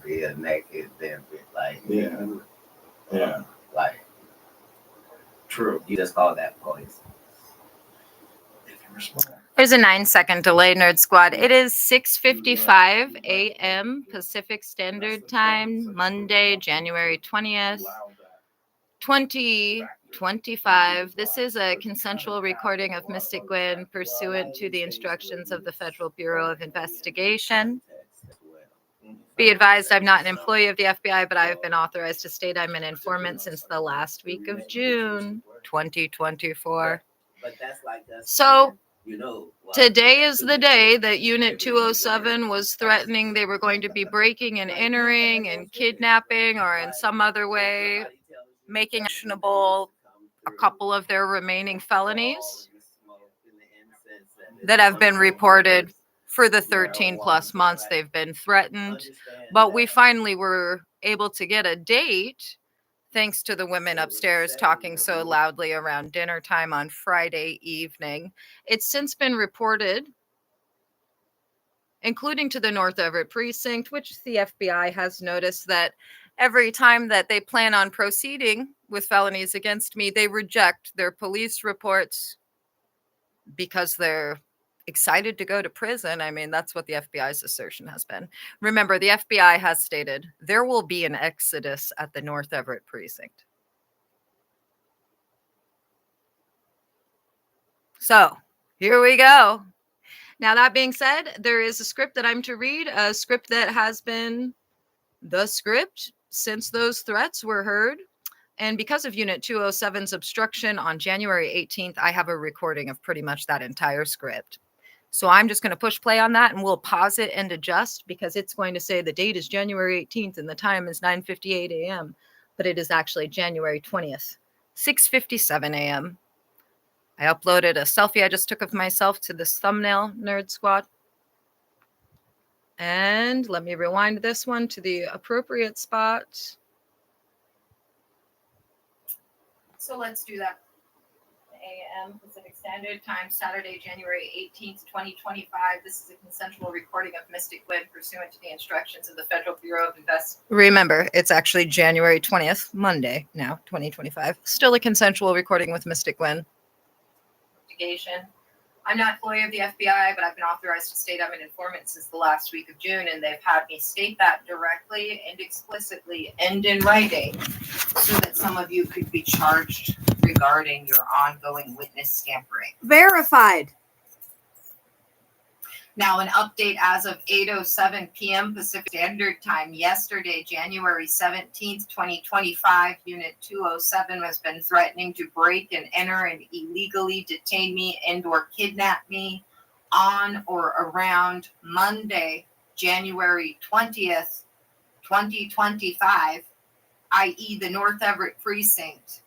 be a naked, then be like, yeah, like, true. you just call that police. There's a 9-second delay, Nerd Squad. It is 6:55 a.m. Pacific Standard Time, Monday, January 20th, 2025. This is a consensual recording of Mystic Gwen pursuant to the instructions of the Federal Bureau of Investigation. Be advised, I'm not an employee of the FBI, but I have been authorized to state I'm an informant since the last week of June 2024. So, today is the day that Unit 207 was threatening they were going to be breaking and entering and kidnapping or in some other way making actionable a couple of their remaining felonies that have been reported for the 13 plus months they've been threatened. But we finally were able to get a date thanks to the women upstairs talking so loudly around dinner time on Friday evening. It's since been reported, including to the North Everett precinct, which the FBI has noticed that every time that they plan on proceeding with felonies against me, they reject their police reports because they're excited to go to prison. I mean, that's what the FBI's assertion has been. Remember, the FBI has stated there will be an exodus at the North Everett precinct. So here we go. Now, that being said, there is a script that I'm to read, a script that has been the script since those threats were heard. And because of Unit 207's obstruction on January 18th, I have a recording of pretty much that entire script. So I'm just going to push play on that and we'll pause it and adjust because it's going to say the date is January 18th and the time is 9:58 a.m. But it is actually January 20th, 6:57 a.m. I uploaded a selfie I just took of myself to this thumbnail, Nerd Squad. And let me rewind this one to the appropriate spot. So let's do that. A.M. Pacific Standard Time, Saturday, January 18th, 2025. This is a consensual recording of Mystic Gwen pursuant to the instructions of the Federal Bureau of Investigation. Remember, it's actually January 20th, Monday now, 2025. Still a consensual recording with Mystic Gwen. I'm not an employee of the FBI, but I've been authorized to state I'm an informant since the last week of June, and they've had me state that directly and explicitly and in writing so that some of you could be charged regarding your ongoing witness tampering. Verified. Now, an update as of 8:07 p.m. Pacific Standard Time yesterday, January 17th, 2025, Unit 207 has been threatening to break and enter and illegally detain me and or kidnap me on or around Monday, January 20th, 2025, i.e. the North Everett Precinct,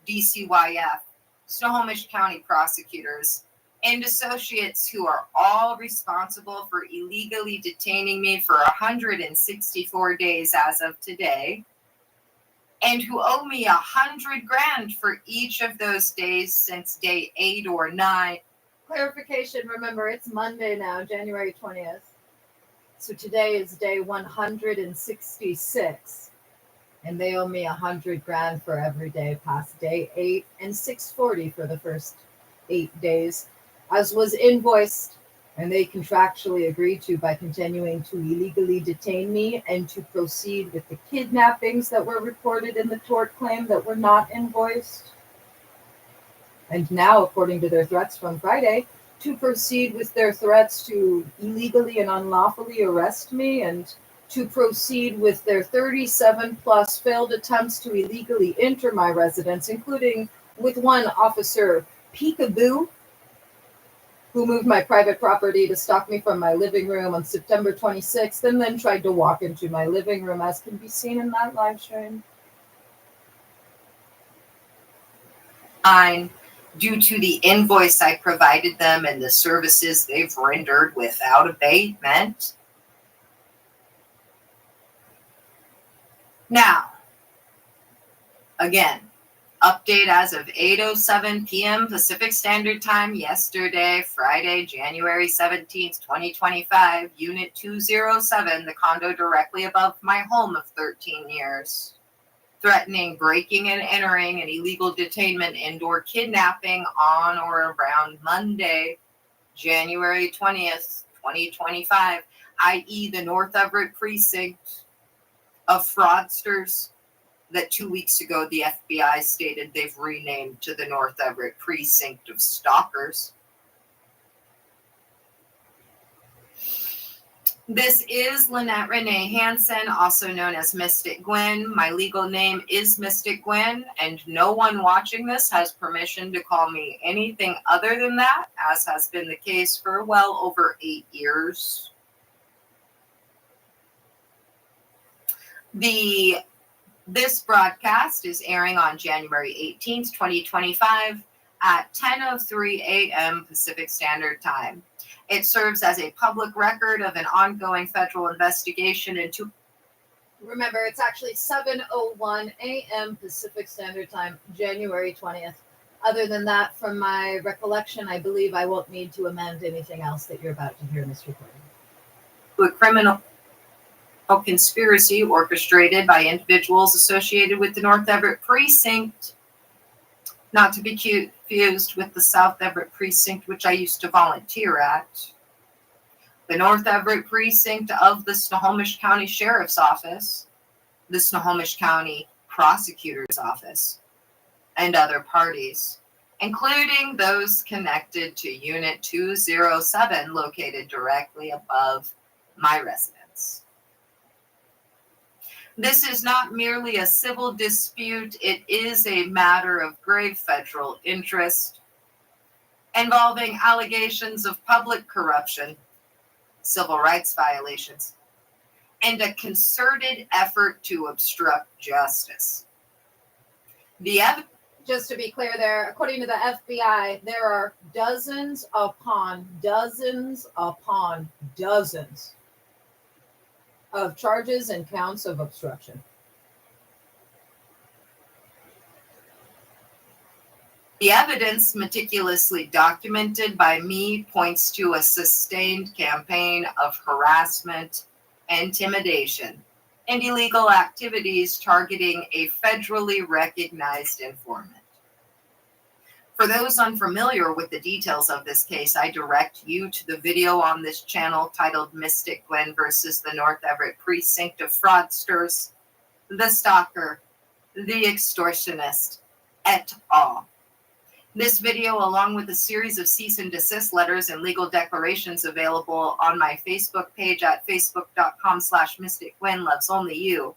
DCYF, Snohomish County prosecutors, and associates who are all responsible for illegally detaining me for 164 days as of today, and who owe me $100,000 for each of those days since day 8 or 9. Clarification, remember, it's Monday now, January 20th. So today is day 166, and they owe me $100,000 for every day past day 8 and $640 for the first 8 days, as was invoiced and they contractually agreed to by continuing to illegally detain me and to proceed with the kidnappings that were reported in the tort claim that were not invoiced. And now, according to their threats from Friday, to proceed with their threats to illegally and unlawfully arrest me and to proceed with their 37 plus failed attempts to illegally enter my residence, including with one officer, Peekaboo, who moved my private property to stalk me from my living room on September 26th and then tried to walk into my living room, as can be seen in that live stream. Due to the invoice I provided them and the services they've rendered without abatement. Now, again, Update as of 8:07 p.m. Pacific Standard Time yesterday, Friday, January 17th, 2025, Unit 207, the condo directly above my home of 13 years. Threatening breaking and entering and illegal detainment, indoor kidnapping on or around Monday, January 20th, 2025, i.e. the North Everett precinct of fraudsters that 2 weeks ago the FBI stated they've renamed to the North Everett precinct of stalkers. This is Lynette Renee Hansen, also known as Mystic Gwen. My legal name is Mystic Gwen, and no one watching this has permission to call me anything other than that, as has been the case for well over 8 years. This broadcast is airing on January 18th, 2025 at 10:03 a.m. Pacific Standard Time. It serves as a public record of an ongoing federal investigation into... Remember, it's actually 7:01 a.m. Pacific Standard Time, January 20th. Other than that, from my recollection, I believe I won't need to amend anything else that you're about to hear in this recording. A criminal conspiracy orchestrated by individuals associated with the North Everett precinct, not to be confused with the South Everett precinct, which I used to volunteer at. The North Everett precinct of the Snohomish County Sheriff's Office, the Snohomish County Prosecutor's Office, and other parties, including those connected to Unit 207 located directly above my residence. This is not merely a civil dispute, it is a matter of grave federal interest involving allegations of public corruption, civil rights violations, and a concerted effort to obstruct justice. Just to be clear there, according to the FBI, there are dozens upon dozens upon dozens of charges and counts of obstruction. The evidence meticulously documented by me points to a sustained campaign of harassment, intimidation, and illegal activities targeting a federally recognized informant. For those unfamiliar with the details of this case, I direct you to the video on this channel titled Mystic Gwen versus the North Everett Precinct of Fraudsters, the Stalker, the Extortionist, et al. This video, along with a series of cease and desist letters and legal declarations available on my Facebook page at facebook.com/mysticgwenlovesonlyyou,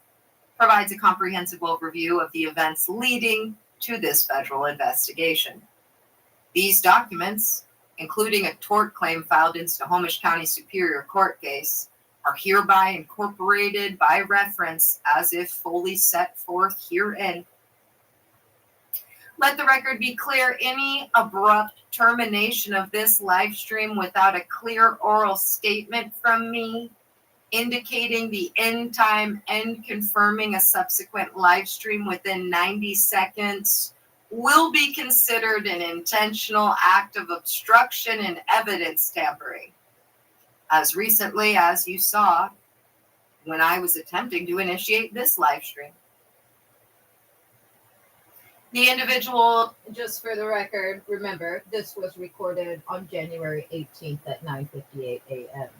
provides a comprehensive overview of the events leading to this federal investigation. These documents, including a tort claim filed in Snohomish County Superior Court case, are hereby incorporated by reference as if fully set forth herein. Let the record be clear, any abrupt termination of this live stream without a clear oral statement from me indicating the end time and confirming a subsequent live stream within 90 seconds will be considered an intentional act of obstruction and evidence tampering. As recently as you saw when I was attempting to initiate this live stream. The individual, just for the record, remember, this was recorded on January 18th at 9:58 a.m.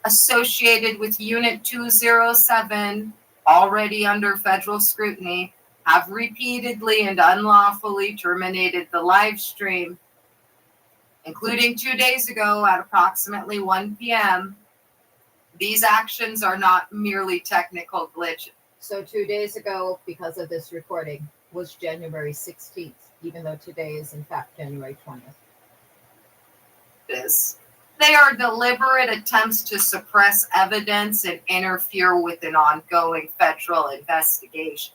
associated with Unit 207, already under federal scrutiny, have repeatedly and unlawfully terminated the live stream, including 2 days ago at approximately 1 p.m. These actions are not merely technical glitches. So 2 days ago, because of this recording, was January 16th, even though today is in fact January 20th. They are deliberate attempts to suppress evidence and interfere with an ongoing federal investigation.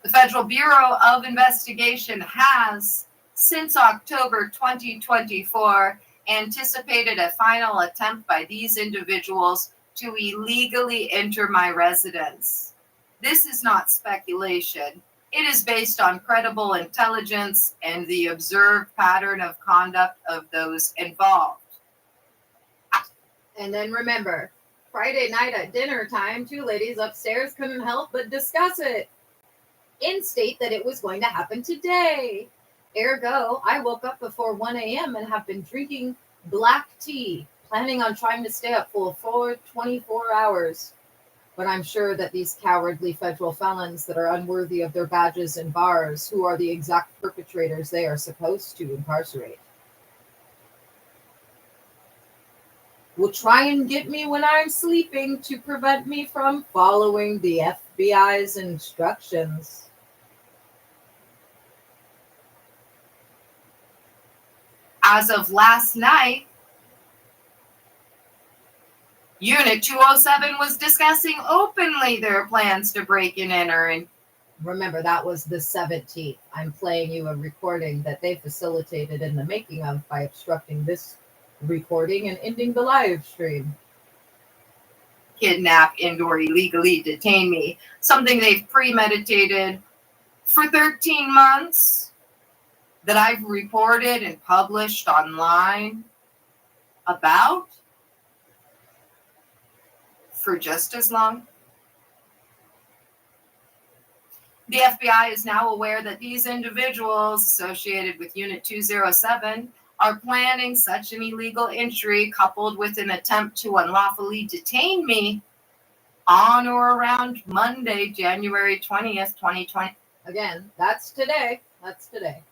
The Federal Bureau of Investigation has, since October 2024, anticipated a final attempt by these individuals to illegally enter my residence. This is not speculation. It is based on credible intelligence and the observed pattern of conduct of those involved. And then remember, Friday night at dinner time, two ladies upstairs couldn't help but discuss it. Instate that it was going to happen today. Ergo, I woke up before 1 a.m. and have been drinking black tea, planning on trying to stay up for 24 hours. But I'm sure that these cowardly federal felons that are unworthy of their badges and bars, who are the exact perpetrators they are supposed to incarcerate, will try and get me when I'm sleeping to prevent me from following the FBI's instructions. As of last night, Unit 207 was discussing openly their plans to break and enter. And remember, that was the 17th. I'm playing you a recording that they facilitated in the making of by obstructing this recording and ending the live stream. Kidnap and or illegally detain me, something they've premeditated for 13 months, that I've reported and published online about for just as long. The FBI is now aware that these individuals associated with Unit 207 are planning such an illegal entry coupled with an attempt to unlawfully detain me on or around Monday, January 20th, 2020. Again, that's today. That's today.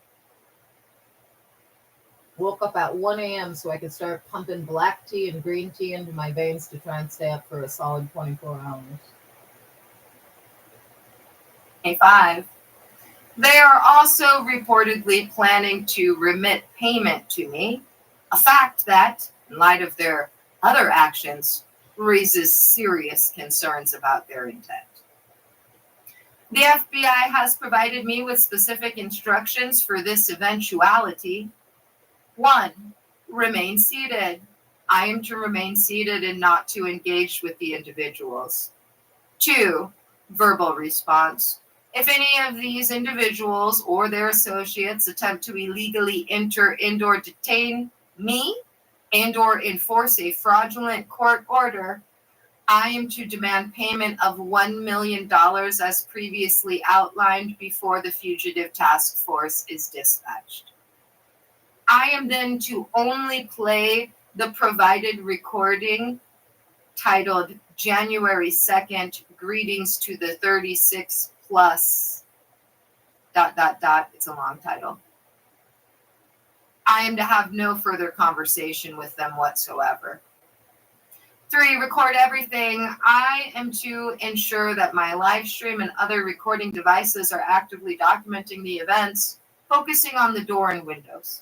Woke up at 1 a.m. so I could start pumping black tea and green tea into my veins to try and stay up for a solid 24 hours. 25. They are also reportedly planning to remit payment to me, a fact that, in light of their other actions, raises serious concerns about their intent. The FBI has provided me with specific instructions for this eventuality. 1. Remain seated. I am to remain seated and not to engage with the individuals. 2. Verbal response. If any of these individuals or their associates attempt to illegally enter and or detain me and or enforce a fraudulent court order, I am to demand payment of $1 million as previously outlined before the fugitive task force is dispatched. I am then to only play the provided recording titled January 2nd, Greetings to the 36 plus ... It's a long title. I am to have no further conversation with them whatsoever. 3, record everything. I am to ensure that my live stream and other recording devices are actively documenting the events, focusing on the door and windows.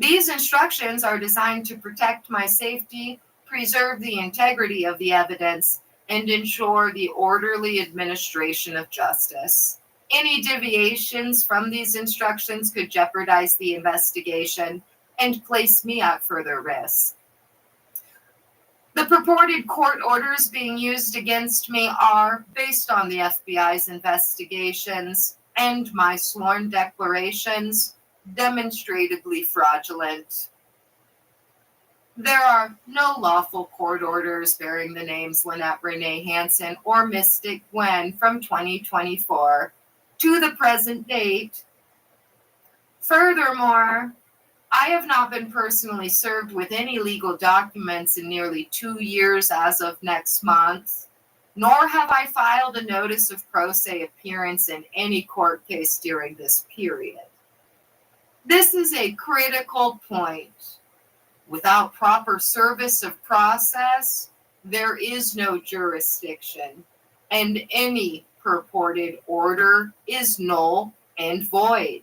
These instructions are designed to protect my safety, preserve the integrity of the evidence, and ensure the orderly administration of justice. Any deviations from these instructions could jeopardize the investigation and place me at further risk. The purported court orders being used against me are based on the FBI's investigations and my sworn declarations, demonstrably fraudulent. There are no lawful court orders bearing the names Lynette Renee Hansen or Mystic Gwen from 2024 to the present date. Furthermore, I have not been personally served with any legal documents in nearly 2 years as of next month, nor have I filed a notice of pro se appearance in any court case during this period. This is a critical point. Without proper service of process, there is no jurisdiction, and any purported order is null and void.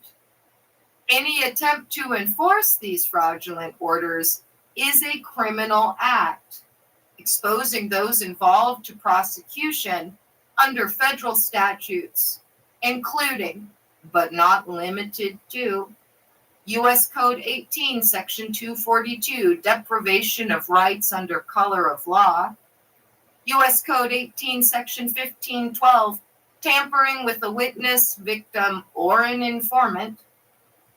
Any attempt to enforce these fraudulent orders is a criminal act, exposing those involved to prosecution under federal statutes, including, but not limited to, U.S. Code 18, Section 242, deprivation of rights under color of law, U.S. Code 18, Section 1512, tampering with a witness, victim, or an informant.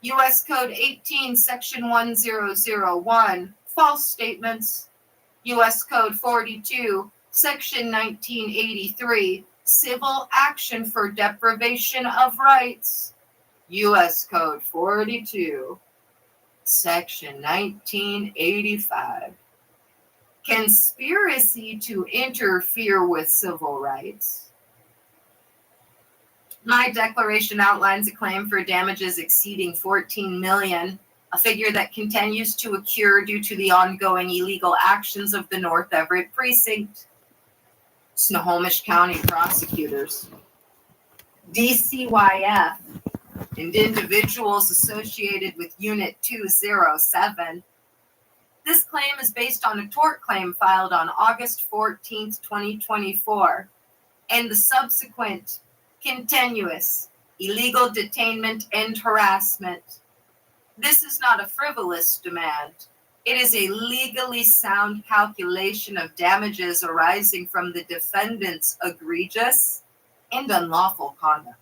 U.S. Code 18, Section 1001, false statements. U.S. Code 42, Section 1983, civil action for deprivation of rights. U.S. Code 42, Section 1985, conspiracy to interfere with civil rights. My declaration outlines a claim for damages exceeding $14 million, a figure that continues to accrue due to the ongoing illegal actions of the North Everett Precinct, Snohomish County prosecutors, DCYF, and individuals associated with Unit 207. This claim is based on a tort claim filed on August 14, 2024, and the subsequent continuous illegal detainment and harassment. This is not a frivolous demand. It is a legally sound calculation of damages arising from the defendant's egregious and unlawful conduct.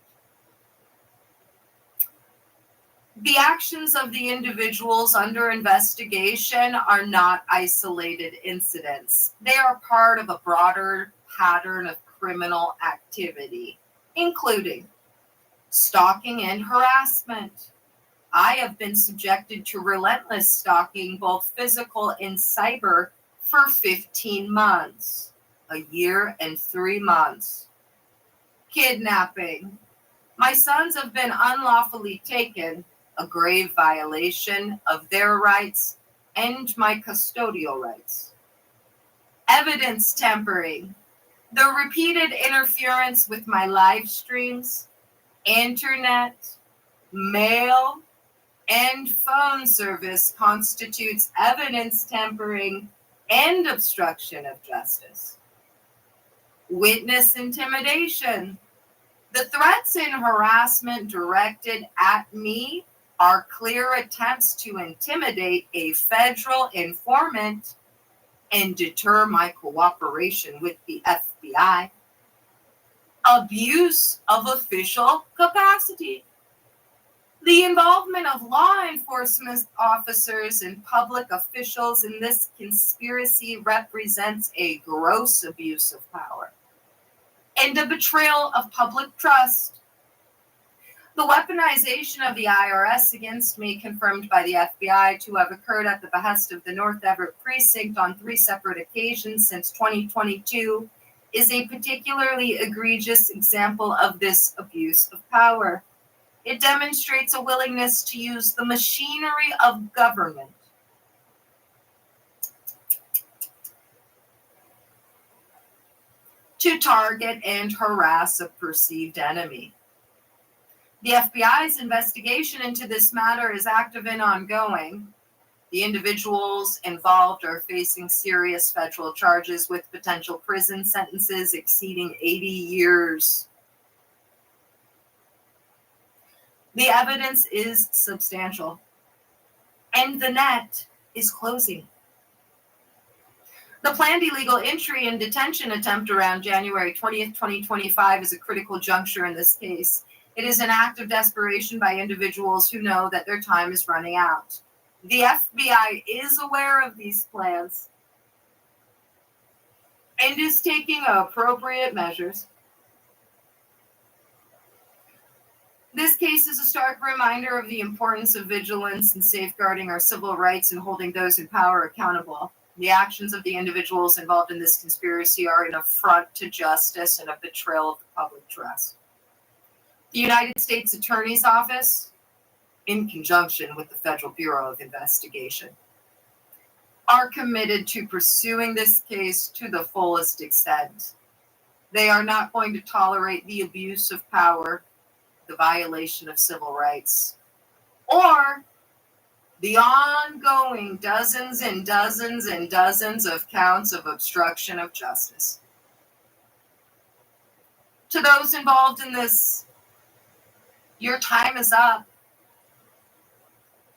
The actions of the individuals under investigation are not isolated incidents. They are part of a broader pattern of criminal activity, including stalking and harassment. I have been subjected to relentless stalking, both physical and cyber, for 15 months, a year and 3 months. Kidnapping. My sons have been unlawfully taken, a grave violation of their rights and my custodial rights. Evidence tampering. The repeated interference with my live streams, internet, mail, and phone service constitutes evidence tampering and obstruction of justice. Witness intimidation. The threats and harassment directed at me are clear attempts to intimidate a federal informant and deter my cooperation with the FBI. Abuse of official capacity. The involvement of law enforcement officers and public officials in this conspiracy represents a gross abuse of power and a betrayal of public trust. The weaponization of the IRS against me, confirmed by the FBI to have occurred at the behest of the North Everett Precinct on 3 separate occasions since 2022, is a particularly egregious example of this abuse of power. It demonstrates a willingness to use the machinery of government to target and harass a perceived enemy. The FBI's investigation into this matter is active and ongoing. The individuals involved are facing serious federal charges with potential prison sentences exceeding 80 years. The evidence is substantial, and the net is closing. The planned illegal entry and detention attempt around January 20th, 2025 is a critical juncture in this case. It is an act of desperation by individuals who know that their time is running out. The FBI is aware of these plans and is taking appropriate measures. This case is a stark reminder of the importance of vigilance and safeguarding our civil rights and holding those in power accountable. The actions of the individuals involved in this conspiracy are an affront to justice and a betrayal of the public trust. The United States Attorney's Office, in conjunction with the Federal Bureau of Investigation, are committed to pursuing this case to the fullest extent. They are not going to tolerate the abuse of power, the violation of civil rights, or the ongoing dozens and dozens and dozens of counts of obstruction of justice. To those involved in this, your time is up.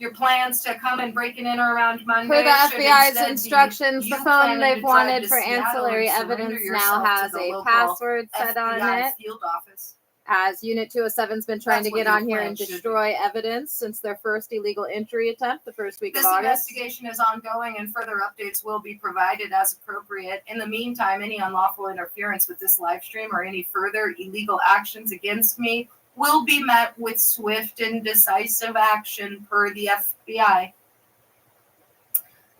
your plans to come and break and enter around Monday Per the should FBI's instead be instructions, the you phone planning they've to drive wanted to for Seattle ancillary and surrender evidence now yourself to has the a local password set on FBI it, field office. as Unit 207's been trying That's to what get your on here plan and should be. destroy evidence since their first illegal entry attempt the first week This of August. investigation is ongoing and further updates will be provided as appropriate. In the meantime, any unlawful interference with this live stream or any further illegal actions against me will be met with swift and decisive action per the FBI.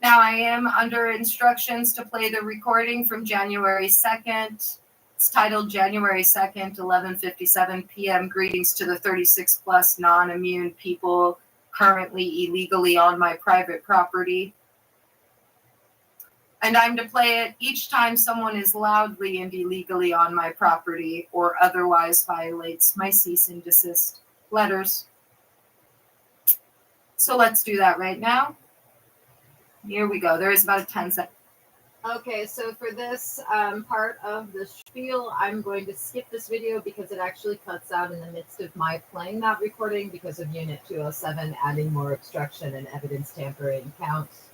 Now I am under instructions to play the recording from January 2nd. It's titled January 2nd, 11:57 p.m. Greetings to the 36 plus non-immune people currently illegally on my private property. And I'm to play it each time someone is loudly and illegally on my property or otherwise violates my cease and desist letters. So let's do that right now. Here we go. There is about a 10-second. Okay, so for this part of the spiel, I'm going to skip this video because it actually cuts out in the midst of my playing that recording because of Unit 207 adding more obstruction and evidence tampering counts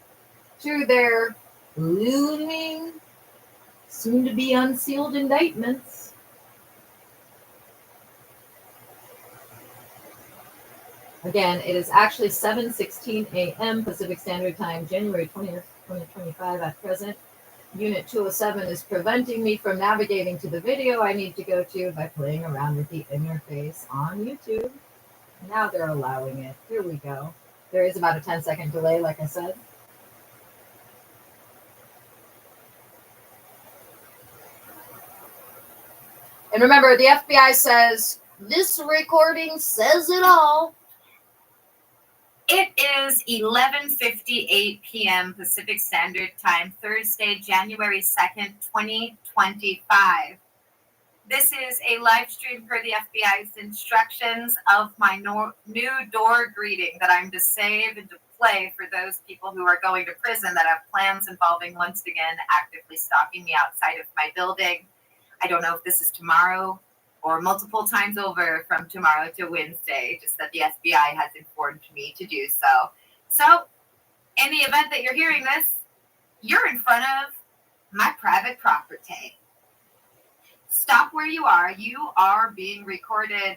to their looming, soon-to-be unsealed indictments. Again, it is actually 7:16 a.m. Pacific Standard Time, January 20th, 2025 at present. Unit 207 is preventing me from navigating to the video I need to go to by playing around with the interface on YouTube. Now they're allowing it. Here we go. There is about a 10-second delay, like I said. And remember, the FBI says, this recording says it all. It is 11:58 p.m. Pacific Standard Time, Thursday, January 2nd, 2025. This is a live stream per the FBI's instructions of my new door greeting that I'm to save and to play for those people who are going to prison that have plans involving, once again, actively stalking me outside of my building. I don't know if this is tomorrow or multiple times over from tomorrow to Wednesday, just that the FBI has informed me to do so. So, in the event that you're hearing this, you're in front of my private property. Stop where you are. You are being recorded.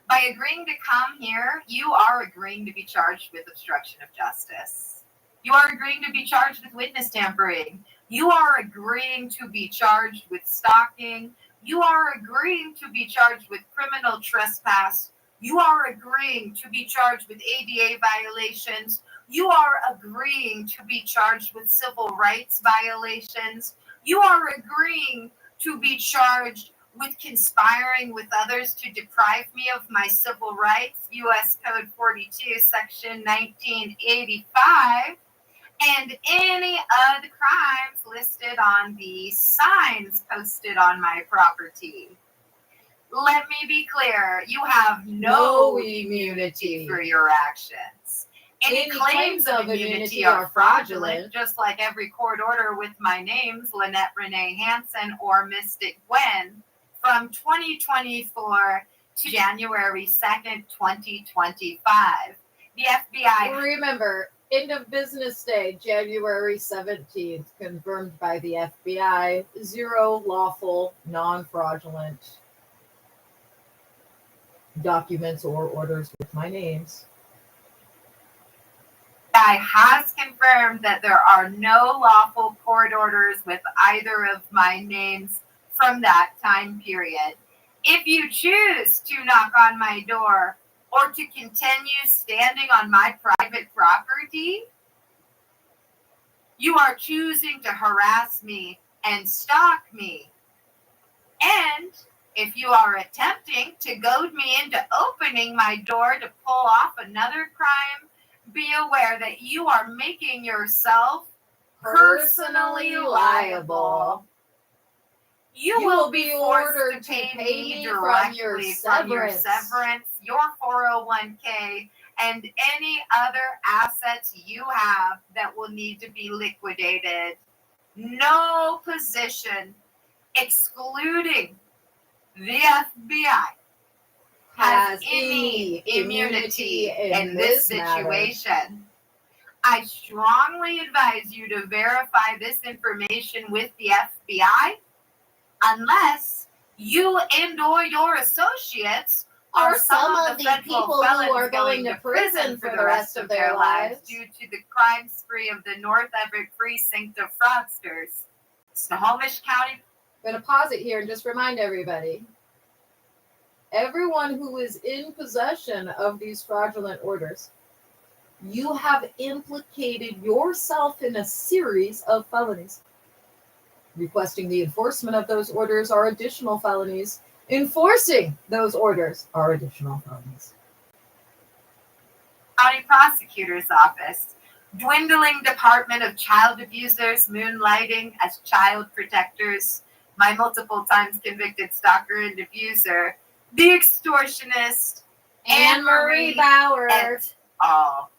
By agreeing to come here, you are agreeing to be charged with obstruction of justice. You are agreeing to be charged with witness tampering. You are agreeing to be charged with stalking. You are agreeing to be charged with criminal trespass. You are agreeing to be charged with ADA violations. You are agreeing to be charged with civil rights violations. You are agreeing to be charged with conspiring with others to deprive me of my civil rights, U.S. Code 42, Section 1985, and any other crimes listed on the signs posted on my property. Let me be clear, you have no immunity for your actions. Any claims of immunity are fraudulent, just like every court order with my names, Lynette Renee Hansen or Mystic Gwen, from 2024 to January 2nd, 2025. The FBI... Remember, end of business day, January 17th, confirmed by the FBI, 0 lawful, non-fraudulent documents or orders with my names. has confirmed that there are no lawful court orders with either of my names from that time period. If you choose to knock on my door or to continue standing on my private property, you are choosing to harass me and stalk me. And if you are attempting to goad me into opening my door to pull off another crime, be aware that you are making yourself personally liable. You will be ordered to pay me directly from your severance, your 401k, and any other assets you have that will need to be liquidated. No position, excluding the FBI, has any immunity in this situation. I strongly advise you to verify this information with the FBI unless you and or your associates Or are some of the federal people who felons are going to prison for the rest of their lives due to the crime spree of the North Everett precinct of fraudsters. Snohomish County. I'm going to pause it here and just remind everybody. Everyone who is in possession of these fraudulent orders, you have implicated yourself in a series of felonies. Requesting the enforcement of those orders are additional felonies. Enforcing those orders are additional felonies. County Prosecutor's Office. Dwindling Department of Child Abusers moonlighting as child protectors. My multiple times convicted stalker and abuser. The extortionist. Anne-Marie Bauer. Et al.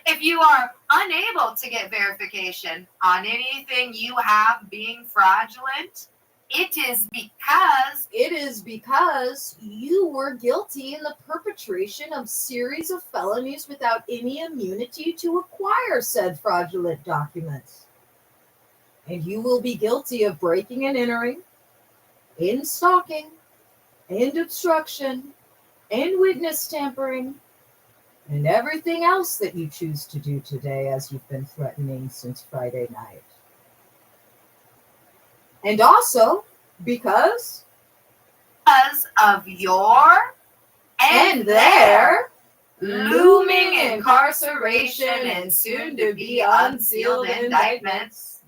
If you are unable to get verification on anything you have being fraudulent, it is because you were guilty in the perpetration of series of felonies without any immunity to acquire said fraudulent documents. And you will be guilty of breaking and entering, in stalking, and obstruction, and witness tampering, and everything else that you choose to do today as you've been threatening since Friday night. And also because of your and their looming incarceration and soon to be unsealed indictments.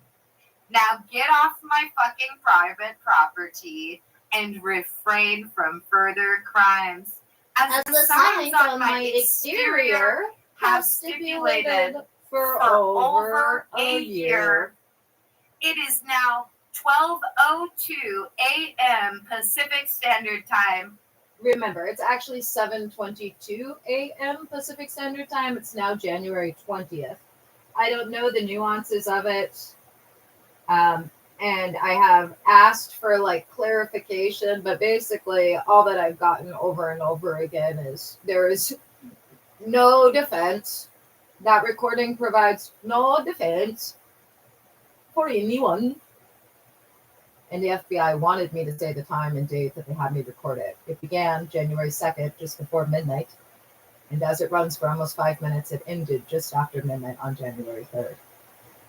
Now get off my fucking private property and refrain from further crimes. As the signs on my exterior have stipulated for over a year. It is now 12:02 a.m. Pacific Standard Time. Remember, it's actually 7:22 a.m. Pacific Standard Time. It's now January 20th. I don't know the nuances of it. And I have asked for clarification, but basically all that I've gotten over and over again is there is no defense. That recording provides no defense for anyone. And the FBI wanted me to say the time and date that they had me record it. It began January 2nd, just before midnight. And as it runs for almost 5 minutes, it ended just after midnight on January 3rd.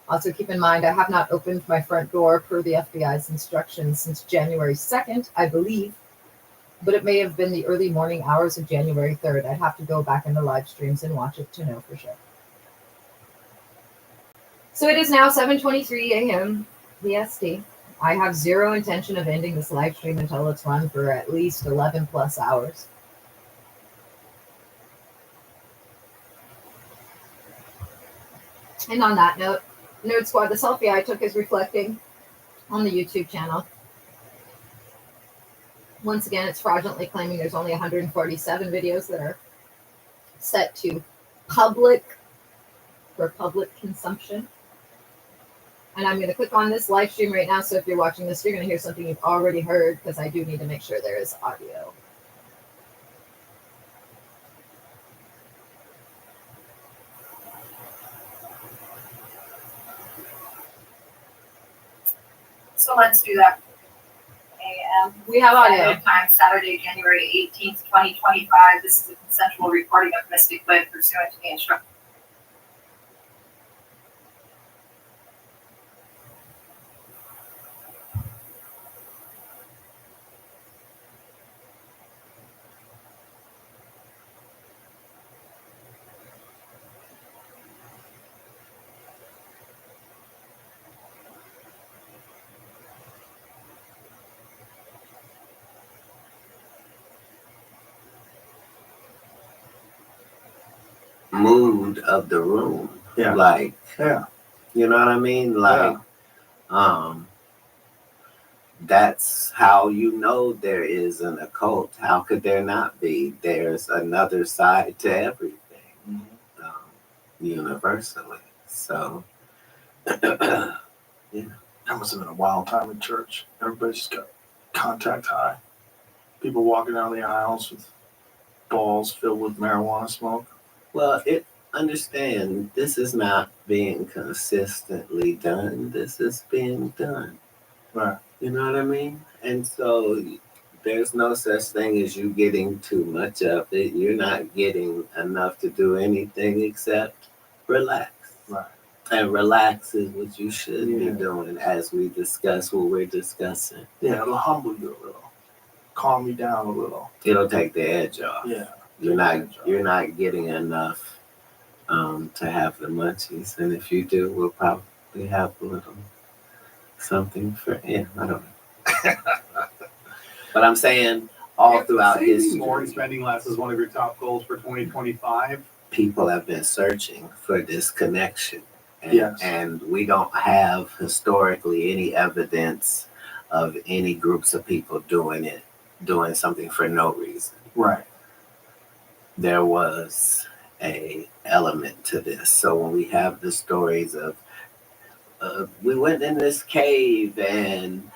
Also keep in mind, I have not opened my front door per the FBI's instructions since January 2nd, I believe. But it may have been the early morning hours of January 3rd. I'd have to go back into live streams and watch it to know for sure. So it is now 7:23 a.m. BST. I have zero intention of ending this live stream until it's run for at least 11 plus hours. And on that note, Nerd Squad, the selfie I took is reflecting on the YouTube channel. Once again, it's fraudulently claiming there's only 147 videos that are set to public for public consumption. And I'm going to click on this live stream right now. So if you're watching this, you're going to hear something you've already heard because I do need to make sure there is audio. So let's do that. We have audio. Time, Saturday, January 18th, 2025. This is a consensual recording of Mystic Blade pursuant to the instructions. Mood of the room. Yeah. You know what I mean? That's how you know there is an occult. How could there not be? There's another side to everything, universally. So, yeah. That must have been a wild time in church. Everybody just got contact high. People walking down the aisles with balls filled with marijuana smoke. Well, understand this is not being consistently done. This is being done. Right. You know what I mean? And so there's no such thing as you getting too much of it. You're not getting enough to do anything except relax. Right. And relax is what you should be Yeah. doing as we discuss what we're discussing. Yeah, it'll humble you a little, calm you down a little. It'll take the edge off. Yeah. You're not getting enough to have the munchies, and if you do, we'll probably have a little something for I don't know. But I'm saying all throughout history, more and spending less is one of your top goals for 2025. people have been searching for this connection. And, Yes. and we don't have historically any evidence of any groups of people doing something for no reason. Right. There was a element to this. So when we have the stories of we went in this cave and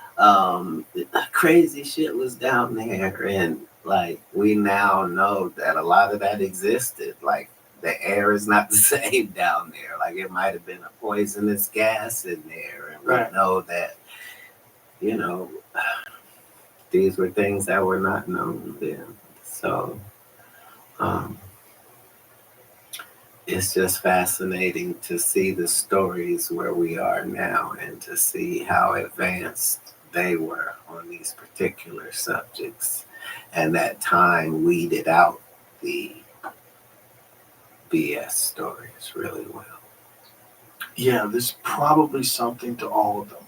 crazy shit was down there, and like we now know that a lot of that existed. Like the air is not the same down there. Like it might have been a poisonous gas in there, and Right. we know that these were things that were not known then. So it's just fascinating to see the stories where we are now and to see how advanced they were on these particular subjects. And that time weeded out the BS stories really well. Yeah, there's probably something to all of them.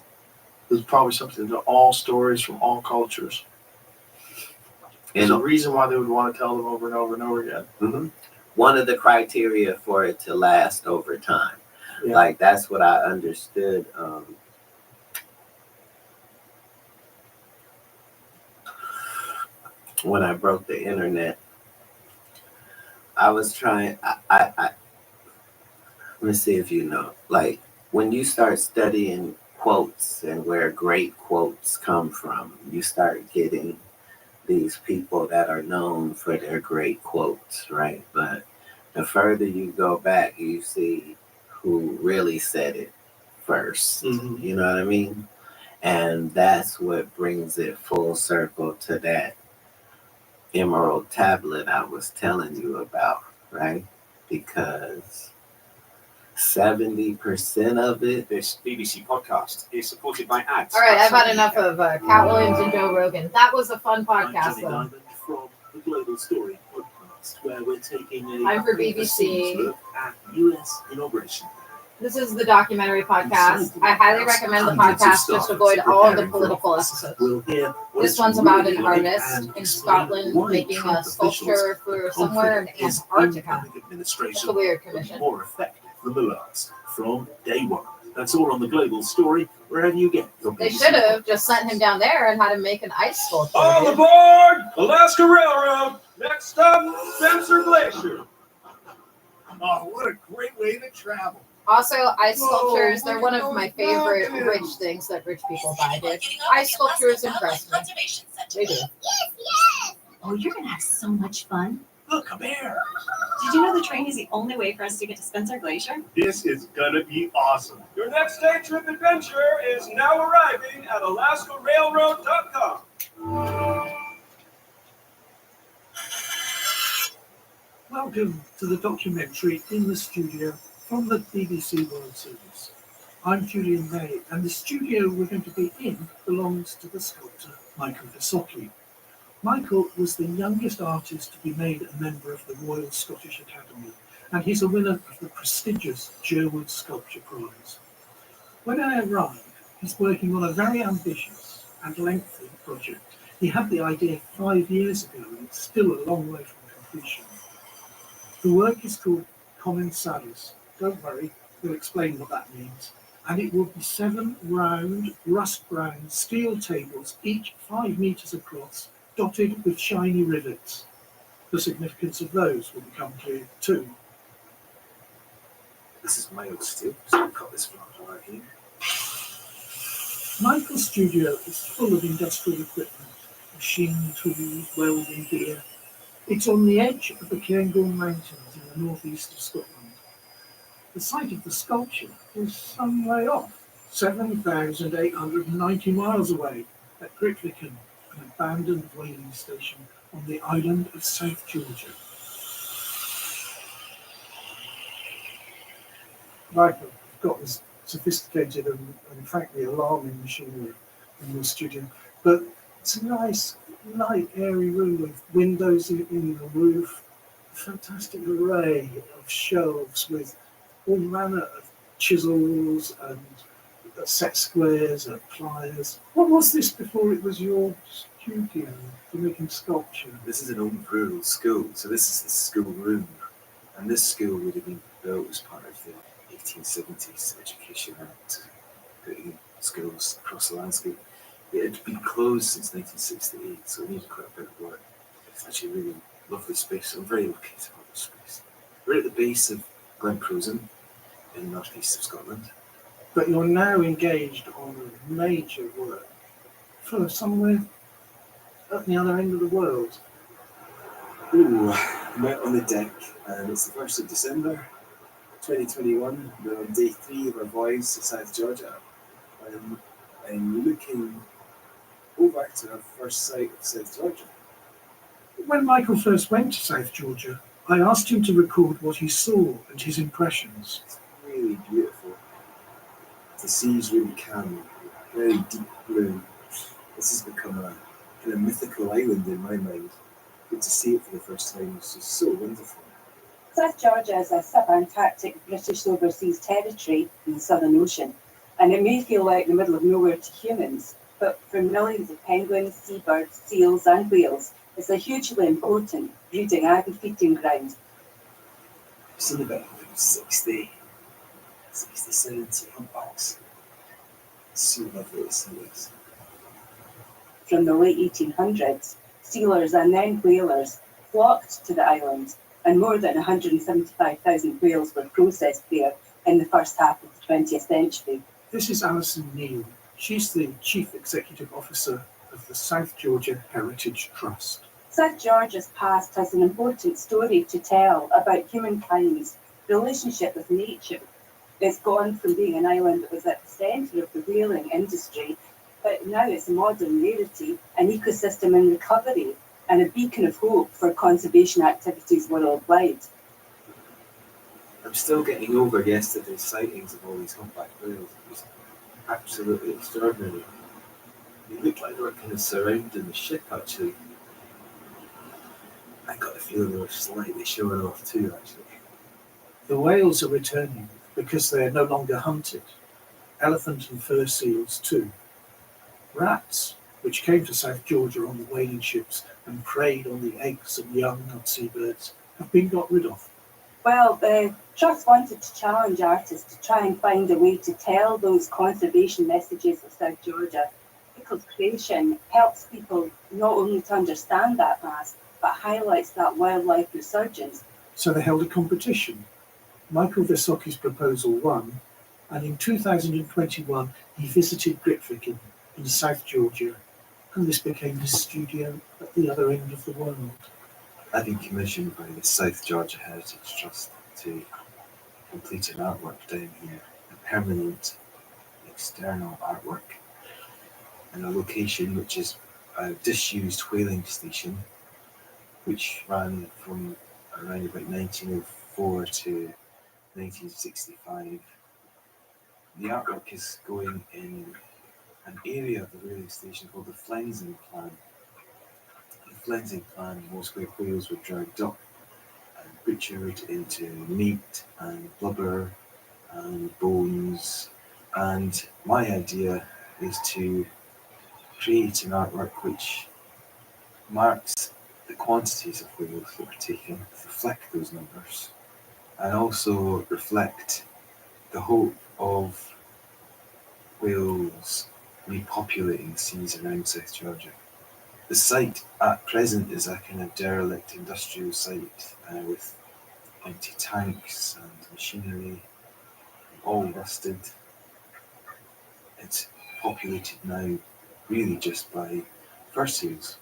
There's probably something to all stories from all cultures. There's a reason why they would want to tell them over and over and over again. Mm-hmm. One of the criteria for it to last over time. Yeah. Like that's what I understood. When I broke the internet, I was trying. Let me see if you know. Like when you start studying quotes and where great quotes come from, you start getting these people that are known for their great quotes, right? But the further you go back, you see who really said it 1st. Mhm. You know what I mean? And that's what brings it full circle to that emerald tablet I was telling you about, right? Because 70% of it. This BBC podcast is supported by ads. All right, I've had enough of Cat Williams and Joe Rogan. That was a fun podcast, Johnny though. Diamond from the Global Story podcast, where we're taking a I'm for BBC. look at US inauguration. This is the documentary podcast. I highly recommend the podcast. Just avoid all of the political episodes. We'll hear what This it's one's about really an like artist and in explain Scotland why making Trump a sculpture officials for are somewhere in confident his Antarctica. own It's administration a weird will be commission. more effective than the last from day one. That's all on the Global Story, wherever you get your They BBC should have just sent him down there and had him make an ice sculpture. All dude. aboard Alaska Railroad. Next stop, Spencer Glacier. Oh, what a great way to travel. Also, ice Whoa, sculptures, they're one of what are my you favorite going rich to? things that rich people buy, dude. Ice sculptures impress me. They do. Oh, you're gonna have so much fun. Look, a bear. Did you know the train is the only way for us to get to Spencer Glacier? This is gonna be awesome. Your next day trip adventure is now arriving at AlaskaRailroad.com. Welcome to the documentary In the Studio from the BBC World Service. I'm Julian May, and the studio we're going to be in belongs to the sculptor Michael Visocki. Michael was the youngest artist to be made a member of the Royal Scottish Academy, and he's a winner of the prestigious Sherwood Sculpture Prize. When I arrived, he's working on a very ambitious and lengthy project. He had the idea 5 years ago, and it's still a long way from completion. The work is called Common Salis. Don't worry, we'll explain what that means. And it will be 7 round, rust-brown steel tables, each 5 meters across, dotted with shiny rivets. The significance of those will become clear too. This is my old steel, so I've got this plant right here. Michael's studio is full of industrial equipment. machine tools, welding gear. It's on the edge of the Cairngorm Mountains in the northeast of Scotland. The site of the sculpture is some way off, 7,890 miles away at Grytviken, an abandoned whaling station on the island of South Georgia. Michael, you've got this sophisticated and frankly alarming machinery in your studio, but it's a nice, light, airy room with windows in the roof, a fantastic array of shelves with all manner of chisels and set squares and pliers. What was this before it was your studio for making sculpture? This is an old rural school, so this is the school room. And this school would have been built as part of the 1870s Education Act, putting schools across the landscape. It had been closed since 1968, so it needed quite a bit of work. It's actually a really lovely space, so I'm very lucky to have this space. We're at the base of Glenprosen in the northeast of Scotland. But you're now engaged on major work for somewhere at the other end of the world. Ooh, I'm out on the deck, and it's the 1st of December 2021. We're on day 3 of our voyage to South Georgia. I'm looking over to our first sight of South Georgia. When Michael first went to South Georgia, I asked him to record what he saw and his impressions. It's really beautiful. The sea's really calm, very deep blue. This has become a kind of mythical island in my mind. Good to see it for the first time. It's just so wonderful. South Georgia is a sub-Antarctic British overseas territory in the Southern Ocean, and it may feel like the middle of nowhere to humans, but for millions of penguins, seabirds, seals and whales, it's a hugely important breeding and feeding ground. I've seen about 60, 70 humpbacks. It's so lovely to see this. From the late 1800s, sealers and then whalers flocked to the island, and more than 175,000 whales were processed there in the first half of the 20th century. This is Alison Neal. She's the Chief Executive Officer of the South Georgia Heritage Trust. South Georgia's past has an important story to tell about humankind's relationship with nature. It's gone from being an island that was at the centre of the whaling industry, but now it's a modern rarity, an ecosystem in recovery, and a beacon of hope for conservation activities worldwide. I'm still getting over yesterday's sightings of all these humpback whales. It was absolutely extraordinary. They looked like they were kind of surrounding the ship, actually. I got the feeling they were slightly showing off too, actually. The whales are returning because they are no longer hunted. Elephant and fur seals too. Rats, which came to South Georgia on the whaling ships and preyed on the eggs and young of seabirds, have been got rid of. Well, the Trust wanted to challenge artists to try and find a way to tell those conservation messages of South Georgia. Michael's creation helps people not only to understand that past, but highlights that wildlife resurgence. So they held a competition. Michael Visocki's proposal won, and in 2021 he visited Grytviken in South Georgia, and this became his studio at the other end of the world. I've been commissioned by the South Georgia Heritage Trust to complete an artwork down here, a permanent external artwork, in a location which is a disused whaling station, which ran from around about 1904 to 1965. The artwork is going in an area of the whaling station called the Flensing Plan. The Flensing Plan was where whales were dragged up and butchered into meat and blubber and bones. And my idea is to create an artwork which marks the quantities of whales that were taken, reflect those numbers, and also reflect the hope of whales repopulating the seas around South Georgia. The site at present is a kind of derelict industrial site with empty tanks and machinery, all rusted. It's populated now really just by fur seals.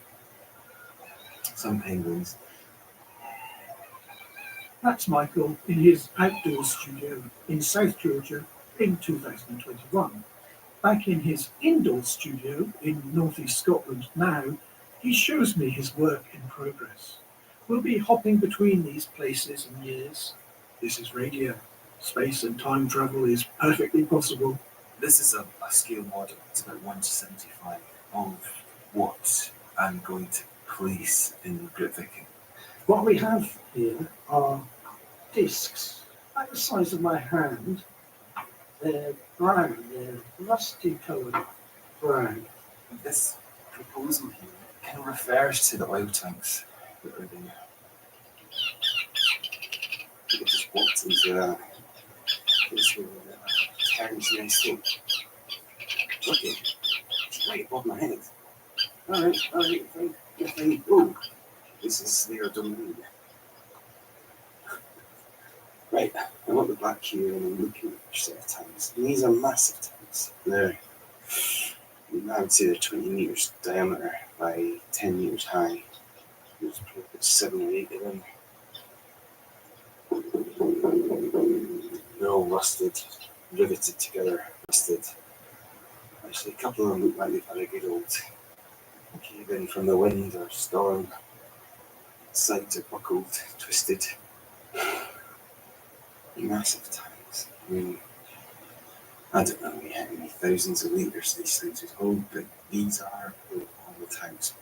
some penguins. That's Michael in his outdoor studio in South Georgia in 2021. Back in his indoor studio in northeast Scotland now, he shows me his work in progress. We'll be hopping between these places and years. This is radio. Space and time travel is perfectly possible. This is a scale model. It's about 1 to 75 of what I'm going to place in Great Viking. What we have here are discs, like the size of my hand. They're brown, they're rusty coloured brown. This proposal here kind of refers to the oil tanks that are there. I just walked into a place where turns nicely. Okay, it's right above my head. Alright, fine. Oh, this is their domain. Right, I'm up the back here and I'm looking at a set of tanks. And these are massive tanks. I would say they're 20 metres diameter by 10 metres high. There's probably 7 or 8 of them. They're all rusted, riveted together, rusted. Actually, a couple of them look like they've had a good old cave in from the wind or storm. Sides are buckled, twisted. Massive tanks. I mean, I don't know how many thousands of litres these things would hold, but these are all the tanks.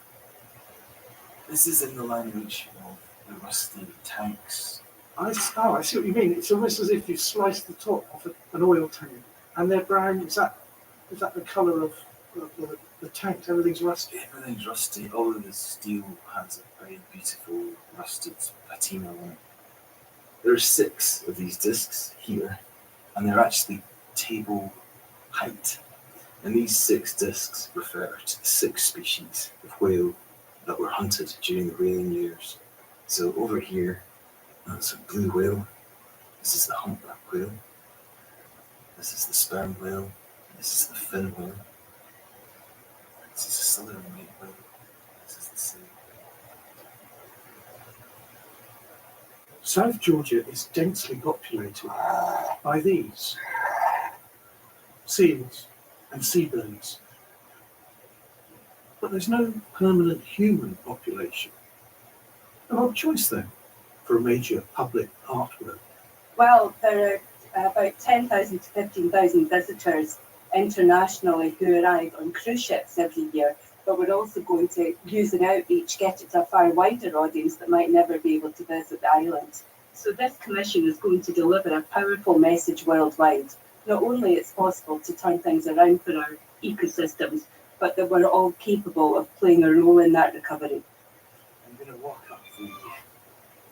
This is in the language of the rusty tanks. I see what you mean. It's almost as if you sliced the top off an oil tank, and they're brown. Is that the colour of the tanks? Everything's rusty. Everything's rusty. All of the steel has a very beautiful rusted patina on it. There are 6 of these discs here, and they're actually table height. And these 6 discs refer to the 6 species of whale that were hunted during the whaling years. So over here, that's a blue whale. This is the humpback whale. This is the sperm whale. This is the fin whale. This is the southern white whale. This is the sea. South Georgia is densely populated by these seals and seabirds. But there's no permanent human population. An odd choice then for a major public artwork. Well, there are about 10,000 to 15,000 visitors internationally who arrive on cruise ships every year, but we're also going to use an outreach, get it to a far wider audience that might never be able to visit the island. So this commission is going to deliver a powerful message worldwide. Not only it's possible to turn things around for our ecosystems, but that we're all capable of playing a role in that recovery. I'm going to walk up the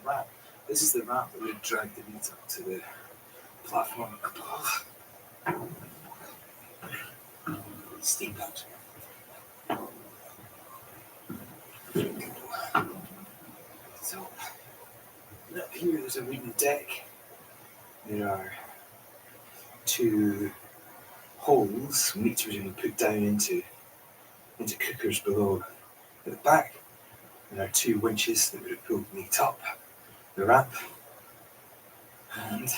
ramp. This is the ramp that would drag the meat up to the platform above. Steep out. So, up here there's a wooden deck. There are 2 holes meat was being put down into cookers below. At the back, there are 2 winches that would have pulled meat up the ramp. And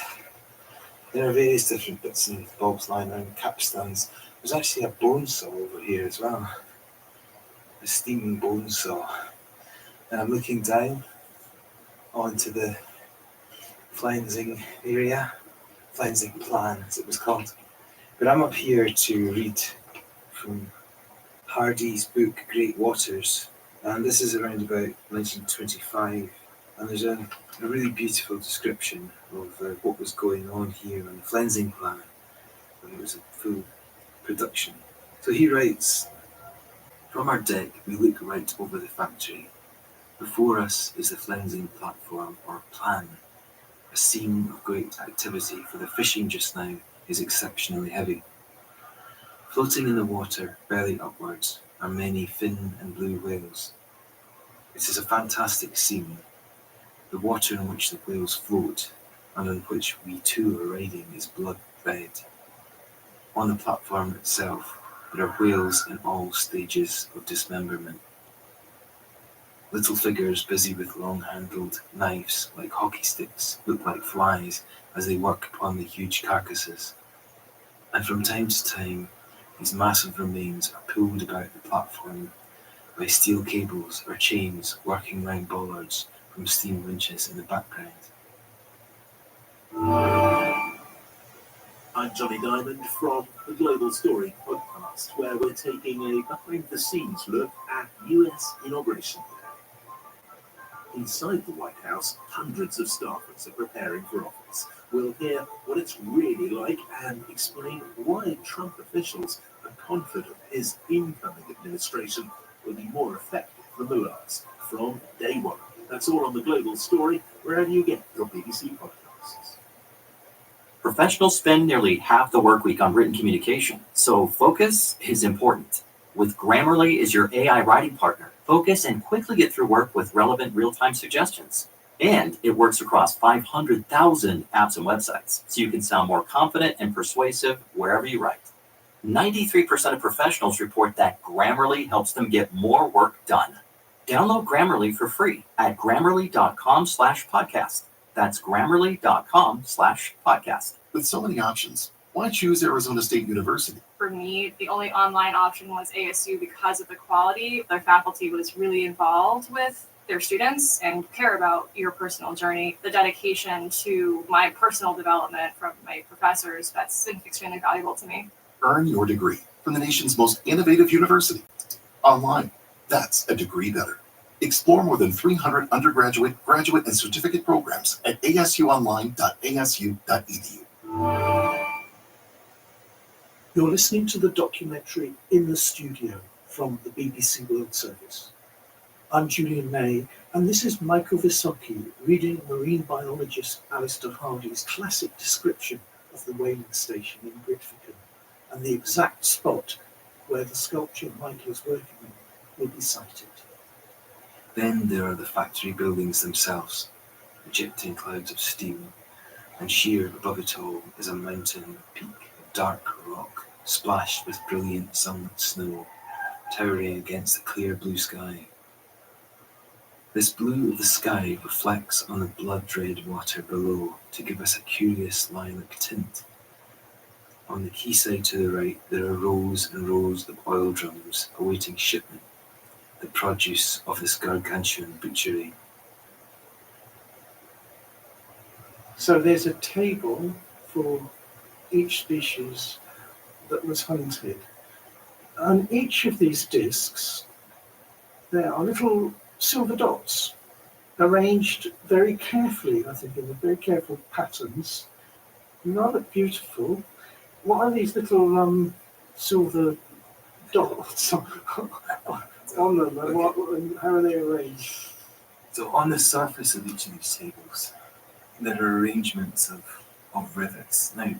there are various different bits and bobs lying around, capstans. There's actually a bone saw over here as well. A steaming bone saw. And I'm looking down onto the flensing area, flensing plan as it was called. But I'm up here to read from Hardy's book Great Waters, and this is around about 1925, and there's a really beautiful description of what was going on here on the flensing plan when it was a full production. So he writes, "From our deck we look right over the factory. Before us is the flensing platform or plan. A scene of great activity, for the fishing just now is exceptionally heavy. Floating in the water, belly upwards, are many fin and blue whales. It is a fantastic scene. The water in which the whales float, and on which we too are riding, is blood red. On the platform itself, there are whales in all stages of dismemberment. Little figures busy with long-handled knives like hockey sticks look like flies as they work upon the huge carcasses. And from time to time, these massive remains are pulled about the platform by steel cables or chains working round bollards from steam winches in the background. I'm Johnny Diamond from the Global Story podcast, where we're taking a behind-the-scenes look at US Inauguration Day. Inside the White House, hundreds of staffers are preparing for office. We'll hear what it's really like and explain why Trump officials are confident his incoming administration will be more effective than the last from day one. That's all on the Global Story, wherever you get your BBC podcasts. Professionals spend nearly half the work week on written communication, so focus is important. With Grammarly as your AI writing partner, focus and quickly get through work with relevant real-time suggestions. And it works across 500,000 apps and websites, so you can sound more confident and persuasive wherever you write. 93% of professionals report that Grammarly helps them get more work done. Download Grammarly for free at grammarly.com/podcast. That's grammarly.com/podcast. With so many options, why choose Arizona State University? For me, the only online option was ASU because of the quality. Their faculty was really involved with their students and care about your personal journey. The dedication to my personal development from my professors, that's extremely valuable to me. Earn your degree from the nation's most innovative university. Online, that's a degree better. Explore more than 300 undergraduate, graduate, and certificate programs at asuonline.asu.edu. You're listening to the documentary In the Studio from the BBC World Service. I'm Julian May, and this is Michael Vysocki reading marine biologist Alistair Hardy's classic description of the whaling station in Grytviken and the exact spot where the sculpture Michael is working on will be sited. Then there are the factory buildings themselves, projecting clouds of steel, and sheer above it all is a mountain peak of dark rock, splashed with brilliant sunlit snow, towering against the clear blue sky. This blue of the sky reflects on the blood-red water below to give us a curious lilac tint. On the quayside to the right, there are rows and rows of oil drums awaiting shipment, the produce of this gargantuan butchery. So there's a table for each species that was hunted. On each of these discs, there are little silver dots arranged very carefully, I think, in very careful patterns. Rather beautiful. What are these little silver dots on them, and how are they arranged? So on the surface of each of these tables, there are arrangements of rivets. Now,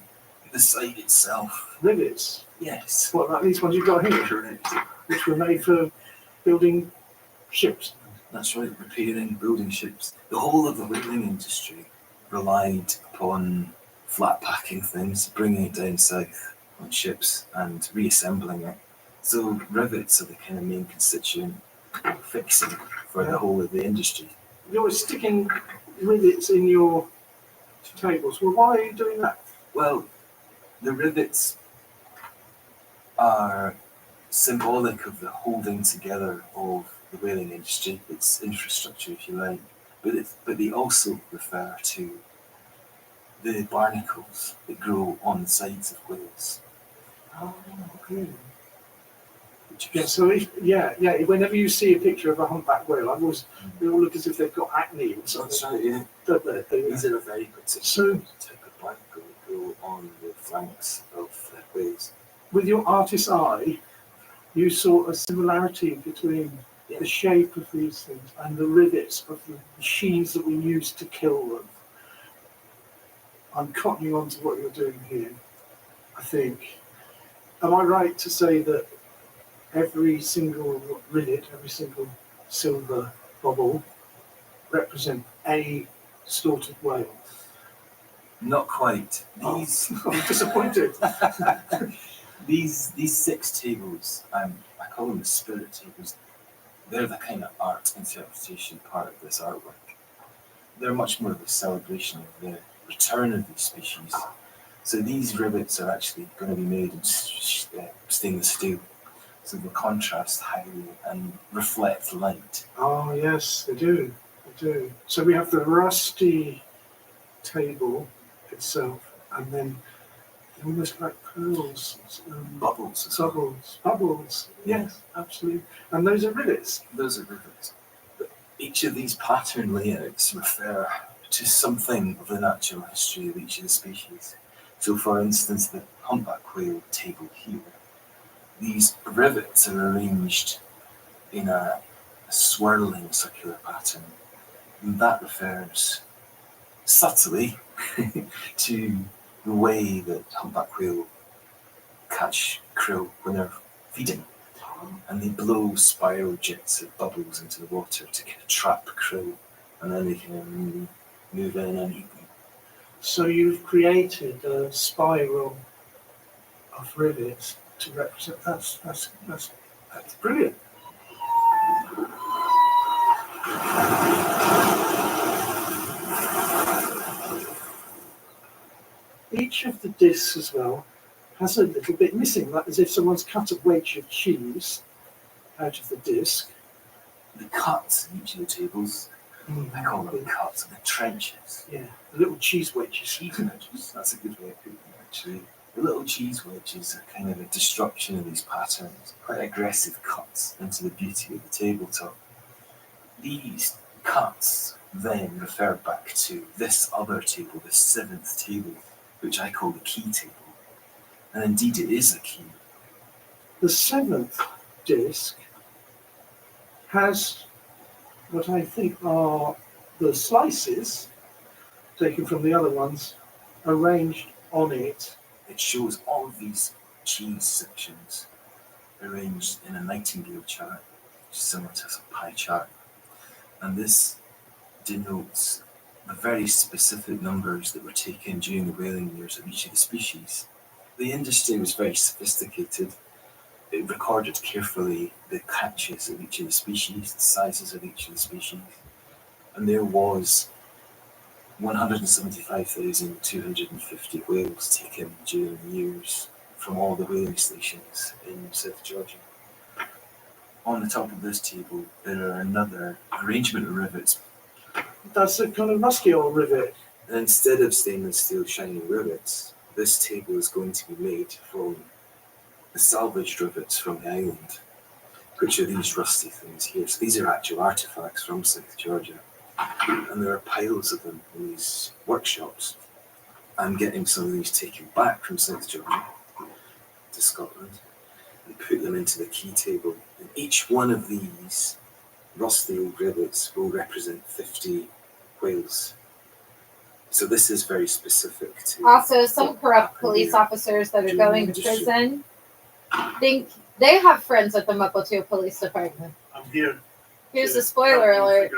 the site itself. Rivets? Yes. What, like these ones you've got here? Correct. Which were made for building ships. That's right, repairing, building ships. The whole of the whaling industry relied upon flat packing things, bringing it down south on ships and reassembling it. So rivets are the kind of main constituent fixing for the whole of the industry. You're sticking rivets in your tables. Well, why are you doing that? Well, the rivets are symbolic of the holding together of the whaling industry, its infrastructure, if you like, but they also refer to the barnacles that grow on the sides of whales. Oh, okay. Yeah, so whenever you see a picture of a humpback whale, they all look as if they've got acne or something. That's right, yeah. Don't they? These are a very particular type of barnacle that grow on the flanks of the whales. With your artist's eye, you saw a similarity between the shape of these things and the rivets of the machines that we use to kill them. I'm cottoning on to what you're doing here, I think. Am I right to say that every single rivet, every single silver bubble represent a slaughtered whale? Not quite. I'm disappointed. These 6 tables, I call them the spirit tables. they're the kind of art interpretation part of this artwork. They're much more of a celebration of the return of these species. So these rivets are actually going to be made in stainless steel, so they contrast highly and reflect light. Oh yes, they do. They do. So we have the rusty table itself, and then almost like pearls, Bubbles. bubbles. Yes, absolutely. And those are rivets. Those are rivets. But each of these pattern layouts refer to something of the natural history of each of the species. So, for instance, the humpback whale table here, these rivets are arranged in a swirling circular pattern. And that refers subtly to the way that humpback whale catch krill when they're feeding. And they blow spiral jets of bubbles into the water to kind of trap krill, and then they can move in and eat them. So you've created a spiral of rivets to represent. That's brilliant. Each of the discs as well has a little bit missing, like as if someone's cut a wedge of cheese out of the disc. The cuts in each of the tables, I call them cuts, the trenches. Yeah, the little cheese wedges. Cheese wedges, that's a good way of putting it actually. The little cheese wedges are kind of a destruction of these patterns, quite aggressive cuts into the beauty of the tabletop. These cuts then refer back to this other table, the seventh table, which I call the key table. And indeed it is a key. The seventh disc has what I think are the slices taken from the other ones arranged on it. It shows all of these cheese sections arranged in a nightingale chart, similar to a pie chart. And this denotes the very specific numbers that were taken during the whaling years of each of the species. The industry was very sophisticated. It recorded carefully the catches of each of the species, the sizes of each of the species. And there was 175,250 whales taken during the years from all the whaling stations in South Georgia. On the top of this table, there are another arrangement of rivets. That's a kind of rusty old rivet. And instead of stainless steel shining rivets, this table is going to be made from the salvaged rivets from the island, which are these rusty things here. So these are actual artifacts from South Georgia. And there are piles of them in these workshops. I'm getting some of these taken back from South Georgia to Scotland and put them into the key table. And each one of these rusty old rivets will represent 50 whales. So this is very specific to... Also, some corrupt police officers that are going to prison think they have friends at the Mukilteo Police Department. I'm here. Here's a spoiler alert.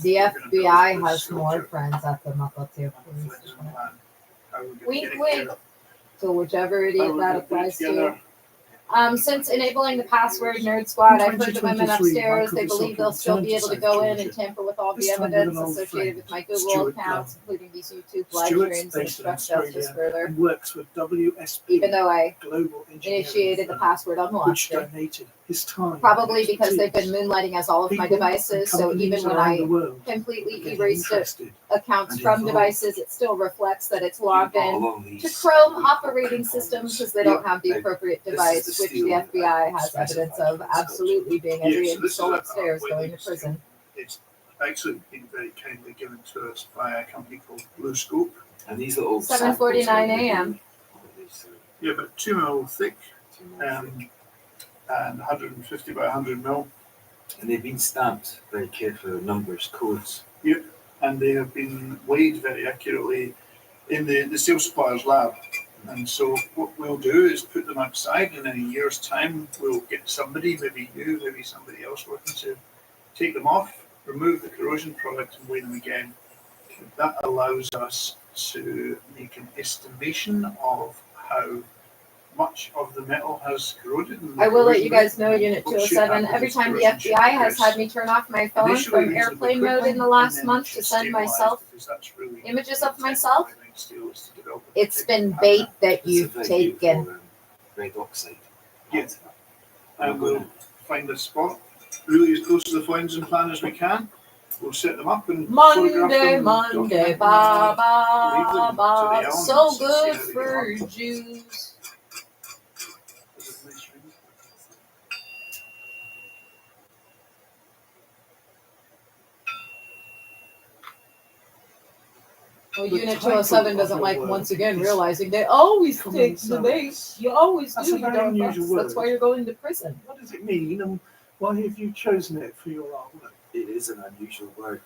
The FBI FBI has more friends at the Mukilteo Police Department. Wink, wink. So whichever idiot that applies to. Since enabling the password Nerd Squad, I've heard the women upstairs, they believe they'll still be able to go in and tamper with all the evidence associated with my Google accounts, including these YouTube live streams, and obstruct justice further. Works with WSP, even though I Global initiated the password unlocked it. donated his time. Probably because they've been moonlighting as all of my devices, so even when I completely erased accounts from devices, it still reflects that it's logged in to Chrome operating system because they don't have the appropriate device, which the FBI has evidence of absolutely being every individual upstairs going to prison. It's actually been very kindly given to us by a company called Blue Scope. And these little 7:49 a.m. Yeah, but 2 mil thick, and 150 by 100 mil. And they've been stamped very carefully with numbers, codes. Yep, and they have been weighed very accurately in the steel supplier's lab. And so what we'll do is put them outside, and in a year's time we'll get somebody, maybe you, maybe somebody else working to take them off, remove the corrosion product and weigh them again. That allows us to make an estimation of how much of the metal has corroded. And I will let you corrosion guys know, Unit What should 207, happen every is time the corrosion should FBI has progress had me turn off my phone initially from reasonably airplane mode quickly, in the and last then month should to send stabilize, myself because that's really images the of intent myself, behind steel is to develop a it's been particular bait pattern. that It's a you've very taken. beautiful red oxide. Yeah. I'm And we'll find a spot really as close to the findings and plan as we can. We'll set them up and photograph Monday, them, Monday, document ba them, leave ba them to the ba, elements so and see good how they get for on. Jews. Well, The Unit title 207 of doesn't your like work once again is realizing they always take the commensalics. bait. You always That's do, a you very dumb unusual fucks. That's word. why you're going to prison. What does it mean, and why have you chosen it for your artwork? It is an unusual word.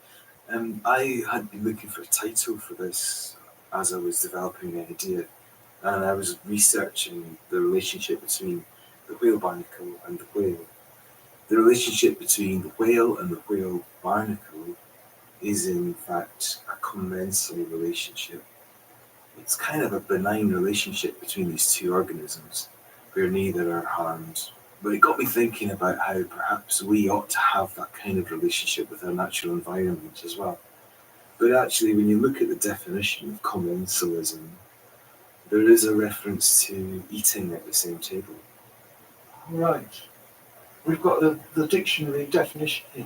I had been looking for a title for this as I was developing the idea, and I was researching the relationship between the whale barnacle and the whale. The relationship between the whale and the whale barnacle is in fact a commensal relationship. It's kind of a benign relationship between these two organisms where neither are harmed. But it got me thinking about how perhaps we ought to have that kind of relationship with our natural environment as well. But actually, when you look at the definition of commensalism, there is a reference to eating at the same table. Right. We've got the dictionary definition here.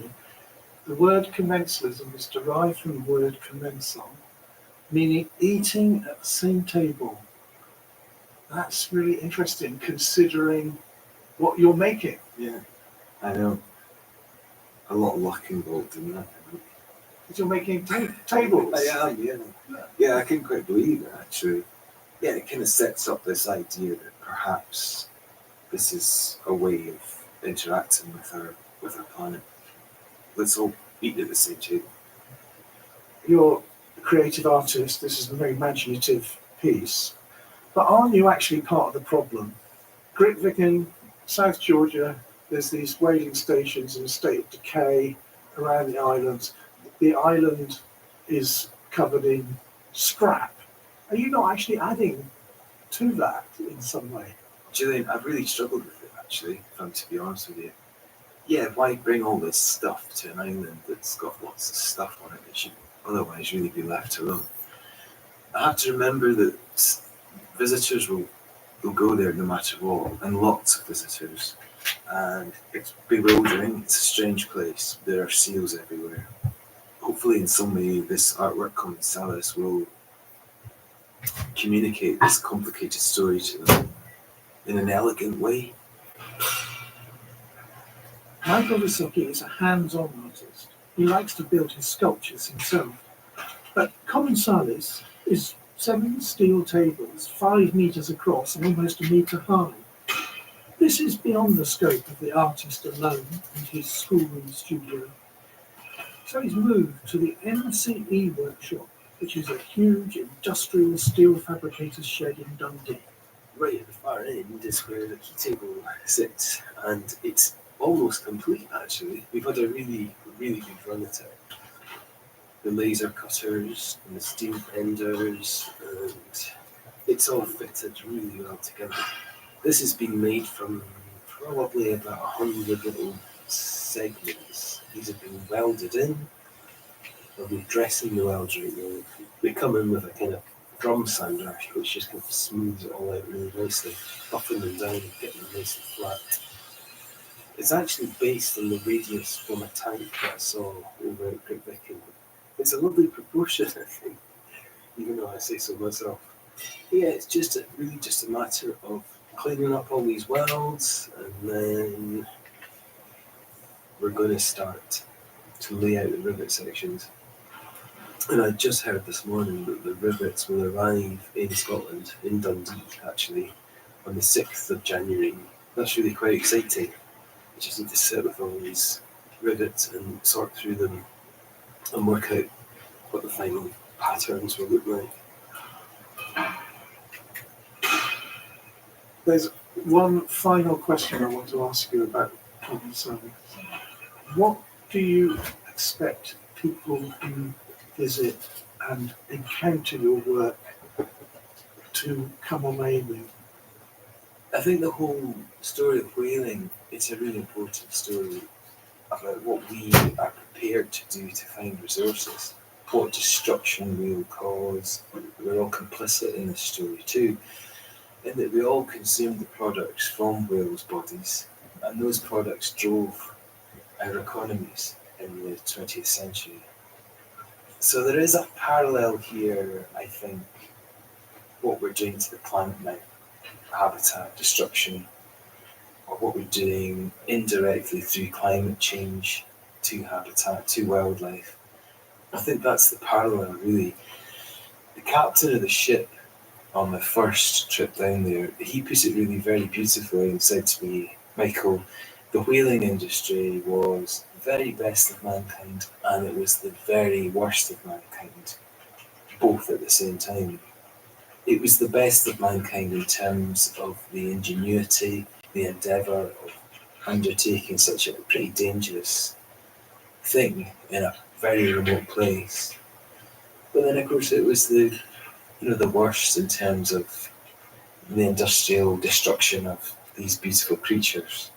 The word commensalism is derived from the word commensal, meaning eating at the same table. That's really interesting considering what you're making. Yeah, I know. A lot of luck involved in that. Because you're making tables. I am, yeah. Yeah, I couldn't quite believe it, actually. Yeah, it kind of sets up this idea that perhaps this is a way of interacting with our planet. Let's all eat at the same table. You're a creative artist. This is a very imaginative piece. But aren't you actually part of the problem? Grytviken, South Georgia, there's these whaling stations in a state of decay around the island. The island is covered in scrap. Are you not actually adding to that in some way? Julian, I've really struggled with it, actually, if I'm to be honest with you. Yeah, why bring all this stuff to an island that's got lots of stuff on it that should otherwise really be left alone? I have to remember that visitors will go there no matter what, and lots of visitors. And it's bewildering, it's a strange place. There are seals everywhere. Hopefully, in some way, this artwork commensalis will communicate this complicated story to them in an elegant way. Michael Vysocki is a hands-on artist. He likes to build his sculptures himself. But commensalis is 7 steel tables, 5 meters across and almost a meter high. This is beyond the scope of the artist alone and his schoolroom studio. So he's moved to the MCE workshop, which is a huge industrial steel fabricator's shed in Dundee. Right at the far end is where the key table sits, and it's almost complete actually. We've had a really, really good run at it. The laser cutters and the steel benders, and it's all fitted really well together. This has been made from probably about 100 little segments. These have been welded in. I'll be dressing the welds right now. They come in with a kind of drum sander, which just kind of smooths it all out really nicely, buffing them down, getting them nice and flat. It's actually based on the radius from a tank that I saw over at Grytviken. It's a lovely proportion, I think, even though I say so myself. Yeah, it's really just a matter of cleaning up all these welds, and then we're going to start to lay out the rivet sections. And I just heard this morning that the rivets will arrive in Scotland, in Dundee actually, on the 6th of January. That's really quite exciting. I just need to sit with all these rivets and sort through them and work out what the final patterns will look like. There's one final question I want to ask you about commensalis. What do you expect people who visit and encounter your work to come away with? I think the whole story of whaling, it's a really important story about what we are prepared to do to find resources, what destruction we will cause. We're all complicit in this story too, in that we all consumed the products from whales' bodies, and those products drove our economies in the 20th century. So there is a parallel here, I think, what we're doing to the planet now, habitat destruction, or what we're doing indirectly through climate change to habitat, to wildlife. I think that's the parallel, really. The captain of the ship on my first trip down there, he put it really very beautifully and said to me, Michael, the whaling industry was the very best of mankind and it was the very worst of mankind, both at the same time. It was the best of mankind in terms of the ingenuity, the endeavour of undertaking such a pretty dangerous thing in a very remote place. But then, of course, it was the worst in terms of the industrial destruction of these beautiful creatures.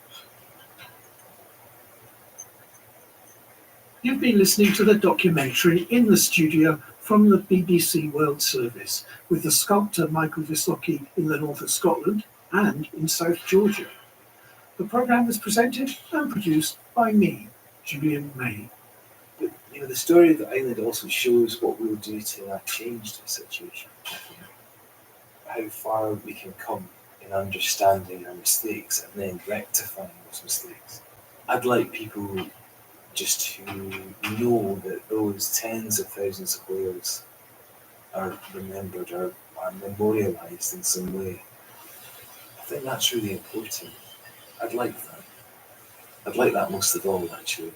You've been listening to the documentary In the Studio from the BBC World Service with the sculptor Michael Wysocki in the north of Scotland and in South Georgia. The programme was presented and produced by me, Julian May. But, the story of the island also shows what we'll do to change the situation. How far we can come in understanding our mistakes and then rectifying those mistakes. I'd like people just to know that those tens of thousands of whales are remembered, are memorialised in some way. I think that's really important. I'd like that. I'd like that most of all, actually.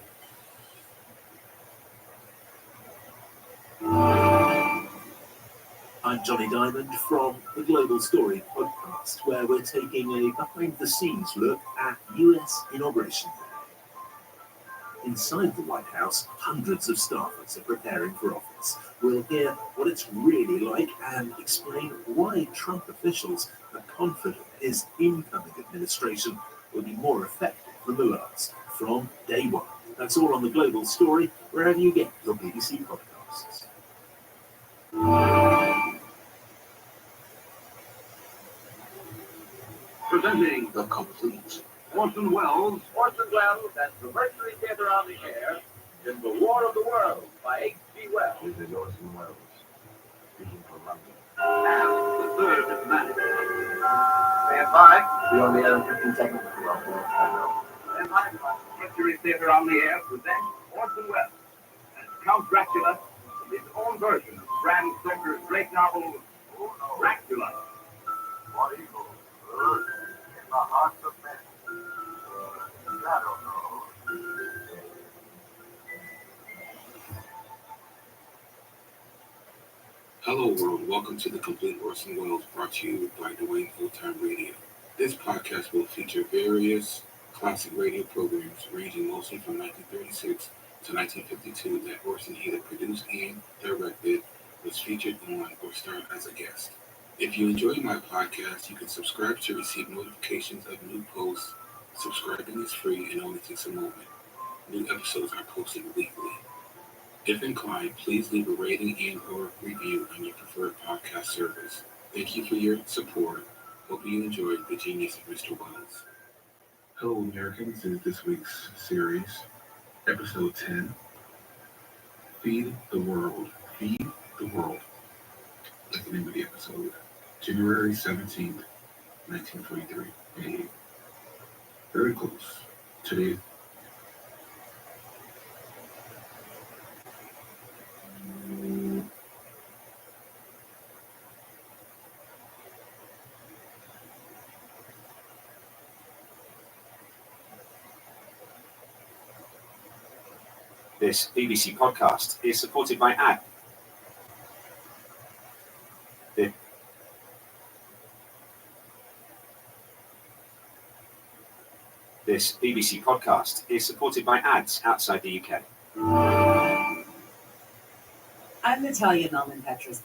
I'm Johnny Diamond from the Global Story podcast, where we're taking a behind-the-scenes look at US Inauguration Day. Inside the White House, hundreds of staffers are preparing for office. We'll hear what it's really like and explain why Trump officials are confident his incoming administration will be more effective than the last from day one. That's all on the Global Story, wherever you get your BBC podcasts. Presenting The Complete. Orson Welles and the Mercury Theater on the Air in The War of the Worlds by H.G. Wells. This is Orson Welles, speaking for London. And the third man. Stand by. Be on the air in 15 seconds. Stand by. Mercury Theater on the Air presents Orson Welles as Count Dracula in his own version of Bram Stoker's great novel, Dracula. What evil lurks in the hearts of men? I don't know. Hello world, welcome to The Complete Orson Welles, brought to you by Dwayne Full-Time Radio. This podcast will feature various classic radio programs ranging mostly from 1936 to 1952 that Orson either produced and directed, was featured on, or starred as a guest. If you enjoy my podcast, you can subscribe to receive notifications of new posts. Subscribing is free and only takes a moment. New episodes are posted weekly. If inclined, please leave a rating and or review on your preferred podcast service. Thank you for your support. Hope you enjoyed The Genius of Mr. Welles. Hello Americans, this is this week's series, episode 10, Feed the World. Feed the World. That's the name of the episode. January 17th, 1923. Hey, very close. Today. This BBC podcast is supported by ad. This BBC podcast is supported by ads outside the UK. I'm Natalia Melman Petrus.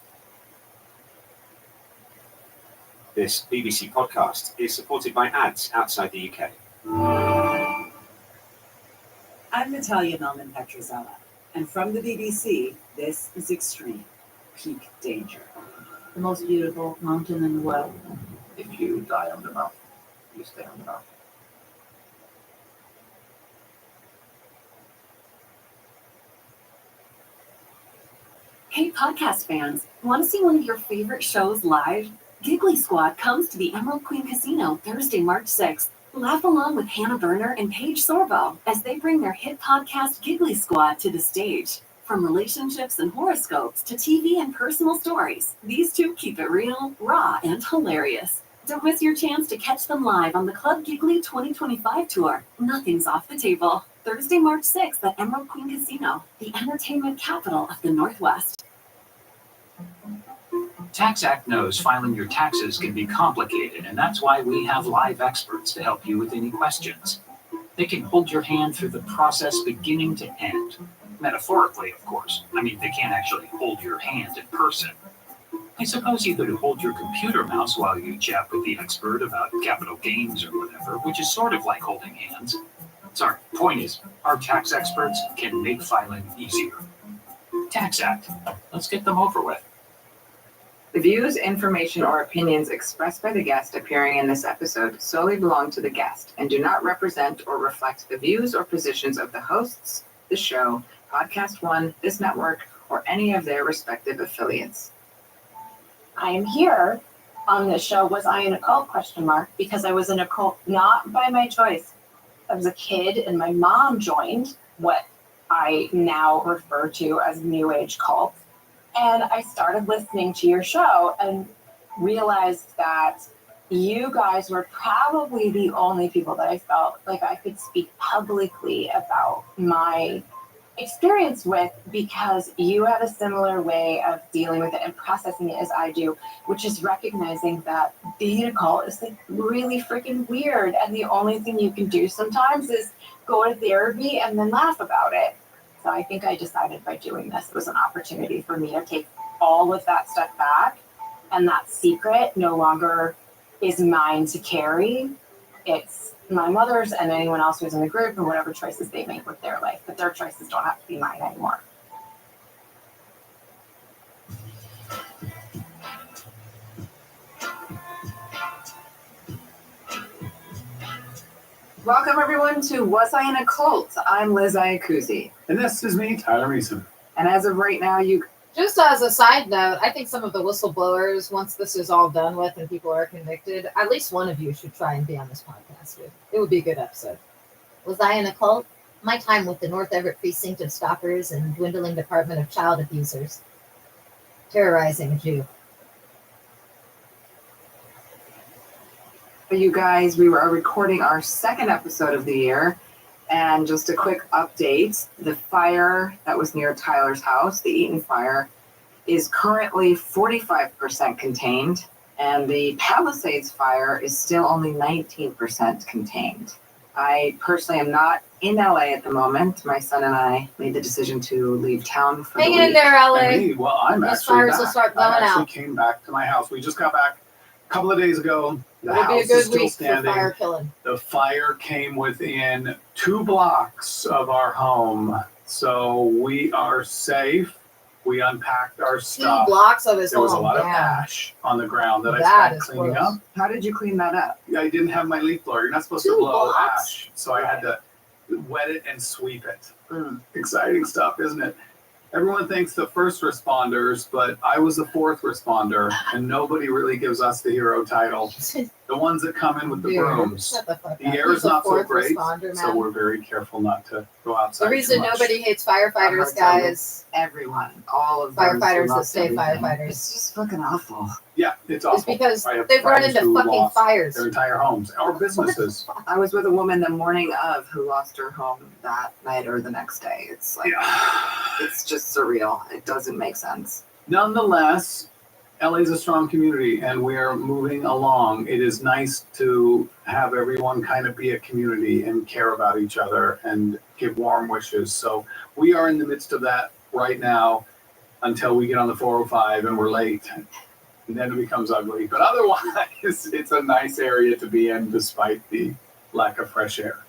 This BBC podcast is supported by ads outside the UK. I'm Natalia Melman Petrozelli, and from the BBC, this is Extreme Peak Danger. The most beautiful mountain in the world. If you die on the mountain, you stay on the mountain. Hey, podcast fans, want to see one of your favorite shows live? Giggly Squad comes to the Emerald Queen Casino Thursday, March 6th. Laugh along with Hannah Berner and Paige Sorbo as they bring their hit podcast Giggly Squad to the stage. From relationships and horoscopes to TV and personal stories, these two keep it real, raw, and hilarious. Don't miss your chance to catch them live on the Club Giggly 2025 tour. Nothing's off the table. Thursday, March 6th at Emerald Queen Casino, the entertainment capital of the Northwest. TaxAct knows filing your taxes can be complicated, and that's why we have live experts to help you with any questions. They can hold your hand through the process beginning to end. Metaphorically, of course. I mean, they can't actually hold your hand in person. I suppose you could hold your computer mouse while you chat with the expert about capital gains or whatever, which is sort of like holding hands. Sorry, point is, our tax experts can make filing easier. TaxAct. Let's get them over with. The views, information, or opinions expressed by the guest appearing in this episode solely belong to the guest and do not represent or reflect the views or positions of the hosts, the show, Podcast One, this network, or any of their respective affiliates. I am here on this show. Was I in a cult? ? Because I was in a cult not by my choice. I was a kid and my mom joined what I now refer to as New Age cults. And I started listening to your show and realized that you guys were probably the only people that I felt like I could speak publicly about my experience with, because you have a similar way of dealing with it and processing it as I do, which is recognizing that being a cult is like really freaking weird. And the only thing you can do sometimes is go to therapy and then laugh about it. So I think I decided by doing this, it was an opportunity for me to take all of that stuff back, and that secret no longer is mine to carry. It's my mother's and anyone else who's in the group and whatever choices they make with their life, but their choices don't have to be mine anymore. Welcome, everyone, to Was I in a Cult? I'm Liz Iacuzzi. And this is me, Tyler Mason. And as of right now, you... Just as a side note, I think some of the whistleblowers, once this is all done with and people are convicted, at least one of you should try and be on this podcast. It would be a good episode. Was I in a cult? My time with the North Everett Precinct of Stalkers and dwindling Department of Child Abusers. Terrorizing a Jew. You guys, we were recording our second episode of the year, and just a quick update, the fire that was near Tyler's house, the Eaton fire, is currently 45% contained, and the Palisades fire is still only 19% contained. I personally am not in LA at the moment. My son and I made the decision to leave town for the week. Hang in there, LA. And me, well, I'm Those actually fires back. will start blowing I actually out. came back to my house. We just got back a couple of days ago. The It'll house be a is good still week standing. for fire killing. The fire came within 2 blocks of our home, so we are safe. We unpacked our 2 stuff. blocks of his There was a home, lot of damn. ash on the ground that I That started is cleaning gross. up. How did you clean that up? I didn't have my leaf blower. You're not supposed 2 to blow blocks? ash, so I had to wet it and sweep it. Mm. Exciting stuff, isn't it? Everyone thanks the first responders, but I was the 4th responder, and nobody really gives us the hero title. The ones that come in with the Dude, brooms. shut the fuck The up. air Who's is the not so 4th great, responder, so man? we're very careful not to go outside. The reason too much. nobody hates firefighters, guys, Everyone, all of them. firefighters who that lost stay everything. firefighters, It's just fucking awful. Yeah, it's awful. is because I have they've run friends into who fucking lost fires. their entire homes or businesses. I was with a woman the morning of who lost her home that night or the next day. It's like, it's just surreal. It doesn't make sense. Nonetheless, LA is a strong community and we are moving along. It is nice to have everyone kind of be a community and care about each other and give warm wishes. So we are in the midst of that right now until we get on the 405 and we're late. and then it becomes ugly. But otherwise, it's a nice area to be in despite the lack of fresh air.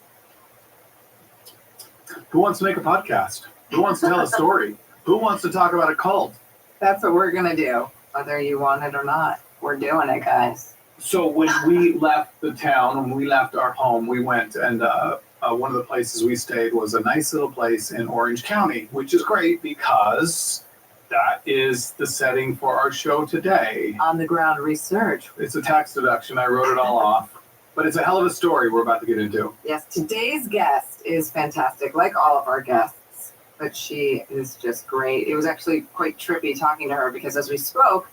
Who wants to make a podcast? Who wants to tell a story? Who wants to talk about a cult? That's what we're going to do, whether you want it or not. We're doing it, guys. So when we left the town, when we left our home, we went and one of the places we stayed was a nice little place in Orange County, which is great because that is the setting for our show today. On the ground research. It's a tax deduction. I wrote it all off. But it's a hell of a story we're about to get into. Yes, today's guest is fantastic, like all of our guests. But she is just great. It was actually quite trippy talking to her because as we spoke,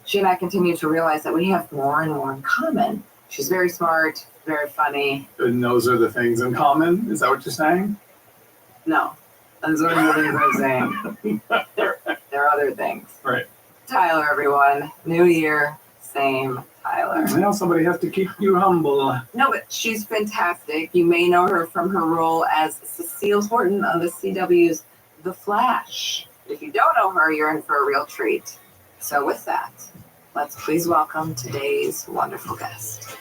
she and I continued to realize that we have more and more in common. She's very smart, very funny. And those are the things in common? Is that what you're saying? No, those are the things I'm saying. There are other things. Right. Tyler, everyone. New year, same Tyler. Well, somebody has to keep you humble. No, but she's fantastic. You may know her from her role as Cecile Horton on the CW's The Flash. If you don't know her, you're in for a real treat. So with that, let's please welcome today's wonderful guest.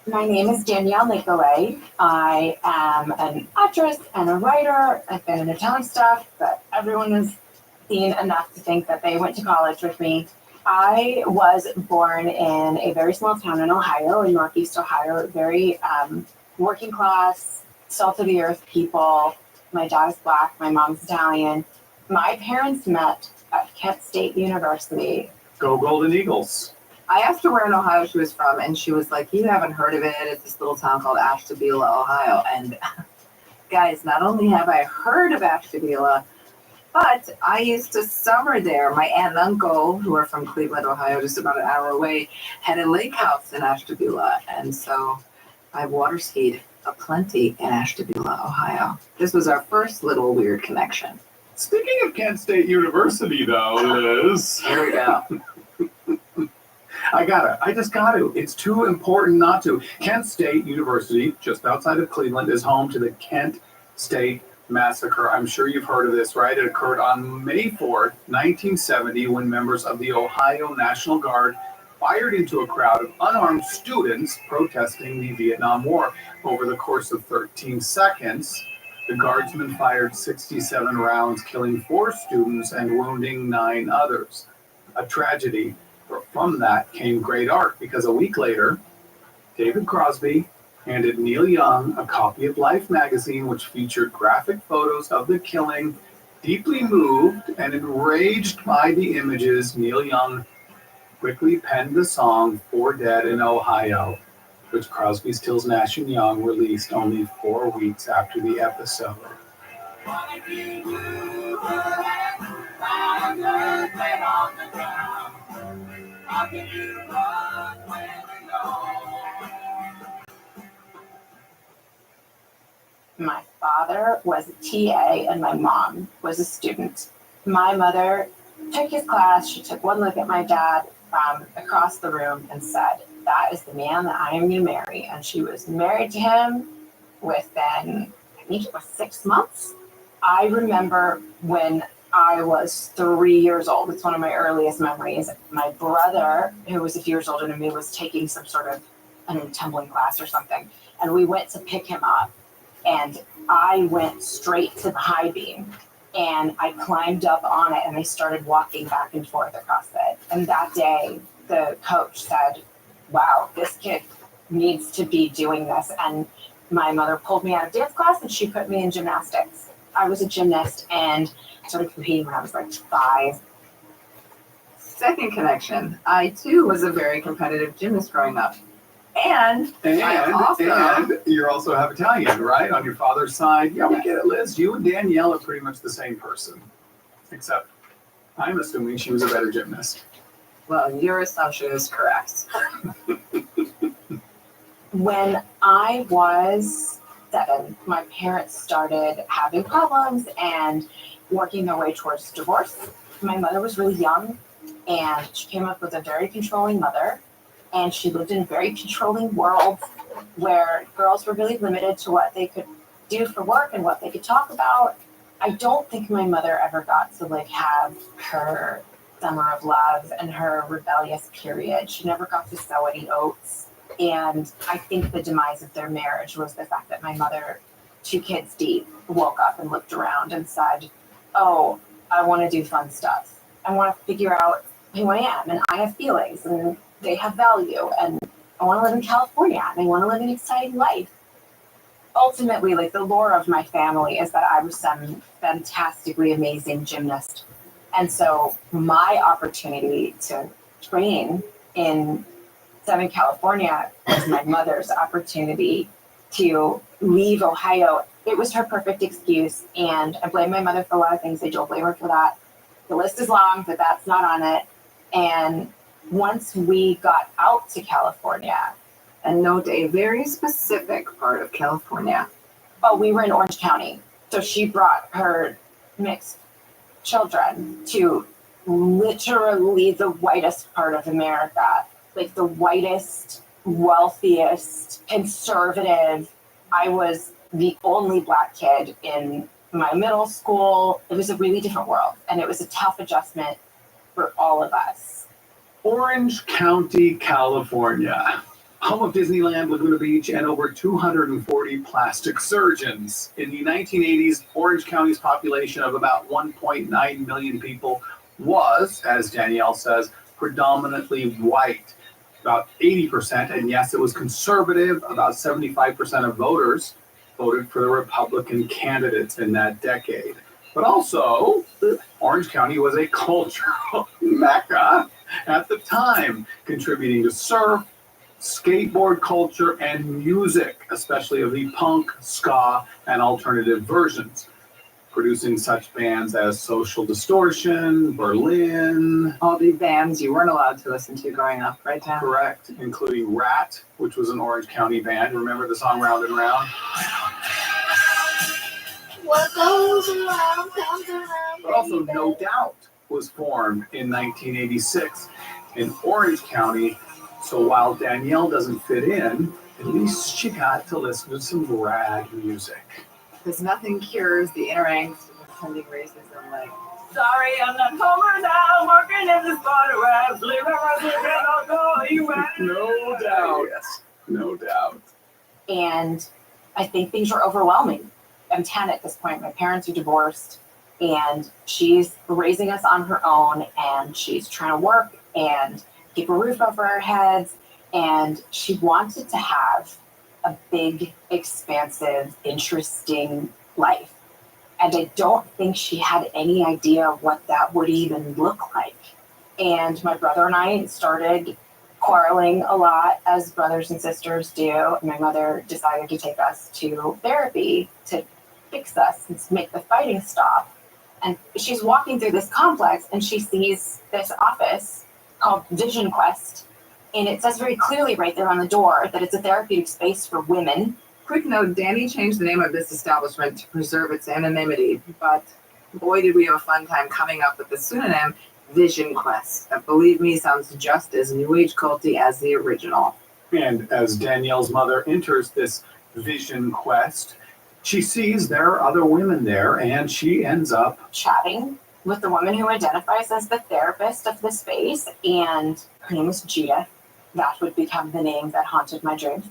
My name is Danielle Nicolay. I am an actress and a writer. I've been in accounting stuff, but everyone has seen enough to think that they went to college with me. I was born in a very small town in Ohio, in Northeast Ohio, very working class, salt of the earth people. My dad is Black, my mom's Italian. My parents met at Kent State University. Go Golden Eagles. I asked her where in Ohio she was from, and she was like, you haven't heard of it. It's this little town called Ashtabula, Ohio. And guys, not only have I heard of Ashtabula, but I used to summer there. My aunt and uncle, who are from Cleveland, Ohio, just about an hour away, had a lake house in Ashtabula. And so I water skied aplenty in Ashtabula, Ohio. This was our first little weird connection. Speaking of Kent State University, though, Liz. Here we go. I just got to. It's too important not to. Kent State University, just outside of Cleveland, is home to the Kent State Massacre. I'm sure you've heard of this, right? It occurred on May 4th, 1970, when members of the Ohio National Guard fired into a crowd of unarmed students protesting the Vietnam War. Over the course of 13 seconds, the guardsmen fired 67 rounds, killing 4 students and wounding 9 others. A tragedy. From that came great art, because a week later, David Crosby handed Neil Young a copy of Life magazine, which featured graphic photos of the killing. Deeply moved and enraged by the images, Neil Young quickly penned the song "For Dead in Ohio," which Crosby, Stills, Nash & Young released only 4 weeks after the episode. My father was a TA and my mom was a student. My mother took his class. She took one look at my dad from across the room and said, that is the man that I am going to marry. And she was married to him within, I think it was 6 months. I remember when I was 3 years old. It's one of my earliest memories. My brother, who was a few years older than me, was taking some sort of tumbling class or something. And we went to pick him up. And I went straight to the high beam. And I climbed up on it, and they started walking back and forth across it. And that day, the coach said, wow, this kid needs to be doing this. And my mother pulled me out of dance class, and she put me in gymnastics. I was a gymnast, and I started competing when I was like 5. Second connection. I, too, was a very competitive gymnast growing up. And you're also half Italian, right? On your father's side. Yeah, we get it, Liz. You and Danielle are pretty much the same person. Except I'm assuming she was a better gymnast. Well, your assumption is correct. When I was 7, my parents started having problems and working their way towards divorce. My mother was really young, and she came up with a very controlling mother, and she lived in a very controlling world where girls were really limited to what they could do for work and what they could talk about. I don't think my mother ever got to like have her summer of love and her rebellious period. She never got to sow any oats. And I think the demise of their marriage was the fact that my mother, 2 kids deep, woke up and looked around and said, oh, I want to do fun stuff. I want to figure out who I am, and I have feelings, and they have value, and I want to live in California, and I want to live an exciting life. Ultimately, like, the lore of my family is that I was some fantastically amazing gymnast. And so my opportunity to train in Southern California was my mother's opportunity to leave Ohio. It was her perfect excuse, and I blame my mother for a lot of things. I don't blame her for that. The list is long, but that's not on it. And once we got out to California, And note a very specific part of California. oh, we were in Orange County. So she brought her mixed children to literally the whitest part of America, like the whitest, wealthiest, conservative. I was the only Black kid in my middle school. It was a really different world, and it was a tough adjustment for all of us. Orange County, California, home of Disneyland, Laguna Beach, and over 240 plastic surgeons. In the 1980s, Orange County's population of about 1.9 million people was, as Danielle says, predominantly white, about 80%. And yes, it was conservative. About 75% of voters voted for the Republican candidates in that decade. But also, Orange County was a cultural mecca at the time, contributing to surf, skateboard culture, and music, especially of the punk, ska, and alternative versions, producing such bands as Social Distortion, Berlin. All the bands you weren't allowed to listen to growing up, right, Tom? Correct, including Rat, which was an Orange County band. Remember the song Round and Round? What goes around comes around. But also No Doubt was formed in 1986 in Orange County. So while Danielle doesn't fit in, at least she got to listen to some rad music. Because nothing cures the inner angst of attending racism like, sorry, I'm not home now, working in the spider web, leaving my cannot go, you No doubt. Yes, no doubt. And I think things were overwhelming. I'm 10 at this point. My parents are divorced, and she's raising us on her own, and she's trying to work and keep a roof over our heads. And she wanted to have a big, expansive, interesting life. And I don't think she had any idea what that would even look like. And my brother and I started quarreling a lot, as brothers and sisters do. My mother decided to take us to therapy to fix us and to make the fighting stop. And she's walking through this complex, and she sees this office called Vision Quest. And it says very clearly right there on the door that it's a therapeutic space for women. Quick note, Danny changed the name of this establishment to preserve its anonymity, but boy did we have a fun time coming up with the pseudonym Vision Quest. That, believe me, sounds just as New Age culty as the original. And as Danielle's mother enters this Vision Quest, she sees there are other women there, and she ends up chatting with the woman who identifies as the therapist of the space, and her name was Judith. That would become the name that haunted my dreams.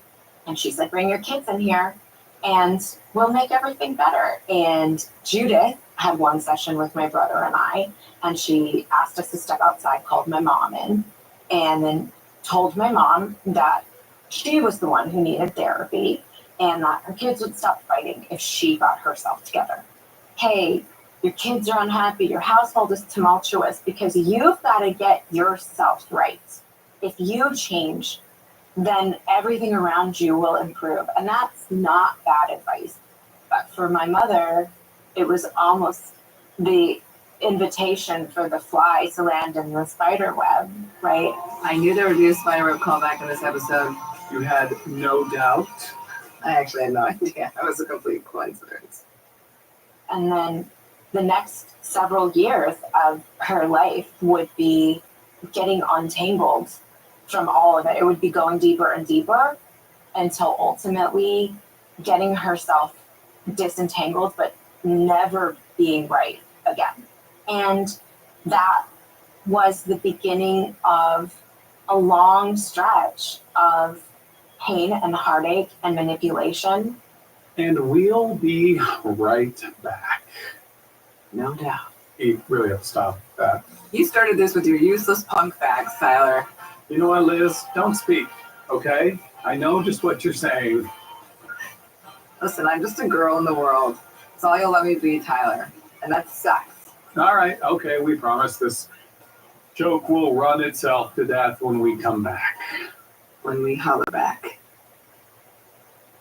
And she said, bring your kids in here and we'll make everything better. And Judith had one session with my brother and I, and she asked us to step outside, called my mom in, and then told my mom that she was the one who needed therapy and that her kids would stop fighting if she got herself together. Hey, your kids are unhappy, your household is tumultuous because you've got to get yourself right. If you change, then everything around you will improve. And that's not bad advice. But for my mother, it was almost the invitation for the fly to land in the spider web, right? I knew there would be a spider web callback in this episode. You had No Doubt, I actually had no idea. That was a complete coincidence. And then the next several years of her life would be getting untangled from all of it. It would be going deeper and deeper until ultimately getting herself disentangled, but never being right again. And that was the beginning of a long stretch of pain and heartache and manipulation. And we'll be right back. No doubt. You really have to stop that. You started this with your useless punk facts, Tyler. You know what, Liz? Don't speak, okay? I know just what you're saying. Listen, I'm just a girl in the world. It's all you'll let me be, Tyler. And that sucks. All right, okay, we promise this joke will run itself to death when we come back. When we holler back.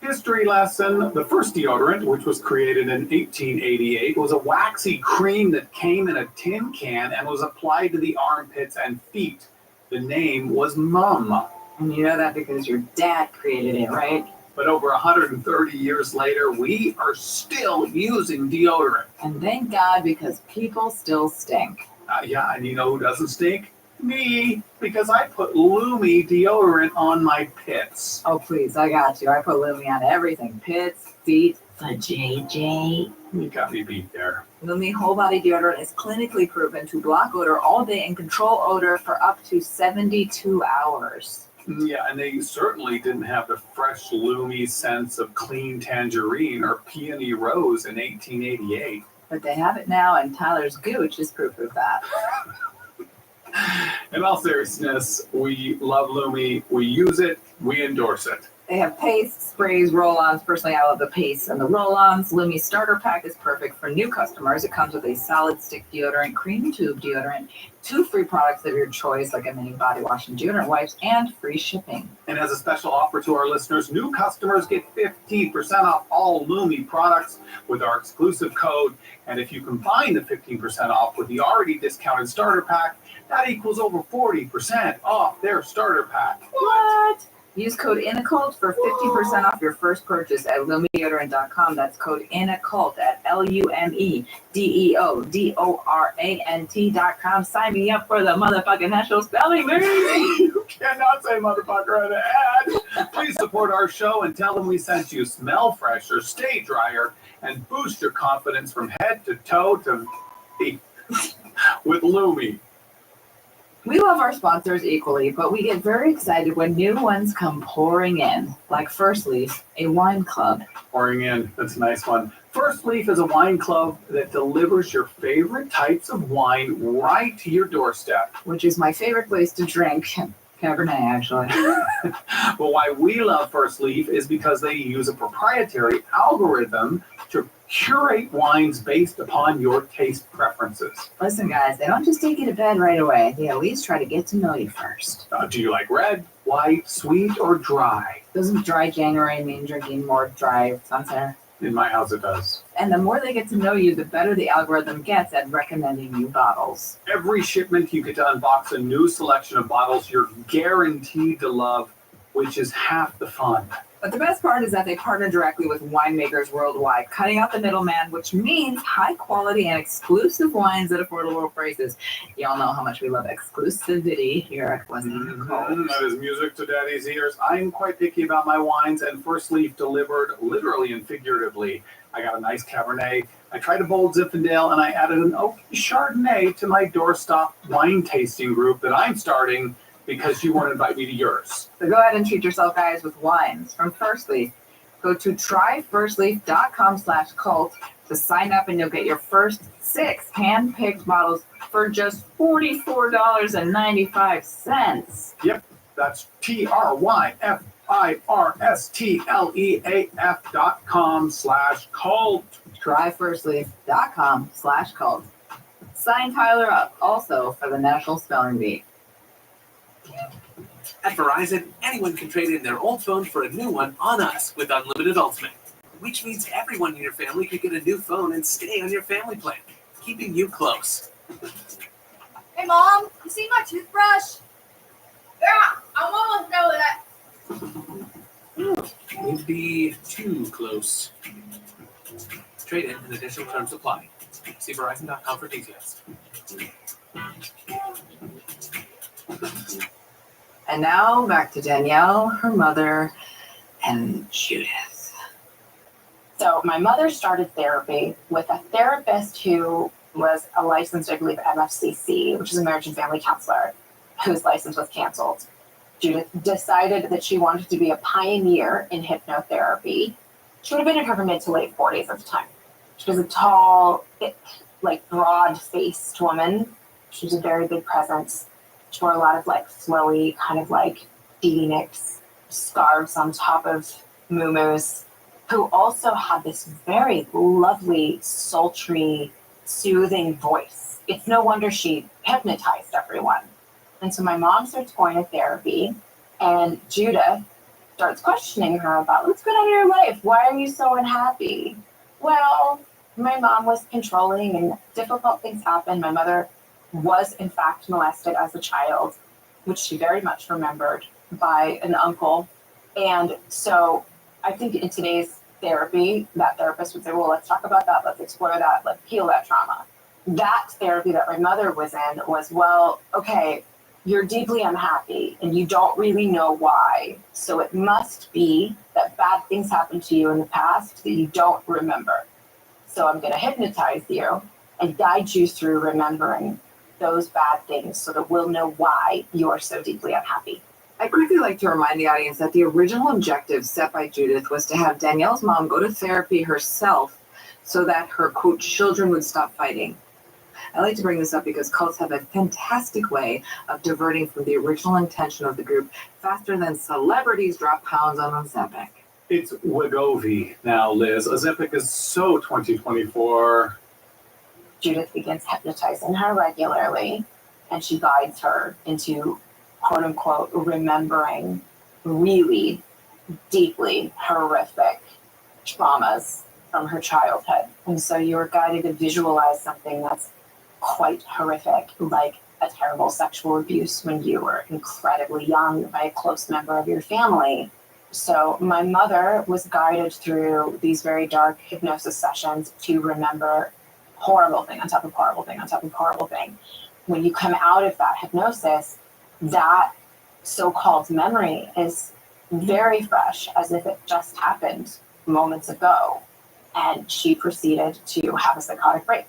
History lesson. The first deodorant, which was created in 1888, was a waxy cream that came in a tin can and was applied to the armpits and feet. The name was Mum. And you know that because your dad created it, right? But over 130 years later, we are still using deodorant. And thank God, because people still stink. Yeah, and you know who doesn't stink? Me, because I put Lumi deodorant on my pits. Oh, please, I got you. I put Lumi on everything. Pits, feet, the JJ. You got me beat there. Lumi whole body deodorant is clinically proven to block odor all day and control odor for up to 72 hours. Yeah, and they certainly didn't have the fresh Lumi scents of clean tangerine or peony rose in 1888. But they have it now, and Tyler's Gooch is proof of that. In all seriousness, we love Lumi. We use it. We endorse it. They have pastes, sprays, roll-ons. Personally, I love the pastes and the roll-ons. Lumi Starter Pack is perfect for new customers. It comes with a solid stick deodorant, cream tube deodorant, 2 free products of your choice, like a mini body wash and deodorant wipes, and free shipping. And as a special offer to our listeners, new customers get 15% off all Lumi products with our exclusive code. And if you combine the 15% off with the already discounted starter pack, that equals over 40% off their starter pack. What? Use code INACULT for 50% off your first purchase at lumideodorant.com. That's code INACULT at LUMEDEODORANT.com. Sign me up for the motherfucking National Spelling Bee. You cannot say motherfucker in an ad. Please support our show and tell them we sent you. Smell fresher, stay drier, and boost your confidence from head to toe to feet with Lumi. We love our sponsors equally, but we get very excited when new ones come pouring in, like First Leaf, a wine club. Pouring in, that's a nice one. First Leaf is a wine club that delivers your favorite types of wine right to your doorstep. Which is my favorite place to drink. Cabernet, actually. Well, why we love First Leaf is because they use a proprietary algorithm to curate wines based upon your taste preferences. Listen, guys, they don't just take you to bed right away. They at least try to get to know you first. Do you like red, white, sweet, or dry? Doesn't dry January mean drinking more dry Sunset? In my house, it does. And the more they get to know you, the better the algorithm gets at recommending new bottles. Every shipment, you get to unbox a new selection of bottles you're guaranteed to love, which is half the fun. But the best part is that they partner directly with winemakers worldwide, cutting out the middleman, which means high quality and exclusive wines at affordable prices. Y'all know how much we love exclusivity here at Weston Cold. That is music to daddy's ears. I'm quite picky about my wines, and First Leaf delivered literally and figuratively. I got a nice Cabernet. I tried a bold Zinfandel, and I added an oak Chardonnay to my doorstop wine tasting group that I'm starting because you won't invite me to yours. So go ahead and treat yourself, guys, with wines from First Leaf. Go to tryfirstleaf.com/cult to sign up, and you'll get your first 6 hand-picked bottles for just $44.95. Yep, that's tryfirstleaf.com/cult. Tryfirstleaf.com/cult. Sign Tyler up also for the National Spelling Bee. At Verizon, anyone can trade in their old phone for a new one on us with Unlimited Ultimate, which means everyone in your family could get a new phone and stay on your family plan, keeping you close. Hey, Mom, you see my toothbrush? Yeah, I'm almost done with that. You need to be too close. Trade in and additional terms apply. See Verizon.com for details. And now back to Danielle, her mother, and Judith. So my mother started therapy with a therapist who was a licensed, I believe, MFCC, which is American Family Counselor, whose license was canceled. Judith decided that she wanted to be a pioneer in hypnotherapy. She would have been in her mid to late 40s at the time. She was a tall, thick, like broad-faced woman. She was a very big presence. She wore a lot of like flowy, kind of like beatniks, scarves on top of muumuus, who also had this very lovely, sultry, soothing voice. It's no wonder she hypnotized everyone. And so my mom starts going to therapy, and Judith starts questioning her about what's going on in your life. Why are you so unhappy? Well, my mom was controlling and difficult things happened. My mother was in fact molested as a child, which she very much remembered, by an uncle. And so I think in today's therapy, that therapist would say, well, let's talk about that. Let's explore that. Let's heal that trauma. That therapy that my mother was in was, well, okay, you're deeply unhappy and you don't really know why. So it must be that bad things happened to you in the past that you don't remember. So I'm going to hypnotize you and guide you through remembering those bad things so that we'll know why you are so deeply unhappy. I'd quickly like to remind the audience that the original objective set by Judith was to have Danielle's mom go to therapy herself so that her, quote, children would stop fighting. I like to bring this up because cults have a fantastic way of diverting from the original intention of the group faster than celebrities drop pounds on Ozempic. It's Wegovy now, Liz. Ozempic is so 2024. Judith begins hypnotizing her regularly, and she guides her into, quote unquote, remembering really deeply horrific traumas from her childhood. And so you are guided to visualize something that's quite horrific, like a terrible sexual abuse when you were incredibly young by a close member of your family. So my mother was guided through these very dark hypnosis sessions to remember horrible thing on top of horrible thing on top of horrible thing. When you come out of that hypnosis, that so-called memory is very fresh, as if it just happened moments ago. And she proceeded to have a psychotic break.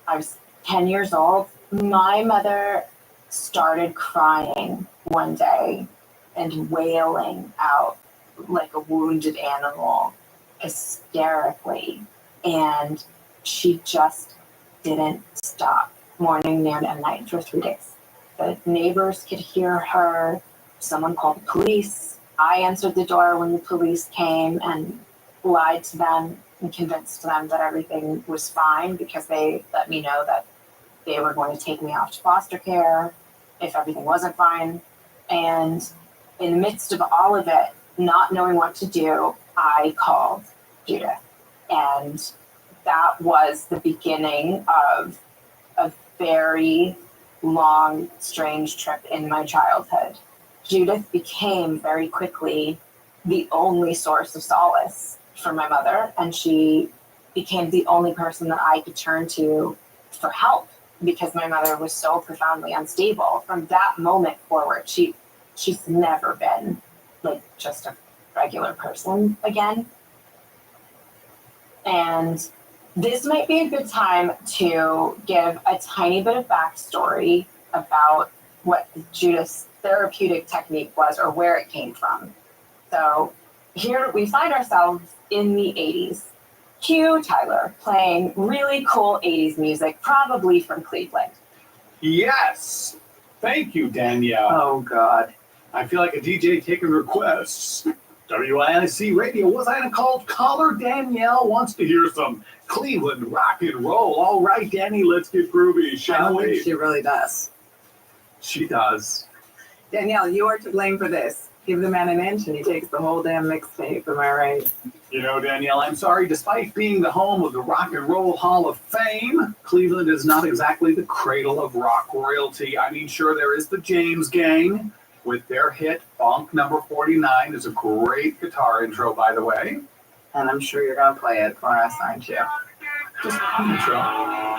I was 10 years old. My mother started crying one day and wailing out like a wounded animal, hysterically. And she just didn't stop, morning, noon, and night for 3 days. The neighbors could hear her. Someone called the police. I answered the door when the police came and lied to them and convinced them that everything was fine because they let me know that they were going to take me off to foster care if everything wasn't fine. And in the midst of all of it, not knowing what to do, I called Judith. And that was the beginning of a very long, strange trip in my childhood. Judith became very quickly the only source of solace for my mother, and she became the only person that I could turn to for help because my mother was so profoundly unstable. From that moment forward, she's never been like just a regular person again. And this might be a good time to give a tiny bit of backstory about what Judith's therapeutic technique was or where it came from. So here we find ourselves in the 80s. Cue Tyler playing really cool 80s music, probably from Cleveland. Yes! Thank you, Danielle. Oh, God. I feel like a DJ taking requests. WINC Radio, was I called caller? Danielle wants to hear some Cleveland rock and roll. All right, Danny, let's get groovy, shall we? She really does. She does. Danielle, you are to blame for this. Give the man an inch and he takes the whole damn mixtape, am I right? You know, Danielle, I'm sorry, despite being the home of the Rock and Roll Hall of Fame, Cleveland is not exactly the cradle of rock royalty. I mean, sure, there is the James Gang, with their hit Funk number 49. Is a great guitar intro, by the way. And I'm sure you're going to play it for us, aren't you? Just an intro.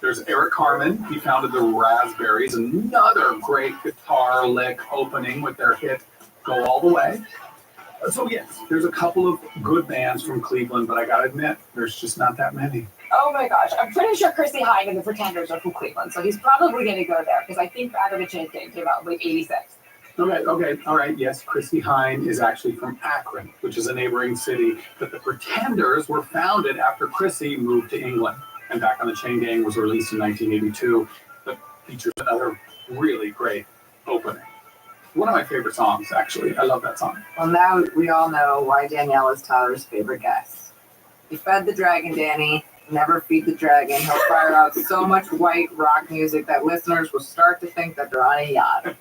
There's Eric Carmen. He founded the Raspberries, another great guitar lick opening with their hit Go All the Way. So yes, there's a couple of good bands from Cleveland, but I gotta admit, there's just not that many. Oh my gosh, I'm pretty sure Chrissy Hynde and the Pretenders are from Cleveland, so he's probably going to go there because I think Back of the Chain Gang came out in like 86. Okay, all right, yes, Chrissy Hynde is actually from Akron, which is a neighboring city, but the Pretenders were founded after Chrissy moved to England, and Back on the Chain Gang was released in 1982, that features another really great opening. One of my favorite songs, actually. I love that song. Well, now we all know why Danielle is Tyler's favorite guest. You fed the dragon, Danny. Never feed the dragon. He'll fire out so much white rock music that listeners will start to think that they're on a yacht.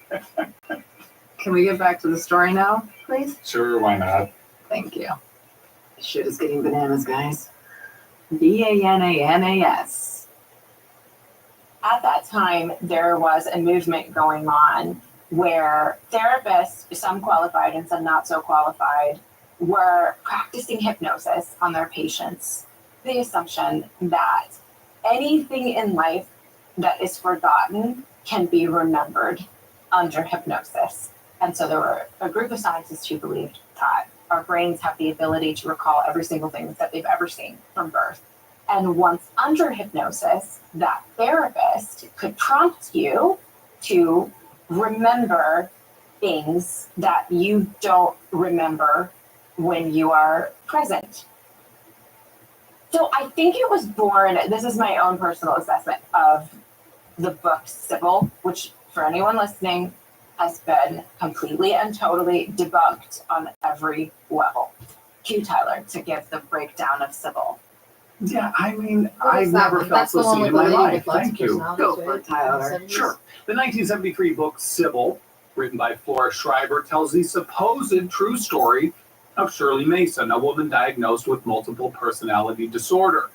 Can we get back to the story now, please? Sure, why not? Thank you. This shit is getting bananas, guys. BANANAS. At that time, there was a movement going on where therapists, some qualified and some not so qualified, were practicing hypnosis on their patients. The assumption that anything in life that is forgotten can be remembered under hypnosis. And so there were a group of scientists who believed that our brains have the ability to recall every single thing that they've ever seen from birth. And once under hypnosis, that therapist could prompt you to remember things that you don't remember when you are present. So I think it was born, this is my own personal assessment of the book Sybil, which for anyone listening has been completely and totally debunked on every level. Cue Tyler to give the breakdown of Sybil. Yeah, I mean, I've never felt so seen in my life. Thank you. Go for it, Tyler. Sure. The 1973 book Sybil, written by Flora Schreiber, tells the supposed true story of Shirley Mason, a woman diagnosed with multiple personality disorder.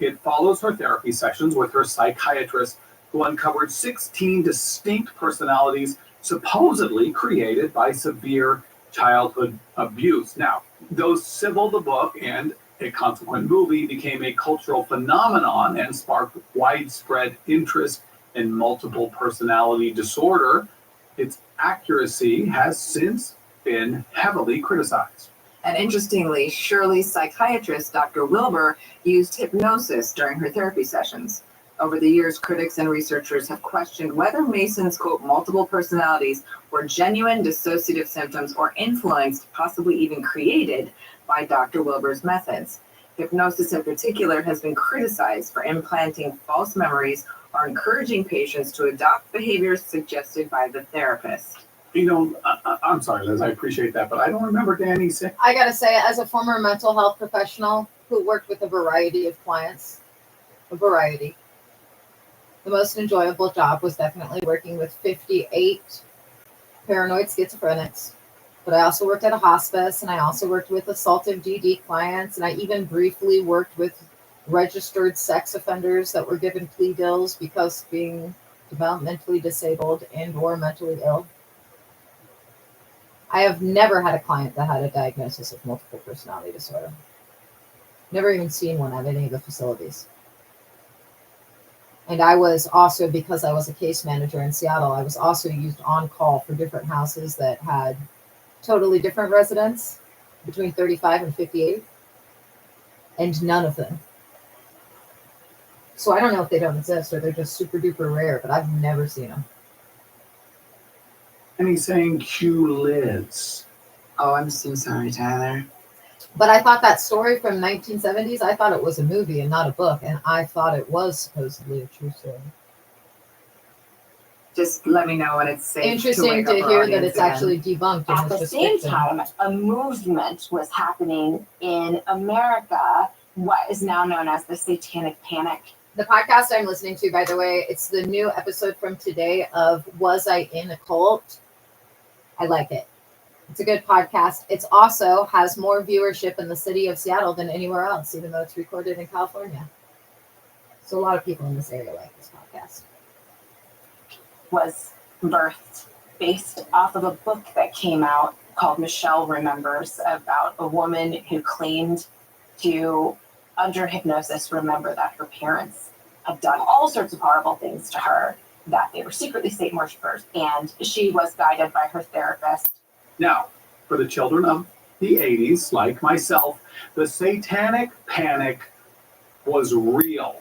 It follows her therapy sessions with her psychiatrist, who uncovered 16 distinct personalities supposedly created by severe childhood abuse. Now, though Sybil the book and a consequent movie became a cultural phenomenon and sparked widespread interest in multiple personality disorder, its accuracy has since been heavily criticized. And interestingly, Shirley's psychiatrist, Dr. Wilbur, used hypnosis during her therapy sessions. Over the years, critics and researchers have questioned whether Mason's, quote, multiple personalities were genuine dissociative symptoms or influenced, possibly even created, by Dr. Wilbur's methods. Hypnosis in particular has been criticized for implanting false memories or encouraging patients to adopt behaviors suggested by the therapist. You know, I'm sorry, Liz, I appreciate that, but I don't remember Danny saying. I gotta say, as a former mental health professional who worked with a variety of clients, the most enjoyable job was definitely working with 58 paranoid schizophrenics. But I also worked at a hospice, and I also worked with assaultive DD clients, and I even briefly worked with registered sex offenders that were given plea deals because being developmentally disabled and or mentally ill. I have never had a client that had a diagnosis of multiple personality disorder. Never even seen one at any of the facilities. And I was also, because I was a case manager in Seattle, I was also used on call for different houses that had totally different residents between 35 and 58, and none of them. So I don't know if they don't exist or they're just super duper rare, but I've never seen them. And he's saying Q Liz. Oh, I'm so sorry, Tyler. But I thought that story from 1970s, I thought it was a movie and not a book, and I thought it was supposedly a true story. Just let me know when it's safe. Interesting to hear that it's actually debunked. At the same time, a movement was happening in America, what is now known as the Satanic Panic. The podcast I'm listening to, by the way, it's the new episode from today of Was I in a Cult? I like it. It's a good podcast. It also has more viewership in the city of Seattle than anywhere else, even though it's recorded in California. So a lot of people in this area like this podcast. podcast. Was birthed based off of a book that came out called Michelle Remembers, about a woman who claimed to, under hypnosis, remember that her parents had done all sorts of horrible things to her, that they were secretly Satan worshippers, and she was guided by her therapist. Now, for the children of the 80s, like myself, the satanic panic was real.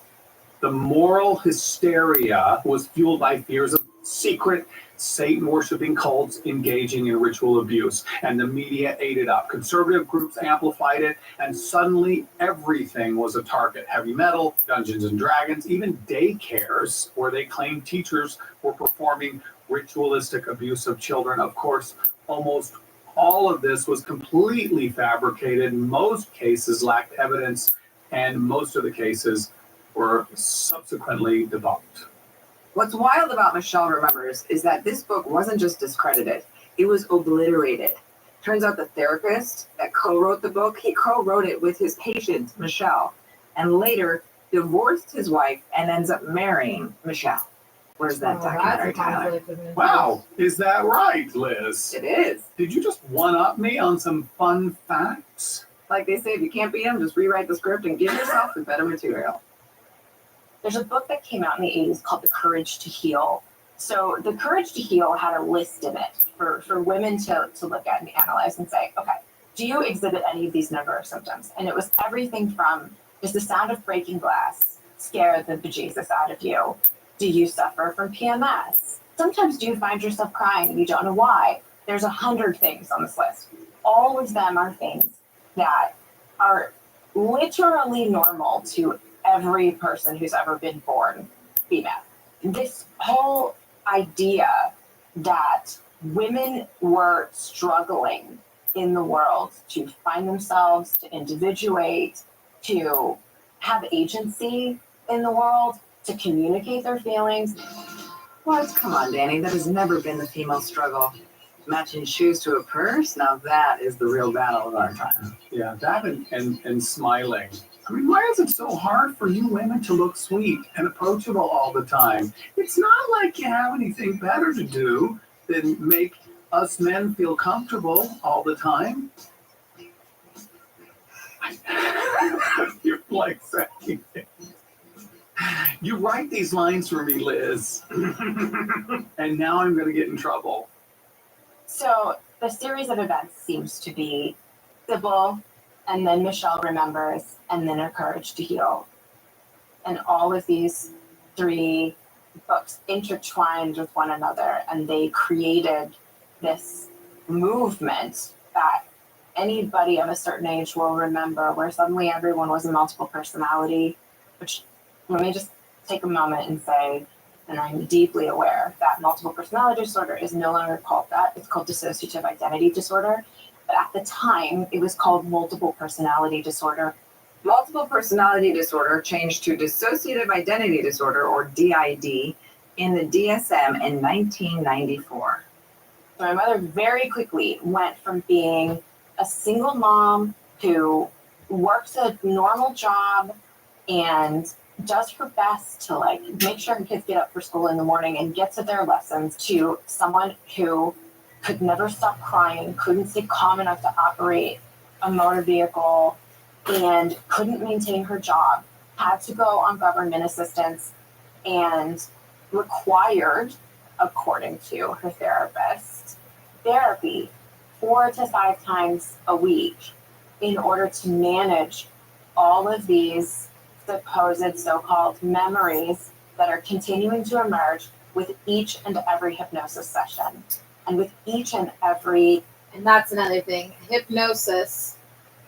The moral hysteria was fueled by fears of secret Satan-worshipping cults engaging in ritual abuse, and the media ate it up. Conservative groups amplified it, and suddenly everything was a target. Heavy metal, Dungeons and Dragons, even daycares where they claimed teachers were performing ritualistic abuse of children. Of course, almost all of this was completely fabricated. Most cases lacked evidence, and most of the cases were subsequently debunked. What's wild about Michelle Remembers is that this book wasn't just discredited, it was obliterated. Turns out the therapist that co-wrote the book, he co-wrote it with his patient, Michelle, and later divorced his wife and ends up marrying Michelle. Where's that documentary, Tyler? Wow, is that right, Liz? It is. Did you just one-up me on some fun facts? Like they say, if you can't beat them, just rewrite the script and give yourself the better material. There's a book that came out in the 80s called The Courage to Heal. So The Courage to Heal had a list in it for women to look at and analyze and say, okay, do you exhibit any of these number of symptoms? And it was everything from, does the sound of breaking glass scare the bejesus out of you? Do you suffer from PMS? Sometimes do you find yourself crying and you don't know why? There's 100 things on this list. All of them are things that are literally normal to every person who's ever been born female. This whole idea that women were struggling in the world to find themselves, to individuate, to have agency in the world, to communicate their feelings. What? Come on, Danny, that has never been the female struggle. Matching shoes to a purse, now that is the real battle of our time. Yeah, that and smiling. I mean, why is it so hard for you women to look sweet and approachable all the time? It's not like you have anything better to do than make us men feel comfortable all the time. You're like saying it. You write these lines for me, Liz. And now I'm going to get in trouble. So the series of events seems to be Sybil, and then Michelle Remembers, and then Her Courage to Heal. And all of these three books intertwined with one another, and they created this movement that anybody of a certain age will remember, where suddenly everyone was a multiple personality, which let me just take a moment and say, and I'm deeply aware that multiple personality disorder is no longer called that. It's called dissociative identity disorder. But at the time, it was called multiple personality disorder. Multiple personality disorder changed to dissociative identity disorder, or DID, in the DSM in 1994. So my mother very quickly went from being a single mom who works a normal job and does her best to like make sure her kids get up for school in the morning and get to their lessons, to someone who could never stop crying, couldn't stay calm enough to operate a motor vehicle, and couldn't maintain her job, had to go on government assistance, and required, according to her therapist, therapy 4 to 5 times a week in order to manage all of these supposed so-called memories that are continuing to emerge with each and every hypnosis session. And with each and every... And that's another thing. Hypnosis.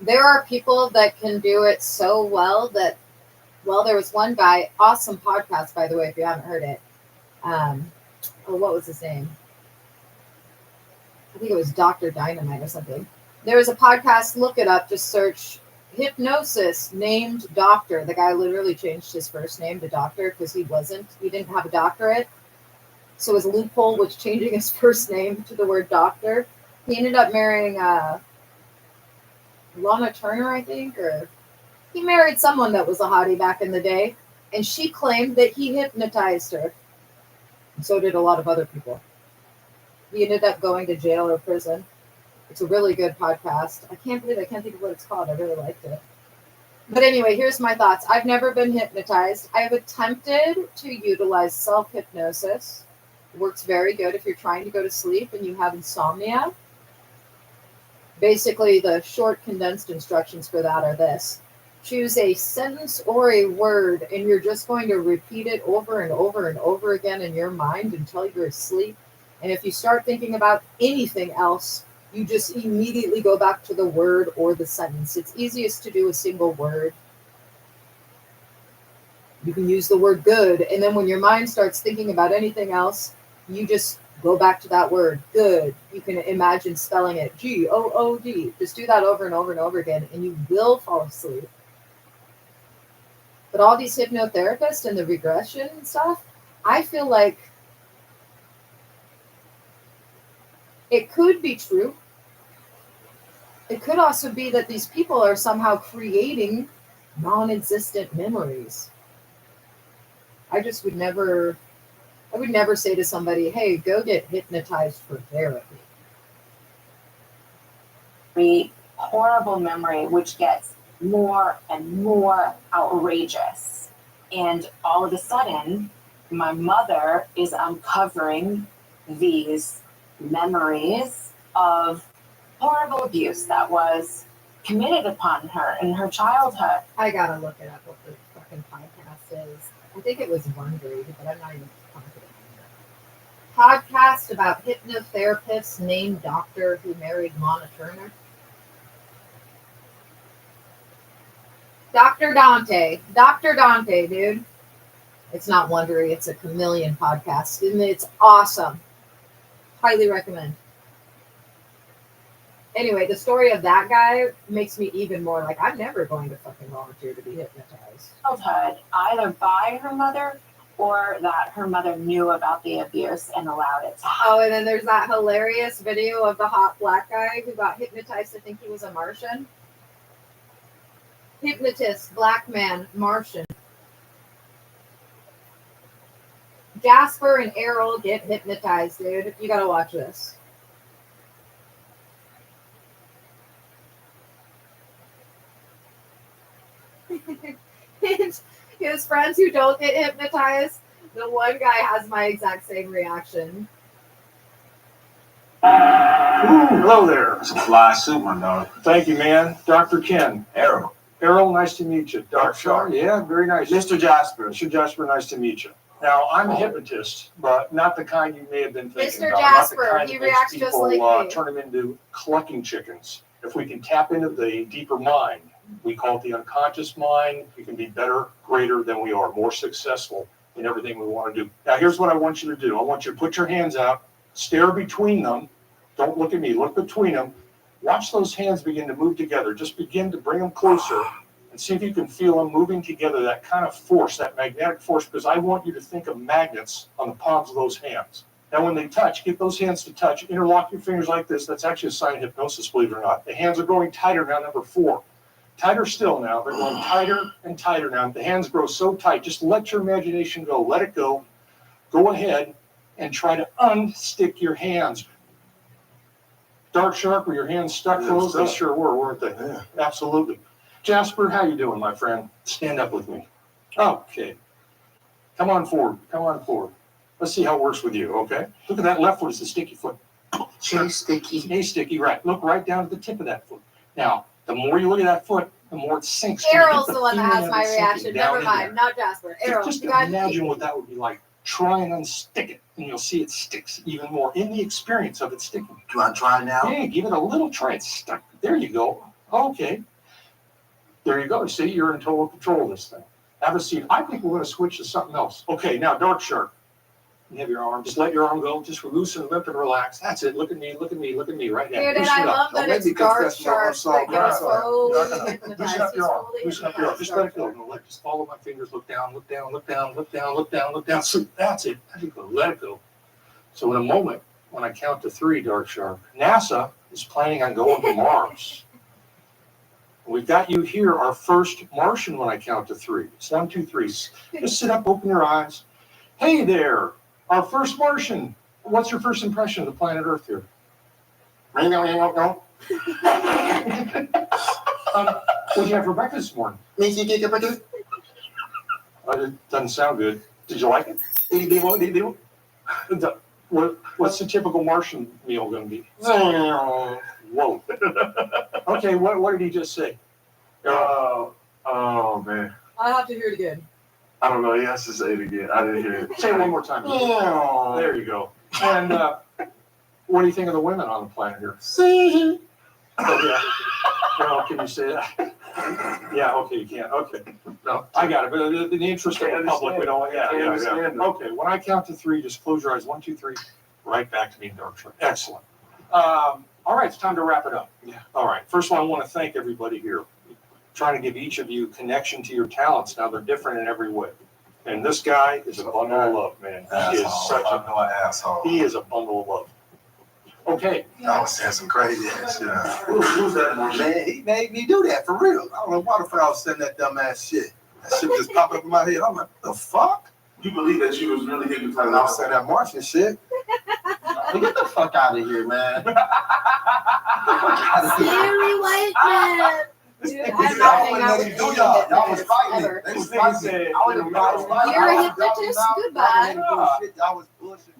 There are people that can do it so well that, well, there was one guy, awesome podcast, by the way, if you haven't heard it. What was his name? I think it was Dr. Dynamite or something. There was a podcast, look it up, just search hypnosis named doctor. The guy literally changed his first name to doctor because he didn't have a doctorate. So his loophole was changing his first name to the word doctor. He ended up marrying Lana Turner, I think, or he married someone that was a hottie back in the day. And she claimed that he hypnotized her. And so did a lot of other people. He ended up going to jail or prison. It's a really good podcast. I can't think of what it's called. I really liked it. But anyway, here's my thoughts. I've never been hypnotized. I have attempted to utilize self-hypnosis. It works very good if you're trying to go to sleep and you have insomnia. Basically, the short condensed instructions for that are this. Choose a sentence or a word, and you're just going to repeat it over and over and over again in your mind until you're asleep. And if you start thinking about anything else, you just immediately go back to the word or the sentence. It's easiest to do a single word. You can use the word good, and then when your mind starts thinking about anything else, you just go back to that word, good. You can imagine spelling it, G-O-O-D. Just do that over and over and over again, and you will fall asleep. But all these hypnotherapists and the regression and stuff, I feel like it could be true. It could also be that these people are somehow creating non-existent memories. I would never say to somebody, hey, go get hypnotized for therapy. Horrible memory, which gets more and more outrageous. And all of a sudden, my mother is uncovering these memories of horrible abuse that was committed upon her in her childhood. I gotta look it up what the fucking podcast is. I think it was Wondery, but I'm not even confident. Podcast about hypnotherapists named doctor who married Lana Turner. Dr. Dante, dude. It's not Wondery, it's a Chameleon podcast, and it's awesome. Highly recommend. Anyway, the story of that guy makes me even more like, I'm never going to fucking volunteer to be hypnotized. Childhood, either by her mother or that her mother knew about the abuse and allowed it to happen. Oh, and then there's that hilarious video of the hot black guy who got hypnotized to think he was a Martian. Hypnotist, black man, Martian. Jasper and Errol get hypnotized, dude. You gotta watch this. His friends who don't get hypnotized, the one guy has my exact same reaction. Ooh, hello there. It's a fly suit, my dog. Thank you, man. Dr. Ken. Errol. Errol, nice to meet you. Dr. Shaw. Yeah, very nice. Mr. Jasper. Mr. Jasper, nice to meet you. Now, I'm a hypnotist, but not the kind you may have been thinking Mr. about. Jasper, not the kind he that makes reacts just people, like me. turn them into clucking chickens. If we can tap into the deeper mind, we call it the unconscious mind, we can be better, greater than we are, more successful in everything we want to do. Now, here's what I want you to do. I want you to put your hands out, stare between them. Don't look at me, look between them. Watch those hands begin to move together. Just begin to bring them closer and see if you can feel them moving together, that kind of force, that magnetic force, because I want you to think of magnets on the palms of those hands. Now, when they touch, get those hands to touch, interlock your fingers like this. That's actually a sign of hypnosis, believe it or not. The hands are growing tighter now, number 4. Tighter still now. They're going tighter and tighter now. The hands grow so tight. Just let your imagination go. Let it go. Go ahead and try to unstick your hands. Dark Shark, were your hands stuck closed? They sure were, weren't they? Yeah. Absolutely. Jasper, how you doing, my friend? Stand up with me. Okay. Come on forward. Come on forward. Let's see how it works with you, okay? Look at that left foot. It's a sticky foot. Stay sticky. Stay sticky, right. Look right down to the tip of that foot. Now, the more you look at that foot, the more it sinks. Errol's the one that has my reaction. Never mind, not Jasper. Errol, Just you guys imagine what that would be like. Try and unstick it, and you'll see it sticks even more in the experience of it sticking. Do you want to try now? Yeah, give it a little try. It's stuck. There you go. Okay. There you go. See, you're in total control of this thing. Have a seat. I think we're going to switch to something else. Okay, now, Dark Shark. You have your arm. Just let your arm go. Just loosen, limp, and relax. That's it. Look at me. Look at me. Look at me right now. Dude, and I love that it's Dark Shark that gets slowly hypnotized. Loosen up your arm. Loosen up your arm. Just let it go. No, just follow my fingers. Look down. Look down. Look down. Look down. Look down. Look down. So that's it. Let it go. Let it go. So in a moment, when I count to 3, Dark Shark, NASA is planning on going to Mars. We've got you here, our first Martian when I count to three. It's 1, 2, 3. Just sit up, open your eyes. Hey there, our first Martian. What's your first impression of the planet Earth here? What'd you have for breakfast this morning? It doesn't sound good. Did you like it? What's the typical Martian meal going to be? Whoa. Okay, what did he just say? Oh man. I'll have to hear it again. I don't know. He has to say it again. I didn't hear it. Say it one more time. There you go. And what do you think of the women on the planet here? See. Oh, yeah. Well, can you say that? Yeah, okay, you can't. Okay. No, I got it. But in the interest of the public, we don't. Yeah. Okay, when I count to three, just close your eyes. 1, 2, 3. Right back to me, Darkshire. Excellent. All right, it's time to wrap it up. Yeah. All right. First of all, I want to thank everybody here. Trying to give each of you connection to your talents. Now they're different in every way. And this guy is a bundle of love, man. He is such a asshole. He is a bundle of love. Okay. I was saying some crazy ass shit. Who's that, man? He made me do that for real. I don't know why the fuck I was saying that dumb ass shit. That shit just popped up in my head. I'm like, what the fuck? You believe that you was really hypnotized? And I was saying that Martian shit. Hey, get the fuck out of here, man. Scary white man. Dude, I'm not hanging out with you. Y'all was fighting. They was fighting. You're a hypnotist? Goodbye. Y'all was bullshit.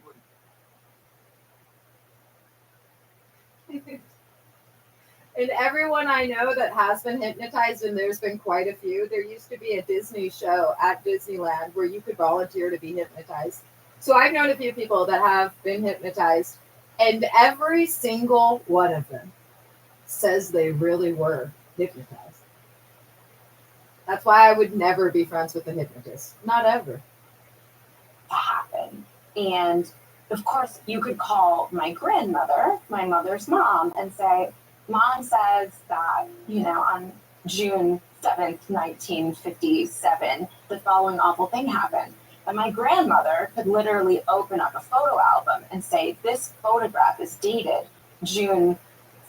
And everyone I know that has been hypnotized, and there's been quite a few, there used to be a Disney show at Disneyland where you could volunteer to be hypnotized. So I've known a few people that have been hypnotized, and every single one of them says they really were hypnotized. That's why I would never be friends with a hypnotist. Not ever. Happen. And of course, you could call my grandmother, my mother's mom, and say, Mom says that, on June 7th, 1957, the following awful thing happened. And my grandmother could literally open up a photo album and say, this photograph is dated June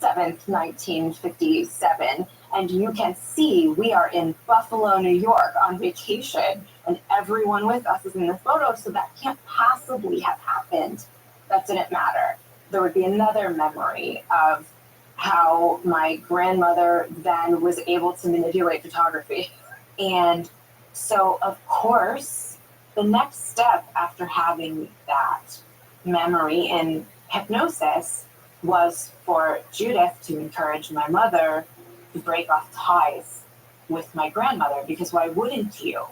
7th, 1957. And you can see we are in Buffalo, New York on vacation. And everyone with us is in the photo. So that can't possibly have happened. That didn't matter. There would be another memory of how my grandmother then was able to manipulate photography. And so, of course, the next step after having that memory in hypnosis was for Judith to encourage my mother to break off ties with my grandmother, because why wouldn't you?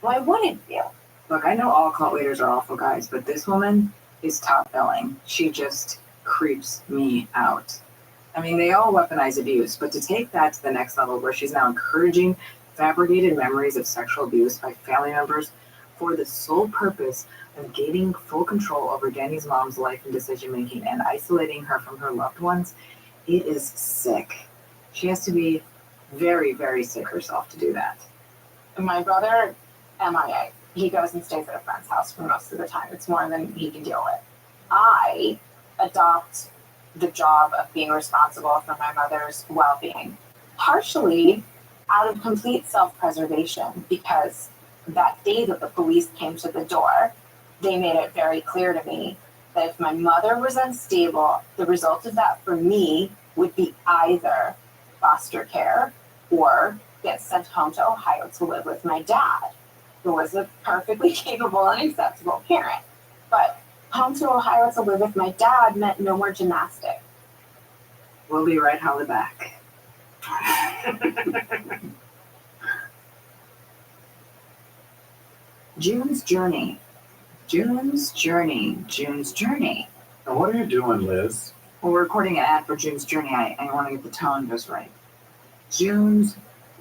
Why wouldn't you? Look, I know all cult leaders are awful guys, but this woman is top billing. She just creeps me out. I mean, they all weaponize abuse, but to take that to the next level where she's now encouraging fabricated memories of sexual abuse by family members for the sole purpose of gaining full control over Danny's mom's life and decision making and isolating her from her loved ones, it is sick. She has to be very, very sick herself to do that. My brother, MIA, he goes and stays at a friend's house for most of the time. It's more than he can deal with. I adopt the job of being responsible for my mother's well-being, partially out of complete self-preservation, because that day that the police came to the door, they made it very clear to me that if my mother was unstable, the result of that for me would be either foster care or get sent home to Ohio to live with my dad, who was a perfectly capable and acceptable parent. But home to Ohio to live with my dad meant no more gymnastics. We'll be right on the back. June's Journey. June's Journey. June's Journey. Now, what are you doing, Liz? Well, we're recording an ad for June's Journey. I want to get the tone just right. June's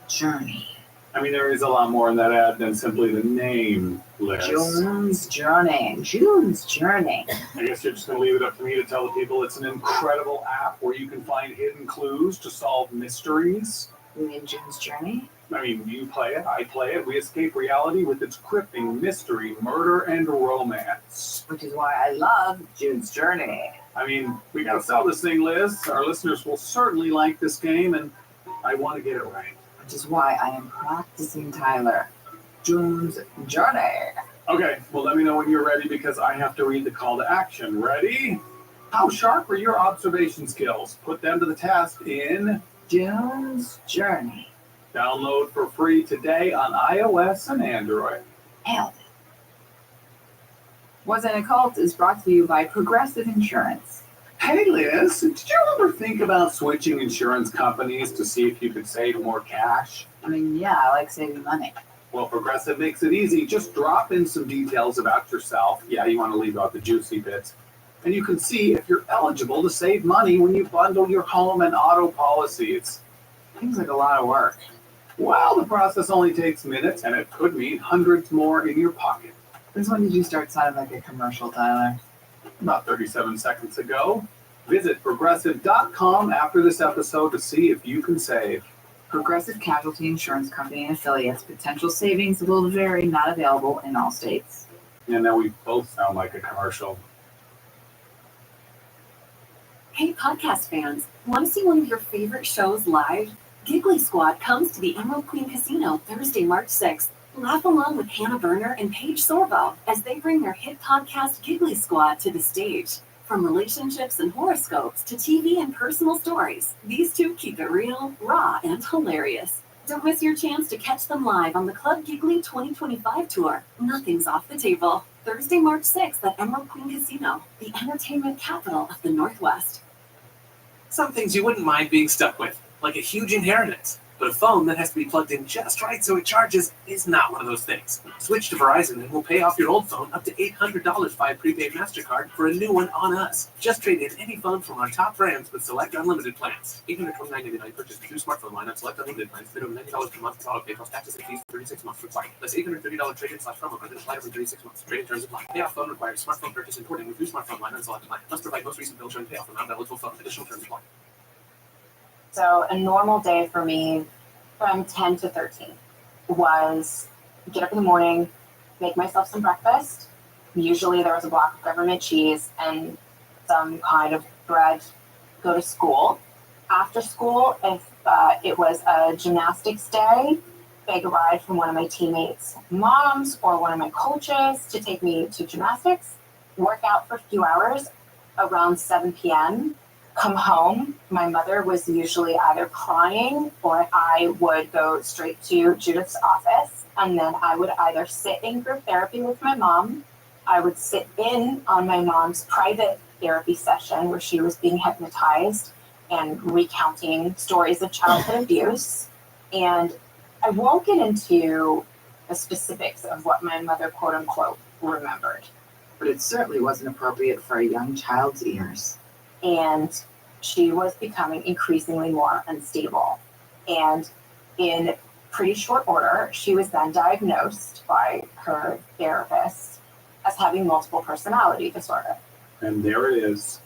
Journey. I mean, there is a lot more in that ad than simply the name, Liz. June's Journey. June's Journey. I guess you're just going to leave it up to me to tell the people it's an incredible app where you can find hidden clues to solve mysteries. You mean June's Journey? I mean, you play it, I play it. We escape reality with its gripping mystery, murder, and romance. Which is why I love June's Journey. I mean, we got to sell this thing, Liz. Our listeners will certainly like this game, and I want to get it right. Which is why I am practicing Tyler. June's Journey. Okay, well, let me know when you're ready because I have to read the call to action. Ready? How sharp are your observation skills? Put them to the test in June's Journey. Download for free today on iOS and Android. Hell. What's in a Cult is brought to you by Progressive Insurance. Hey Liz, did you ever think about switching insurance companies to see if you could save more cash? I mean, yeah, I like saving money. Well, Progressive makes it easy. Just drop in some details about yourself. Yeah, you want to leave out the juicy bits. And you can see if you're eligible to save money when you bundle your home and auto policies. Seems like a lot of work. Well, the process only takes minutes, and it could mean hundreds more in your pocket. Since when did you start sounding like a commercial, Tyler? About 37 seconds ago. Visit progressive.com after this episode to see if you can save. Progressive Casualty Insurance Company and affiliates. Potential savings will vary, not available in all states. And now we both sound like a commercial. Hey, podcast fans, want to see one of your favorite shows live? Giggly Squad comes to the Emerald Queen Casino Thursday, March 6th. Laugh along with Hannah Berner and Paige Sorbo as they bring their hit podcast Giggly Squad to the stage. From relationships and horoscopes to TV and personal stories, these two keep it real, raw, and hilarious. Don't miss your chance to catch them live on the Club Giggly 2025 tour. Nothing's off the table. Thursday, March 6th at Emerald Queen Casino, the entertainment capital of the Northwest. Some things you wouldn't mind being stuck with, like a huge inheritance. But a phone that has to be plugged in just right so it charges is not one of those things. Switch to Verizon and we'll pay off your old phone up to $800 via prepaid MasterCard for a new one on us. Just trade in any phone from our top brands with select unlimited plans. $829.99 purchase through smartphone line on select unlimited plans. Minimum $90 per month for auto pay plus taxes and fees for 36 months required. That's $830 trade-in/promo credit applied over 36 months. Trade-in terms apply. Payoff phone requires smartphone purchase importing with new smartphone line on select line. Must provide most recent bill showing payoff amount eligible phone. Additional terms apply. So a normal day for me from 10 to 13 was get up in the morning, make myself some breakfast. Usually there was a block of government cheese and some kind of bread, go to school. After school, if it was a gymnastics day, beg a ride from one of my teammates' moms or one of my coaches to take me to gymnastics, work out for a few hours around 7 p.m., come home. My mother was usually either crying or I would go straight to Judith's office. And then I would either sit in group therapy with my mom. I would sit in on my mom's private therapy session where she was being hypnotized and recounting stories of childhood abuse. And I won't get into the specifics of what my mother, quote unquote, remembered. But it certainly wasn't appropriate for a young child's ears. And she was becoming increasingly more unstable. And in pretty short order, she was then diagnosed by her therapist as having multiple personality disorder. And there it is.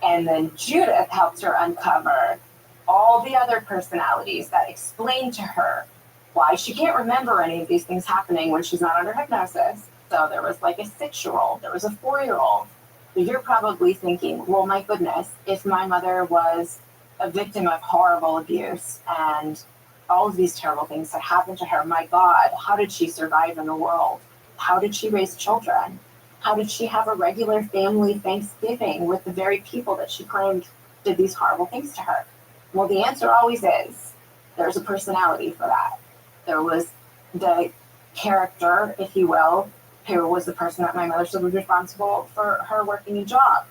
And then Judith helped her uncover all the other personalities that explained to her why she can't remember any of these things happening when she's not under hypnosis. So there was like a 6-year-old, there was a 4-year-old. You're probably thinking, well, my goodness, if my mother was a victim of horrible abuse and all of these terrible things that happened to her, my God, how did she survive in the world? How did she raise children? How did she have a regular family Thanksgiving with the very people that she claimed did these horrible things to her? Well, the answer always is there's a personality for that. There was the character, if you will, who was the person that my mother said was responsible for her working a job.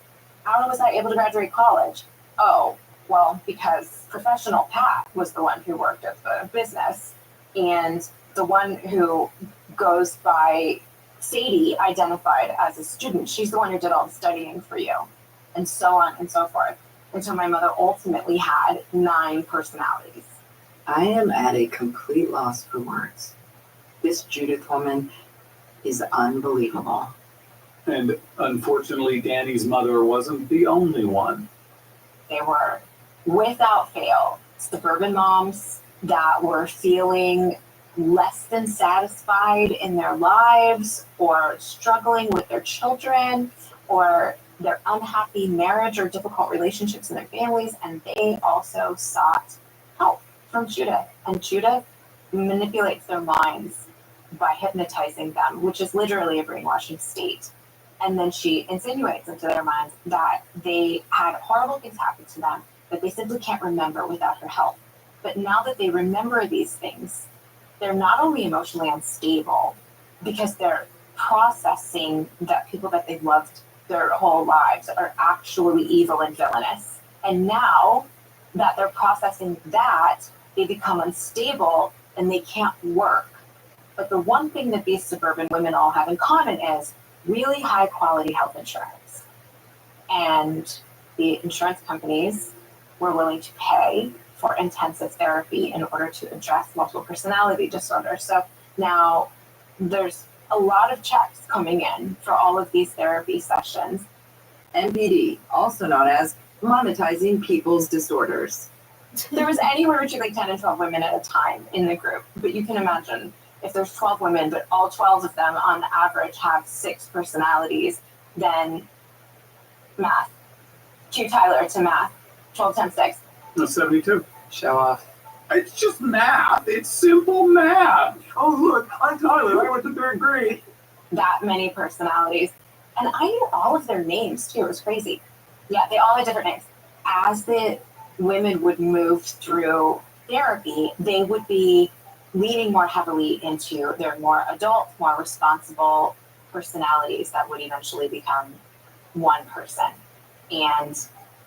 How was I able to graduate college? Oh, well, because professional Pat was the one who worked at the business, and the one who goes by Sadie identified as a student. She's the one who did all the studying for you, and so on and so forth. And so my mother ultimately had 9 personalities. I am at a complete loss for words. This Judith woman is unbelievable. And unfortunately, Danny's mother wasn't the only one. They were, without fail, suburban moms that were feeling less than satisfied in their lives or struggling with their children or their unhappy marriage or difficult relationships in their families, and they also sought help. from Judith. And Judith manipulates their minds by hypnotizing them, which is literally a brainwashing state. And then she insinuates into their minds that they had horrible things happen to them that they simply can't remember without her help. But now that they remember these things, they're not only emotionally unstable because they're processing that people that they've loved their whole lives are actually evil and villainous. And now that they're processing that, they become unstable and they can't work. But the one thing that these suburban women all have in common is really high quality health insurance. And the insurance companies were willing to pay for intensive therapy in order to address multiple personality disorder. So now there's a lot of checks coming in for all of these therapy sessions. MPD, also known as monetizing people's disorders. There was anywhere between like 10 and 12 women at a time in the group, but you can imagine if there's 12 women, but all 12 of them on average have 6 personalities, then math. Cue Tyler to math. 12 times 6. No, 72. Show off. It's just math. It's simple math. Oh, look, I'm Tyler. I went to 3rd grade. That many personalities. And I knew all of their names too. It was crazy. Yeah, they all had different names. As the women would move through therapy, they would be leaning more heavily into their more adult, more responsible personalities that would eventually become one person. And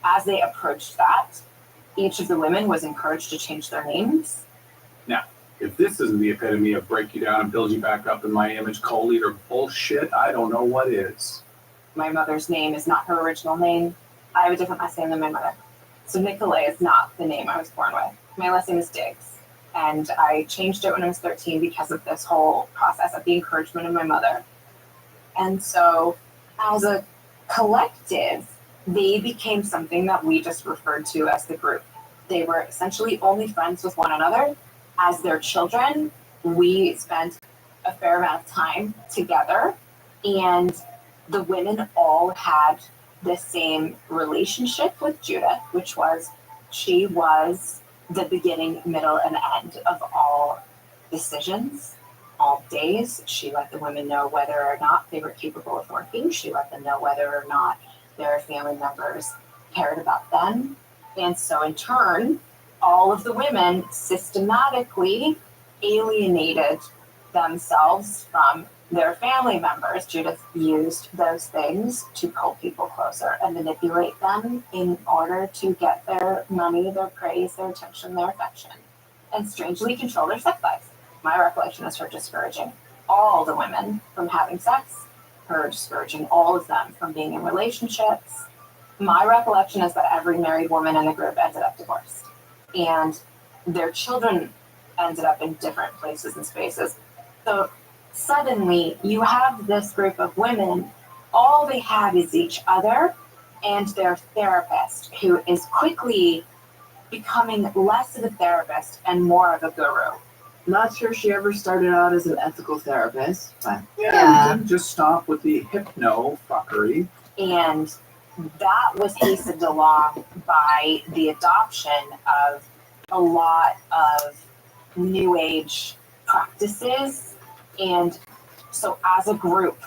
as they approached that, each of the women was encouraged to change their names. Now, if this isn't the epitome of break you down and build you back up in my image co-leader bullshit, I don't know what is. My mother's name is not her original name. I have a different last name than my mother. So Nicolay is not the name I was born with. My last name is Diggs. And I changed it when I was 13 because of this whole process at the encouragement of my mother. And so as a collective, they became something that we just referred to as the group. They were essentially only friends with one another. As their children, we spent a fair amount of time together, and the women all had the same relationship with Judith, which was she was the beginning, middle, and end of all decisions, all days. She let the women know whether or not they were capable of working. She let them know whether or not their family members cared about them. And so in turn, all of the women systematically alienated themselves from their family members. Judith used those things to pull people closer and manipulate them in order to get their money, their praise, their attention, their affection, and strangely control their sex lives. My recollection is her discouraging all the women from having sex, her discouraging all of them from being in relationships. My recollection is that every married woman in the group ended up divorced, and their children ended up in different places and spaces. So suddenly you have this group of women, all they have is each other and their therapist, who is quickly becoming less of a therapist and more of a guru. Not sure she ever started out as an ethical therapist, but Yeah. Didn't just stop with the hypno fuckery. And that was hastened along by the adoption of a lot of new age practices. And so as a group,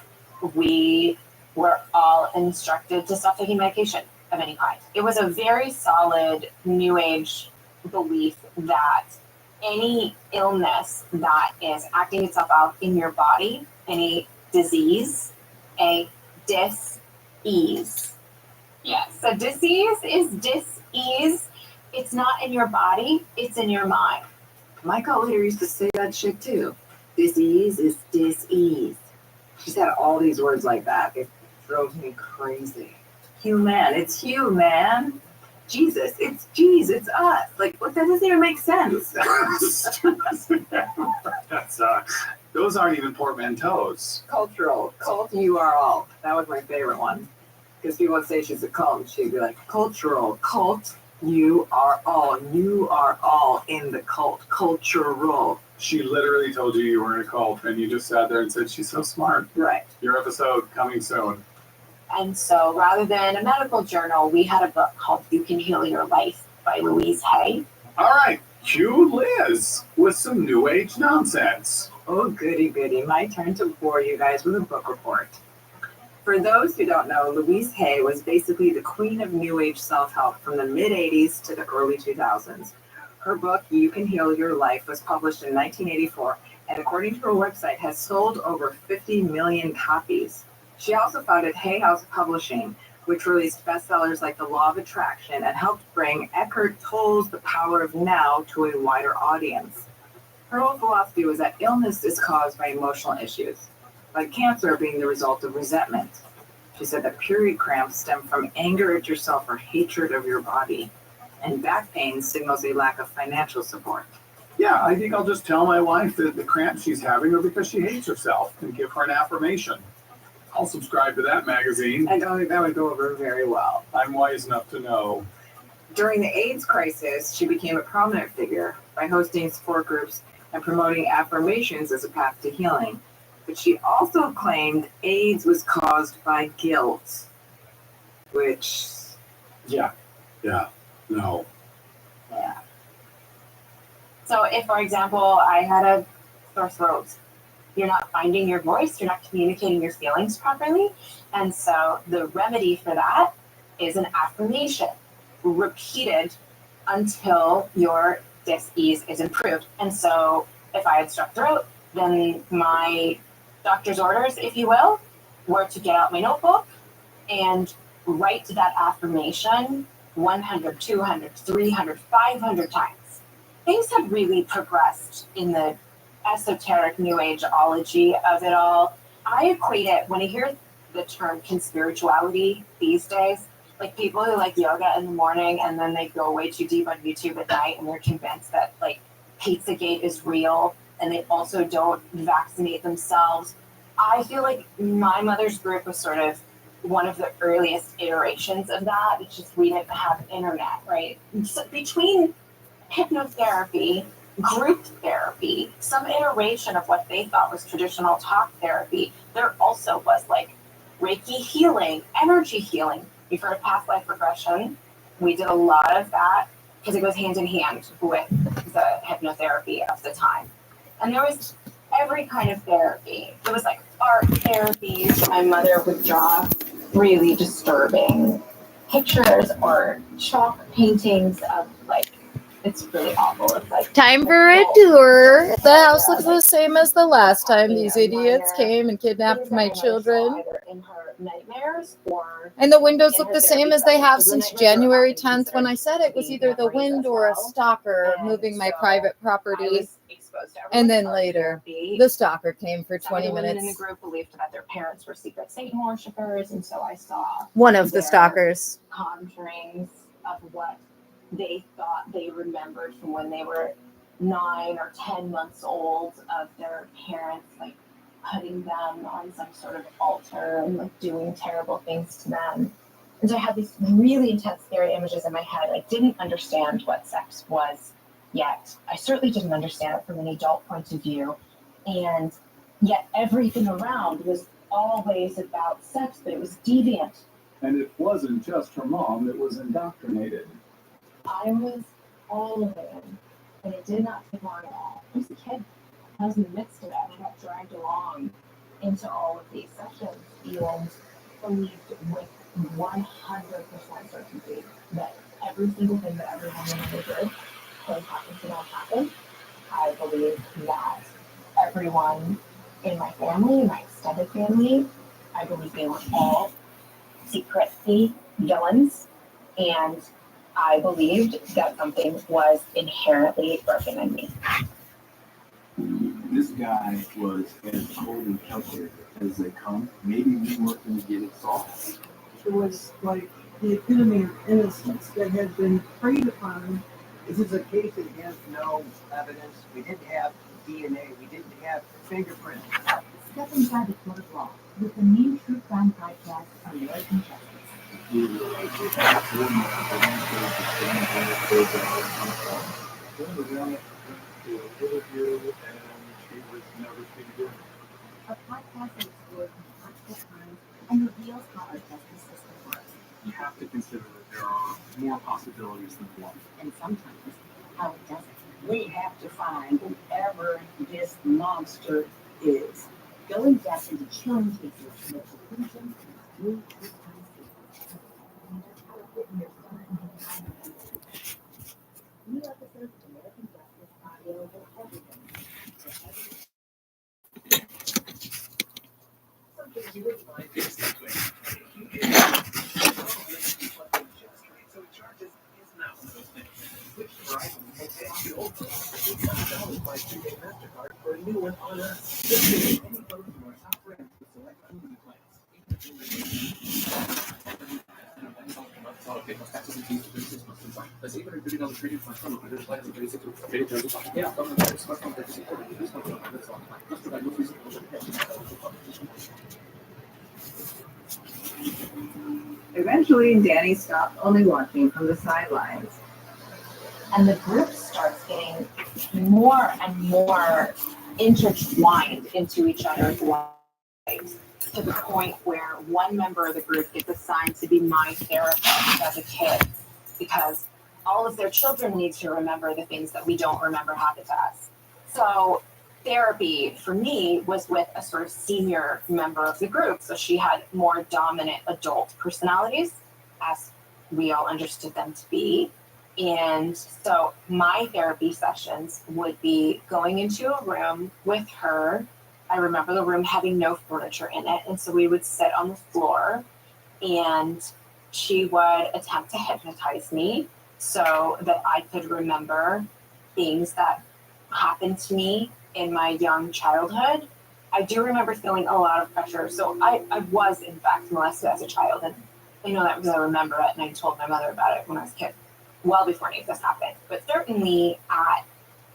we were all instructed to stop taking medication of any kind. It was a very solid new age belief that any illness that is acting itself out in your body, any disease, a dis-ease. Yes, a disease is dis-ease. It's not in your body, it's in your mind. my co-leader used to say that shit too. Disease is dis-ease. She said all these words like that. It drove me crazy. Human, it's human. Jesus, it's G's, it's us. Like, what? That doesn't even make sense. That sucks. Those aren't even portmanteaus. Cultural, cult, you are all. That was my favorite one. Because people would say she's a cult, and she'd be like, cultural, cult, you are all. You are all in the cult. Cultural. She literally told you were in a cult, and you just sat there and said, she's so smart. Right. Your episode coming soon. And so rather than a medical journal, we had a book called You Can Heal Your Life by Louise Hay. All right. Cue Liz with some new age nonsense. Oh, goody goody. My turn to bore you guys with a book report. For those who don't know, Louise Hay was basically the queen of new age self-help from the mid-'80s to the early 2000s. Her book, You Can Heal Your Life, was published in 1984, and according to her website, has sold over 50 million copies. She also founded Hay House Publishing, which released bestsellers like The Law of Attraction and helped bring Eckhart Tolle's The Power of Now to a wider audience. Her whole philosophy was that illness is caused by emotional issues, like cancer being the result of resentment. She said that period cramps stem from anger at yourself or hatred of your body, and back pain signals a lack of financial support. Yeah, I think I'll just tell my wife that the cramps she's having are because she hates herself and give her an affirmation. I'll subscribe to that magazine. I don't think that would go over very well. I'm wise enough to know. During the AIDS crisis, she became a prominent figure by hosting support groups and promoting affirmations as a path to healing. But she also claimed AIDS was caused by guilt, which... Yeah, no. Yeah. So if, for example, I had a sore throat, you're not finding your voice, you're not communicating your feelings properly. And so the remedy for that is an affirmation, repeated until your dis-ease is improved. And so if I had strep throat, then my doctor's orders, if you will, were to get out my notebook and write that affirmation 100, 200, 300, 500 times. Things have really progressed in the esoteric new ageology of it all. I equate it, when I hear the term conspirituality these days, like people who like yoga in the morning and then they go way too deep on YouTube at night and they're convinced that like Pizzagate is real and they also don't vaccinate themselves. I feel like my mother's group was sort of one of the earliest iterations of that. It's just we didn't have internet, right? So between hypnotherapy, group therapy, some iteration of what they thought was traditional talk therapy, there also was like Reiki healing, energy healing. We've heard of past life regression. We did a lot of that because it goes hand in hand with the hypnotherapy of the time. And there was every kind of therapy. There was like art therapy. My mother would draw really disturbing pictures or chalk paintings of like, it's really awful. It's like Time for a tour. The house looks the same as the last time these idiots came and kidnapped my children. either in her nightmares or And the windows look the same as they have since January 10th when I said it was either the wind or a stalker moving my private property. And then later, the stalker came for 20 women in the minutes. group believed that their parents were secret Satan worshippers, and so I saw One of the their stalkers. conjurings of what they thought they remembered from when they were 9 or 10 months old of their parents like putting them on some sort of altar and like doing terrible things to them. And so I had these really intense scary images in my head. I didn't understand what sex was yet. I certainly didn't understand it from an adult point of view. And yet everything around was always about sex, but it was deviant. And it wasn't just her mom that was indoctrinated. I was all in, and it did not take long at all. I was a kid. I was in the midst of it, and I got dragged along into all of these sessions and believed with 100% certainty that every single thing that every woman ever did could happen to not happen. I believe that everyone in my family, my extended family, I believe they were all secretly villains, and I believed that something was inherently broken in me. This guy was as cold and calculated as they come. Maybe we weren't going to get it solved. It was like the epitome of innocence that had been preyed upon. This is a case that has no evidence. We didn't have DNA. We didn't have fingerprints. Step inside the court of law with the new True Crime podcast on American Justice. A podcast that explores complex crimes and reveals how our justice system works. You have to consider that there are more possibilities than one. And sometimes how it doesn't. We have to find whoever this monster is. Going back into killing people to the conclusion, new episodes of American Justice are available everything. Some things you wouldn't mind being stuck with. A huge inheritance just right, so it charges is not one of those things. Switch to Verizon and pay off your old phone. $800 by prepaid MasterCard for a new one on us. Just visit any phone from our top brands with select unlimited plans. Okay, plus taxes and fees for 36 months. Fine. That's $830 trading for phone. Under plan for 36 months. Trading terms apply. Yeah, phone number, smartphone purchase included. This phone that's on plan. Must provide most recent version. Eventually, Danny stopped only watching from the sidelines. And the group starts getting more and more intertwined into each other's lives, to the point where one member of the group gets assigned to be my therapist as a kid, because all of their children need to remember the things that we don't remember happen to us. So therapy for me was with a sort of senior member of the group. So she had more dominant adult personalities, as we all understood them to be. And so my therapy sessions would be going into a room with her. I remember the room having no furniture in it. And so we would sit on the floor and she would attempt to hypnotize me so that I could remember things that happened to me in my young childhood. I do remember feeling a lot of pressure. So I was, in fact, molested as a child. And I know that because I remember it and I told my mother about it when I was a kid, well before any of this happened. But certainly at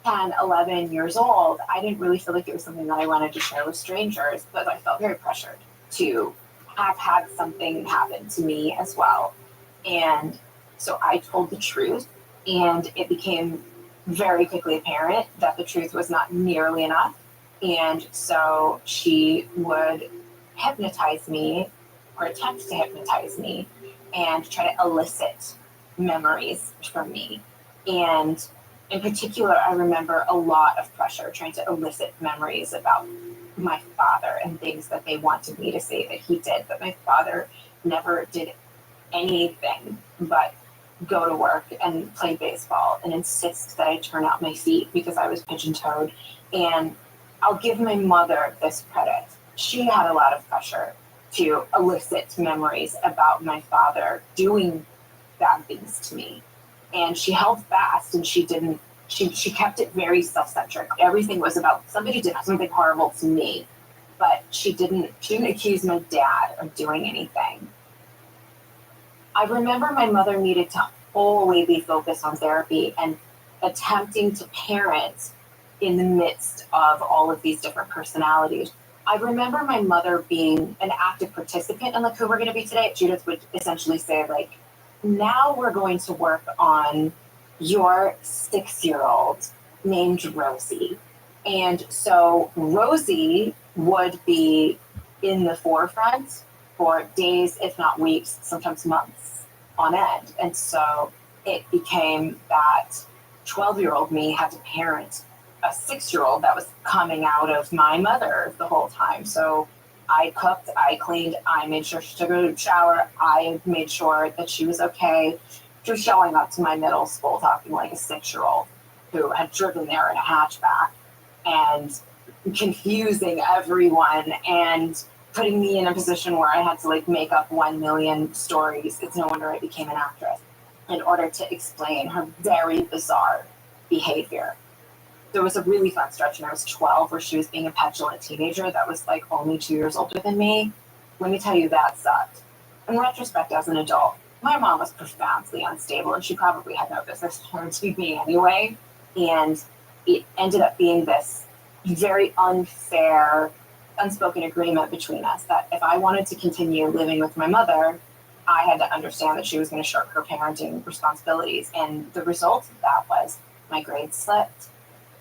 10, 11 years old, I didn't really feel like it was something that I wanted to share with strangers, but I felt very pressured to have had something happen to me as well. And so I told the truth, and it became very quickly apparent that the truth was not nearly enough. And so she would hypnotize me, or attempt to hypnotize me, and try to elicit memories from me. And in particular, I remember a lot of pressure trying to elicit memories about my father and things that they wanted me to say that he did. But my father never did anything but go to work and play baseball and insist that I turn out my feet because I was pigeon-toed. And I'll give my mother this credit. She had a lot of pressure to elicit memories about my father doing bad things to me. And she held fast, and she kept it very self-centric. Everything was about somebody did something horrible to me, but she didn't accuse my dad of doing anything. I remember my mother needed to wholly be focused on therapy and attempting to parent in the midst of all of these different personalities. I remember my mother being an active participant in like who we're going to be today. Judith would essentially say like, now we're going to work on your 6-year-old named Rosie. And so Rosie would be in the forefront for days, if not weeks, sometimes months on end. And so it became that 12-year-old me had to parent a 6-year-old that was coming out of my mother the whole time. So I cooked, I cleaned, I made sure she took a shower, I made sure that she was okay. She was showing up to my middle school talking like a 6-year-old who had driven there in a hatchback and confusing everyone and putting me in a position where I had to like make up 1 million stories. It's no wonder I became an actress in order to explain her very bizarre behavior. There was a really fun stretch when I was 12 where she was being a petulant teenager that was like only 2 years older than me. Let me tell you, that sucked. In retrospect, as an adult, my mom was profoundly unstable and she probably had no business parenting me anyway. And it ended up being this very unfair, unspoken agreement between us that if I wanted to continue living with my mother, I had to understand that she was going to shirk her parenting responsibilities. And the result of that was my grades slipped.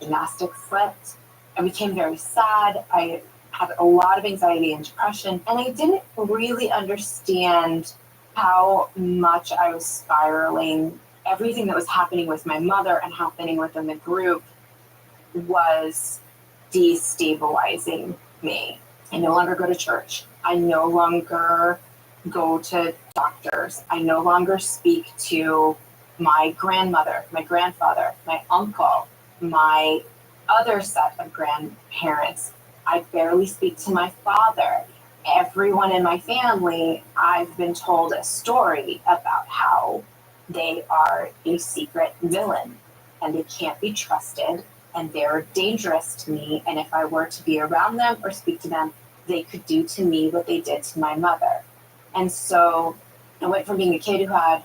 Gymnastics slipped. I became very sad. I had a lot of anxiety and depression, and I didn't really understand how much I was spiraling everything that was happening with my mother and happening within the group was destabilizing me. I no longer go to church. I no longer go to doctors. I no longer speak to my grandmother, my grandfather, my uncle, my other set of grandparents. I barely speak to my father. Everyone in my family, I've been told a story about how they are a secret villain and they can't be trusted and they're dangerous to me. And if I were to be around them or speak to them, they could do to me what they did to my mother. And so I went from being a kid who had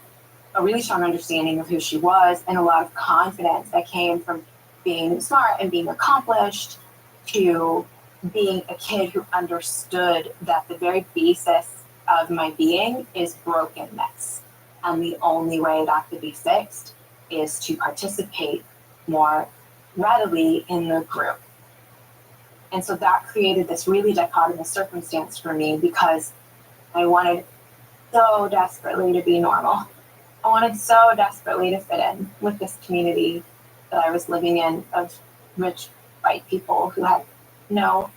a really strong understanding of who she was and a lot of confidence that came from being smart and being accomplished to being a kid who understood that the very basis of my being is brokenness. And the only way that could be fixed is to participate more readily in the group. And so that created this really dichotomous circumstance for me because I wanted so desperately to be normal. I wanted so desperately to fit in with this community that I was living in of rich white people who had no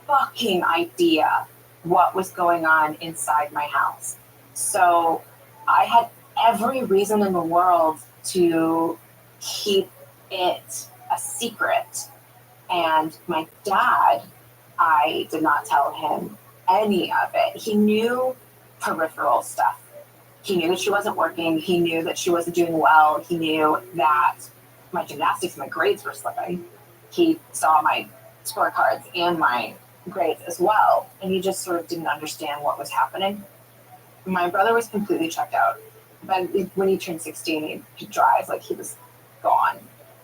fucking idea what was going on inside my house. So I had every reason in the world to keep it a secret. And my dad, I did not tell him any of it. He knew peripheral stuff. He knew that she wasn't working. He knew that she wasn't doing well. He knew that my gymnastics, my grades were slipping. He saw my scorecards and my grades as well. And he just sort of didn't understand what was happening. My brother was completely checked out. But when he turned 16, he drives like he was gone.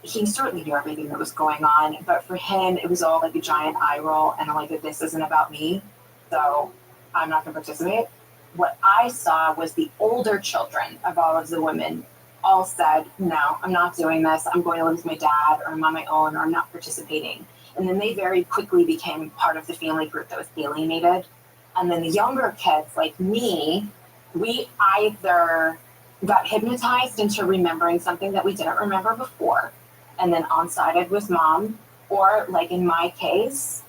He certainly knew everything that was going on, but for him, it was all like a giant eye roll, and I'm like, this isn't about me, so I'm not going to participate. What I saw was the older children of all of the women all said, no, I'm not doing this. I'm going to live with my dad, or I'm on my own, or I'm not participating. And then they very quickly became part of the family group that was alienated. And then the younger kids, like me, we either got hypnotized into remembering something that we didn't remember before, and then on-sided with mom, or like in my case,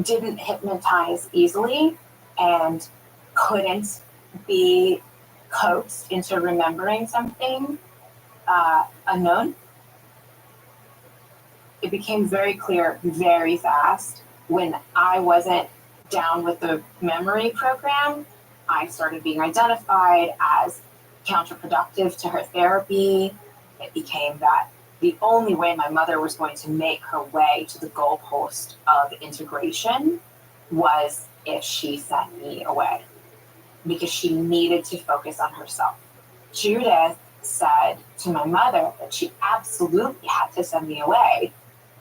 didn't hypnotize easily and couldn't be coaxed into remembering something unknown. It became very clear very fast when I wasn't down with the memory program. I started being identified as counterproductive to her therapy. It became that the only way my mother was going to make her way to the goalpost of integration was if she sent me away, because she needed to focus on herself. Judith said to my mother that she absolutely had to send me away.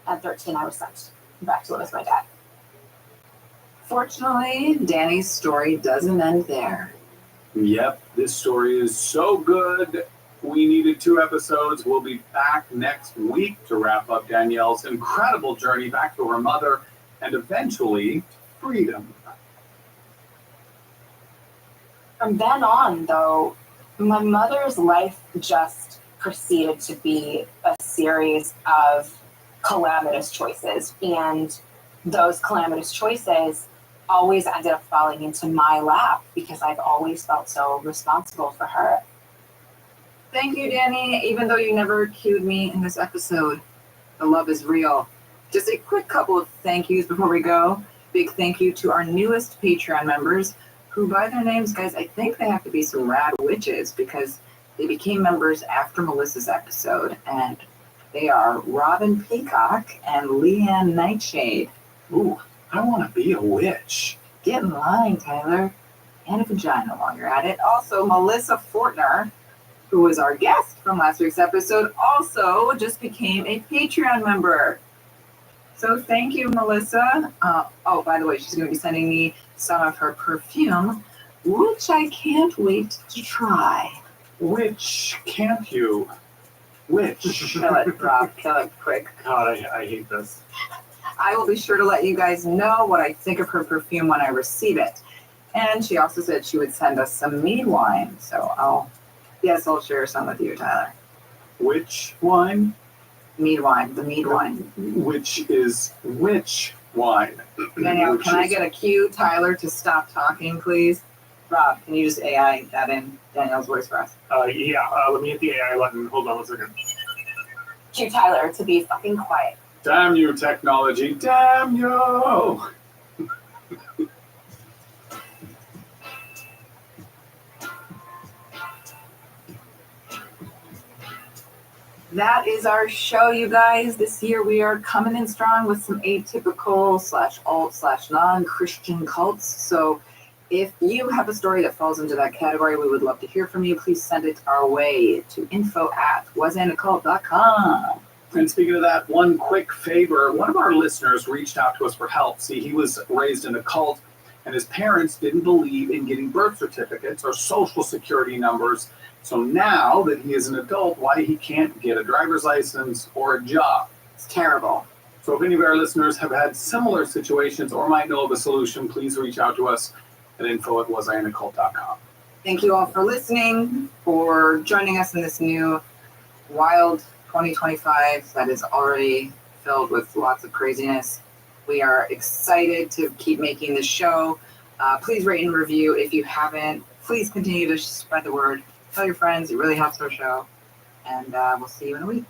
At 13, I was sent back to live with my dad. Fortunately, Danny's story doesn't end there. Yep, this story is so good. We needed 2 episodes. We'll be back next week to wrap up Danielle's incredible journey back to her mother and eventually freedom. From then on, though, my mother's life just proceeded to be a series of calamitous choices. And those calamitous choices always ended up falling into my lap because I've always felt so responsible for her. Thank you, Danny, even though you never cued me in this episode. The love is real. Just a quick couple of thank yous before we go. Big thank you to our newest Patreon members, who by their names, guys, I think they have to be some rad witches because they became members after Melissa's episode, and they are Robin Peacock and Leanne Nightshade. Ooh, I want to be a witch. Get in line, Tyler. And a vagina while you're at it. Also, Melissa Fortner, who was our guest from last week's episode, also just became a Patreon member. So thank you, Melissa. Oh, by the way, she's going to be sending me some of her perfume, which I can't wait to try. Which can't you? Which? Kill it, Rob. Kill it quick. God, I hate this. I will be sure to let you guys know what I think of her perfume when I receive it. And she also said she would send us some mead wine. So I'll share some with you, Tyler. Which wine? Mead wine, the mead wine. Which is which wine? Danielle, Which can I is- get a cue, Tyler, to stop talking, please? Rob, can you just AI that in Danielle's voice for us? Let me hit the AI button. Hold on one second. To Tyler to be fucking quiet. Damn you, technology. Damn you. That is our show, you guys. This year we are coming in strong with some atypical / alt / non-Christian cults. So if you have a story that falls into that category, we would love to hear from you. Please send it our way to info@wasandacult.com. And speaking of that, one quick favor. One of our listeners reached out to us for help. See, he was raised in a cult, and his parents didn't believe in getting birth certificates or social security numbers. So now that he is an adult, why he can't get a driver's license or a job. It's terrible. So if any of our listeners have had similar situations or might know of a solution, please reach out to us at info@wasandacult.com. Thank you all for listening, for joining us in this new wild 2025 that is already filled with lots of craziness. We are excited to keep making this show. Please rate and review if you haven't. Please continue to spread the word. Tell your friends. It really helps our show. And we'll see you in a week.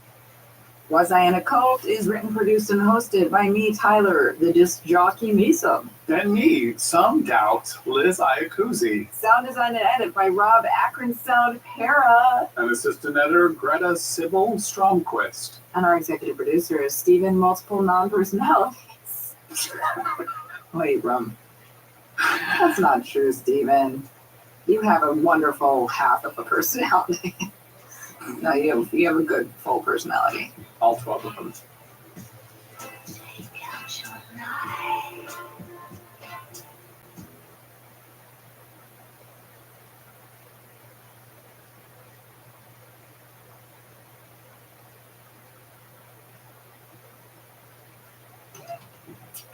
Was I in a Cult is written, produced, and hosted by me, Tyler, the disc jockey Misa. And me, some doubt, Liz Iacuzzi. Sound design and edit by Rob Akron Sound Para. And assistant editor Greta Sybil Stromquist. And our executive producer is Stephen Multiple Non-Personalities. Wait, that's not true, Stephen. You have a wonderful half of a personality. No, you have a good full personality. All 12 of them.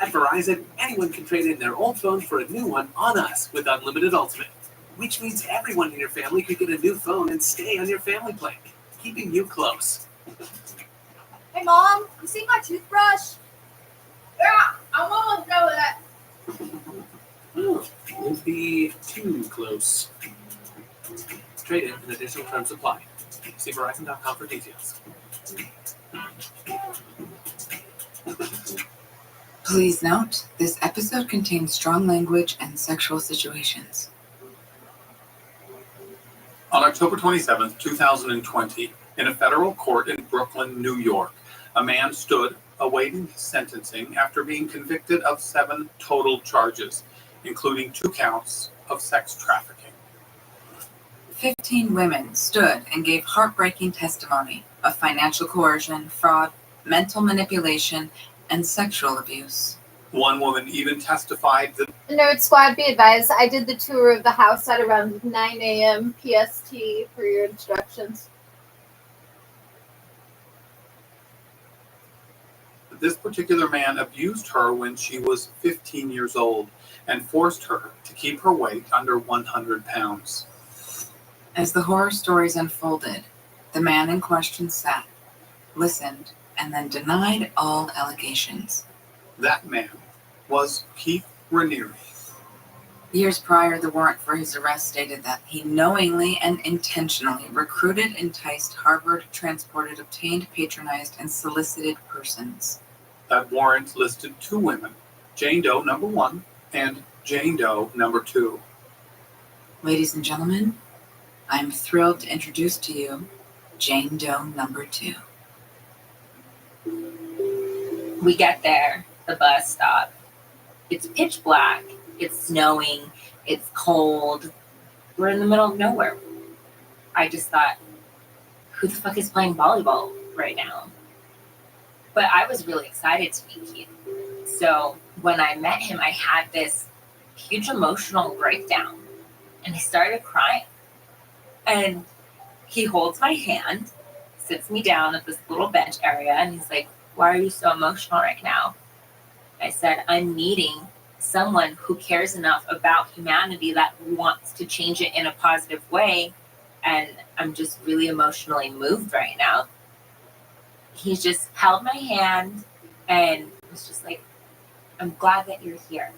At Verizon, anyone can trade in their old phone for a new one on us with Unlimited Ultimate, which means everyone in your family could get a new phone and stay on your family plan, keeping you close. Hey, Mom, you see my toothbrush? Yeah, I'm almost done with it. Won't be too close. Trade in additional terms apply. See Verizon.com for details. Please note, this episode contains strong language and sexual situations. On October 27th, 2020, in a federal court in Brooklyn, New York, a man stood awaiting his sentencing after being convicted of 7 total charges, including 2 counts of sex trafficking. 15 women stood and gave heartbreaking testimony of financial coercion, fraud, mental manipulation, and sexual abuse. One woman even testified that Nerd Squad, be advised, I did the tour of the house at around 9 a.m. PST for your instructions. this particular man abused her when she was 15 years old and forced her to keep her weight under 100 pounds. As the horror stories unfolded, the man in question sat, listened, and then denied all allegations. That man was Keith Raniere. Years prior, the warrant for his arrest stated that he knowingly and intentionally recruited, enticed, harbored, transported, obtained, patronized, and solicited persons. That warrant listed 2 women, Jane Doe number 1 and Jane Doe number 2. Ladies and gentlemen, I'm thrilled to introduce to you Jane Doe number 2. We get there, the bus stop. It's pitch black. It's snowing. It's cold. We're in the middle of nowhere. I just thought, who the fuck is playing volleyball right now? But I was really excited to meet Keith. So when I met him, I had this huge emotional breakdown. And I started crying. And he holds my hand, sits me down at this little bench area, and he's like, why are you so emotional right now? I said, I'm meeting someone who cares enough about humanity that wants to change it in a positive way And I'm just really emotionally moved right now. He just held my hand and was just like, I'm glad that you're here.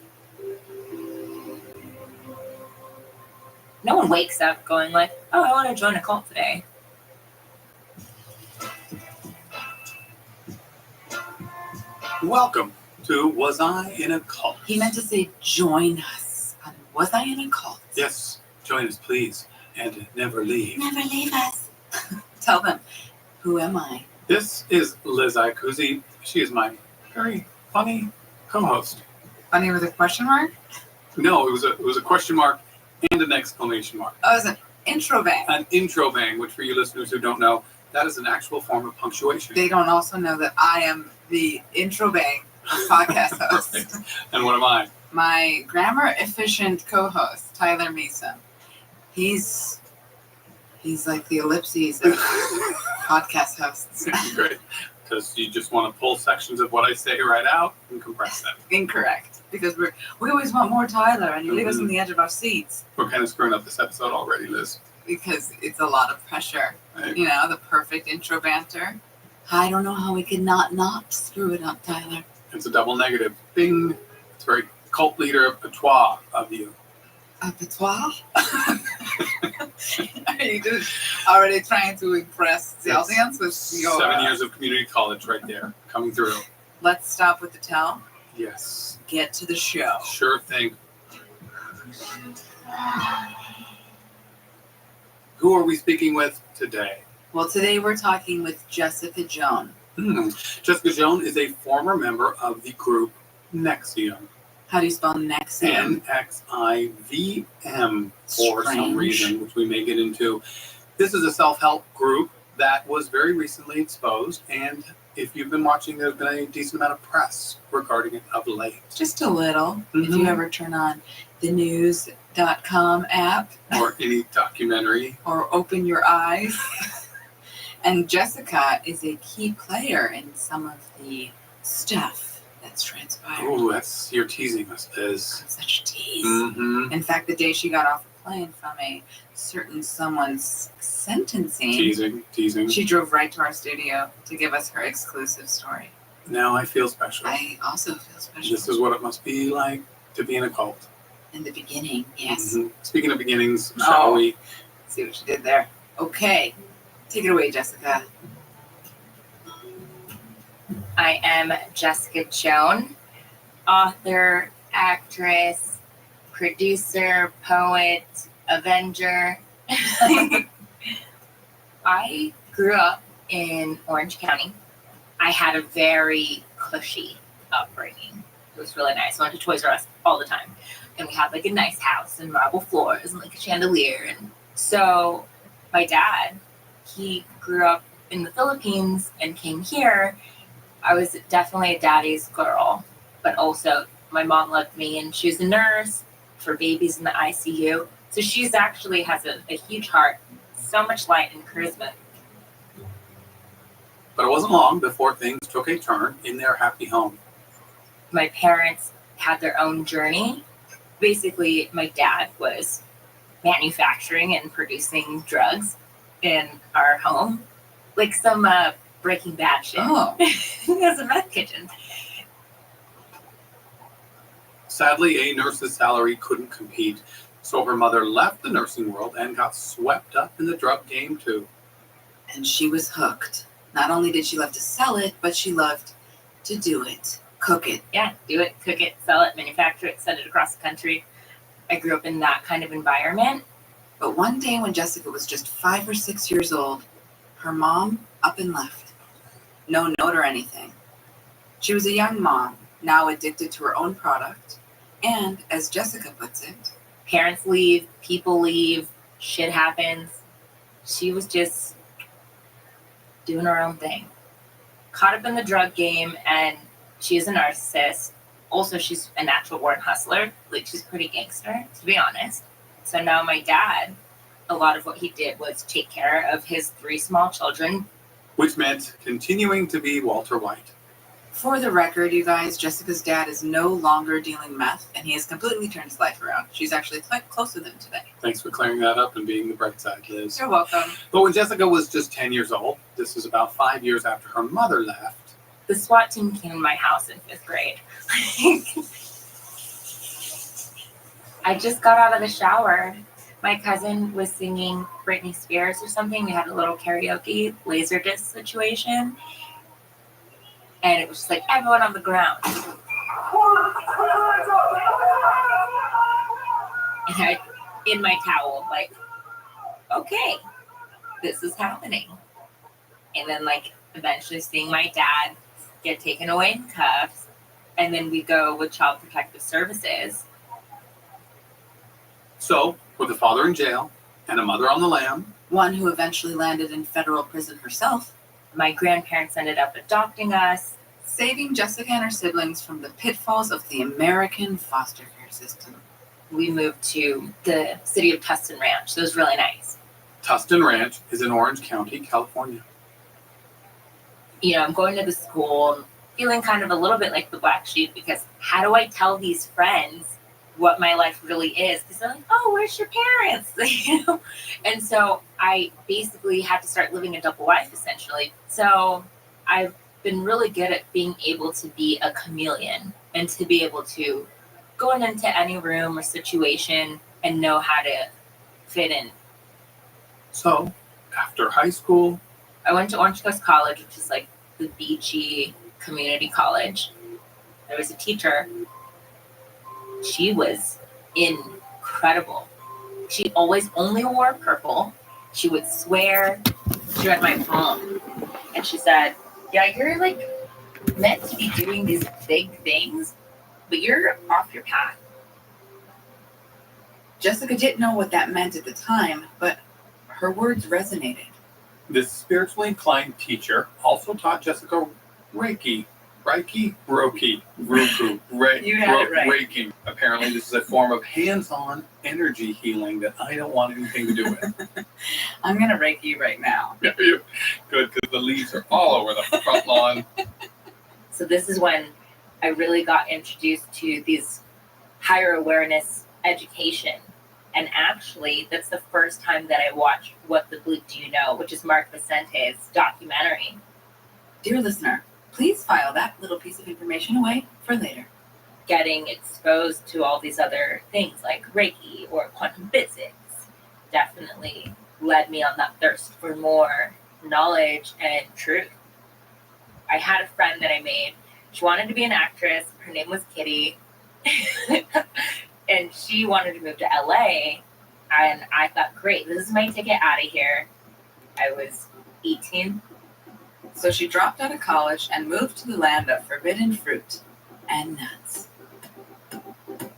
No one wakes up going like, oh, I want to join a cult today. Welcome to Was I in a Cult? He meant to say join us. Was I in a cult? Yes, join us, please, and never leave. Never leave us. Tell them, who am I? This is Liz Iacuzzi. She is my very funny co-host. Funny with a question mark? No, it was a question mark and an exclamation mark. Oh, it's an intro bang. An intro bang, which for you listeners who don't know, that is an actual form of punctuation. They don't also know that I am the intro bang of podcast host. Right. And what am I? My grammar efficient co-host, Tyler Mason. He's like the ellipses of podcast hosts. Great. Because you just want to pull sections of what I say right out and compress them. Incorrect. Because we always want more Tyler, and you leave us on the edge of our seats. We're kind of screwing up this episode already, Liz. Because it's a lot of pressure. Right. You know, the perfect intro banter. I don't know how we could not screw it up, Tyler. It's a double negative. Bing. It's very cult leader patois of you. A patois? Are you just already trying to impress the audience with your... 7 years of community college right there, coming through. Let's stop with the tell. Yes. Get to the show. Sure thing. Who are we speaking with today? Well, today we're talking with Jessica Joan. Jessica Joan is a former member of the group Nexium. How do you spell Nexium? N-X-I-V-M for some Strange. reason, which we may get into. This is a self-help group that was very recently exposed, and if you've been watching, there's been a decent amount of press regarding it of late. Just a little. If Mhm. you ever turn on the news.com app Or any documentary. or open your eyes. And Jessica is a key player in some of the stuff that's transpired. Oh, you're teasing us, Liz. Such a tease. Mm-hmm. In fact, the day she got off the plane from a certain someone's sentencing, Teasing. she drove right to our studio to give us her exclusive story. Now I feel special. I also feel special. This is what it must be like to be in a cult. In the beginning, yes. Mhm. Speaking of beginnings, shall we? See what she did there. Okay. Take it away, Jessica. I am Jessica Joan, author, actress, producer, poet, avenger. I grew up in Orange County. I had a very cushy upbringing. It was really nice. I went to Toys R Us all the time. And we had like a nice house and marble floors and like a chandelier. And so my dad, he grew up in the Philippines and came here. I was definitely a daddy's girl, but also my mom loved me and she was a nurse for babies in the ICU. So she's actually has a huge heart, so much light and charisma. But it wasn't long before things took a turn in their happy home. My parents had their own journey. Basically, my dad was manufacturing and producing drugs in our home, like some Breaking Bad shit. Oh. He has a meth kitchen. Sadly, a nurse's salary couldn't compete, so her mother left the nursing world and got swept up in the drug game too. And she was hooked. Not only did she love to sell it, but she loved to do it. Cook it. Yeah, do it, cook it, sell it, manufacture it, send it across the country. I grew up in that kind of environment. But one day when Jessica was just 5 or 6 years old, her mom up and left. No note or anything. She was a young mom, now addicted to her own product. And, as Jessica puts it, parents leave, people leave, shit happens. She was just doing her own thing. Caught up in the drug game, and she is a narcissist. Also, she's a natural born hustler. Like, she's pretty gangster, to be honest. So now my dad, a lot of what he did was take care of his 3 small children. Which meant continuing to be Walter White. For the record, you guys, Jessica's dad is no longer dealing meth, and he has completely turned his life around. She's actually quite close with him today. Thanks for clearing that up and being the bright side, Liz. You're welcome. But when Jessica was just 10 years old, this was about 5 years after her mother left. The SWAT team came to my house in 5th grade. I just got out of the shower. My cousin was singing Britney Spears or something. We had a little karaoke laserdisc situation. And it was just like everyone on the ground. And I, in my towel, like, okay, this is happening. And then, like, eventually seeing my dad get taken away in cuffs. And then we go with Child Protective Services. So, with a father in jail and a mother on the lam, one who eventually landed in federal prison herself, my grandparents ended up adopting us, saving Jessica and her siblings from the pitfalls of the American foster care system. We moved to the city of Tustin Ranch. So it was really nice. Tustin Ranch is in Orange County, California. You know, I'm going to the school, feeling kind of a little bit like the black sheep because how do I tell these friends what my life really is? Because they're like, oh, where's your parents? You know? And so I basically had to start living a double life, essentially. So I've been really good at being able to be a chameleon and to be able to go into any room or situation and know how to fit in. So, after high school, I went to Orange Coast College, which is like the beachy community college. There was a teacher. She was incredible. She always only wore purple. She would swear. She read my palm. And she said, yeah, you're like meant to be doing these big things, but you're off your path. Jessica didn't know what that meant at the time, but her words resonated. this spiritually inclined teacher also taught Jessica Reiki. Roku, You had it right. Reiki. Apparently, this is a form of hands-on energy healing that I don't want anything to do with. I'm gonna Reiki you right now. Yeah, good, because the leaves are all over the front lawn. So this is when I really got introduced to these higher awareness education. And actually, that's the first time that I watched What the Bleep Do You Know, which is Mark Vicente's documentary. Dear listener, please file that little piece of information away for later. Getting exposed to all these other things like Reiki or quantum physics definitely led me on that thirst for more knowledge and truth. I had a friend that I made. She wanted to be an actress. Her name was Kitty. And she wanted to move to LA. And I thought, great, this is my ticket out of here. I was 18. So she dropped out of college and moved to the land of forbidden fruit and nuts.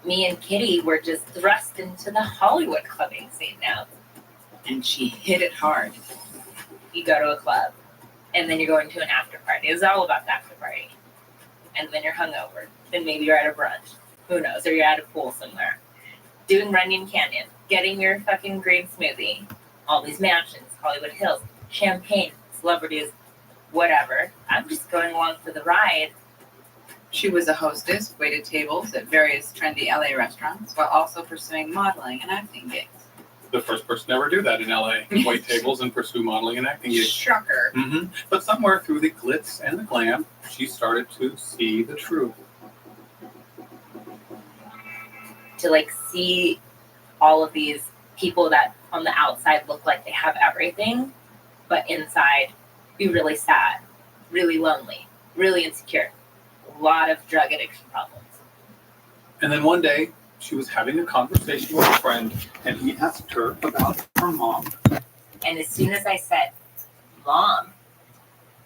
Me and Kitty were just thrust into the Hollywood clubbing scene now. And she hit it hard. You go to a club, and then you're going to an after party. It's all about the after party. And then you're hungover. Then maybe you're at a brunch. Who knows? Or you're at a pool somewhere. Doing Runyon Canyon. Getting your fucking green smoothie. All these mansions, Hollywood Hills, champagne, celebrities, whatever. I'm just going along for the ride. She was a hostess, waited tables at various trendy LA restaurants, while also pursuing modeling and acting gigs. The first person to ever do that in LA. Wait tables and pursue modeling and acting gigs. Shocker. Mm-hmm. But somewhere through the glitz and the glam, she started to see the truth. To like see all of these people that on the outside look like they have everything, but inside be really sad, really lonely, really insecure, a lot of drug addiction problems. And then one day, she was having a conversation with a friend, and he asked her about her mom. And as soon as I said, Mom,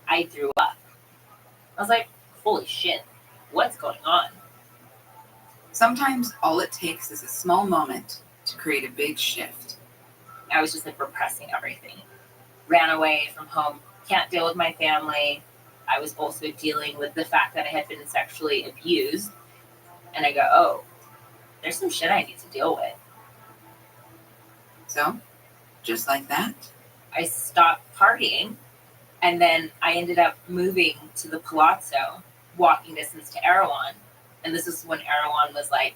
I threw up. I was like, holy shit, what's going on? Sometimes all it takes is a small moment to create a big shift. I was just like repressing everything. Ran away from home, can't deal with my family. I was also dealing with the fact that I had been sexually abused. And I go, oh, there's some shit I need to deal with. So, just like that, I stopped partying, and then I ended up moving to the Palazzo walking distance to Erewhon. And this is when Erewhon was like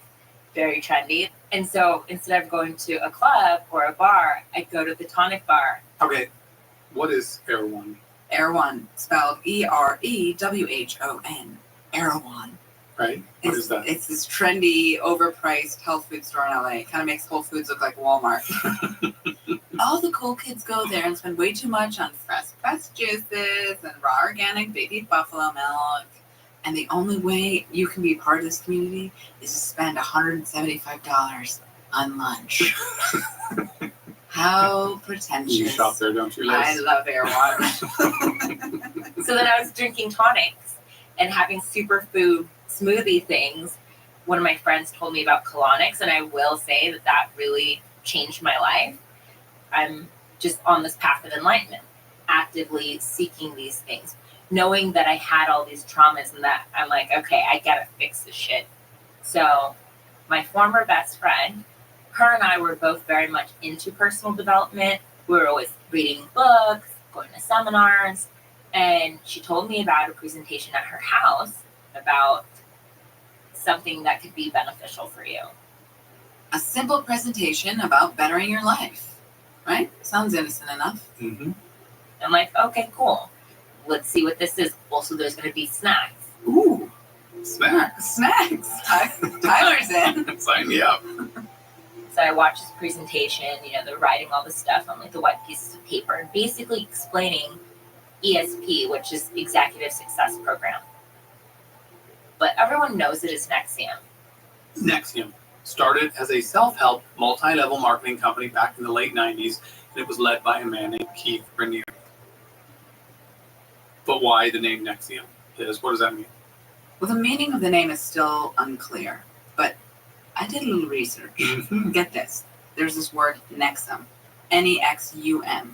very trendy. And so instead of going to a club or a bar, I'd go to the Tonic Bar. Okay, what is Erewhon? Erewhon, spelled Erewhon. Erewhon. Right? What is that? It's this trendy, overpriced health food store in LA. It kind of makes Whole Foods look like Walmart. All the cool kids go there and spend way too much on fresh pressed juices and raw organic baby buffalo milk. And the only way you can be part of this community is to spend $175 on lunch. How pretentious. You shop there, don't you, Liz? I love Erewhon. So then I was drinking tonics and having superfood smoothie things. One of my friends told me about colonics, and I will say that that really changed my life. I'm just on this path of enlightenment, actively seeking these things, knowing that I had all these traumas and that I'm like, okay, I gotta fix this shit. So my former best friend, her and I were both very much into personal development. We were always reading books, going to seminars, and she told me about a presentation at her house about something that could be beneficial for you. A simple presentation about bettering your life, right? Sounds innocent enough. Mm-hmm. I'm like, okay, cool. Let's see what this is. Also, there's going to be snacks. Ooh, snacks. Tyler's in. Sign me up. So I watched this presentation, they're writing all this stuff on like the white pieces of paper and basically explaining ESP, which is Executive Success Program. But everyone knows it as Nexium. Nexium started as a self-help, multi-level marketing company back in the late 90s, and it was led by a man named Keith Raniere. But why the name Nexium? Liz, what does that mean? Well, the meaning of the name is still unclear, but I did a little research. Mm-hmm. Get this. There's this word Nexum, Nexum.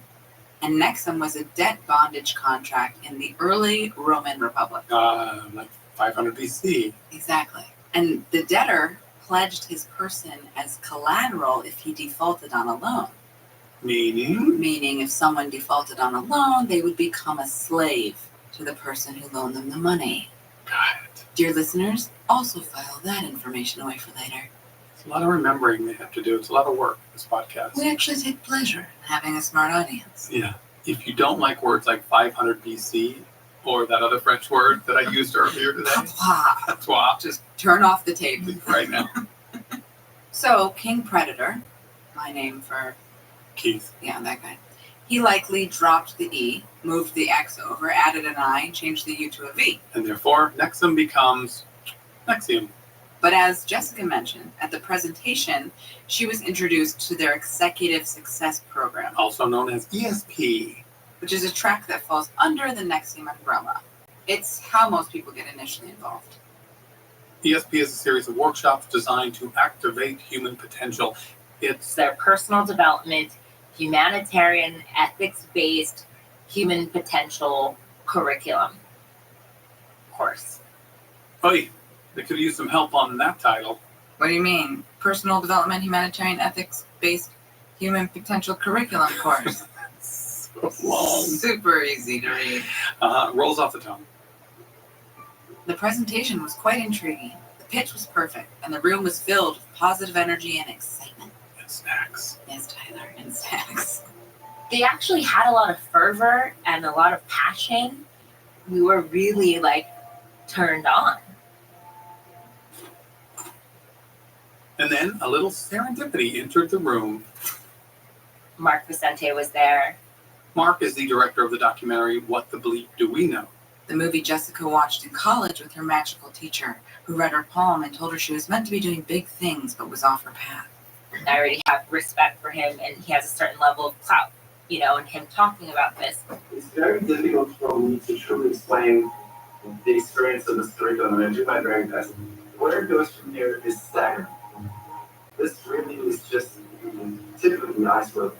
And Nexum was a debt bondage contract in the early Roman Republic. Like 500 BC. Exactly. And the debtor pledged his person as collateral if he defaulted on a loan. Meaning? Meaning if someone defaulted on a loan, they would become a slave to the person who loaned them the money. Got it. Dear listeners, also file that information away for later. It's a lot of remembering they have to do. It's a lot of work, this podcast. We actually take pleasure in having a smart audience. Yeah. If you don't like words like 500 BC or that other French word that I used earlier today, Just turn off the tape right now. So, King Predator, my name for Keith. Yeah, that guy. He likely dropped the E, moved the X over, added an I, and changed the U to a V. And therefore, Nexum becomes Nexium. But as Jessica mentioned, at the presentation, she was introduced to their Executive Success Program, Also known as ESP. which is a track that falls under the Nexium umbrella. It's how most people get initially involved. ESP is a series of workshops designed to activate human potential. It's their personal development, humanitarian, ethics-based, human potential curriculum course. Hey, they could use some help on that title. What do you mean? Personal development, humanitarian, ethics-based human potential curriculum course. So long. Super easy to read. Rolls off the tongue. The presentation was quite intriguing. The pitch was perfect, and the room was filled with positive energy and excitement. And snacks. Yes, Tyler, and snacks. They actually had a lot of fervor and a lot of passion. We were really turned on. And then a little serendipity entered the room. Mark Vicente was there. Mark is the director of the documentary What the Bleep Do We Know? The movie Jessica watched in college with her magical teacher, who read her poem and told her she was meant to be doing big things but was off her path. I already have respect for him, and he has a certain level of clout, and him talking about this. It's very difficult for me to truly explain the experience of this curriculum, and I do my very best. Where it goes from here is staggering. This really is just typically the iceberg.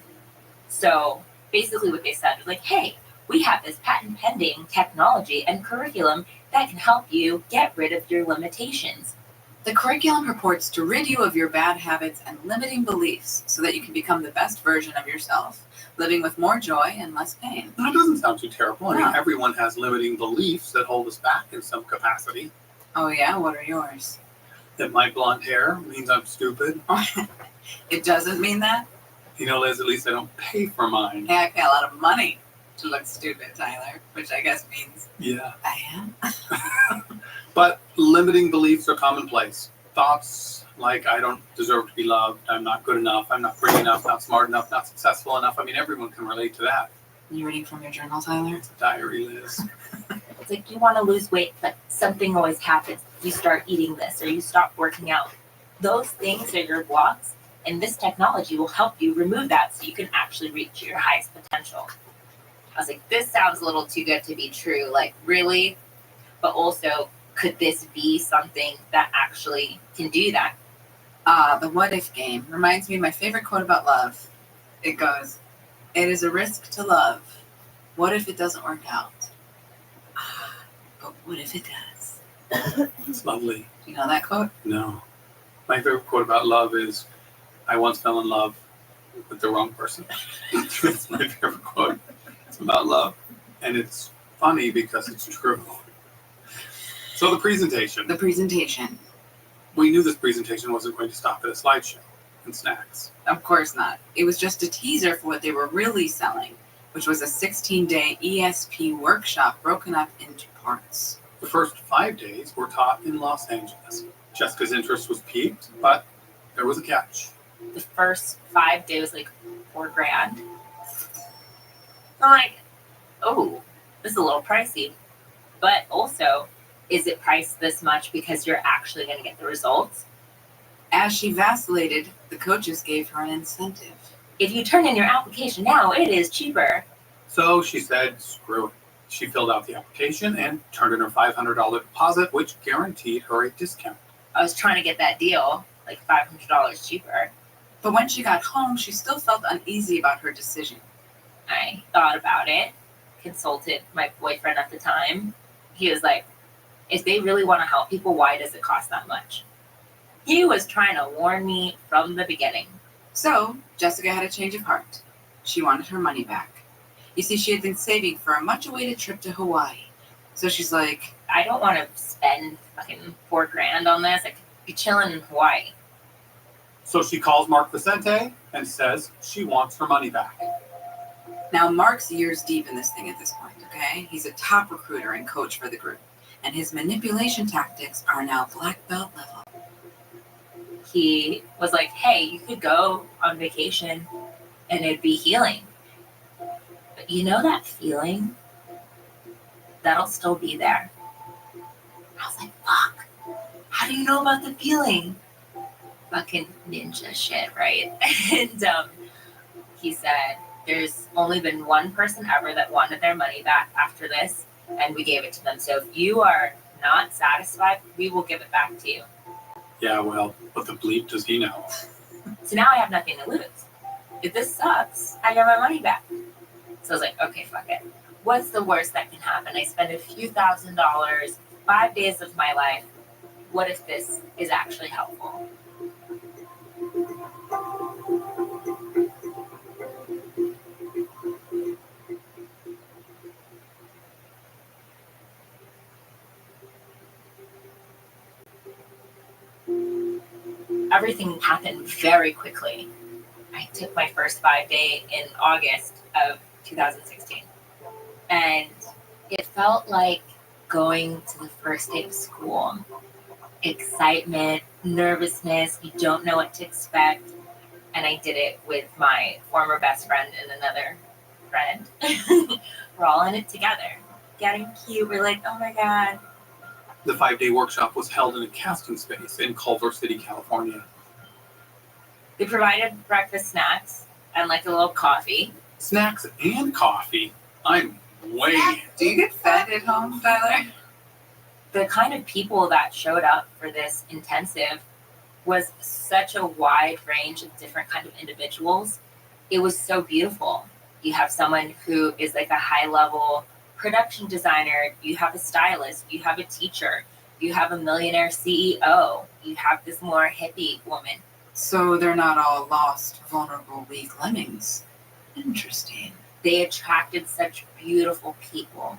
So basically what they said was hey, we have this patent pending technology and curriculum that can help you get rid of your limitations. The curriculum purports to rid you of your bad habits and limiting beliefs so that you can become the best version of yourself living with more joy and less pain. That doesn't sound too terrible. I mean, No. everyone has limiting beliefs that hold us back in some capacity. Oh yeah, what are yours? That my blonde hair means I'm stupid. It doesn't mean that? You know, Liz, at least I don't pay for mine. Hey, I pay a lot of money to look stupid, Tyler, which I guess means Yeah. I am. But limiting beliefs are commonplace. Thoughts like I don't deserve to be loved, I'm not good enough, I'm not pretty enough, not smart enough, not successful enough. I mean, everyone can relate to that. You reading from your journal, Tyler? It's a diary, Liz. It's like you want to lose weight, but something always happens. You start eating this or you stop working out. Those things are your blocks, and this technology will help you remove that so you can actually reach your highest potential. I was like, this sounds a little too good to be true. Like, really? But also, could this be something that actually can do that? The what if game reminds me of my favorite quote about love. It goes, "It is a risk to love. What if it doesn't work out? But what if it does?" It's lovely. Do you know that quote? No. My favorite quote about love is, I once fell in love with the wrong person. That's my favorite quote. It's about love. And it's funny because it's true. So the presentation. The presentation. We knew this presentation wasn't going to stop at a slideshow and snacks. Of course not. It was just a teaser for what they were really selling, which was a 16-day ESP workshop broken up into parts. The first 5 days were taught in Los Angeles. Jessica's interest was piqued, but there was a catch. The first 5 days was like $4,000. I'm like, oh, this is a little pricey. But also, is it priced this much because you're actually going to get the results? As she vacillated, the coaches gave her an incentive. If you turn in your application now, it is cheaper. So she said, screw it. She filled out the application and turned in her $500 deposit, which guaranteed her a discount. I was trying to get that deal, like $500 cheaper. But when she got home, she still felt uneasy about her decision. I thought about it, consulted my boyfriend at the time. He was like, if they really want to help people, why does it cost that much? He was trying to warn me from the beginning. So, Jessica had a change of heart. She wanted her money back. You see, she had been saving for a much-awaited trip to Hawaii. So she's like, I don't want to spend fucking $4,000 on this. I could be chilling in Hawaii. So she calls Mark Vicente and says she wants her money back. Now, Mark's years deep in this thing at this point, okay? He's a top recruiter and coach for the group. And his manipulation tactics are now black belt level. He was like, hey, you could go on vacation and it'd be healing. But you know that feeling? That'll still be there. I was like, fuck. How do you know about the feeling? Fucking ninja shit, right? And he said, there's only been one person ever that wanted their money back after this, and we gave it to them. So if you are not satisfied, we will give it back to you. Yeah, well, what the bleep does he know? So now I have nothing to lose. If this sucks, I get my money back. So I was like, okay, fuck it. What's the worst that can happen? I spend a few $1,000s, 5 days of my life. What if this is actually helpful? Everything happened very quickly. I took my first 5 day in August of 2016. And it felt like going to the first day of school. Excitement, nervousness, you don't know what to expect. And I did it with my former best friend and another friend. We're all in it together. Getting cute. We're like, oh my God. The 5-day workshop was held in a casting space in Culver City, California. They provided breakfast snacks and like a little coffee. Snacks and coffee? I'm way... Do you get fed at home, Tyler? The kind of people that showed up for this intensive was such a wide range of different kind of individuals. It was so beautiful. You have someone who is like a high-level production designer, you have a stylist, you have a teacher, you have a millionaire CEO, you have this more hippie woman. So they're not all lost, vulnerable, weak lemmings. Interesting. They attracted such beautiful people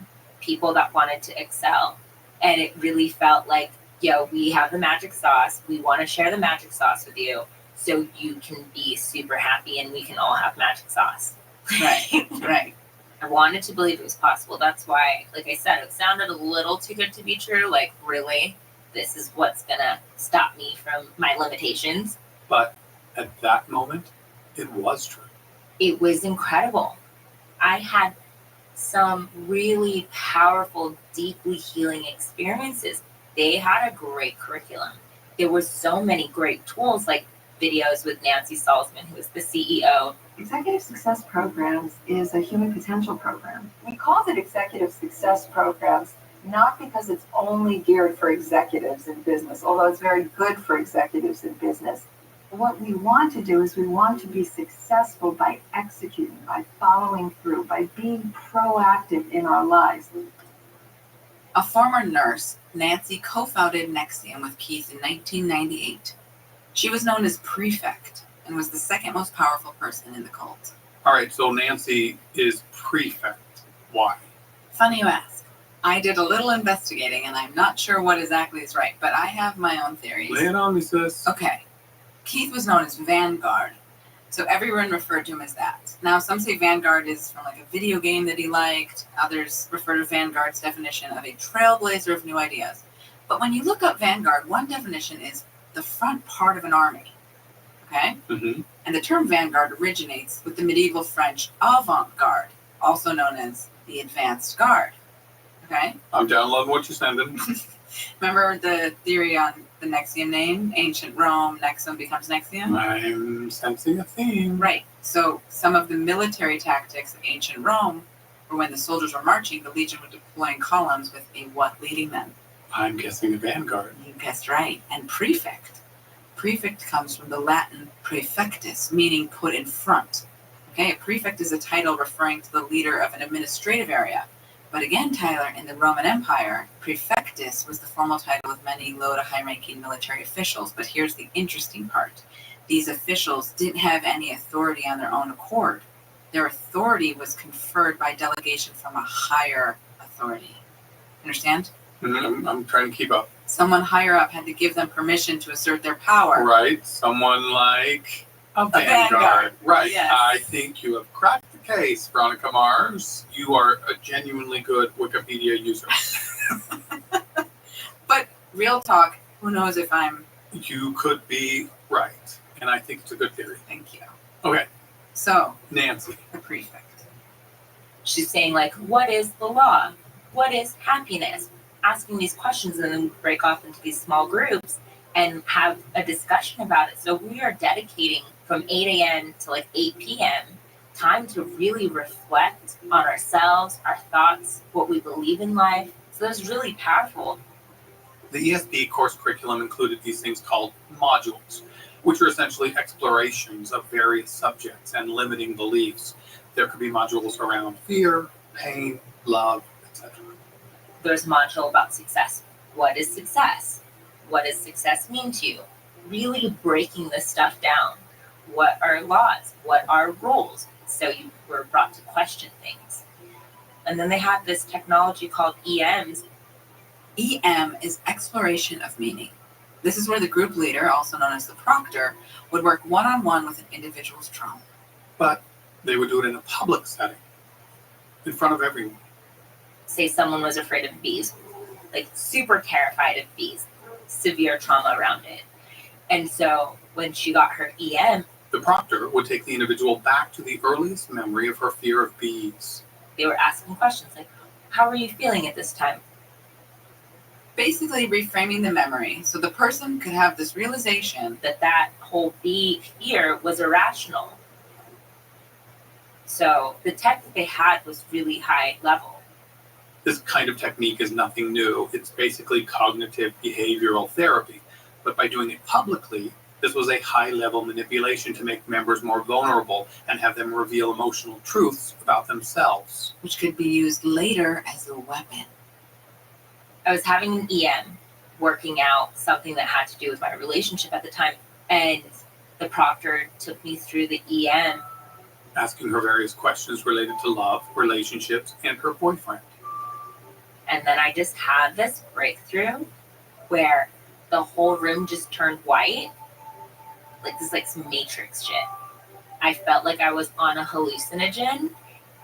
that wanted to excel. And it really felt like, yo, we have the magic sauce. We want to share the magic sauce with you so you can be super happy and we can all have magic sauce. Right, right. I wanted to believe it was possible. That's why, like I said, it sounded a little too good to be true. Like, really? This is what's going to stop me from my limitations. But at that moment, it was true. It was incredible. I had some really powerful, deeply healing experiences. They had a great curriculum. There were so many great tools, like videos with Nancy Salzman, who is the CEO. Executive Success Programs is a human potential program. We called it Executive Success Programs not because it's only geared for executives in business, although it's very good for executives in business. What we want to do is we want to be successful by executing, by following through, by being proactive in our lives. A former nurse, Nancy co-founded Nexium with Keith in 1998. She was known as Prefect and was the second most powerful person in the cult. All right, so Nancy is prefect. Why? Funny you ask. I did a little investigating and I'm not sure what exactly is right, but I have my own theories. Lay it on me, sis. Okay. Keith was known as Vanguard, so everyone referred to him as that. Now, some say Vanguard is from like a video game that he liked. Others refer to Vanguard's definition of a trailblazer of new ideas. But when you look up Vanguard, one definition is the front part of an army. Okay? Mm-hmm. And the term Vanguard originates with the medieval French avant-garde, also known as the advanced guard. Okay? I'm downloading what you're sending. Remember the theory on the Nexium name? Ancient Rome, Nexum becomes Nexium? I'm sensing a theme. Right. So some of the military tactics of ancient Rome were when the soldiers were marching, the legion would deploy in columns with a what leading them? I'm guessing a vanguard. You guessed right. And prefect. Prefect comes from the Latin prefectus, meaning put in front. Okay, a prefect is a title referring to the leader of an administrative area. But again, Tyler, in the Roman Empire, prefectus was the formal title of many low to high-ranking military officials. But here's the interesting part. These officials didn't have any authority on their own accord. Their authority was conferred by delegation from a higher authority. Understand? I'm trying to keep up. Someone higher up had to give them permission to assert their power. Right, someone like a vanguard. Right, yes. I think you have cracked the case, Veronica Mars. You are a genuinely good Wikipedia user. But real talk, who knows if I'm... You could be right, and I think it's a good theory. Thank you. Okay. So, Nancy. The prefect. She's saying, like, what is the law? What is happiness? Asking these questions, and then break off into these small groups and have a discussion about it. So we are dedicating from 8 a.m. to like 8 p.m. time to really reflect on ourselves, our thoughts, what we believe in life. So that's really powerful. The ESP course curriculum included these things called modules, which are essentially explorations of various subjects and limiting beliefs. There could be modules around fear, pain, love, etc. There's a module about success. What is success? What does success mean to you? Really breaking this stuff down. What are laws? What are rules? So you were brought to question things. And then they have this technology called EMs. EM is exploration of meaning. This is where the group leader, also known as the proctor, would work one-on-one with an individual's trauma. But they would do it in a public setting, in front of everyone. Say someone was afraid of bees, like super terrified of bees, severe trauma around it. And so when she got her EM, the proctor would take the individual back to the earliest memory of her fear of bees. They were asking questions like, how are you feeling at this time? Basically reframing the memory so the person could have this realization that whole bee fear was irrational. So the tech that they had was really high level. This kind of technique is nothing new. It's basically cognitive behavioral therapy. But by doing it publicly, this was a high-level manipulation to make members more vulnerable and have them reveal emotional truths about themselves. Which could be used later as a weapon. I was having an EM, working out something that had to do with my relationship at the time, and the proctor took me through the EM asking her various questions related to love, relationships, and her boyfriend. And then I just had this breakthrough where the whole room just turned white, like this, like some Matrix shit. I felt like I was on a hallucinogen.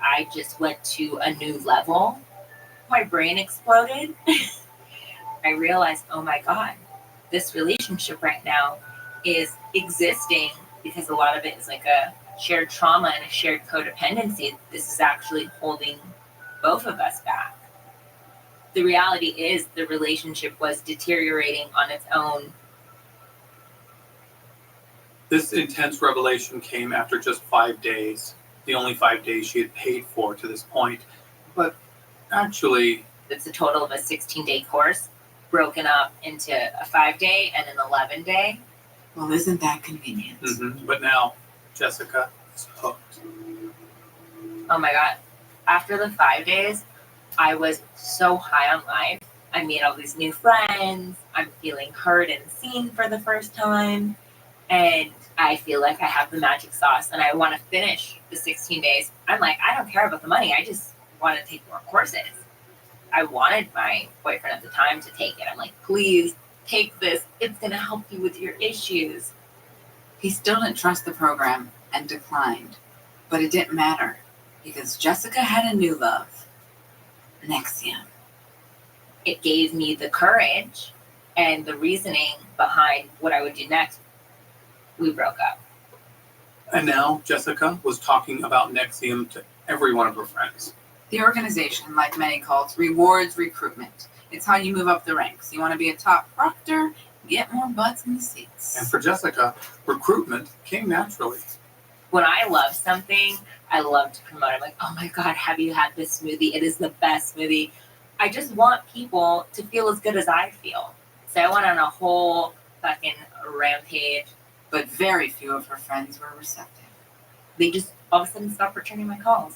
I just went to a new level. My brain exploded. I realized, oh my God, this relationship right now is existing because a lot of it is like a shared trauma and a shared codependency. This is actually holding both of us back. The reality is the relationship was deteriorating on its own. This intense revelation came after just 5 days, the only 5 days she had paid for to this point. But actually, it's a total of a 16-day course broken up into a 5-day and an 11-day. Well, isn't that convenient? But now Jessica is hooked. Oh my God. After the 5 days, I was so high on life. I made all these new friends. I'm feeling heard and seen for the first time. And I feel like I have the magic sauce and I want to finish the 16 days. I'm like, I don't care about the money. I just want to take more courses. I wanted my boyfriend at the time to take it. I'm like, please take this. It's going to help you with your issues. He still didn't trust the program and declined. But it didn't matter because Jessica had a new love, Nexium. It gave me the courage and the reasoning behind what I would do next. We broke up. And now Jessica was talking about Nexium to every one of her friends. The organization, like many cults, rewards recruitment. It's how you move up the ranks. You want to be a top proctor, get more butts in the seats. And for Jessica, recruitment came naturally. When I love something, I love to promote it. I'm like, oh my God, have you had this smoothie? It is the best smoothie. I just want people to feel as good as I feel. So I went on a whole fucking rampage. But very few of her friends were receptive. They just all of a sudden stopped returning my calls.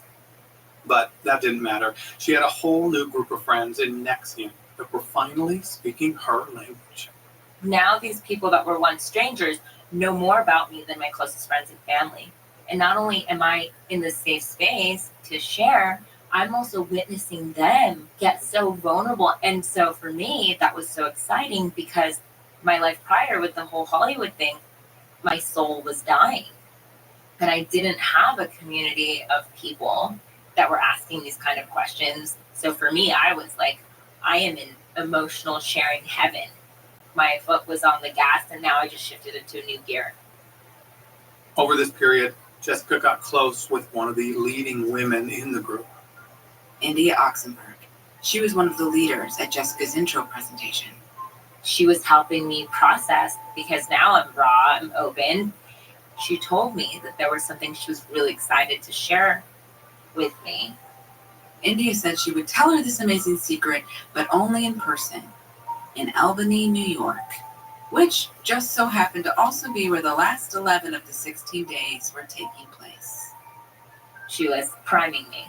But that didn't matter. She had a whole new group of friends in Nexium that were finally speaking her language. Now these people that were once strangers know more about me than my closest friends and family. And not only am I in this safe space to share, I'm also witnessing them get so vulnerable. And so for me, that was so exciting because my life prior with the whole Hollywood thing, my soul was dying. And I didn't have a community of people that were asking these kind of questions. So for me, I was like, I am in emotional sharing heaven. My foot was on the gas and now I just shifted into a new gear. Over this period, Jessica got close with one of the leading women in the group. India Oxenberg. She was one of the leaders at Jessica's intro presentation. She was helping me process because now I'm raw, I'm open. She told me that there was something she was really excited to share with me. India said she would tell her this amazing secret, but only in person, in Albany, New York, which just so happened to also be where the last 11 of the 16 days were taking place. She was priming me.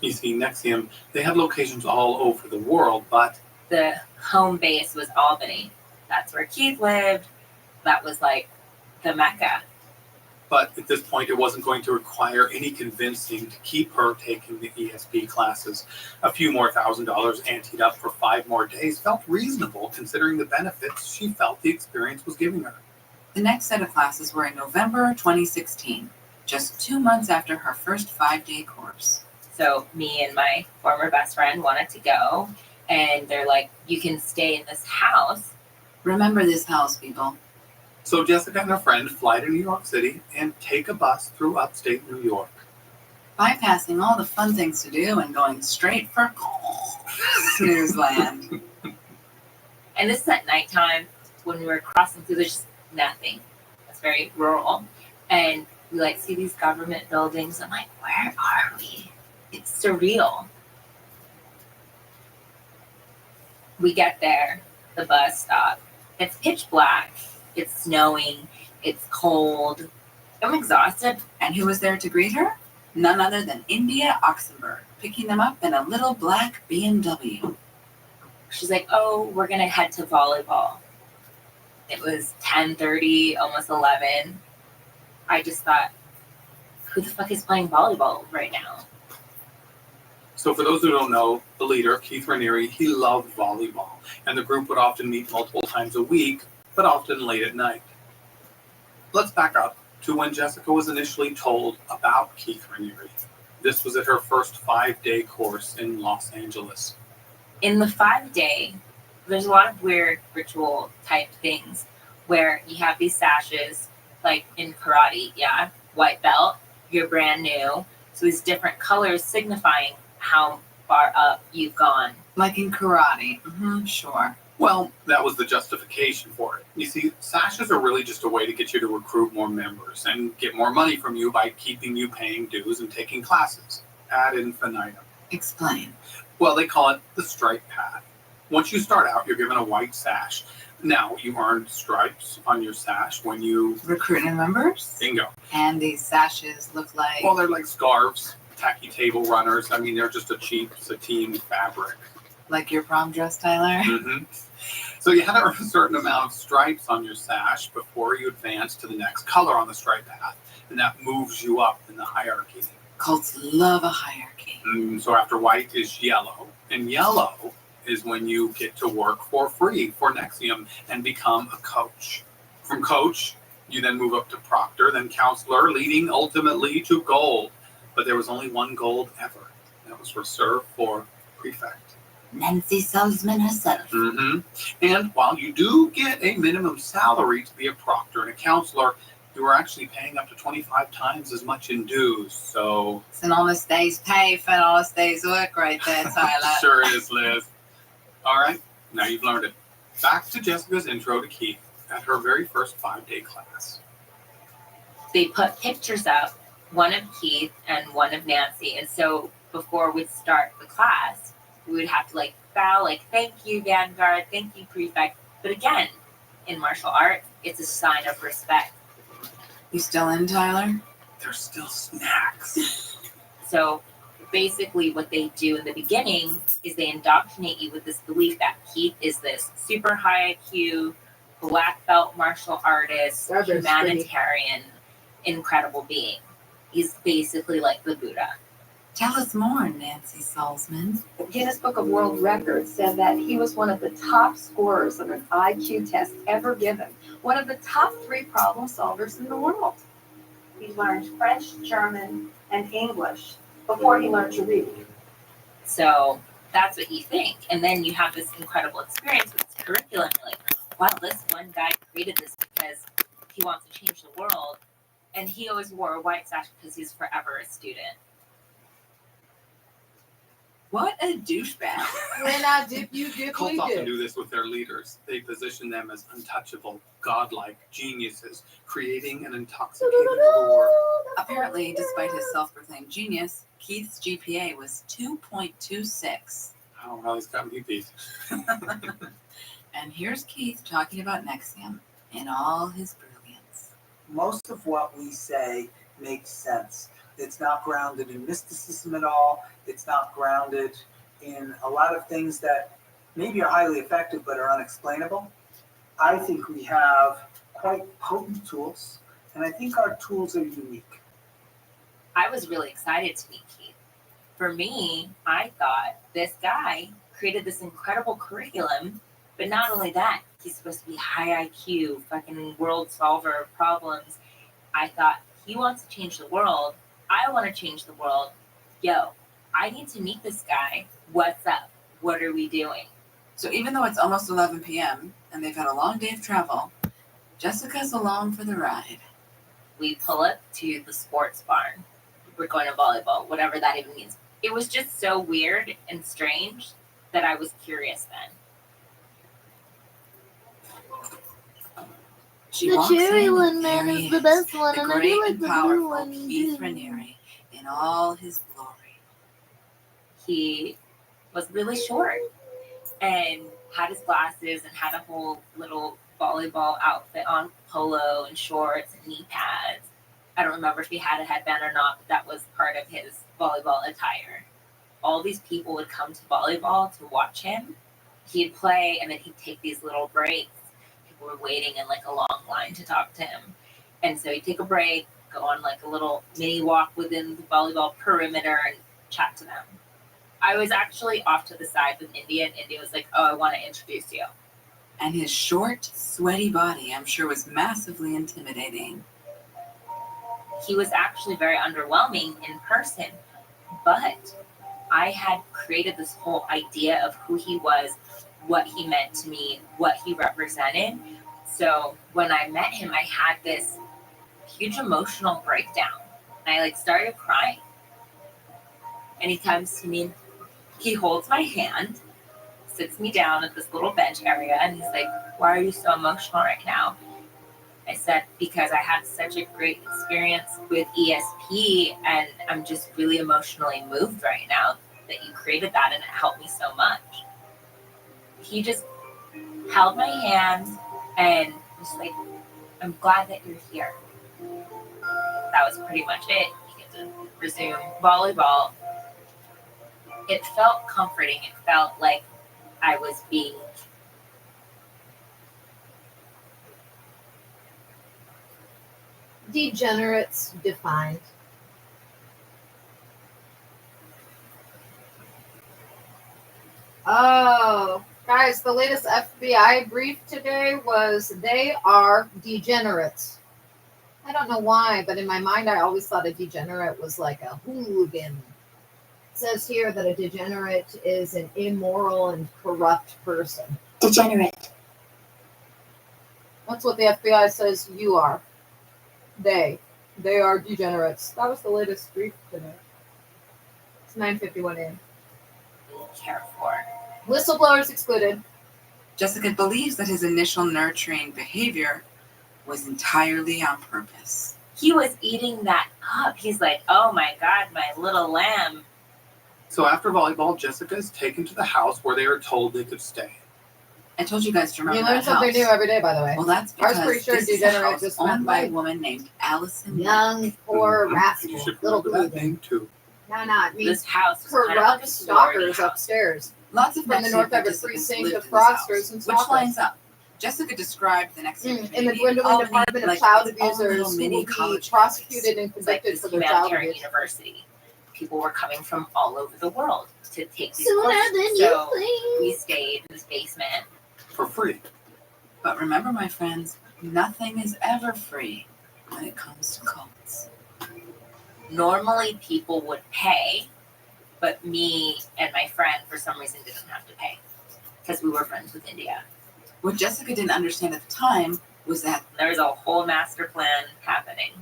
You see, Nexium, they had locations all over the world, but the home base was Albany. That's where Keith lived. That was like the Mecca. But at this point, it wasn't going to require any convincing to keep her taking the ESP classes. A few more $1,000 anteed up for 5 more days felt reasonable considering the benefits she felt the experience was giving her. The next set of classes were in November 2016, just 2 months after her first 5-day course. So me and my former best friend wanted to go, and they're like, you can stay in this house. Remember this house, people. So Jessica and her friend fly to New York City and take a bus through upstate New York. Bypassing all the fun things to do and going straight for snooze land. And this is at nighttime when we were crossing through, there's just nothing. It's very rural. And we like see these government buildings. I'm like, where are we? It's surreal. We get there, the bus stop. It's pitch black. It's snowing. It's cold. I'm exhausted. And who was there to greet her? None other than India Oxenberg, picking them up in a little black BMW. She's like, oh, we're going to head to volleyball. It was 10:30, almost 11. I just thought, who the fuck is playing volleyball right now? So for those who don't know, the leader, Keith Raniere, he loved volleyball, and the group would often meet multiple times a week, but often late at night. Let's back up to when Jessica was initially told about Keith Raniere. This was at her first 5-day course in Los Angeles. In the 5-day, there's a lot of weird ritual type things where you have these sashes, like in karate, yeah, white belt, you're brand new. So these different colors signifying how far up you've gone. Like in karate. Mm-hmm, sure. Well, that was the justification for it. You see, sashes are really just a way to get you to recruit more members and get more money from you by keeping you paying dues and taking classes ad infinitum. Explain. Well, they call it the stripe path. Once you start out, you're given a white sash. Now, you earn stripes on your sash when you recruit new members. Bingo. And these sashes look like. Well, they're like scarves, tacky table runners. I mean, they're just a cheap sateen fabric. Like your prom dress, Tyler? Mm-hmm. So you had to earn a certain amount of stripes on your sash before you advance to the next color on the stripe path, and that moves you up in the hierarchy. Cults love a hierarchy. So after white is yellow, and yellow is when you get to work for free for Nexium and become a coach. From coach, you then move up to proctor, then counselor, leading ultimately to gold. But there was only one gold ever. That was reserved for prefect. Nancy Salzman herself. Mm-hmm. And while you do get a minimum salary to be a proctor and a counselor, you are actually paying up to 25 times as much in dues. So it's an honest day's pay for an honest day's work right there, Tyler. Sure is, Liz. All right, now you've learned it. Back to Jessica's intro to Keith at her very first 5-day class. They put pictures up, one of Keith and one of Nancy. And so before we'd start the class, we would have to like bow, like, thank you, Vanguard, thank you, Prefect. But again, in martial arts, it's a sign of respect. You still in, Tyler? There's still snacks. So basically what they do in the beginning is they indoctrinate you with this belief that Keith is this super high IQ, black belt martial artist, humanitarian, incredible being. He's basically like the Buddha. Tell us more, Nancy Salzman. The Guinness Book of World Records said that he was one of the top scorers of an IQ test ever given, one of the top 3 problem solvers in the world. He learned French, German, and English before he learned to read. So that's what you think. And then you have this incredible experience with this curriculum. You're like, wow, this one guy created this because he wants to change the world. And he always wore a white sash because he's forever a student. What a douchebag. When I dip, you dip, Cults we often dip. do this with their leaders. They position them as untouchable, godlike geniuses, creating an intoxicating allure. Apparently, despite his self-proclaimed genius, Keith's GPA was 2.26. Oh, well, he's got me beat. And here's Keith talking about Nexium in all his brilliance. Most of what we say makes sense. It's not grounded in mysticism at all. It's not grounded in a lot of things that maybe are highly effective but are unexplainable. I think we have quite potent tools, and I think our tools are unique. I was really excited to meet Keith. For me, I thought this guy created this incredible curriculum, but not only that, he's supposed to be high IQ, fucking world solver of problems. I thought, he wants to change the world. I want to change the world. Yo, I need to meet this guy. What's up? What are we doing? So even though it's almost 11 p.m. and they've had a long day of travel, Jessica's along for the ride. We pull up to the sports barn. We're going to volleyball, whatever that even means. It was just so weird and strange that I was curious then. She The walks cherry in, one, and man, there is he the is, best one, the and I do great like and the blue powerful one, Keith too. Raniere in all his glory. He was really short and had his glasses and had a whole little volleyball outfit on, polo and shorts and knee pads. I don't remember if he had a headband or not, but that was part of his volleyball attire. All these people would come to volleyball to watch him. He'd play and then he'd take these little breaks. People were waiting in like a long line to talk to him. And so he'd take a break go on like a little mini walk within the volleyball perimeter and chat to them. I was actually off to the side with India, and India was like, "Oh, I want to introduce you." And his short, sweaty body, I'm sure, was massively intimidating. He was actually very underwhelming in person, but I had created this whole idea of who he was, what he meant to me, what he represented. So when I met him, I had this huge emotional breakdown. And I like started crying. And he comes to me, he holds my hand, sits me down at this little bench area, and he's like, "Why are you so emotional right now?" I said, "Because I had such a great experience with ESP, and I'm just really emotionally moved right now that you created that, and it helped me so much." He just held my hand and was like, "I'm glad that you're here." That was pretty much it. We get to resume volleyball. It felt comforting. It felt like I was being Degenerates defined. Oh, guys, the latest FBI brief today was they are degenerates. I don't know why, but in my mind, I always thought a degenerate was like a hooligan. It says here that a degenerate is an immoral and corrupt person. Degenerate. That's what the FBI says you are. They are degenerates. That was the latest brief today. It's 9:51 a.m. cared for. Whistleblowers excluded. Jessica believes that his initial nurturing behavior was entirely on purpose. He was eating that up. He's like, "Oh my God, my little lamb." So after volleyball, Jessica is taken to the house where they are told they could stay. I told you guys to remember You learn that something house. new every day, by the way. Well, that's I was because pretty sure this is a degenerate house just meant owned by a like woman named Allison. young, poor rascal, You should little remember that hooligan. name too. No, it means This house was kind of corrupt like a sorority stalkers house. upstairs. Lots of From the folks North say that Everett Jessica's precinct lived of in this house, fraudsters and which stalkers. lines up. Jessica described the next In the community dwindling Albany department of like child its own abusers little who mini will be college prosecuted and It's like convicted this for their child humanitarian abuse. university. People were coming from all over the world to take these Sooner courses. than you So think. we stayed in this basement. For free. But remember, my friends, nothing is ever free when it comes to cults. Normally people would pay, but me and my friend for some reason didn't have to pay because we were friends with India. What Jessica didn't understand at the time was that There's a whole master plan happening.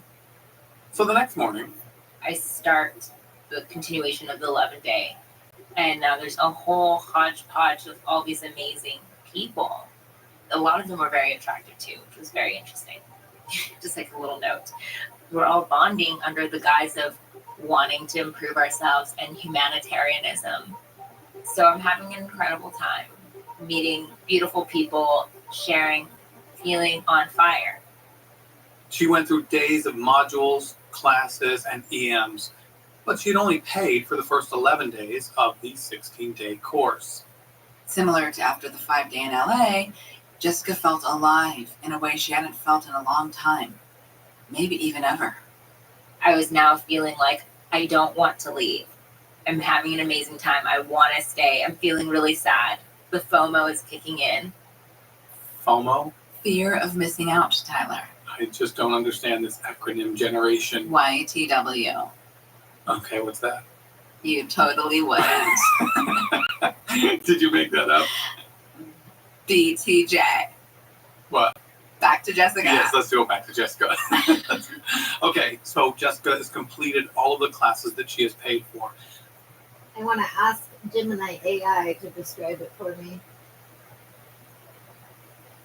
So the next morning, I start the continuation of the 11th day, and now there's a whole hodgepodge of all these amazing people. A lot of them were very attractive too, which was very interesting. Just like a little note. We're all bonding under the guise of wanting to improve ourselves and humanitarianism. So I'm having an incredible time meeting beautiful people, sharing, feeling on fire. she went through days of modules, classes, and EMs, but she'd only paid for the first 11 days of the 16-day course. similar to after the 5-day in LA, Jessica felt alive in a way she hadn't felt in a long time, maybe even ever. I was now feeling like I don't want to leave. I'm having an amazing time. I want to stay. I'm feeling really sad. The FOMO is kicking in. FOMO? Fear of missing out, Tyler. I just don't understand this acronym generation. YTW. Okay, what's that? You totally wouldn't. Did you make that up? BTJ. What? Back to Jessica. Yes, let's go back to Jessica. Okay, so Jessica has completed all of the classes that she has paid for. I want to ask Gemini AI to describe it for me.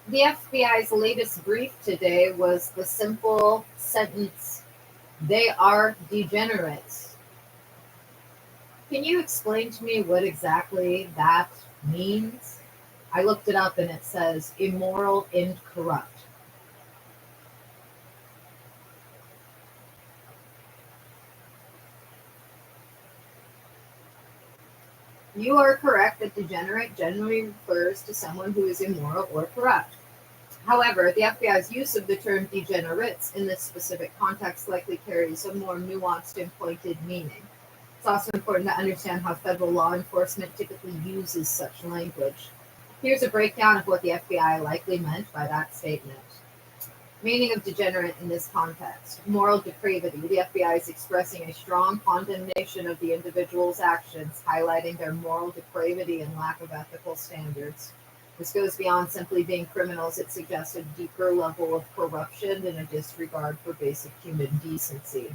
The FBI's latest brief today was the simple sentence, "They are degenerates." Can you explain to me what exactly that means? I looked it up and it says immoral and corrupt. You are correct that degenerate generally refers to someone who is immoral or corrupt. However, the FBI's use of the term degenerates in this specific context likely carries a more nuanced and pointed meaning. It's also important to understand how federal law enforcement typically uses such language. Here's a breakdown of what the FBI likely meant by that statement. Meaning of degenerate in this context. Moral depravity. The FBI is expressing a strong condemnation of the individual's actions, highlighting their moral depravity and lack of ethical standards. This goes beyond simply being criminals. It suggests a deeper level of corruption and a disregard for basic human decency.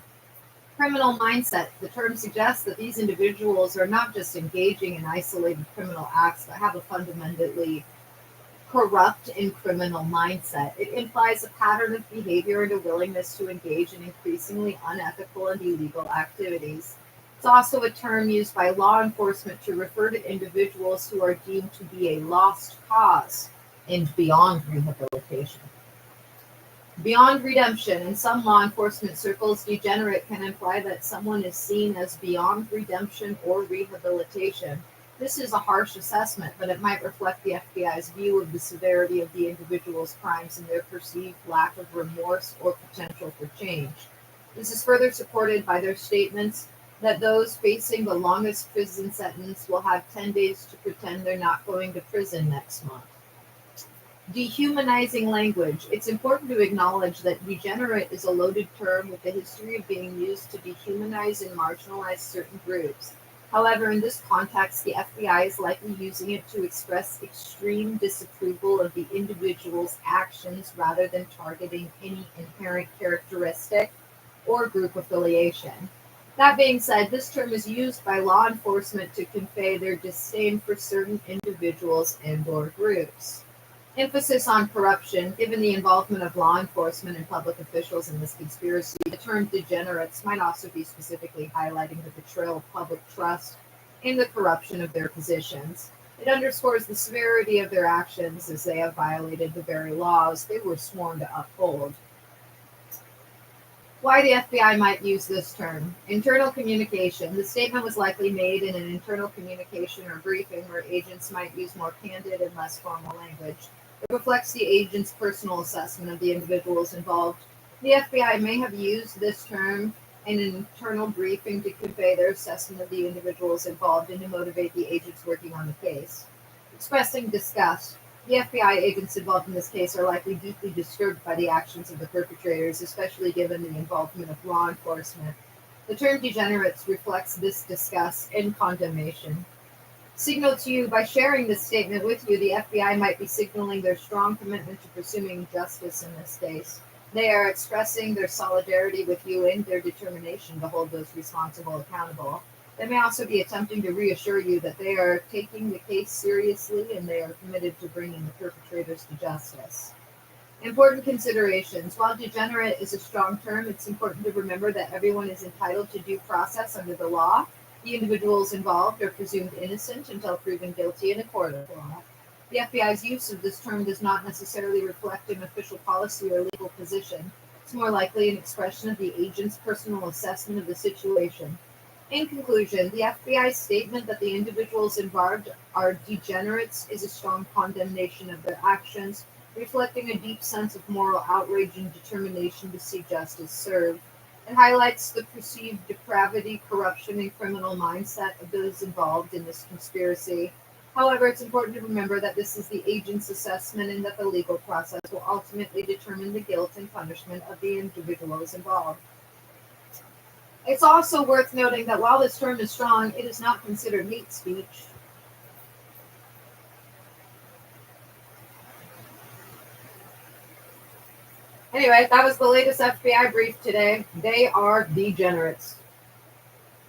Criminal mindset. The term suggests that these individuals are not just engaging in isolated criminal acts, but have a fundamentally corrupt and criminal mindset. It implies a pattern of behavior and a willingness to engage in increasingly unethical and illegal activities. It's also a term used by law enforcement to refer to individuals who are deemed to be a lost cause and beyond rehabilitation. Beyond redemption, in some law enforcement circles, degenerate can imply that someone is seen as beyond redemption or rehabilitation. This is a harsh assessment, but it might reflect the FBI's view of the severity of the individual's crimes and their perceived lack of remorse or potential for change. This is further supported by their statements that those facing the longest prison sentence will have 10 days to pretend they're not going to prison next month. Dehumanizing language. It's important to acknowledge that degenerate is a loaded term with a history of being used to dehumanize and marginalize certain groups. However, in this context, the FBI is likely using it to express extreme disapproval of the individual's actions rather than targeting any inherent characteristic or group affiliation. That being said, this term is used by law enforcement to convey their disdain for certain individuals and/or groups. Emphasis on corruption. Given the involvement of law enforcement and public officials in this conspiracy, the term degenerates might also be specifically highlighting the betrayal of public trust and the corruption of their positions. It underscores the severity of their actions as they have violated the very laws they were sworn to uphold. Why the FBI might use this term. Internal communication. The statement was likely made in an internal communication or briefing where agents might use more candid and less formal language. It reflects the agent's personal assessment of the individuals involved. The FBI may have used this term in an internal briefing to convey their assessment of the individuals involved and to motivate the agents working on the case. Expressing disgust. The FBI agents involved in this case are likely deeply disturbed by the actions of the perpetrators, especially given the involvement of law enforcement. The term degenerates reflects this disgust and condemnation. Signal to you. By sharing this statement with you, the FBI might be signaling their strong commitment to pursuing justice in this case. They are expressing their solidarity with you and their determination to hold those responsible accountable. They may also be attempting to reassure you that they are taking the case seriously and they are committed to bringing the perpetrators to justice. Important considerations. While degenerate is a strong term, it's important to remember that everyone is entitled to due process under the law. The individuals involved are presumed innocent until proven guilty in a court of law. The FBI's use of this term does not necessarily reflect an official policy or legal position. It's more likely an expression of the agent's personal assessment of the situation. In conclusion, the FBI's statement that the individuals involved are degenerates is a strong condemnation of their actions, reflecting a deep sense of moral outrage and determination to see justice served. It highlights the perceived depravity, corruption, and criminal mindset of those involved in this conspiracy. However, it's important to remember that this is the agent's assessment and that the legal process will ultimately determine the guilt and punishment of the individuals involved. It's also worth noting that while this term is strong, it is not considered hate speech. Anyway, that was the latest FBI brief today. They are degenerates.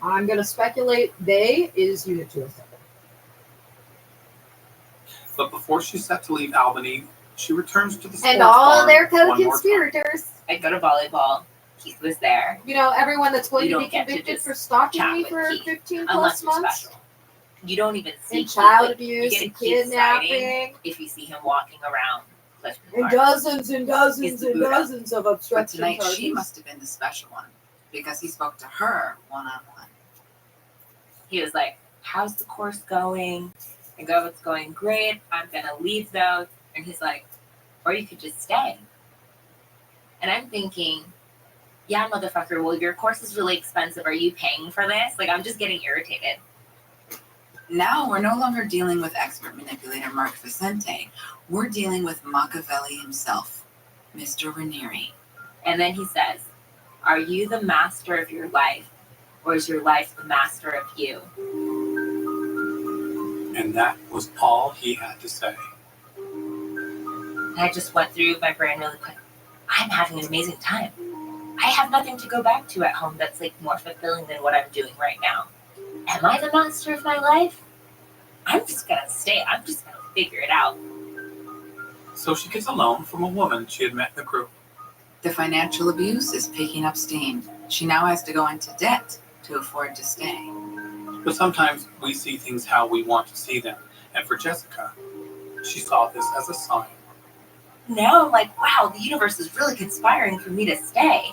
I'm going to speculate they is Unit 207. But before she's set to leave Albany, she returns to the sports And all barn their one more time. co-conspirators. I go to volleyball. Keith was there. You know, everyone that's going You to be don't get to convicted just for stalking chat me with for Keith, 15 unless plus you're months. special. You don't even see And Keith, child like, abuse you get and a Keith sighting kidnapping. if you see him walking around Clifton And Park. dozens and Is dozens the and Buddha. dozens of But obstruction tonight charges. she must have been the special one because he spoke to her one-on-one. He was like, how's the course going? I go, it's going great. I'm going to leave though. And he's like, or you could just stay. And I'm thinking, yeah, motherfucker, well, your course is really expensive. Are you paying for this? Like, I'm just getting irritated. Now we're no longer dealing with expert manipulator Mark Vicente. We're dealing with Machiavelli himself, Mr. Ranieri. And then he says, are you the master of your life, or is your life the master of you? And that was all he had to say. And I just went through my brain really quick. I'm having an amazing time. I have nothing to go back to at home that's like more fulfilling than what I'm doing right now. Am I the master of my life? I'm just gonna stay. I'm just gonna figure it out. So she gets a loan from a woman she had met in the group. The financial abuse is picking up steam. She now has to go into debt to afford to stay. But sometimes we see things how we want to see them. And for Jessica, she saw this as a sign. Now I'm like, wow, the universe is really conspiring for me to stay.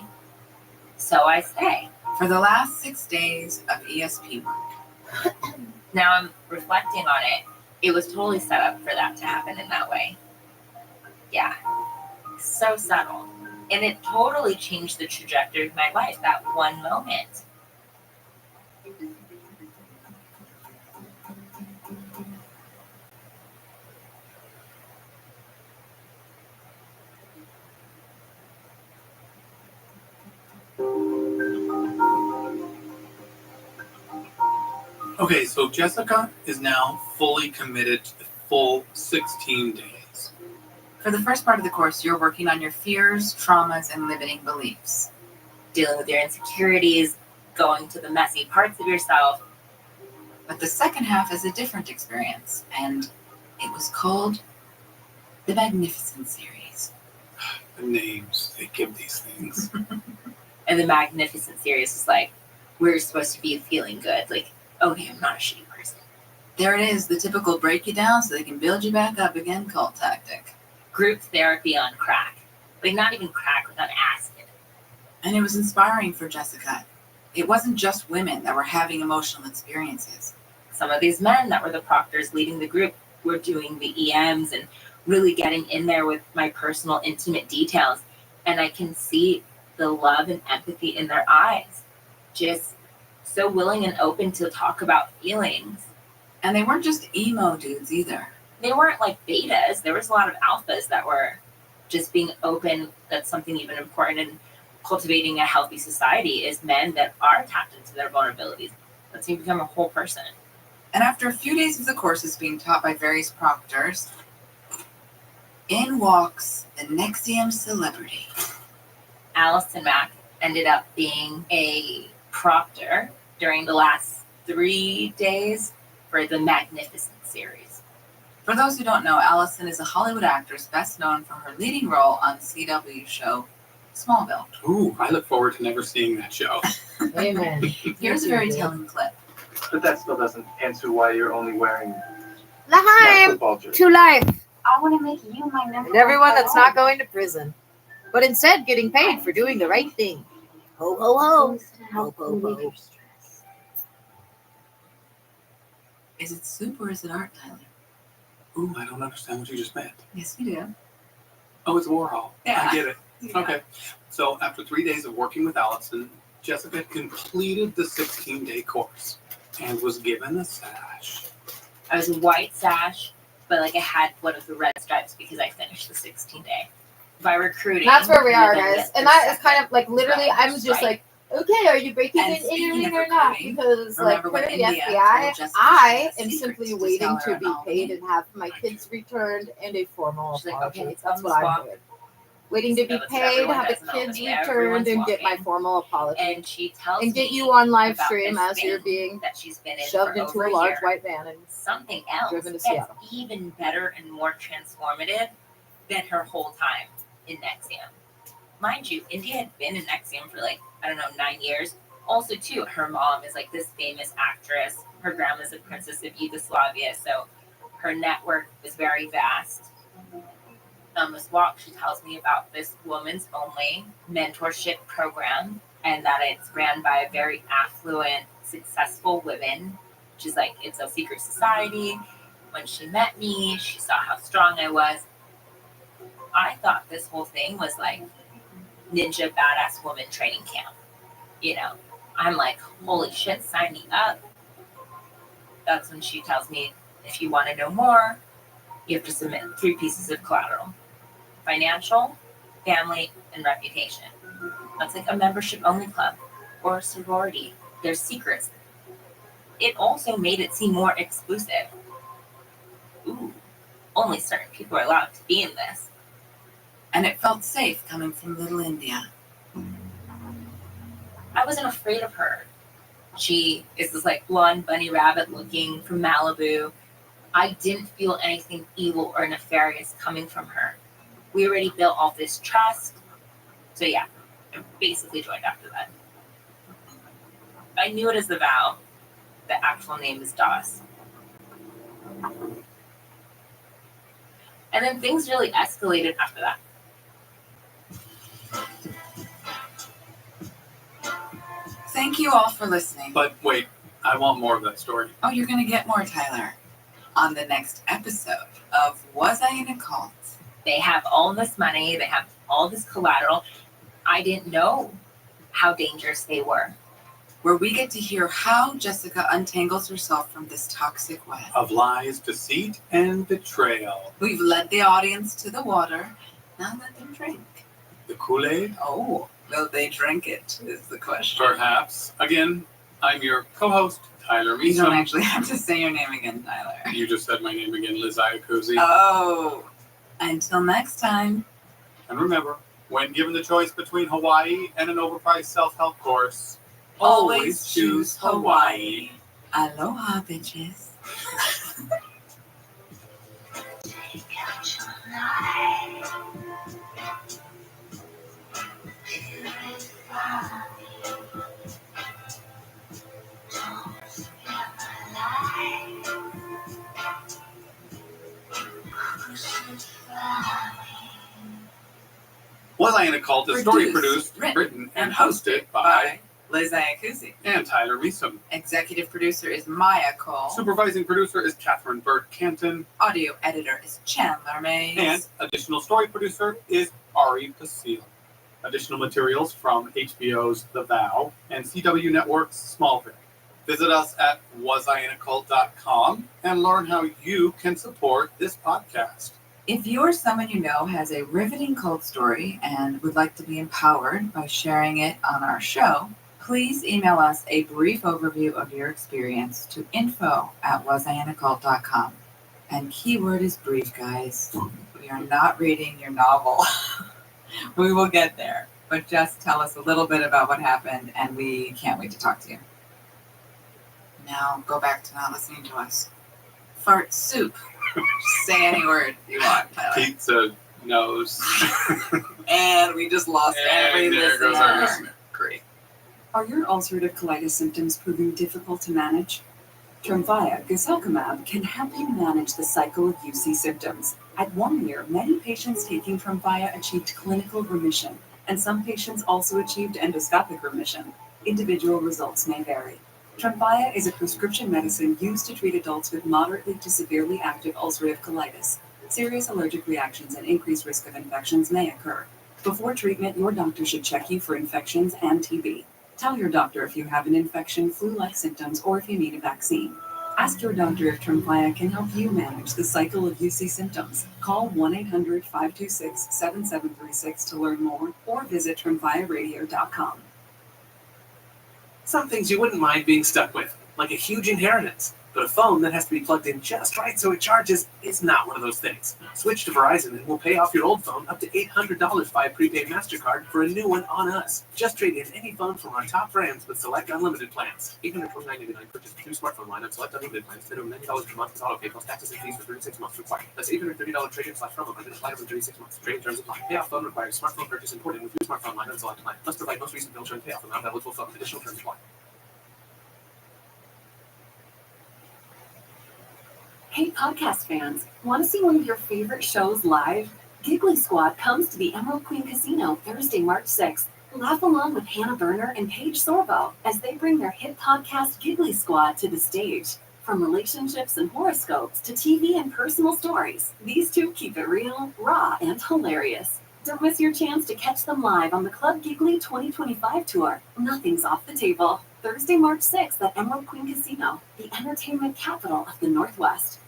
So I stay. For the last 6 days of ESP work. Now I'm reflecting on it. It was totally set up for that to happen in that way. Yeah. So subtle. And it totally changed the trajectory of my life, that one moment. Okay, so Jessica is now fully committed to the full 16 days. For the first part of the course, you're working on your fears, traumas, and limiting beliefs. Dealing with your insecurities, going to the messy parts of yourself. But the second half is a different experience, and it was called the Magnificent Series. The names they give these things. And the Magnificent Series is like, we're supposed to be feeling good. Like, okay, I'm not a shitty person. There it is, the typical break you down so they can build you back up again cult tactic. Group therapy on crack. Like, not even crack, without acid. And it was inspiring for Jessica. It wasn't just women that were having emotional experiences. Some of these men that were the proctors leading the group were doing the EMs and really getting in there with my personal, intimate details. And I can see the love and empathy in their eyes. Just so willing and open to talk about feelings. And they weren't just emo dudes either. They weren't like betas. There was a lot of alphas that were just being open. That's something even important in cultivating a healthy society, is men that are tapped into their vulnerabilities. Let's you become a whole person. And after a few days of the courses being taught by various proctors, in walks the Nexium celebrity. Allison Mack ended up being a proctor during the last 3 days for the Magnificent Series. For those who don't know, Allison is a Hollywood actress best known for her leading role on CW's show Smallville. Ooh, I look forward to never seeing that show. Amen. Here's a very telling clip. But that still doesn't answer why you're only wearing L'chaim football jersey. to life. I want to make you my number And everyone one that's not going to prison, but instead getting paid for doing the right thing. Ho, ho, ho. Ho, ho, ho. Is it soup or is it art, Tyler? Ooh, I don't understand what you just meant. Yes, you do. Oh, it's Warhol. Yeah. I get it. Yeah. Okay. So after 3 days of working with Allison, Jessica completed the 16-day course and was given a sash. I was a white sash, but like I had one of the red stripes because I finished the 16-day. By recruiting. That's where we you are, then guys. get And the that is second kind of like literally, I'm red just stripe. like, okay, are you breaking And it in your speaking ring of or not? recruiting, Because like remember when per the India FBI, told Jessica I she had am a simply secret to waiting tell to her be about paid me? and have my kids returned and a formal She's like, apology. okay, That's what thumbs I'm up. doing. Waiting to be So that's what paid, everyone have the does in kids Albany. returned, Everyone's and get my walking. formal apology. And she tells And get me you on live about stream this as you're thing being that she's been in shoved for into over a large year. white van and Something else driven to that's Seattle. even better and more transformative than her whole time in Nexium. Mind you, India had been in Nexium for like, I don't know, 9 years. Also, too, her mom is like this famous actress. Her grandma's a princess of Yugoslavia, so her network is very vast. On this walk, she tells me about this woman's only mentorship program, and that it's ran by a very affluent, successful women. She's like, it's a secret society. When she met me, she saw how strong I was. I thought this whole thing was like ninja badass woman training camp. You know, I'm like, holy shit, sign me up. That's when she tells me, if you want to know more, you have to submit 3 pieces of collateral: financial, family, and reputation. That's like a membership only club or a sorority. There's secrets. It also made it seem more exclusive. Ooh, only certain people are allowed to be in this. And it felt safe coming from little India. I wasn't afraid of her. She is this like blonde bunny rabbit looking from Malibu. I didn't feel anything evil or nefarious coming from her. We already built all this trust. So yeah, I basically joined after that. I knew it as the vow. The actual name is DOS. And then things really escalated after that. Thank you all for listening. But wait, I want more of that story. Oh, you're going to get more, Tyler, on the next episode of Was I in a Cult? They have all this money. They have all this collateral. I didn't know how dangerous they were. Where we get to hear how Jessica untangles herself from this toxic web. Of lies, deceit, and betrayal. We've led the audience to the water. Now let them drink. The Kool-Aid? Oh, will they drink it, is the question. Perhaps. Again, I'm your co-host, Tyler Meeson. You don't actually have to say your name again, Tyler. You just said my name again, Liz Iacuzzi. Oh, until next time. And remember, when given the choice between Hawaii and an overpriced self-help course, always choose Hawaii. Aloha, bitches. Was I in a Cult? A story produced, written, and hosted by Liz Iacuzzi and Tyler Meeson. Executive producer is Maya Cole. Supervising producer is Catherine Bird Canton. Audio editor is Chandler Mays. And additional story producer is Ari Pasil. Additional materials from HBO's The Vow and CW Network's Smallville. Visit us at wasinaCult.com and learn how you can support this podcast. If you or someone you know has a riveting cult story and would like to be empowered by sharing it on our show, please email us a brief overview of your experience to info@wasinaCult.com. And keyword is brief, guys. We are not reading your novel. We will get there, but just tell us a little bit about what happened, and we can't wait to talk to you. Now go back to not listening to us. Fart soup. Say any word you want, Tyler. Pizza nose. And we just lost every there goes our listener. Great. Are your ulcerative colitis symptoms proving difficult to manage? Tremfya guselkumab can help you manage the cycle of UC symptoms. At 1 year, many patients taking Tremfya achieved clinical remission, and some patients also achieved endoscopic remission. Individual results may vary. Tremfya is a prescription medicine used to treat adults with moderately to severely active ulcerative colitis. Serious allergic reactions and increased risk of infections may occur. Before treatment, your doctor should check you for infections and TB. Tell your doctor if you have an infection, flu-like symptoms, or if you need a vaccine. Ask your doctor if Tremfya can help you manage the cycle of UC symptoms. Call 1-800-526-7736 to learn more, or visit tremfyaradio.com. Some things you wouldn't mind being stuck with, like a huge inheritance. But a phone that has to be plugged in just right so it charges is not one of those things. Switch to Verizon and we'll pay off your old phone up to $800 by a prepaid MasterCard for a new one on us. Just trade in any phone from our top brands with select unlimited plans. $829.99 purchase new smartphone line on select unlimited plans. Minimum $90 per month with auto pay plus taxes and fees for 36 months required. That's $830 trade-in/promo credit applied over 36 months. Trade terms apply. Payoff phone requires smartphone purchase imported with new smartphone line on select plan. Must provide most recent bill and payoff amount eligible phone. Additional terms apply. Hey, podcast fans, want to see one of your favorite shows live? Giggly Squad comes to the Emerald Queen Casino Thursday, March 6th. Laugh along with Hannah Berner and Paige Sorbo as they bring their hit podcast Giggly Squad to the stage. From relationships and horoscopes to TV and personal stories, these two keep it real, raw, and hilarious. Don't miss your chance to catch them live on the Club Giggly 2025 tour. Nothing's off the table. Thursday, March 6th at Emerald Queen Casino, the entertainment capital of the Northwest.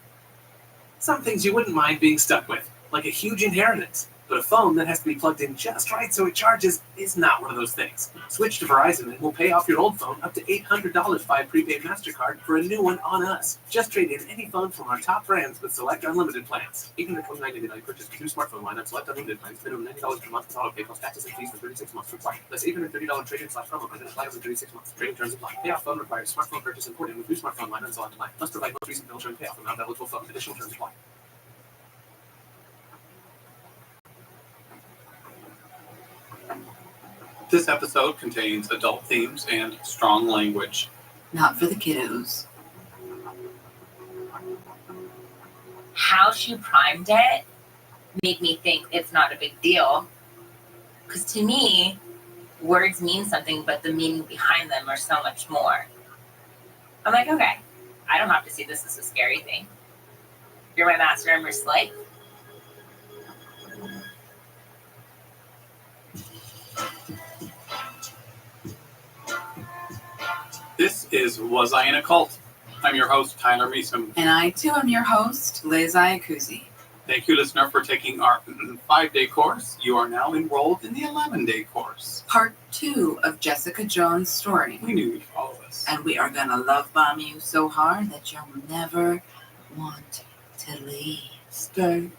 Some things you wouldn't mind being stuck with, like a huge inheritance. But a phone that has to be plugged in just right so it charges is not one of those things. Switch to Verizon and we'll pay off your old phone up to $800 by prepaid MasterCard for a new one on us. Just trade in any phone from our top brands with select unlimited plans. $829.99 purchase two smartphone lineup, select unlimited plans, minimum $90 per month with auto pay plus taxes and fees for 36 months required. That's $830 trade-in/promo credit applied over 36 months. Trading terms apply. Payoff phone requires smartphone purchase and port in with new smartphone line and select line. Must provide most recent bill term payoff amount eligible phone. Additional terms apply. This episode contains adult themes and strong language. Not for the kiddos. How she primed it made me think it's not a big deal. Because to me, words mean something, but the meaning behind them are so much more. I'm like, okay, I don't have to see this as a scary thing. You're my master, I'm your slave. This is Was I in a Cult? I'm your host, Tyler Meeson. And I, too, am your host, Liz Iacuzi. Thank you, listener, for taking our 5-day course. You are now enrolled in the 11-day course. Part 2 of Jessica Jones' story. We knew you'd follow us. And we are going to love bomb you so hard that you'll never want to leave. Stay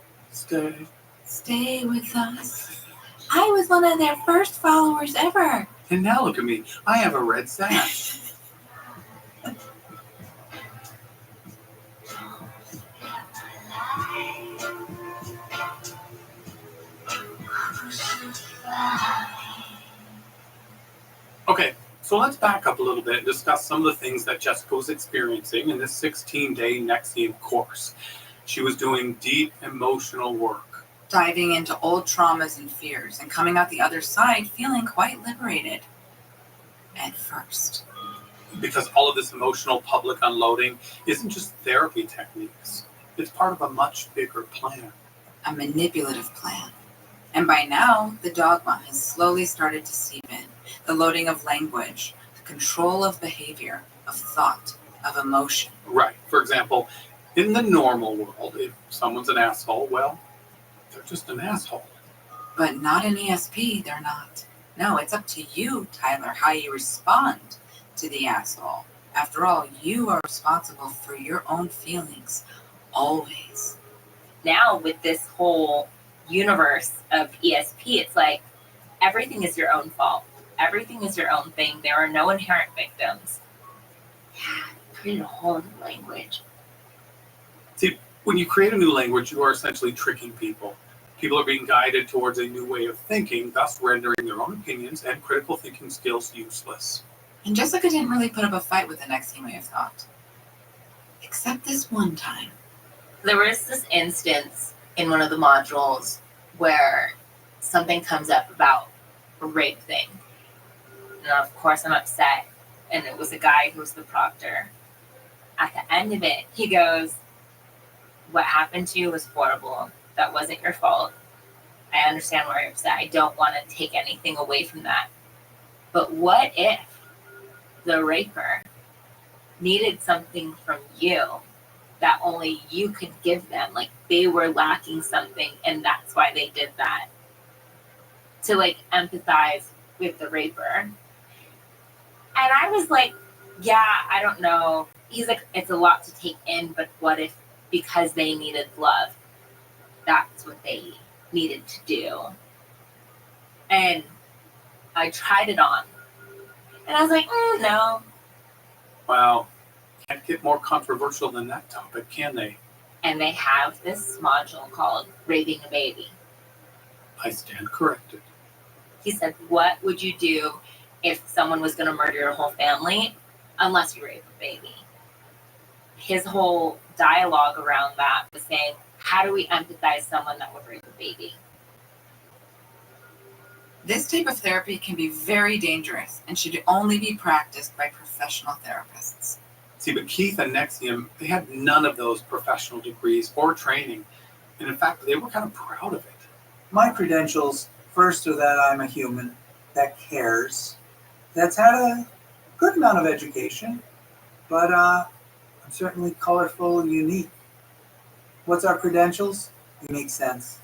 with us. I was one of their first followers ever. And now look at me. I have a red sash. Okay, so let's back up a little bit and discuss some of the things that Jessica was experiencing in this 16-day NXIVM course. She was doing deep emotional work. Diving into old traumas and fears and coming out the other side feeling quite liberated. At first. Because all of this emotional public unloading isn't just therapy techniques. It's part of a much bigger plan. A manipulative plan. And by now, the dogma has slowly started to seep in. The loading of language, the control of behavior, of thought, of emotion. Right. For example, in the normal world, if someone's an asshole, well, they're just an asshole. But not in ESP, they're not. No, it's up to you, Tyler, how you respond to the asshole. After all, you are responsible for your own feelings, always. Now, with this whole universe of ESP, it's like everything is your own fault. Everything is your own thing. There are no inherent victims. Yeah, create a whole new language. See, when you create a new language, you are essentially tricking people. People are being guided towards a new way of thinking, thus rendering their own opinions and critical thinking skills useless. And Jessica didn't really put up a fight with the NXIVM way of thought. Except this one time. There was this instance in one of the modules where something comes up about a rape thing. And of course I'm upset. And it was a guy who was the proctor. At the end of it, he goes, "What happened to you was horrible. That wasn't your fault. I understand why you're upset. I don't want to take anything away from that. But what if the raper needed something from you that only you could give them? Like they were lacking something and that's why they did that." To like empathize with the raper. And I was like, yeah, I don't know. He's like, it's a lot to take in, but what if because they needed love, that's what they needed to do? And I tried it on. And I was like, no. Wow. Can't get more controversial than that topic, can they? And they have this module called Raping a Baby. I stand corrected. He said, what would you do if someone was going to murder your whole family unless you rape a baby? His whole dialogue around that was saying, how do we empathize someone that would rape a baby? This type of therapy can be very dangerous and should only be practiced by professional therapists. See, but Keith and Nexium, they had none of those professional degrees or training. And in fact, they were kind of proud of it. My credentials, first, are that I'm a human that cares, that's had a good amount of education, but I'm certainly colorful and unique. What's our credentials? They make sense.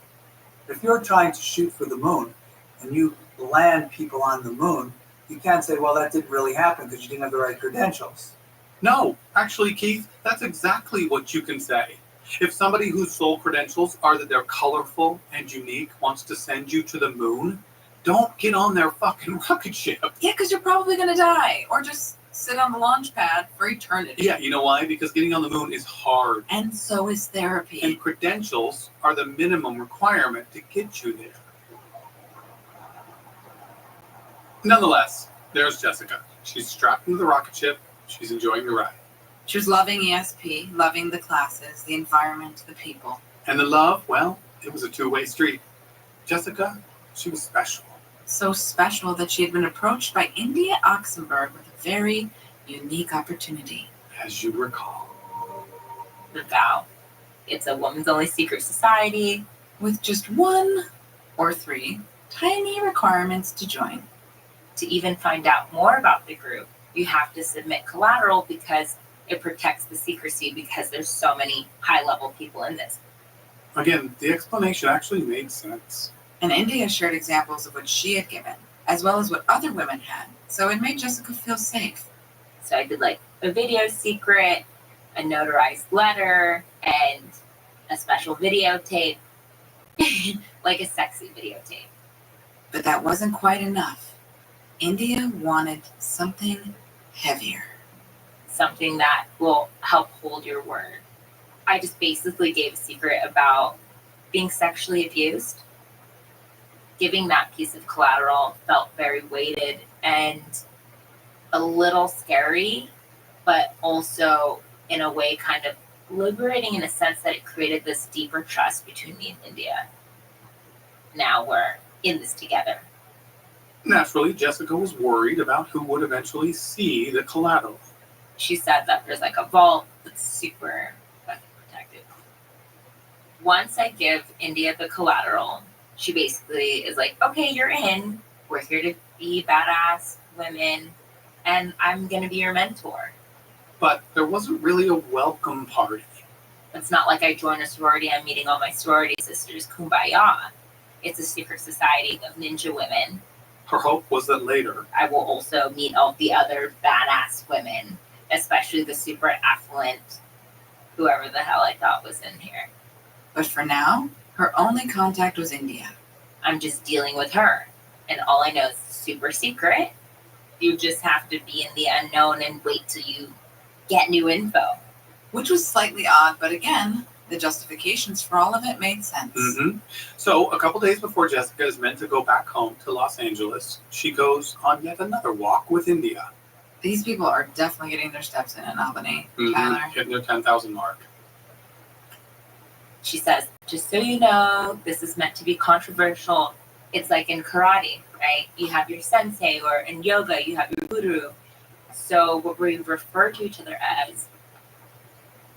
If you're trying to shoot for the moon and you land people on the moon, you can't say, well, that didn't really happen because you didn't have the right credentials. No, actually, Keith, that's exactly what you can say. If somebody whose sole credentials are that they're colorful and unique wants to send you to the moon, don't get on their fucking rocket ship. Yeah, because you're probably going to die. Or just sit on the launch pad for eternity. Yeah, you know why? Because getting on the moon is hard. And so is therapy. And credentials are the minimum requirement to get you there. Nonetheless, there's Jessica. She's strapped into the rocket ship. She's enjoying the ride. She was loving ESP, loving the classes, the environment, the people. And the love, well, it was a two-way street. Jessica, she was special. So special that she had been approached by India Oxenberg with a very unique opportunity. As you recall. The vow. It's a woman's only secret society with just 1 or 3 tiny requirements to join. To even find out more about the group, you have to submit collateral because it protects the secrecy because there's so many high-level people in this. Again, the explanation actually made sense. And India shared examples of what she had given, as well as what other women had. So it made Jessica feel safe. So I did like a video secret, a notarized letter, and a special videotape, like a sexy videotape. But that wasn't quite enough. India wanted something heavier. Something that will help hold your word. I just basically gave a secret about being sexually abused. Giving that piece of collateral felt very weighted and a little scary, but also in a way kind of liberating in a sense that it created this deeper trust between me and India. Now we're in this together. Naturally, Jessica was worried about who would eventually see the collateral. She said that there's like a vault that's super protected. Once I give India the collateral, she basically is like, okay, you're in. We're here to be badass women, and I'm going to be your mentor. But there wasn't really a welcome party. It's not like I joined a sorority, I'm meeting all my sorority sisters, kumbaya. It's a secret society of ninja women. Her hope was that later, I will also meet all the other badass women, especially the super affluent, whoever the hell I thought was in here. But for now, her only contact was India. I'm just dealing with her. And all I know is super secret. You just have to be in the unknown and wait till you get new info. Which was slightly odd, but again, the justifications for all of it made sense. Mm-hmm. So a couple days before Jessica is meant to go back home to Los Angeles, she goes on yet another walk with India. These people are definitely getting their steps in Albany. Mm-hmm. Tyler. Hitting their 10,000 mark. She says, just so you know, this is meant to be controversial. It's like in karate, right? You have your sensei, or in yoga, you have your guru. So what we refer to each other as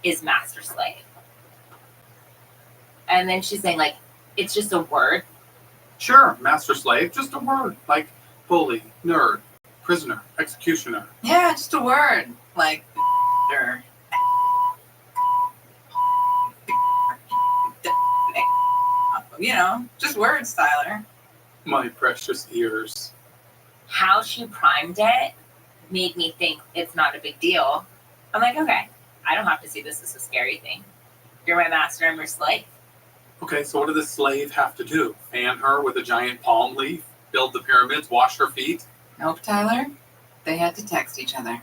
is master slave. And then she's saying, like, it's just a word. Sure, master slave, just a word. Like bully, nerd, prisoner, executioner. Yeah, just a word. Like, or you know, just words, Tyler. My precious ears. How she primed it made me think it's not a big deal. I'm like, okay, I don't have to see this as a scary thing. You're my master, I'm your slave. Okay, so what did the slave have to do? Fan her with a giant palm leaf? Build the pyramids? Wash her feet? Nope, Tyler. They had to text each other.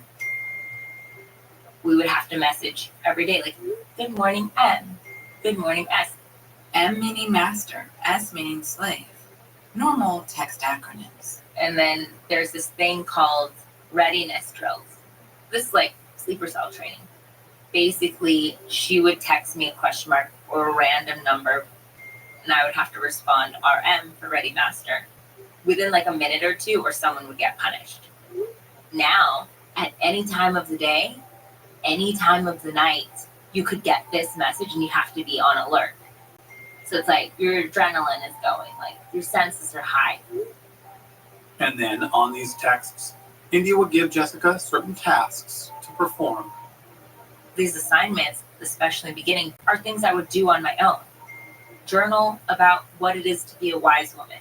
We would have to message every day, like, good morning, M. Good morning, S. M meaning master, S meaning slave. Normal text acronyms. And then there's this thing called readiness drills. This is like sleeper cell training. Basically, she would text me a question mark or a random number, and I would have to respond RM for ready master within like a minute or two, or someone would get punished. Now, at any time of the day, any time of the night, you could get this message and you have to be on alert. So it's like your adrenaline is going, like your senses are high. And then on these texts, India would give Jessica certain tasks to perform. These assignments, especially in the beginning, are things I would do on my own. Journal about what it is to be a wise woman.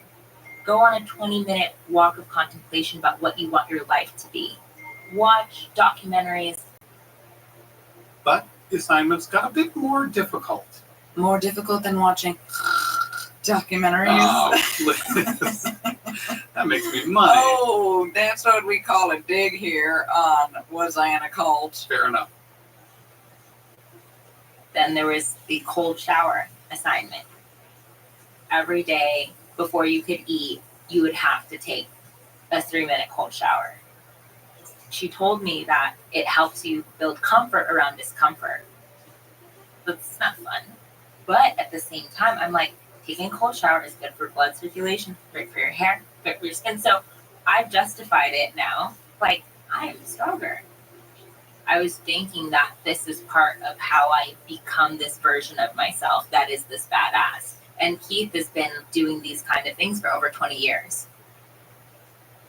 Go on a 20-minute walk of contemplation about what you want your life to be. Watch documentaries. But the assignments got a bit more difficult. More difficult than watching documentaries. Oh, Liz. That makes me money. Oh, that's what we call a dig here on Was I in a Cult? Fair enough. Then there was the cold shower assignment. Every day before you could eat, you would have to take a 3-minute cold shower. She told me that it helps you build comfort around discomfort. That's not fun. But at the same time, I'm like, taking a cold shower is good for blood circulation, great for your hair, good for your skin. So I've justified it now. Like, I am stronger. I was thinking that this is part of how I become this version of myself that is this badass. And Keith has been doing these kind of things for over 20 years.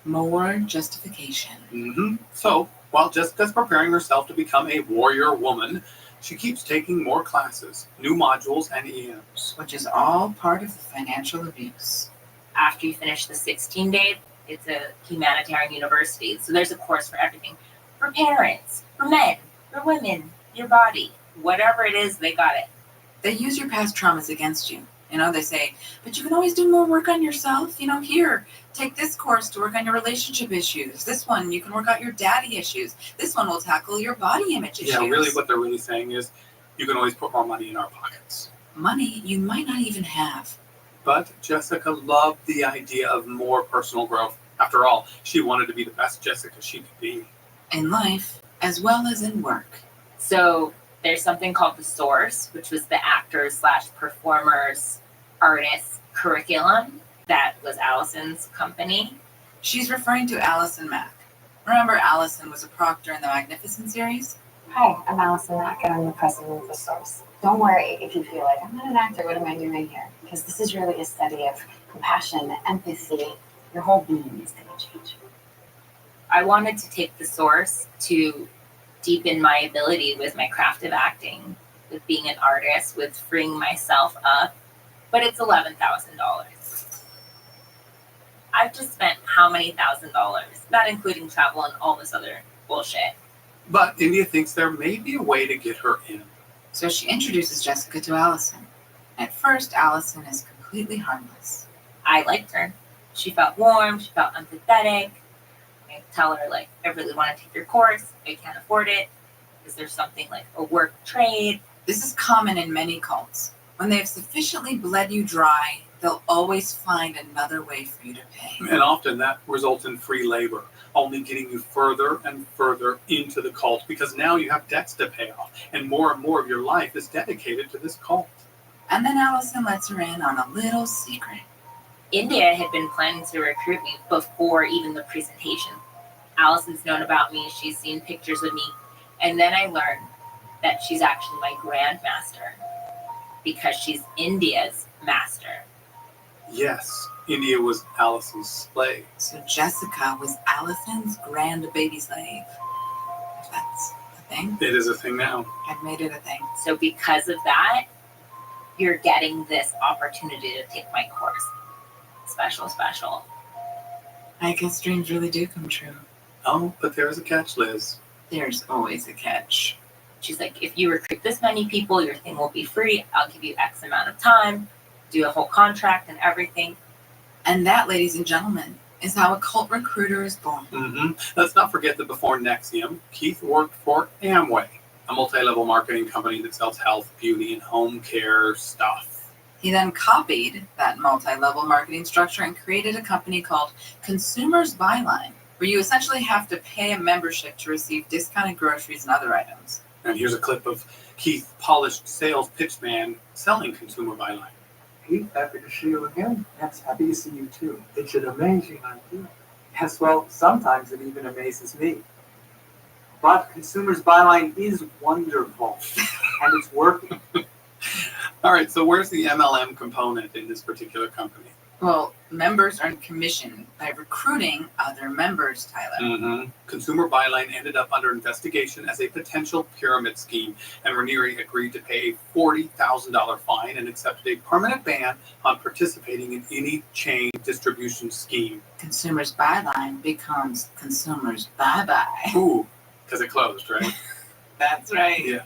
More justification. Mm-hmm. So, while Jessica's preparing herself to become a warrior woman, she keeps taking more classes, new modules, and EMs. Which is all part of the financial abuse. After you finish the 16 days, it's a humanitarian university. So there's a course for everything. For parents, for men, for women, your body. Whatever it is, they got it. They use your past traumas against you. You know, they say, but you can always do more work on yourself. You know, here, take this course to work on your relationship issues. This one, you can work out your daddy issues. This one will tackle your body image issues. Yeah, really what they're really saying is you can always put more money in our pockets. Money you might not even have. But Jessica loved the idea of more personal growth. After all, she wanted to be the best Jessica she could be. In life, as well as in work. So there's something called the Source, which was the actors/performers, artists curriculum. That was Allison's company. She's referring to Allison Mack. Remember Allison was a proctor in the Magnificent series? Hi, I'm Allison Mack and I'm the president of The Source. Don't worry if you feel like, I'm not an actor, what am I doing here? Because this is really a study of compassion, empathy. Your whole being is going to change. I wanted to take the Source to deepen my ability with my craft of acting, with being an artist, with freeing myself up, but it's $11,000. I've just spent how many $1,000, not including travel and all this other bullshit. But India thinks there may be a way to get her in. So she introduces Jessica to Allison. At first, Allison is completely harmless. I liked her. She felt warm, she felt empathetic. I tell her, like, I really want to take your course. I can't afford it. Is there something like a work trade? This is common in many cults. When they have sufficiently bled you dry, they'll always find another way for you to pay. And often that results in free labor, only getting you further and further into the cult because now you have debts to pay off and more of your life is dedicated to this cult. And then Allison lets her in on a little secret. India had been planning to recruit me before even the presentation. Allison's known about me, she's seen pictures of me, and then I learned that she's actually my grandmaster because she's India's master. Yes, India was Allison's slave. So Jessica was Allison's grand baby slave. If that's a thing. It is a thing now. I've made it a thing. So because of that, you're getting this opportunity to take my course. Special. I guess dreams really do come true. Oh, but there's a catch, Liz. There's always a catch. She's like, if you recruit this many people, your thing will be free. I'll give you X amount of time, do a whole contract and everything. And that, ladies and gentlemen, is how a cult recruiter is born. Mm-hmm. Let's not forget that before Nexium, Keith worked for Amway, a multi-level marketing company that sells health, beauty, and home care stuff. He then copied that multi-level marketing structure and created a company called Consumers Byline, where you essentially have to pay a membership to receive discounted groceries and other items. And here's a clip of Keith, polished sales pitchman, selling Consumer Byline. Keith, happy to see you again. Yes, happy to see you too. It's an amazing idea. Yes, well, sometimes it even amazes me. but Consumers Byline is wonderful, and it's working. All right, so where's the MLM component in this particular company? Well, members earn commission by recruiting other members, Tyler. Mm-hmm. Consumer Byline ended up under investigation as a potential pyramid scheme, and Raniere agreed to pay a $40,000 fine and accepted a permanent ban on participating in any chain distribution scheme. Consumers Byline becomes Consumers Bye-Bye. Ooh, because it closed, right? That's right. Yeah.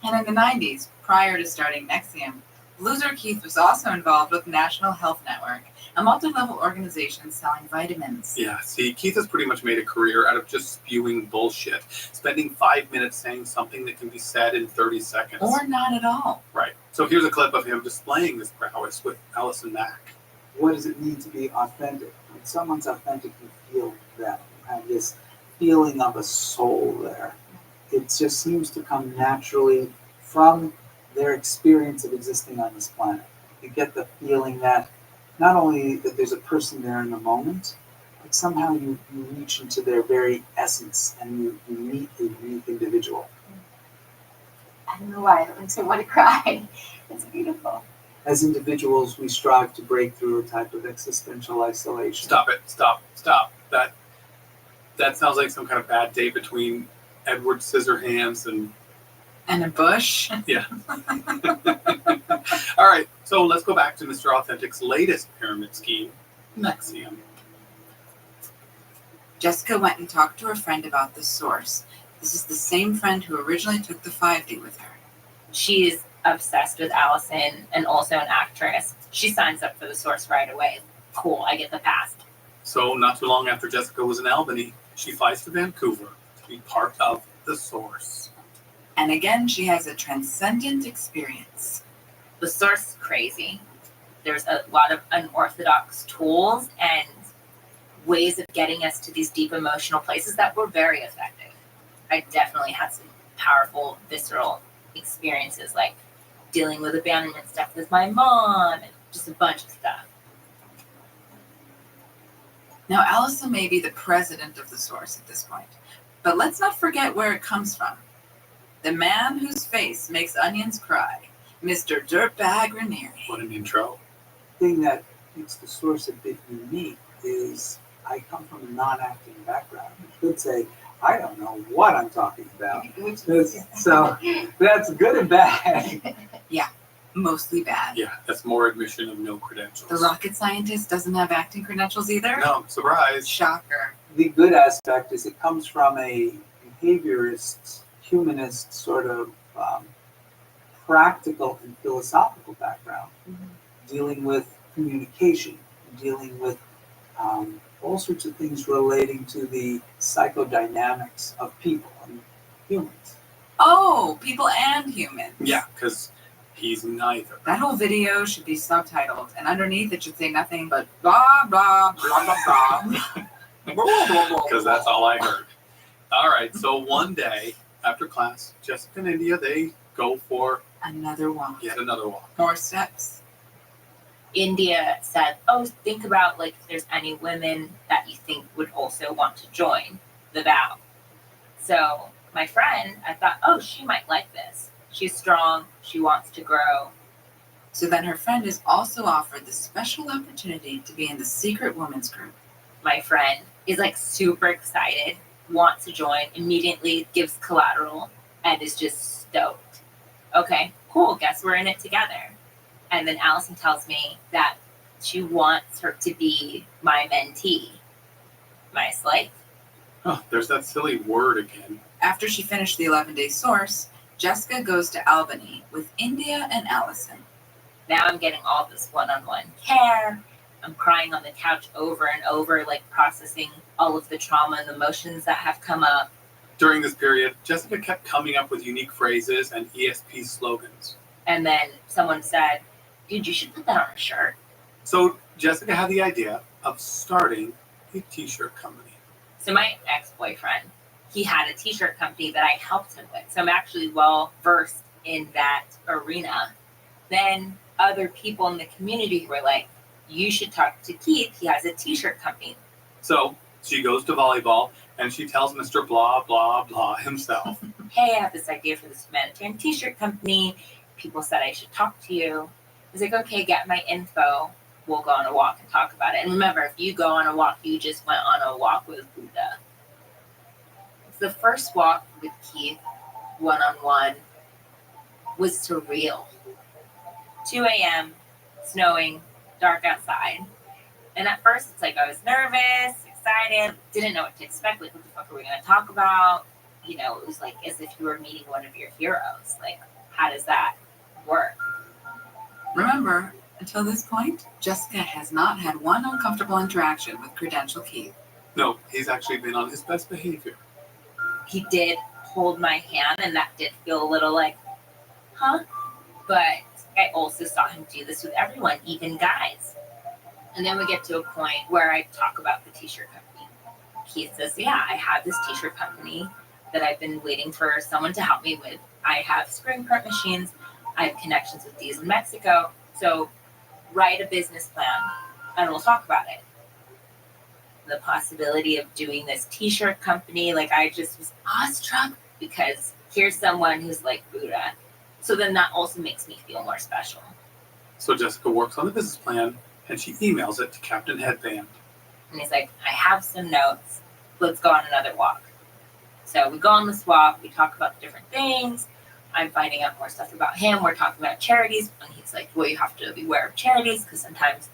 And in the 90s, prior to starting Nexium, Loser Keith was also involved with National Health Network, a multi-level organization selling vitamins. Yeah, see, Keith has pretty much made a career out of just spewing bullshit, spending 5 minutes saying something that can be said in 30 seconds. Or not at all. Right. So here's a clip of him displaying this prowess with Allison Mack. What does it mean to be authentic? When someone's authentic, you feel that. You have this feeling of a soul there. It just seems to come naturally from their experience of existing on this planet. You get the feeling that not only that there's a person there in the moment, but somehow you reach into their very essence and you meet a unique individual. I don't know why it makes me want to cry. It's beautiful. As individuals, we strive to break through a type of existential isolation. Stop it. Stop. That sounds like some kind of bad day between Edward Scissorhands and a bush. Yeah. All right, so let's go back to Mr. Authentic's latest pyramid scheme, Nexium. Jessica went and talked to her friend about the source. This is the same friend who originally took the 5D with her. She is obsessed with Allison and also an actress. She signs up for the source right away. Cool, I get the pass. So not too long after Jessica was in Albany, she flies to Vancouver to be part of the source. And again, she has a transcendent experience. The source is crazy. There's a lot of unorthodox tools and ways of getting us to these deep emotional places that were very effective. I definitely had some powerful, visceral experiences, like dealing with abandonment stuff with my mom and just a bunch of stuff. Now, Allison may be the president of the source at this point, but let's not forget where it comes from. The man whose face makes onions cry, Mr. Dirtbag Raniere. What an intro. The thing that makes the source a bit unique is I come from a non-acting background. You could say, I don't know what I'm talking about. So that's good and bad. Yeah, mostly bad. Yeah, that's more admission of no credentials. The rocket scientist doesn't have acting credentials either? No, surprise. Shocker. The good aspect is it comes from a behaviorist, humanist sort of practical and philosophical background, dealing with communication, dealing with all sorts of things relating to the psychodynamics of people and humans. Oh, people and humans. Yeah, because he's neither. That whole video should be subtitled, and underneath it should say nothing but blah, blah, blah, blah, blah. Because that's all I heard. All right, so one day after class, Jessica and India, they go for another walk. Yet another walk. More steps. India said, oh, think about like if there's any women that you think would also want to join the vow. So my friend, I thought, oh, she might like this. She's strong. She wants to grow. So then her friend is also offered the special opportunity to be in the secret women's group. My friend is like super excited, wants to join, immediately gives collateral, and is just stoked. Okay, cool. Guess we're in it together. And then Allison tells me that she wants her to be my mentee, my slave. Oh, there's that silly word again. After she finished the 11-day source, Jessica goes to Albany with India and Allison. Now I'm getting all this one-on-one care. I'm crying on the couch over and over, like processing all of the trauma and emotions that have come up. During this period, Jessica kept coming up with unique phrases and ESP slogans. And then someone said, dude, you should put that on a shirt. So Jessica had the idea of starting a t-shirt company. So my ex-boyfriend, he had a t-shirt company that I helped him with. So I'm actually well versed in that arena. Then other people in the community were like, you should talk to Keith. He has a t-shirt company. So She goes to volleyball and she tells Mr. Blah, blah, blah himself. Hey, I have this idea for this humanitarian t-shirt company. People said I should talk to you. He's like, okay, get my info. We'll go on a walk and talk about it. And remember, if you go on a walk, you just went on a walk with Buddha. It's the first walk with Keith, one-on-one, was surreal. 2 a.m., snowing, dark outside. And at first, it's like I was nervous, excited, didn't know what to expect. Like, what the fuck are we going to talk about? You know, it was like as if you were meeting one of your heroes. Like, how does that work? Remember, until this point, Jessica has not had one uncomfortable interaction with Credential Keith. No, he's actually been on his best behavior. He did hold my hand, and that did feel a little like, huh? But I also saw him do this with everyone, even guys. And then we get to a point where I talk about the t-shirt company. Keith says, yeah, I have this t-shirt company that I've been waiting for someone to help me with. I have screen print machines. I have connections with these in Mexico. So write a business plan and we'll talk about it. The possibility of doing this t-shirt company, like I just was awestruck because here's someone who's like Buddha. So then that also makes me feel more special. So Jessica works on the business plan and she emails it to Captain Headband. And he's like, I have some notes. Let's go on another walk. So we go on this walk. We talk about the different things. I'm finding out more stuff about him. We're talking about charities. And he's like, well, you have to beware of charities because sometimes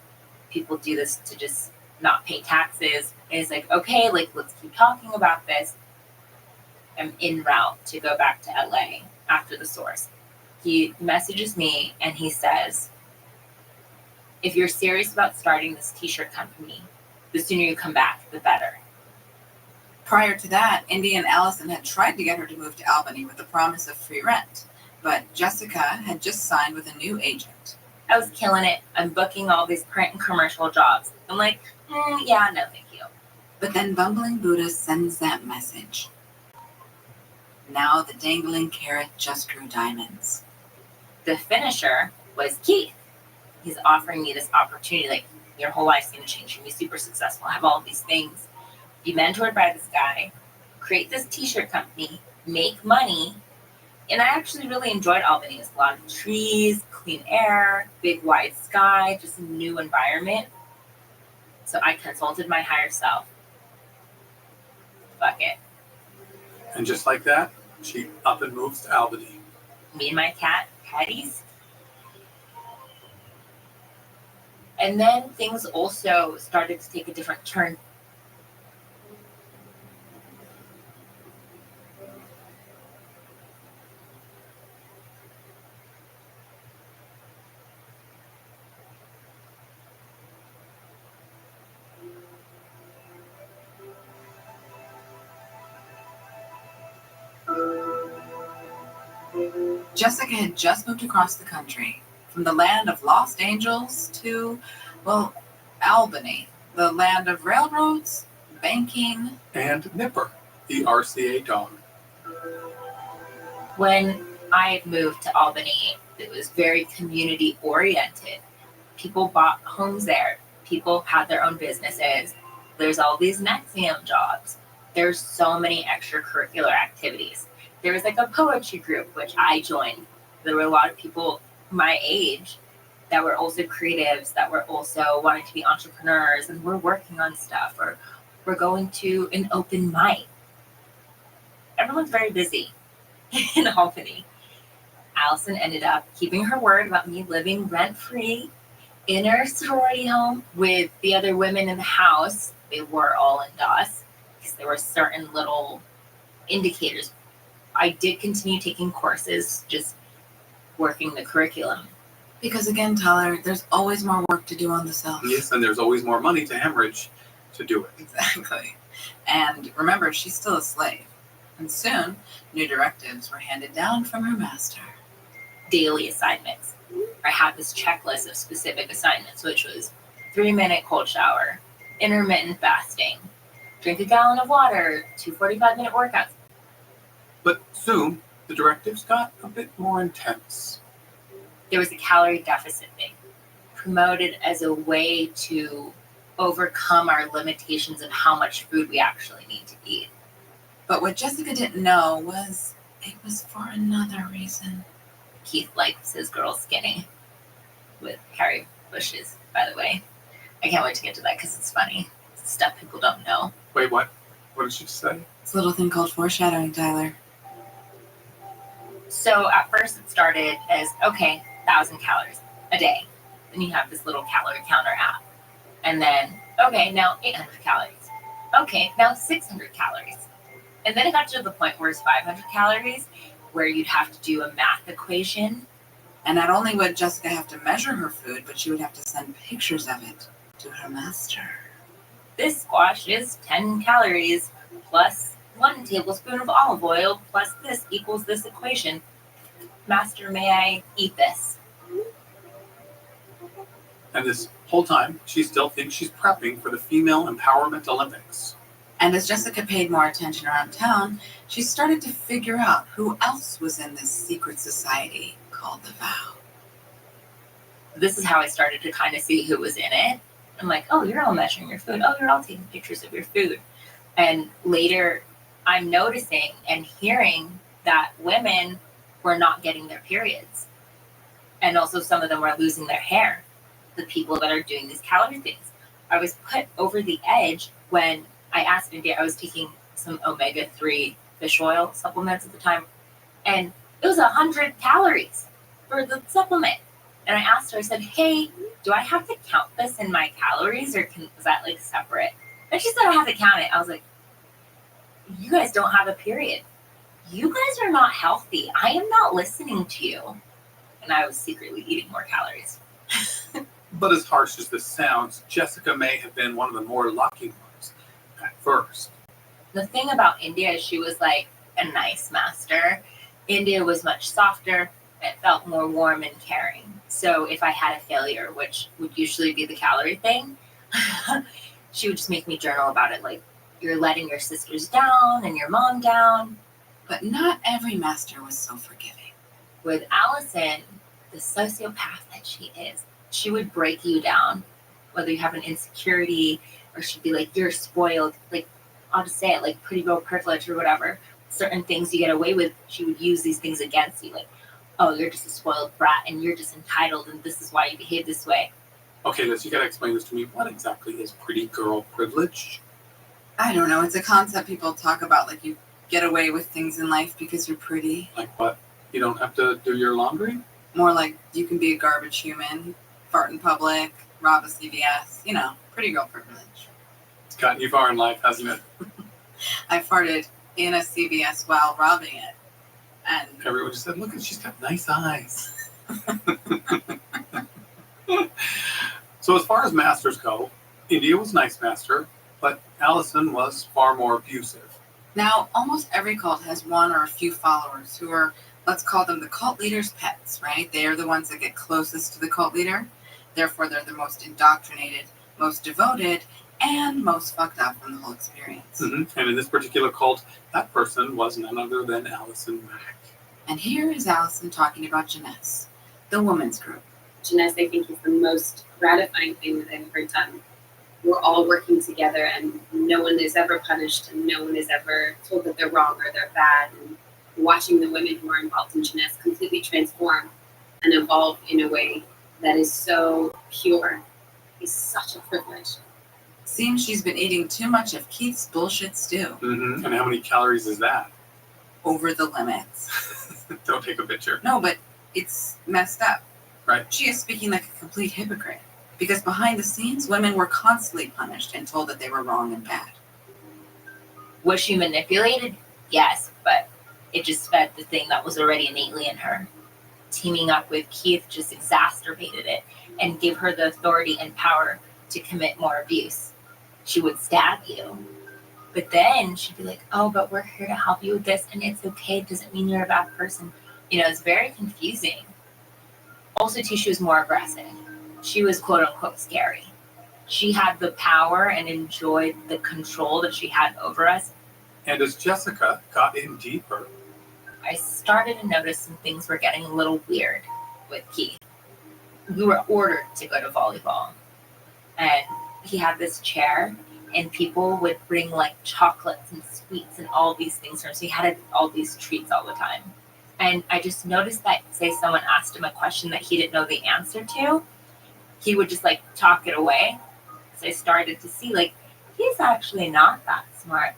people do this to just not pay taxes. And he's like, okay, like, let's keep talking about this. I'm en route to go back to LA after the source. He messages me and he says, if you're serious about starting this t-shirt company, the sooner you come back, the better. Prior to that, Indy and Allison had tried to get her to move to Albany with the promise of free rent, but Jessica had just signed with a new agent. I was killing it. I'm booking all these print and commercial jobs. I'm like, yeah, no, thank you. But then Bumbling Buddha sends that message. Now the dangling carrot just grew diamonds. The finisher was Keith. He's offering me this opportunity, like, your whole life's going to change. You're going to be super successful, have all these things. Be mentored by this guy, create this t-shirt company, make money. And I actually really enjoyed Albany. It's a lot of trees, clean air, big wide sky, just a new environment. So I consulted my higher self. Fuck it. And just like that, she up and moves to Albany. Me and my cat, Patty's. And then things also started to take a different turn. Jessica had just moved across the country, from the land of lost angels to, well, Albany, the land of railroads, banking, and Nipper, the RCA dog. When I moved to Albany, it was very community oriented. People bought homes there. People had their own businesses. There's all these Nexium jobs. There's so many extracurricular activities. There was like a poetry group, which I joined. There were a lot of people my age that were also creatives, that were also wanting to be entrepreneurs, and we're working on stuff, or we're going to an open mic. Everyone's very busy in Albany. Allison ended up keeping her word about me living rent-free in her sorority home with the other women in the house. They were all in DOS because there were certain little indicators. I did continue taking courses, just working the curriculum. Because again, Tyler, there's always more work to do on the self. Yes, and there's always more money to hemorrhage to do it. Exactly. And remember, she's still a slave. And soon, new directives were handed down from her master. Daily assignments. I had this checklist of specific assignments, which was 3-minute cold shower, intermittent fasting, drink a gallon of water, 2 45-minute workouts. But soon, the directives got a bit more intense. There was a calorie deficit thing, promoted as a way to overcome our limitations of how much food we actually need to eat. But what Jessica didn't know was it was for another reason. Keith likes his girl skinny with hairy bushes, by the way. I can't wait to get to that because it's funny. It's stuff people don't know. Wait, what? What did she say? It's a little thing called foreshadowing, Tyler. So at first it started as, okay, 1,000 calories a day. Then you have this little calorie counter app. And then, okay, now 800 calories. Okay, now 600 calories. And then it got to the point where it's 500 calories, where you'd have to do a math equation. And not only would Jessica have to measure her food, but she would have to send pictures of it to her master. This squash is 10 calories plus 1 tablespoon of olive oil plus this equals this equation. Master, may I eat this? And this whole time, she still thinks she's prepping for the Female Empowerment Olympics. And as Jessica paid more attention around town, she started to figure out who else was in this secret society called the Vow. This is how I started to kind of see who was in it. I'm like, oh, you're all measuring your food. Oh, you're all taking pictures of your food. And later, I'm noticing and hearing that women were not getting their periods. And also some of them were losing their hair. The people that are doing these calorie things. I was put over the edge when I asked India, I was taking some omega-3 fish oil supplements at the time, and it was 100 calories for the supplement. And I asked her, I said, hey, do I have to count this in my calories, or is that like separate? And she said I have to count it. I was like, you guys don't have a period. You guys are not healthy. I am not listening to you. And I was secretly eating more calories. But as harsh as this sounds, Jessica may have been one of the more lucky ones at first. The thing about India is she was like a nice master. India was much softer. It felt more warm and caring. So if I had a failure, which would usually be the calorie thing, she would just make me journal about it. Like, you're letting your sisters down and your mom down. But not every master was so forgiving. With Allison, the sociopath that she is, she would break you down, whether you have an insecurity or she'd be like, you're spoiled. Like, I'll just say it, like pretty low privilege or whatever. Certain things you get away with, she would use these things against you. Like, oh, you're just a spoiled brat and you're just entitled and this is why you behave this way. Okay, Liz, you gotta explain this to me. What exactly is pretty girl privilege? I don't know. It's a concept people talk about, like you get away with things in life because you're pretty. Like what? You don't have to do your laundry? More like you can be a garbage human, fart in public, rob a CVS, you know, pretty girl privilege. It's gotten you far in life, hasn't it? I farted in a CVS while robbing it. And everyone just said, look, she's got nice eyes. So as far as masters go, India was nice master, but Allison was far more abusive. Now, almost every cult has one or a few followers who are, let's call them the cult leader's pets, right? They are the ones that get closest to the cult leader. Therefore, they're the most indoctrinated, most devoted, and most fucked up from the whole experience. Mm-hmm. And in this particular cult, that person was none other than Allison Mack. And here is Allison talking about Jeunesse, the women's group. Jeunesse, I think, is the most gratifying thing that I've ever done. We're all working together and no one is ever punished and no one is ever told that they're wrong or they're bad. And watching the women who are involved in Jeunesse completely transform and evolve in a way that is so pure is such a privilege. Seems she's been eating too much of Keith's bullshit stew. Mm-hmm. And how many calories is that? Over the limits. Don't take a picture. No, but it's messed up. Right. She is speaking like a complete hypocrite. Because behind the scenes, women were constantly punished and told that they were wrong and bad. Was she manipulated? Yes, but it just fed the thing that was already innately in her. Teaming up with Keith just exacerbated it and gave her the authority and power to commit more abuse. She would stab you. But then she'd be like, oh, but we're here to help you with this and it's okay. It doesn't mean you're a bad person. You know, it's very confusing. Also, too, she was more aggressive. She was quote unquote scary. She had the power and enjoyed the control that she had over us. And as Jessica got in deeper, I started to notice some things were getting a little weird with Keith. We were ordered to go to volleyball. And he had this chair, and people would bring like chocolates and sweets and all these things for him. So he had all these treats all the time. And I just noticed that, say someone asked him a question that he didn't know the answer to, he would just like talk it away. So I started to see like, he's actually not that smart.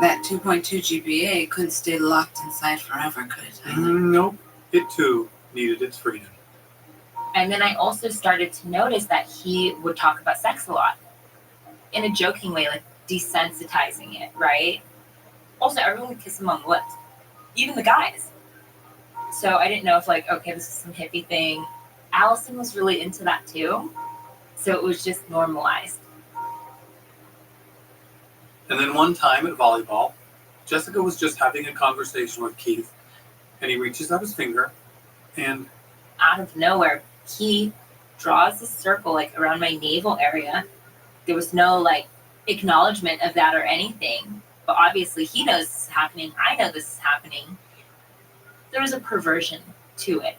That 2.2 GPA couldn't stay locked inside forever, could it? Nope. It too needed its freedom. And then I also started to notice that he would talk about sex a lot in a joking way, like desensitizing it, right? Also, everyone would kiss him on the lips, even the guys. So I didn't know if like, okay, this is some hippie thing. Allison was really into that too. So it was just normalized. And then one time at volleyball, Jessica was just having a conversation with Keith, and he reaches out his finger, and out of nowhere, he draws a circle like around my navel area. There was no like acknowledgement of that or anything. But obviously he knows this is happening. I know this is happening. There was a perversion to it.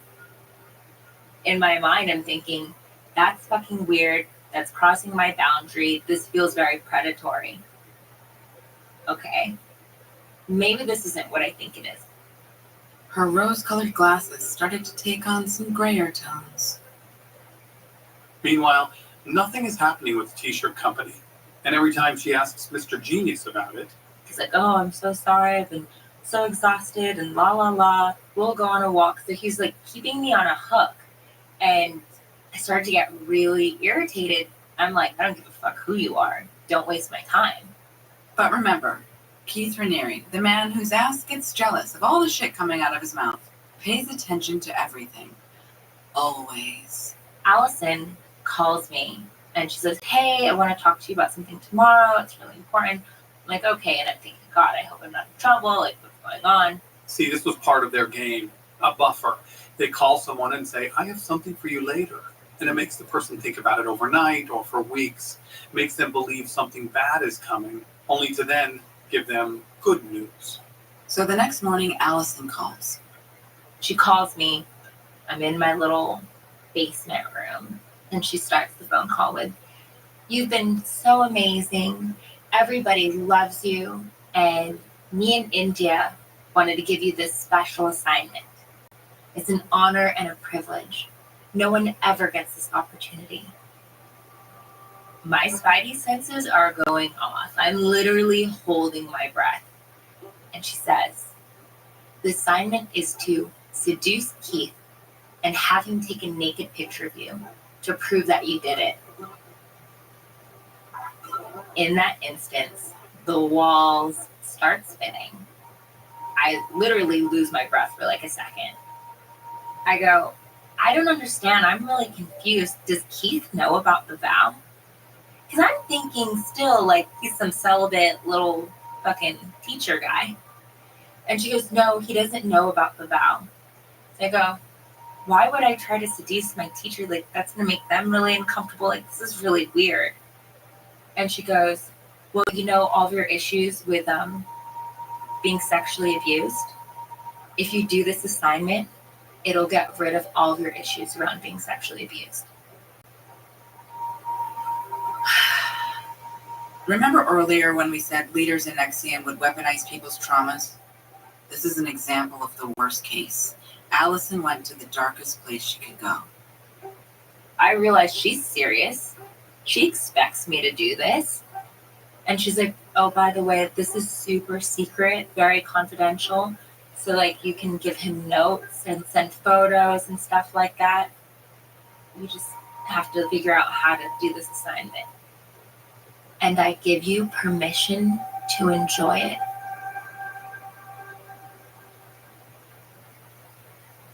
In my mind, I'm thinking, that's fucking weird. That's crossing my boundary. This feels very predatory. Okay. Maybe this isn't what I think it is. Her rose-colored glasses started to take on some grayer tones. meanwhile, nothing is happening with the t-shirt company. And every time she asks Mr. Genius about it, he's like, oh, I'm so sorry. I've been so exhausted and la la la. We'll go on a walk. So he's like keeping me on a hook. And I started to get really irritated. I'm like, I don't give a fuck who you are. Don't waste my time. But remember, Keith Raniere, the man whose ass gets jealous of all the shit coming out of his mouth, pays attention to everything. Always. Allison calls me and she says, hey, I want to talk to you about something tomorrow. It's really important. I'm like, okay. And I'm thinking, God, I hope I'm not in trouble. Like, what's going on? see, this was part of their game, a buffer. They call someone and say, I have something for you later. And it makes the person think about it overnight or for weeks. It makes them believe something bad is coming, only to then give them good news. So the next morning, Allison calls. She calls me. I'm in my little basement room. And she starts the phone call with, you've been so amazing. Everybody loves you. And me and India wanted to give you this special assignment. It's an honor and a privilege. No one ever gets this opportunity. My spidey senses are going off. I'm literally holding my breath. And she says, the assignment is to seduce Keith and have him take a naked picture of you to prove that you did it. In that instance, the walls start spinning. I literally lose my breath for like a second. I go, I don't understand. I'm really confused. Does Keith know about the vow? Because I'm thinking still like he's some celibate little fucking teacher guy. And she goes, no, he doesn't know about the vow. So I go, why would I try to seduce my teacher? Like, that's going to make them really uncomfortable. Like, this is really weird. And she goes, well, you know, all of your issues with being sexually abused. If you do this assignment, it'll get rid of all of your issues around being sexually abused. Remember earlier when we said leaders in Nexium would weaponize people's traumas? This is an example of the worst case. Allison went to the darkest place she could go. I realized she's serious. She expects me to do this. And she's like, oh, by the way, this is super secret, very confidential. So, like, you can give him notes and send photos and stuff like that. You just have to figure out how to do this assignment. And I give you permission to enjoy it.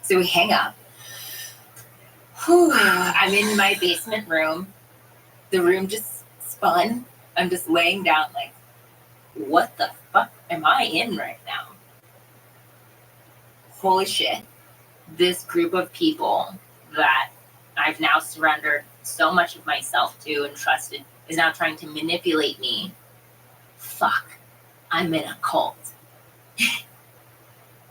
So we hang up. Whew. I'm in my basement room. The room just spun. I'm just laying down like, what the fuck am I in right now? Holy shit. This group of people that I've now surrendered so much of myself to and trusted is now trying to manipulate me. Fuck. I'm in a cult.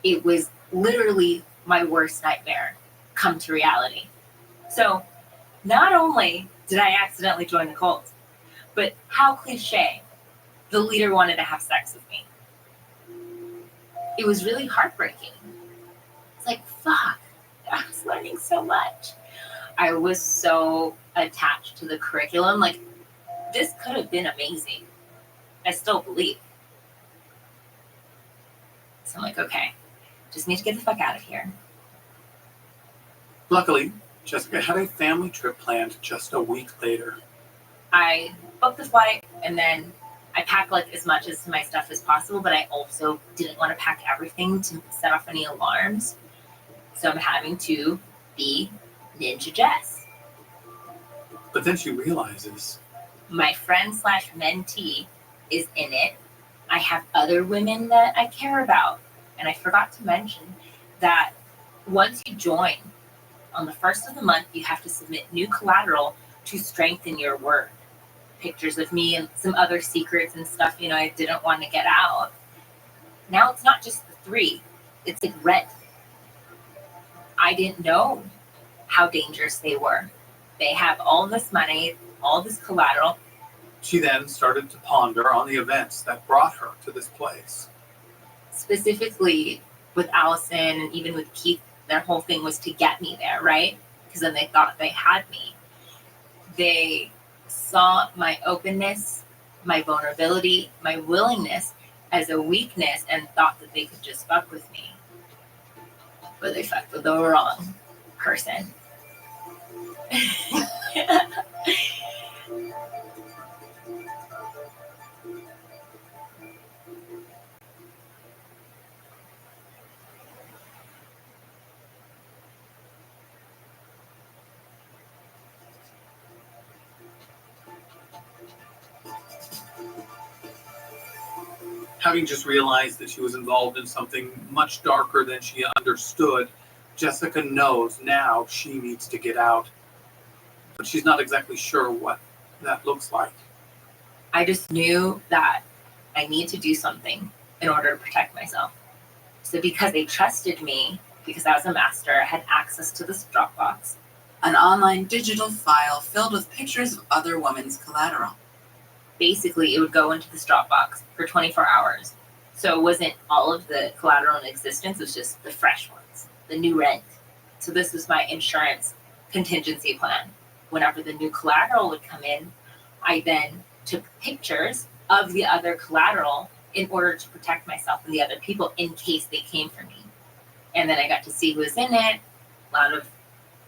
It was literally my worst nightmare come to reality. So Not only did I accidentally join the cult, but how cliche, the leader wanted to have sex with me. It was really heartbreaking. It's like, fuck, I was learning so much. I was so attached to the curriculum. Like, this could have been amazing. I still believe. So I'm like, okay, just need to get the fuck out of here. Luckily, Jessica had a family trip planned just a week later. I booked the flight and then I packed like as much of my stuff as possible, but I also didn't want to pack everything to set off any alarms. So I'm having to be Ninja Jess. But then she realizes My friend / mentee is in it. I have other women that I care about. And I forgot to mention that once you join, on the first of the month, you have to submit new collateral to strengthen your word. Pictures of me and some other secrets and stuff, I didn't want to get out. Now it's not just the 3, it's like red. I didn't know how dangerous they were. They have all this money, all this collateral. she then started to ponder on the events that brought her to this place. Specifically with Allison and even with Keith, their whole thing was to get me there, right? Because then they thought they had me. They saw my openness, my vulnerability, my willingness as a weakness and thought that they could just fuck with me. But they fucked with the wrong person. Having just realized that she was involved in something much darker than she understood, Jessica knows now she needs to get out. But she's not exactly sure what that looks like. I just knew that I need to do something in order to protect myself. So because they trusted me, because I was a master, I had access to this Dropbox. An online digital file filled with pictures of other women's collateral. Basically, it would go into this Dropbox for 24 hours. So it wasn't all of the collateral in existence, it was just the fresh ones, the new rent. So this was my insurance contingency plan. Whenever the new collateral would come in, I then took pictures of the other collateral in order to protect myself and the other people in case they came for me. And then I got to see who was in it, a lot of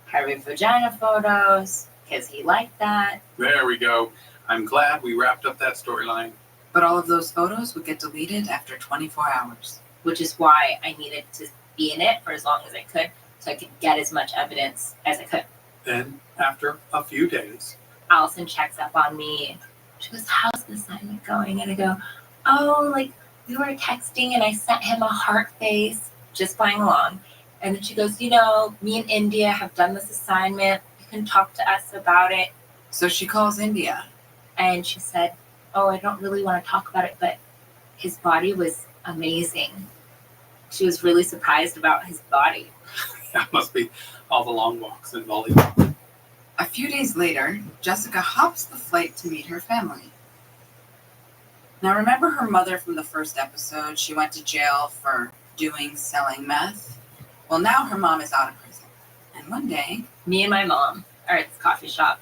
private vagina photos, because he liked that. There we go. I'm glad we wrapped up that storyline. But all of those photos would get deleted after 24 hours. Which is why I needed to be in it for as long as I could, so I could get as much evidence as I could. Then, after a few days, Allison checks up on me. She goes, how's the assignment going? And I go, oh, like, we were texting and I sent him a heart face, just playing along. And then she goes, me and India have done this assignment. You can talk to us about it. So she calls India. And she said, oh, I don't really want to talk about it, but his body was amazing. She was really surprised about his body. That must be all the long walks in volleyball. A few days later, Jessica hops the flight to meet her family. Now remember her mother from the first episode? She went to jail for selling meth. Well, now her mom is out of prison. And one day, me and my mom are at this coffee shop.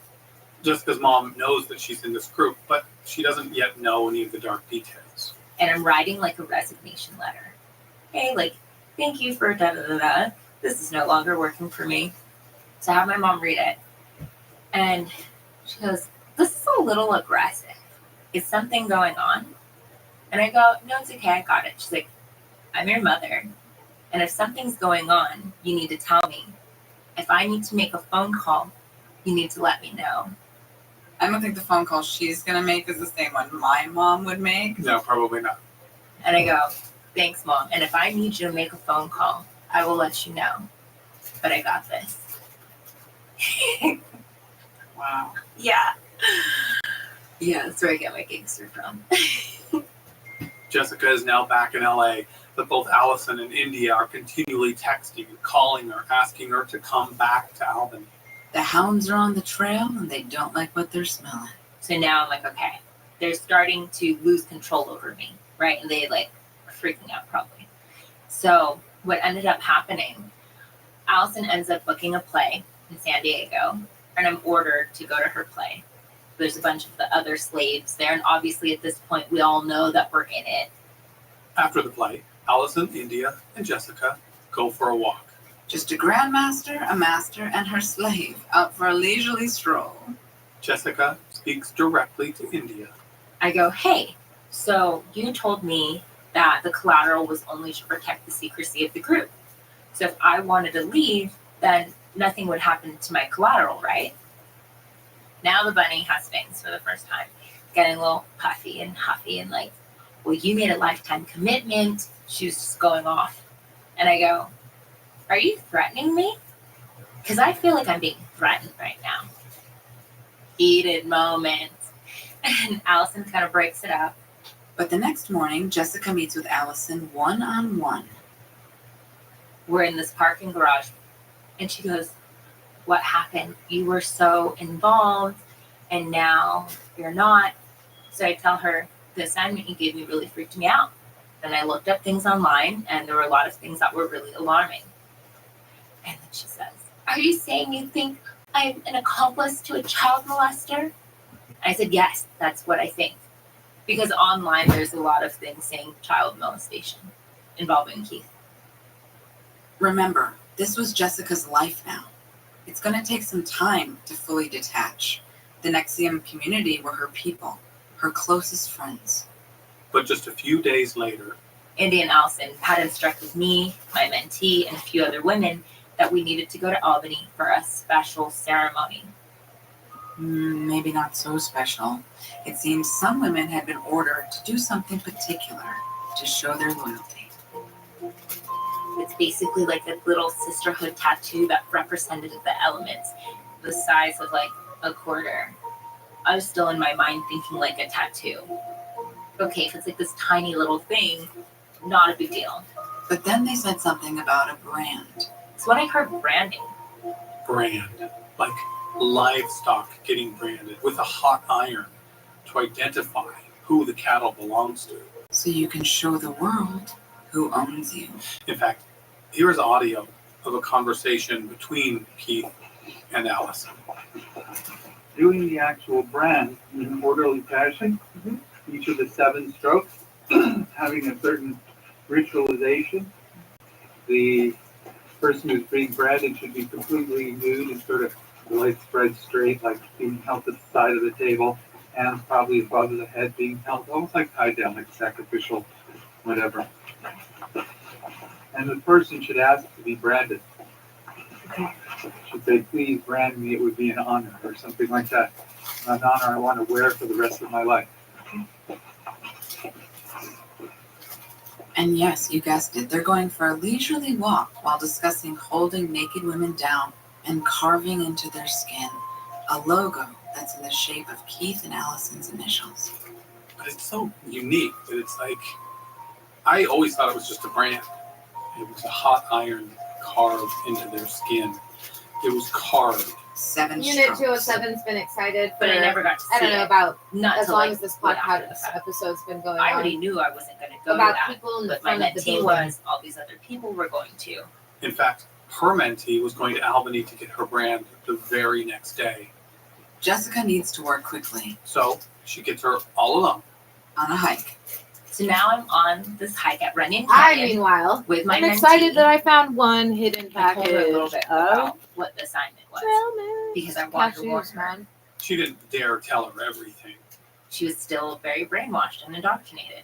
Jessica's mom knows that she's in this group, but she doesn't yet know any of the dark details. And I'm writing like a resignation letter. Hey, like, thank you for da-da-da-da. This is no longer working for me. So I have my mom read it. And she goes, this is a little aggressive. Is something going on? And I go, no, it's okay, I got it. She's like, I'm your mother. And if something's going on, you need to tell me. If I need to make a phone call, you need to let me know. I don't think the phone call she's going to make is the same one my mom would make. No, probably not. And I go, thanks, Mom. And if I need you to make a phone call, I will let you know. But I got this. Wow. Yeah. Yeah, that's where I get my gangster from. Jessica is now back in LA, but both Allison and India are continually texting and calling her, asking her to come back to Albany. The hounds are on the trail and they don't like what they're smelling. So now I'm like, okay, they're starting to lose control over me, right? And they like are freaking out probably. So what ended up happening, Allison ends up booking a play in San Diego, and I'm ordered to go to her play. There's a bunch of the other slaves there, and obviously at this point we all know that we're in it. After the play, Allison, India, and Jessica go for a walk. Just a grandmaster, a master, and her slave out for a leisurely stroll. Jessica speaks directly to India. I go, hey, so you told me that the collateral was only to protect the secrecy of the group. So if I wanted to leave, then nothing would happen to my collateral, right? Now the bunny has fangs for the first time, getting a little puffy and huffy and like, well, you made a lifetime commitment. She was just going off. And I go, are you threatening me? Because I feel like I'm being threatened right now. Heated moment. And Allison kind of breaks it up. But the next morning, Jessica meets with Allison one-on-one. We're in this parking garage. And she goes, what happened? You were so involved and now you're not. So I tell her, the assignment you gave me really freaked me out. Then I looked up things online and there were a lot of things that were really alarming. And then she says, are you saying you think I'm an accomplice to a child molester? I said, yes, that's what I think. Because online there's a lot of things saying child molestation involving Keith. Remember, this was Jessica's life now. It's going to take some time to fully detach. The Nexium community were her people, her closest friends. But just a few days later, Indy and Allison had instructed me, my mentee, and a few other women that we needed to go to Albany for a special ceremony. Maybe not so special. It seems some women had been ordered to do something particular to show their loyalty. It's basically like a little sisterhood tattoo that represented the elements, the size of like a quarter. I was still in my mind thinking like a tattoo. Okay, if it's like this tiny little thing, not a big deal. But then they said something about a brand. So when I heard branding. Brand, like livestock getting branded with a hot iron to identify who the cattle belongs to. So you can show the world who owns you. In fact, here's audio of a conversation between Keith and Allison. Doing the actual brand in an orderly fashion, each of the 7 strokes having a certain ritualization. The person who's being branded should be completely nude and sort of legs spread straight, like being held to the side of the table, and probably above the head being held, almost like tied down, like sacrificial, whatever. And the person should ask to be branded. Should they please brand me, it would be an honor, or something like that. An honor I want to wear for the rest of my life. And yes, you guessed it, they're going for a leisurely walk while discussing holding naked women down and carving into their skin a logo that's in the shape of Keith and Allison's initials. But it's so unique that it's like, I always thought it was just a brand. It was a hot iron carved into their skin. It was carved. 7 Unit strokes. 207's been excited for, But I never got to I don't see know, it. about Not as till, long like, as this way after the podcast fact. episode's been going I on. already knew I wasn't going to go About to that. people in the But my front of the mentee building. was, all these other people were going to. In fact, her mentee was going to Albany to get her brand the very next day. Jessica needs to work quickly. So she gets her all alone. On a hike. So now I'm on this hike at Runyon I, Canyon meanwhile, with my I'm excited mentee. that I found one hidden I told package her a little bit of about what the assignment was because I wanted to warn cashews, her. man. She didn't dare tell her everything. She was still very brainwashed and indoctrinated.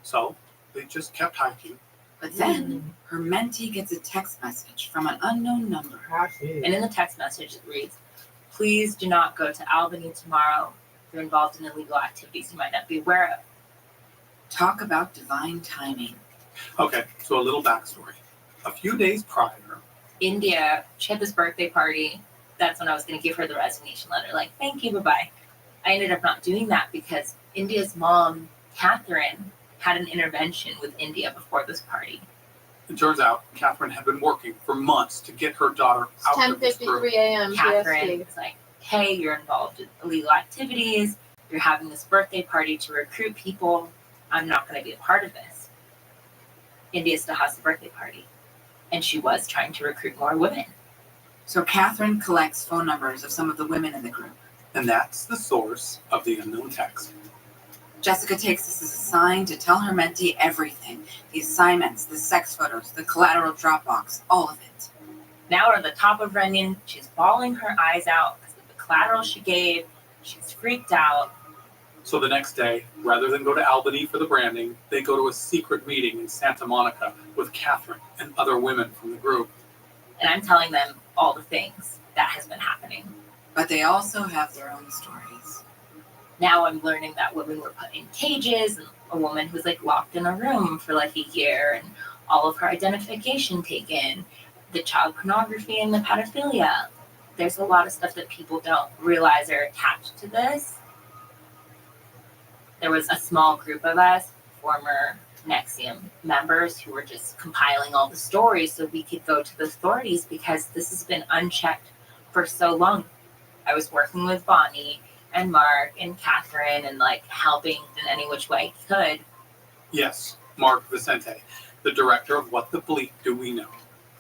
So they just kept hiking. But then her mentee gets a text message from an unknown number. And in the text message it reads, please do not go to Albany tomorrow. You're involved in illegal activities you might not be aware of. Talk about divine timing. Okay, so a little backstory. A few days prior, India, she had this birthday party. That's when I was going to give her the resignation letter. Like, thank you, bye-bye. I ended up not doing that because India's mom, Catherine, had an intervention with India before this party. It turns out Catherine had been working for months to get her daughter out of this group. 10:53 a.m. Catherine PST. is like, hey, you're involved in illegal activities. You're having this birthday party to recruit people. I'm not going to be a part of this. India still has the birthday party. And she was trying to recruit more women. So Catherine collects phone numbers of some of the women in the group. And that's the source of the unknown text. Jessica takes this as a sign to tell her mentee everything. The assignments, the sex photos, the collateral Dropbox, all of it. Now we're at the top of Runyon. She's bawling her eyes out because of the collateral she gave. She's freaked out. So the next day, rather than go to Albany for the branding, they go to a secret meeting in Santa Monica with Catherine and other women from the group. And I'm telling them all the things that has been happening. But they also have their own stories. Now I'm learning that women were put in cages, and a woman who's like locked in a room for like a year, and all of her identification taken, the child pornography and the pedophilia. There's a lot of stuff that people don't realize are attached to this. There was a small group of us, former NXIVM members, who were just compiling all the stories so we could go to the authorities because this has been unchecked for so long. I was working with Bonnie and Mark and Catherine and like helping in any which way I could. Yes, Mark Vicente, the director of What the Bleep Do We Know?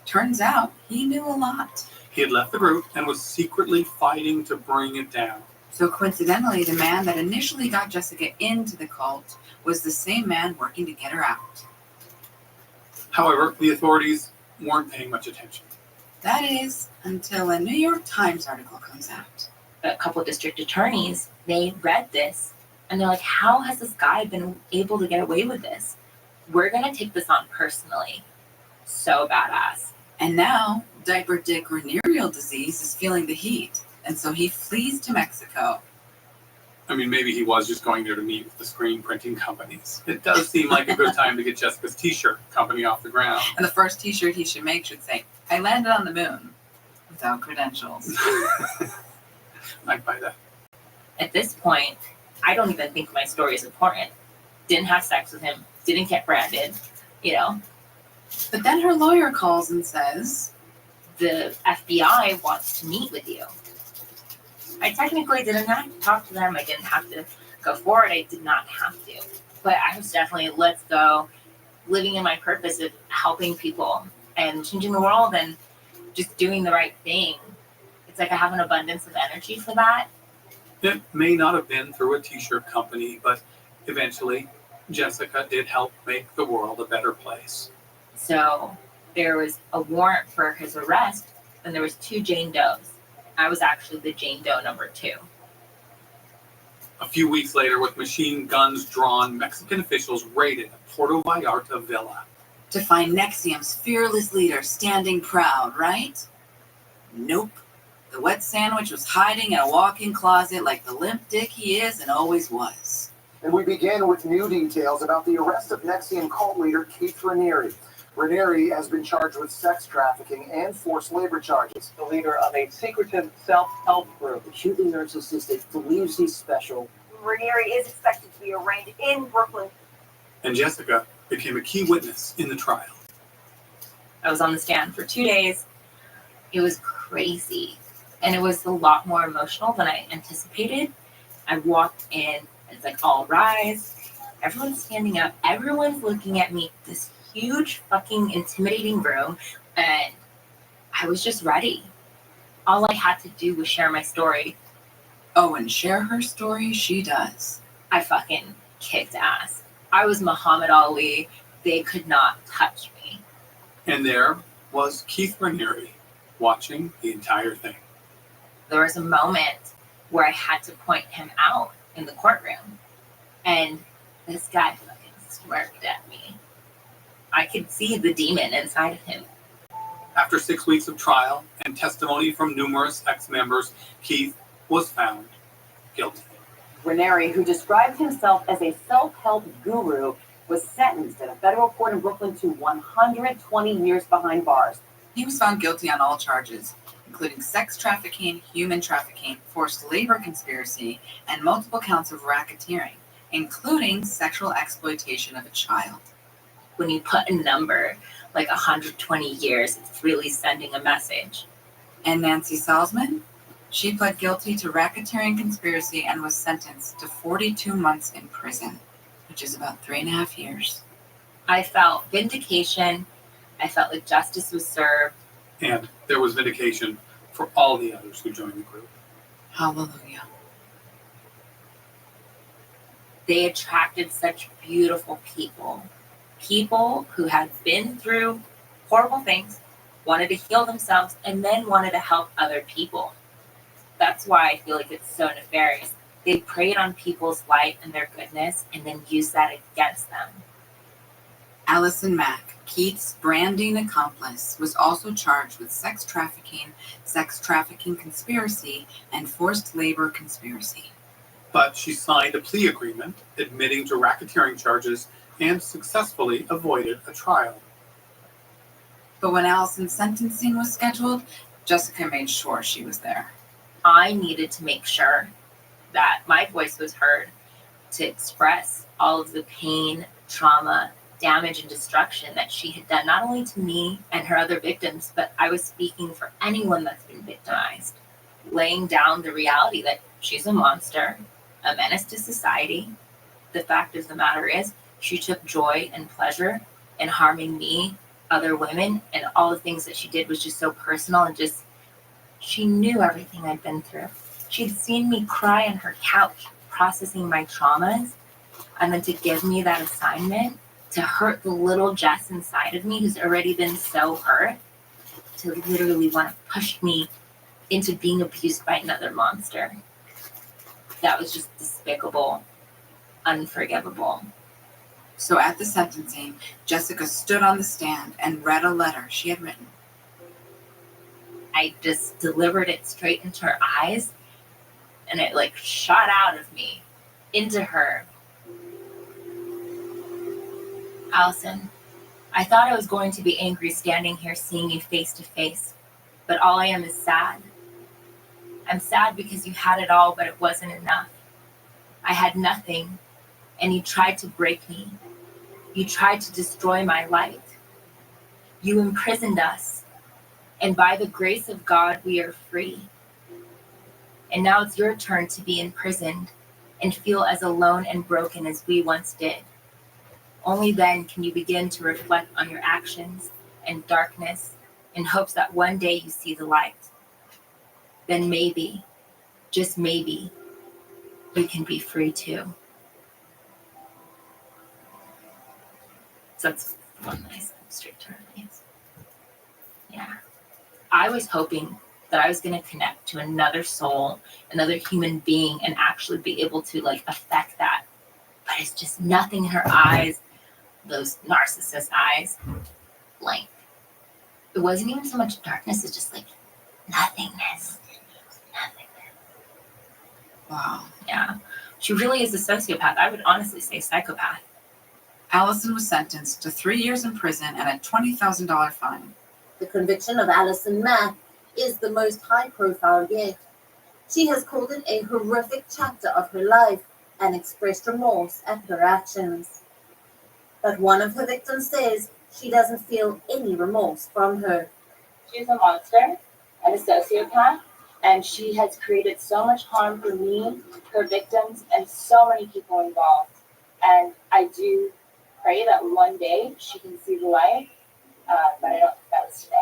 Turns out he knew a lot. He had left the group and was secretly fighting to bring it down. So coincidentally, the man that initially got Jessica into the cult was the same man working to get her out. However, the authorities weren't paying much attention. That is, until a New York Times article comes out. A couple district attorneys, they read this and they're like, how has this guy been able to get away with this? We're going to take this on personally. So badass. And now, diaper dick venereal disease is feeling the heat. And so he flees to Mexico. I mean, maybe he was just going there to meet with the screen printing companies. It does seem like a good time to get Jessica's t-shirt company off the ground. And the first t-shirt he should make should say, I landed on the moon without credentials. I'd buy that. At this point, I don't even think my story is important. Didn't have sex with him, didn't get branded, you know. But then her lawyer calls and says, the FBI wants to meet with you. I technically didn't have to talk to them. I didn't have to go forward. I did not have to. But I was definitely, let's go, living in my purpose of helping people and changing the world and just doing the right thing. It's like I have an abundance of energy for that. It may not have been through a t-shirt company, but eventually Jessica did help make the world a better place. So there was a warrant for his arrest, and there was 2 Jane Does. I was actually the Jane Doe number 2. A few weeks later, with machine guns drawn, Mexican officials raided a Puerto Vallarta villa. To find NXIVM's fearless leader standing proud, right? Nope. The wet sandwich was hiding in a walk-in closet like the limp dick he is and always was. And we begin with new details about the arrest of NXIVM cult leader Keith Raniere. Raniere has been charged with sex trafficking and forced labor charges. The leader of a secretive self-help group. Acutely narcissistic, believes he's special. Raniere is expected to be arraigned in Brooklyn. And Jessica became a key witness in the trial. I was on the stand for 2 days. It was crazy. And it was a lot more emotional than I anticipated. I walked in, it's like, all rise. Everyone's standing up. Everyone's looking at me. This huge fucking intimidating room. And I was just ready. All I had to do was share my story. Oh, and share her story she does. I fucking kicked ass. I was Muhammad Ali. They could not touch me. And there was Keith Raniere watching the entire thing. There was a moment where I had to point him out in the courtroom. And this guy fucking smirked at me. I could see the demon inside of him. After 6 weeks of trial and testimony from numerous ex-members, Keith was found guilty. Raniere, who described himself as a self-help guru, was sentenced at a federal court in Brooklyn to 120 years behind bars. He was found guilty on all charges, including sex trafficking, human trafficking, forced labor conspiracy, and multiple counts of racketeering, including sexual exploitation of a child. When you put a number like 120 years. It's really sending a message. And Nancy Salzman? She pled guilty to racketeering conspiracy and was sentenced to 42 months in prison, which is about 3.5 years. I felt vindication. I felt like justice was served. And there was vindication for all the others who joined the group. Hallelujah. They attracted such beautiful people. People who had been through horrible things, wanted to heal themselves, and then wanted to help other people. That's why I feel like it's so nefarious. They preyed on people's light and their goodness and then used that against them. Allison Mack, Keith's branding accomplice, was also charged with sex trafficking conspiracy, and forced labor conspiracy. But she signed a plea agreement admitting to racketeering charges and successfully avoided a trial. But when Allison's sentencing was scheduled, Jessica made sure she was there. I needed to make sure that my voice was heard to express all of the pain, trauma, damage, and destruction that she had done, not only to me and her other victims, but I was speaking for anyone that's been victimized, laying down the reality that she's a monster, a menace to society. The fact of the matter is, she took joy and pleasure in harming me, other women, and all the things that she did was just so personal and just, she knew everything I'd been through. She'd seen me cry on her couch, processing my traumas, and then to give me that assignment to hurt the little Jess inside of me who's already been so hurt, to literally want to push me into being abused by another monster. That was just despicable, unforgivable. So at the sentencing, Jessica stood on the stand and read a letter she had written. I just delivered it straight into her eyes, and it like shot out of me into her. Allison, I thought I was going to be angry standing here seeing you face to face, but all I am is sad. I'm sad because you had it all, but it wasn't enough. I had nothing, and you tried to break me. You tried to destroy my light. You imprisoned us, and by the grace of God, we are free. And now it's your turn to be imprisoned and feel as alone and broken as we once did. Only then can you begin to reflect on your actions and darkness in hopes that one day you see the light. Then maybe, just maybe, you can be free too. So that's one nice straight turn. Yes. Yeah. I was hoping that I was going to connect to another soul, another human being, and actually be able to like affect that. But it's just nothing in her eyes, those narcissist eyes, blank. It wasn't even so much darkness, it's just like nothingness. Wow. Yeah. She really is a sociopath. I would honestly say psychopath. Allison was sentenced to 3 years in prison and a $20,000 fine. The conviction of Allison Mack is the most high-profile yet. She has called it a horrific chapter of her life and expressed remorse at her actions. But one of her victims says she doesn't feel any remorse from her. She's a monster and a sociopath, and she has created so much harm for me, her victims, and so many people involved. And I do pray that one day she can see the light, but I don't think that was today.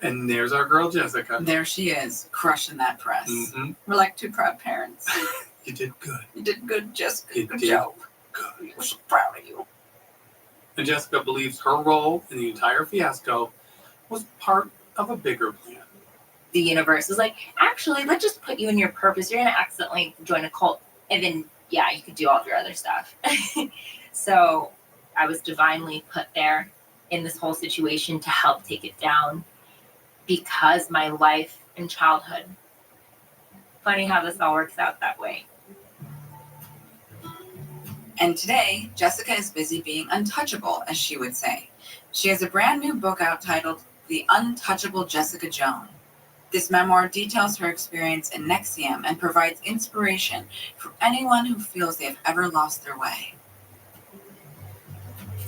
And there's our girl Jessica. There she is, crushing that press. Mm-hmm. We're like two proud parents. You did good. You did good, Jessica. You Good did job. good. We're so proud of you. And Jessica believes her role in the entire fiasco was part of a bigger plan. The universe is like, actually, let's just put you in your purpose. You're going to accidentally join a cult. And then, yeah, you could do all of your other stuff. So I was divinely put there in this whole situation to help take it down because my life and childhood. Funny how this all works out that way. And today, Jessica is busy being untouchable, as she would say. She has a brand new book out titled The Untouchable Jessica Joan. This memoir details her experience in NXIVM and provides inspiration for anyone who feels they have ever lost their way.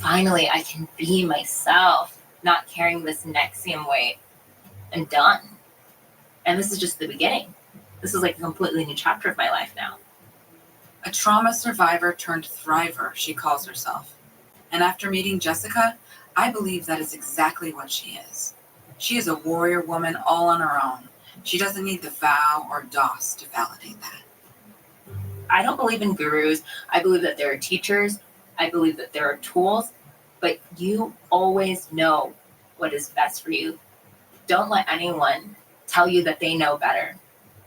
Finally, I can be myself. not carrying this Nexium weight and done. And this is just the beginning. This is like a completely new chapter of my life now. A trauma survivor turned thriver, she calls herself. And after meeting Jessica, I believe that is exactly what she is. She is a warrior woman all on her own. She doesn't need the vow or DOS to validate that. I don't believe in gurus. I believe that there are teachers. I believe that there are tools, but you always know what is best for you. Don't let anyone tell you that they know better.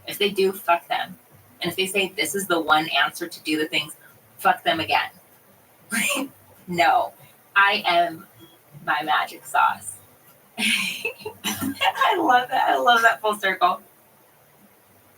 If they do, fuck them. And if they say this is the one answer to do the things, fuck them again. No, I am my magic sauce. I love that. I love that full circle.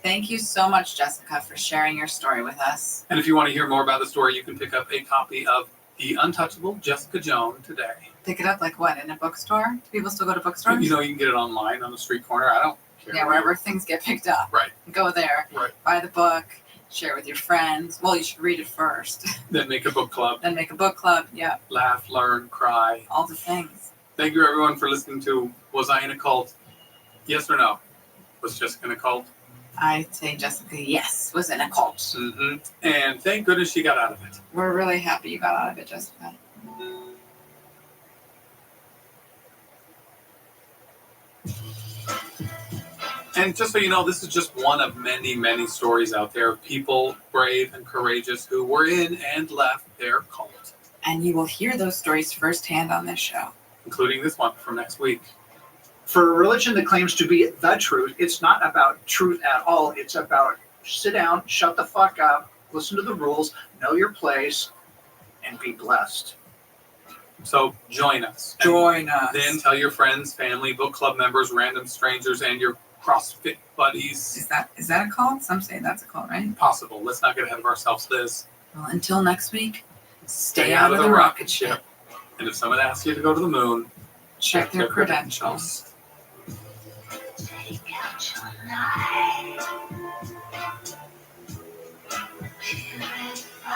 Thank you so much, Jessica, for sharing your story with us. And if you want to hear more about the story, you can pick up a copy of The Untouchable Jessica Jones today. Pick it up like what, in a bookstore? Do people still go to bookstores? You know, you can get it online on the street corner. I don't care. Yeah, wherever things get picked up. Right. Go there, Right. buy the book, share it with your friends. Well, you should read it first. Then make a book club. Then make a book club, yeah. Laugh, learn, cry. All the things. Thank you, everyone, for listening to Was I in a Cult? Yes or no? Was Jessica in a cult? I say Jessica, yes, was in a cult. Mm-hmm. And thank goodness she got out of it. We're really happy you got out of it, Jessica. And just so you know, this is just one of many, many stories out there of people brave and courageous who were in and left their cult. And you will hear those stories firsthand on this show. Including this one from next week. For a religion that claims to be the truth, it's not about truth at all. It's about sit down, shut the fuck up, listen to the rules, know your place, and be blessed. So join us. Join us. Then tell your friends, family, book club members, random strangers, and your CrossFit buddies. Is that a cult? Some say that's a cult, right? Possible. Let's not get ahead of ourselves, Liz. Well, until next week, Stay out of the rocket ship. And if someone asks you to go to the moon, check their credentials. Take out your light. Purify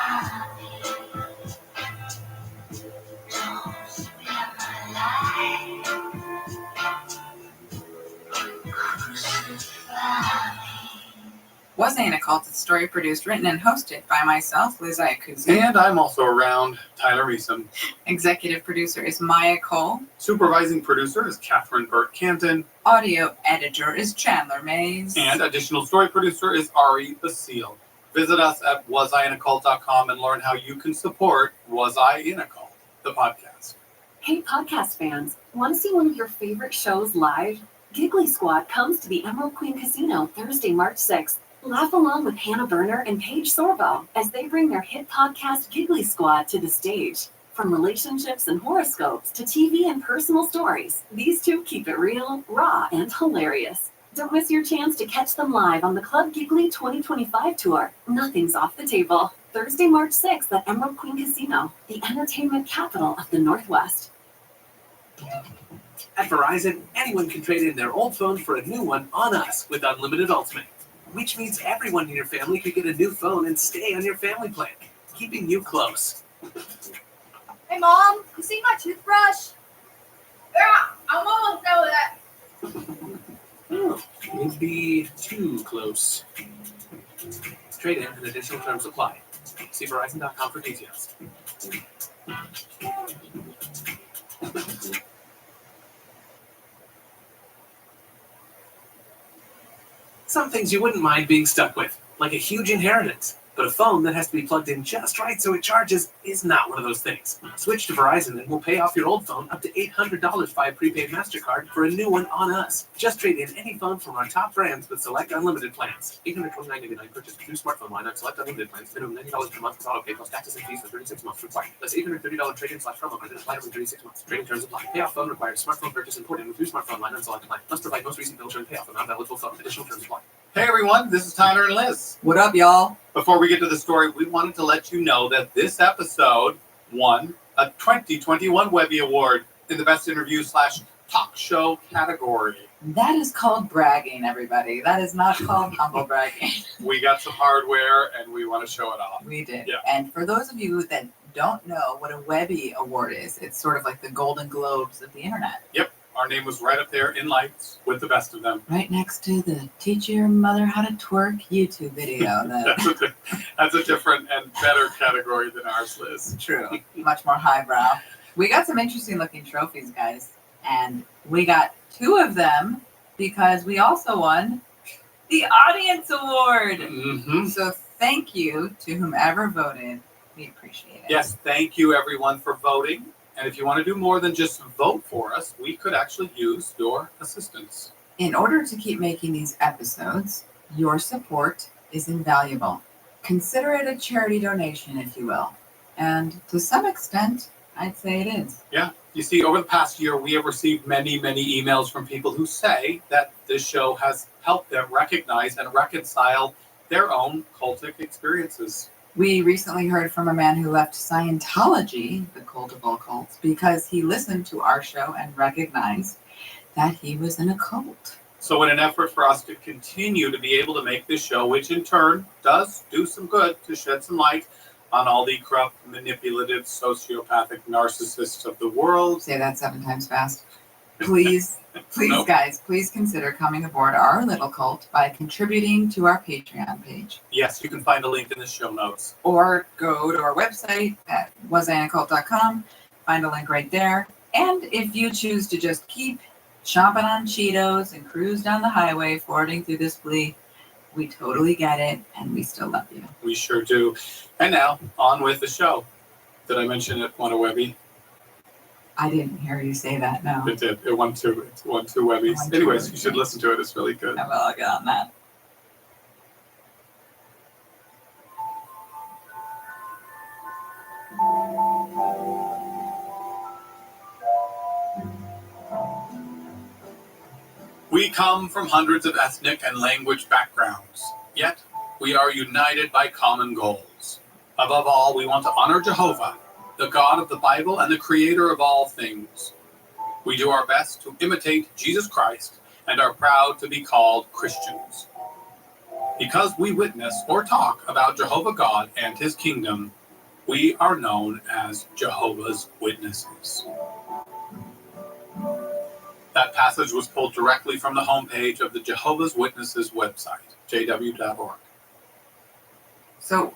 me. Don't spare my life. Crucify me. Was I in a Cult? It's story produced, written, and hosted by myself, Liz Iacuzi. And I'm also around, Tyler Reesum. Executive producer is Maya Cole. Supervising producer is Catherine Burt-Canton. Audio editor is Chandler Mays. And additional story producer is Ari Basile. Visit us at wasIInACult.com and learn how you can support Was I in a Cult, the podcast. Hey, podcast fans, want to see one of your favorite shows live? Giggly Squad comes to the Emerald Queen Casino Thursday, March 6th. Laugh along with Hannah Berner and Paige Sorbo as they bring their hit podcast Giggly Squad to the stage. From relationships and horoscopes to TV and personal stories, these two keep it real, raw, and hilarious. Don't miss your chance to catch them live on the Club Giggly 2025 tour. Nothing's off the table. Thursday, March 6th at Emerald Queen Casino, the entertainment capital of the Northwest. At Verizon, anyone can trade in their old phone for a new one on us with Unlimited Ultimate, which means everyone in your family could get a new phone and stay on your family plan, keeping you close. Hey, Mom, you see my toothbrush? Yeah, I'm almost done with that. Oh, maybe too close. Trade in and additional terms apply. See Verizon.com for details. Some things you wouldn't mind being stuck with, like a huge inheritance. But a phone that has to be plugged in just right so it charges is not one of those things. Switch to Verizon and we'll pay off your old phone up to $800 by a prepaid MasterCard for a new one on us. Just trade in any phone from our top brands with select unlimited plans. $829.99 purchase new smartphone line on select unlimited plans. Minimum $90 per month with auto pay plus taxes and fees for 36 months required. That's $830 trade-in/promo credit applied over 36 months. Trading terms apply. Payoff phone required. Smartphone purchase imported with new smartphone line on select line. Must provide most recent bill showing payoff amount eligible phone. Additional terms apply. Hey everyone, this is Tyler and Liz. What up, y'all? Before we get to the story, we wanted to let you know that this episode won a 2021 Webby Award in the Best Interview/Talk Show category. That is called bragging, everybody. That is not called humble bragging. We got some hardware and we want to show it off. We did. Yeah. And for those of you that don't know what a Webby Award is, it's sort of like the Golden Globes of the internet. Yep, our name was right up there in lights with the best of them. Right next to the Teach Your Mother How to Twerk YouTube video. That's a different and better category than ours, Liz. True, much more highbrow. We got some interesting looking trophies, guys, and we got 2 of them because we also won the Audience Award. Mm-hmm. So thank you to whomever voted. We appreciate it. Yes, thank you everyone for voting. And if you want to do more than just vote for us, we could actually use your assistance. In order to keep making these episodes, your support is invaluable. Consider it a charity donation, if you will. And to some extent, I'd say it is. Yeah. You see, over the past year, we have received many, many emails from people who say that this show has helped them recognize and reconcile their own cultic experiences. We recently heard from a man who left Scientology, the cult of all cults, because he listened to our show and recognized that he was in a cult. So in an effort for us to continue to be able to make this show, which in turn does do some good to shed some light on all the corrupt, manipulative, sociopathic narcissists of the world. Say that 7 times fast. Please, Nope. guys, please consider coming aboard our little cult by contributing to our Patreon page. Yes, you can find a link in the show notes. Or go to our website at wasinacult.com, find a link right there. And if you choose to just keep chomping on Cheetos and cruise down the highway forwarding through this flea, we totally get it, and we still love you. We sure do. And now, on with the show. Did I mention it won a Webby? I didn't hear you say that, no. It did. It won 2. It won 2 Webbies. Won 2 Anyways, you Webbies. should listen to it. It's really good. Well, I'll get on that. We come from hundreds of ethnic and language backgrounds, yet we are united by common goals. Above all, we want to honor Jehovah, the God of the Bible and the creator of all things. We do our best to imitate Jesus Christ and are proud to be called Christians. Because we witness or talk about Jehovah God and his kingdom, we are known as Jehovah's Witnesses. That passage was pulled directly from the homepage of the Jehovah's Witnesses website, jw.org. So,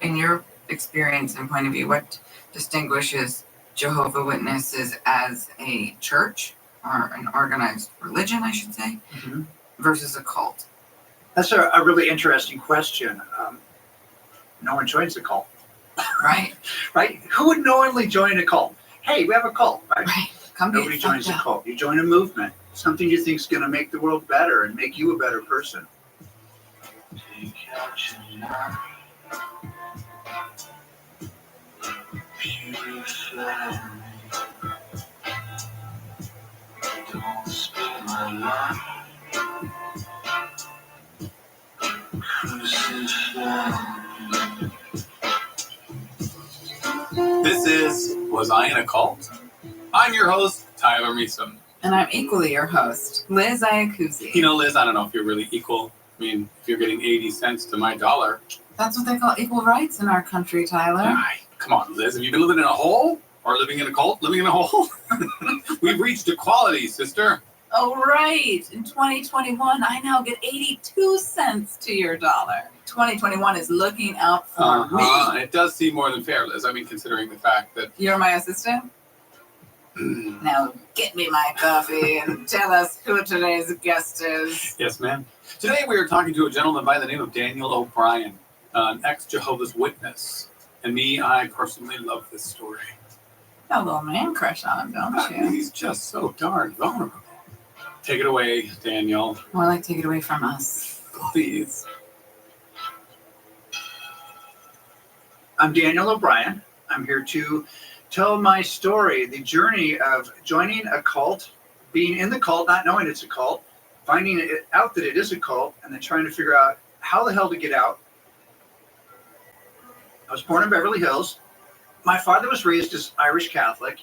in your experience and point of view, what distinguishes Jehovah's Witnesses as a church or an organized religion, I should say, versus a cult? That's a really interesting question. No one joins a cult. Right. Right? Who would knowingly join a cult? Hey, we have a cult, right? Come Nobody get joins a fucked up. cult. You join a movement, something you think is going to make the world better and make you a better person. Take out your knife. Purify me. Don't spare my life. Crucify me. This is Was I in a Cult? I'm your host, Tyler Meeson. And I'm equally your host, Liz Iacuzi. You know, Liz, I don't know if you're really equal. I mean, if you're getting 80 cents to my dollar. That's what they call equal rights in our country, Tyler. Ay, come on, Liz. Have you been living in a hole? Or living in a cult? Living in a hole? We've reached equality, sister. Oh, right. In 2021, I now get 82 cents to your dollar. 2021 is looking out for me. It does seem more than fair, Liz. I mean, considering the fact that... You're my assistant? Now get me my coffee and tell us who today's guest is. Yes, ma'am. Today we are talking to a gentleman by the name of Daniel O'Brien, an ex-Jehovah's Witness. And me, I personally love this story. Got a little man crush on him, don't you? He's just so darn vulnerable. Take it away, Daniel. More like take it away from us. Please. I'm Daniel O'Brien. I'm here to tell my story, the journey of joining a cult, being in the cult, not knowing it's a cult, finding it out that it is a cult, and then trying to figure out how the hell to get out. I was born in Beverly Hills. My father was raised as Irish Catholic.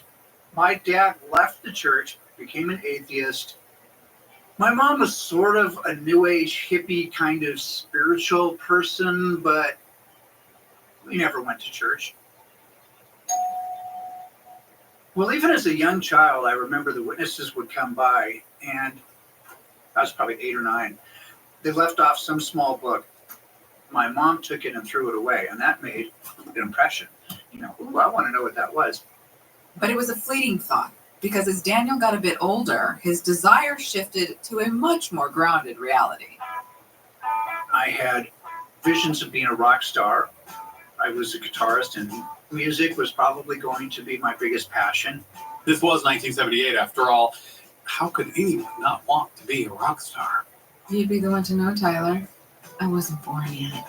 My dad left the church, became an atheist. My mom was sort of a new age hippie kind of spiritual person, but we never went to church. Well, even as a young child, I remember the witnesses would come by, and I was probably 8 or 9. They left off some small book. My mom took it and threw it away, and that made an impression. Ooh, I want to know what that was. But it was a fleeting thought, because as Daniel got a bit older, his desire shifted to a much more grounded reality. I had visions of being a rock star. I was a guitarist, and music was probably going to be my biggest passion. This was 1978, after all. How could anyone not want to be a rock star? You'd be the one to know, Tyler. I wasn't born yet.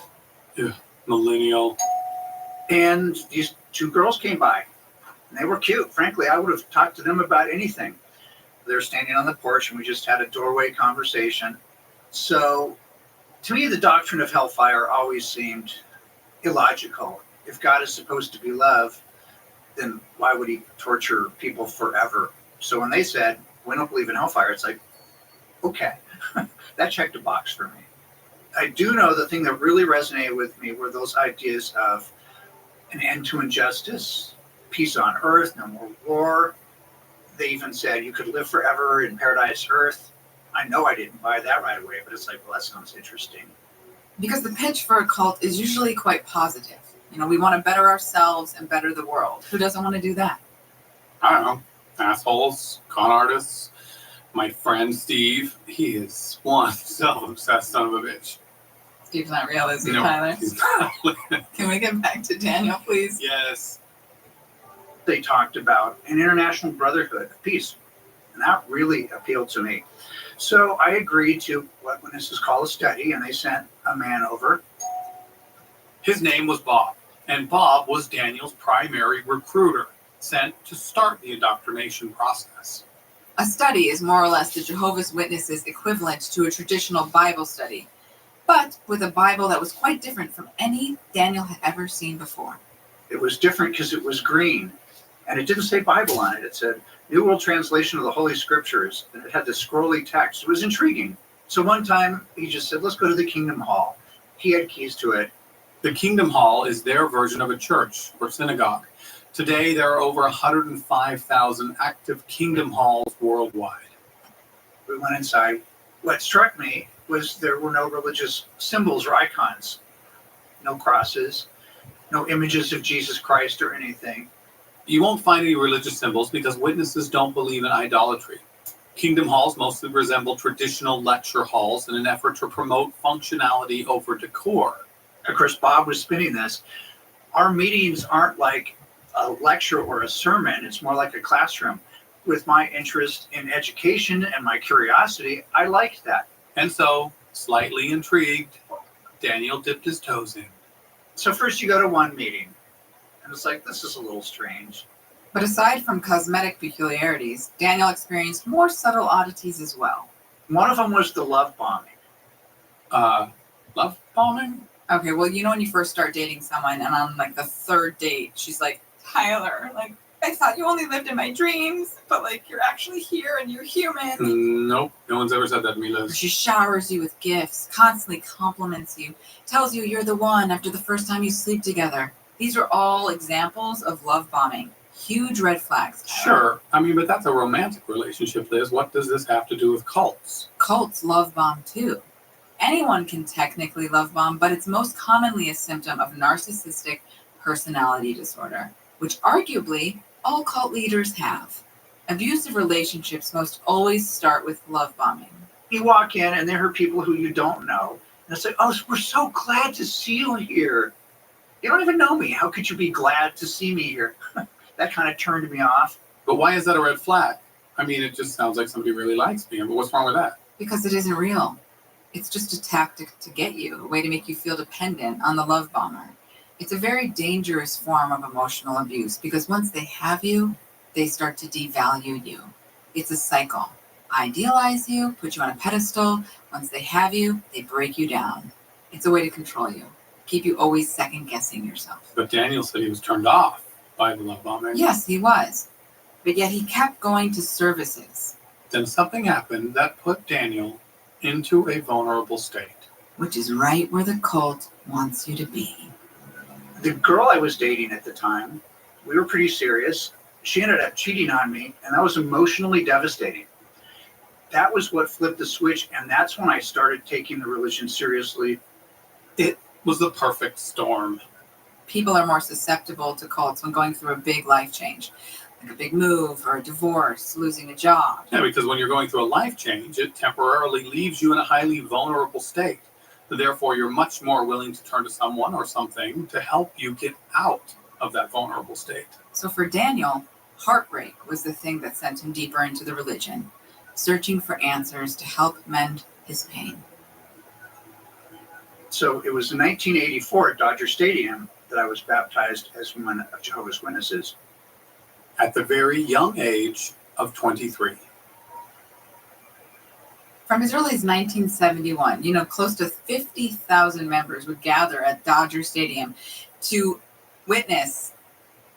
Yeah, millennial. And these 2 girls came by, and they were cute. Frankly, I would have talked to them about anything. They were standing on the porch, and we just had a doorway conversation. So, to me, the doctrine of hellfire always seemed illogical. If God is supposed to be love, then why would he torture people forever? So when they said, we don't believe in hellfire, it's like, okay, that checked a box for me. I do know the thing that really resonated with me were those ideas of an end to injustice, peace on earth, no more war. They even said you could live forever in paradise earth. I know I didn't buy that right away, but it's like, well, that sounds interesting. Because the pitch for a cult is usually quite positive. We want to better ourselves and better the world. Who doesn't want to do that? I don't know. Assholes, con artists. My friend Steve, he is one self-obsessed son of a bitch. Steve's not real, is he, No, Tyler? he's not. Can we get back to Daniel, please? Yes. They talked about an international brotherhood of peace, and that really appealed to me. So I agreed to what witnesses call a study, and they sent a man over. His name was Bob, and Bob was Daniel's primary recruiter, sent to start the indoctrination process. A study is more or less the Jehovah's Witnesses' equivalent to a traditional Bible study, but with a Bible that was quite different from any Daniel had ever seen before. It was different because it was green, and it didn't say Bible on it. It said New World Translation of the Holy Scriptures, and it had this scrolly text. It was intriguing. So one time he just said, let's go to the Kingdom Hall. He had keys to it. The Kingdom Hall is their version of a church or synagogue. Today, there are over 105,000 active Kingdom Halls worldwide. We went inside. What struck me was there were no religious symbols or icons, no crosses, no images of Jesus Christ or anything. You won't find any religious symbols because witnesses don't believe in idolatry. Kingdom Halls mostly resemble traditional lecture halls in an effort to promote functionality over decor. Of course, Bob was spinning this. Our meetings aren't like a lecture or a sermon. It's more like a classroom. With my interest in education and my curiosity, I liked that. And so, slightly intrigued, Daniel dipped his toes in. So first you go to one meeting, and it's like, this is a little strange. But aside from cosmetic peculiarities, Daniel experienced more subtle oddities as well. One of them was the love bombing. Love bombing? Okay, well, when you first start dating someone, and on the 3rd date, she's like, Tyler, I thought you only lived in my dreams, but you're actually here and you're human. Nope, no one's ever said that to me, Liz. She showers you with gifts, constantly compliments you, tells you you're the one after the first time you sleep together. These are all examples of love bombing. Huge red flags. Sure, but that's a romantic relationship, Liz. What does this have to do with cults? Cults love bomb too. Anyone can technically love bomb, but it's most commonly a symptom of narcissistic personality disorder, which arguably all cult leaders have. Abusive relationships most always start with love bombing. You walk in and there are people who you don't know. And it's like, oh, we're so glad to see you here. You don't even know me. How could you be glad to see me here? That kind of turned me off. But why is that a red flag? It just sounds like somebody really likes me. But what's wrong with that? Because it isn't real. It's just a tactic to get you, a way to make you feel dependent on the love bomber. It's a very dangerous form of emotional abuse because once they have you, they start to devalue you. It's a cycle. Idealize you, put you on a pedestal. Once they have you, they break you down. It's a way to control you, keep you always second guessing yourself. But Daniel said he was turned off by the love bombing. Yes, he was. But yet he kept going to services. Then something happened that put Daniel into a vulnerable state. Which is right where the cult wants you to be. The girl I was dating at the time, we were pretty serious. she ended up cheating on me, and that was emotionally devastating. That was what flipped the switch, and that's when I started taking the religion seriously. It was the perfect storm. People are more susceptible to cults when going through a big life change, like a big move or a divorce, losing a job. Yeah, because when you're going through a life change, it temporarily leaves you in a highly vulnerable state. Therefore, you're much more willing to turn to someone or something to help you get out of that vulnerable state. So for Daniel, heartbreak was the thing that sent him deeper into the religion, searching for answers to help mend his pain. So it was in 1984 at Dodger Stadium that I was baptized as one of Jehovah's Witnesses. At the very young age of 23. From as early as 1971, close to 50,000 members would gather at Dodger Stadium to witness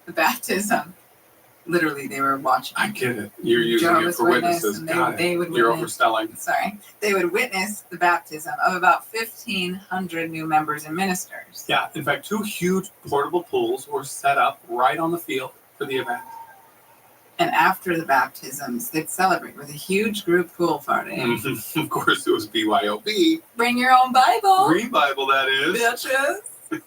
the baptism. Literally, they were watching. I get it. You're using Jehovah's it for witnesses. and Got they it. would You're witness. overselling. Sorry, they would witness the baptism of about 1,500 new members and ministers. Yeah, in fact, 2 huge portable pools were set up right on the field for the event. And after the baptisms, they'd celebrate with a huge group pool party. Of course, it was BYOB. Bring your own Bible. Green Bible, that is. Bitches.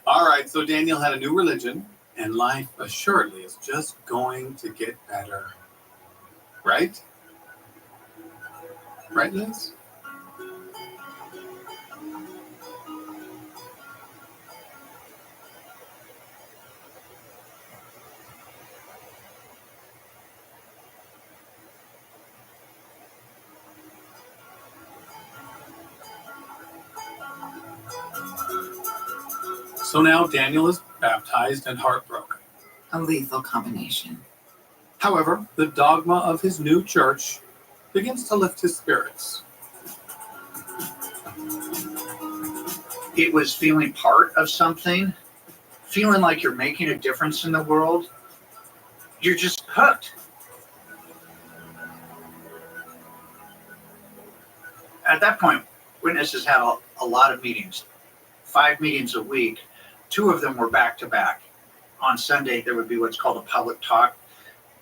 All right, so Daniel had a new religion, and life assuredly is just going to get better. Right? Right, Liz? So now Daniel is baptized and heartbroken. A lethal combination. However, the dogma of his new church begins to lift his spirits. It was feeling part of something, feeling like you're making a difference in the world. You're just hooked. At that point, witnesses had a lot of meetings, 5 meetings a week. 2 of them were back to back. On Sunday, there would be what's called a public talk.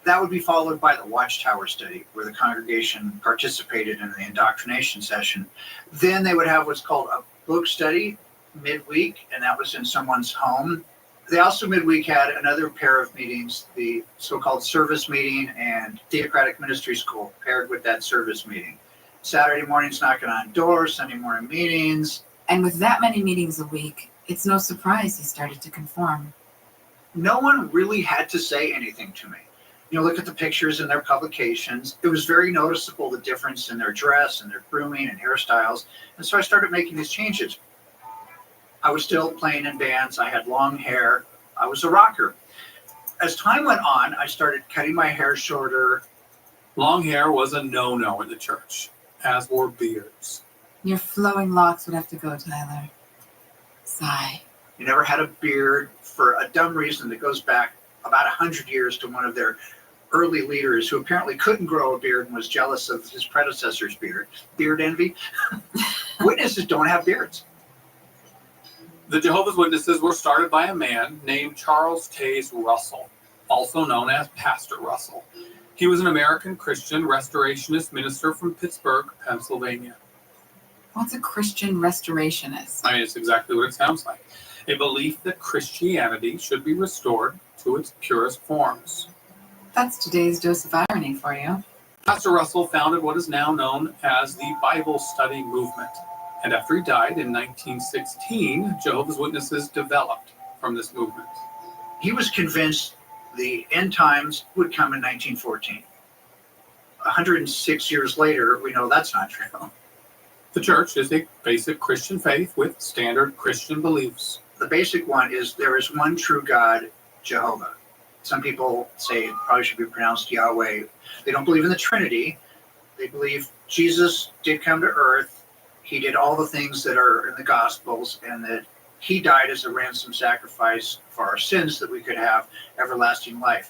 That would be followed by the Watchtower study, where the congregation participated in the indoctrination session. Then they would have what's called a book study midweek, and that was in someone's home. They also midweek had another pair of meetings, the so-called service meeting and theocratic ministry school paired with that service meeting. Saturday mornings knocking on doors, Sunday morning meetings. And with that many meetings a week, it's no surprise he started to conform. No one really had to say anything to me. Look at the pictures in their publications. It was very noticeable, the difference in their dress and their grooming and hairstyles. And so I started making these changes. I was still playing in bands. I had long hair. I was a rocker. As time went on, I started cutting my hair shorter. Long hair was a no-no in the church, as were beards. Your flowing locks would have to go, Tyler. Sigh. You never had a beard for a dumb reason that goes back about 100 years to one of their early leaders who apparently couldn't grow a beard and was jealous of his predecessor's beard. Beard envy. Witnesses don't have beards. The Jehovah's Witnesses were started by a man named Charles Taze Russell, also known as Pastor Russell. He was an American Christian restorationist minister from Pittsburgh, Pennsylvania. What's a Christian restorationist? I mean, it's exactly what it sounds like. A belief that Christianity should be restored to its purest forms. That's today's dose of irony for you. Pastor Russell founded what is now known as the Bible Study Movement. And after he died in 1916, Jehovah's Witnesses developed from this movement. He was convinced the end times would come in 1914. 106 years later, we know that's not true. The church is a basic Christian faith with standard Christian beliefs. The basic one is there is one true God, Jehovah. Some people say it probably should be pronounced Yahweh. They don't believe in the Trinity. They believe Jesus did come to earth. He did all the things that are in the Gospels, and that he died as a ransom sacrifice for our sins that we could have everlasting life.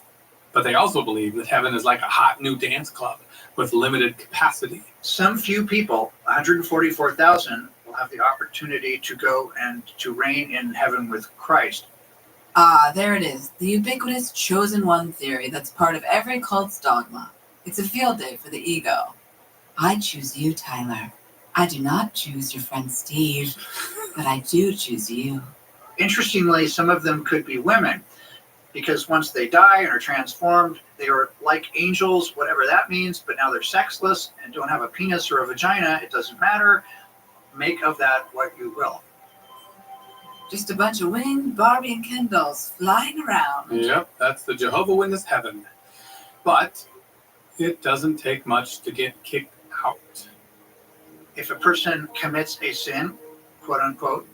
But they also believe that heaven is like a hot new dance club with limited capacity. Some few people, 144,000, will have the opportunity to go and to reign in heaven with Christ. Ah, there it is. The ubiquitous chosen one theory that's part of every cult's dogma. It's a field day for the ego. I choose you, Tyler. I do not choose your friend Steve, but I do choose you. Interestingly, some of them could be women, because once they die and are transformed, they are like angels, whatever that means, but now they're sexless and don't have a penis or a vagina. It doesn't matter. Make of that what you will. Just a bunch of winged Barbie and Ken dolls flying around. Yep, that's the Jehovah Witness heaven. But it doesn't take much to get kicked out. If a person commits a sin, quote unquote,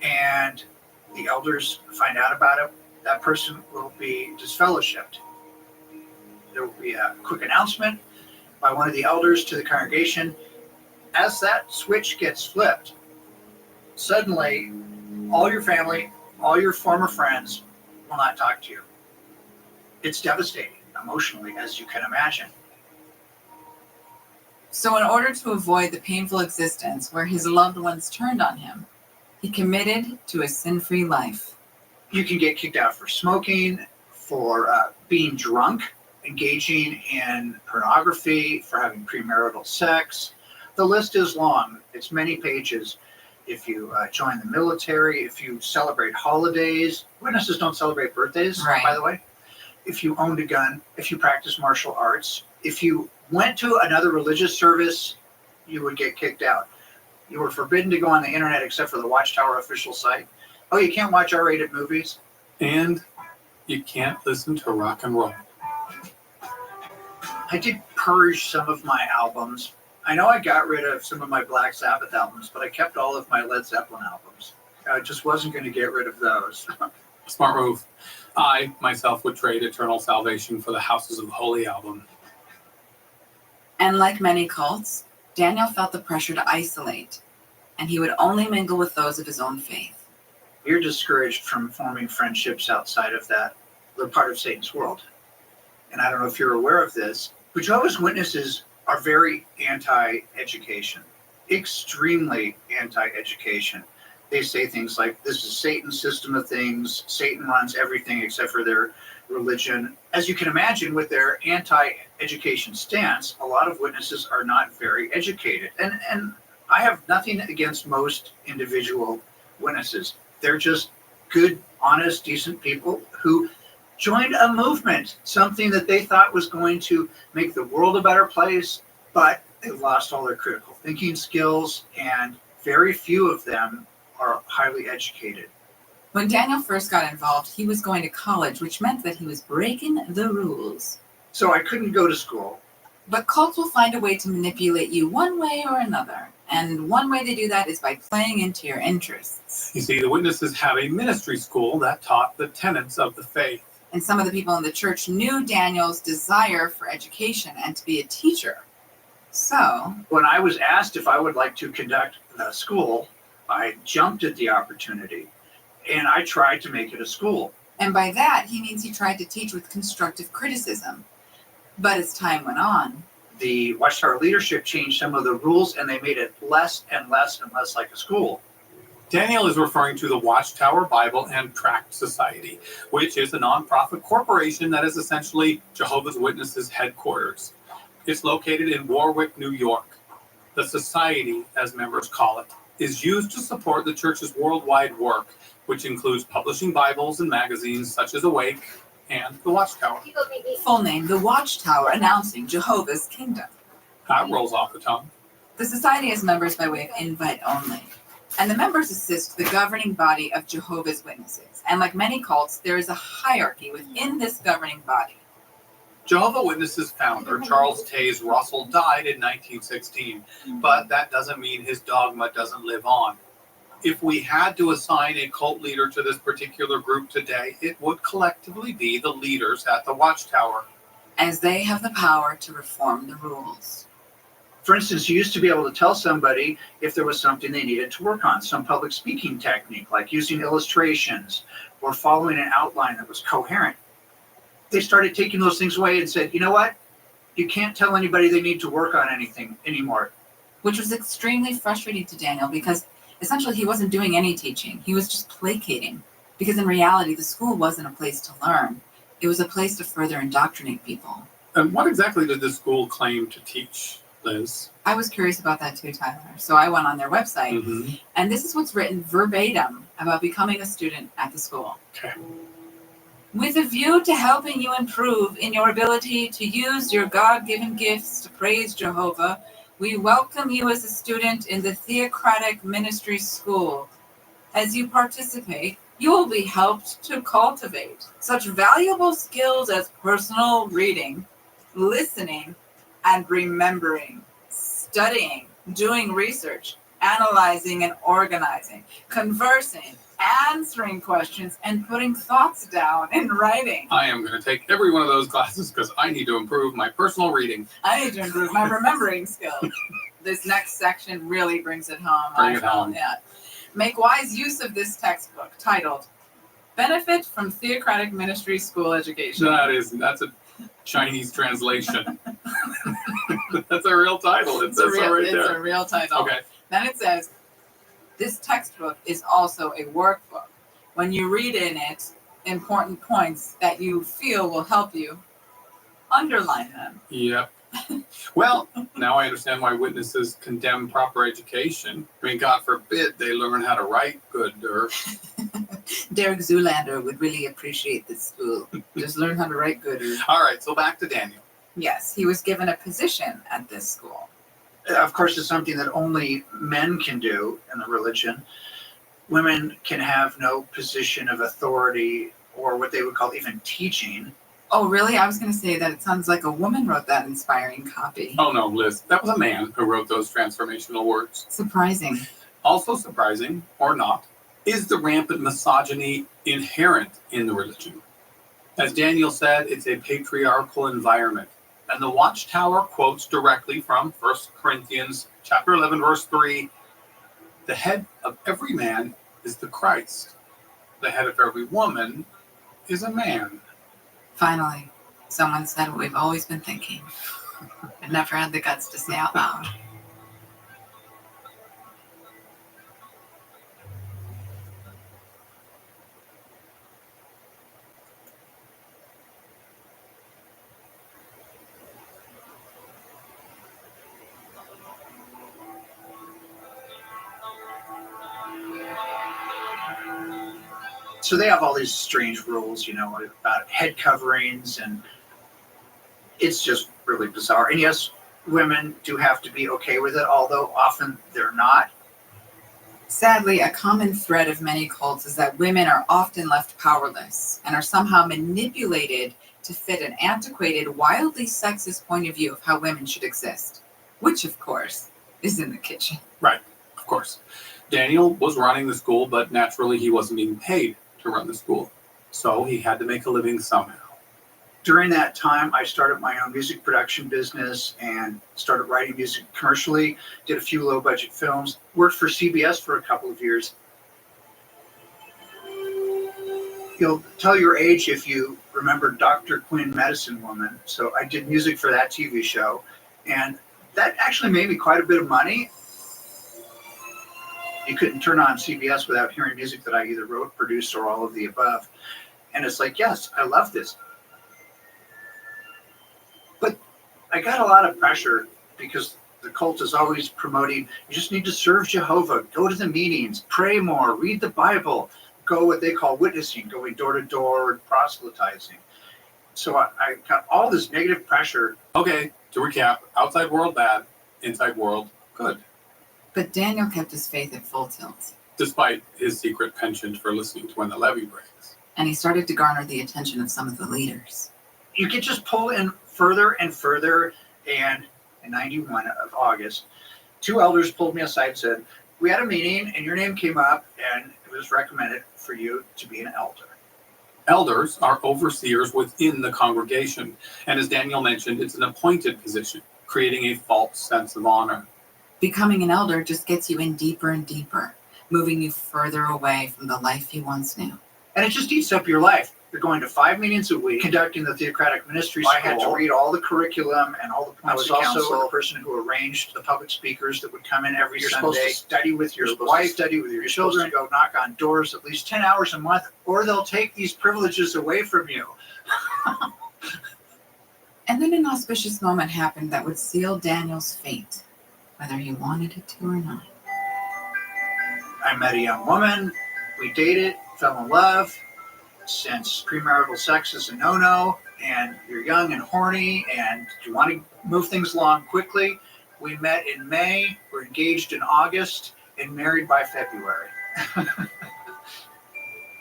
and the elders find out about it, that person will be disfellowshipped. There will be a quick announcement by one of the elders to the congregation. As that switch gets flipped, suddenly all your family, all your former friends will not talk to you. It's devastating emotionally, as you can imagine. So in order to avoid the painful existence where his loved ones turned on him, he committed to a sin-free life. You can get kicked out for smoking, for being drunk, engaging in pornography, for having premarital sex. The list is long. It's many pages. If you join the military, if you celebrate holidays, witnesses don't celebrate birthdays, Right. by the way. If you owned a gun, if you practice martial arts, if you went to another religious service, you would get kicked out. You were forbidden to go on the internet except for the Watchtower official site. Oh, you can't watch R-rated movies? And you can't listen to rock and roll. I did purge some of my albums. I know I got rid of some of my Black Sabbath albums, but I kept all of my Led Zeppelin albums. I just wasn't going to get rid of those. Smart move. I, myself, would trade Eternal Salvation for the Houses of the Holy album. And like many cults, Daniel felt the pressure to isolate, and he would only mingle with those of his own faith. You're discouraged from forming friendships outside of that. They're part of Satan's world. And I don't know if you're aware of this, but Jehovah's Witnesses are very anti-education, extremely anti-education. They say things like, this is Satan's system of things. Satan runs everything except for their religion. As you can imagine, with their anti-education stance, a lot of witnesses are not very educated. And I have nothing against most individual witnesses. They're just good, honest, decent people who joined a movement, something that they thought was going to make the world a better place, but they lost all their critical thinking skills, and very few of them are highly educated. When Daniel first got involved, he was going to college, which meant that he was breaking the rules. So I couldn't go to school. But cults will find a way to manipulate you one way or another. And one way they do that is by playing into your interests. You see, the witnesses have a ministry school that taught the tenets of the faith. And some of the people in the church knew Daniel's desire for education and to be a teacher. So, when I was asked if I would like to conduct the school, I jumped at the opportunity and I tried to make it a school. And by that, he means he tried to teach with constructive criticism. But as time went on, the Watchtower leadership changed some of the rules and they made it less and less and less like a school. Daniel is referring to the Watchtower Bible and Tract Society, which is a nonprofit corporation that is essentially Jehovah's Witnesses headquarters. It's located in Warwick, New York. The society, as members call it, is used to support the church's worldwide work, which includes publishing Bibles and magazines such as Awake and the Watchtower. Full name, the Watchtower, announcing Jehovah's Kingdom. That rolls off the tongue. The society has members by way of invite only. And the members assist the governing body of Jehovah's Witnesses. And like many cults, there is a hierarchy within this governing body. Jehovah's Witnesses founder Charles Taze Russell died in 1916, but that doesn't mean his dogma doesn't live on. If we had to assign a cult leader to this particular group today, it would collectively be the leaders at the Watchtower, as they have the power to reform the rules. For instance, you used to be able to tell somebody if there was something they needed to work on, some public speaking technique, like using illustrations or following an outline that was coherent. They started taking those things away and said, you know what? You can't tell anybody they need to work on anything anymore. Which was extremely frustrating to Daniel because essentially he wasn't doing any teaching. He was just placating. Because in reality, the school wasn't a place to learn. It was a place to further indoctrinate people. And what exactly did this school claim to teach, Liz? I was curious about that too, Tyler. So I went on their website, and this is what's written verbatim about becoming a student at the school. Okay. With a view to helping you improve in your ability to use your God-given gifts to praise Jehovah, we welcome you as a student in the Theocratic Ministry School. As you participate, you will be helped to cultivate such valuable skills as personal reading, listening, and remembering, studying, doing research, analyzing and organizing, conversing, answering questions, and putting thoughts down in writing. I am going to take every one of those classes because I need to improve my personal reading. I need to improve my remembering skills. This next section really brings it home. Bring it home. Yeah. Make wise use of this textbook titled Benefit from Theocratic Ministry School Education. That's a Chinese translation. That's a real title. It says so right there. It's a real title. Okay. Then it says, this textbook is also a workbook. When you read in it important points that you feel will help you, underline them. Yep. Well, now I understand why witnesses condemn proper education. I mean, God forbid they learn how to write good, or... Derek Zoolander would really appreciate this school. Just learn how to write good. All right, so back to Daniel. Yes, he was given a position at this school. Of course, it's something that only men can do in the religion. Women can have no position of authority or what they would call even teaching. Oh, really? I was going to say that it sounds like a woman wrote that inspiring copy. Oh, no, Liz. That was a man who wrote those transformational words. Surprising. Also surprising, or not, is the rampant misogyny inherent in the religion. As Daniel said, it's a patriarchal environment. And the Watchtower quotes directly from 1 Corinthians chapter 11, verse 3. The head of every man is the Christ. The head of every woman is a man. Finally, someone said what we've always been thinking, but never had the guts to say out loud. So they have all these strange rules, about head coverings, and it's just really bizarre. And yes, women do have to be okay with it, although often they're not. Sadly, a common thread of many cults is that women are often left powerless and are somehow manipulated to fit an antiquated, wildly sexist point of view of how women should exist, which, of course, is in the kitchen. Right, of course. Daniel was running the school, but naturally he wasn't being paid to run the school. So he had to make a living somehow. During that time, I started my own music production business and started writing music commercially, did a few low-budget films, worked for CBS for a couple of years. You'll tell your age if you remember Dr. Quinn, Medicine Woman. So I did music for that TV show, and that actually made me quite a bit of money. You couldn't turn on CBS without hearing music that I either wrote, produced, or all of the above. And it's like, yes, I love this. But I got a lot of pressure because the cult is always promoting, you just need to serve Jehovah, go to the meetings, pray more, read the Bible, go what they call witnessing, going door to door and proselytizing. So I got all this negative pressure. Okay, to recap, outside world bad, inside world good. But Daniel kept his faith at full tilt. Despite his secret penchant for listening to When the Levee Breaks. And he started to garner the attention of some of the leaders. You could just pull in further and further, and in 91 of August, two elders pulled me aside and said, we had a meeting and your name came up and it was recommended for you to be an elder. Elders are overseers within the congregation. And as Daniel mentioned, it's an appointed position, creating a false sense of honor. Becoming an elder just gets you in deeper and deeper, moving you further away from the life you once knew. And it just eats up your life. They're going to 5 meetings a week, conducting the theocratic ministry school. I had to read all the curriculum and all the points of council. I was also the person who arranged the public speakers that would come in every Sunday. You're supposed to study with your wife, study with your children, go knock on doors at least 10 hours a month, or they'll take these privileges away from you. And then an auspicious moment happened that would seal Daniel's fate, whether he wanted it to or not. I met a young woman. We dated, fell in love. Since premarital sex is a no-no, and you're young and horny, and you want to move things along quickly, we met in May, we're engaged in August, and married by February.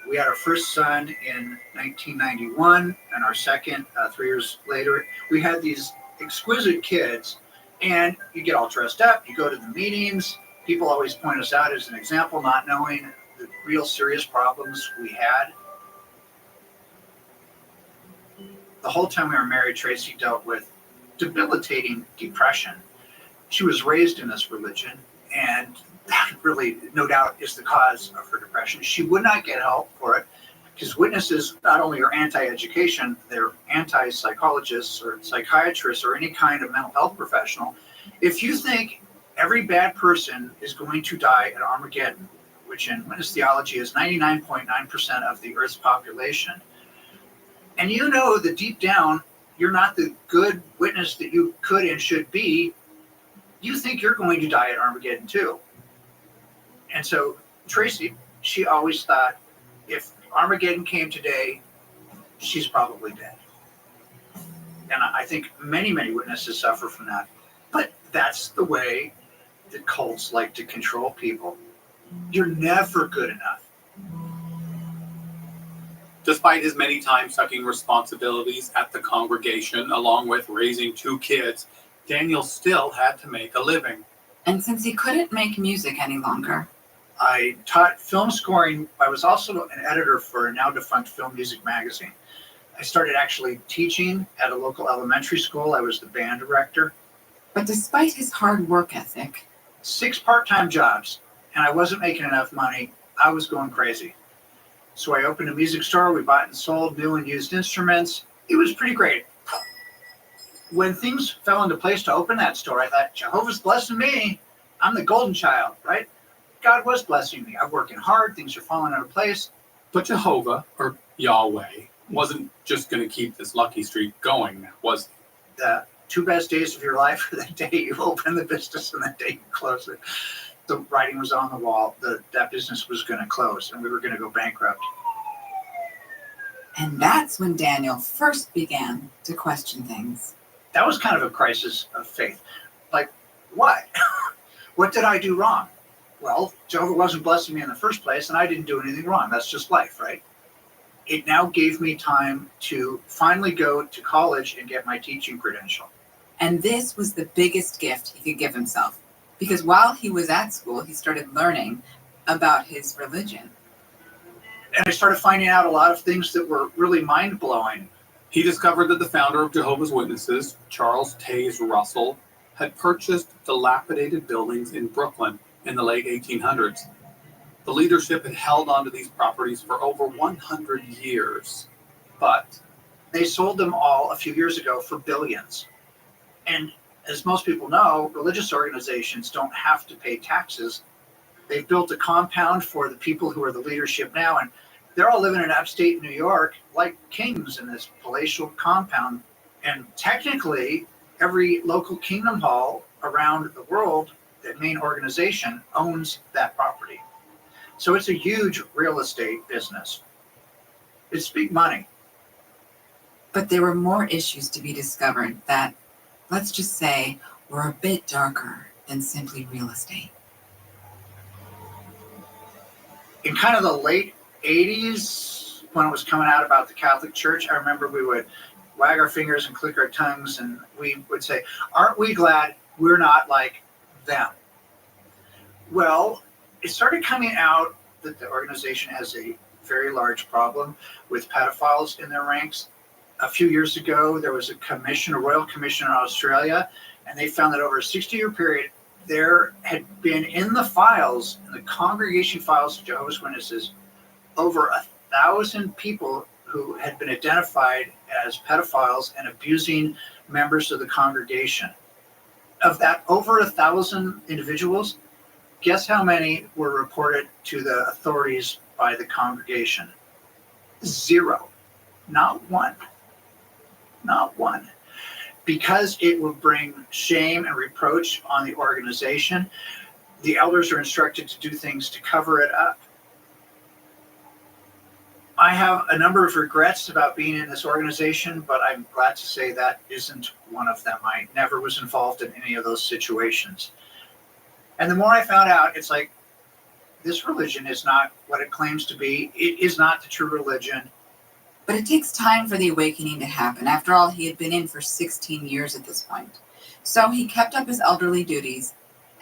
We had our first son in 1991, and our second 3 years later. We had these exquisite kids, and you get all dressed up, you go to the meetings. People always point us out as an example, not knowing the real serious problems we had. The whole time we were married, Tracy dealt with debilitating depression. She was raised in this religion, and that really, no doubt, is the cause of her depression. She would not get help for it because witnesses not only are anti-education, they're anti-psychologists or psychiatrists or any kind of mental health professional. If you think every bad person is going to die at Armageddon, which in witness theology is 99.9% of the Earth's population, and you know that deep down you're not the good witness that you could and should be, you think you're going to die at Armageddon too. And so Tracy, she always thought if Armageddon came today, she's probably dead. And I think many, many witnesses suffer from that. But that's the way the cults like to control people. You're never good enough. Despite his many time-sucking responsibilities at the congregation, along with raising 2 kids, Daniel still had to make a living. And since he couldn't make music any longer, I taught film scoring. I was also an editor for a now defunct Film Music magazine. I started actually teaching at a local elementary school. I was the band director. But despite his hard work ethic, 6 part-time jobs, and I wasn't making enough money. I was going crazy. So I opened a music store. We bought and sold new and used instruments. It was pretty great. When things fell into place to open that store, I thought, Jehovah's blessing me. I'm the golden child, right? God was blessing me. I'm working hard. Things are falling into place. But Jehovah, or Yahweh, wasn't just going to keep this lucky streak going, was he? The 2 best days of your life are the day you open the business and the day you close it. The writing was on the wall. That business was going to close, and we were going to go bankrupt. And that's when Daniel first began to question things. That was kind of a crisis of faith. Like, what? What did I do wrong? Well, Jehovah wasn't blessing me in the first place, and I didn't do anything wrong. That's just life, right? It now gave me time to finally go to college and get my teaching credential. And this was the biggest gift he could give himself. Because while he was at school, he started learning about his religion. And I started finding out a lot of things that were really mind-blowing. He discovered that the founder of Jehovah's Witnesses, Charles Taze Russell, had purchased dilapidated buildings in Brooklyn in the late 1800s. The leadership had held onto these properties for over 100 years, but they sold them all a few years ago for billions. And as most people know, religious organizations don't have to pay taxes. They've built a compound for the people who are the leadership now, and they're all living in upstate New York like kings in this palatial compound. And technically, every local kingdom hall around the world, that main organization, owns that property. So it's a huge real estate business. It's big money. But there were more issues to be discovered that, let's just say, were a bit darker than simply real estate. In kind of the late 80s, when it was coming out about the Catholic Church, I remember we would wag our fingers and click our tongues, and we would say, aren't we glad we're not like them? Well, it started coming out that the organization has a very large problem with pedophiles in their ranks. A few years ago, there was a royal commission in Australia, and they found that over a 60-year period, there had been in the files, in the congregation files of Jehovah's Witnesses, over 1,000 people who had been identified as pedophiles and abusing members of the congregation. Of that over 1,000 individuals, guess how many were reported to the authorities by the congregation? 0. Not one. Not one. Because it will bring shame and reproach on the organization, the elders are instructed to do things to cover it up. I have a number of regrets about being in this organization, but I'm glad to say that isn't one of them. I never was involved in any of those situations. And the more I found out, it's like, this religion is not what it claims to be. It is not the true religion. But it takes time for the awakening to happen. After all, he had been in for 16 years at this point. So he kept up his elderly duties.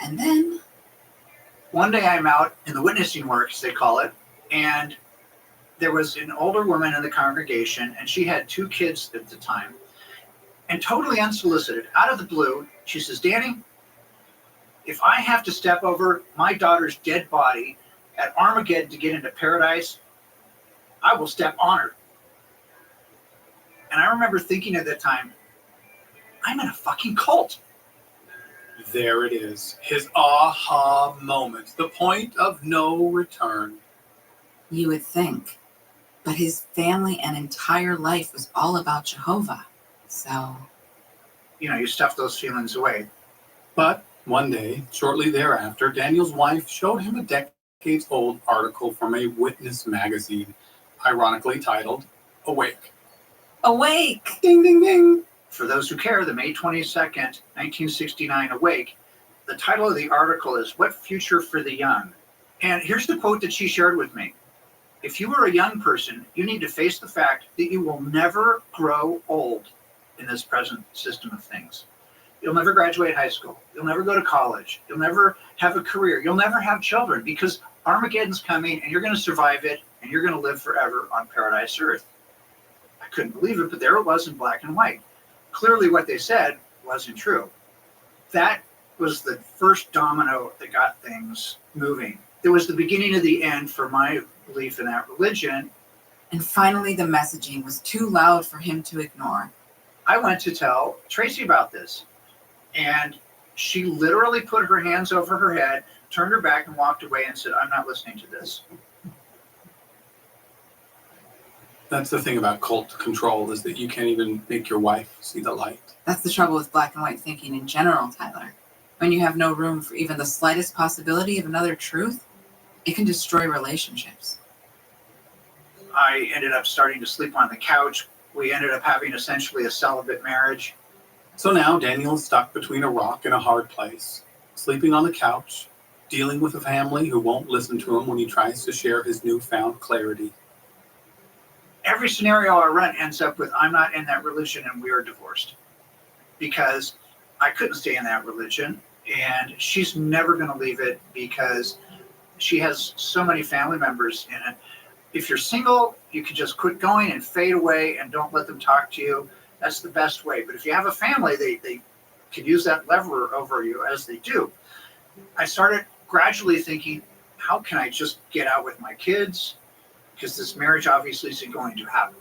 And then one day I'm out in the witnessing work, as they call it, and there was an older woman in the congregation, and she had 2 kids at the time. And totally unsolicited, out of the blue, she says, Danny, if I have to step over my daughter's dead body at Armageddon to get into paradise, I will step on her. And I remember thinking at that time, I'm in a fucking cult. There it is. His aha moment. The point of no return. you would think, but his family and entire life was all about Jehovah. So, you stuff those feelings away. But one day, shortly thereafter, Daniel's wife showed him a decades-old article from a Witness magazine, ironically titled, Awake. Awake! Ding, ding, ding! For those who care, the May 22nd, 1969 Awake, the title of the article is What Future for the Young? And here's the quote that she shared with me. If you are a young person, you need to face the fact that you will never grow old in this present system of things. You'll never graduate high school. You'll never go to college. You'll never have a career. You'll never have children because Armageddon's coming and you're going to survive it and you're going to live forever on Paradise Earth. I couldn't believe it, but there it was in black and white. Clearly what they said wasn't true. That was the first domino that got things moving. It was the beginning of the end for my belief in that religion. And finally, the messaging was too loud for him to ignore. I went to tell Tracy about this, and she literally put her hands over her head, turned her back, and walked away and said, I'm not listening to this. That's the thing about cult control, is that you can't even make your wife see the light. That's the trouble with black and white thinking in general, Tyler. When you have no room for even the slightest possibility of another truth, it can destroy relationships. I ended up starting to sleep on the couch. We ended up having essentially a celibate marriage. So now Daniel is stuck between a rock and a hard place, sleeping on the couch, dealing with a family who won't listen to him when he tries to share his newfound clarity. Every scenario I run ends up with, I'm not in that religion and we are divorced. Because I couldn't stay in that religion, and she's never going to leave it because she has so many family members in it. If you're single, you can just quit going and fade away and don't let them talk to you. That's the best way. But if you have a family, they can use that lever over you as they do. I started gradually thinking, how can I just get out with my kids? Because this marriage obviously isn't going to happen.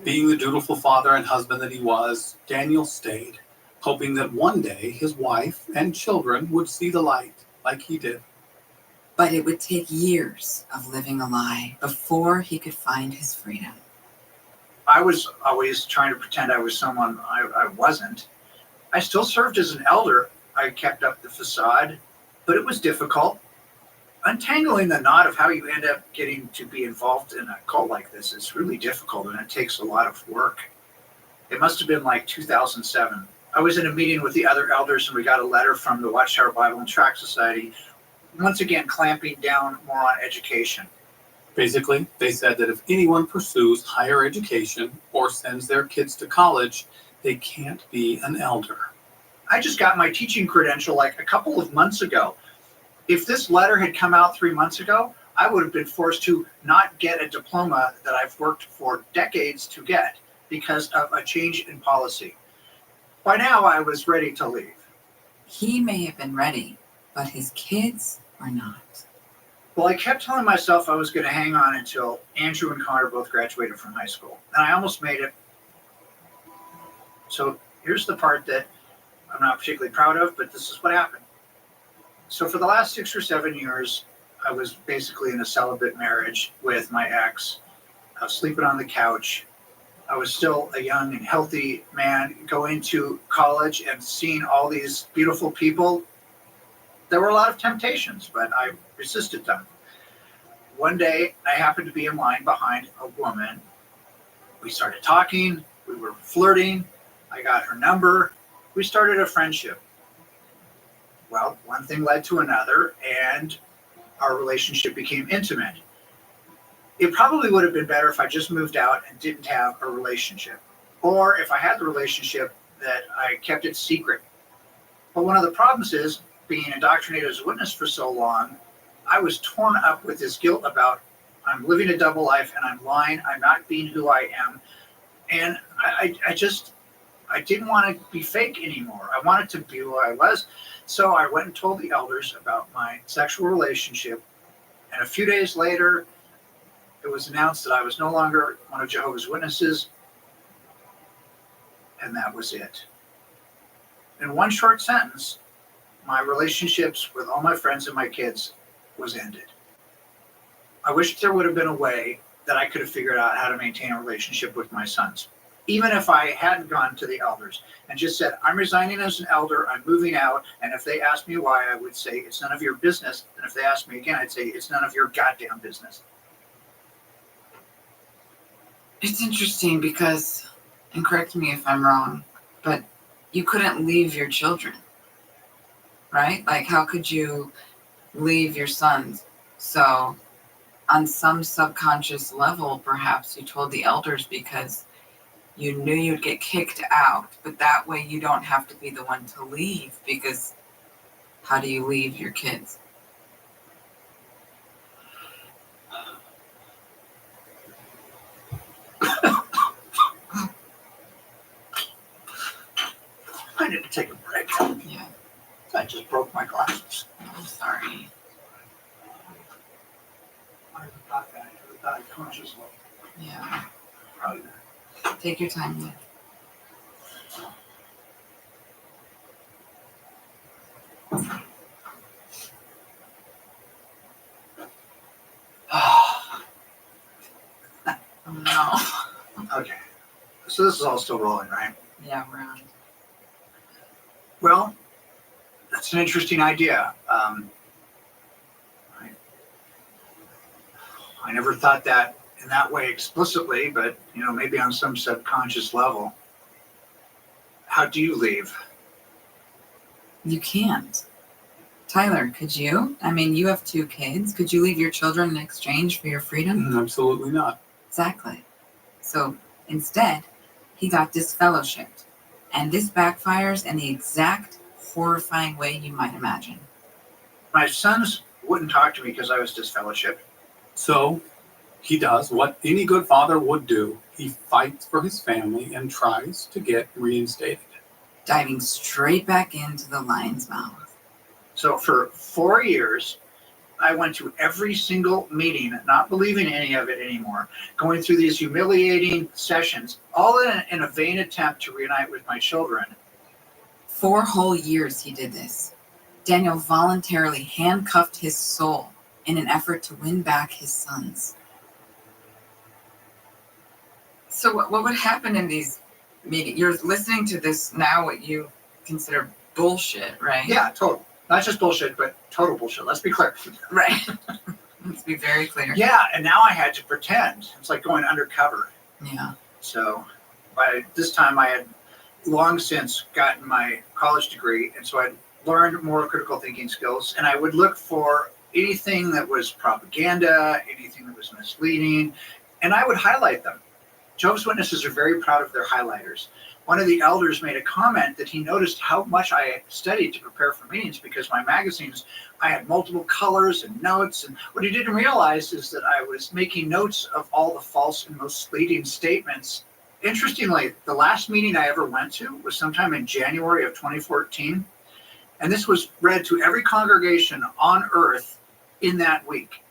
Being the dutiful father and husband that he was, Daniel stayed, hoping that one day his wife and children would see the light like he did. But it would take years of living a lie before he could find his freedom. I was always trying to pretend I was someone I wasn't. I still served as an elder. I kept up the facade, but it was difficult. Untangling the knot of how you end up getting to be involved in a cult like this is really difficult, and it takes a lot of work. It must have been like 2007. I was in a meeting with the other elders, and we got a letter from the Watchtower Bible and Tract Society, once again clamping down more on education. Basically, they said that if anyone pursues higher education or sends their kids to college, they can't be an elder. I just got my teaching credential like a couple of months ago. If this letter had come out 3 months ago, I would have been forced to not get a diploma that I've worked for decades to get because of a change in policy. By now, I was ready to leave. He may have been ready, but his kids were not. Well, I kept telling myself I was going to hang on until Andrew and Connor both graduated from high school. And I almost made it. So here's the part that I'm not particularly proud of, but this is what happened. So for the last 6 or 7 years, I was basically in a celibate marriage with my ex. I was sleeping on the couch. I was still a young and healthy man going to college and seeing all these beautiful people. There were a lot of temptations, but I resisted them. One day, I happened to be in line behind a woman. We started talking. We were flirting. I got her number. We started a friendship. Well, one thing led to another, and our relationship became intimate. It probably would have been better if I just moved out and didn't have a relationship. Or if I had the relationship, that I kept it secret. But one of the problems is, being indoctrinated as a witness for so long, I was torn up with this guilt about I'm living a double life and I'm lying, I'm not being who I am. And I didn't want to be fake anymore. I wanted to be who I was. So I went and told the elders about my sexual relationship. And a few days later, it was announced that I was no longer one of Jehovah's Witnesses. And that was it. In one short sentence, my relationships with all my friends and my kids was ended. I wish there would have been a way that I could have figured out how to maintain a relationship with my sons. Even if I hadn't gone to the elders and just said, I'm resigning as an elder, I'm moving out, and if they asked me why, I would say, it's none of your business. And if they asked me again, I'd say, it's none of your goddamn business. It's interesting because, and correct me if I'm wrong, but you couldn't leave your children, right? Like, how could you leave your sons? So, on some subconscious level, perhaps you told the elders because you knew you'd get kicked out, but that way you don't have to be the one to leave, because how do you leave your kids? I need to take a break. Yeah. I just broke my glasses. I'm sorry. I thought that I could have died consciously. Yeah. Probably not. Take your time, yeah. Oh no. Okay. So this is all still rolling, right? Yeah, we're on. Well, that's an interesting idea. I never thought that in that way explicitly, but maybe on some subconscious level. How do you leave? You can't. Tyler, could you? I mean, you have 2 kids. Could you leave your children in exchange for your freedom? Absolutely not. Exactly. So instead, he got disfellowshipped. And this backfires in the exact horrifying way you might imagine. My sons wouldn't talk to me because I was disfellowshipped. So he does what any good father would do. He fights for his family and tries to get reinstated. Diving straight back into the lion's mouth. So for 4 years, I went to every single meeting, not believing any of it anymore, going through these humiliating sessions, all in a vain attempt to reunite with my children. 4 whole years he did this. Daniel voluntarily handcuffed his soul in an effort to win back his sons. So what would happen in these meetings? You're listening to this now, what you consider bullshit, right? Yeah, total. Not just bullshit, but total bullshit. Let's be clear. Right. Let's be very clear. Yeah, and now I had to pretend. It's like going undercover. Yeah. So by this time I had long since gotten my college degree, and so I'd learned more critical thinking skills, and I would look for anything that was propaganda, anything that was misleading, and I would highlight them. Jehovah's Witnesses are very proud of their highlighters. One of the elders made a comment that he noticed how much I studied to prepare for meetings, because my magazines, I had multiple colors and notes, and what he didn't realize is that I was making notes of all the false and misleading statements. Interestingly, the last meeting I ever went to was sometime in January of 2014, and this was read to every congregation on earth in that week.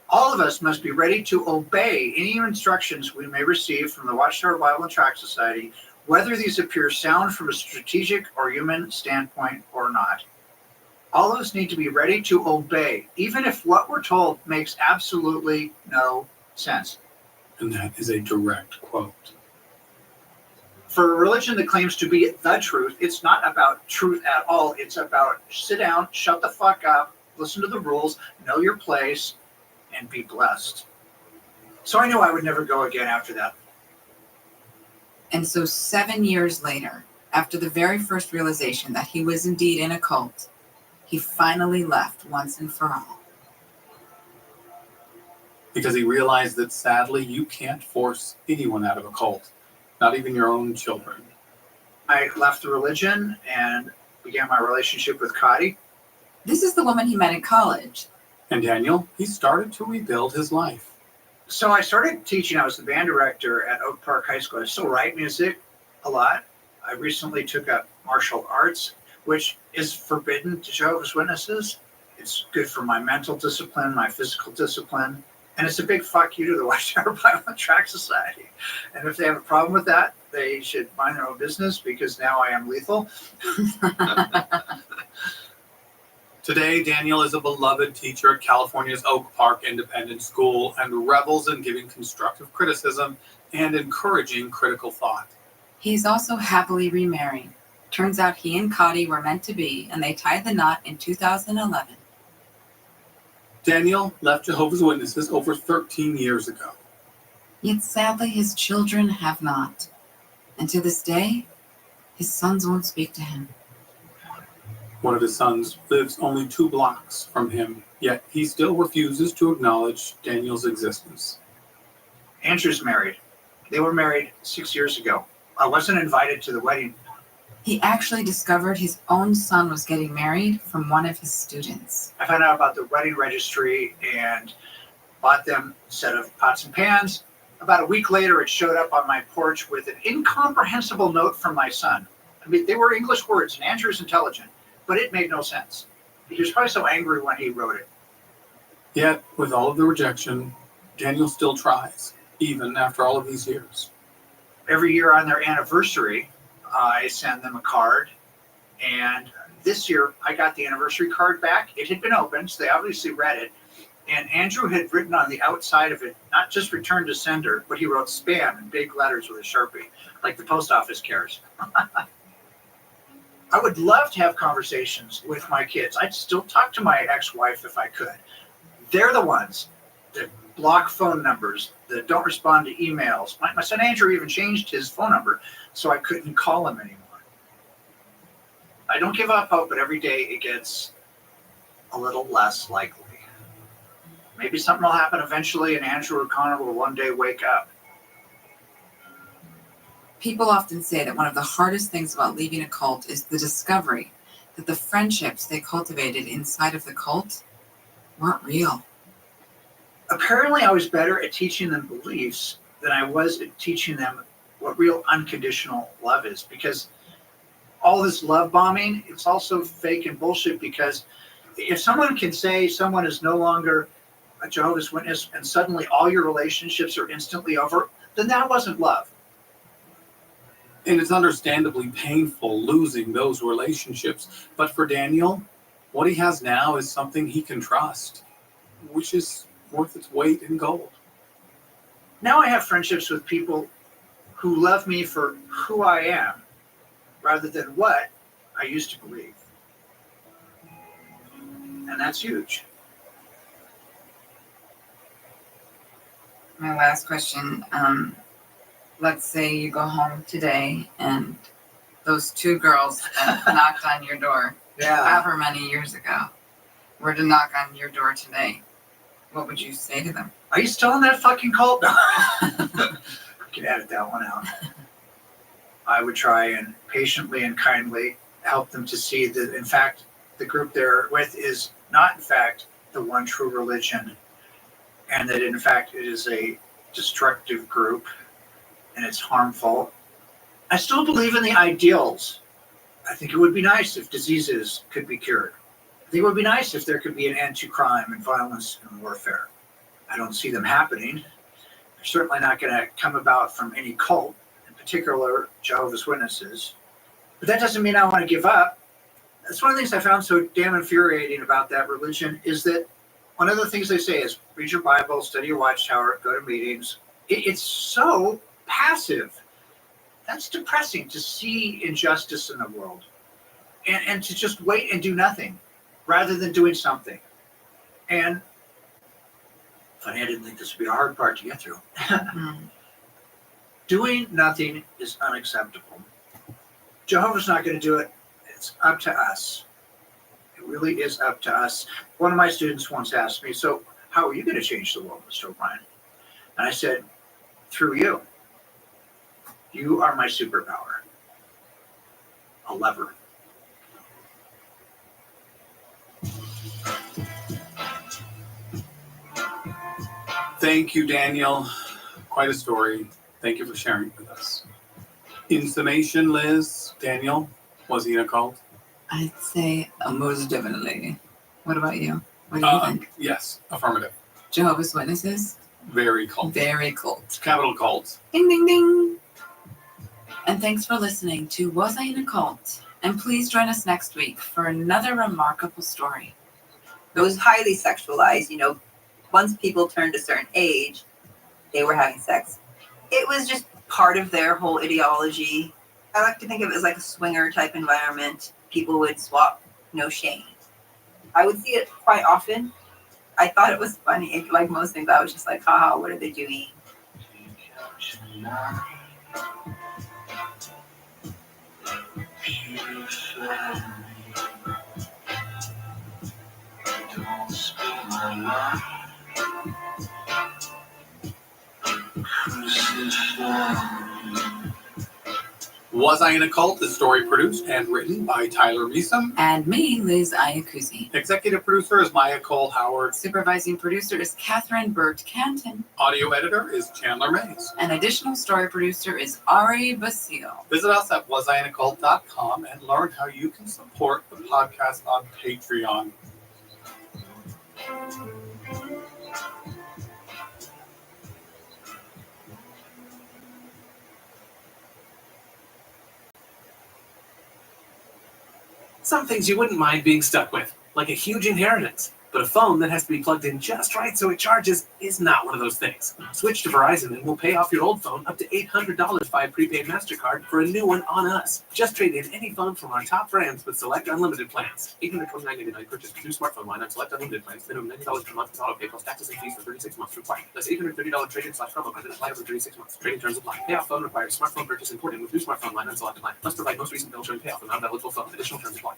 All of us must be ready to obey any instructions we may receive from the Watchtower Bible and Tract Society, whether these appear sound from a strategic or human standpoint or not. All of us need to be ready to obey, even if what we're told makes absolutely no sense. And that is a direct quote. For a religion that claims to be the truth, it's not about truth at all. It's about sit down, shut the fuck up, listen to the rules, know your place, and be blessed. So I knew I would never go again after that. And so 7 years later, after the very first realization that he was indeed in a cult, he finally left once and for all. Because he realized that sadly you can't force anyone out of a cult, not even your own children. I left the religion and began my relationship with Cotty. This is the woman he met in college. And Daniel, he started to rebuild his life. So I started teaching. I was the band director at Oak Park High School. I still write music a lot. I recently took up martial arts, which is forbidden to Jehovah's Witnesses. It's good for my mental discipline, my physical discipline, and it's a big fuck you to the Watchtower Bible and Tract Society. And if they have a problem with that, they should mind their own business, because now I am lethal. Today, Daniel is a beloved teacher at California's Oak Park Independent School and revels in giving constructive criticism and encouraging critical thought. He's also happily remarried. Turns out he and Cotty were meant to be, and they tied the knot in 2011. Daniel left Jehovah's Witnesses over 13 years ago. Yet sadly, his children have not. And to this day, his sons won't speak to him. One of his sons lives only 2 blocks from him, yet he still refuses to acknowledge Daniel's existence. Andrew's married. They were married 6 years ago. I wasn't invited to the wedding. He actually discovered his own son was getting married from one of his students. I found out about the wedding registry and bought them a set of pots and pans. About a week later, it showed up on my porch with an incomprehensible note from my son. I mean, they were English words, and Andrew's intelligent, but it made no sense. He was probably so angry when he wrote it. Yet, with all of the rejection, Daniel still tries, even after all of these years. Every year on their anniversary, I send them a card. And this year, I got the anniversary card back. It had been opened, so they obviously read it. And Andrew had written on the outside of it, not just return to sender, but he wrote spam in big letters with a Sharpie, like the post office cares. I would love to have conversations with my kids. I'd still talk to my ex-wife if I could. They're the ones that block phone numbers, that don't respond to emails. My son Andrew even changed his phone number so I couldn't call him anymore. I don't give up hope, but every day it gets a little less likely. Maybe something will happen eventually and Andrew or Connor will one day wake up. People often say that one of the hardest things about leaving a cult is the discovery that the friendships they cultivated inside of the cult weren't real. Apparently, I was better at teaching them beliefs than I was at teaching them what real unconditional love is. Because all this love bombing, it's also fake and bullshit, because if someone can say someone is no longer a Jehovah's Witness and suddenly all your relationships are instantly over, then that wasn't love. And it's understandably painful losing those relationships. But for Daniel, what he has now is something he can trust, which is worth its weight in gold. Now I have friendships with people who love me for who I am rather than what I used to believe. And that's huge. My last question, let's say you go home today and those 2 girls that knocked on your door however many years ago were to knock on your door today. What would you say to them? Are you still in that fucking cult? No. I can edit that one out. I would try and patiently and kindly help them to see that, in fact, the group they're with is not, in fact, the one true religion, and that, in fact, it is a destructive group and it's harmful. I still believe in the ideals. I think it would be nice if diseases could be cured. I think it would be nice if there could be an end to crime and violence and warfare. I don't see them happening. They're certainly not going to come about from any cult, in particular Jehovah's Witnesses. But that doesn't mean I want to give up. That's one of the things I found so damn infuriating about that religion is that one of the things they say is read your Bible, study your Watchtower, go to meetings. It's so passive. That's depressing to see injustice in the world and to just wait and do nothing rather than doing something. And funny, I didn't think this would be a hard part to get through. Doing nothing is unacceptable. Jehovah's not going to do it. It's up to us. It really is up to us. One of my students once asked me, so how are you going to change the world, Mr. O'Brien? And I said, through you. You are my superpower. A lever. Thank you, Daniel. Quite a story. Thank you for sharing it with us. In summation, Liz, Daniel, was he in a cult? I'd say most definitely. What about you? What do you think? Yes, affirmative. Jehovah's Witnesses? Very cult. Very cult. Capital cult. Ding, ding, ding. And thanks for listening to Was I in a Cult? And please join us next week for another remarkable story. It was highly sexualized. You know, once people turned a certain age, they were having sex. It was just part of their whole ideology. I like to think of it as like a swinger type environment. People would swap, no shame. I would see it quite often. I thought it was funny. Like most things, I was just like, haha, what are they doing? Don't spill my life. Crucify me. Was I in a Cult is story produced and written by Tyler Meeson. And me, Liz Ayakuzi. Executive producer is Maya Cole Howard. Supervising producer is Catherine Burt Canton. Audio editor is Chandler Mays. And additional story producer is Ari Basile. Visit us at wasinaccult.com and learn how you can support the podcast on Patreon. Some things you wouldn't mind being stuck with, like a huge inheritance. But a phone that has to be plugged in just right so it charges is not one of those things. Switch to Verizon and we'll pay off your old phone up to $800 by prepaid MasterCard for a new one on us. Just trade in any phone from our top brands with select unlimited plans. $829.99 purchase new smartphone line on select unlimited plans. Minimum $90 per month with auto pay plus taxes and fees for 36 months required. That's $830 trade-in/promo credit applied over 36 months. Trading terms apply. Payoff phone requires smartphone purchase imported with new smartphone line on select line. Must provide most recent bill showing payoff amount of eligible phone. Additional terms apply.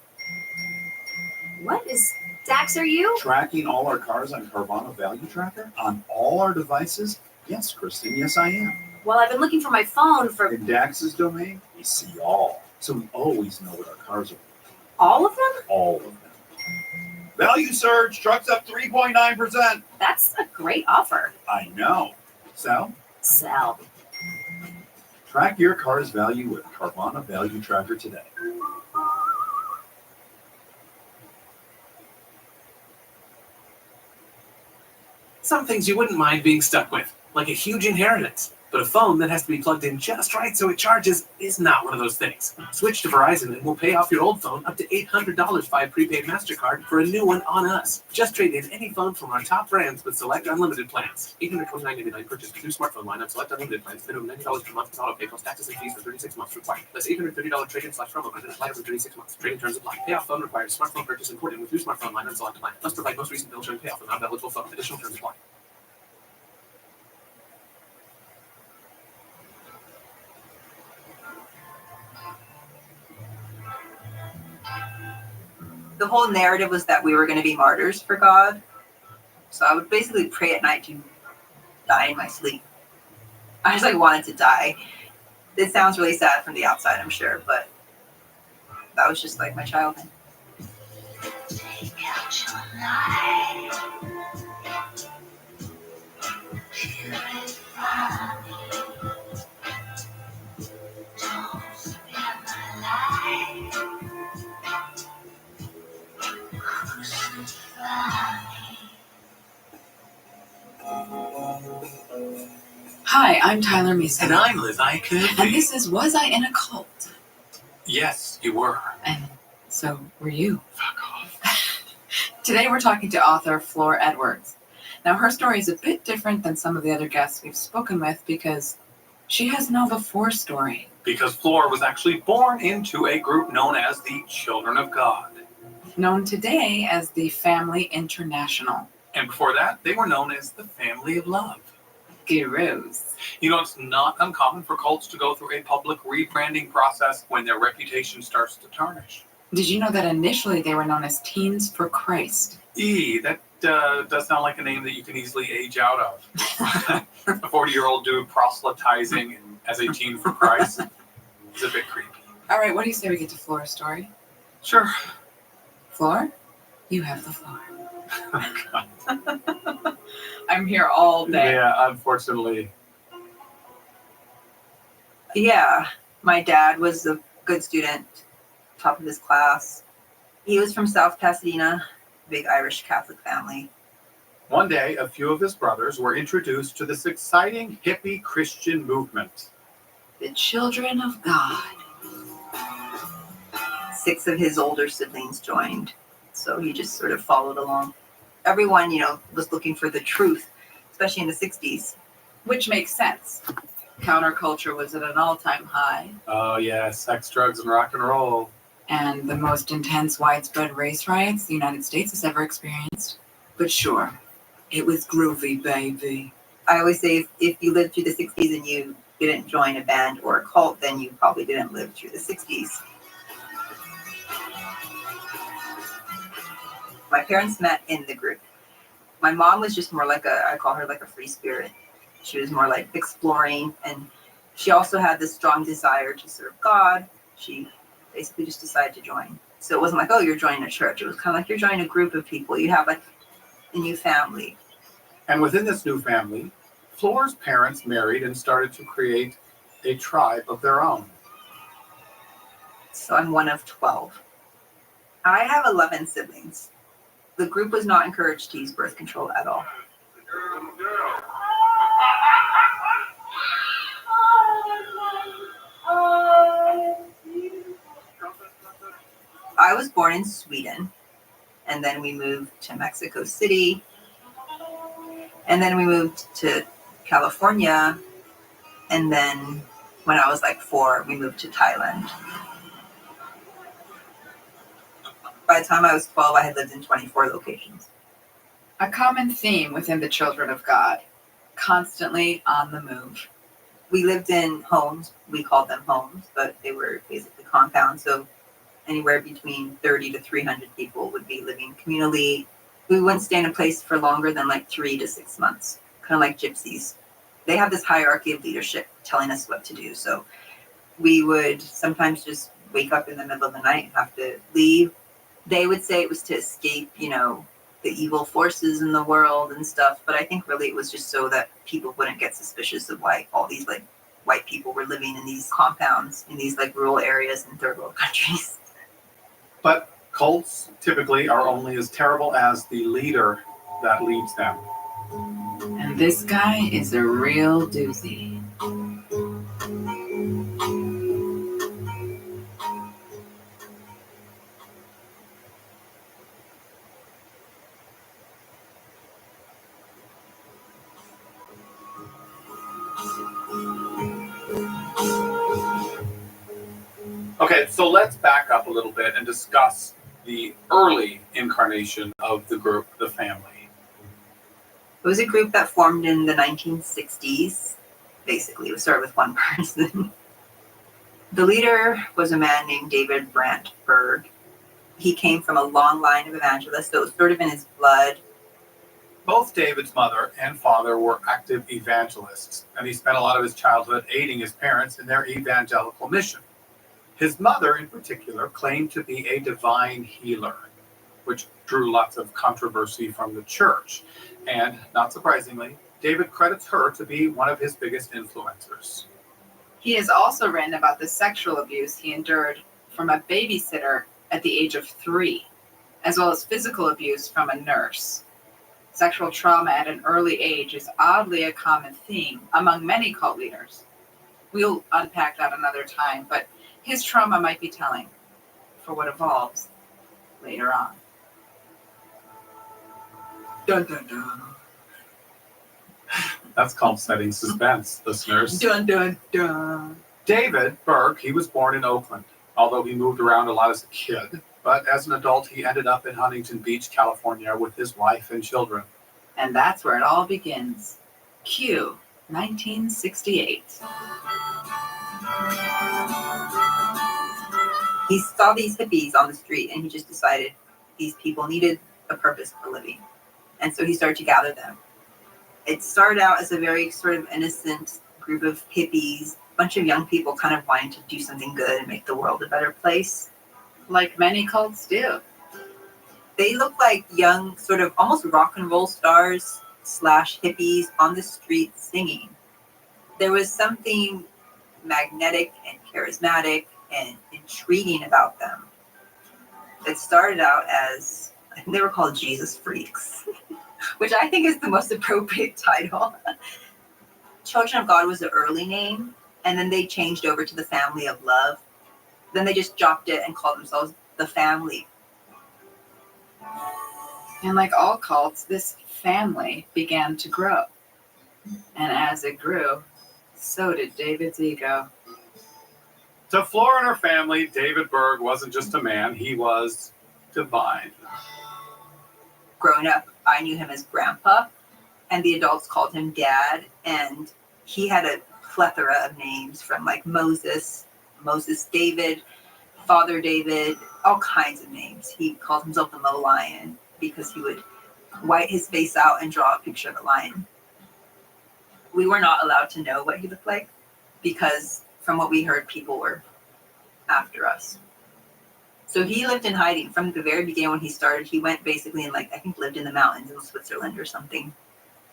What is Dax, are you? Tracking all our cars on Carvana Value Tracker on all our devices? Yes, Kristen, yes I am. Well, I've been looking for my phone for In Dax's domain, we see all. So we always know what our cars are worth. all of them? All of them. Value surge, trucks up 3.9%. That's a great offer. I know. So, Sell. track your car's value with Carvana Value Tracker today. Some things you wouldn't mind being stuck with, like a huge inheritance. But a phone that has to be plugged in just right so it charges is not one of those things. Switch to Verizon and we'll pay off your old phone up to $800 by prepaid MasterCard for a new one on us. Just trade in any phone from our top brands with select unlimited plans. $829.99 purchase new smartphone line on select unlimited plans. Minimum $90 per month with auto pay plus taxes and fees for 36 months required. That's $830 trade-in/promo credit applied over 36 months. Trading terms apply. Payoff phone requires smartphone purchase imported with new smartphone line on select line. Must provide most recent bill showing payoff amount of eligible phone. Additional terms apply. The whole narrative was that we were going to be martyrs for God. So I would basically pray at night to die in my sleep. I just like wanted to die. It sounds really sad from the outside, I'm sure, but that was just like my childhood. Take out your life. Purify me. Don't spare my life. Crucify me. Hi, I'm Tyler Mason. And I'm Liz Eichen. And this is Was I in a Cult? Yes, you were. And so were you. Fuck off. Today we're talking to author Flor Edwards. Now her story is a bit different than some of the other guests we've spoken with because she has no before story. Because Flor was actually born into a group known as the Children of God. Known today as the Family International. And before that, they were known as the Family of Love. Gurus. You know, it's not uncommon for cults to go through a public rebranding process when their reputation starts to tarnish. Did you know that initially they were known as Teens for Christ? That does sound like a name that you can easily age out of. A 40-year-old dude proselytizing as a teen for Christ is a bit creepy. All right, what do you say we get to Flor's story? Sure. Flor, you have the floor. Oh, God. I'm here all day. Yeah, unfortunately. Yeah, my dad was a good student, top of his class. He was from South Pasadena, big Irish Catholic family. One day, a few of his brothers were introduced to this exciting hippie Christian movement. The Children of God. 6 of his older siblings joined, so he just sort of followed along. Everyone, was looking for the truth, especially in the 60s. Which makes sense. Counterculture was at an all-time high. Oh, yeah, sex, drugs, and rock and roll. And the most intense widespread race riots the United States has ever experienced. But sure, it was groovy, baby. I always say if you lived through the 60s and you didn't join a band or a cult, then you probably didn't live through the 60s. My parents met in the group. My mom was just more like I call her like a free spirit. She was more like exploring, and she also had this strong desire to serve God. She basically just decided to join. So it wasn't like, oh, you're joining a church. It was kind of like you're joining a group of people. You have like a new family. And within this new family, Flor's parents married and started to create a tribe of their own. So I'm one of 12. I have 11 siblings. The group was not encouraged to use birth control at all. I was born in Sweden, and then we moved to Mexico City, and then we moved to California, and then when I was like 4, we moved to Thailand. By the time I was 12, I had lived in 24 locations. A common theme within the Children of God, constantly on the move. We lived in homes. We called them homes, but they were basically compounds. So anywhere between 30 to 300 people would be living communally. We wouldn't stay in a place for longer than like 3 to 6 months, kind of like gypsies. They have this hierarchy of leadership telling us what to do. So we would sometimes just wake up in the middle of the night and have to leave. They would say it was to escape, the evil forces in the world and stuff. But I think really it was just so that people wouldn't get suspicious of why all these like white people were living in these compounds, in these like rural areas in third world countries. But cults typically are only as terrible as the leader that leads them. And this guy is a real doozy. Okay, so let's back up a little bit and discuss the early incarnation of the group, the family. It was a group that formed in the 1960s. Basically, it was started with one person. The leader was a man named David Brantberg. He came from a long line of evangelists, so it was sort of in his blood. Both David's mother and father were active evangelists, and he spent a lot of his childhood aiding his parents in their evangelical mission. His mother, in particular, claimed to be a divine healer, which drew lots of controversy from the church. And, not surprisingly, David credits her to be one of his biggest influencers. He has also written about the sexual abuse he endured from a babysitter at the age of 3, as well as physical abuse from a nurse. Sexual trauma at an early age is oddly a common theme among many cult leaders. We'll unpack that another time, but his trauma might be telling for what evolves later on. Dun dun dun. That's called setting suspense, listeners. Dun dun dun. David Berg, he was born in Oakland, although he moved around a lot as a kid. But as an adult, he ended up in Huntington Beach, California with his wife and children. And that's where it all begins. Q, 1968. He saw these hippies on the street and he just decided these people needed a purpose for living. And so he started to gather them. It started out as a very sort of innocent group of hippies, a bunch of young people kind of wanting to do something good and make the world a better place, like many cults do. They look like young, sort of almost rock and roll stars / hippies on the street singing. There was something magnetic and charismatic and intriguing about them. It started out as, I think they were called Jesus Freaks, which I think is the most appropriate title. Children of God was the early name, and then they changed over to the Family of Love. Then they just dropped it and called themselves the Family. And like all cults, this family began to grow. And as it grew, so did David's ego. To Flora and her family, David Berg wasn't just a man, he was divine. Growing up, I knew him as Grandpa, and the adults called him Dad, and he had a plethora of names from like Moses David, Father David, all kinds of names. He called himself the Mo Lion because he would white his face out and draw a picture of a lion. We were not allowed to know what he looked like because from what we heard, people were after us. So he lived in hiding from the very beginning. When he started, he went basically in like, I think lived in the mountains in Switzerland or something.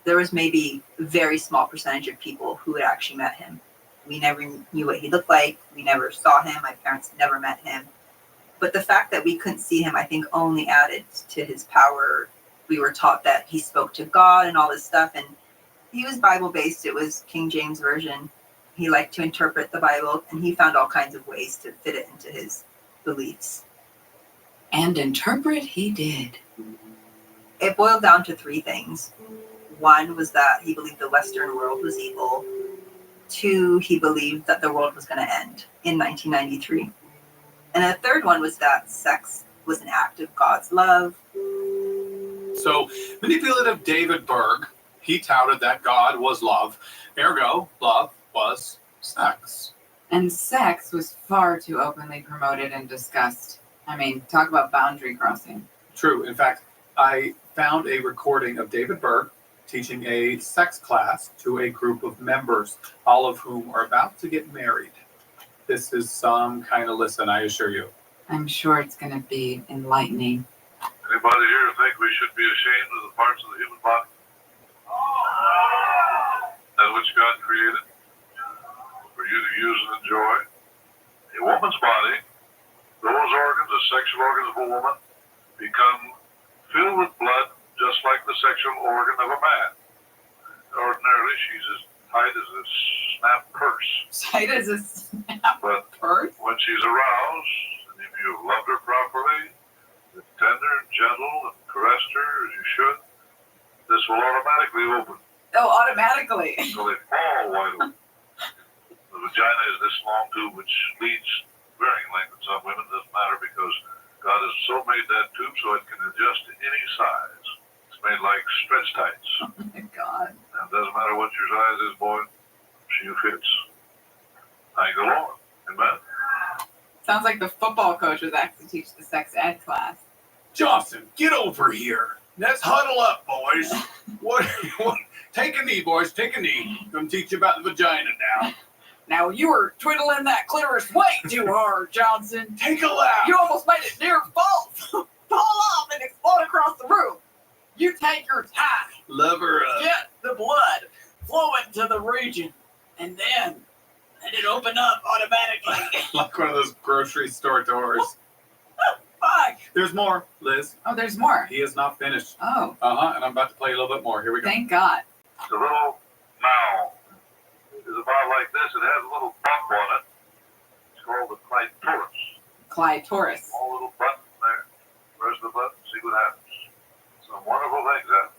There was maybe a very small percentage of people who had actually met him. We never knew what he looked like. We never saw him. My parents never met him. But the fact that we couldn't see him, I think, only added to his power. We were taught that he spoke to God and all this stuff. And he was Bible-based. It was King James Version. He liked to interpret the Bible, and he found all kinds of ways to fit it into his beliefs. And interpret he did. It boiled down to three things. One was that he believed the Western world was evil. Two, he believed that the world was going to end in 1993. And the third one was that sex was an act of God's love. So, manipulative David Berg, he touted that God was love. Ergo, love was sex. And sex was far too openly promoted and discussed. I mean, talk about boundary crossing. True. In fact, I found a recording of David Berg teaching a sex class to a group of members, all of whom are about to get married. This is some kind of listen, I assure you. I'm sure it's going to be enlightening. Anybody here think we should be ashamed of the parts of the human body that which God created for you to use and enjoy? A woman's body, those organs, the sexual organs of a woman, become filled with blood just like the sexual organ of a man. Ordinarily, she's as tight as a snap purse. Tight as a snap purse? When she's aroused, and if you've loved her properly, tender and gentle, and caressed her as you should, this will automatically open. Oh, automatically. So they fall wide open. The vagina is this long tube which leads varying length in some women. Doesn't matter because God has so made that tube so it can adjust to any size. It's made like stretch tights. Oh my God. And it doesn't matter what your size is, boy, she fits. Thank the Lord. Amen. Sounds like the football coach was actually teach the sex ed class. Johnson, get over here. Let's huddle up, boys. What? Take a knee, boys. Take a knee. I'm going to teach you about the vagina now. Now, you were twiddling that clitoris way too hard, Johnson. Take a lap. You almost made it near fall off and explode across the room. You take your time. Love her up. Get the blood flowing to the region, and then let it open up automatically. Like one of those grocery store doors. fuck! There's more, Liz. Oh, there's more. He is not finished. Oh, And I'm about to play a little bit more. Here we go. thank God. The little mouth is about like this. It has a little bump on it. It's called the clitoris. Clitoris. Small little button there. Press the button, see what happens. Some wonderful things happen.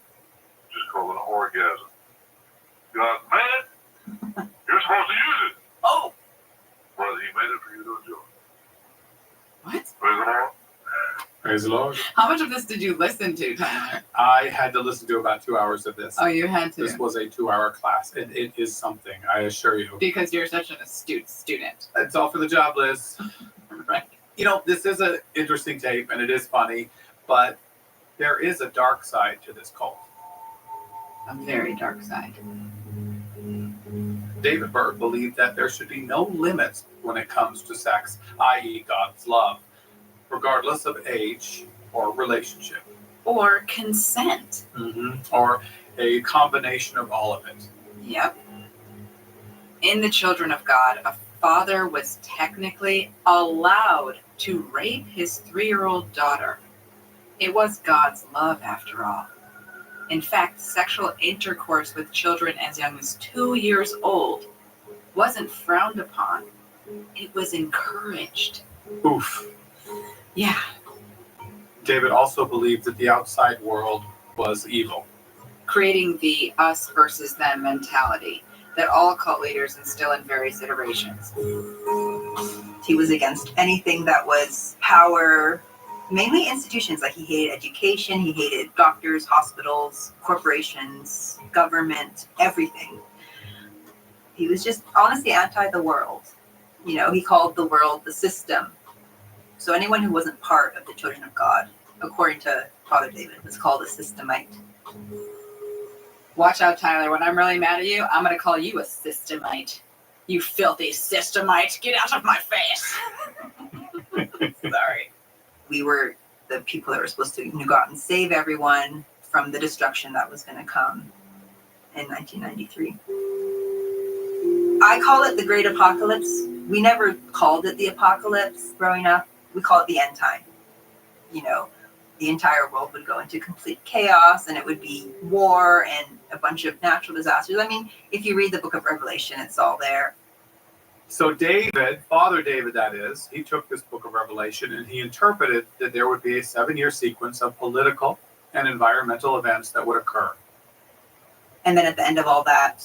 Just called an orgasm. God made it. You're supposed to use it. Oh, Well, he made it for you to enjoy. what? Praise the Lord. Praise the Lord. How much of this did you listen to, Tyler? I had to listen to about 2 hours of this. Oh, you had This to. was a 2-hour class. It is something, I assure you. Because you're such an astute student. It's all for the job, Liz. Right. You know, this is an interesting tape and it is funny, but there is a dark side to this cult. A very dark side. David Berg believed that there should be no limits when it comes to sex, i.e., God's love, regardless of age or relationship, Or consent. or a combination of all of it. Yep. In the children of God, a father was technically allowed to rape his 3-year-old daughter. It was God's love, after all. In fact, sexual intercourse with children as young as 2 years old wasn't frowned upon. It was encouraged. Oof. Yeah. David also believed that the outside world was evil. Creating the us versus them mentality that all cult leaders instill in various iterations. He was against anything that was power, mainly institutions. Like he hated education, he hated doctors, hospitals, corporations, government, everything. He was just honestly anti the world. You know, he called the world the system. So anyone who wasn't part of the children of God, according to Father David, was called a systemite. Watch out, Tyler. When I'm really mad at you, I'm going to call you a systemite. You filthy systemite. Get out of my face. Sorry. We were the people that were supposed to go out and save everyone from the destruction that was going to come in 1993. I call it the Great Apocalypse. We never called it the apocalypse growing up. We call it the end time. You know, the entire world would go into complete chaos and it would be war and a bunch of natural disasters. I mean, if you read the book of Revelation, it's all there. So David, Father David that is, he took this book of Revelation and he interpreted that there would be a 7-year sequence of political and environmental events that would occur. And then at the end of all that,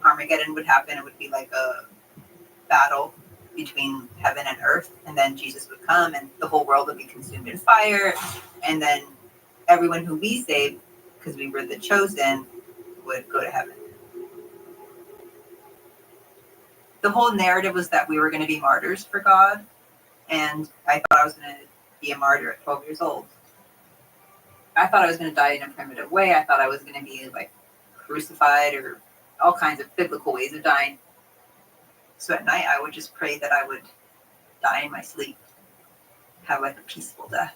Armageddon would happen. It would be like a battle between heaven and earth. And then Jesus would come and the whole world would be consumed in fire. And then everyone who we saved, because we were the chosen, would go to heaven. The whole narrative was that we were going to be martyrs for God. And I thought I was going to be a martyr at 12 years old. I thought I was going to die in a primitive way. I thought I was going to be like crucified or all kinds of biblical ways of dying. So at night, I would just pray that I would die in my sleep, have like a peaceful death.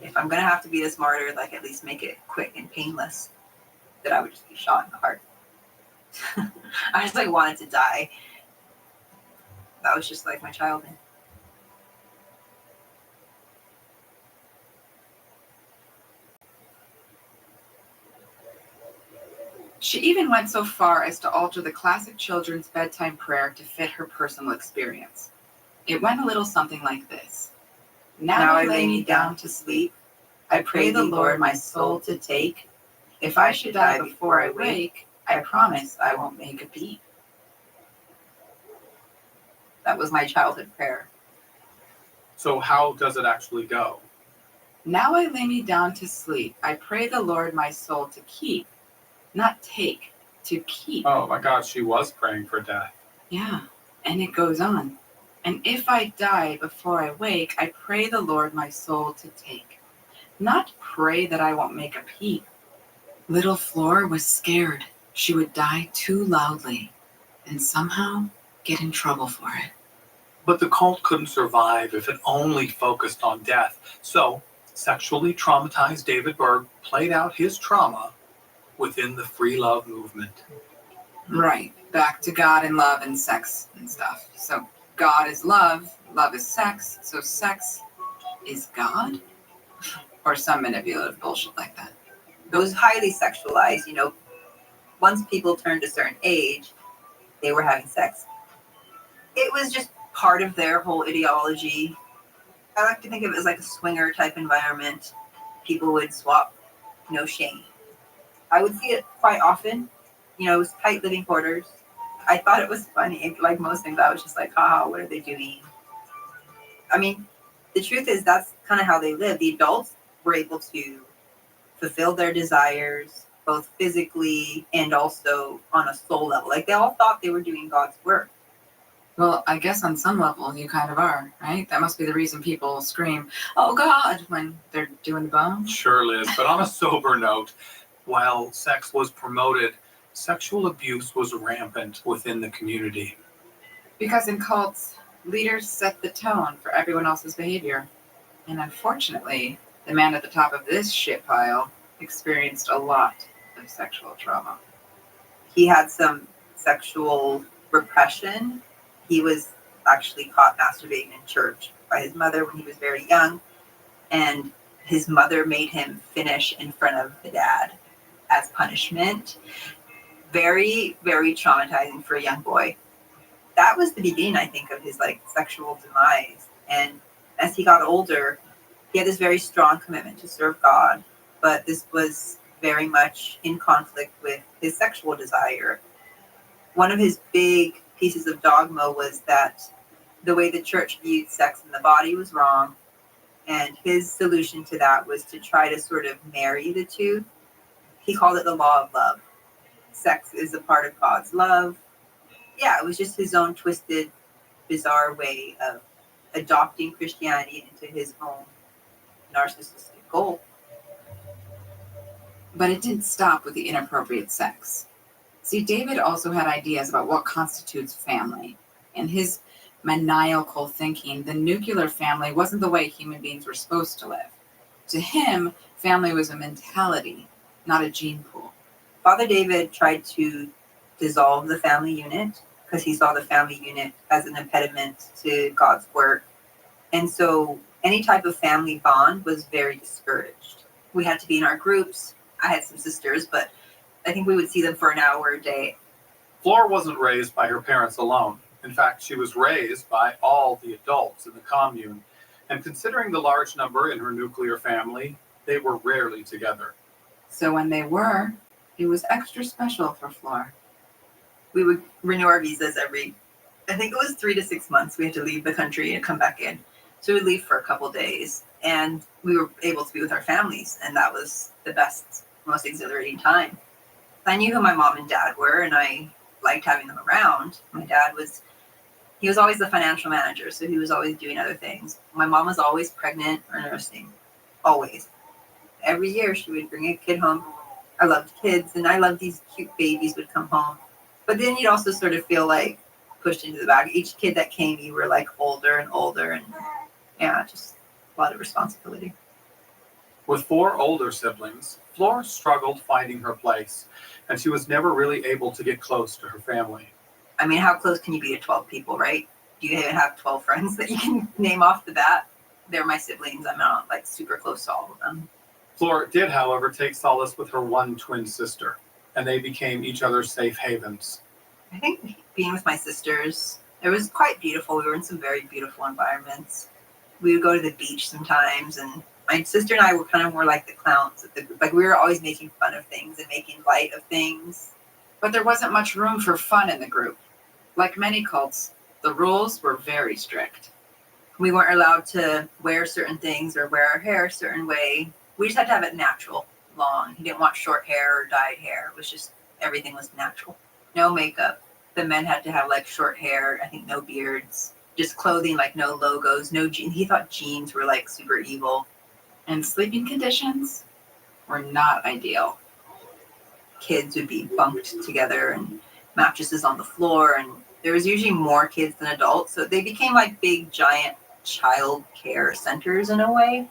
If I'm going to have to be this martyr, like at least make it quick and painless, that I would just be shot in the heart. I just like wanted to die. That was just like my childhood. She even went so far as to alter the classic children's bedtime prayer to fit her personal experience. It went a little something like this. Now I lay me down to sleep. I pray the Lord my soul to take. If I should die before I wake, I promise I won't make a peep. That was my childhood prayer. So how does it actually go? Now I lay me down to sleep. I pray the Lord my soul to keep. Not take, to keep. Oh my God, she was praying for death. Yeah, and it goes on. And if I die before I wake, I pray the Lord my soul to take. Not pray that I won't make a peep. Little Flora was scared she would die too loudly and somehow get in trouble for it. But the cult couldn't survive if it only focused on death. So, sexually traumatized David Berg played out his trauma within the free love movement. Right, back to God and love and sex and stuff. So God is love, love is sex, so sex is God or some manipulative bullshit like that. It was highly sexualized. Once people turned a certain age, they were having sex. It was just part of their whole ideology. I like to think of it as like a swinger type environment. People would swap, no shame. I would see it quite often. It was tight living quarters. I thought it was funny. Like most things, I was just like, haha, what are they doing? I mean, the truth is that's kind of how they live. The adults were able to fulfill their desires, both physically and also on a soul level. Like they all thought they were doing God's work. Well, I guess on some level you kind of are, right? That must be the reason people scream, "Oh God," when they're doing the bone. Sure, Liz, but on a sober note, while sex was promoted, sexual abuse was rampant within the community. Because in cults, leaders set the tone for everyone else's behavior. And unfortunately, the man at the top of this shit pile experienced a lot of sexual trauma. He had some sexual repression. He was actually caught masturbating in church by his mother when he was very young. And his mother made him finish in front of the dad as punishment. Very, very traumatizing for a young boy. That was the beginning, I think, of his sexual demise. And as he got older, he had this very strong commitment to serve God, but this was very much in conflict with his sexual desire. One of his big pieces of dogma was that the way the church viewed sex in the body was wrong, and his solution to that was to try to sort of marry the two. He called it the law of love. Sex is a part of God's love. Yeah, it was just his own twisted, bizarre way of adopting Christianity into his own narcissistic goal. But it didn't stop with the inappropriate sex. See, David also had ideas about what constitutes family. In his maniacal thinking, the nuclear family wasn't the way human beings were supposed to live. To him, family was a mentality, not a gene pool. Father David tried to dissolve the family unit because he saw the family unit as an impediment to God's work. And so any type of family bond was very discouraged. We had to be in our groups. I had some sisters, but I think we would see them for an hour a day. Flora wasn't raised by her parents alone. In fact, she was raised by all the adults in the commune. And considering the large number in her nuclear family, they were rarely together. So when they were, it was extra special for Flora. We would renew our visas I think it was 3 to 6 months. We had to leave the country and come back in. So we'd leave for a couple of days, and we were able to be with our families. And that was the best, most exhilarating time. I knew who my mom and dad were, and I liked having them around. My dad he was always the financial manager, so he was always doing other things. My mom was always pregnant or nursing, always. Every year she would bring a kid home. I loved kids, and I loved these cute babies would come home. But then you'd also sort of feel like pushed into the back. Each kid that came, you were older and older, and yeah, just a lot of responsibility. With 4 older siblings, Flora struggled finding her place, and she was never really able to get close to her family. I mean, how close can you be to 12 people, right? Do you even have 12 friends that you can name off the bat? They're my siblings. I'm not super close to all of them. Flora did, however, take solace with her one twin sister, and they became each other's safe havens. I think being with my sisters, it was quite beautiful. We were in some very beautiful environments. We would go to the beach sometimes, and my sister and I were kind of more like the clowns at the group. We were always making fun of things and making light of things. But there wasn't much room for fun in the group. Like many cults, the rules were very strict. We weren't allowed to wear certain things or wear our hair a certain way. We just had to have it natural, long. He didn't want short hair or dyed hair. It was just, everything was natural. No makeup. The men had to have short hair, I think no beards. Just clothing, no logos, no jeans. He thought jeans were super evil. And sleeping conditions were not ideal. Kids would be bunked together and mattresses on the floor, and there was usually more kids than adults, so they became big giant child care centers in a way.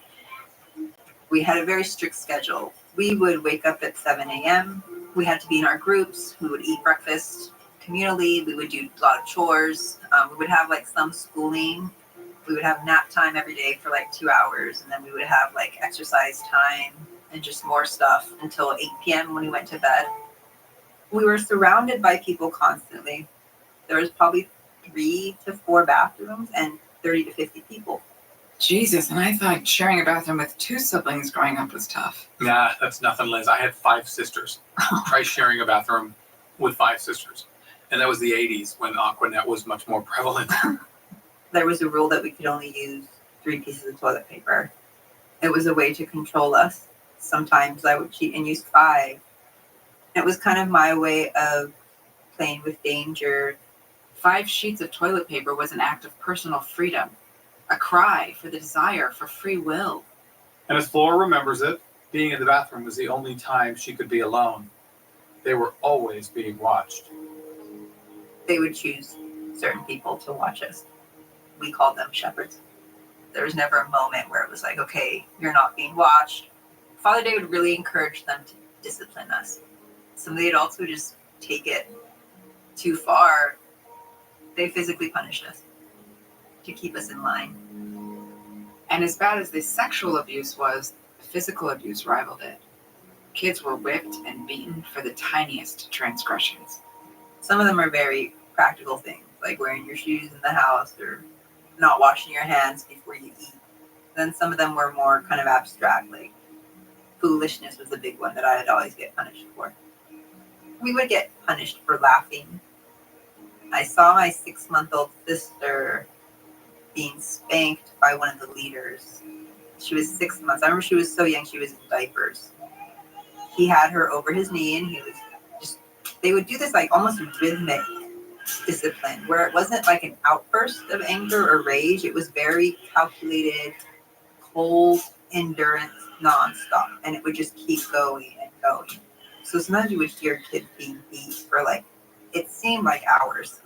We had a very strict schedule. We would wake up at 7 a.m. We had to be in our groups. We would eat breakfast communally. We would do a lot of chores. We would have some schooling, We would have nap time every day for like 2 hours, and then we would have like exercise time and just more stuff until 8 p.m. when we went to bed. We were surrounded by people constantly. There was probably 3 to 4 bathrooms and 30 to 50 people. Jesus, and I thought sharing a bathroom with 2 siblings growing up was tough. Nah, that's nothing, Liz. I had 5 sisters. Try sharing a bathroom with 5 sisters. And that was the 80s when Aquanet was much more prevalent. There was a rule that we could only use 3 pieces of toilet paper. It was a way to control us. Sometimes I would cheat and use 5. It was kind of my way of playing with danger. 5 sheets of toilet paper was an act of personal freedom, a cry for the desire for free will. And as Flora remembers it, being in the bathroom was the only time she could be alone. They were always being watched. They would choose certain people to watch us. We called them shepherds. There was never a moment where it was like, okay, you're not being watched. Father Day would really encourage them to discipline us. Some of the adults would just take it too far. They physically punished us to keep us in line. And as bad as the sexual abuse was, the physical abuse rivaled it. Kids were whipped and beaten for the tiniest transgressions. Some of them are very practical things, like wearing your shoes in the house or not washing your hands before you eat. Then some of them were more kind of abstract, like foolishness was the big one that I would always get punished for. We would get punished for laughing. I saw my 6-month-old sister being spanked by one of the leaders. She was 6 months. I remember she was so young, she was in diapers. He had her over his knee and he was just, they would do this like almost rhythmic discipline where it wasn't like an outburst of anger or rage. It was very calculated, cold endurance, nonstop. And it would just keep going and going. So sometimes you would hear kids being beat for like, it seemed like hours.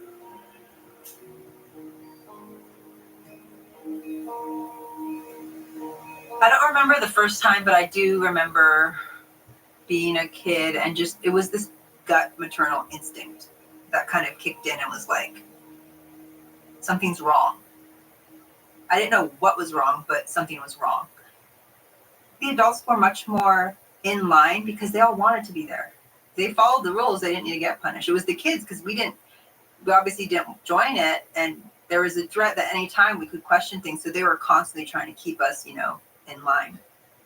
I don't remember the first time, but I do remember being a kid and just, it was this gut maternal instinct that kind of kicked in and was like, something's wrong. I didn't know what was wrong, but something was wrong. The adults were much more in line because they all wanted to be there. They followed the rules. They didn't need to get punished. It was the kids because we obviously didn't join it. And there was a threat that any time we could question things. So they were constantly trying to keep us, in line.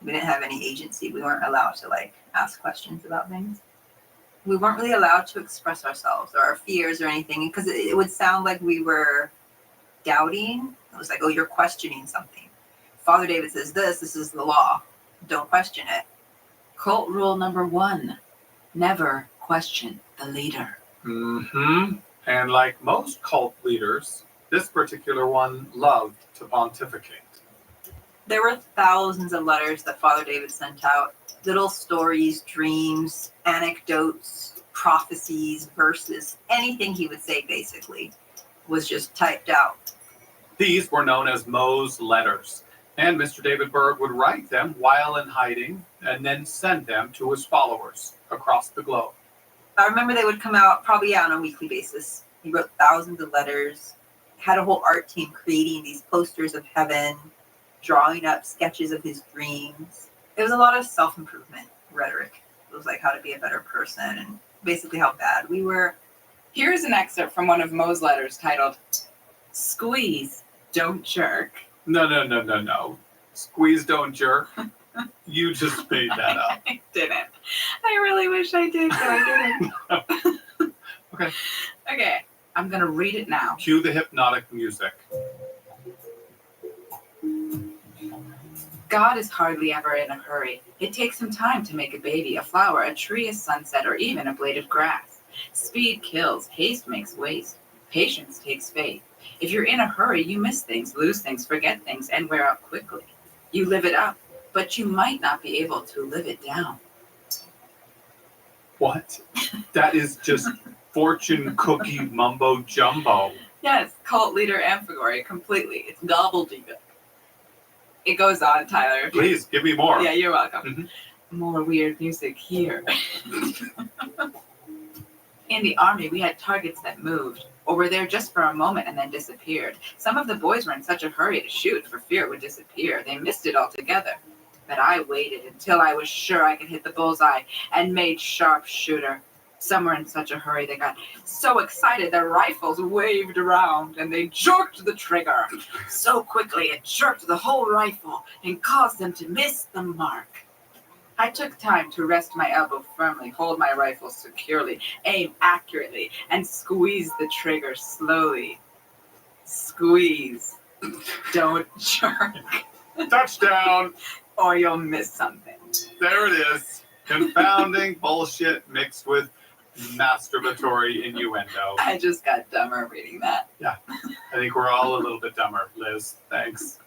We didn't have any agency. We weren't allowed to like ask questions about things. We weren't really allowed to express ourselves or our fears or anything because it would sound like we were doubting. It was like, oh, you're questioning something. Father David says this is the law. Don't question it. Cult rule number 1, never question the leader. Mm-hmm. And like most cult leaders, this particular one loved to pontificate. There were thousands of letters that Father David sent out. Little stories, dreams, anecdotes, prophecies, verses, anything he would say basically was just typed out. These were known as Mo's letters, and Mr. David Berg would write them while in hiding and then send them to his followers across the globe. I remember they would come out probably on a weekly basis. He wrote thousands of letters, had a whole art team creating these posters of heaven, drawing up sketches of his dreams. It was a lot of self-improvement rhetoric. It was like how to be a better person and basically how bad we were. Here's an excerpt from one of Mo's letters titled, Squeeze, Don't Jerk. No. Squeeze, don't jerk. You just made that up. I didn't. I really wish I did, but I didn't. Okay, I'm going to read it now. Cue the hypnotic music. God is hardly ever in a hurry. It takes some time to make a baby, a flower, a tree, a sunset, or even a blade of grass. Speed kills, haste makes waste. Patience takes faith. If you're in a hurry, you miss things, lose things, forget things, and wear out quickly. You live it up, but you might not be able to live it down. What? That is just fortune cookie mumbo jumbo. Yes, cult leader Amphigory, completely. It's gobbledygook. It goes on, Tyler. Please, give me more. Yeah, you're welcome. Mm-hmm. More weird music here. In the Army, we had targets that moved, or were there just for a moment and then disappeared. Some of the boys were in such a hurry to shoot for fear it would disappear. They missed it altogether. But I waited until I was sure I could hit the bullseye and made sharpshooter. Some were in such a hurry they got so excited their rifles waved around and they jerked the trigger. So quickly it jerked the whole rifle and caused them to miss the mark. I took time to rest my elbow firmly, hold my rifle securely, aim accurately, and squeeze the trigger slowly. Squeeze. Don't jerk. Touchdown! Or you'll miss something. There it is. Confounding bullshit mixed with masturbatory innuendo. I just got dumber reading that. Yeah. I think we're all a little bit dumber, Liz. Thanks.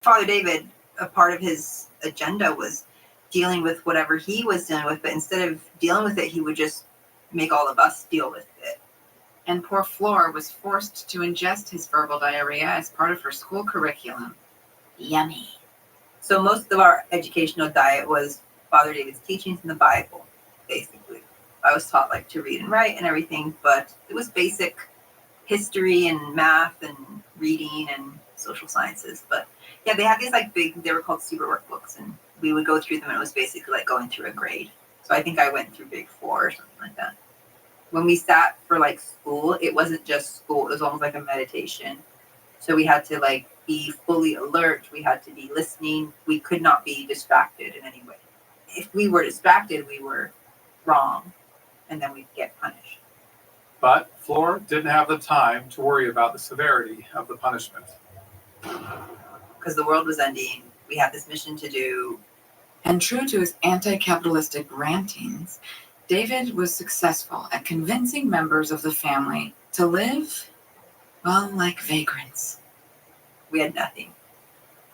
Father David, a part of his agenda was dealing with whatever he was dealing with, but instead of dealing with it, he would just make all of us deal with it. And poor Flora was forced to ingest his verbal diarrhea as part of her school curriculum. Yummy. So most of our educational diet was Father David's teachings in the Bible, basically. I was taught like to read and write and everything, but it was basic history and math and reading and social sciences. But yeah, they had these like big, they were called super workbooks, and we would go through them and it was basically like going through a grade. So I think I went through Big 4 or something like that. When we sat for like school, it wasn't just school, it was almost like a meditation. So we had to like be fully alert, we had to be listening, we could not be distracted in any way. If we were distracted, we were wrong, and then we'd get punished. But Flora didn't have the time to worry about the severity of the punishment. Because the world was ending, we had this mission to do. And true to his anti-capitalistic rantings, David was successful at convincing members of the family to live, well, like vagrants. We had nothing.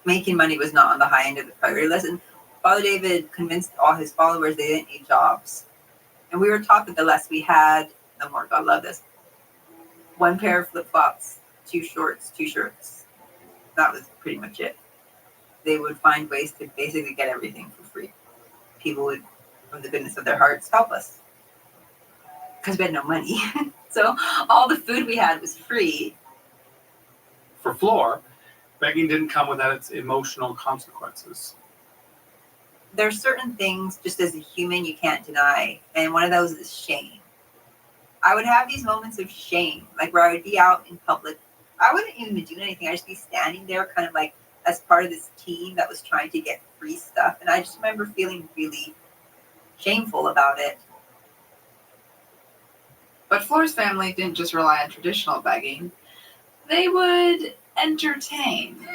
Making money was not on the high end of the priority list. And Father David convinced all his followers they didn't need jobs. And we were taught that the less we had, the more God loved us. One pair of flip-flops, 2 shorts, 2 shirts. That was pretty much it. They would find ways to basically get everything for free. People would, from the goodness of their hearts, help us. Because we had no money. So all the food we had was free. For Flora, begging didn't come without its emotional consequences. There are certain things, just as a human, you can't deny. And one of those is shame. I would have these moments of shame, like where I would be out in public. I wouldn't even be doing anything. I'd just be standing there kind of like as part of this team that was trying to get free stuff. And I just remember feeling really shameful about it. But Flora's family didn't just rely on traditional begging. They would entertain.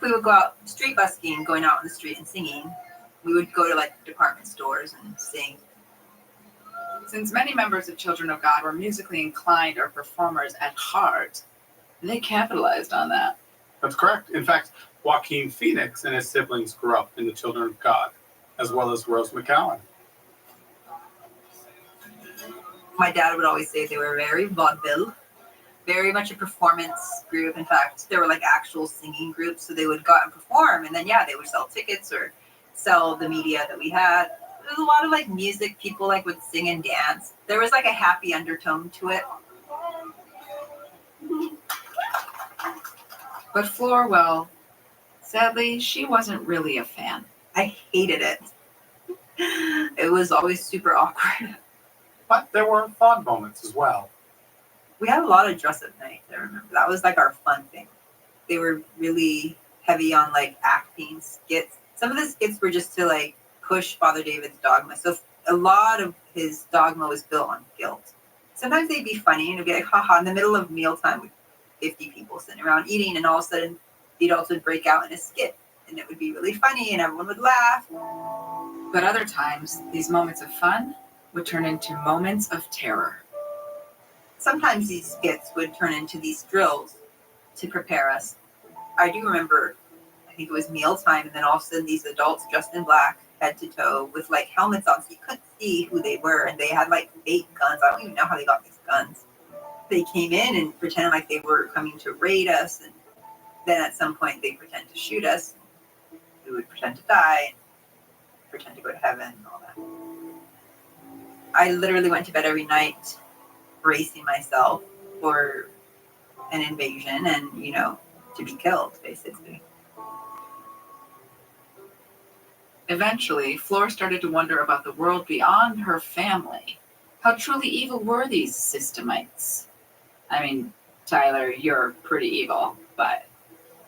We would go out street busking, going out on the street and singing. We would go to like department stores and sing. Since many members of Children of God were musically inclined or performers at heart, they capitalized on that. That's correct. In fact, Joaquin Phoenix and his siblings grew up in the Children of God, as well as Rose McGowan. My dad would always say they were very vaudeville, very much a performance group. In fact, there were like actual singing groups, so they would go out and perform, and then they would sell tickets or sell the media that we had. There was a lot of like music, people like would sing and dance. There was like a happy undertone to it. But Flora, well, sadly, she wasn't really a fan. I hated it. It was always super awkward. But there were fun moments as well. We had a lot of dress-up nights, I remember. That was like our fun thing. They were really heavy on like acting skits. Some of the skits were just to like push Father David's dogma. So a lot of his dogma was built on guilt. Sometimes they'd be funny and it'd be like, haha, in the middle of mealtime with 50 people sitting around eating, and all of a sudden he'd also break out in a skit. And it would be really funny and everyone would laugh. But other times, these moments of fun would turn into moments of terror. Sometimes these skits would turn into these drills to prepare us. I do remember, I think it was mealtime, and then all of a sudden these adults dressed in black, head to toe, with like helmets on so you couldn't see who they were, and they had like fake guns. I don't even know how they got these guns. They came in and pretended like they were coming to raid us, and then at some point they pretend to shoot us. We would pretend to die, and pretend to go to heaven and all that. I literally went to bed every night bracing myself for an invasion and, to be killed, basically. Eventually, Flora started to wonder about the world beyond her family. How truly evil were these systemites? I mean, Tyler, you're pretty evil, but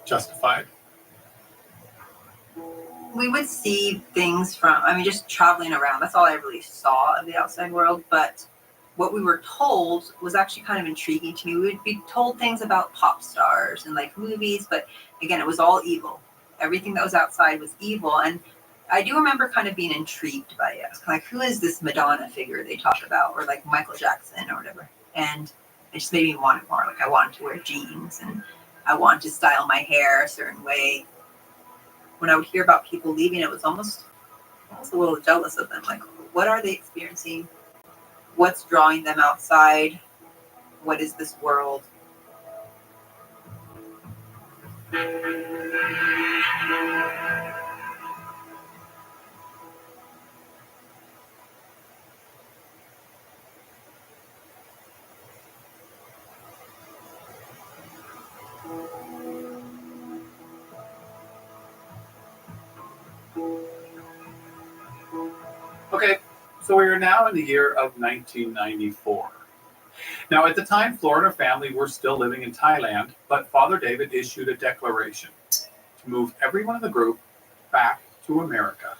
Justified. We would see things from, just traveling around. That's all I really saw of the outside world. But what we were told was actually kind of intriguing to me. We would be told things about pop stars and like movies, but again, it was all evil. Everything that was outside was evil. And I do remember kind of being intrigued by it. I was kind of like, who is this Madonna figure they talk about? Or like Michael Jackson or whatever. And it just made me want it more. Like I wanted to wear jeans and I wanted to style my hair a certain way. When I would hear about people leaving, it was almost a little jealous of them. Like, what are they experiencing? What's drawing them outside? What is this world? Okay, so we are now in the year of 1994. Now, at the time, Flora and her family were still living in Thailand, but Father David issued a declaration to move everyone in the group back to America.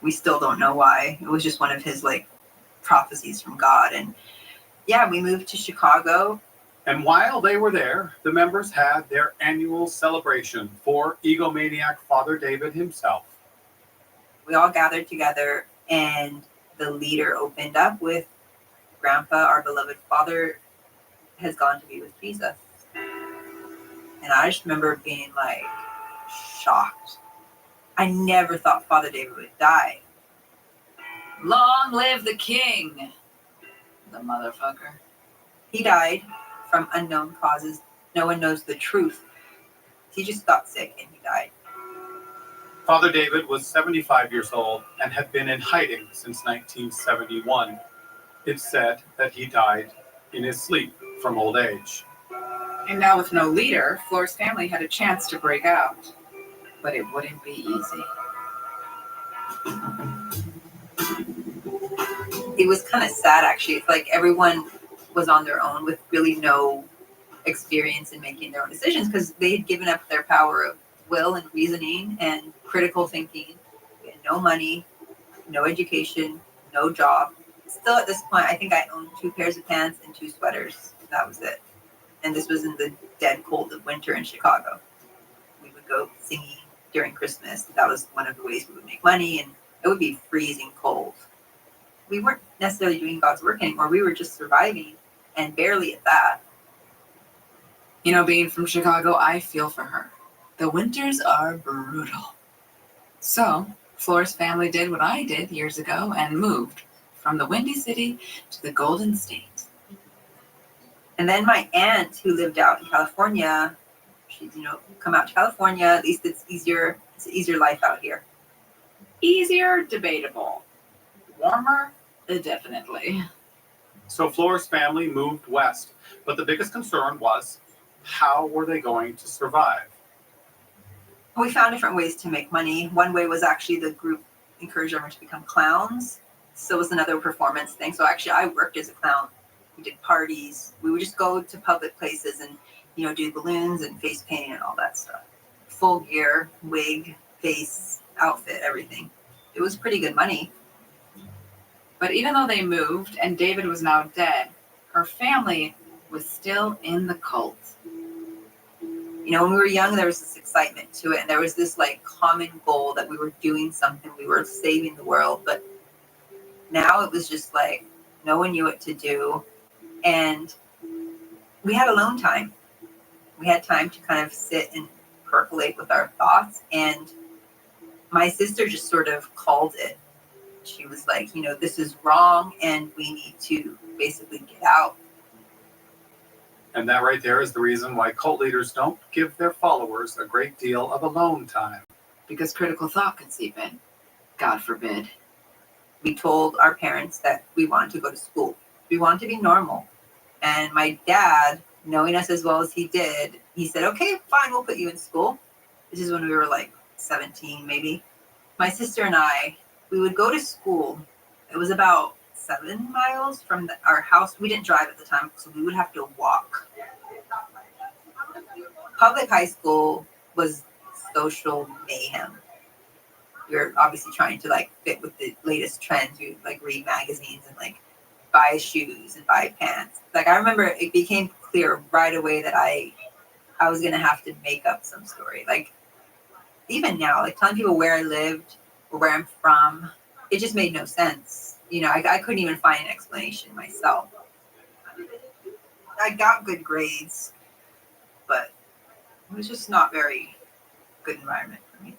We still don't know why. It was just one of his prophecies from God. And yeah, we moved to Chicago. And while they were there, the members had their annual celebration for egomaniac Father David himself. We all gathered together and the leader opened up with, Grandpa, our beloved father, has gone to be with Jesus. And I just remember being shocked. I never thought Father David would die. long live the king, the motherfucker. He died from unknown causes. No one knows the truth. He just got sick and he died. Father David was 75 years old and had been in hiding since 1971. It's said that he died in his sleep from old age. And now with no leader, Flora's family had a chance to break out. But it wouldn't be easy. It was kind of sad, actually. It's like everyone was on their own with really no experience in making their own decisions because they had given up their power of will and reasoning and critical thinking. We had no money, no education, no job. Still at this point, I think I owned 2 pairs of pants and 2 sweaters. That was it. And this was in the dead cold of winter in Chicago. We would go singing during Christmas. That was one of the ways we would make money, and it would be freezing cold. We weren't necessarily doing God's work anymore. We were just surviving, and barely at that. Being from Chicago, I feel for her. The winters are brutal. So, Flora's family did what I did years ago and moved from the Windy City to the Golden State. And then my aunt, who lived out in California, she'd, come out to California. At least it's easier. It's an easier life out here. Easier, debatable. Warmer, definitely. So Flora's family moved west, but the biggest concern was, how were they going to survive? We found different ways to make money. One way was actually the group encouraged everyone to become clowns. So it was another performance thing. So actually I worked as a clown. We did parties. We would just go to public places and, do balloons and face painting and all that stuff. Full gear, wig, face, outfit, everything. It was pretty good money. But even though they moved and David was now dead, her family was still in the cult. When we were young, there was this excitement to it. And there was this common goal that we were doing something. We were saving the world. But now it was just no one knew what to do. And we had alone time. We had time to kind of sit and percolate with our thoughts. And my sister just sort of called it. She was like, this is wrong and we need to basically get out. And that right there is the reason why cult leaders don't give their followers a great deal of alone time. Because critical thought can seep in. God forbid. We told our parents that we wanted to go to school. We wanted to be normal. And my dad, knowing us as well as he did, he said, okay, fine, we'll put you in school. This is when we were like 17, maybe. My sister and I, we would go to school. It was about 7 miles from our house. We didn't drive at the time, so we would have to walk. Public high school was social mayhem. We were obviously trying to like fit with the latest trends. We would like read magazines and like buy shoes and buy pants. Like I remember it became clear right away that I was gonna have to make up some story. Like even now, like telling people where I lived or where I'm from, it just made no sense. You know, I couldn't even find an explanation myself. I got good grades, but it was just not very good environment for me.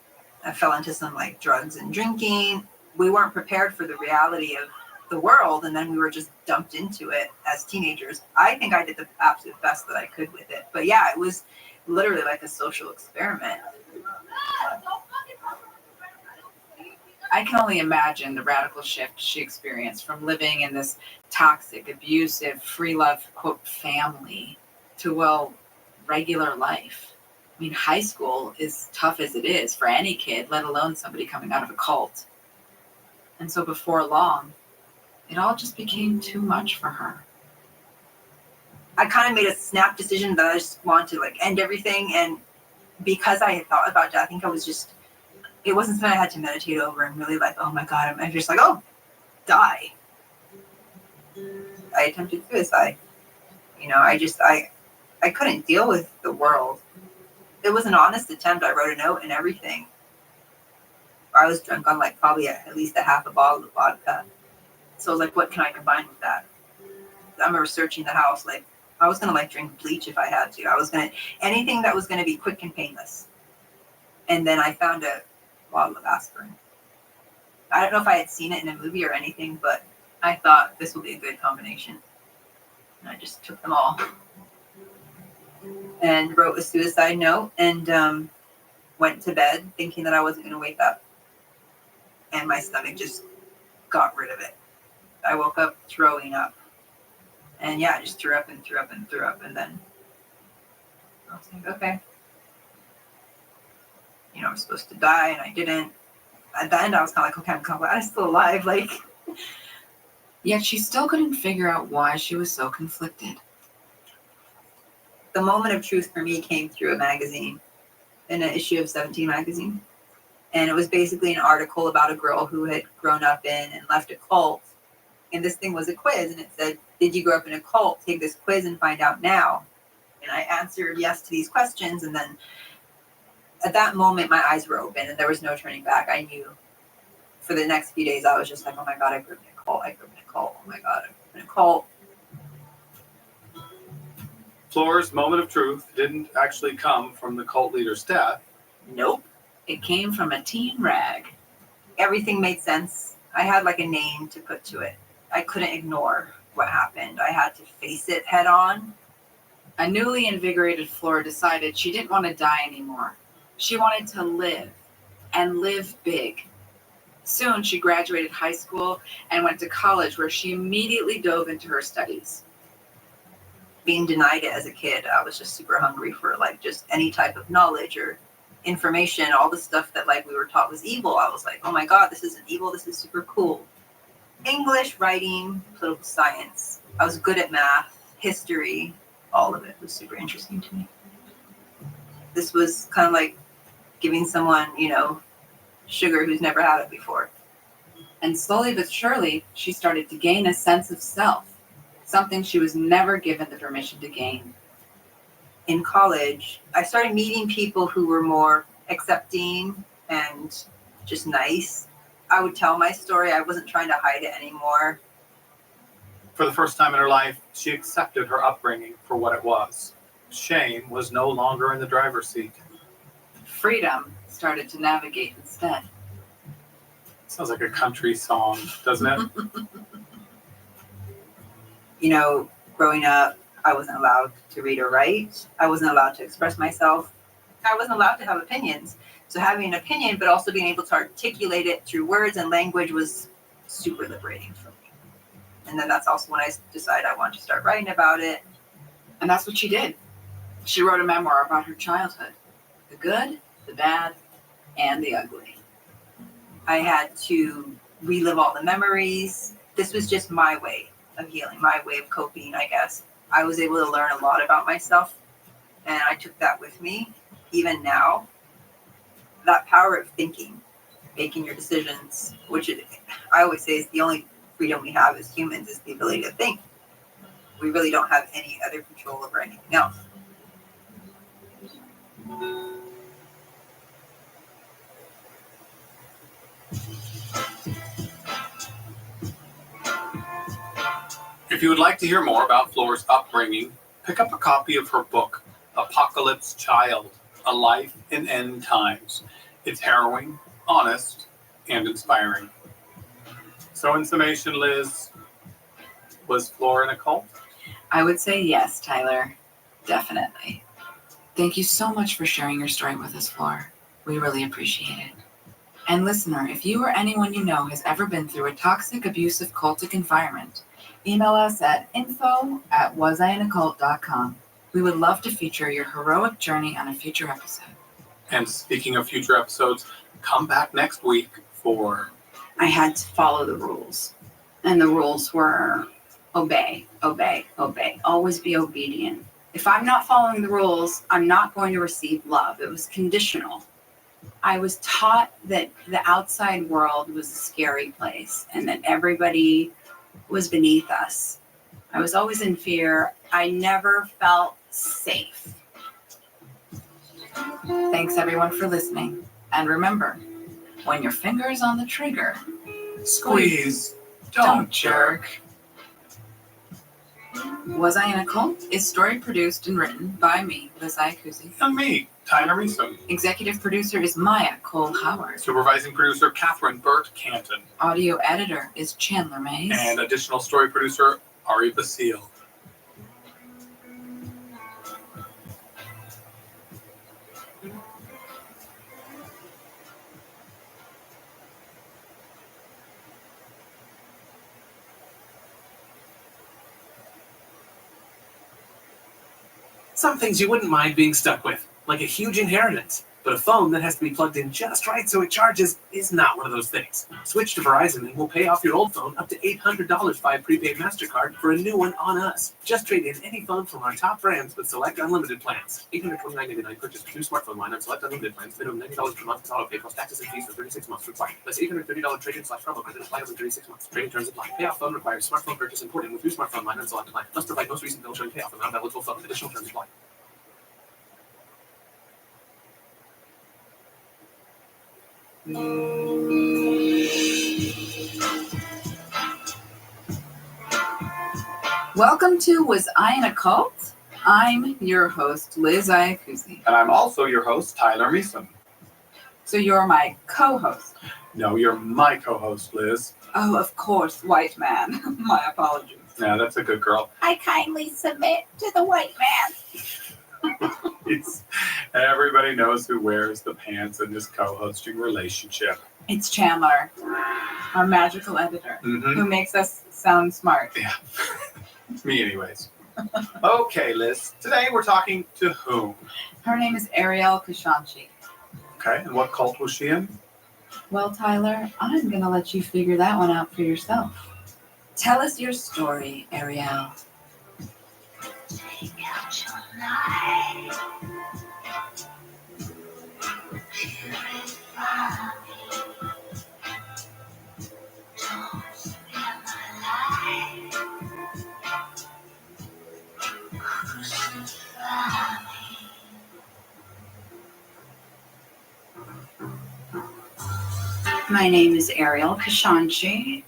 I fell into some like drugs and drinking. We weren't prepared for the reality of the world, and then we were just dumped into it as teenagers. I think I did the absolute best that I could with it. But yeah, it was literally like a social experiment. I can only imagine the radical shift she experienced from living in this toxic, abusive, free love, quote, family to, well, regular life. I mean, high school is tough as it is for any kid, let alone somebody coming out of a cult. And so before long, it all just became too much for her. I kind of made a snap decision that I just wanted to like end everything. And because I had thought about it, I think I was just, it wasn't something I had to meditate over and really like, oh my God, I'm just like, oh, die. I attempted suicide. You know, I couldn't deal with the world. It was an honest attempt. I wrote a note and everything. I was drunk on like probably at least a half a bottle of vodka. So I was like, what can I combine with that? I remember searching the house. Like I was going to like drink bleach if I had to. I was going to, anything that was going to be quick and painless. And then I found a bottle of aspirin. I don't know if I had seen it in a movie or anything, but I thought this will be a good combination. And I just took them all and wrote a suicide note and went to bed thinking that I wasn't going to wake up. And my stomach just got rid of it. I woke up throwing up. And yeah, I just threw up and threw up and threw up. And then I was like, okay. You know, I was supposed to die and I didn't. At the end, I was kind of like, okay, I'm glad I'm still alive. Like, Yet she still couldn't figure out why she was so conflicted. the moment of truth for me came through a magazine, in an issue of 17 magazine. And it was basically an article about a girl who had grown up in and left a cult. And this thing was a quiz, and it said, did you grow up in a cult? Take this quiz and find out now. And I answered yes to these questions, and then at that moment, my eyes were open, and there was no turning back. I knew for the next few days, I was just like, oh my God, I grew up in a cult. I grew up in a cult. Oh my God, I grew up in a cult. Floor's moment of truth didn't actually come from the cult leader's death. Nope. It came from a teen rag. Everything made sense. I had like a name to put to it. I couldn't ignore what happened. I had to face it head on. A newly invigorated Flora decided she didn't want to die anymore. She wanted to live, and live big. Soon she graduated high school and went to college, where she immediately dove into her studies. Being denied it as a kid, I was just super hungry for like just any type of knowledge or information. All the stuff that like we were taught was evil. I was like, oh my God, this isn't evil. This is super cool. English, writing, political science. I was good at math, history. All of it was super interesting to me. This was kind of like giving someone, you know, sugar who's never had it before. And slowly but surely, she started to gain a sense of self, something she was never given the permission to gain. In college, I started meeting people who were more accepting and just nice. I would tell my story. I wasn't trying to hide it anymore. For the first time in her life, she accepted her upbringing for what it was. Shame was no longer in the driver's seat. Freedom started to navigate instead. Sounds like a country song, doesn't it? You know, growing up, I wasn't allowed to read or write. I wasn't allowed to express myself. I wasn't allowed to have opinions. So having an opinion, but also being able to articulate it through words and language was super liberating for me. And then that's also when I decided I wanted to start writing about it. And that's what she did. She wrote a memoir about her childhood, the good, the bad, and the ugly. I had to relive all the memories. This was just my way of healing, my way of coping, I guess. I was able to learn a lot about myself, and I took that with me. Even now, that power of thinking, making your decisions, which I always say is the only freedom we have as humans, is the ability to think. We really don't have any other control over anything else. If you would like to hear more about Flora's upbringing, pick up a copy of her book, Apocalypse Child, A Life in End Times. It's harrowing, honest, and inspiring. So in summation, Liz, was Flora in a cult? I would say yes, Tyler. Definitely. Thank you so much for sharing your story with us, Flora. We really appreciate it. And listener, if you or anyone you know has ever been through a toxic, abusive, cultic environment, email us at info@wasiinacult.com. We would love to feature your heroic journey on a future episode. And speaking of future episodes, come back next week for... I had to follow the rules. And the rules were obey, obey, obey. Always be obedient. If I'm not following the rules, I'm not going to receive love. It was conditional. I was taught that the outside world was a scary place and that everybody was beneath us. I was always in fear. I never felt safe. Thanks everyone for listening. And remember, when your finger is on the trigger, Squeeze, don't jerk. Was I in a Cult is story produced and written by me, Liz Iacuzzi. And me, Tyler Meeson. Executive producer is Maya Cole Howard. Supervising producer, Catherine Burt Canton. Audio editor is Chandler Mays. And additional story producer, Ari Basile. Some things you wouldn't mind being stuck with, like a huge inheritance. But a phone that has to be plugged in just right so it charges is not one of those things. Switch to Verizon and we'll pay off your old phone up to $800 by prepaid MasterCard for a new one on us. Just trade in any phone from our top brands with select unlimited plans. $829.99 purchase new smartphone line on select unlimited plans. Minimum $90 per month with auto pay plus taxes and fees for 36 months required. Plus $830 trade-in/promo credit applied over 36 months. Trade-in terms apply. Payoff phone requires smartphone purchase imported with new smartphone line on select plan. Must provide most recent bill showing payoff amount eligible phone. Additional terms apply. Welcome to Was I in a Cult? I'm your host, Liz Iacuzzi. And I'm also your host, Tyler Meeson. So you're my co-host. No, you're my co-host, Liz. Oh, of course, white man. My apologies. Yeah, that's a good girl. I kindly submit to the white man. Everybody knows who wears the pants in this co-hosting relationship. It's Chandler, our magical editor, who makes us sound smart. Yeah. It's me anyways. Okay, Liz. Today we're talking to whom? Her name is Ariel Kashanchi. Okay, and what cult was she in? Well, Tyler, I'm going to let you figure that one out for yourself. Tell us your story, Ariel. Take out your life. Purify me. Don't spare my life. Crucify me. My name is Ariel Kashanchi.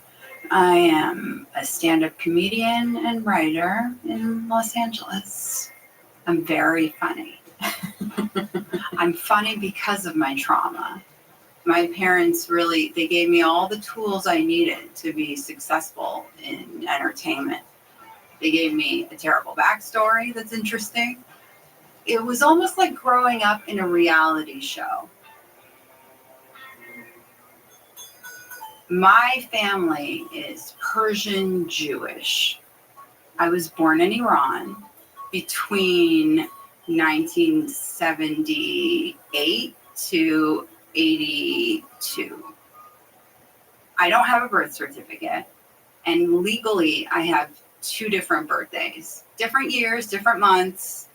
I am a stand-up comedian and writer in Los Angeles. I'm very funny. I'm funny because of my trauma. My parents they gave me all the tools I needed to be successful in entertainment. They gave me a terrible backstory that's interesting. It was almost like growing up in a reality show. My family is Persian Jewish. I was born in Iran between 1978 to 82. I don't have a birth certificate, and legally, I have 2 different birthdays, different years, different months.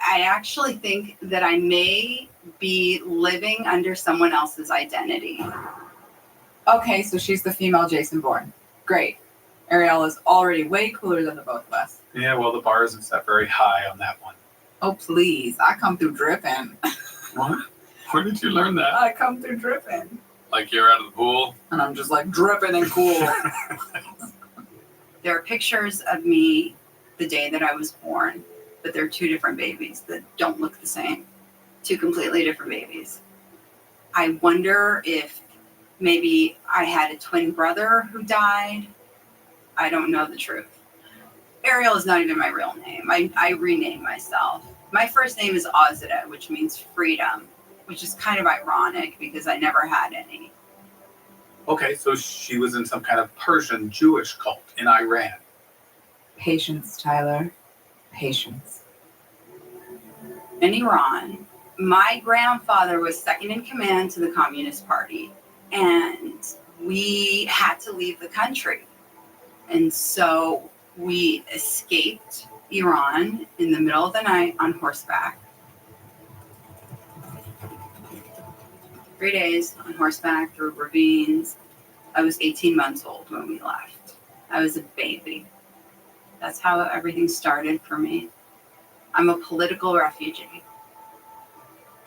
I actually think that I may be living under someone else's identity. Okay, so she's the female Jason Bourne. Great. Ariel is already way cooler than the both of us. Yeah, well, the bar isn't set very high on that one. Oh, please. I come through dripping. What? Where did you learn that? I come through dripping. Like you're out of the pool? And I'm just like dripping and cool. There are pictures of me the day that I was born, but they're 2 different babies that don't look the same. 2 completely different babies. I wonder if maybe I had a twin brother who died. I don't know the truth. Ariel is not even my real name. I renamed myself. My first name is Azada, which means freedom, which is kind of ironic because I never had any. Okay, so she was in some kind of Persian Jewish cult in Iran. Patience, Tyler. Patience. In Iran, my grandfather was second in command to the Communist Party, and we had to leave the country. And so we escaped Iran in the middle of the night on horseback. 3 days on horseback through ravines. I was 18 months old when we left. I was a baby. That's how everything started for me. I'm a political refugee.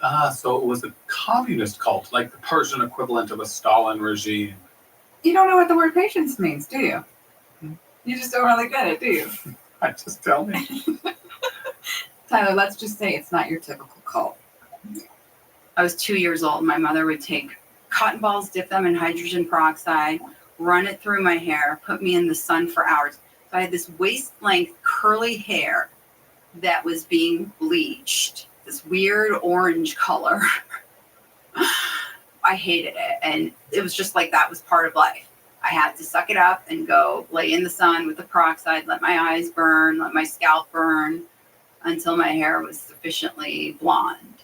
Ah, so it was a communist cult, like the Persian equivalent of a Stalin regime. You don't know what the word patience means, do you? You just don't really get it, do you? Just tell me. Tyler, let's just say it's not your typical cult. I was 2 years old. My mother would take cotton balls, dip them in hydrogen peroxide, run it through my hair, put me in the sun for hours. So I had this waist-length curly hair that was being bleached, this weird orange color. I hated it. And it was just like that was part of life. I had to suck it up and go lay in the sun with the peroxide, let my eyes burn, let my scalp burn until my hair was sufficiently blonde.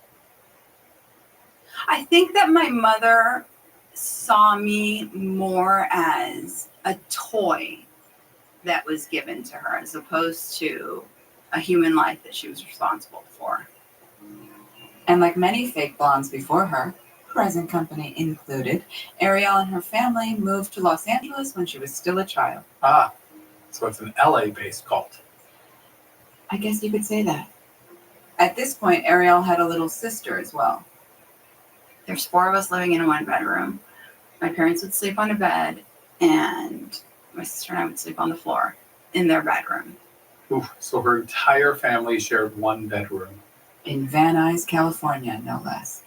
I think that my mother saw me more as a toy that was given to her as opposed to a human life that she was responsible for. And like many fake blondes before her, present company included, Ariel and her family moved to Los Angeles when she was still a child. Ah, so it's an LA-based cult. I guess you could say that. At this point, Ariel had a little sister as well. There's 4 of us living in a 1-bedroom. My parents would sleep on a bed, and my sister and I would sleep on the floor in their bedroom. Oof, so her entire family shared 1 bedroom. In Van Nuys, California, no less.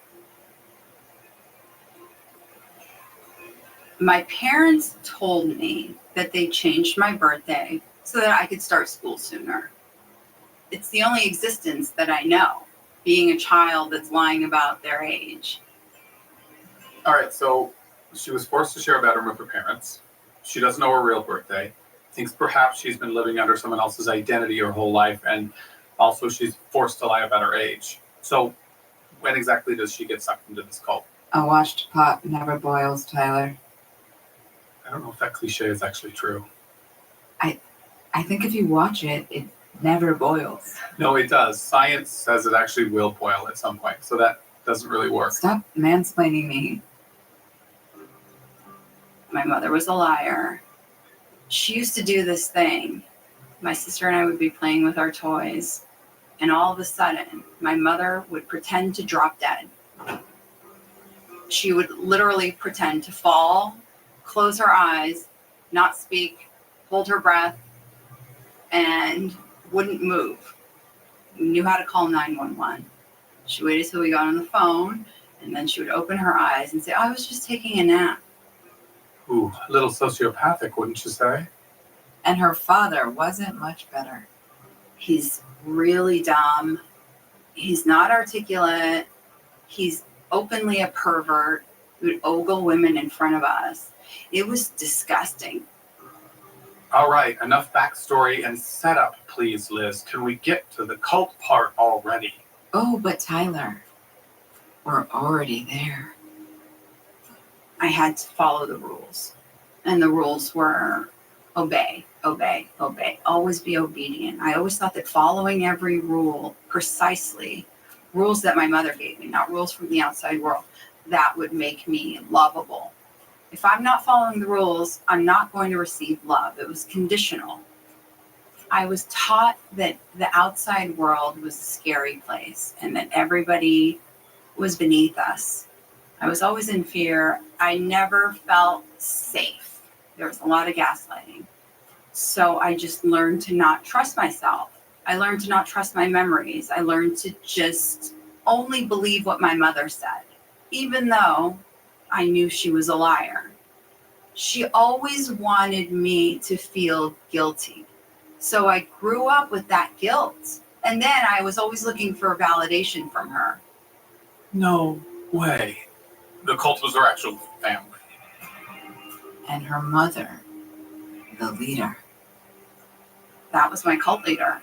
My parents told me that they changed my birthday so that I could start school sooner. It's the only existence that I know, being a child that's lying about their age. All right, so she was forced to share a bedroom with her parents. She doesn't know her real birthday. Thinks perhaps she's been living under someone else's identity her whole life, and also she's forced to lie about her age. So when exactly does she get sucked into this cult? A washed pot never boils, Tyler. I don't know if that cliche is actually true. I think if you watch it, it never boils. No, it does. Science says it actually will boil at some point, so that doesn't really work. Stop mansplaining me. My mother was a liar. She used to do this thing. My sister and I would be playing with our toys, and all of a sudden, my mother would pretend to drop dead. She would literally pretend to fall, close her eyes, not speak, hold her breath, and wouldn't move. We knew how to call 911. She waited till we got on the phone, and then she would open her eyes and say, I was just taking a nap. Ooh, a little sociopathic, wouldn't you say? And her father wasn't much better. He's really dumb. He's not articulate. He's openly a pervert. He would ogle women in front of us. It was disgusting. All right, enough backstory and setup, please, Liz. Can we get to the cult part already? Oh, but Tyler, we're already there. I had to follow the rules. And the rules were obey, obey, obey. Always be obedient. I always thought that following every rule precisely, rules that my mother gave me, not rules from the outside world, that would make me lovable. If I'm not following the rules, I'm not going to receive love. It was conditional. I was taught that the outside world was a scary place and that everybody was beneath us. I was always in fear. I never felt safe. There was a lot of gaslighting. So I just learned to not trust myself. I learned to not trust my memories. I learned to just only believe what my mother said, even though I knew she was a liar. She always wanted me to feel guilty. So I grew up with that guilt. And then I was always looking for validation from her. No way. The cult was her actual family. And her mother, the leader. That was my cult leader.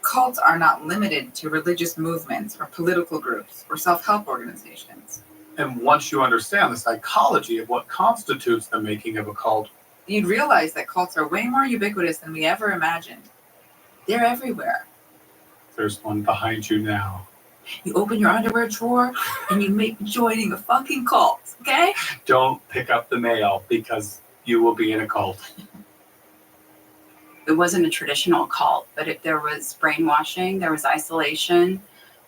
Cults are not limited to religious movements or political groups or self-help organizations. And once you understand the psychology of what constitutes the making of a cult, You'd realize that cults are way more ubiquitous than we ever imagined. They're everywhere. there's one behind you now. You open your underwear drawer and you make joining a fucking cult, okay? Don't pick up the mail because you will be in a cult. It wasn't a traditional cult, but if there was brainwashing, there was isolation,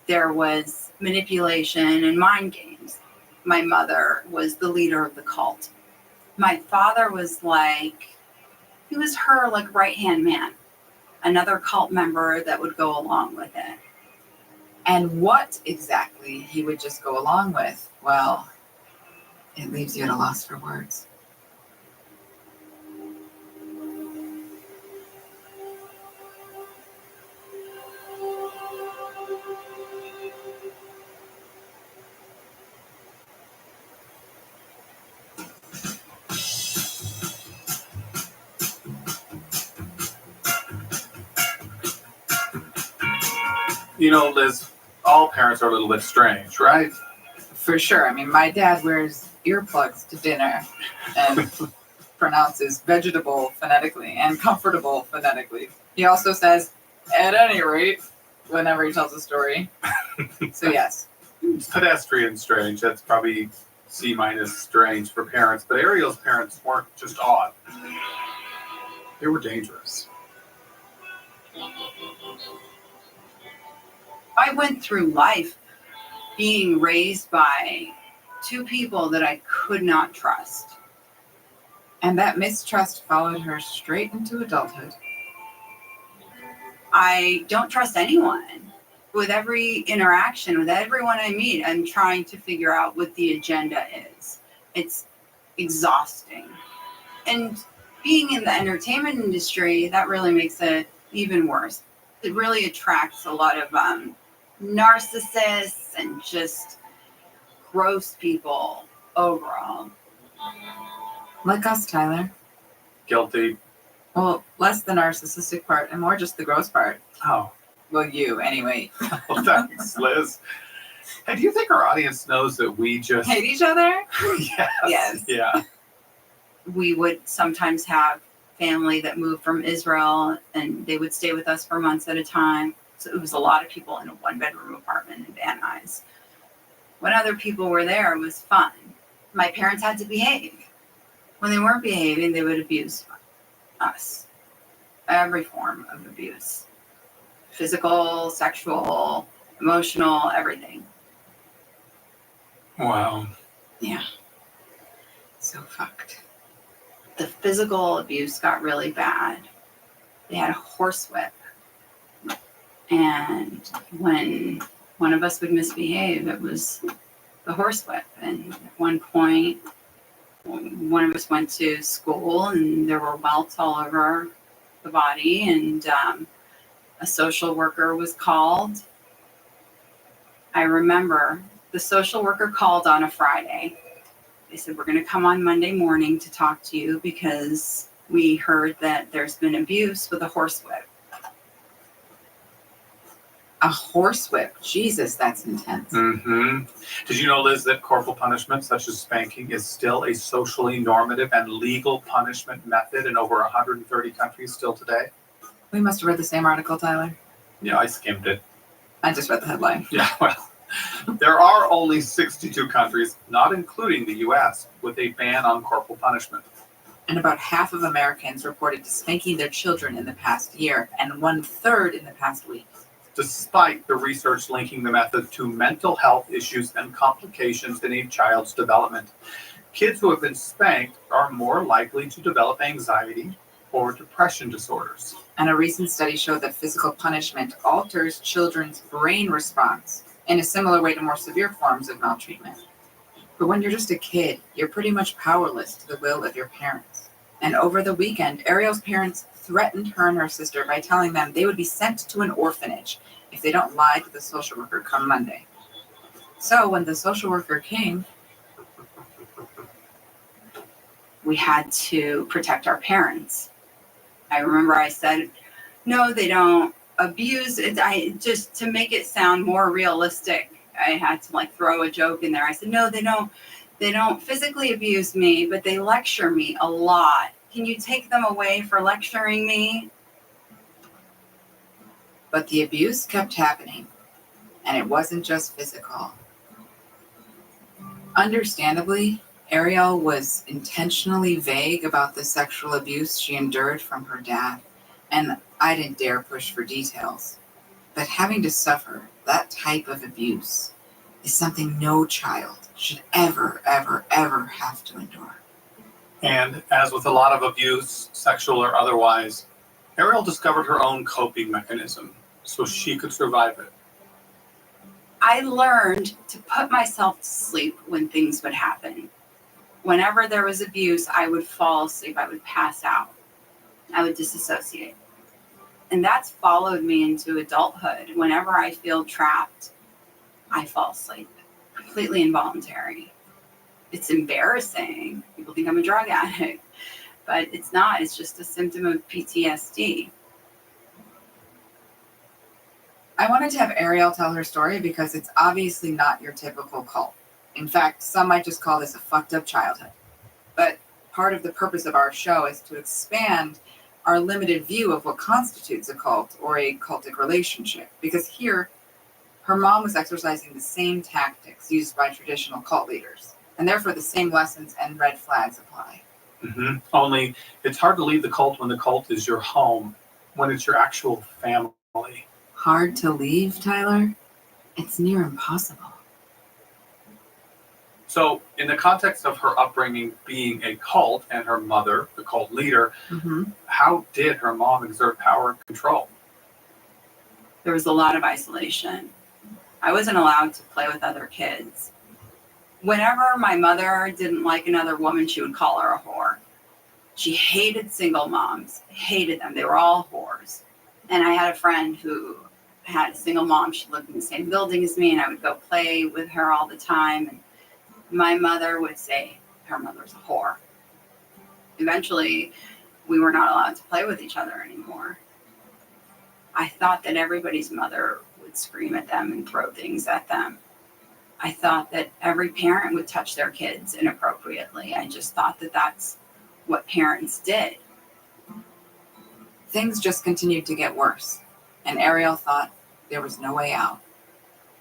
there was manipulation and mind games. My mother was the leader of the cult. My father was he was her right-hand man, another cult member that would go along with it. And what exactly he would just go along with, well, it leaves you at a loss for words. You know, Liz, all parents are a little bit strange, right? For sure. I mean, my dad wears earplugs to dinner and pronounces vegetable phonetically and comfortable phonetically. He also says, at any rate, whenever he tells a story. So, yes. It's pedestrian strange. That's probably C- strange for parents. But Ariel's parents weren't just odd. They were dangerous. I went through life being raised by two people that I could not trust. And that mistrust followed her straight into adulthood. I don't trust anyone. With every interaction, with everyone I meet, I'm trying to figure out what the agenda is. It's exhausting. And being in the entertainment industry, that really makes it even worse. It really attracts a lot of narcissists and just gross people overall. Like us, Tyler. Guilty. Well, less the narcissistic part and more just the gross part. Oh. Well, you, anyway. Well, thanks, Liz. Hey, do you think our audience knows that we just hate each other? Yes. Yes. Yeah. We would sometimes have family that moved from Israel and they would stay with us for months at a time. So it was a lot of people in a one-bedroom apartment in Van Nuys. When other people were there, it was fun. My parents had to behave. When they weren't behaving, they would abuse us. Every form of abuse. Physical, sexual, emotional, everything. Wow. Yeah. So fucked. The physical abuse got really bad. They had a horsewhip. And when one of us would misbehave, it was the horsewhip. And at one point, one of us went to school and there were welts all over the body, and a social worker was called. I remember The social worker called on a Friday. They said, we're going to come on Monday morning to talk to you because we heard that there's been abuse with a horsewhip. A horsewhip. Jesus, that's intense. Mm-hmm. Did you know, Liz, that corporal punishment, such as spanking, is still a socially normative and legal punishment method in over 130 countries still today? We must have read the same article, Tyler. Yeah, I skimmed it. I just read the headline. Yeah, well, there are only 62 countries, not including the U.S., with a ban on corporal punishment. And about half of Americans reported spanking their children in the past year, and 1/3 in the past week. Despite the research linking the method to mental health issues and complications in a child's development. Kids who have been spanked are more likely to develop anxiety or depression disorders. And a recent study showed that physical punishment alters children's brain response in a similar way to more severe forms of maltreatment. But when you're just a kid, you're pretty much powerless to the will of your parents. And over the weekend, Ariel's parents threatened her and her sister by telling them they would be sent to an orphanage if they don't lie to the social worker come Monday. So when the social worker came, we had to protect our parents. I remember I said, no, they don't abuse it. I just, to make it sound more realistic, I had to like throw a joke in there. I said, no, they don't physically abuse me, but they lecture me a lot. Can you take them away for lecturing me? but the abuse kept happening, and it wasn't just physical. Understandably, Ariel was intentionally vague about the sexual abuse she endured from her dad, and I didn't dare push for details. But having to suffer that type of abuse is something no child should ever, ever, ever have to endure. And as with a lot of abuse, sexual or otherwise, Ariel discovered her own coping mechanism so she could survive it. I learned to put myself to sleep when things would happen. Whenever there was abuse, I would fall asleep. I would pass out. I would disassociate. And that's followed me into adulthood. Whenever I feel trapped, I fall asleep. Completely involuntary. It's embarrassing. People think I'm a drug addict, but it's not. It's just a symptom of PTSD. I wanted to have Ariel tell her story because it's obviously not your typical cult. In fact, some might just call this a fucked up childhood. But part of the purpose of our show is to expand our limited view of what constitutes a cult or a cultic relationship. Because here, her mom was exercising the same tactics used by traditional cult leaders. And therefore the same lessons and red flags apply. Mm-hmm. Only it's hard to leave the cult when the cult is your home, when it's your actual family. Hard to leave, Tyler? It's near impossible. So, in the context of her upbringing being a cult and her mother, the cult leader, how did her mom exert power and control? There was a lot of isolation. I wasn't allowed to play with other kids. Whenever my mother didn't like another woman, she would call her a whore. She hated single moms, hated them. They were all whores. And I had a friend who had a single mom. She lived in the same building as me, and I would go play with her all the time. And my mother would say her mother's a whore. Eventually, we were not allowed to play with each other anymore. I thought that everybody's mother would scream at them and throw things at them. I thought that every parent would touch their kids inappropriately. I just thought that that's what parents did. Things just continued to get worse, and Ariel thought there was no way out.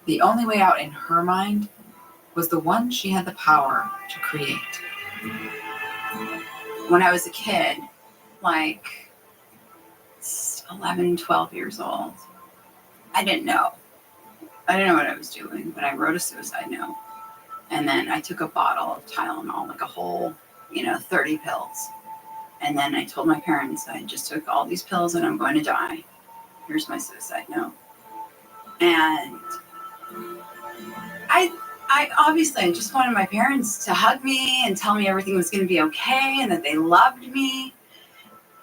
The only way out in her mind was the one she had the power to create. When I was a kid, like 11, 12 years old, I didn't know. I didn't know what I was doing, but I wrote a suicide note. And then I took a bottle of Tylenol, like a whole, 30 pills. And then I told my parents I just took all these pills and I'm going to die. Here's my suicide note. And I obviously just wanted my parents to hug me and tell me everything was going to be okay and that they loved me.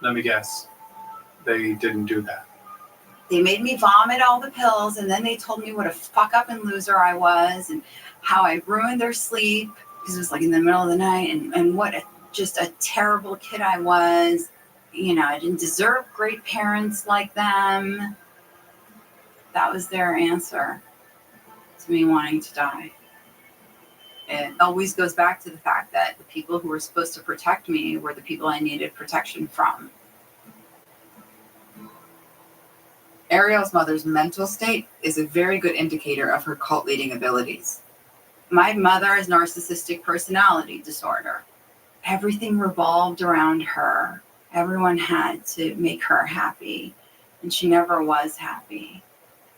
Let me guess. They didn't do that. They made me vomit all the pills, and then they told me what a fuck up and loser I was, and how I ruined their sleep because it was like in the middle of the night, and what just a terrible kid I was. You know, I didn't deserve great parents like them. That was their answer to me wanting to die. It always goes back to the fact that the people who were supposed to protect me were the people I needed protection from. Ariel's mother's mental state is a very good indicator of her cult leading abilities. My mother has narcissistic personality disorder. Everything revolved around her. Everyone had to make her happy, and she never was happy.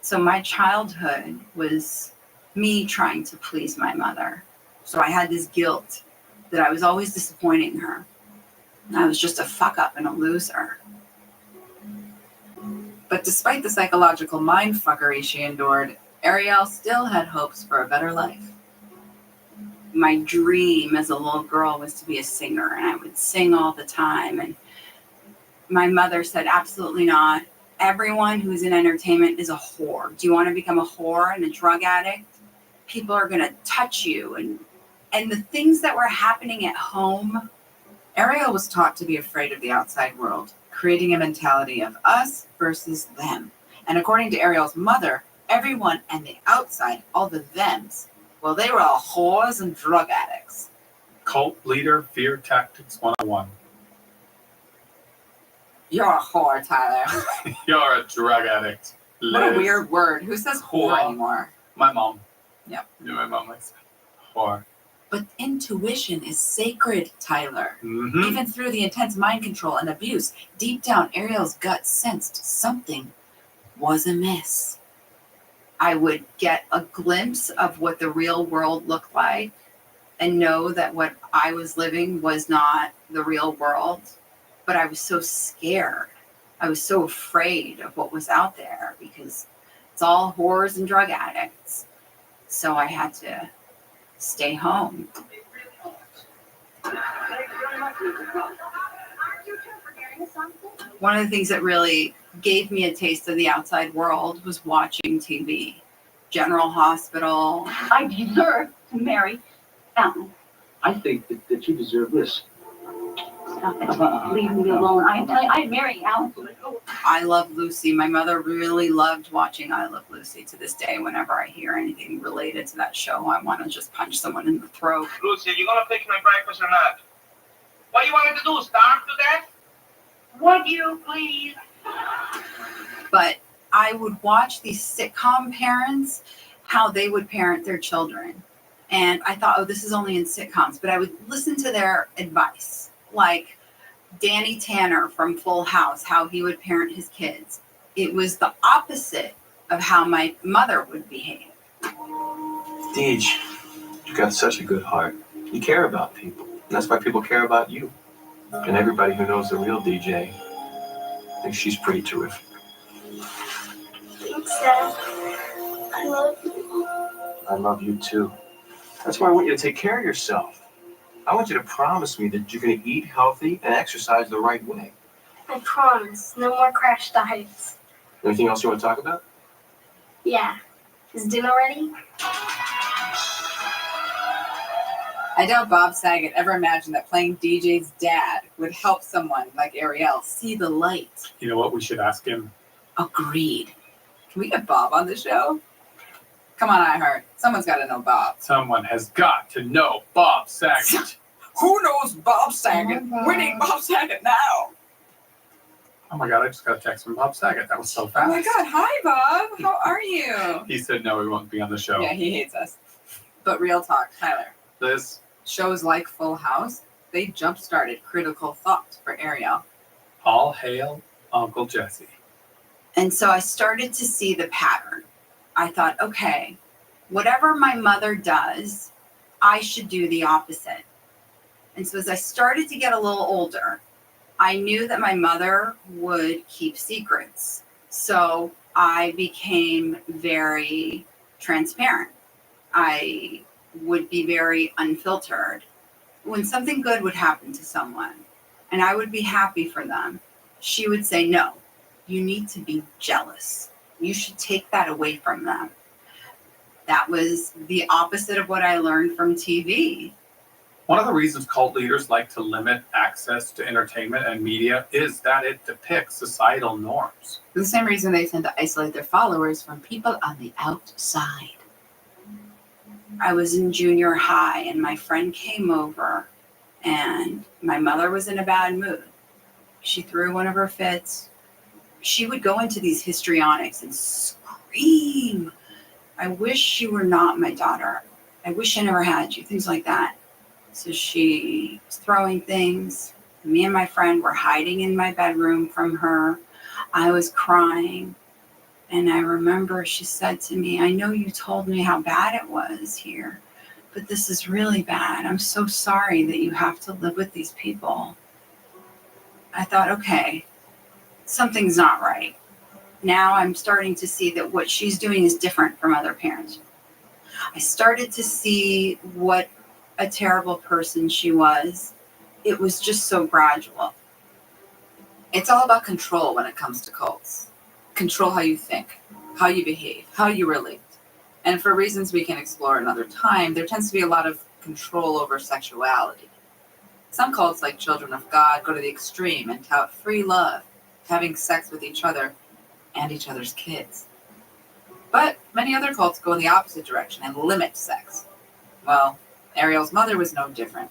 So my childhood was me trying to please my mother. So I had this guilt that I was always disappointing her. I was just a fuck up and a loser. But despite the psychological mindfuckery she endured, Ariel still had hopes for a better life. My dream as a little girl was to be a singer, and I would sing all the time. And my mother said, absolutely not. Everyone who's in entertainment is a whore. Do you want to become a whore and a drug addict? People are going to touch you. And the things that were happening at home. Ariel was taught to be afraid of the outside world, creating a mentality of us versus them. And according to Ariel's mother, everyone and the outside, all the thems, well, they were all whores and drug addicts. Cult leader fear tactics 101. You're a whore, Tyler. You're a drug addict. What a Liz. weird word. Who says whore anymore? My mom. Yep. Yeah, my mom likes whore. But intuition is sacred, Tyler. Mm-hmm. Even through the intense mind control and abuse, deep down, Ariel's gut sensed something was amiss. I would get a glimpse of what the real world looked like and know that what I was living was not the real world. But I was so scared. I was so afraid of what was out there because it's all whores and drug addicts. So I had to stay home. One of the things that really gave me a taste of the outside world was watching TV. General Hospital. I deserve to marry Alan. I think that you deserve this. Stop it. Leave me alone. I'm telling you, I'd marry Alan. I Love Lucy. My mother really loved watching I Love Lucy. To this day, whenever I hear anything related to that show, I want to just punch someone in the throat. Lucy, you gonna fix my breakfast or not? What you wanted to do, starve to death? Would you please? But I would watch these sitcom parents, how they would parent their children. And I thought, oh, this is only in sitcoms. But I would listen to their advice. Like Danny Tanner from Full House, how he would parent his kids. It was the opposite of how my mother would behave. Deej, you got such a good heart. You care about people. And that's why people care about you. And everybody who knows the real DJ thinks she's pretty terrific. Thanks, Dad. I love you. I love you too. That's why I want you to take care of yourself. I want you to promise me that you're going to eat healthy and exercise the right way. I promise. No more crash diets. Anything else you want to talk about? Yeah. Is dinner ready? I doubt Bob Saget ever imagined that playing DJ's dad would help someone like Ariel see the light. You know what? We should ask him. Agreed. Can we get Bob on the show? Come on, iHeart. Someone's got to know Bob. Someone has got to know Bob Saget. Who knows Bob Saget? We need Bob Saget now. Oh my God, I just got a text from Bob Saget. That was so fast. Oh my God. Hi, Bob. How are you? He said no, he won't be on the show. Yeah, he hates us. But real talk, Tyler. Liz? Shows like Full House, they jump-started critical thought for Ariel. All hail Uncle Jesse. And so I started to see the pattern. I thought, okay, whatever my mother does, I should do the opposite. And so as I started to get a little older, I knew that my mother would keep secrets. So I became very transparent. I would be very unfiltered. When something good would happen to someone and I would be happy for them, she would say, no, you need to be jealous. You should take that away from them. That was the opposite of what I learned from TV. One of the reasons cult leaders like to limit access to entertainment and media is that it depicts societal norms. For the same reason they tend to isolate their followers from people on the outside. I was in junior high and my friend came over and my mother was in a bad mood. She threw one of her fits. She would go into these histrionics and scream, "I wish you were not my daughter. I wish I never had you," things like that. So she was throwing things. Me and my friend were hiding in my bedroom from her. I was crying. And I remember she said to me, "I know you told me how bad it was here, but this is really bad. I'm so sorry that you have to live with these people." I thought, okay, something's not right. Now I'm starting to see that what she's doing is different from other parents. I started to see what a terrible person she was. It was just so gradual. It's all about control when it comes to cults. Control how you think, how you behave, how you relate. And for reasons we can explore another time, there tends to be a lot of control over sexuality. Some cults, like Children of God, go to the extreme and tout free love, having sex with each other and each other's kids. But many other cults go in the opposite direction and limit sex. Well, Ariel's mother was no different.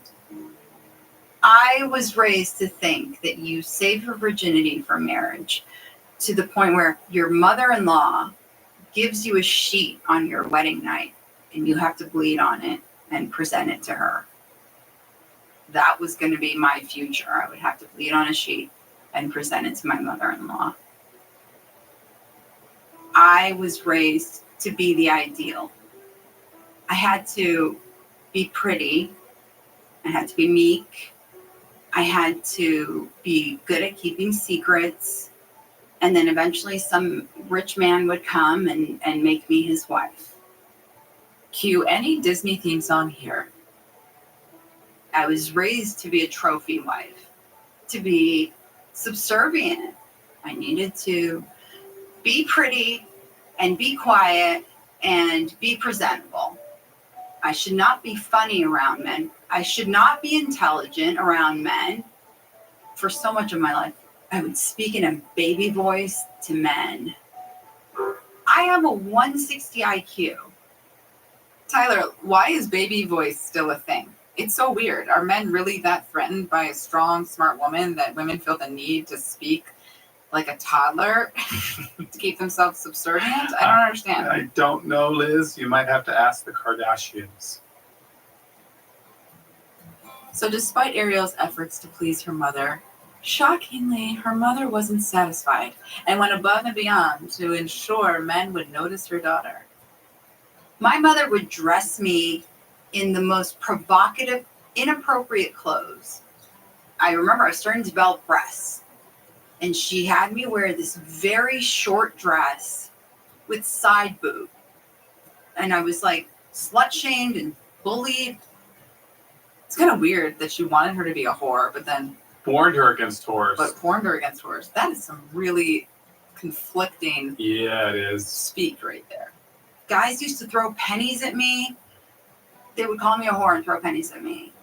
I was raised to think that you save your virginity for marriage to the point where your mother-in-law gives you a sheet on your wedding night and you have to bleed on it and present it to her. That was going to be my future. I would have to bleed on a sheet and present it to my mother-in-law. I was raised to be the ideal. I had to be pretty. I had to be meek. I had to be good at keeping secrets. And then eventually some rich man would come and make me his wife. Cue any Disney theme song here. I was raised to be a trophy wife, to be subservient. I needed to be pretty and be quiet and be presentable. I should not be funny around men. I should not be intelligent around men. For so much of my life, I would speak in a baby voice to men. I have a 160 IQ. Tyler, why is baby voice still a thing? It's so weird. Are men really that threatened by a strong, smart woman that women feel the need to speak like a toddler to keep themselves subservient? I don't understand. I don't know, Liz. You might have to ask the Kardashians. So despite Ariel's efforts to please her mother, shockingly, her mother wasn't satisfied and went above and beyond to ensure men would notice her daughter. My mother would dress me in the most provocative, inappropriate clothes. I remember I was starting to develop breasts, and she had me wear this very short dress with side boob. And I was like slut-shamed and bullied. It's kind of weird that she wanted her to be a whore, but then warned her against whores. But warned her against whores. That is some really conflicting Yeah, it is. speak right there. Guys used to throw pennies at me. They would call me a whore and throw pennies at me.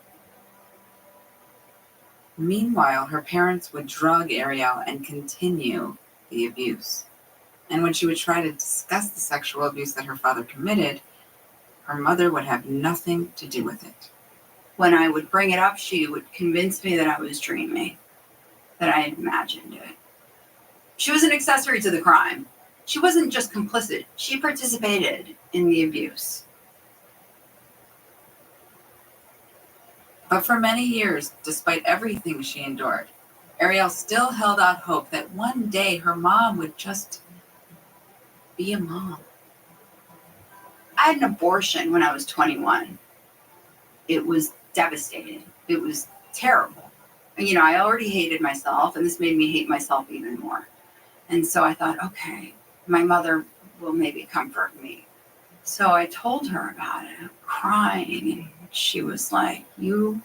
Meanwhile, her parents would drug Ariel and continue the abuse. And when she would try to discuss the sexual abuse that her father committed, her mother would have nothing to do with it. When I would bring it up, she would convince me that I was dreaming, that I had imagined it. She was an accessory to the crime. She wasn't just complicit. She participated in the abuse. But for many years, despite everything she endured, Ariel still held out hope that one day her mom would just be a mom. I had an abortion when I was 21. It was devastating. It was terrible. And, I already hated myself, and this made me hate myself even more. And so I thought, okay, my mother will maybe comfort me. So I told her about it, crying, and she was like, "You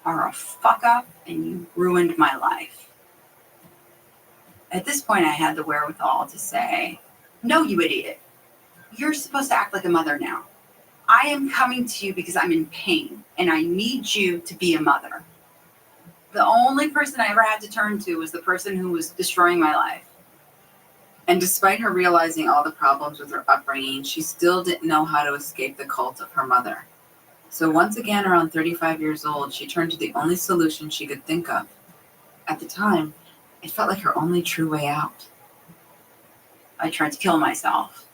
are a fuck up, and you ruined my life." At this point, I had the wherewithal to say, "No, you idiot. you're supposed to act like a mother now. I am coming to you because I'm in pain and I need you to be a mother. The only person I ever had to turn to was the person who was destroying my life. And despite her realizing all the problems with her upbringing, she still didn't know how to escape the cult of her mother. So once again, around 35 years old, she turned to the only solution she could think of. At the time, it felt like her only true way out. I tried to kill myself.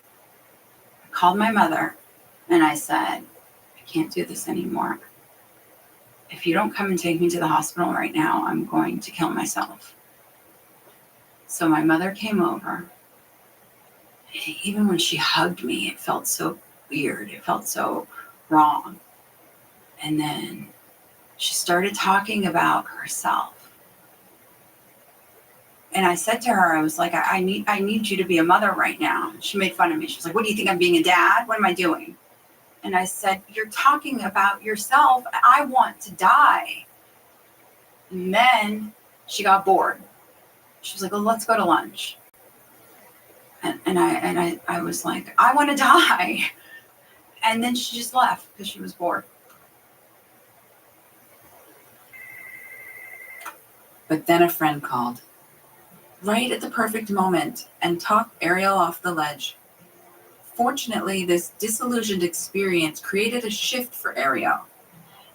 I called my mother and I said, I can't do this anymore. If you don't come and take me to the hospital right now, I'm going to kill myself. So my mother came over. Even when she hugged me, it felt so weird. It felt so wrong. And then she started talking about herself. And I said to her, I was like, I need you to be a mother right now. She made fun of me. She was like, what do you think, I'm being a dad? What am I doing? And I said, you're talking about yourself. I want to die. And then she got bored. She was like, well, let's go to lunch. And I was like, I want to die. And then she just left because she was bored. But then a friend called, right at the perfect moment, and talked Ariel off the ledge. Fortunately, this disillusioned experience created a shift for Ariel,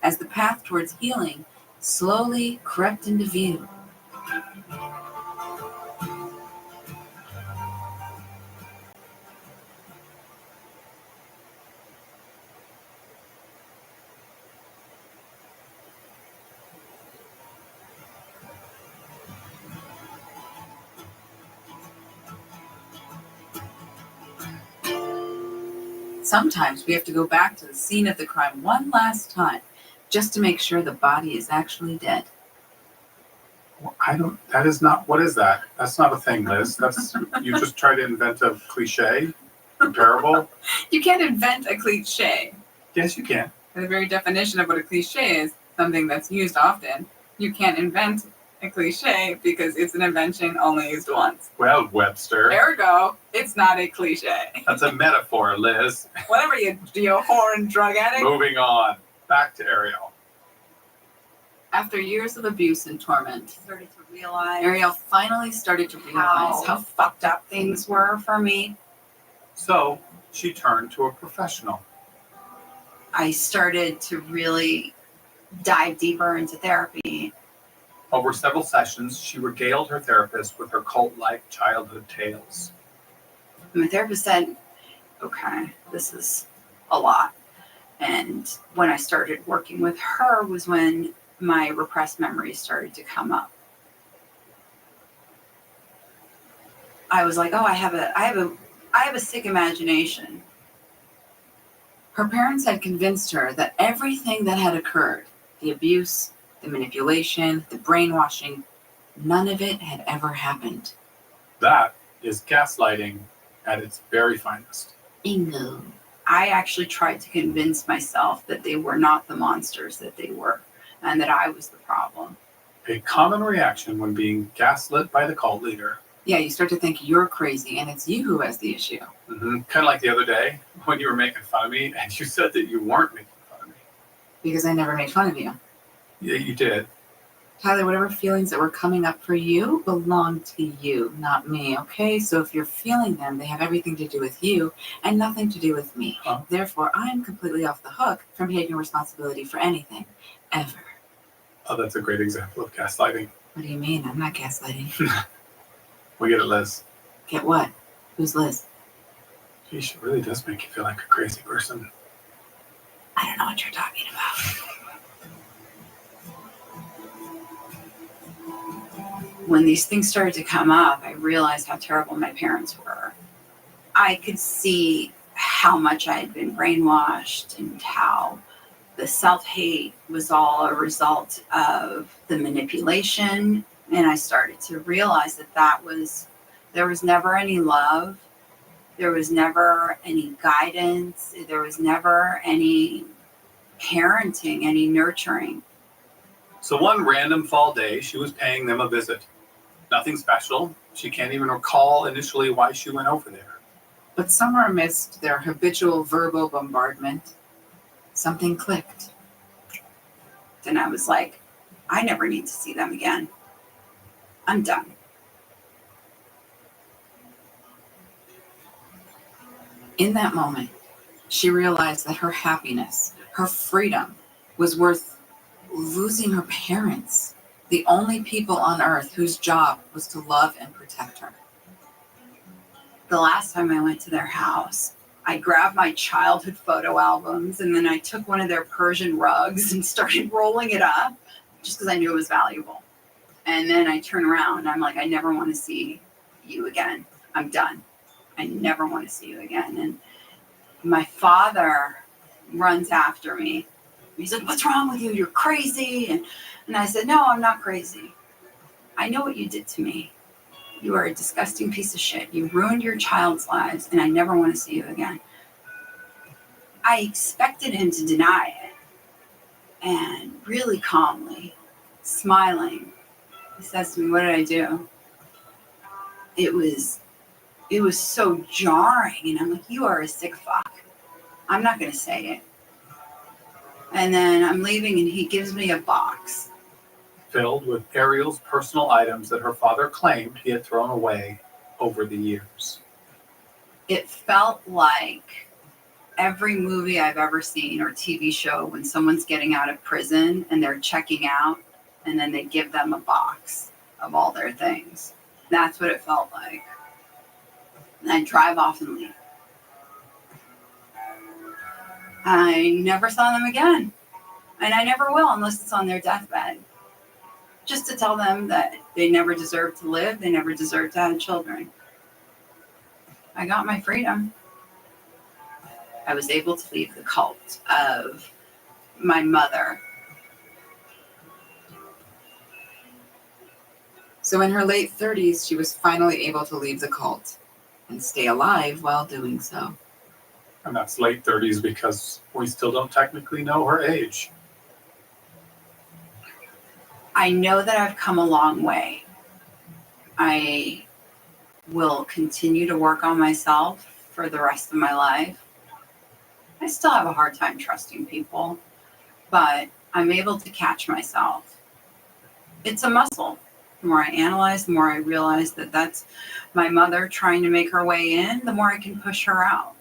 as the path towards healing slowly crept into view. Sometimes we have to go back to the scene of the crime one last time, just to make sure the body is actually dead. That is not, what is that? That's not a thing, Liz. That's, you just try to invent a cliche, comparable. You can't invent a cliche. Yes, you can. The very definition of what a cliche is, something that's used often. You can't invent a cliche because it's an invention only used once. Well, Webster. Ergo, it's not a cliche. That's a metaphor, Liz. Whatever, you whore and drug addict. Moving on. Back to Ariel. After years of abuse and torment, Realize Ariel finally started to realize how fucked up things were for me. So she turned to a professional. I started to really dive deeper into therapy. Over several sessions, she regaled her therapist with her cult-like childhood tales. My therapist said, okay, this is a lot. And when I started working with her was when my repressed memories started to come up. I was like, oh, I have a sick imagination. Her parents had convinced her that everything that had occurred, the abuse, the manipulation, the brainwashing, none of it had ever happened. That is gaslighting at its very finest. Bingo. I actually tried to convince myself that they were not the monsters that they were, and that I was the problem. A common reaction when being gaslit by the cult leader. Yeah, you start to think you're crazy and it's you who has the issue. Mm-hmm. Kind of like the other day when you were making fun of me and you said that you weren't making fun of me. Because I never made fun of you. Yeah, you did. Tyler, whatever feelings that were coming up for you belong to you, not me, okay? So if you're feeling them, they have everything to do with you and nothing to do with me. Huh? Therefore, I'm completely off the hook from taking responsibility for anything, ever. Oh, that's a great example of gaslighting. What do you mean? I'm not gaslighting. We get it, Liz. Get what? Who's Liz? Gee, she really does make you feel like a crazy person. I don't know what you're talking about. When these things started to come up, I realized how terrible my parents were. I could see how much I had been brainwashed and how the self-hate was all a result of the manipulation. And I started to realize that there was never any love. There was never any guidance. There was never any parenting, any nurturing. So one random fall day, she was paying them a visit. Nothing special. She can't even recall initially why she went over there. But somewhere amidst their habitual verbal bombardment, something clicked. Then I was like, I never need to see them again. I'm done. In that moment, she realized that her happiness, her freedom, was worth losing her parents, the only people on earth whose job was to love and protect her. The last time I went to their house, I grabbed my childhood photo albums and then I took one of their Persian rugs and started rolling it up just because I knew it was valuable. And then I turn around and I'm like, I never want to see you again. I'm done. I never want to see you again. And my father runs after me. He's like, what's wrong with you? You're crazy. And I said, no, I'm not crazy. I know what you did to me. You are a disgusting piece of shit. You ruined your child's lives, and I never want to see you again. I expected him to deny it. And really calmly, smiling, he says to me, what did I do? It was so jarring. And I'm like, you are a sick fuck. I'm not going to say it. And then I'm leaving, and he gives me a box. Filled with Ariel's personal items that her father claimed he had thrown away over the years. It felt like every movie I've ever seen or TV show when someone's getting out of prison and they're checking out and then they give them a box of all their things. That's what it felt like. And I drive off and leave. I never saw them again. And I never will unless it's on their deathbed. Just to tell them that they never deserved to live, they never deserved to have children. I got my freedom. I was able to leave the cult of my mother. So in her late 30s, she was finally able to leave the cult and stay alive while doing so. And that's late 30s because we still don't technically know her age. I know that I've come a long way. I will continue to work on myself for the rest of my life. I still have a hard time trusting people, but I'm able to catch myself. It's a muscle. The more I analyze, the more I realize that that's my mother trying to make her way in, the more I can push her out.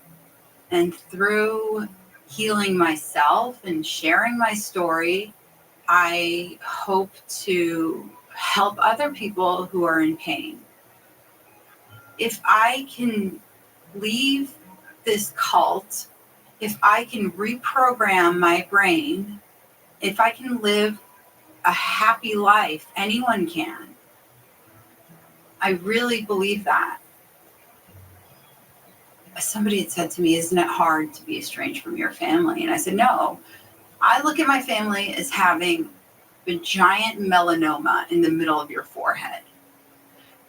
And through healing myself and sharing my story, I hope to help other people who are in pain. If I can leave this cult, if I can reprogram my brain, if I can live a happy life, anyone can. I really believe that. Somebody had said to me, isn't it hard to be estranged from your family? And I said, no. I look at my family as having a giant melanoma in the middle of your forehead.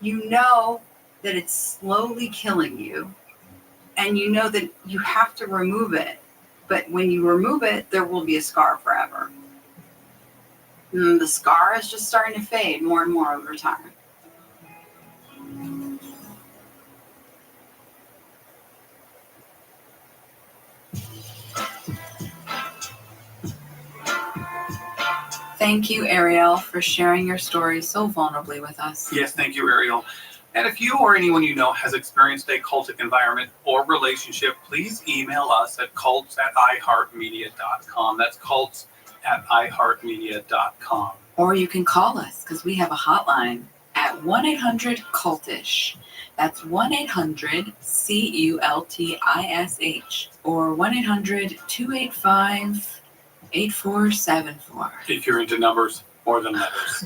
You know that it's slowly killing you, and you know that you have to remove it. But when you remove it, there will be a scar forever. And the scar is just starting to fade more and more over time. Thank you, Ariel, for sharing your story so vulnerably with us. Yes, thank you, Ariel. And if you or anyone you know has experienced a cultic environment or relationship, please email us at cults@iheartmedia.com. That's cults@iheartmedia.com. Or you can call us because we have a hotline at 1-800-CULTISH. That's 1-800-CULTISH or 1-800-285-8474. If you're into numbers more than letters.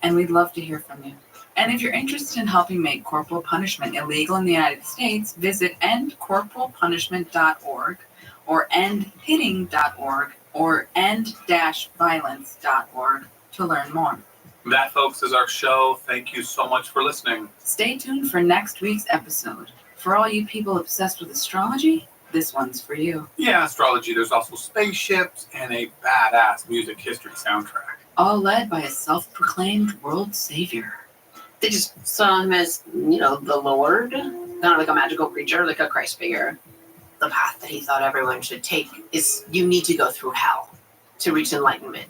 And we'd love to hear from you. And if you're interested in helping make corporal punishment illegal in the United States, visit endcorporalpunishment.org or endhitting.org or end-violence.org to learn more. That, folks, is our show. Thank you so much for listening. Stay tuned for next week's episode. For all you people obsessed with astrology, this one's for you. Yeah, astrology. There's also spaceships and a badass music history soundtrack. All led by a self-proclaimed world savior. They just saw him as, the Lord. kind of like a magical creature, like a Christ figure. The path that he thought everyone should take is you need to go through hell to reach enlightenment.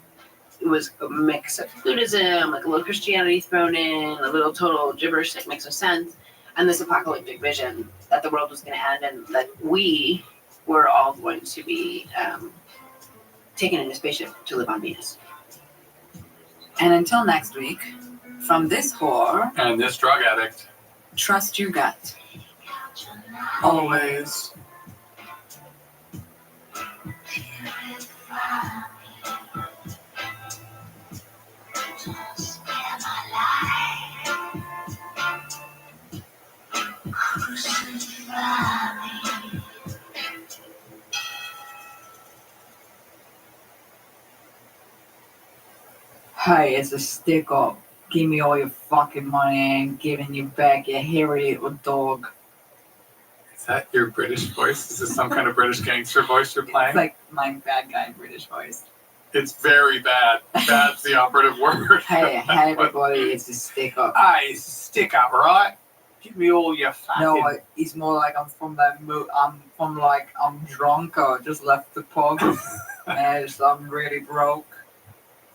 It was a mix of Buddhism, like a little Christianity thrown in, a little total gibberish that makes no sense, and this apocalyptic vision that the world was going to end and that we were all going to be taken in a spaceship to live on Venus. And until next week, from this whore and this drug addict, trust your gut. always. Hey, it's a stick up. Give me all your fucking money. I ain't giving you back, you hairy little dog. Is that your British voice? Is this some kind of British gangster voice you're playing? It's like my bad guy British voice. It's very bad. Bad's the operative word. Hey everybody, it's a stick up. Hey, stick up, right? Give me all your fucking... No, it's more like I'm from that mood. I'm drunk or just left the pub. And I'm really broke.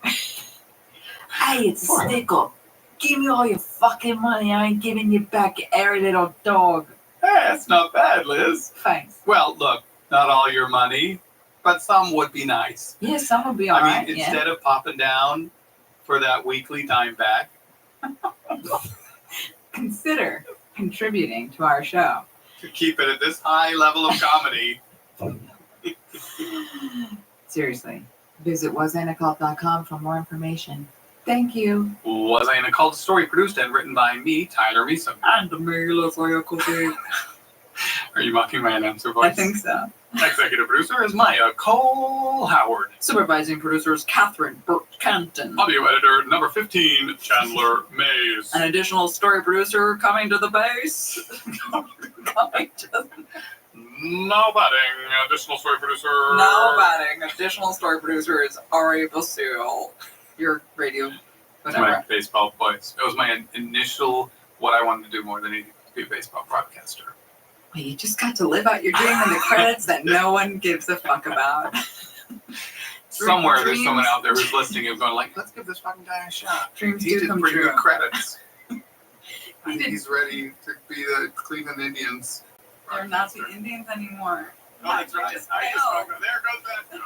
Hey, it's a stick up. Give me all your fucking money. I ain't giving you back, you hairy little dog. Hey, that's not bad, Liz. Thanks. Well, look, not all your money, but some would be nice. Yeah, some would be I alright. mean, instead of popping down for that weekly dime back, Consider contributing to our show. to keep it at this high level of comedy. Seriously, visit wasantacult.com for more information. Thank you. Was I in a Cult story produced and written by me, Tyler Meeson? And the Mila for your cookie. Are you mocking my announcer voice? I think so. Executive producer is Maya Cole Howard. Supervising producers Catherine Burt Canton. Audio editor number 15, Chandler Mays. An additional story producer coming to the base. Coming to the... No batting. Additional story producer. No batting. Additional story producer is Ari Basile. Your radio, It's whatever. my baseball voice. It was my initial, what I wanted to do more than anything, to be a baseball broadcaster. Well, you just got to live out your dream in the credits that no one gives a fuck about. Somewhere there's someone out there who's listening and going like, let's give this fucking guy a shot. Dreams He do did come pretty true. good credits. I think he's ready to be the Cleveland Indians. They're not the Indians anymore. Oh, that's right. I just spoke. There goes that.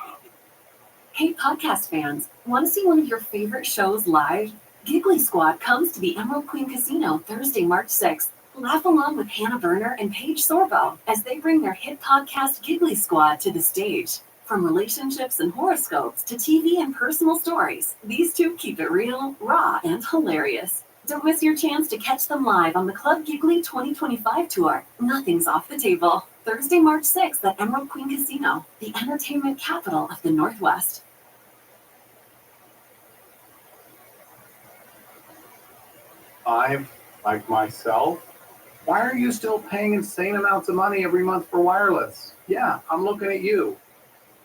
Hey, podcast fans, want to see one of your favorite shows live? Giggly Squad comes to the Emerald Queen Casino Thursday, March 6th. Laugh along with Hannah Berner and Paige Sorbo as they bring their hit podcast Giggly Squad to the stage. From relationships and horoscopes to TV and personal stories, these two keep it real, raw, and hilarious. Don't miss your chance to catch them live on the Club Giggly 2025 tour. Nothing's off the table. Thursday, March 6th at Emerald Queen Casino, the entertainment capital of the Northwest. Like myself, why are you still paying insane amounts of money every month for wireless? Yeah, I'm looking at you.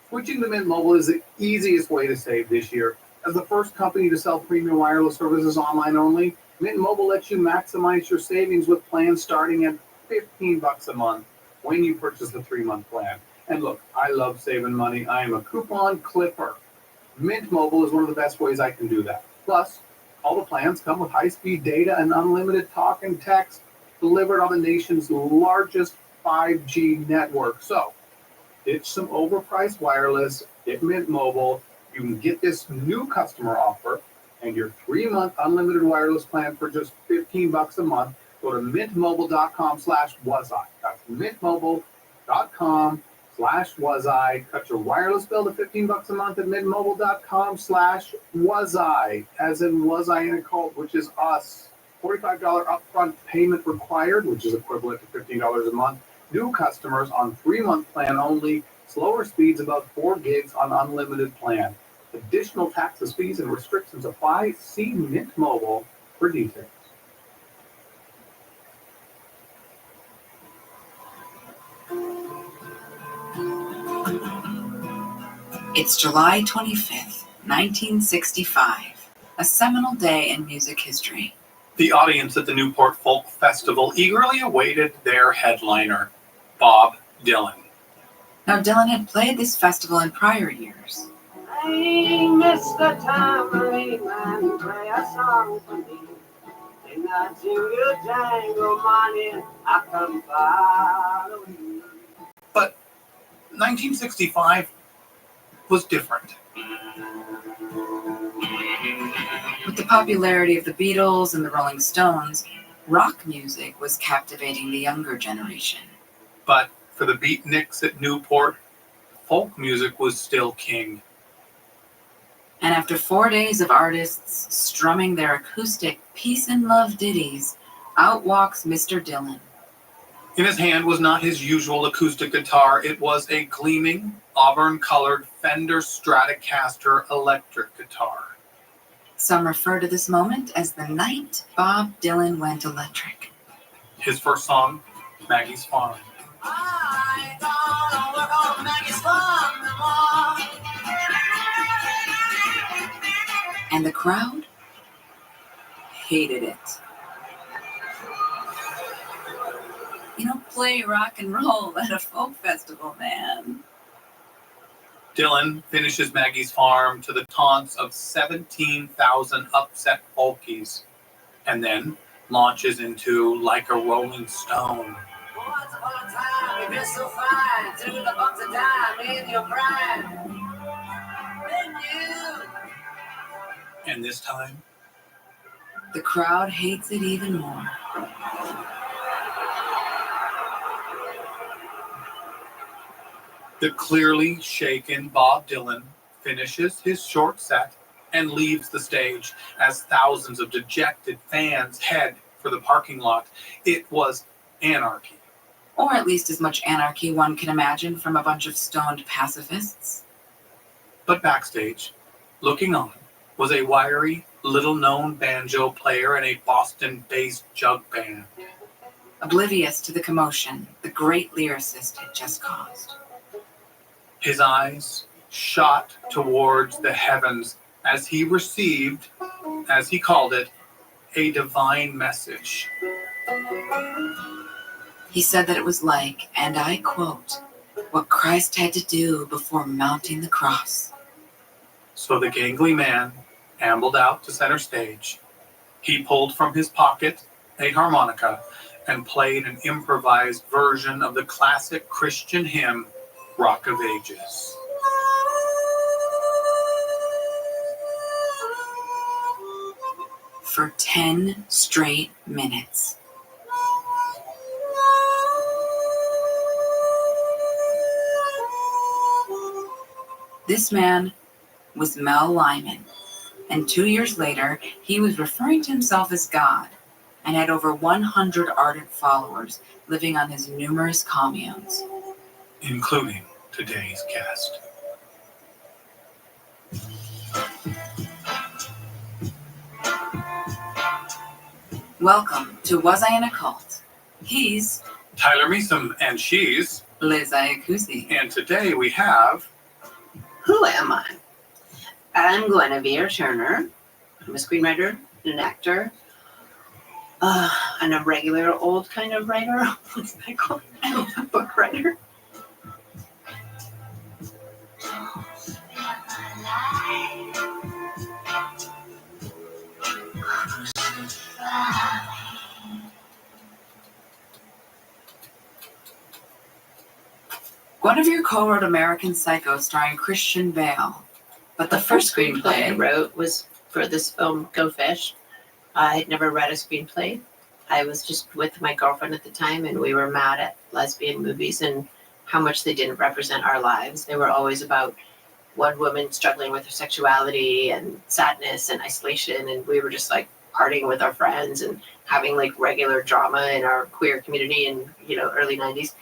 Switching to Mint Mobile is the easiest way to save this year. As the first company to sell premium wireless services online only, Mint Mobile lets you maximize your savings with plans starting at $15 a month when you purchase the 3-month plan. And look, I love saving money. I am a coupon clipper. Mint Mobile is one of the best ways I can do that. Plus, all the plans come with high-speed data and unlimited talk and text delivered on the nation's largest 5G network. So, ditch some overpriced wireless, get Mint Mobile. You can get this new customer offer and your 3-month unlimited wireless plan for just $15 a month. Go to mintmobile.com/wasi. That's mintmobile.com/wasi. Cut your wireless bill to $15 a month at mintmobile.com/wasi, as in was I in a cult, which is us. $45 upfront payment required, which is equivalent to $15 a month. New customers on 3-month plan only. Slower speeds above 4 gigs on unlimited plan. Additional taxes, fees, and restrictions apply. See Mint Mobile for details. It's July 25th, 1965, a seminal day in music history. The audience at the Newport Folk Festival eagerly awaited their headliner, Bob Dylan. Now, Dylan had played this festival in prior years. I miss the time I man play a song for me. In that jingle jangle money, I come follow you. But 1965 was different. With the popularity of the Beatles and the Rolling Stones, rock music was captivating the younger generation. But for the beatniks at Newport, folk music was still king. And after 4 days of artists strumming their acoustic peace and love ditties, out walks Mr. Dylan. In his hand was not his usual acoustic guitar. It was a gleaming, auburn-colored Fender Stratocaster electric guitar. Some refer to this moment as the night Bob Dylan went electric. His first song, Maggie's Farm. I don't work on Maggie's farm no more. And the crowd hated it. You don't play rock and roll at a folk festival, man. Dylan finishes Maggie's Farm to the taunts of 17,000 upset folkies, and then launches into Like a Rolling Stone. Once upon a time, you've been so fine. To the bucks a dime in your prime. Then you. And this time, The crowd hates it even more. the clearly shaken Bob Dylan finishes his short set and leaves the stage as thousands of dejected fans head for the parking lot. It was anarchy. Or at least as much anarchy one can imagine from a bunch of stoned pacifists. But backstage, looking on, was a wiry, little-known banjo player in a Boston-based jug band. Oblivious to the commotion the great lyricist had just caused. His eyes shot towards the heavens as he received, as he called it, a divine message. He said that it was like, and I quote, what Christ had to do before mounting the cross. So the gangly man ambled out to center stage. He pulled from his pocket a harmonica and played an improvised version of the classic Christian hymn, Rock of Ages. For 10 straight minutes. This man was Mel Lyman, and 2 years later, he was referring to himself as God and had over 100 ardent followers living on his numerous communes, including today's guest. Welcome to Was I in a Cult? He's Tyler Meeson, and she's Liz Iacusi. And today we have... Who am I? I'm Guinevere Turner. I'm a screenwriter and an actor. And a regular old kind of writer. What's that called? A book writer. Guinevere co-wrote American Psycho starring Christian Bale, but the first screenplay I wrote was for this film, Go Fish. I had never read a screenplay. I was just with my girlfriend at the time, and we were mad at lesbian movies and how much they didn't represent our lives. They were always about one woman struggling with her sexuality and sadness and isolation, and we were just like partying with our friends and having like regular drama in our queer community in, early 90s.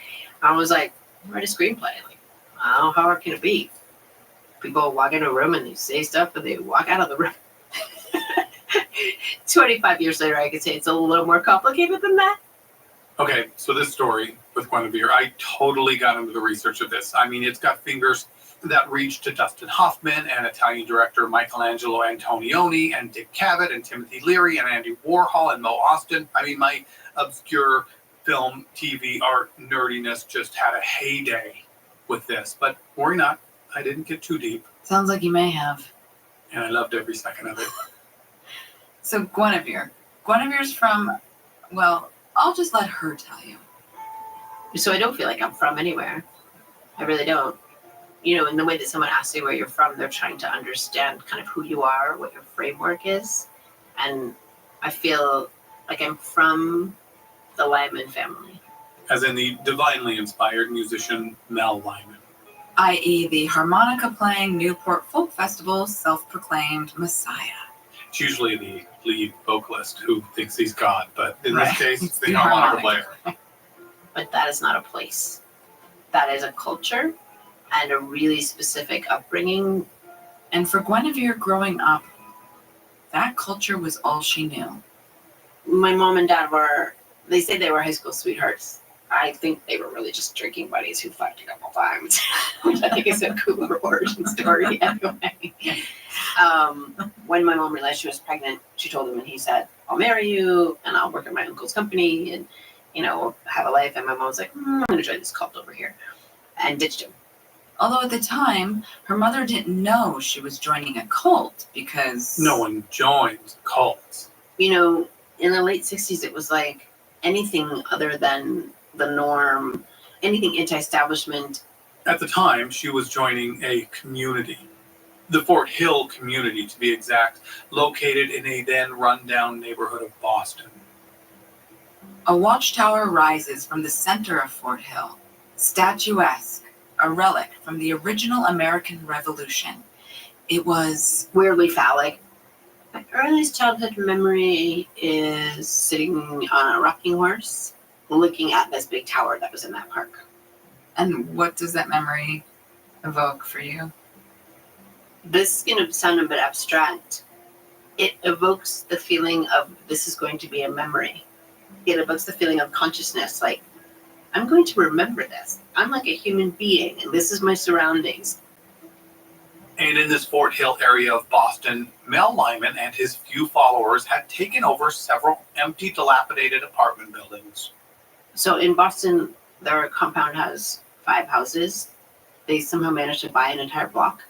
I was like, write a screenplay. Like, how hard can it be? People walk into a room and they say stuff and they walk out of the room. 25 years later, I could say it's a little more complicated than that. Okay, so this story with Guinevere, I totally got into the research of this. I mean, it's got fingers that reached to Dustin Hoffman and Italian director Michelangelo Antonioni and Dick Cavett and Timothy Leary and Andy Warhol and Mo Austin. I mean, my obscure film, TV, art nerdiness just had a heyday with this. But worry not, I didn't get too deep. Sounds like you may have. And I loved every second of it. So Guinevere. Guinevere's from, well, I'll just let her tell you. So I don't feel like I'm from anywhere. I really don't. You know, in the way that someone asks you where you're from, they're trying to understand kind of who you are, what your framework is. And I feel like I'm from the Lyman family. As in the divinely inspired musician Mel Lyman. I.e. the harmonica-playing Newport Folk Festival's self-proclaimed messiah. It's usually the lead vocalist who thinks he's God, but in Right. this case, it's the The harmonica harmonica. player. But that is not a place. That is a culture and a really specific upbringing. And for Guinevere growing up, that culture was all she knew. My mom and dad they say they were high school sweethearts. I think they were really just drinking buddies who fucked a couple times, which I think is a cooler origin story anyway. When my mom realized she was pregnant, she told him and he said, I'll marry you and I'll work at my uncle's company and, you know, have a life. And my mom was like, I'm going to join this cult over here, and ditched him. Although at the time, her mother didn't know she was joining a cult because... No one joins cults. You know, in the late 60s, it was like anything other than the norm, anything anti-establishment. At the time, she was joining a community. The Fort Hill community, to be exact, located in a then rundown neighborhood of Boston. A watchtower rises from the center of Fort Hill, statuesque, a relic from the original American Revolution. It was weirdly phallic. My earliest childhood memory is sitting on a rocking horse, looking at this big tower that was in that park. And what does that memory evoke for you? This is going to sound a bit abstract. It evokes the feeling of this is going to be a memory. It evokes the feeling of consciousness, like, I'm going to remember this. I'm like a human being, and this is my surroundings. And in this Fort Hill area of Boston, Mel Lyman and his few followers had taken over several empty, dilapidated apartment buildings. So in Boston, their compound has 5 houses. They somehow managed to buy an entire block.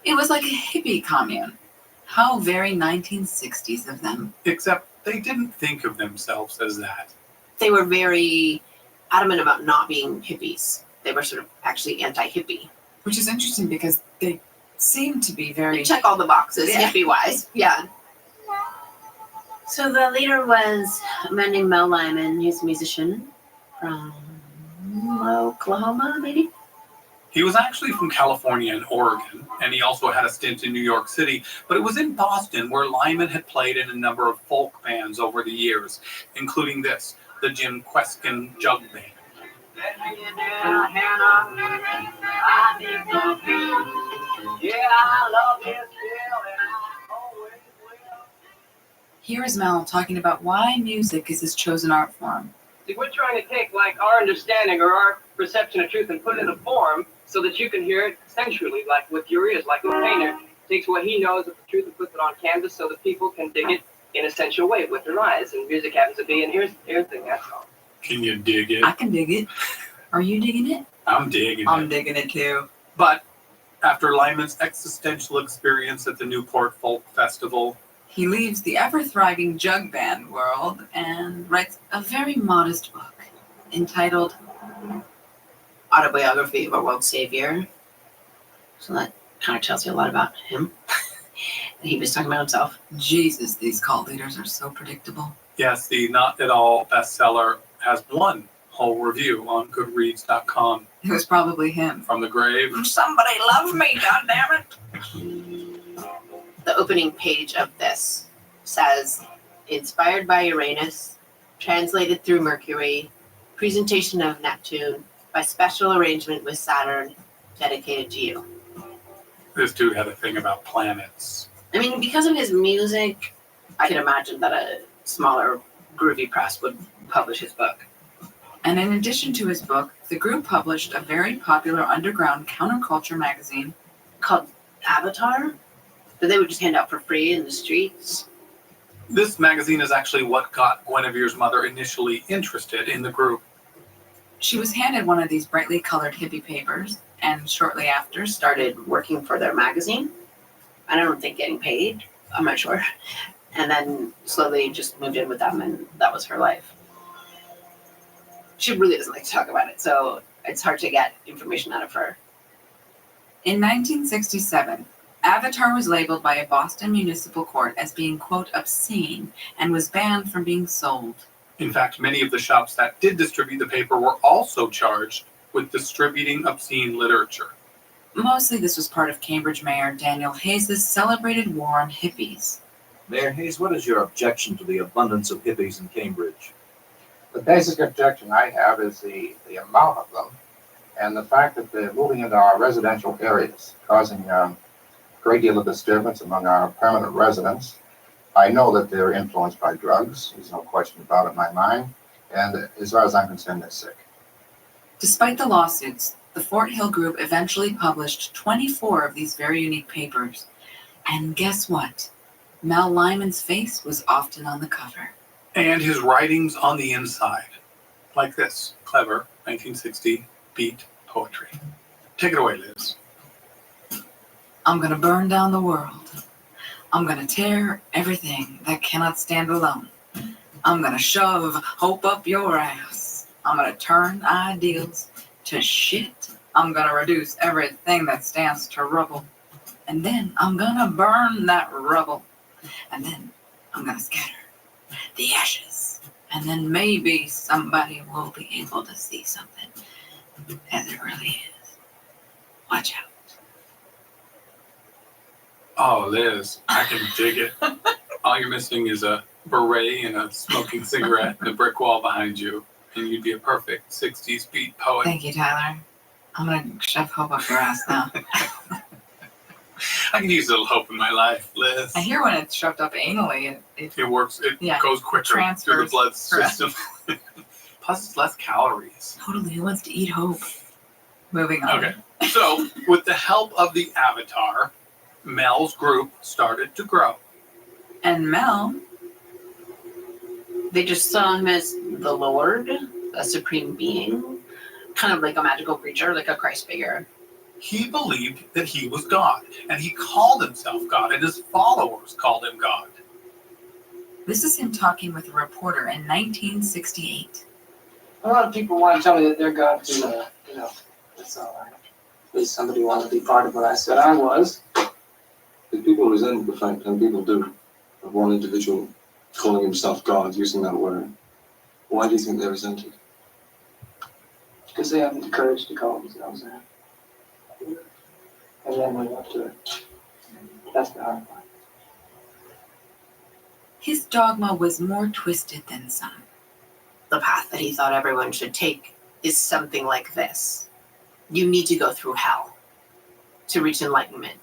It was like a hippie commune. How very 1960s of them. Except they didn't think of themselves as that. They were very adamant about not being hippies. They were sort of actually anti-hippie. Which is interesting because they seem to be very... They check all the boxes, Yeah. hippie-wise. Yeah. So the leader was a man named Mel Lyman. He's a musician from Oklahoma, maybe? He was actually from California and Oregon, and he also had a stint in New York City, but it was in Boston where Lyman had played in a number of folk bands over the years, including this, the Jim Kweskin Jug Band. Here is Mel talking about why music is his chosen art form. See, we're trying to take like our understanding or our perception of truth and put it in a form so that you can hear it sensually, like with your ears, like a painter takes what he knows of the truth and puts it on canvas so that people can dig it in a sensual way with their eyes. And music happens to be, and here's the thing, that's all. Can you dig it? I can dig it. Are you digging it? I'm digging I'm it. digging it too. But after Lyman's existential experience at the Newport Folk Festival, He leaves the ever-thriving jug band world and writes a very modest book entitled Autobiography of a World Savior. So that kind of tells you a lot about him. He was talking about himself. Jesus, these cult leaders are so predictable. yes, the not at all bestseller has one whole review on Goodreads.com. It was probably him. From the grave. Somebody love me, goddammit. The opening page of this says, inspired by Uranus, translated through Mercury, presentation of Neptune, by special arrangement with Saturn, dedicated to you. This dude had a thing about planets. I mean, because of his music, I can imagine that a smaller groovy press would publish his book. And in addition to his book, the group published a very popular underground counterculture magazine Called Avatar, that they would just hand out for free in the streets. This magazine is actually what got Guinevere's mother initially interested in the group. She was handed one of these brightly colored hippie papers and shortly after Started working for their magazine. I don't think getting paid. I'm not sure. And then slowly just moved in with them, and that was her life. She really doesn't like to talk about it, so it's hard to get information out of her. In 1967, Avatar was labeled by a Boston municipal court as being, quote, obscene and was banned from being sold. In fact, many of the shops that did distribute the paper were also charged with distributing obscene literature. Mostly this was part of Cambridge Mayor Daniel Hayes' celebrated war on hippies. Mayor Hayes, what is your objection to the abundance of hippies in Cambridge? The basic objection I have is the amount of them and the fact that they're moving into our residential areas, causing a great deal of disturbance among our permanent residents. I know that they're influenced by drugs. There's no question about it in my mind. And as far as I'm concerned, they're sick. Despite the lawsuits, the Fort Hill Group eventually published 24 of these very unique papers. And guess what? Mel Lyman's face was often on the cover. And his writings on the inside. Like this. Clever, 1960, beat poetry. Take it away, Liz. I'm gonna burn down the world. I'm gonna tear everything that cannot stand alone. I'm gonna shove hope up your ass. I'm gonna turn ideals to shit. I'm gonna reduce everything that stands to rubble. And then I'm gonna burn that rubble. And then I'm gonna scatter the ashes. And then maybe somebody will be able to see something as it really is. Watch out. Oh, Liz, I can dig it. All you're missing is a beret and a smoking cigarette and a brick wall behind you, and you'd be a perfect 60s beat poet. Thank you, Tyler. I'm gonna shove hope up your ass now. I can use a little hope in my life, Liz. I hear when it's shoved up anally, It works. It Yeah, goes quicker through the transfers. blood Correct. system. Plus, it's less calories. Totally, who wants to eat hope? Moving on. Okay. So, with the help of the Avatar, Mel's group started to grow. And Mel, They just saw him as the Lord, a supreme being, kind of like a magical creature, like a Christ figure. He believed that he was God, and he called himself God, and his followers called him God. this is him talking with a reporter in 1968. A lot of people want to tell me that they're God too, it's all right. At least somebody wanted to be part of what I said I was. If people resent the fact, and people do, of one individual calling himself God, using that word, why do you think they resent it? Because they haven't the courage to call themselves that. And then live up to it. That's the hard part. His dogma was more twisted than some. The path that he thought everyone should take is something like this. You need to go through hell to reach enlightenment.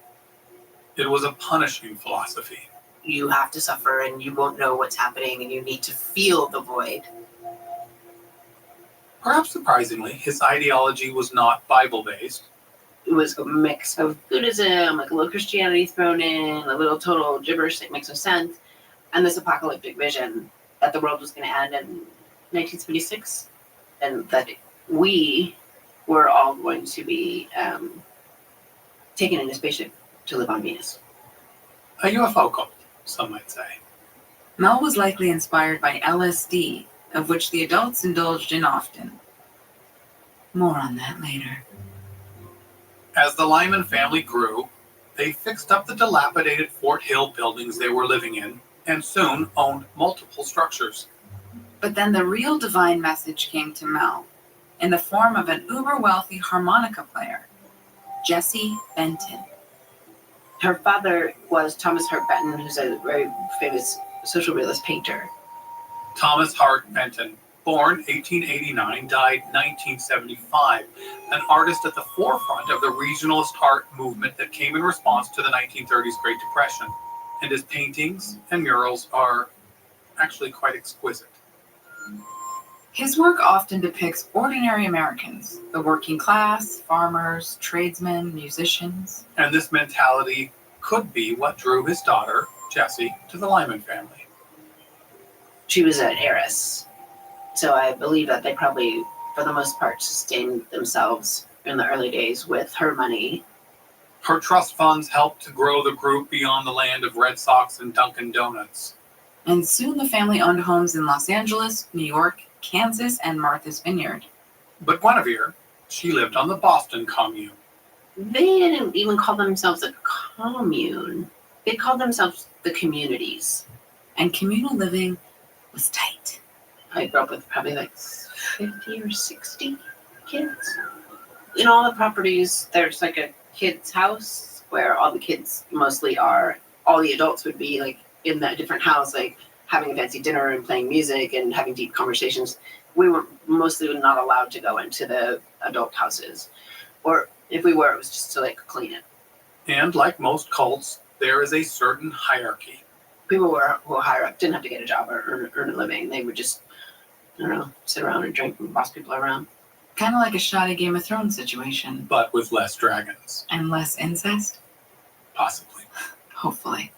It was a punishing philosophy. You have to suffer and you won't know what's happening and you need to feel the void. Perhaps surprisingly, his ideology was not Bible-based. It was a mix of Buddhism, like a little Christianity thrown in, a little total gibberish that makes no sense, and this apocalyptic vision that the world was going to end in 1976, and that we were all going to be taken in a spaceship to live on Venus. A UFO cult, some might say. Mel was likely inspired by LSD, of which the adults indulged in often. More on that later. As the Lyman family grew, they fixed up the dilapidated Fort Hill buildings they were living in and soon owned multiple structures. But then the real divine message came to Mel in the form of an uber-wealthy harmonica player, Jessie Benton. Her father was Thomas Hart Benton, who's a very famous social realist painter. Thomas Hart Benton, born 1889, died 1975, an artist at the forefront of the regionalist art movement that came in response to the 1930s Great Depression. And his paintings and murals are actually quite exquisite. His work often depicts ordinary Americans, the working class, farmers, tradesmen, musicians. And this mentality could be what drew his daughter, Jessie, to the Lyman family. She was an heiress, so I believe that they probably, for the most part, sustained themselves in the early days with her money. Her trust funds helped to grow the group beyond the land of Red Sox and Dunkin' Donuts. And soon the family owned homes in Los Angeles, New York, Kansas, and Martha's Vineyard. But Guinevere, she lived on the Boston commune. They didn't even call themselves a commune. They called themselves the communities. And communal living was tight. I grew up with probably like 50 or 60 kids. In all the properties, there's like a kid's house where all the kids mostly are. All the adults would be like in that different house, like having a fancy dinner and playing music and having deep conversations. We were mostly not allowed to go into the adult houses. Or if we were, it was just to like clean it. And like most cults, there is a certain hierarchy. People who were higher up didn't have to get a job or earn a living. They would just, I don't know, sit around and drink and boss people around. Kind of like a shoddy Game of Thrones situation. But with less dragons. And less incest? Possibly. Hopefully.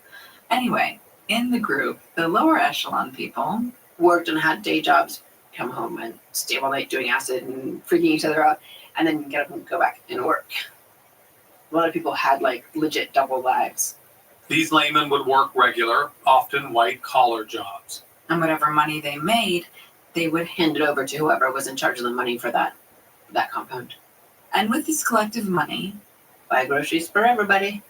Anyway, in the group, the lower echelon people worked and had day jobs, come home and stay all night doing acid and freaking each other out, and then get up and go back and work. A lot of people had like legit double lives. These laymen would work regular, often white-collar jobs. And whatever money they made, they would hand it over to whoever was in charge of the money for that compound. And with this collective money, buy groceries for everybody.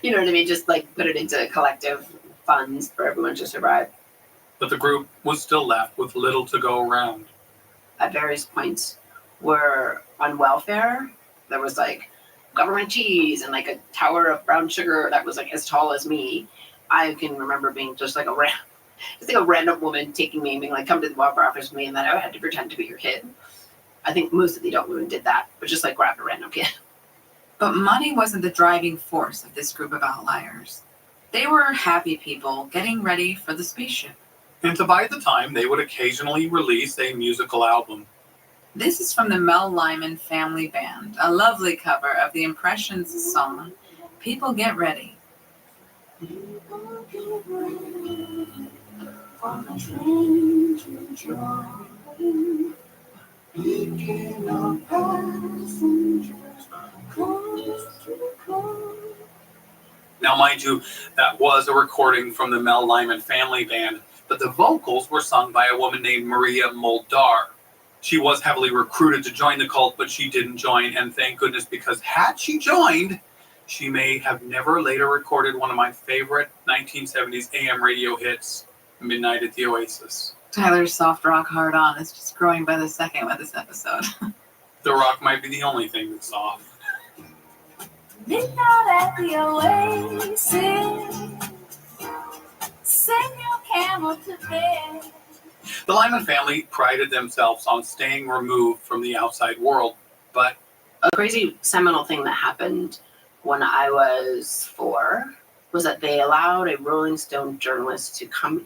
You know what I mean? Just like put it into collective funds for everyone to survive. But the group was still left with little to go around. At various points, were on welfare. There was like government cheese and like a tower of brown sugar that was like as tall as me. I can remember being just like a random woman taking me and being like, come to the welfare office with me, and then I had to pretend to be your kid. I think most of the adult women did that, but just like grab a random kid. But money wasn't the driving force of this group of outliers. They were happy people getting ready for the spaceship. And to buy the time, they would occasionally release a musical album. This is from the Mel Lyman Family Band, a lovely cover of the Impressions song, People Get Ready. People get ready for the train to join. Picking up passengers, coast to coast. Now, mind you, that was a recording from the Mel Lyman Family Band, but the vocals were sung by a woman named Maria Muldaur. She was heavily recruited to join the cult, but she didn't join, and thank goodness, because had she joined, she may have never later recorded one of my favorite 1970s AM radio hits, Midnight at the Oasis. Tyler's soft rock hard on is just growing by the second with this episode. The rock might be the only thing that's soft. Midnight at the Oasis, send your camel to bed. The Lyman family prided themselves on staying removed from the outside world, but a crazy seminal thing that happened when I was 4 was that they allowed a Rolling Stone journalist to come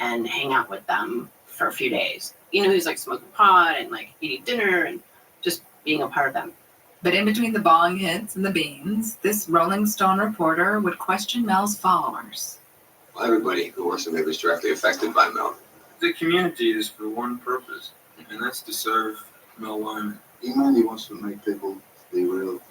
and hang out with them for a few days. You know, he's like smoking pot and like eating dinner and just being a part of them. But in between the bong hits and the beans, this Rolling Stone reporter would question Mel's followers. Well, everybody who works with me was directly affected by Mel. The community is for one purpose, and that's to serve Mel Lyman. He mainly wants to make people be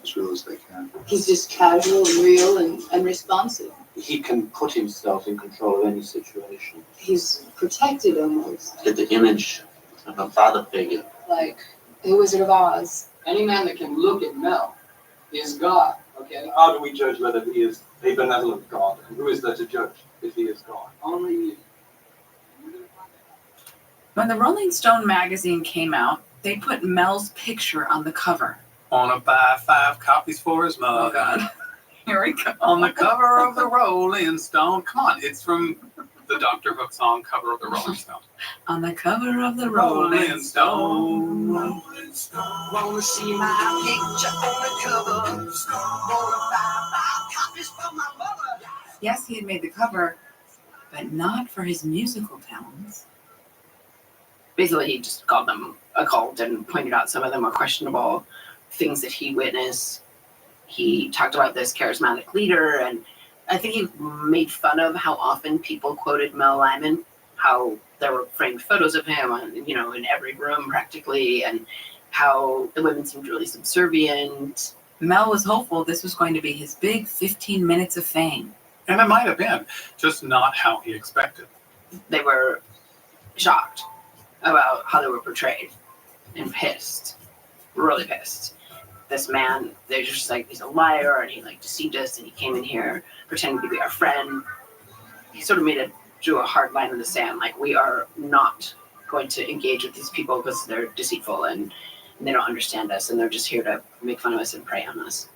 as real as they can. He's just casual and real and responsive. He can put himself in control of any situation. He's protected almost. Get the image of a father figure. Like the Wizard of Oz. Any man that can look at Mel is God, okay? How do we judge whether he is a benevolent God? And who is there to judge if he is God? Only you. When the Rolling Stone magazine came out, they put Mel's picture on the cover. Wanna buy 5 copies for his mug. Oh, God. Here we go. On the cover of the Rolling Stone. Come on, it's from the Dr. Hook song, Cover of the Rolling Stone. On the cover of the Rolling Stone. Rolling Stone. Wanna see my picture on the cover? Wanna buy 5 copies for my mother? Yes, he had made the cover, but not for his musical talents. basically he just called them a cult and pointed out some of them were questionable things that he witnessed. He talked about this charismatic leader, and I think he made fun of how often people quoted Mel Lyman, how there were framed photos of him on, in every room practically, and how the women seemed really subservient. Mel was hopeful this was going to be his big 15 minutes of fame. And it might have been, just not how he expected. They were shocked about how they were portrayed and pissed, really pissed. This man, they're just like, he's a liar and he deceived us and he came in here pretending to be our friend. He sort of drew a hard line in the sand, like we are not going to engage with these people because they're deceitful and they don't understand us and they're just here to make fun of us and prey on us.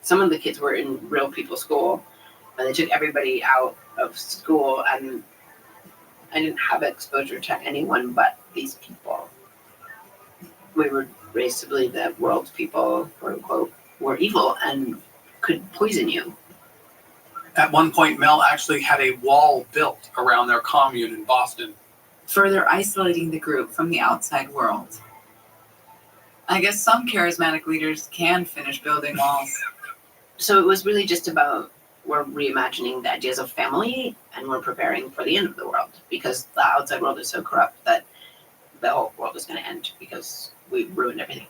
Some of the kids were in real people school and they took everybody out of school, and I didn't have exposure to anyone but these people. We were raised to believe that world's people, quote unquote, were evil and could poison you. At one point, Mel actually had a wall built around their commune in Boston, further isolating the group from the outside world. I guess some charismatic leaders can finish building walls. So it was really just about, we're reimagining the ideas of family and we're preparing for the end of the world, because the outside world is so corrupt that the whole world is going to end because we ruined everything.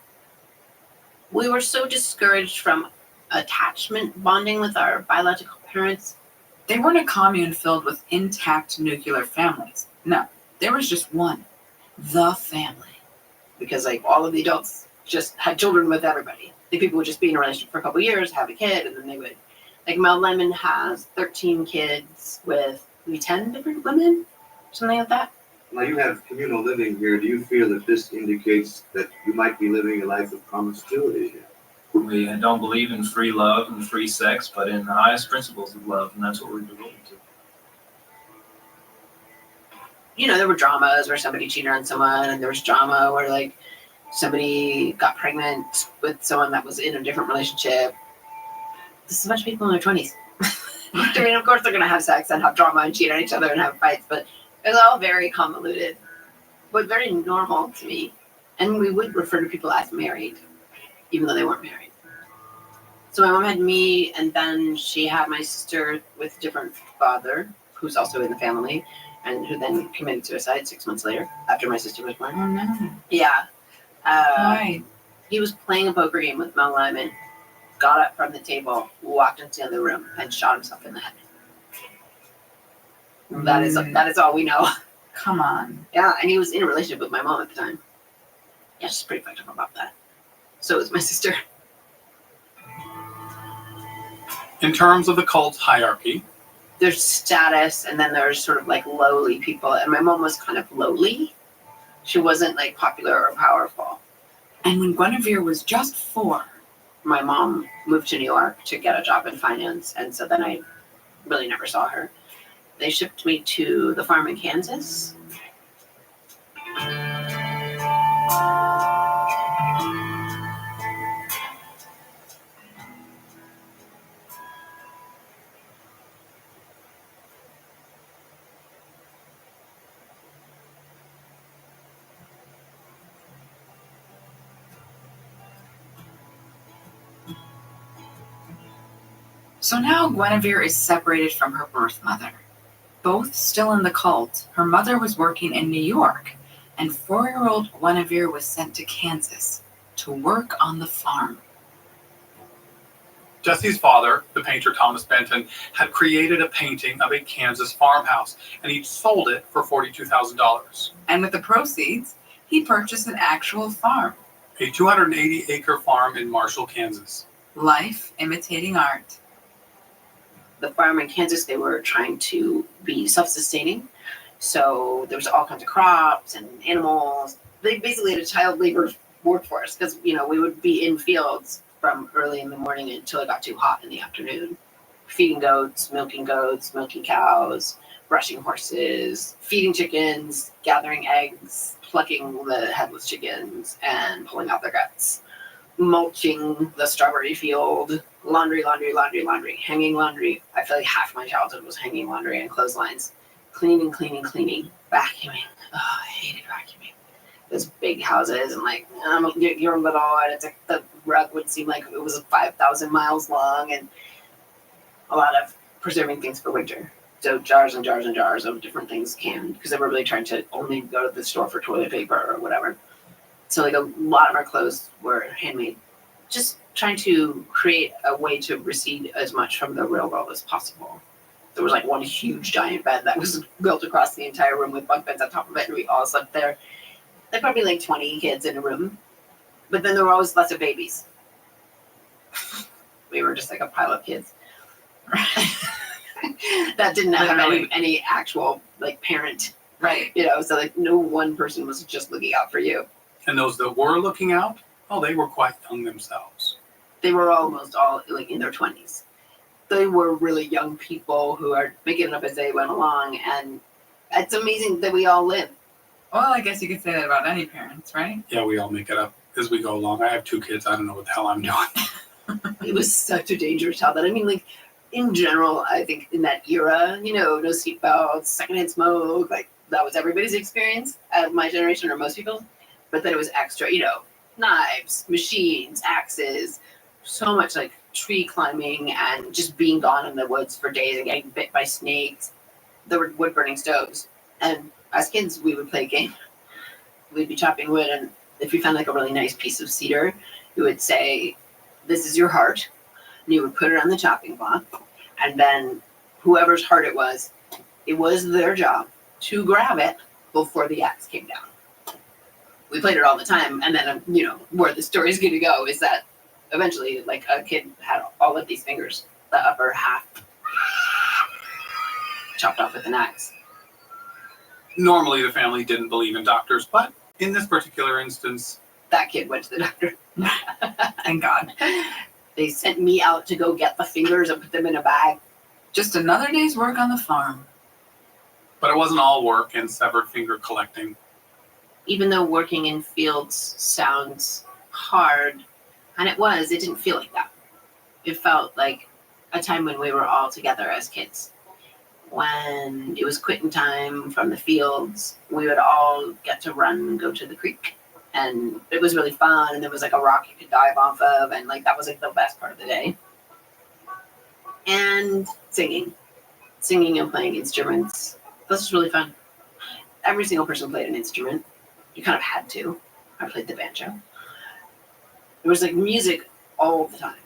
We were so discouraged from attachment bonding with our biological parents. They weren't a commune filled with intact nuclear families. No, there was just one, the family. Because all of the adults just had children with everybody. The people would just be in a relationship for a couple of years, have a kid, and then they would, Mel Lemon has 13 kids with maybe 10 different women, something like that. Now you have communal living here. Do you feel that this indicates that you might be living a life of promiscuity here? We don't believe in free love and free sex, but in the highest principles of love, and that's what we're devoted to. There were dramas where somebody cheated on someone, and there was drama where somebody got pregnant with someone that was in a different relationship. This is a bunch of people in their 20s. I mean, of course they're going to have sex and have drama and cheat on each other and have fights, but it's all very convoluted, but very normal to me. And we would refer to people as married, even though they weren't married. So my mom had me, and then she had my sister with a different father, who's also in the family, and who then committed suicide 6 months later after my sister was born. Oh, no. Yeah. Why? He was playing a poker game with Mel Lyman, got up from the table, walked into the other room, and shot himself in the head. That is all we know. Come on. Yeah, and he was in a relationship with my mom at the time. Yeah, she's pretty fucked up about that. So is my sister. In terms of the cult hierarchy, there's status, and then there's sort of lowly people, and my mom was kind of lowly. She wasn't popular or powerful. And when Guinevere was just 4, my mom moved to New York to get a job in finance, and so then I really never saw her. They shipped me to the farm in Kansas. So now Guinevere is separated from her birth mother. Both still in the cult, her mother was working in New York, and 4-year-old Guinevere was sent to Kansas to work on the farm. Jesse's father, the painter Thomas Benton, had created a painting of a Kansas farmhouse, and he sold it for $42,000. And with the proceeds, he purchased an actual farm. A 280-acre farm in Marshall, Kansas. Life imitating art. The farm in Kansas, they were trying to be self-sustaining. So there was all kinds of crops and animals. They basically had a child labor workforce because, we would be in fields from early in the morning until it got too hot in the afternoon. Feeding goats, milking cows, brushing horses, feeding chickens, gathering eggs, plucking the headless chickens and pulling out their guts. Mulching the strawberry field, laundry, hanging laundry. I feel like half my childhood was hanging laundry and clotheslines, cleaning, vacuuming. Oh, I hated vacuuming. Those big houses and like you're little and it's like the rug would seem like it was 5,000 miles long and a lot of preserving things for winter. So jars and jars and jars of different things canned because they were really trying to only go to the store for toilet paper or whatever. So like a lot of our clothes were handmade. Just trying to create a way to recede as much from the real world as possible. There was like one huge giant bed that was built across the entire room with bunk beds on top of it, and we all slept there. There were probably like 20 kids in a room, but then there were always lots of babies. We were just like a pile of kids that didn't have any actual like parent, right? You know, so like no one person was just looking out for you. And those that were looking out, oh, they were quite young themselves. They were almost all like in their 20s. They were really young people who are making it up as they went along, and it's amazing that we all live. Well, I guess you could say that about any parents, right? Yeah, we all make it up as we go along. I have 2 kids. I don't know what the hell I'm doing. It was such a dangerous childhood. I mean, like, in general, I think in that era, you know, no seatbelts, secondhand smoke, like, that was everybody's experience of my generation or most people. But then it was extra, you know, knives, machines, axes, so much, like, tree climbing and just being gone in the woods for days and getting bit by snakes. There were wood-burning stoves. And as kids, we would play a game. We'd be chopping wood, and if you found, like, a really nice piece of cedar, you would say, "This is your heart," and you would put it on the chopping block, and then whoever's heart it was their job to grab it before the axe came down. We played it all the time, and then, you know, where the story's going to go is that eventually, like, a kid had all of these fingers, the upper half, chopped off with an axe. Normally, the family didn't believe in doctors, but in this particular instance, that kid went to the doctor. Thank God. They sent me out to go get the fingers and put them in a bag. Just another day's work on the farm. But it wasn't all work and severed finger collecting. Even though working in fields sounds hard, and it didn't feel like that. It felt like a time when we were all together as kids. When it was quitting time from the fields, we would all get to run and go to the creek. And it was really fun, and there was like a rock you could dive off of, and like that was like the best part of the day. And singing and playing instruments. This was really fun. Every single person played an instrument. You kind of had to. I played the banjo. There was like music all the time.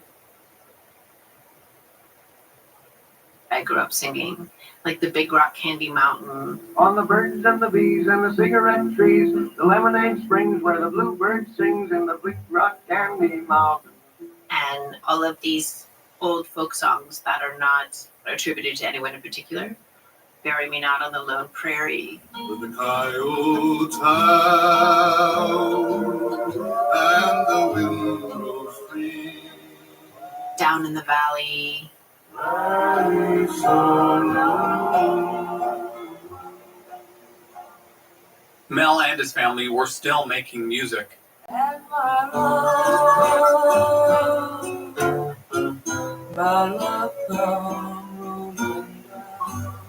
I grew up singing like the Big Rock Candy Mountain. On the birds and the bees and the cigarette trees, the lemonade springs where the bluebird sings in the Big Rock Candy Mountain. And all of these old folk songs that are not attributed to anyone in particular. Bury Me Not on the Lone Prairie. With the coyotes howl and the wind blows free. Down in the Valley. Mel and his family were still making music.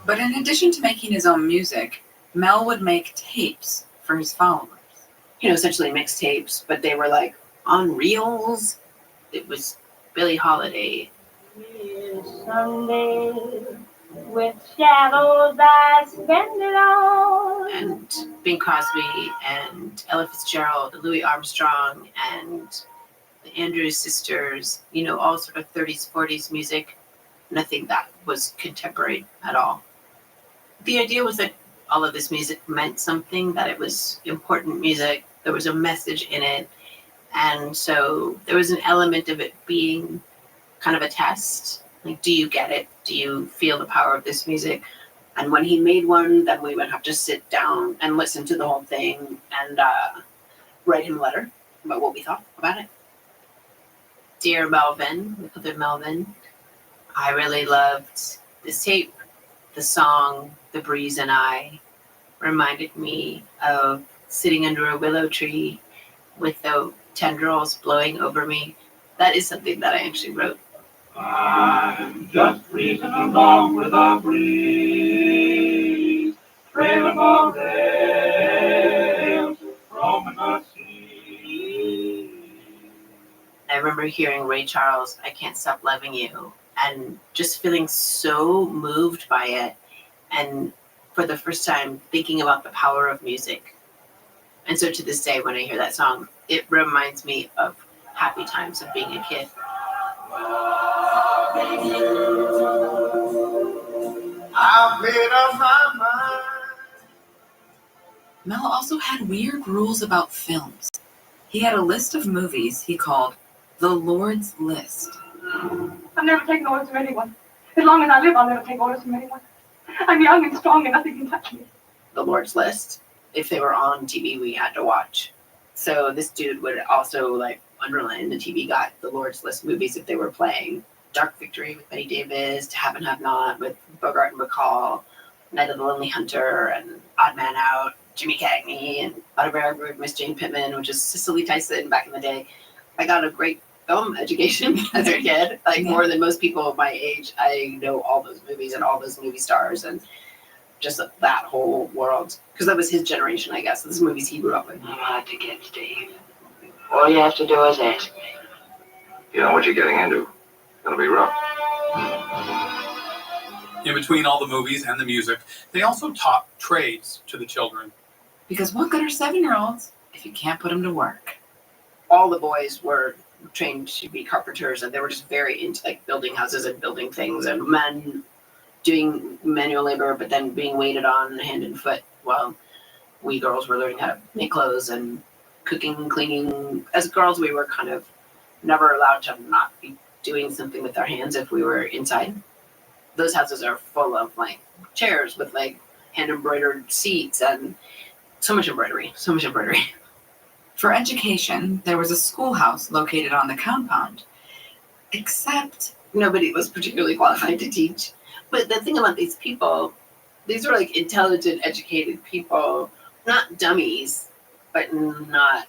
But in addition to making his own music, Mel would make tapes for his followers. You know, essentially mixtapes, but they were like on reels. It was Billie Holiday. Sunday, with shadows I spend it all. And Bing Crosby and Ella Fitzgerald, Louis Armstrong, and the Andrews Sisters, you know, all sort of 30s, 40s music. Nothing that was contemporary at all. The idea was that all of this music meant something, that it was important music. There was a message in it. And so there was an element of it being kind of a test. Like, do you get it? Do you feel the power of this music? And when he made one, then we would have to sit down and listen to the whole thing and write him a letter about what we thought about it. Dear Melvin, we called him Melvin, I really loved this tape. The song, The Breeze and I, reminded me of sitting under a willow tree with the tendrils blowing over me. That is something that I actually wrote. I'm just breezing along with a breeze. remember hearing Ray Charles, I Can't Stop Loving You, and just feeling so moved by it. And for the first time, thinking about the power of music. And so to this day, when I hear that song, it reminds me of happy times of being a kid. I've made up my mind. Mel also had weird rules about films. He had a list of movies he called the Lord's List. I've never taken orders from anyone. As long as I live, I'll never take orders from anyone. I'm young and strong and nothing can touch me. The Lord's List. If they were on TV, we had to watch. So this dude would also like underline the TV guide, the Lord's List movies if they were playing. Dark Victory with Betty Davis, To Have and Have Not with Bogart and Bacall, Night of the Lonely Hunter, and Odd Man Out, Jimmy Cagney, and Autobiography of Miss Jane Pittman, which is Cicely Tyson back in the day. I got a great film education as a kid, like more than most people of my age. I know all those movies and all those movie stars and just that whole world, because that was his generation, I guess. Those movies he grew up with. I'm hard to get, Steve. All you have to do is ask me. You know what you're getting into. It's gonna be rough. In between all the movies and the music, they also taught trades to the children. Because what good are 7-year-olds if you can't put them to work? All the boys were trained to be carpenters, and they were just very into like building houses and building things, and men doing manual labor, but then being waited on hand and foot, while we girls were learning how to make clothes and cooking and cleaning. As girls, we were kind of never allowed to not be doing something with our hands if we were inside. Those houses are full of like chairs with like hand embroidered seats and so much embroidery. For education, there was a schoolhouse located on the compound, except nobody was particularly qualified to teach. But the thing about these people, these were like intelligent, educated people, not dummies, but not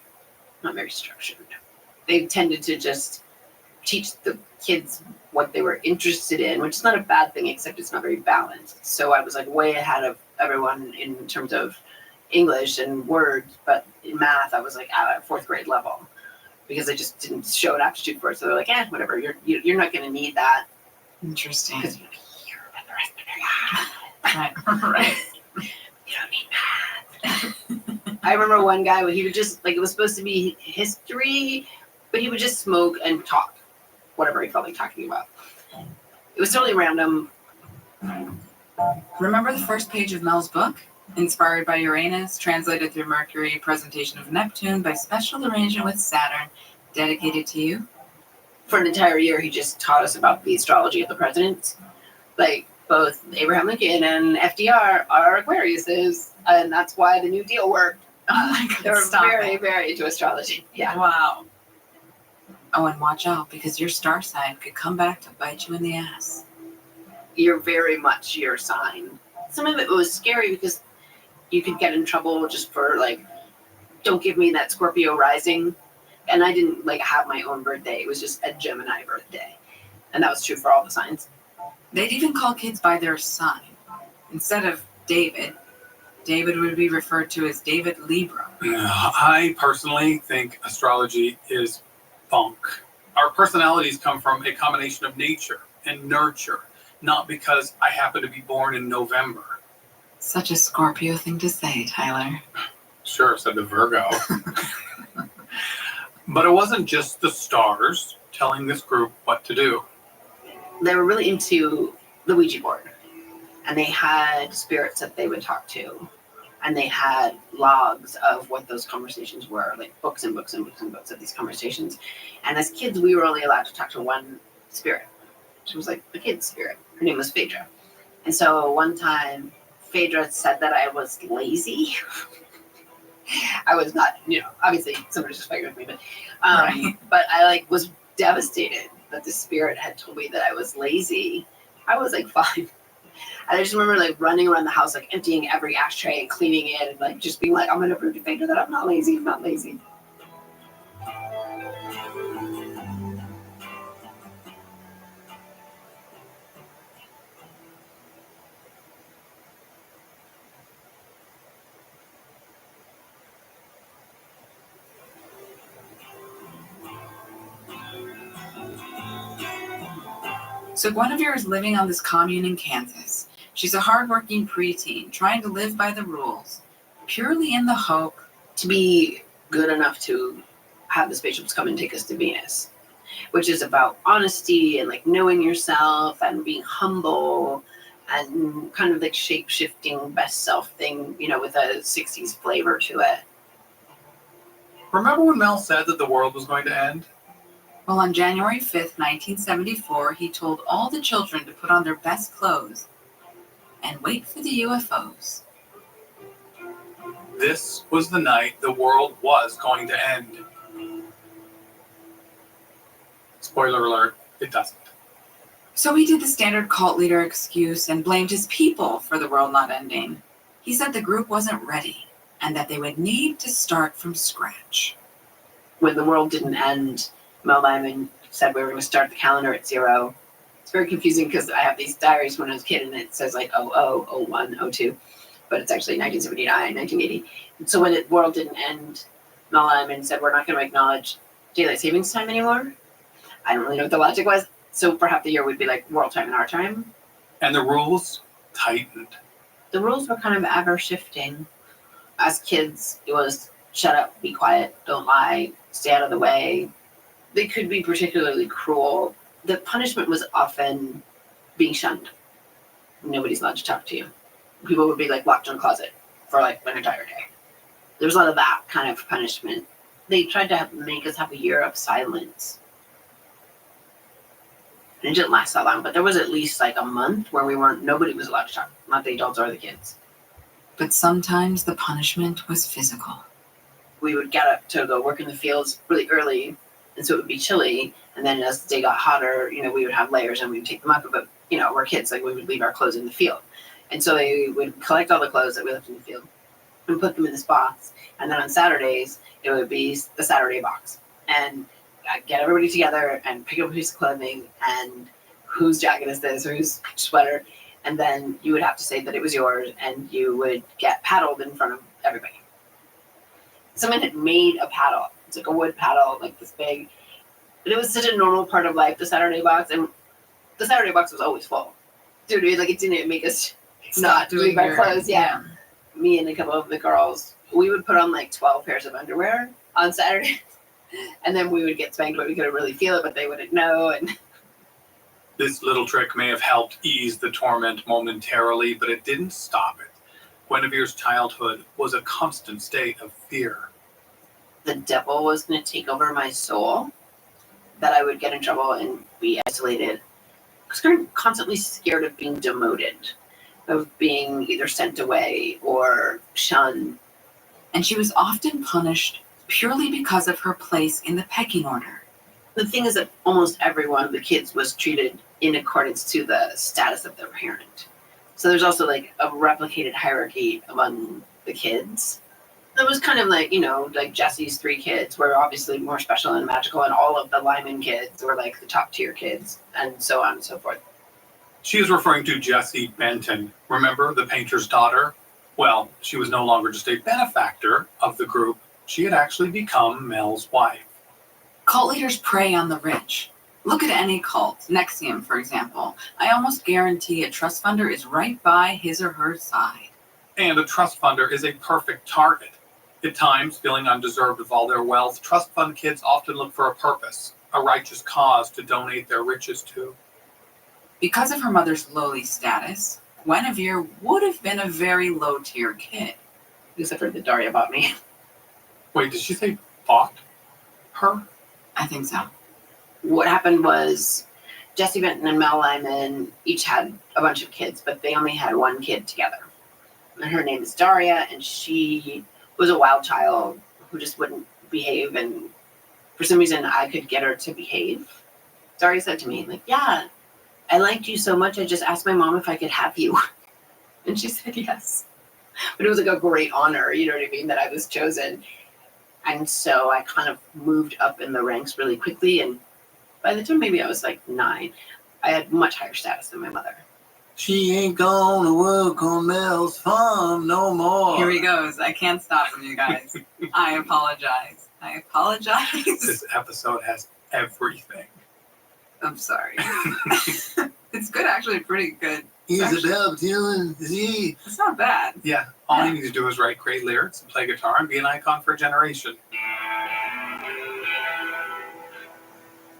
very structured. They tended to just teach the kids what they were interested in, which is not a bad thing, except it's not very balanced. So I was like way ahead of everyone in terms of English and words, but in math, I was like at a 4th grade level because I just didn't show an aptitude for it. So they're like, whatever, you're not going to need that. Interesting. Because you'll be here for the rest of your life. Right. You don't need math. I remember one guy where he would just, like, it was supposed to be history, but he would just smoke and talk, whatever he felt like talking about. It was totally random. Remember the first page of Mel's book? Inspired by Uranus, translated through Mercury, presentation of Neptune by special arrangement with Saturn, dedicated to you? For an entire year, he just taught us about the astrology of the presidents. Like, both Abraham Lincoln and FDR are Aquariuses, and that's why the New Deal worked. They're very, very into astrology. Yeah. Wow. Oh, and watch out, because your star sign could come back to bite you in the ass. You're very much your sign. Some of it was scary because you could get in trouble just for like, don't give me that Scorpio rising. And I didn't like have my own birthday. It was just a Gemini birthday. And that was true for all the signs. They'd even call kids by their sign. Instead of David, David would be referred to as David Libra. I personally think astrology is bunk. Our personalities come from a combination of nature and nurture, not because I happen to be born in November. Such a Scorpio thing to say, Tyler. Sure, said the Virgo. But it wasn't just the stars telling this group what to do. They were really into the Ouija board. And they had spirits that they would talk to. And they had logs of what those conversations were, like books and books and books and books of these conversations. And as kids, we were only allowed to talk to one spirit. She was like the kid's spirit. Her name was Phaedra. And so one time, Phaedra said that I was lazy. I was not, obviously somebody's just fighting with me, but but I like was devastated that the spirit had told me that I was lazy. I was like 5. And I just remember like running around the house, like emptying every ashtray and cleaning it and like just being like, I'm gonna prove to Phaedra that I'm not lazy. So Guinevere is living on this commune in Kansas. She's a hardworking preteen, trying to live by the rules, purely in the hope to be good enough to have the spaceships come and take us to Venus, which is about honesty and like knowing yourself and being humble and kind of like shape-shifting best self thing, you know, with a 60s flavor to it. Remember when Mel said that the world was going to end? Well, on January 5th, 1974, he told all the children to put on their best clothes and wait for the UFOs. This was the night the world was going to end. Spoiler alert, it doesn't. So he did the standard cult leader excuse and blamed his people for the world not ending. He said the group wasn't ready and that they would need to start from scratch. When the world didn't end, Mel Lyman said we were going to start the calendar at 0. It's very confusing because I have these diaries when I was a kid and it says like 00, 01, 02, but it's actually 1979, 1980. So when the world didn't end, Mel Lyman said we're not going to acknowledge daylight savings time anymore. I don't really know what the logic was. So for half the year would be like world time and our time. And the rules tightened. The rules were kind of ever shifting. As kids, it was shut up, be quiet, don't lie, stay out of the way. They could be particularly cruel. The punishment was often being shunned. Nobody's allowed to talk to you. People would be like locked in a closet for like an entire day. There was a lot of that kind of punishment. They tried to make us have a year of silence. And it didn't last that long, but there was at least like a month where nobody was allowed to talk, not the adults or the kids. But sometimes the punishment was physical. We would get up to go work in the fields really early, and so it would be chilly. And then as the day got hotter, you know, we would have layers and we would take them up. But, you know, we're kids, like we would leave our clothes in the field. And so they would collect all the clothes that we left in the field and put them in this box. And then on Saturdays, it would be the Saturday box. And I'd get everybody together and pick up a piece of clothing and whose jacket is this or whose sweater. And then you would have to say that it was yours and you would get paddled in front of everybody. Someone had made a paddle. It's like a wood paddle, like this big. But it was such a normal part of life, the Saturday box. And the Saturday box was always full. Dude, like it didn't make us not leave our clothes. Yeah. Me and a couple of the girls, we would put on like 12 pairs of underwear on Saturday. And then we would get spanked, but we couldn't really feel it, but they wouldn't know. And this little trick may have helped ease the torment momentarily, but it didn't stop it. Guinevere's childhood was a constant state of fear. The devil was going to take over my soul, that I would get in trouble and be isolated. I was kind of constantly scared of being demoted, of being either sent away or shunned. And she was often punished purely because of her place in the pecking order. The thing is that almost every one of the kids was treated in accordance to the status of their parent. So there's also like a replicated hierarchy among the kids. There was kind of like, you know, like Jesse's 3 kids were obviously more special and magical, and all of the Lyman kids were like the top tier kids, and so on and so forth. She is referring to Jessie Benton. Remember, the painter's daughter? Well, she was no longer just a benefactor of the group. She had actually become Mel's wife. Cult leaders prey on the rich. Look at any cult, NXIVM, for example. I almost guarantee a trust funder is right by his or her side. And a trust funder is a perfect target. At times, feeling undeserved of all their wealth, trust fund kids often look for a purpose, a righteous cause to donate their riches to. Because of her mother's lowly status, Guinevere would have been a very low-tier kid. Except for that Daria bought me. Wait, did she say bought her? I think so. What happened was Jessie Benton and Mel Lyman each had a bunch of kids, but they only had one kid together. And her name is Daria, and she was a wild child who just wouldn't behave, and for some reason I could get her to behave. Daria said to me, like, yeah, I liked you so much, I just asked my mom if I could have you. And she said yes. But it was like a great honor, you know what I mean, that I was chosen. And so I kind of moved up in the ranks really quickly, and by the time maybe I was like 9, I had much higher status than my mother. She ain't gonna work on Mel's farm no more. Here he goes. I can't stop him, you guys. I apologize. This episode has everything. I'm sorry. It's good, actually, pretty good. Isabel Dylan, Z. It's not bad. Yeah, all you need to do is write great lyrics and play guitar and be an icon for a generation.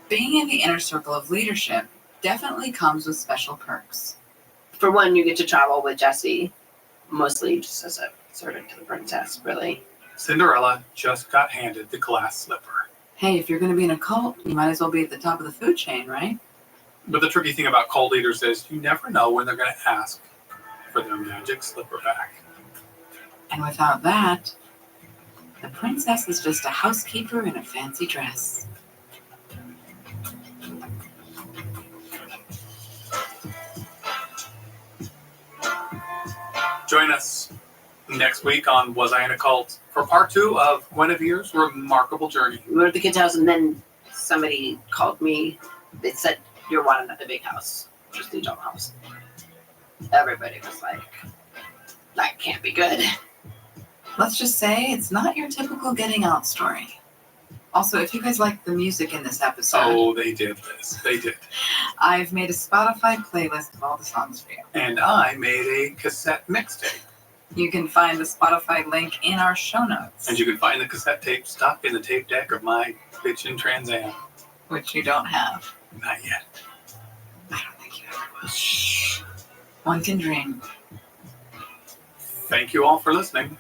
Being in the inner circle of leadership definitely comes with special perks. For one, you get to travel with Jessie, mostly just as a servant to the princess, really. Cinderella just got handed the glass slipper. Hey, if you're going to be in a cult, you might as well be at the top of the food chain, right? But the tricky thing about cult leaders is you never know when they're going to ask for their magic slipper back. And without that, the princess is just a housekeeper in a fancy dress. Join us next week on Was I in a Cult for part 2 of Guinevere's remarkable journey. We were at the kids' house, and then somebody called me. They said, "You're wanted at the big house, which is the John house." Everybody was like, "That can't be good." Let's just say it's not your typical getting out story. Also, if you guys like the music in this episode... Oh, they did this. They did. I've made a Spotify playlist of all the songs for you. And I made a cassette mixtape. You can find the Spotify link in our show notes. And you can find the cassette tape stuck in the tape deck of my bitchin' Trans Am. Which you don't have. Not yet. I don't think you ever will. Shh. One can dream. Thank you all for listening.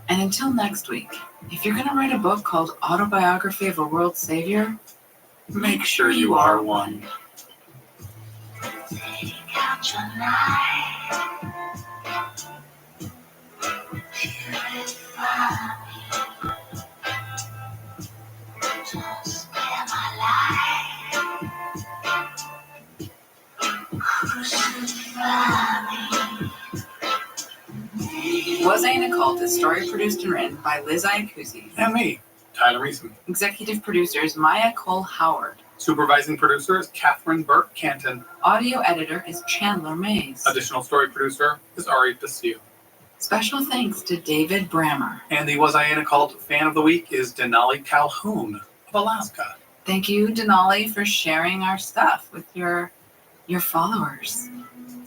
And until next week, if you're going to write a book called Autobiography of a World Savior, make sure you are one. Take out your knife. Purify me. Just spare my life. Crucify me. Was I in a Cult is story produced and written by Liz Iacuzzi. And me, Tyler Reeson. Executive producers Maya Cole Howard. Supervising producer is Catherine Burke Canton. Audio editor is Chandler Mays. Additional story producer is Ari Basile. Special thanks to David Brammer. And the Was I in a Cult fan of the week is Denali Calhoun of Alaska. Thank you, Denali, for sharing our stuff with your followers.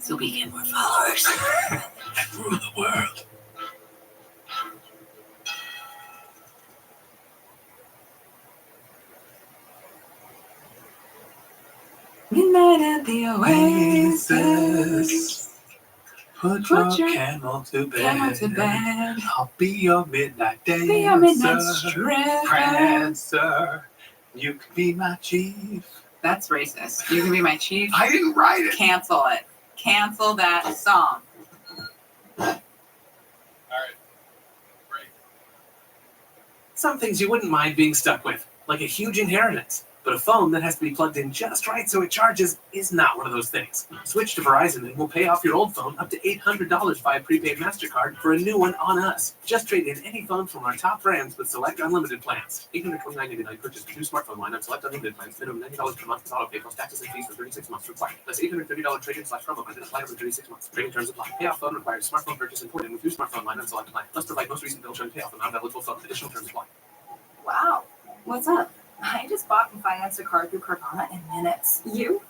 So we get more followers. And rule the world. Midnight at the Oasis. Put your camel to bed. I'll be your midnight dancer. Be your midnight stripper. Prancer. You can be my chief. That's racist. You can be my chief. I didn't write it. Cancel it. Cancel that song. All right. Great. Some things you wouldn't mind being stuck with, like a huge inheritance. But a phone that has to be plugged in just right so it charges is not one of those things. Switch to Verizon and we'll pay off your old phone up to $800 via prepaid MasterCard for a new one on us. Just trade in any phone from our top brands with select unlimited plans. $829.99 purchase new smartphone line on select unlimited plans. Minimum $90 per month with auto pay plus taxes and fees for 36 months required. Plus $830 trade-in/promo credit applied over 36 months. Trading terms apply. Payoff phone requires smartphone purchase imported with new smartphone line on select plan. Must provide most recent bill showing payoff amount eligible phone. Additional terms apply. Wow. What's up? I just bought and financed a car through Carvana in minutes. You?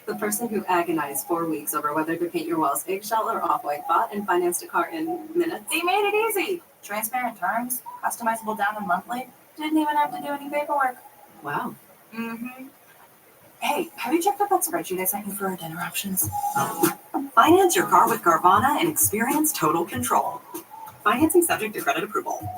The person who agonized 4 weeks over whether to paint your walls eggshell or off-white bought and financed a car in minutes. They made it easy. Transparent terms, customizable down and monthly. Didn't even have to do any paperwork. Wow. Mm-hmm. Hey, have you checked out that spreadsheet I sent you for our dinner options? Finance your car with Carvana and experience total control. Financing subject to credit approval.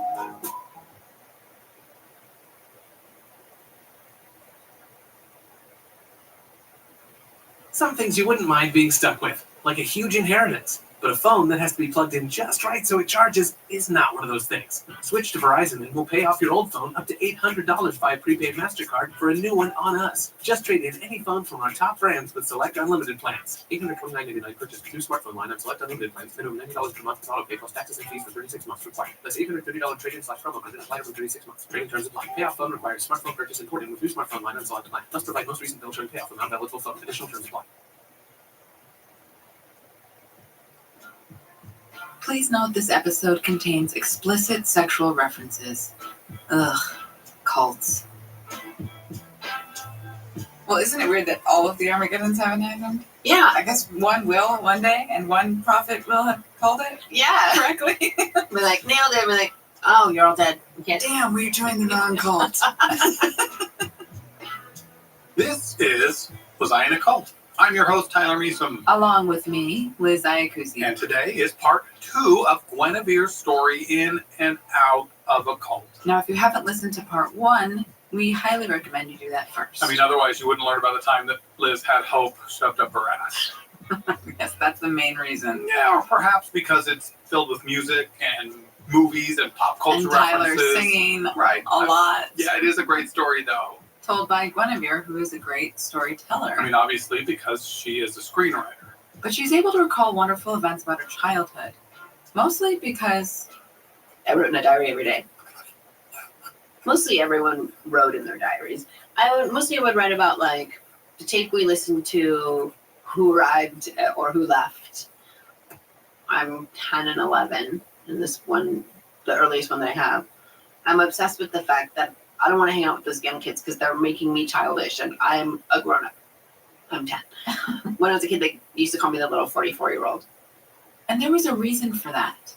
Some things you wouldn't mind being stuck with, like a huge inheritance. But a phone that has to be plugged in just right so it charges is not one of those things. Switch to Verizon and we'll pay off your old phone up to $800 via prepaid MasterCard for a new one on us. Just trade in any phone from our top brands with select unlimited plans. $829.99 purchase new smartphone line on select unlimited plans. Minimum $90 per month with auto pay plus taxes and fees for 36 months required. Plus $830 trade-in/promo credit applied over 36 months. Trading terms apply. Payoff phone requires smartphone purchase imported with new smartphone line on select plan. Must provide most recent bill showing payoff amount eligible phone. Additional terms apply. Please note this episode contains explicit sexual references. Ugh, cults. Well, isn't it weird that all of the Armageddons haven't happened? Yeah. I guess one will one day, and one prophet will have called it Yeah. correctly. We're like, nailed it. We're like, oh, you're all dead. We can't. Damn, we joined the wrong cult. This is Was I in a Cult? I'm your host, Tyler Meeson. Along with me, Liz Iacusi. And today is part 2 of Guinevere's story in and out of a cult. Now, if you haven't listened to part 1, we highly recommend you do that first. I mean, otherwise you wouldn't learn about the time that Liz had hope shoved up her ass. Yes, that's the main reason. Yeah, or perhaps because it's filled with music and movies and pop culture And Tyler references. singing right. a lot. Yeah, it is a great story, though. Told by Guinevere, who is a great storyteller. I mean, obviously, because she is a screenwriter. But she's able to recall wonderful events about her childhood. Mostly because I wrote in a diary every day. Mostly everyone wrote in their diaries. Mostly I would write about like the tape we listened to, who arrived or who left. I'm 10 and 11, and this one, the earliest one that I have. I'm obsessed with the fact that I don't want to hang out with those young kids because they're making me childish, and I'm a grown-up. I'm 10. When I was a kid, they used to call me the little 44-year-old. And there was a reason for that.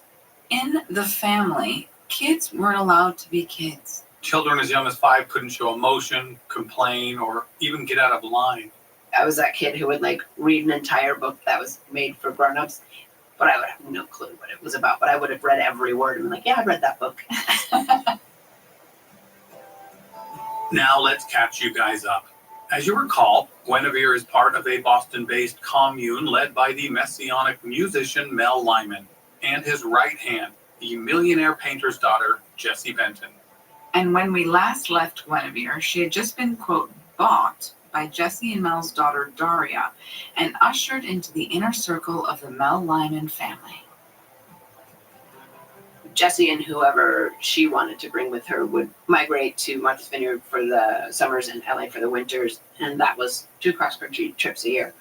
In the family, kids weren't allowed to be kids. Children as young as 5 couldn't show emotion, complain, or even get out of line. I was that kid who would like read an entire book that was made for grown-ups, but I would have no clue what it was about. But I would have read every word and been like, yeah, I read that book. Now let's catch you guys up. As you recall, Guinevere is part of a Boston-based commune led by the messianic musician Mel Lyman and his right hand, the millionaire painter's daughter, Jessie Benton. And when we last left Guinevere, she had just been, quote, bought by Jessie and Mel's daughter, Daria, and ushered into the inner circle of the Mel Lyman family. Jessie and whoever she wanted to bring with her would migrate to Martha's Vineyard for the summers and LA for the winters, and that was 2 cross-country trips a year.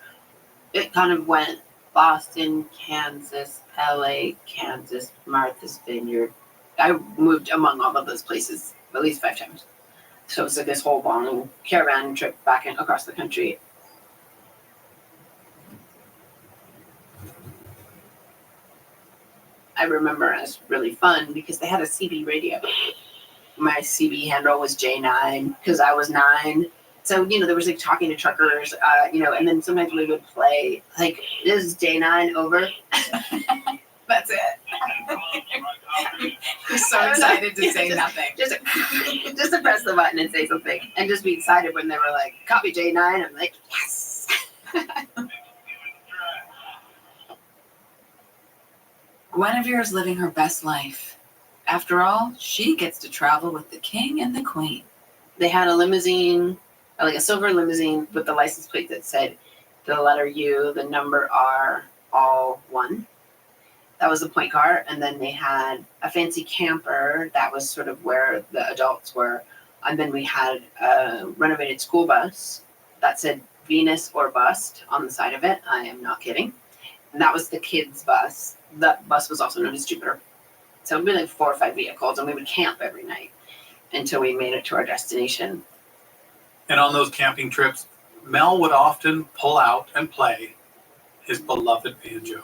It kind of went Boston, Kansas, LA, Kansas, Martha's Vineyard. I moved among all of those places at least 5 times. So it was like this whole long caravan trip back and across the country. I remember it was really fun because they had a CB radio. My CB handle was J9 because I was 9. So, there was like talking to truckers, and then sometimes we would play like, this is J9 over. That's it. You're so excited to say nothing. Just to press the button and say something and just be excited when they were like, copy J9. I'm like, yes. Guinevere is living her best life. After all, she gets to travel with the king and the queen. They had a limousine, like a silver limousine with the license plate that said the letter U, the number R, all 1. That was the point car. And then they had a fancy camper that was sort of where the adults were. And then we had a renovated school bus that said Venus or Bust on the side of it. I am not kidding. And that was the kids' bus. That bus was also known as Jupiter. So it would be like 4 or 5 vehicles, and we would camp every night until we made it to our destination. And on those camping trips, Mel would often pull out and play his beloved banjo.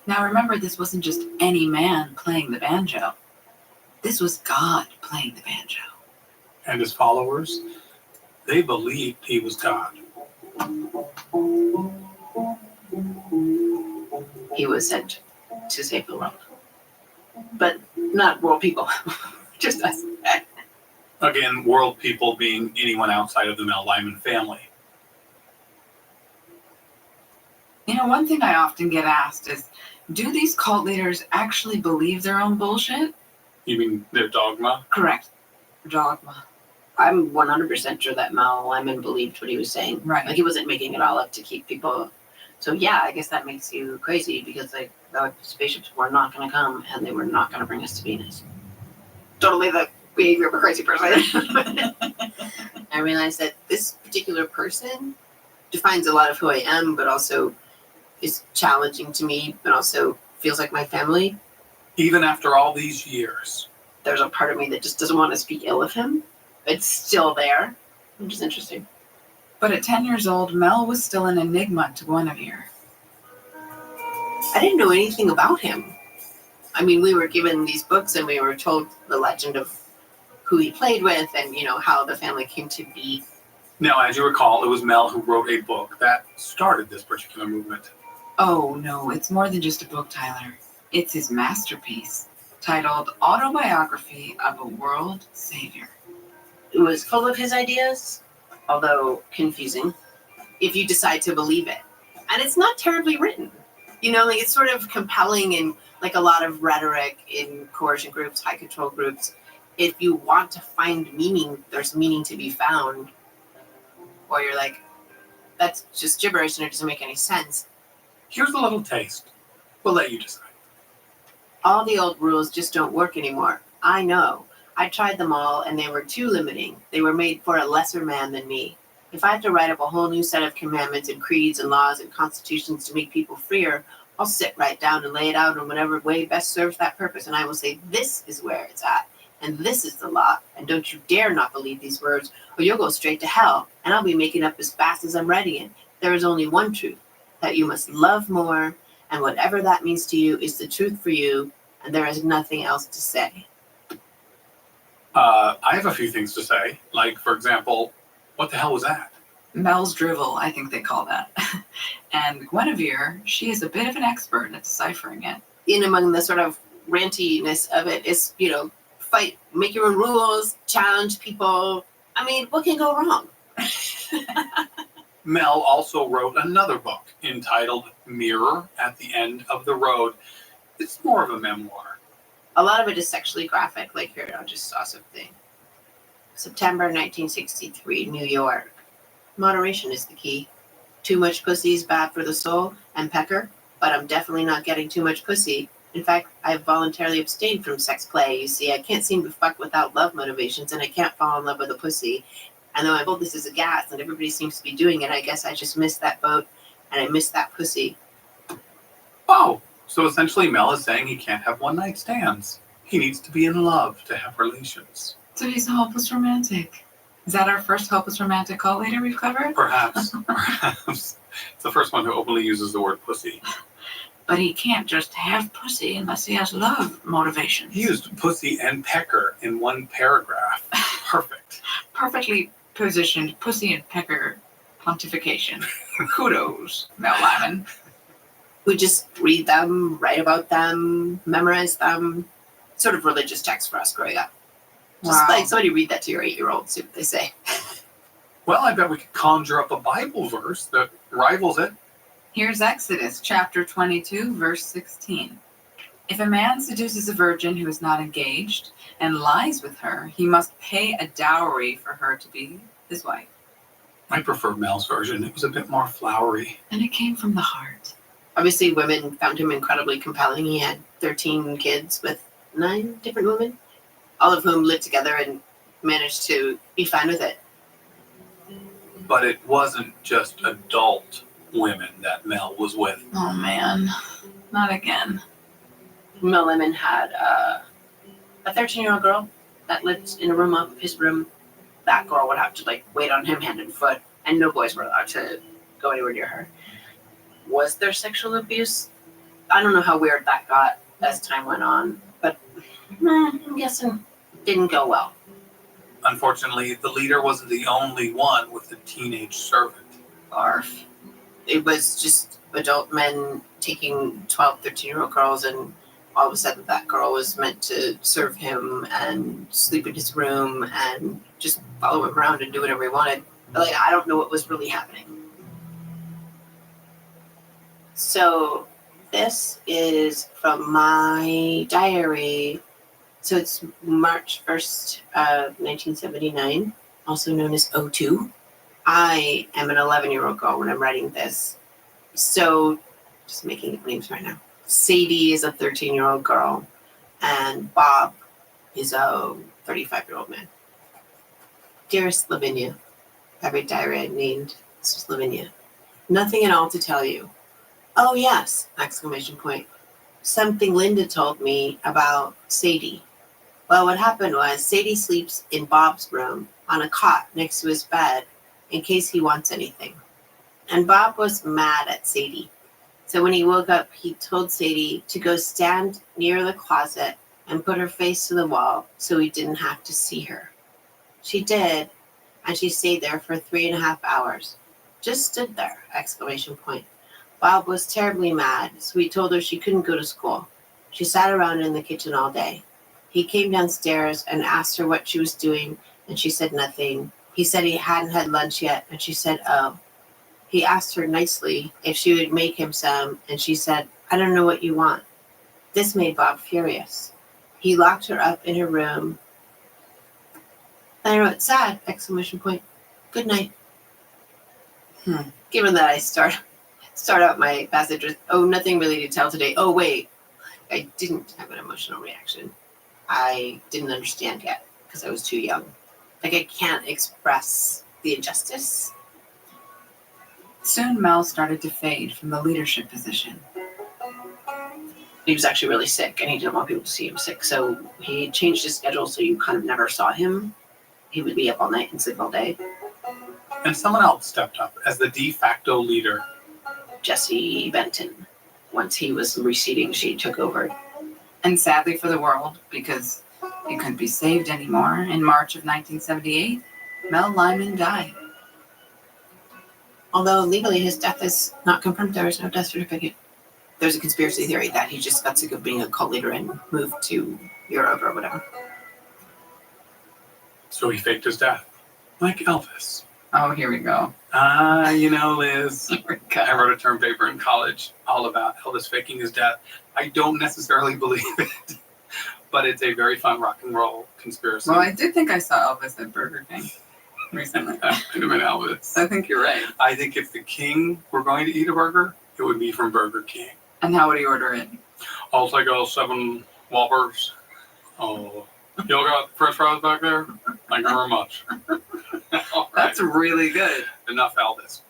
Now remember, this wasn't just any man playing the banjo. This was God playing the banjo. And his followers, they believed he was God. He was sent to save the world. But not world people, just us. Again, world people being anyone outside of the Mel Lyman family. One thing I often get asked is, do these cult leaders actually believe their own bullshit? You mean their dogma? Correct. Dogma. I'm 100% sure that Mel Lyman believed what he was saying. Right. Like he wasn't making it all up to keep people. So yeah, I guess that makes you crazy because like the spaceships were not going to come and they were not going to bring us to Venus. Totally the behavior of a crazy person. I realized that this particular person defines a lot of who I am, but also is challenging to me, but also feels like my family. Even after all these years. There's a part of me that just doesn't want to speak ill of him. It's still there, which is interesting. But at 10 years old, Mel was still an enigma to Guinevere. I didn't know anything about him. I mean, we were given these books and we were told the legend of who he played with and, how the family came to be. Now, as you recall, it was Mel who wrote a book that started this particular movement. Oh, no, it's more than just a book, Tyler. It's his masterpiece, titled Autobiography of a World Savior. It was full of his ideas, although confusing, if you decide to believe it. And it's not terribly written. It's sort of compelling and like a lot of rhetoric in coercion groups, high control groups. If you want to find meaning, there's meaning to be found. Or you're like, that's just gibberish and it doesn't make any sense. Here's a little taste. We'll let you decide. All the old rules just don't work anymore. I know. I tried them all and they were too limiting. They were made for a lesser man than me. If I have to write up a whole new set of commandments and creeds and laws and constitutions to make people freer, I'll sit right down and lay it out in whatever way best serves that purpose. And I will say, this is where it's at. And this is the law. And don't you dare not believe these words or you'll go straight to hell. And I'll be making up as fast as I'm writing it. There is only one truth, that you must love more. And whatever that means to you is the truth for you. And there is nothing else to say. I have a few things to say. Like, for example, what the hell was that? Mel's drivel, I think they call that. And Guinevere, she is a bit of an expert at deciphering it. In among the sort of rantiness of it is, fight, make your own rules, challenge people. I mean, what can go wrong? Mel also wrote another book entitled Mirror at the End of the Road. It's more of a memoir. A lot of it is sexually graphic. Like here, I just saw something. September 1963, New York. Moderation is the key. Too much pussy is bad for the soul and pecker, but I'm definitely not getting too much pussy. In fact, I've voluntarily abstained from sex play. You see, I can't seem to fuck without love motivations, and I can't fall in love with a pussy. And though I'm told this is a gas, and everybody seems to be doing it, I guess I just missed that boat, and I missed that pussy. Oh, so essentially Mel is saying he can't have one-night stands. He needs to be in love to have relations. So he's a hopeless romantic. Is that our first hopeless romantic cult leader we've covered? Perhaps. It's the first one who openly uses the word pussy. But he can't just have pussy unless he has love motivations. He used pussy and pecker in one paragraph. Perfect. Perfectly positioned pussy and pecker pontification. Kudos, Mel Lyman. We just read them, write about them, memorize them. Sort of religious text for us growing up. Just like somebody read that to your 8-year-old, see what they say. Well, I bet we could conjure up a Bible verse that rivals it. Here's Exodus chapter 22, verse 16. If a man seduces a virgin who is not engaged and lies with her, he must pay a dowry for her to be his wife. I prefer Mel's version. It was a bit more flowery. And it came from the heart. Obviously, women found him incredibly compelling. He had 13 kids with 9 different women, all of whom lived together and managed to be fine with it. But it wasn't just adult women that Mel was with. Oh, man. Not again. Mel Lyman had a 13-year-old girl that lived in a room up his room. That girl would have to, wait on him hand and foot, and no boys were allowed to go anywhere near her. Was there sexual abuse? I don't know how weird that got as time went on, but I'm guessing it didn't go well. Unfortunately, the leader wasn't the only one with a teenage servant. Barf. It was just adult men taking 12, 13-year-old girls, and all of a sudden that girl was meant to serve him and sleep in his room and just follow him around and do whatever he wanted. But, I don't know what was really happening. So this is from my diary. So it's March 1st, 1979, also known as 02. I am an 11-year-old girl when I'm writing this. So just making up names right now. Sadie is a 13-year-old girl, and Bob is a 35-year-old man. Dearest Lavinia, every diary I named This was Lavinia. Nothing at all to tell you. Oh, yes! Exclamation point. Something Linda told me about Sadie. Well, what happened was Sadie sleeps in Bob's room on a cot next to his bed in case he wants anything. And Bob was mad at Sadie. So when he woke up, he told Sadie to go stand near the closet and put her face to the wall so he didn't have to see her. She did, and she stayed there for 3.5 hours. Just stood there! Exclamation point. Bob was terribly mad, so he told her she couldn't go to school. She sat around in the kitchen all day. He came downstairs and asked her what she was doing, and she said nothing. He said he hadn't had lunch yet, and she said, oh. He asked her nicely if she would make him some, and she said, I don't know what you want. This made Bob furious. He locked her up in her room. I wrote, sad! Exclamation point. Good night. Given that I start out my passage with, oh, nothing really to tell today. Oh, wait. I didn't have an emotional reaction. I didn't understand yet because I was too young. Like, I can't express the injustice. Soon Mel started to fade from the leadership position. He was actually really sick, and he didn't want people to see him sick, so he changed his schedule so you kind of never saw him. He would be up all night and sleep all day. And someone else stepped up as the de facto leader. Jesse Benton. Once he was receding, she took over. And sadly for the world, because he couldn't be saved anymore, in March of 1978, Mel Lyman died. Although legally his death is not confirmed, there is no death certificate. There's a conspiracy theory that he just got sick of being a cult leader and moved to Europe or whatever. So he faked his death, like Elvis. Oh, here we go. Liz, I wrote a term paper in college all about Elvis faking his death. I don't necessarily believe it, but it's a very fun rock and roll conspiracy. Well, I did think I saw Elvis at Burger King recently. That might have been Elvis. I think you're right. I think if the king were going to eat a burger, it would be from Burger King. And how would he order it? I'll take all 7 Whoppers. Oh, y'all got French fries back there? Thank you very much. All right. That's really good. Enough Elvis.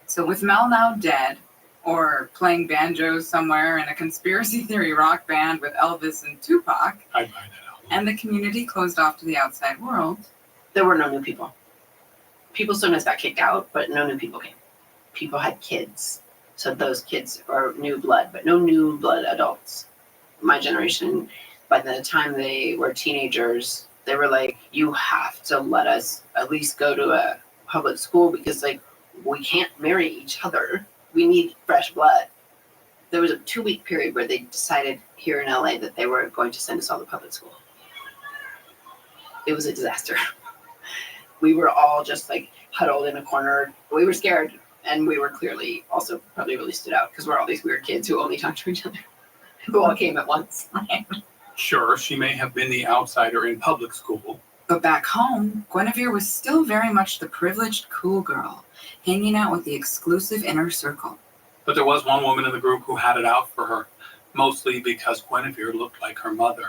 So with Mel now dead, or playing banjos somewhere in a conspiracy theory rock band with Elvis and Tupac, I'd buy that album. And the community closed off to the outside world, there were no new people. People sometimes got kicked out, but no new people came. People had kids. So those kids are new blood, but no new blood adults. My generation, by the time they were teenagers, they were like, you have to let us at least go to a public school because, like, we can't marry each other. We need fresh blood. There was a 2-week period where they decided here in LA that they were going to send us all to public school. It was a disaster. We were all just like huddled in a corner. We were scared, and we were clearly also probably really stood out because we're all these weird kids who only talk to each other, who all came at once. Sure, she may have been the outsider in public school. But back home, Guinevere was still very much the privileged cool girl, hanging out with the exclusive inner circle. But there was one woman in the group who had it out for her, mostly because Guinevere looked like her mother.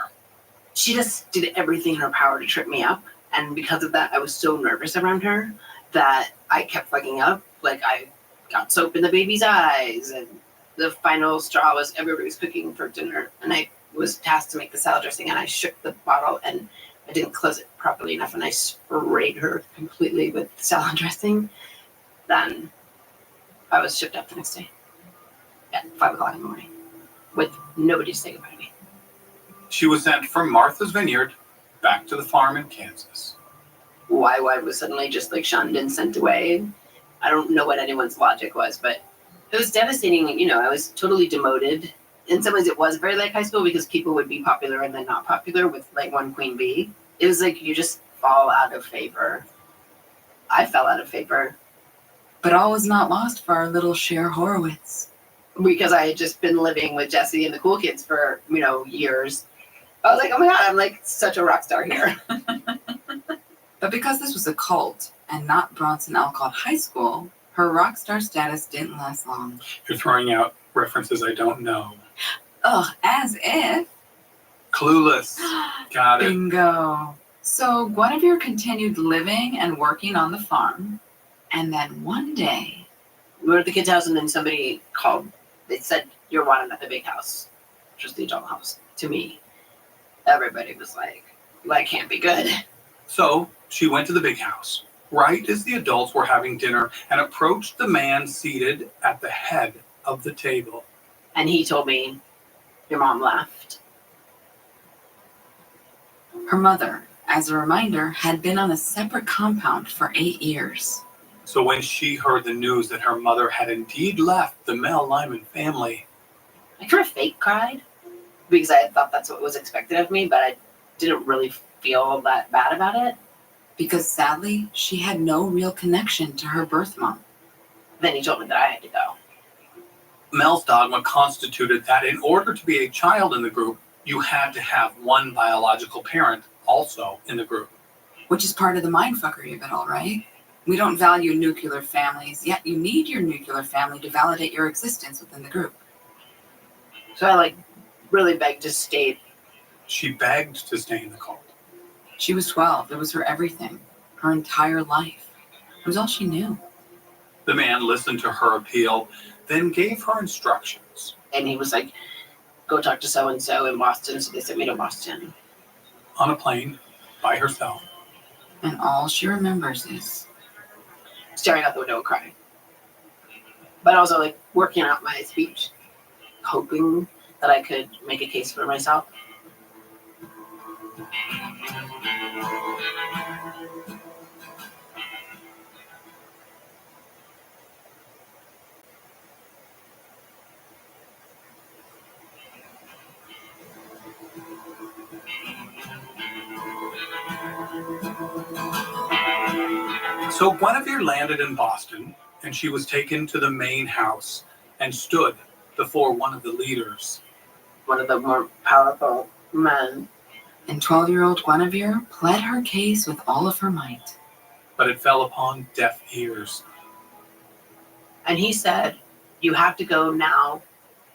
She just did everything in her power to trip me up. And because of that, I was so nervous around her that I kept fucking up. Like, I got soap in the baby's eyes, and the final straw was everybody was cooking for dinner, and I was tasked to make the salad dressing, and I shook the bottle, and I didn't close it properly enough, and I sprayed her completely with salad dressing. Then I was shipped up the next day at 5 o'clock in the morning with nobody to say goodbye to me. She was sent from Martha's Vineyard back to the farm in Kansas. Why was suddenly just like shunned and sent away? I don't know what anyone's logic was, but it was devastating. You know, I was totally demoted. In some ways, it was very like high school because people would be popular and then not popular with like one queen bee. It was like you just fall out of favor. I fell out of favor. But all was not lost for our little Cher Horowitz. Because I had just been living with Jesse and the cool kids for, years. I was like, oh my God, I'm like such a rock star here. But because this was a cult and not Bronson Alcott High School, her rock star status didn't last long. You're throwing out references I don't know. Ugh, as if. Clueless. Got it. Bingo. So Guinevere continued living and working on the farm. And then one day, we were at the kids' house, and then somebody called. They said, "You're wanted at the big house," which was the adult house. To me, everybody was like, "That can't be good." So she went to the big house, right as the adults were having dinner, and approached the man seated at the head of the table. And he told me, "Your mom left." Her mother, as a reminder, had been on a separate compound for 8 years. So when she heard the news that her mother had indeed left the Mel Lyman family, I kind of fake cried because I thought that's what was expected of me, but I didn't really feel that bad about it. Because sadly, she had no real connection to her birth mom. Then he told me that I had to go. Mel's dogma constituted that in order to be a child in the group, you had to have one biological parent also in the group. Which is part of the mindfuckery of it all, right? We don't value nuclear families, yet you need your nuclear family to validate your existence within the group. So I really begged to stay. She begged to stay in the cult. She was 12. It was her everything. Her entire life. It was all she knew. The man listened to her appeal, then gave her instructions. And he was like, "Go talk to so-and-so in Boston." So they sent me to Boston. On a plane, by herself. And all she remembers is staring out the window and crying. But also working out my speech, hoping that I could make a case for myself. So Guinevere landed in Boston, and she was taken to the main house and stood before one of the leaders. One of the more powerful men. And 12-year-old Guinevere pled her case with all of her might. But it fell upon deaf ears. And he said, "You have to go now,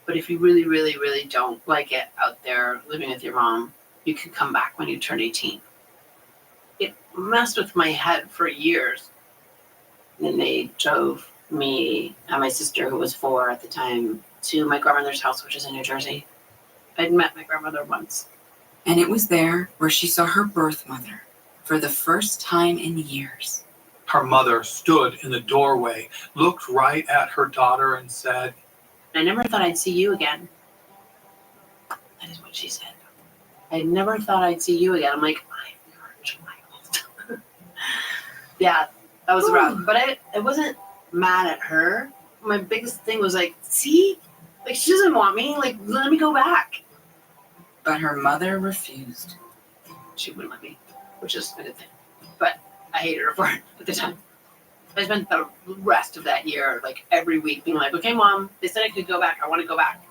but if you really, really, really don't like it out there living with your mom, you can come back when you turn 18. It messed with my head for years. And they drove me and my sister, who was 4 at the time, to my grandmother's house, which is in New Jersey. I'd met my grandmother once. And it was there where she saw her birth mother for the first time in years. Her mother stood in the doorway, looked right at her daughter, and said, "I never thought I'd see you again." That is what she said. "I never thought I'd see you again." I'm like, "I'm your child." Yeah, that was rough. But I wasn't mad at her. My biggest thing was see? She doesn't want me. Let me go back. But her mother refused. She wouldn't let me, which is a good thing. But I hated her for it at the time. I spent the rest of that year, every week, being like, "Okay, Mom, they said I could go back. I want to go back."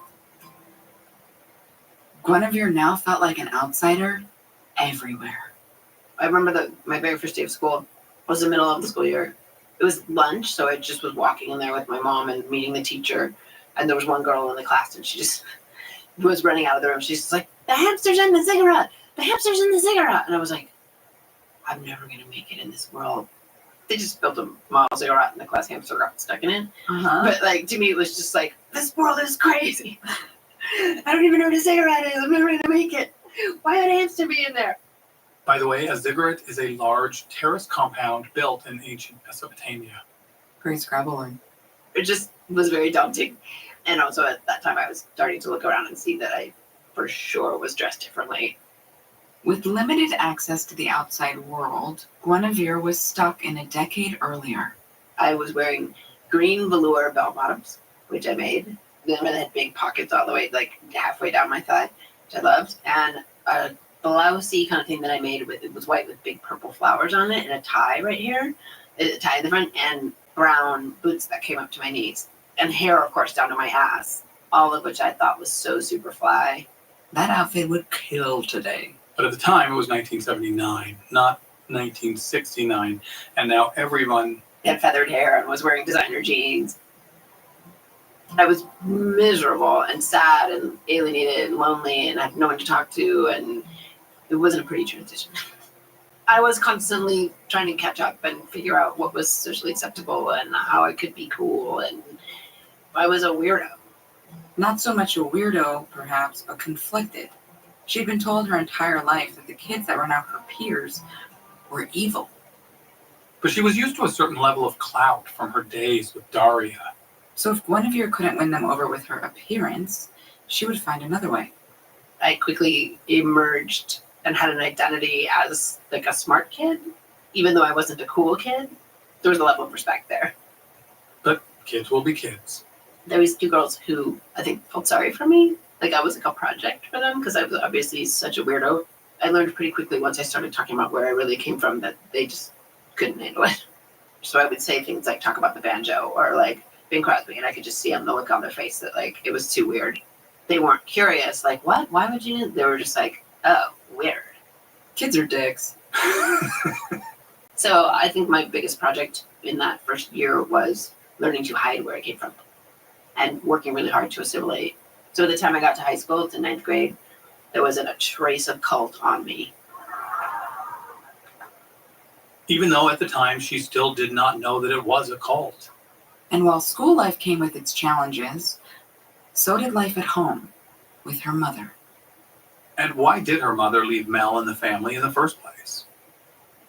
Guinevere now felt like an outsider everywhere. I remember that my very first day of school was the middle of the school year. It was lunch, so I just was walking in there with my mom and meeting the teacher. And there was one girl in the class, and she just was running out of the room. She's just like, "The hamster's in the cigarette! The hamster's in the cigarette!" And I was like, I'm never going to make it in this world. They just built a model cigarette, and the glass hamster got stuck in it. But to me, it was just this world is crazy. I don't even know what a cigarette is. I'm never going to make it. Why would a hamster be in there? By the way, a ziggurat is a large terrace compound built in ancient Mesopotamia. Great Scrabble word. It just was very daunting. And also at that time, I was starting to look around and see that I for sure was dressed differently. With limited access to the outside world, Guinevere was stuck in a decade earlier. I was wearing green velour bell bottoms, which I made. Then it had big pockets all the way, halfway down my thigh, which I loved. And a blousey kind of thing that I made it was white with big purple flowers on it, and a tie right here, a tie in the front, and brown boots that came up to my knees, and hair, of course, down to my ass. All of which I thought was so super fly. That outfit would kill today. But at the time, it was 1979, not 1969. And now everyone had feathered hair and was wearing designer jeans. I was miserable and sad and alienated and lonely and had no one to talk to, and it wasn't a pretty transition. I was constantly trying to catch up and figure out what was socially acceptable and how I could be cool, and I was a weirdo. Not so much a weirdo, perhaps, but conflicted. She'd been told her entire life that the kids that were now her peers were evil. But she was used to a certain level of clout from her days with Daria. So if Guinevere couldn't win them over with her appearance, she would find another way. I quickly emerged and had an identity as like a smart kid, even though I wasn't a cool kid. There was a level of respect there. But kids will be kids. There was 2 girls who I think felt sorry for me. Like I was like a project for them because I was obviously such a weirdo. I learned pretty quickly once I started talking about where I really came from that they just couldn't handle it. So I would say things like talk about the banjo or like Bing Crosby, and I could just see on the look on their face that like it was too weird. They weren't curious, like what? Why would you? They were just like, oh, weird. Kids are dicks. So I think my biggest project in that first year was learning to hide where I came from and working really hard to assimilate. So by the time I got to high school, to 9th grade, there wasn't a trace of cult on me. Even though at the time she still did not know that it was a cult. And while school life came with its challenges, so did life at home with her mother. And why did her mother leave Mel in the family in the first place?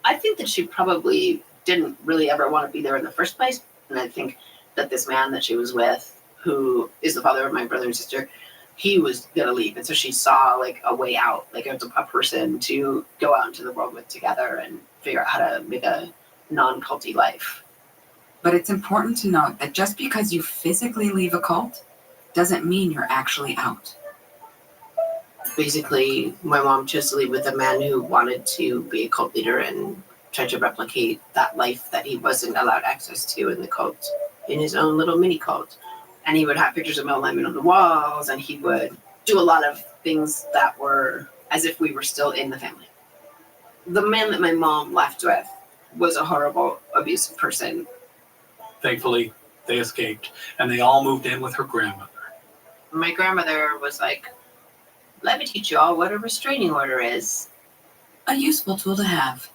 I think that she probably didn't really ever want to be there in the first place. And I think that this man that she was with, who is the father of my brother and sister, he was going to leave. And so she saw like a way out, like a person to go out into the world with together and figure out how to make a non-culty life. But it's important to note that just because you physically leave a cult doesn't mean you're actually out. Basically, my mom chose to leave with a man who wanted to be a cult leader and tried to replicate that life that he wasn't allowed access to in the cult, in his own little mini cult. And he would have pictures of Mel Lyman on the walls, and he would do a lot of things that were as if we were still in the family. The man that my mom left with was a horrible, abusive person. Thankfully, they escaped, and they all moved in with her grandmother. My grandmother was like, let me teach you all what a restraining order is. A useful tool to have.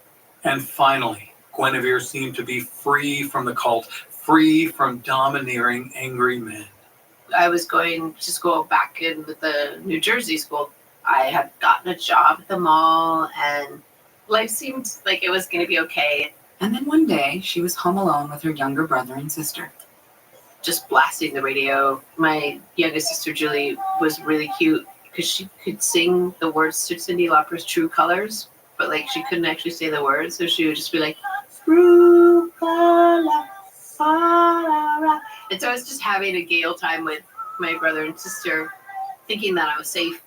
And finally, Guinevere seemed to be free from the cult, free from domineering, angry men. I was going to school back in the New Jersey school. I had gotten a job at the mall, and life seemed like it was going to be okay. And then one day, she was home alone with her younger brother and sister. Just blasting the radio. My youngest sister, Julie, was really cute because she could sing the words to Cyndi Lauper's True Colors, but like she couldn't actually say the words, so she would just be like, True Colors. And so I was just having a gay old time with my brother and sister, thinking that I was safe,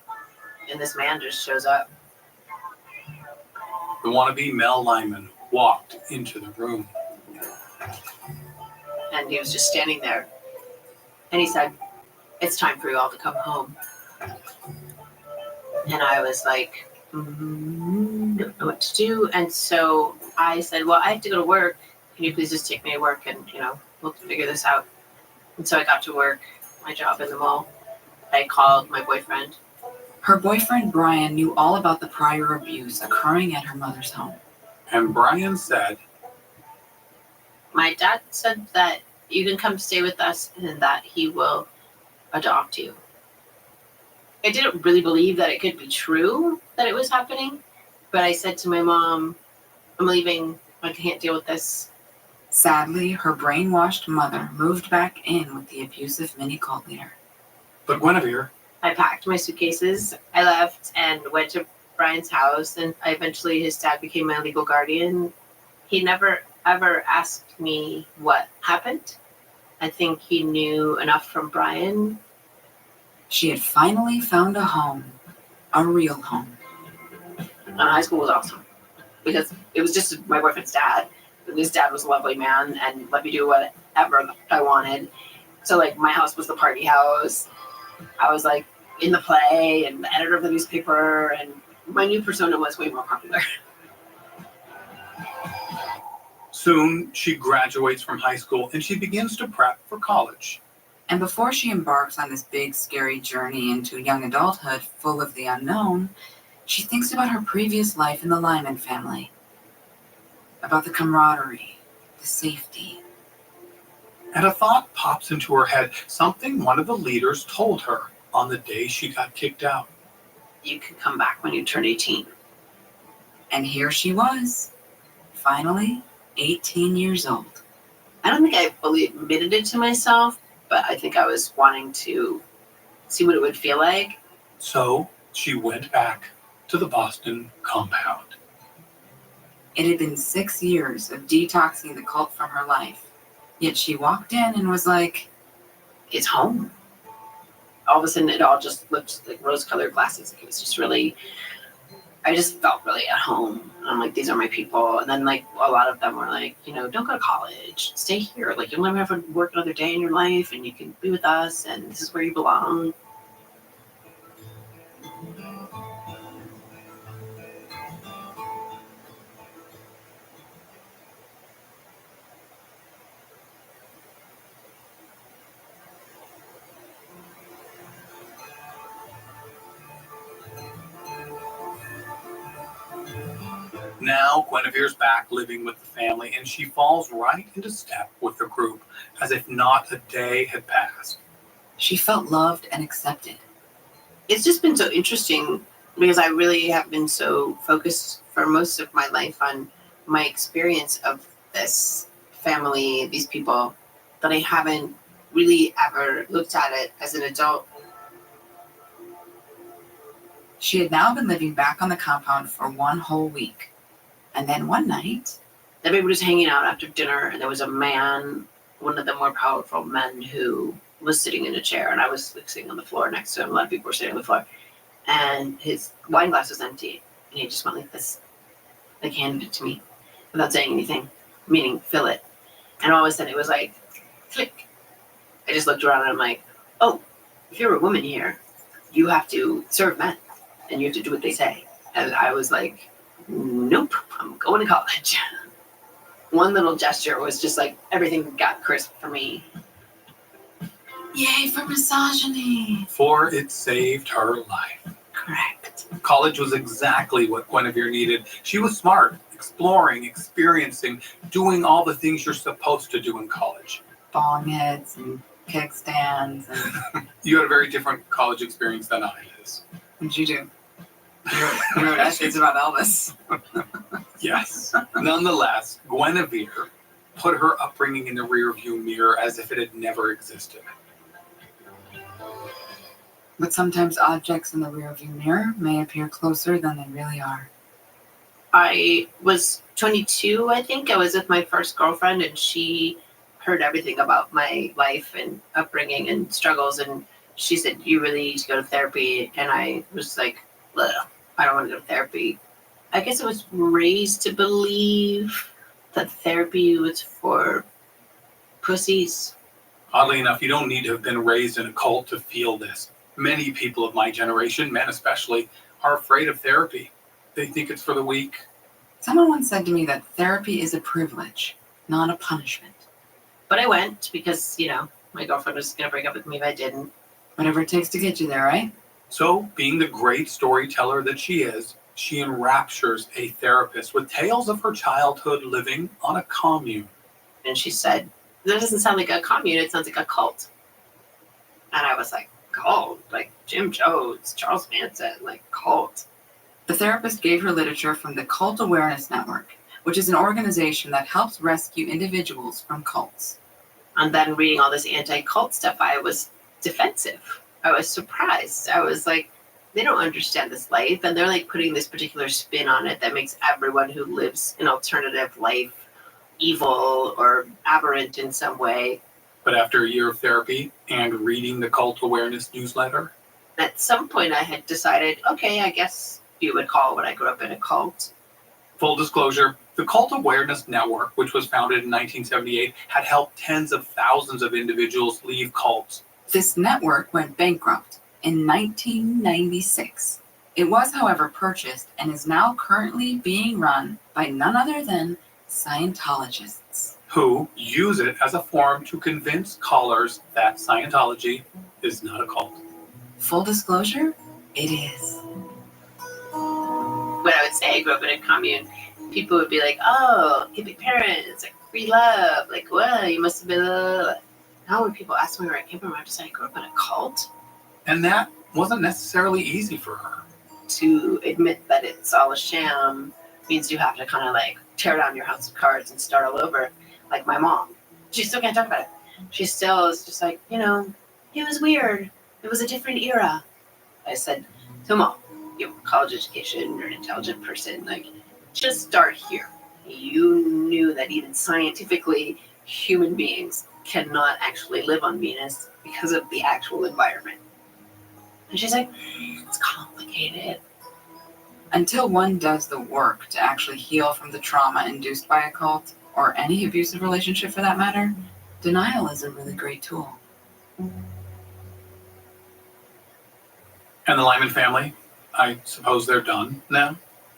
and this man just shows up. The wannabe Mel Lyman walked into the room. And he was just standing there. And he said, it's time for you all to come home. And I was like, don't know what to do. And so I said, well, I have to go to work. Can you please just take me to work and, we'll figure this out. And so I got to work, my job in the mall. I called my boyfriend. Her boyfriend, Brian, knew all about the prior abuse occurring at her mother's home. And Brian said, my dad said that you can come stay with us and that he will adopt you. I didn't really believe that it could be true that it was happening, but I said to my mom, I'm leaving. I can't deal with this. Sadly, her brainwashed mother moved back in with the abusive mini cult leader. But Guinevere. I packed my suitcases. I left and went to Brian's house, and his dad became my legal guardian. He never ever asked me what happened. I think he knew enough from Brian. She had finally found a home, a real home. And high school was awesome because it was just my boyfriend's dad. His dad was a lovely man and let me do whatever I wanted. So like my house was the party house. I was like in the play and the editor of the newspaper, and my new persona was way more popular. Soon she graduates from high school and she begins to prep for college. And before she embarks on this big, scary journey into young adulthood full of the unknown, she thinks about her previous life in the Lyman family. about the camaraderie, the safety. And a thought pops into her head, something one of the leaders told her on the day she got kicked out. You can come back when you turn 18. And here she was, finally 18 years old. I don't think I fully admitted it to myself, but I think I was wanting to see what it would feel like. So she went back to the Boston compound. It had been 6 years of detoxing the cult from her life. Yet she walked in and was like, it's home. All of a sudden, it all just looked like rose-colored glasses. Like it was just really, I just felt really at home. And I'm like, these are my people. And then like a lot of them were like, you know, don't go to college. Stay here. Like you'll never have to work another day in your life and you can be with us and this is where you belong. Now Guinevere's back living with the family, and she falls right into step with the group, as if not a day had passed. She felt loved and accepted. It's just been so interesting because I really have been so focused for most of my life on my experience of this family, these people, that I haven't really ever looked at it as an adult. She had now been living back on the compound for 1 whole week. And then one night, everybody was hanging out after dinner, and there was a man, one of the more powerful men, who was sitting in a chair, and I was like, sitting on the floor next to him. A lot of people were sitting on the floor, and his wine glass was empty, and he just went like this, like handed it to me without saying anything, meaning fill it. And all of a sudden, it was like click. I just looked around, and I'm like, oh, if you're a woman here, you have to serve men, and you have to do what they say. And I was like, nope, I'm going to college. One little gesture was just like everything got crisp for me. Yay for misogyny. For it saved her life. Correct. College was exactly what Guinevere needed. She was smart, exploring, experiencing, doing all the things you're supposed to do in college. Bong hits and kickstands. And You had a very different college experience than I did. What did you do? You wrote essays about Elvis. Yes. Nonetheless, Guinevere put her upbringing in the rearview mirror as if it had never existed. But sometimes objects in the rearview mirror may appear closer than they really are. I was 22, I think. I was with my first girlfriend, and she heard everything about my life and upbringing and struggles, and she said, you really need to go to therapy. And I was like, ugh, I don't want to go to therapy. I guess I was raised to believe that therapy was for pussies. Oddly enough, you don't need to have been raised in a cult to feel this. Many people of my generation, men especially, are afraid of therapy. They think it's for the weak. Someone once said to me that therapy is a privilege, not a punishment. But I went because, you know, my girlfriend was going to break up with me if I didn't. Whatever it takes to get you there, right? So, being the great storyteller that she is, she enraptures a therapist with tales of her childhood living on a commune. And she said, that doesn't sound like a commune, it sounds like a cult. And I was like, cult? Like Jim Jones, Charles Manson, like cult. The therapist gave her literature from the Cult Awareness Network, which is an organization that helps rescue individuals from cults. And then reading all this anti-cult stuff, I was defensive. I was surprised. I was like, they don't understand this life, and they're like putting this particular spin on it that makes everyone who lives an alternative life evil or aberrant in some way. But after a year of therapy and reading the Cult Awareness newsletter, At some point I had decided, okay, I guess you would call when I grew up in a cult. full disclosure, the Cult Awareness Network, which was founded in 1978, had helped tens of thousands of individuals leave cults. This network went bankrupt in 1996. It was, however, purchased and is now currently being run by none other than Scientologists, who use it as a forum to convince callers that Scientology is not a cult. Full disclosure, it is. When I would say I grew up in a commune, people would be like, "Oh, hippie parents, like free love, like well, you must have been." Now when people ask me where I came from, I just say I grew up in a cult. And that wasn't necessarily easy for her. To admit that it's all a sham means you have to kind of like tear down your house of cards and start all over. Like my mom, she still can't talk about it. She still is just like, it was weird. It was a different era. I said, so Mom, you have a college education, you're an intelligent person, like just start here. You knew that even scientifically, human beings cannot actually live on Venus because of the actual environment. And she's like, it's complicated. Until one does the work to actually heal from the trauma induced by a cult, or any abusive relationship for that matter, denial is a really great tool. And the Lyman family, I suppose they're done now?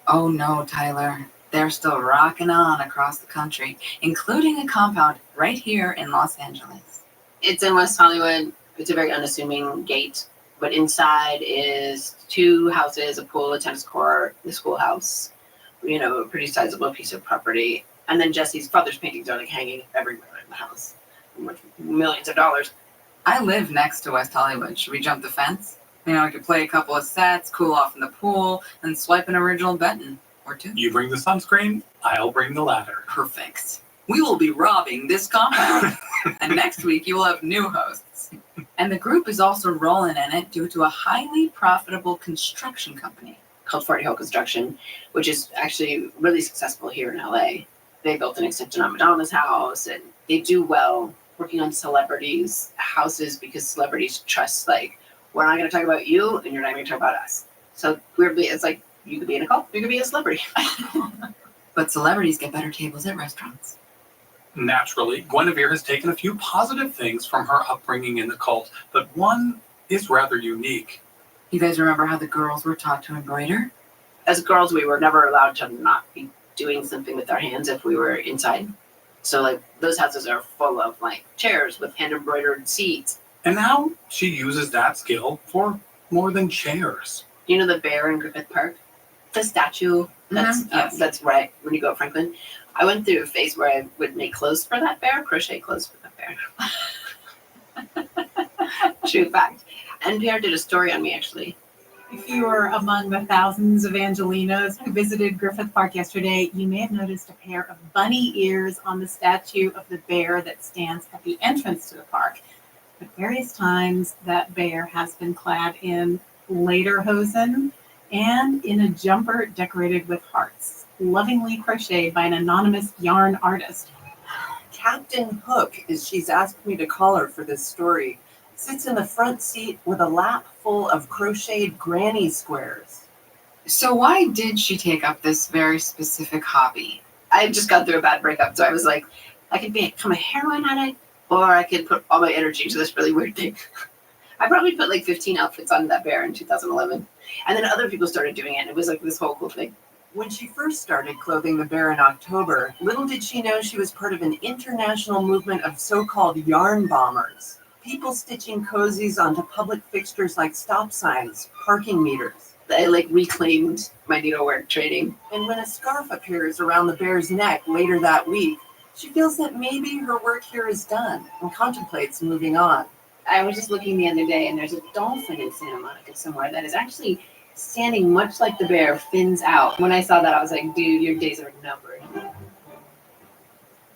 Oh no, Tyler. They're still rocking on across the country, including a compound right here in Los Angeles. It's in West Hollywood. It's a very unassuming gate, but inside is 2 houses, a pool, a tennis court, the schoolhouse, a pretty sizable piece of property. And then Jesse's father's paintings are like hanging everywhere in the house, worth millions of dollars. I live next to West Hollywood. Should we jump the fence? I could play a couple of sets, cool off in the pool, and swipe an original Benton or 2. You bring the sunscreen, I'll bring the ladder. Perfect. We will be robbing this compound. And next week you will have new hosts. And the group is also rolling in it due to a highly profitable construction company called 40 Hill Construction, which is actually really successful here in LA. They built an extension on Madonna's house, and they do well working on celebrities' houses because celebrities trust, like, we're not going to talk about you, and you're not going to talk about us. So weirdly, it's like, you could be in a cult, you could be a celebrity. But celebrities get better tables at restaurants. Naturally, Guinevere has taken a few positive things from her upbringing in the cult, but one is rather unique. You guys remember how the girls were taught to embroider? As girls, we were never allowed to not be doing something with our hands if we were inside. So, like, those houses are full of, like, chairs with hand-embroidered seats. And now she uses that skill for more than chairs. You know the bear in Griffith Park? The statue that's right when you go to Franklin. I went through a phase where I would make clothes for that bear, crochet clothes for that bear. True fact. NPR did a story on me, actually. If you were among the thousands of Angelinos who visited Griffith Park yesterday, you may have noticed a pair of bunny ears on the statue of the bear that stands at the entrance to the park. At various times, that bear has been clad in lederhosen and in a jumper decorated with hearts, lovingly crocheted by an anonymous yarn artist. Captain Hook, as she's asked me to call her for this story, sits in the front seat with a lap full of crocheted granny squares. So why did she take up this very specific hobby? I had just gone through a bad breakup, so I was like, I could become a heroin addict, or I could put all my energy into this really weird thing. I probably put like 15 outfits on that bear in 2011. And then other people started doing it, and it was like this whole cool thing. When she first started clothing the bear in October, little did she know she was part of an international movement of so-called yarn bombers. People stitching cozies onto public fixtures like stop signs, parking meters. I like reclaimed my needlework training. And when a scarf appears around the bear's neck later that week, she feels that maybe her work here is done and contemplates moving on. I was just looking the other day, and there's a dolphin in Santa Monica somewhere that is actually standing much like the bear, fins out. When I saw that, I was like, dude, your days are numbered.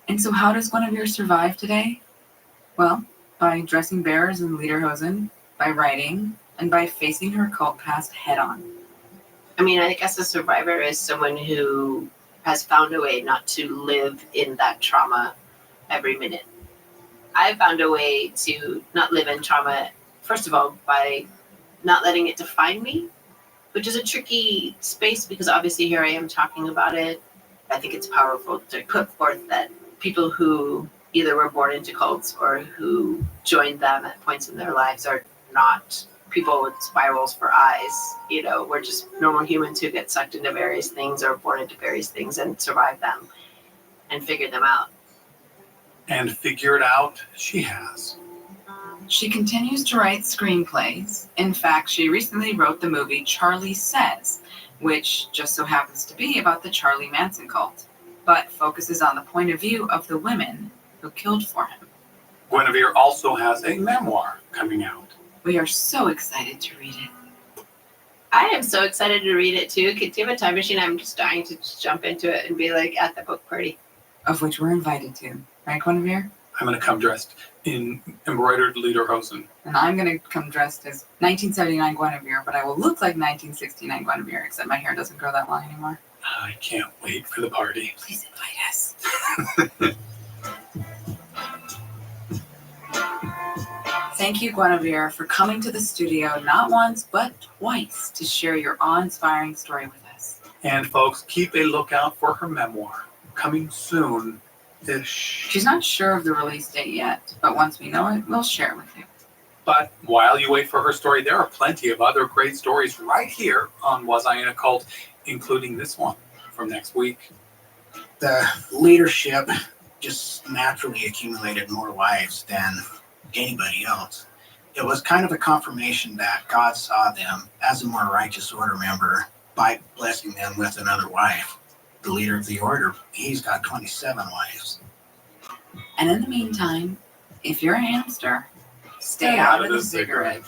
And so how does Guinevere survive today? Well, by dressing bears in lederhosen, by writing, and by facing her cult past head-on. I mean, I guess a survivor is someone who has found a way not to live in that trauma every minute. I found a way to not live in trauma, first of all, by not letting it define me, which is a tricky space because obviously here I am talking about it. I think it's powerful to put forth that people who either were born into cults or who joined them at points in their lives are not people with spirals for eyes. You know, we're just normal humans who get sucked into various things or born into various things and survive them and figure them out. And figure it out she has. She continues to write screenplays. In fact, she recently wrote the movie Charlie Says, which just so happens to be about the Charlie Manson cult, but focuses on the point of view of the women who killed for him. Guinevere also has a memoir coming out. We are so excited to read it. I am so excited to read it too. Do you have a time machine? I'm just dying to just jump into it and be like at the book party. Of which we're invited to. Right, Guinevere? I'm going to come dressed in embroidered lederhosen. And I'm going to come dressed as 1979 Guinevere, but I will look like 1969 Guinevere, except my hair doesn't grow that long anymore. I can't wait for the party. Please invite us. Thank you, Guinevere, for coming to the studio not once, but twice to share your awe-inspiring story with us. And folks, keep a lookout for her memoir. Coming soon-ish. She's not sure of the release date yet, but once we know it, we'll share it with you. But while you wait for her story, there are plenty of other great stories right here on Was I in a Cult, including this one from next week. The leadership just naturally accumulated more wives than anybody else. It was kind of a confirmation that God saw them as a more righteous order member by blessing them with another wife. The leader of the order, he's got 27 wives. And in the meantime, if you're a hamster, stay out of the cigarette.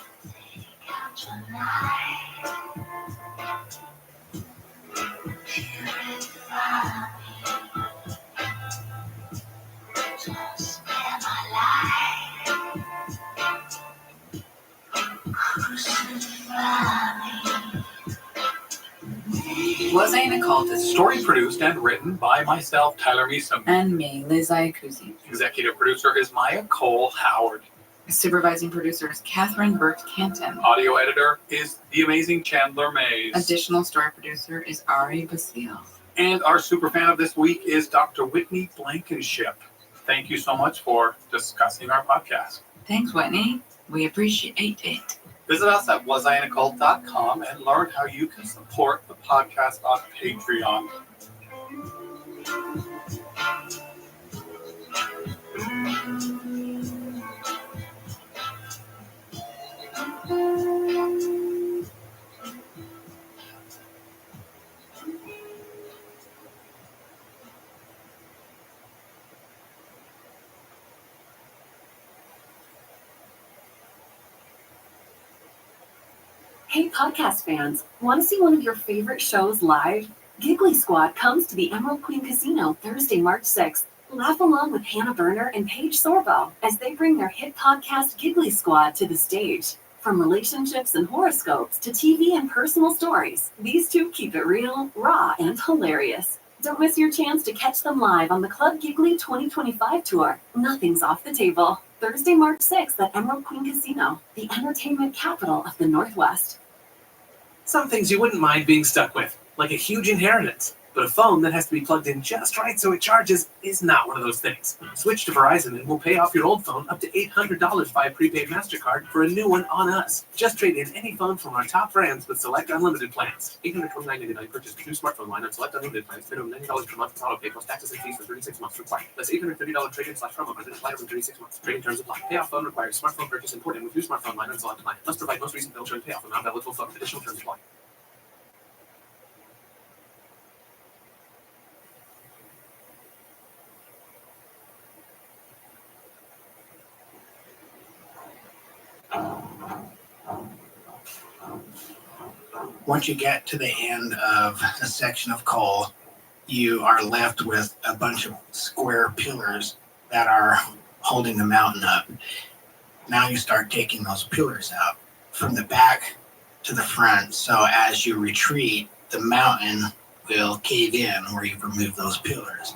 Was I in a Cult is Story produced and written by myself, Tyler Meeson. and me, Liz Iacuzzi. Executive producer is Maya Cole Howard. Supervising producer is Catherine Burt Canton. Audio editor is the amazing Chandler Mays. Additional story producer is Ari Basile. And our super fan of this week is Dr. Whitney Blankenship. Thank you so much for discussing our podcast. Thanks, Whitney. We appreciate it. Visit us at wasinaCult.com and learn how you can support the podcast on Patreon. Hey, podcast fans, want to see one of your favorite shows live? Giggly Squad comes to the Emerald Queen Casino Thursday, March 6th. Laugh along with Hannah Berner and Paige Sorbo as they bring their hit podcast Giggly Squad to the stage. From relationships and horoscopes to TV and personal stories, these two keep it real, raw, and hilarious. Don't miss your chance to catch them live on the Club Giggly 2025 tour. Nothing's off the table. Thursday, March 6th at Emerald Queen Casino, the entertainment capital of the Northwest. Some things you wouldn't mind being stuck with, like a huge inheritance. But a phone that has to be plugged in just right so it charges is not one of those things. Switch to Verizon and we'll pay off your old phone up to $800 by a prepaid MasterCard for a new one on us. Just trade in any phone from our top brands with select unlimited plans. $829.99 purchase new smartphone line on select unlimited plans. Minimum $90 per month with auto pay plus taxes and fees for 36 months required. That's $830 trade-in/promo credit applied over 36 months. Trading terms apply. Payoff phone requires smartphone purchase and port in with new smartphone line on select line. Must provide most recent bill showing payoff amount eligible phone. Additional terms apply. Once you get to the end of a section of coal, you are left with a bunch of square pillars that are holding the mountain up. Now you start taking those pillars out from the back to the front. So as you retreat, the mountain will cave in where you've removed those pillars.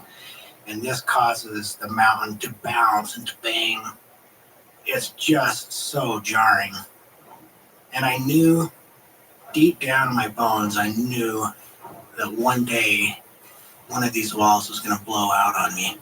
And this causes the mountain to bounce and to bang. It's just so jarring. And I knew deep down in my bones, I knew that one day one of these walls was going to blow out on me.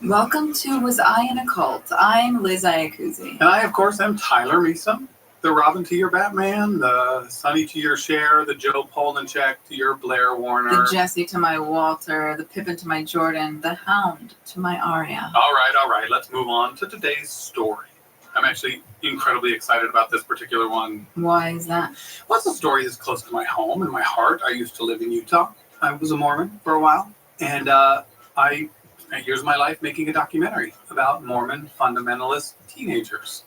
Welcome to Was I in a Cult? I'm Liz Iacuzzi. And I, of course, am Tyler Meeson. The Robin to your Batman, the Sonny to your Cher, the Joe Polnicek to your Blair Warner. The Jesse to my Walter, the Pippin to my Jordan, the Hound to my Arya. All right. Let's move on to today's story. I'm actually incredibly excited about this particular one. Why is that? Well, it's a story that's close to my home and my heart. I used to live in Utah. I was a Mormon for a while. And I spent years of my life making a documentary about Mormon fundamentalist teenagers.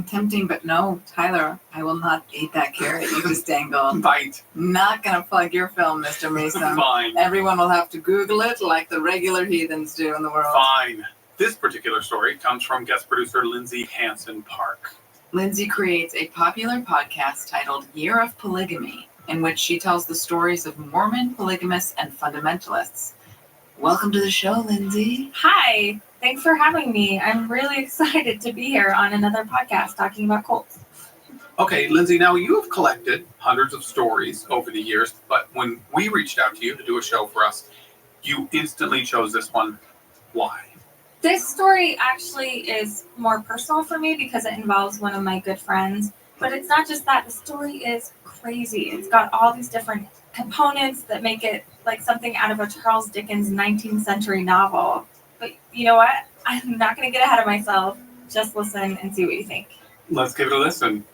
Tempting, but no, Tyler, I will not eat that carrot you just dangled. Bite. Not gonna plug your film, Mr. Mason. Fine. Everyone will have to Google it like the regular heathens do in the world. Fine. This particular story comes from guest producer Lindsay Hansen Park. Lindsay creates a popular podcast titled Year of Polygamy, in which she tells the stories of Mormon polygamists and fundamentalists. Welcome to the show, Lindsay. Hi, thanks for having me. I'm really excited to be here on another podcast talking about cults. Okay, Lindsay, now you have collected hundreds of stories over the years, but when we reached out to you to do a show for us, you instantly chose this one. Why? This story actually is more personal for me because it involves one of my good friends. But it's not just that. The story is crazy. It's got all these different components that make it like something out of a Charles Dickens 19th century novel. But you know what? I'm not going to get ahead of myself. Just listen and see what you think. Let's give it a listen.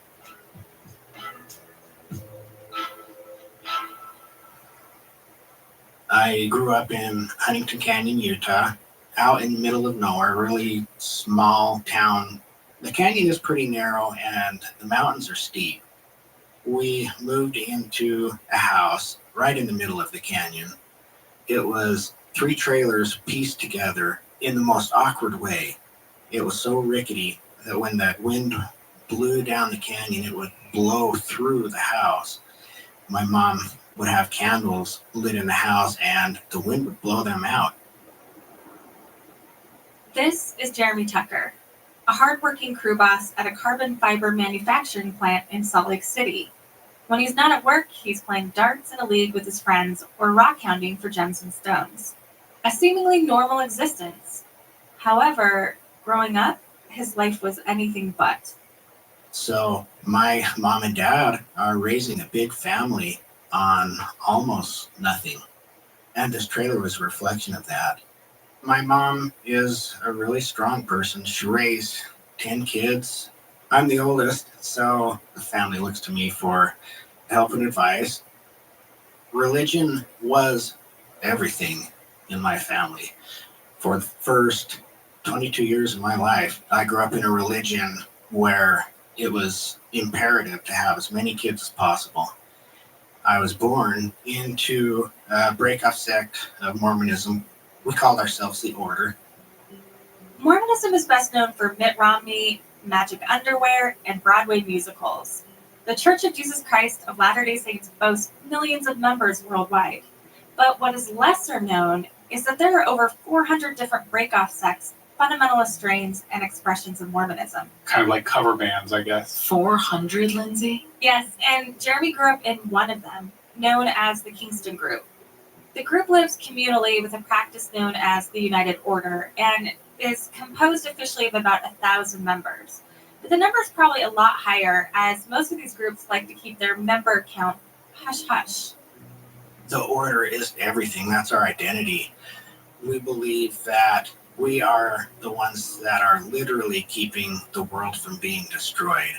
I grew up in Huntington Canyon, Utah, out in the middle of nowhere, really small town. The canyon is pretty narrow and the mountains are steep. We moved into a house right in the middle of the canyon. It was 3 trailers pieced together in the most awkward way. It was so rickety that when that wind blew down the canyon, it would blow through the house. My mom would have candles lit in the house and the wind would blow them out. This is Jeremy Tucker, a hardworking crew boss at a carbon fiber manufacturing plant in Salt Lake City. When he's not at work, he's playing darts in a league with his friends or rock hounding for gems and stones. A seemingly normal existence. However, growing up, his life was anything but. So my mom and dad are raising a big family on almost nothing. And this trailer was a reflection of that. My mom is a really strong person. She raised 10 kids. I'm the oldest, so the family looks to me for help and advice. Religion was everything in my family. For the first 22 years of my life, I grew up in a religion where it was imperative to have as many kids as possible. I was born into a breakoff sect of Mormonism. We called ourselves the Order. Mormonism is best known for Mitt Romney, magic underwear, and Broadway musicals. The Church of Jesus Christ of Latter-day Saints boasts millions of members worldwide. But what is lesser known is that there are over 400 different breakoff sects, fundamentalist strains, and expressions of Mormonism. Kind of like cover bands, I guess. 400, Lindsay? Yes, and Jeremy grew up in one of them, known as the Kingston Group. The group lives communally with a practice known as the United Order and is composed officially of about 1,000 members. But the number is probably a lot higher, as most of these groups like to keep their member count hush-hush. The Order is everything. That's our identity. We believe that we are the ones that are literally keeping the world from being destroyed.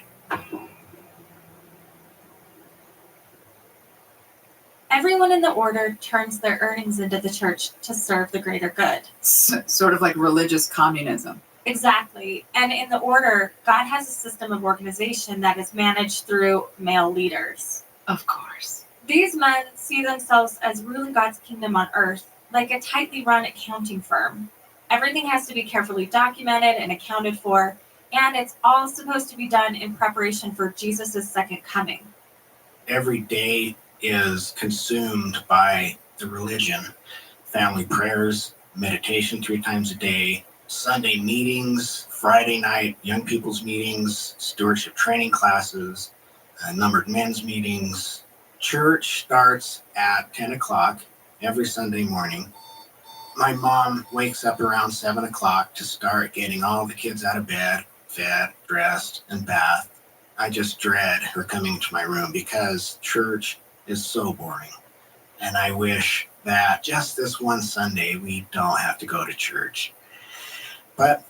Everyone in the order turns their earnings into the church to serve the greater good. Sort of like religious communism. Exactly. And in the order, God has a system of organization that is managed through male leaders. Of course. These men see themselves as ruling God's kingdom on earth, like a tightly run accounting firm. Everything has to be carefully documented and accounted for, and it's all supposed to be done in preparation for Jesus' second coming. Every day is consumed by the religion. Family prayers, meditation 3 times a day, Sunday meetings, Friday night young people's meetings, stewardship training classes, numbered men's meetings. Church starts at 10 o'clock every Sunday morning. My mom wakes up around 7 o'clock to start getting all the kids out of bed, fed, dressed, and bathed. I just dread her coming to my room because church is so boring. And I wish that just this one Sunday we don't have to go to church. But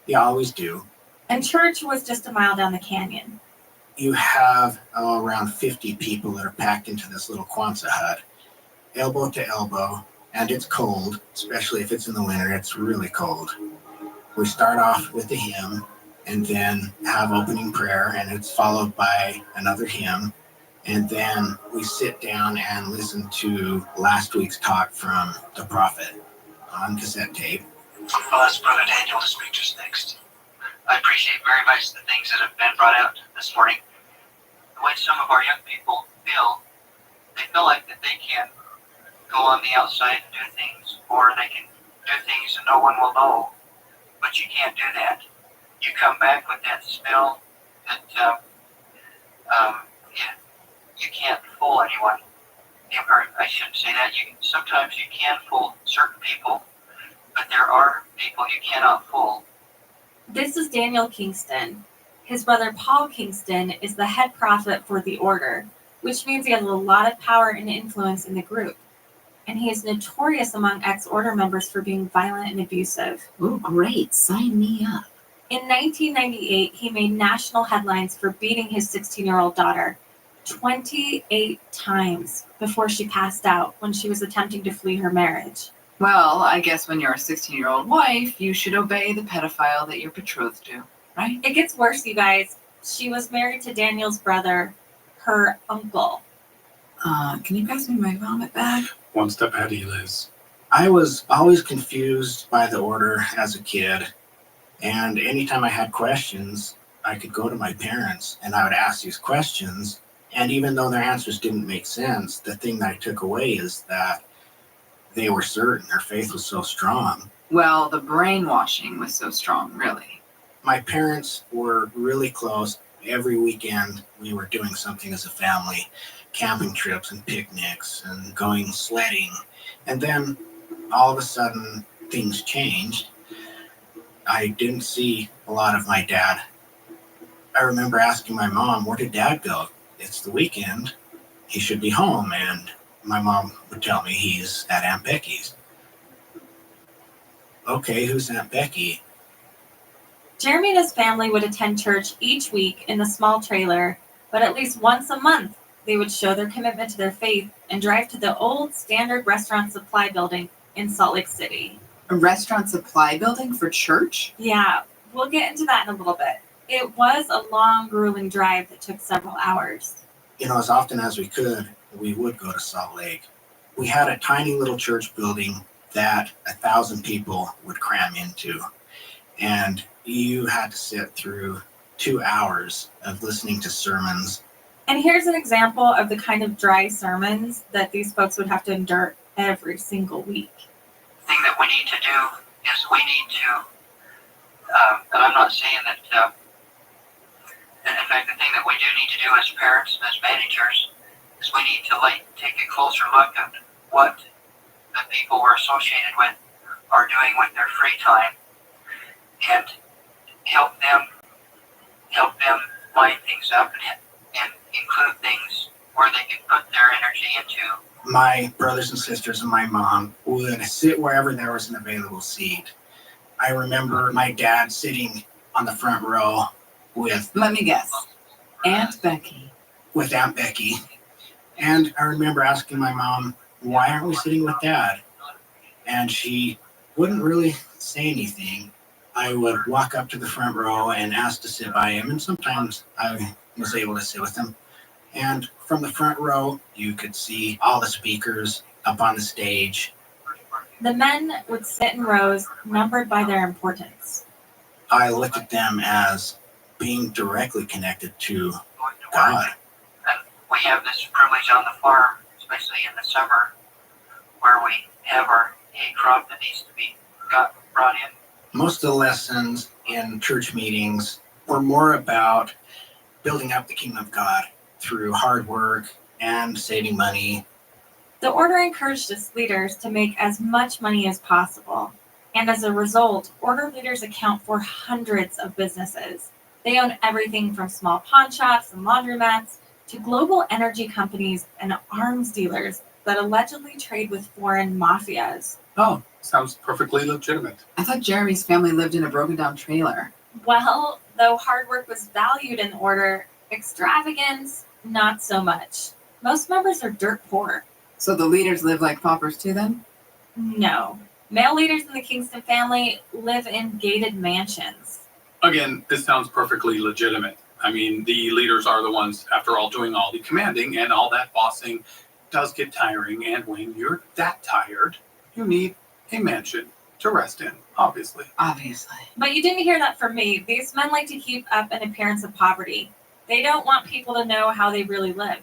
you always do. And church was just a mile down the canyon. You have around 50 people that are packed into this little Quonset hut, elbow to elbow, and it's cold, especially if it's in the winter. It's really cold. We start off with a hymn and then have opening prayer, and it's followed by another hymn. And then we sit down and listen to last week's talk from the prophet on cassette tape. I'll ask Brother Daniel to speak just next. I appreciate very much the things that have been brought out this morning. The way some of our young people feel, they feel like that they can go on the outside and do things, or they can do things and no one will know. But you can't do that. You come back with that smell that you can't fool anyone. Or I shouldn't say that. Sometimes you can fool certain people, but there are people you cannot fool. This is Daniel Kingston. His brother Paul Kingston is the head prophet for the order, which means he has a lot of power and influence in the group. And he is notorious among ex-order members for being violent and abusive. Oh, great. Sign me up. In 1998, he made national headlines for beating his 16-year-old daughter 28 times before she passed out when she was attempting to flee her marriage. Well, I guess when you're a 16-year-old wife, you should obey the pedophile that you're betrothed to, right? It gets worse, you guys. She was married to Daniel's brother, her uncle. Can you pass me my vomit bag? One step ahead of you, Liz. I was always confused by the order as a kid. And anytime I had questions, I could go to my parents and I would ask these questions. And even though their answers didn't make sense, the thing that I took away is that they were certain, their faith was so strong. Well, the brainwashing was so strong, really. My parents were really close. Every weekend we were doing something as a family, camping trips and picnics and going sledding. And then all of a sudden things changed. I didn't see a lot of my dad. I remember asking my mom, where did Dad go? It's the weekend. He should be home. And my mom would tell me he's at Aunt Becky's. Okay, who's Aunt Becky? Jeremy and his family would attend church each week in the small trailer, but at least once a month, they would show their commitment to their faith and drive to the old Standard Restaurant Supply Building in Salt Lake City. A restaurant supply building for church? Yeah, we'll get into that in a little bit. It was a long, grueling drive that took several hours. You know, as often as we could, we would go to Salt Lake. We had a tiny little church building that 1,000 people would cram into. And you had to sit through 2 hours of listening to sermons. And here's an example of the kind of dry sermons that these folks would have to endure every single week. The thing that we need to do is we need to, and I'm not saying that, in fact, the thing that we do need to do as parents and as managers is we need to take a closer look at what the people we're associated with are doing with their free time and help them line things up and include things where they can put their energy into. My brothers and sisters and my mom would sit wherever there was an available seat. I remember my dad sitting on the front row with, let me guess, Aunt Becky. With Aunt Becky. And I remember asking my mom, why aren't we sitting with Dad? And she wouldn't really say anything. I would walk up to the front row and ask to sit by him, and sometimes I was able to sit with him. And from the front row, you could see all the speakers up on the stage. The men would sit in rows numbered by their importance. I looked at them as being directly connected to God. And we have this privilege on the farm, especially in the summer, where we have our hay crop that needs to be brought in. Most of the lessons in church meetings were more about building up the kingdom of God through hard work and saving money. The order encouraged its leaders to make as much money as possible. And as a result, order leaders account for hundreds of businesses. They own everything from small pawn shops and laundromats to global energy companies and arms dealers that allegedly trade with foreign mafias. Oh, sounds perfectly legitimate. I thought Jeremy's family lived in a broken down trailer. Well, though hard work was valued in the order, extravagance, not so much. Most members are dirt poor. So the leaders live like paupers too then? No. Male leaders in the Kingston family live in gated mansions. Again, this sounds perfectly legitimate. I mean, the leaders are the ones, after all, doing all the commanding, and all that bossing does get tiring. And when you're that tired, you need a mansion to rest in, obviously. Obviously. But you didn't hear that from me. These men like to keep up an appearance of poverty. They don't want people to know how they really live.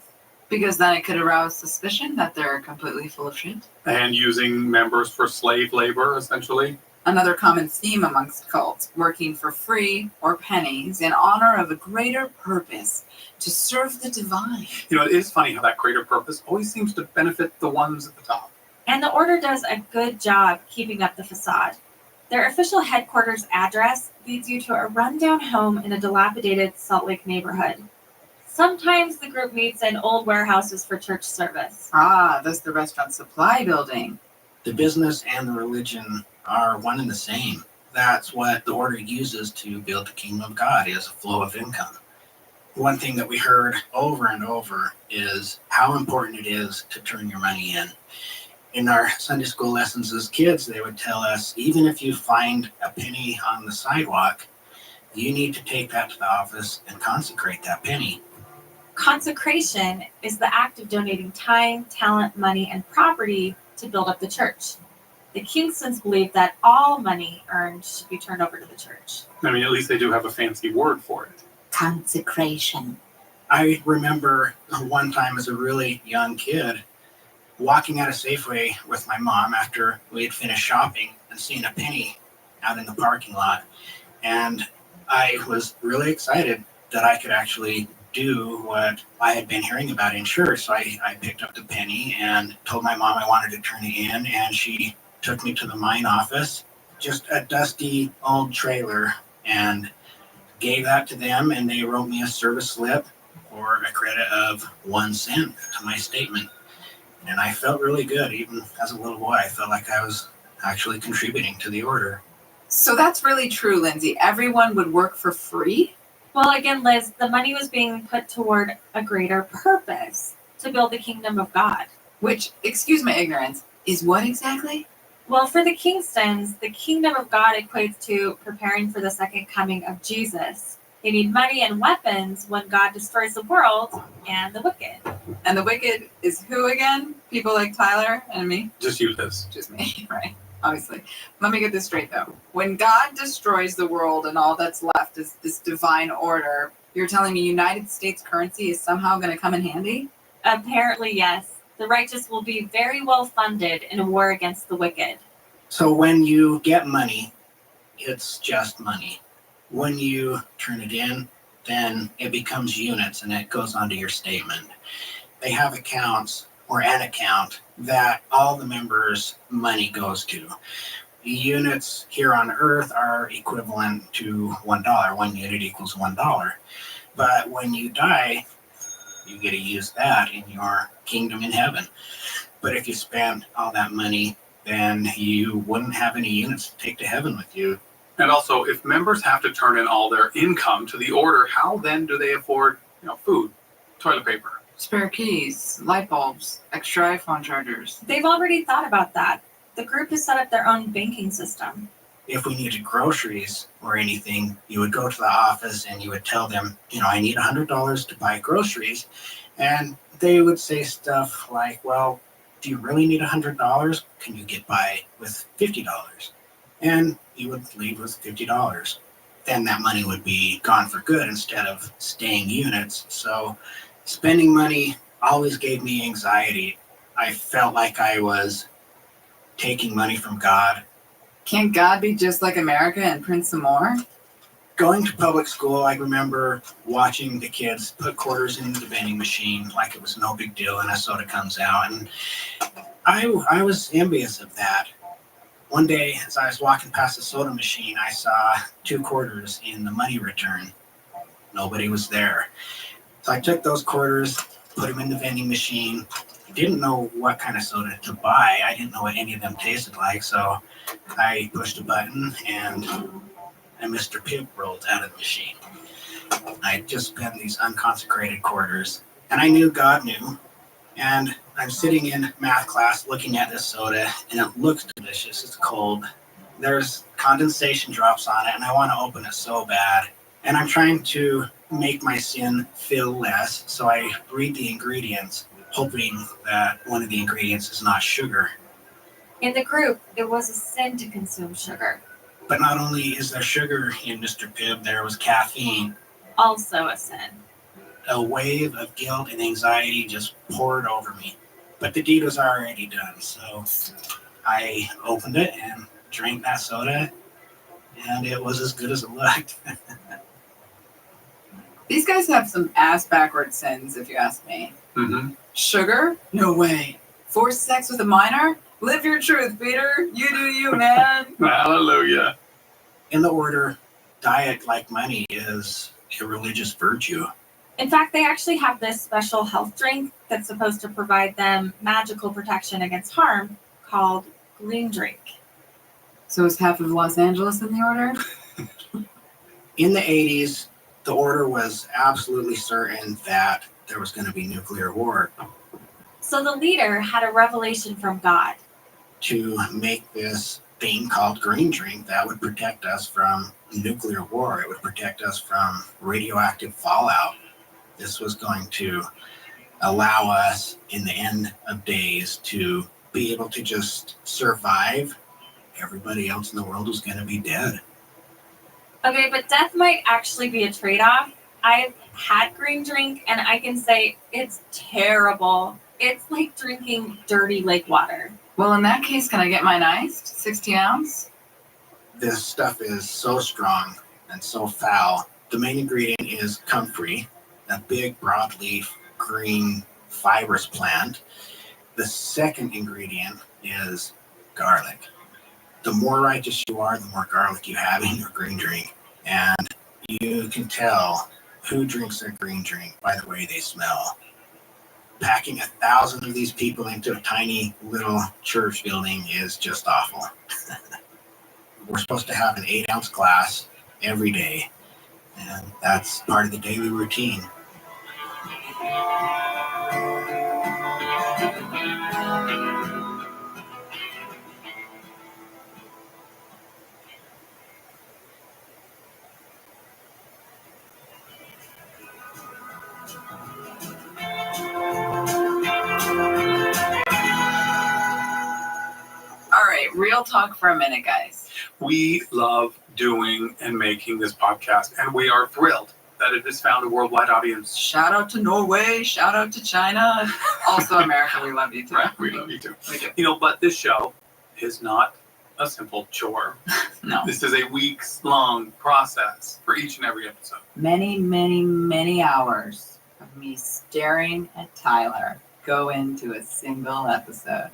Because then it could arouse suspicion that they're completely full of shit. And using members for slave labor, essentially. Another common theme amongst cults, working for free or pennies in honor of a greater purpose, to serve the divine. You know, it is funny how that greater purpose always seems to benefit the ones at the top. And the order does a good job keeping up the facade. Their official headquarters address leads you to a rundown home in a dilapidated Salt Lake neighborhood. Sometimes the group meets in old warehouses for church service. Ah, that's the restaurant supply building. The business and the religion are one and the same. That's what the order uses to build the kingdom of God, is a flow of income. One thing that we heard over and over is how important it is to turn your money in. In our Sunday school lessons as kids, they would tell us, even if you find a penny on the sidewalk, you need to take that to the office and consecrate that penny. Consecration is the act of donating time, talent, money, and property to build up the church. The Kingstons believe that all money earned should be turned over to the church. I mean, at least they do have a fancy word for it. Consecration. I remember one time as a really young kid walking out of Safeway with my mom after we had finished shopping and seeing a penny out in the parking lot. And I was really excited that I could actually do what I had been hearing about in church. So I picked up the penny and told my mom I wanted to turn it in, and she took me to the mine office, just a dusty old trailer, and gave that to them, and they wrote me a service slip for a credit of 1 cent to my statement. And I felt really good. Even as a little boy, I felt like I was actually contributing to the order. So that's really true, Lindsay. Everyone would work for free? Well, again, Liz, the money was being put toward a greater purpose, to build the kingdom of God. Which, excuse my ignorance, is what exactly? Well, for the Kingstons, the kingdom of God equates to preparing for the second coming of Jesus. They need money and weapons when God destroys the world and the wicked. And the wicked is who again? People like Tyler and me? Just you, Liz. Just me, right. Obviously. Let me get this straight, though. When God destroys the world and all that's left is this divine order, you're telling me United States currency is somehow going to come in handy? Apparently, yes. The righteous will be very well funded in a war against the wicked. So when you get money, it's just money. When you turn it in, then it becomes units and it goes onto your statement. They have accounts, or an account, that all the members' money goes to. The units here on Earth are equivalent to $1. 1 unit equals $1. But when you die, you get to use that in your kingdom in heaven. But if you spend all that money, then you wouldn't have any units to take to heaven with you. And also, if members have to turn in all their income to the order, how then do they afford, food, toilet paper? Spare keys, light bulbs, extra iPhone chargers. They've already thought about that. The group has set up their own banking system. If we needed groceries or anything, you would go to the office and you would tell them, I need $100 to buy groceries. And they would say stuff like, well, do you really need $100? Can you get by with $50? And you would leave with $50. Then that money would be gone for good instead of staying units. So spending money always gave me anxiety. I felt like I was taking money from God. Can't God be just like America and print some more? Going to public school, I remember watching the kids put quarters in the vending machine like it was no big deal, and a soda comes out. And I was envious of that. One day, as I was walking past the soda machine, I saw 2 quarters in the money return. Nobody was there. So I took those quarters, put them in the vending machine. Didn't know what kind of soda to buy. I didn't know what any of them tasted like. So I pushed a button and Mr. Pibb rolled out of the machine. I just spent these unconsecrated quarters, and I knew God knew. And I'm sitting in math class looking at this soda, and it looks delicious. It's cold. There's condensation drops on it, and I want to open it so bad. And I'm trying to make my sin feel less, so I read the ingredients, hoping that one of the ingredients is not sugar. In the group, it was a sin to consume sugar. But not only is there sugar in Mr. Pibb, there was caffeine. Also a sin. A wave of guilt and anxiety just poured over me. But the deed was already done, so I opened it and drank that soda, and it was as good as it looked. These guys have some ass backward sins, if you ask me. Mm-hmm. Sugar? No way. Forced sex with a minor? Live your truth, Peter. You do you, man. Hallelujah. In the order, diet like money is a religious virtue. In fact, they actually have this special health drink that's supposed to provide them magical protection against harm called green drink. So is half of Los Angeles in the order? In the 80s, the order was absolutely certain that there was going to be nuclear war. So the leader had a revelation from God to make this thing called green drink that would protect us from nuclear war. It would protect us from radioactive fallout. This was going to allow us in the end of days to be able to just survive. Everybody else in the world was going to be dead. Okay, but death might actually be a trade-off. I've had green drink, and I can say it's terrible. It's like drinking dirty lake water. Well, in that case, can I get mine iced? 16 ounce? This stuff is so strong and so foul. The main ingredient is comfrey, a big broadleaf green fibrous plant. The second ingredient is garlic. The more righteous you are, the more garlic you have in your green drink. And you can tell who drinks their green drink by the way they smell. Packing 1,000 of these people into a tiny little church building is just awful. We're supposed to have an 8-ounce glass every day, and that's part of the daily routine. All right, real talk for a minute, guys. We love doing and making this podcast, and we are thrilled that it has found a worldwide audience. Shout out to Norway, shout out to China. Also America, we love you too. Right, we love you too. You know, but this show is not a simple chore. No. This is a weeks-long process for each and every episode. Many, many, many hours of me staring at Tyler go into a single episode.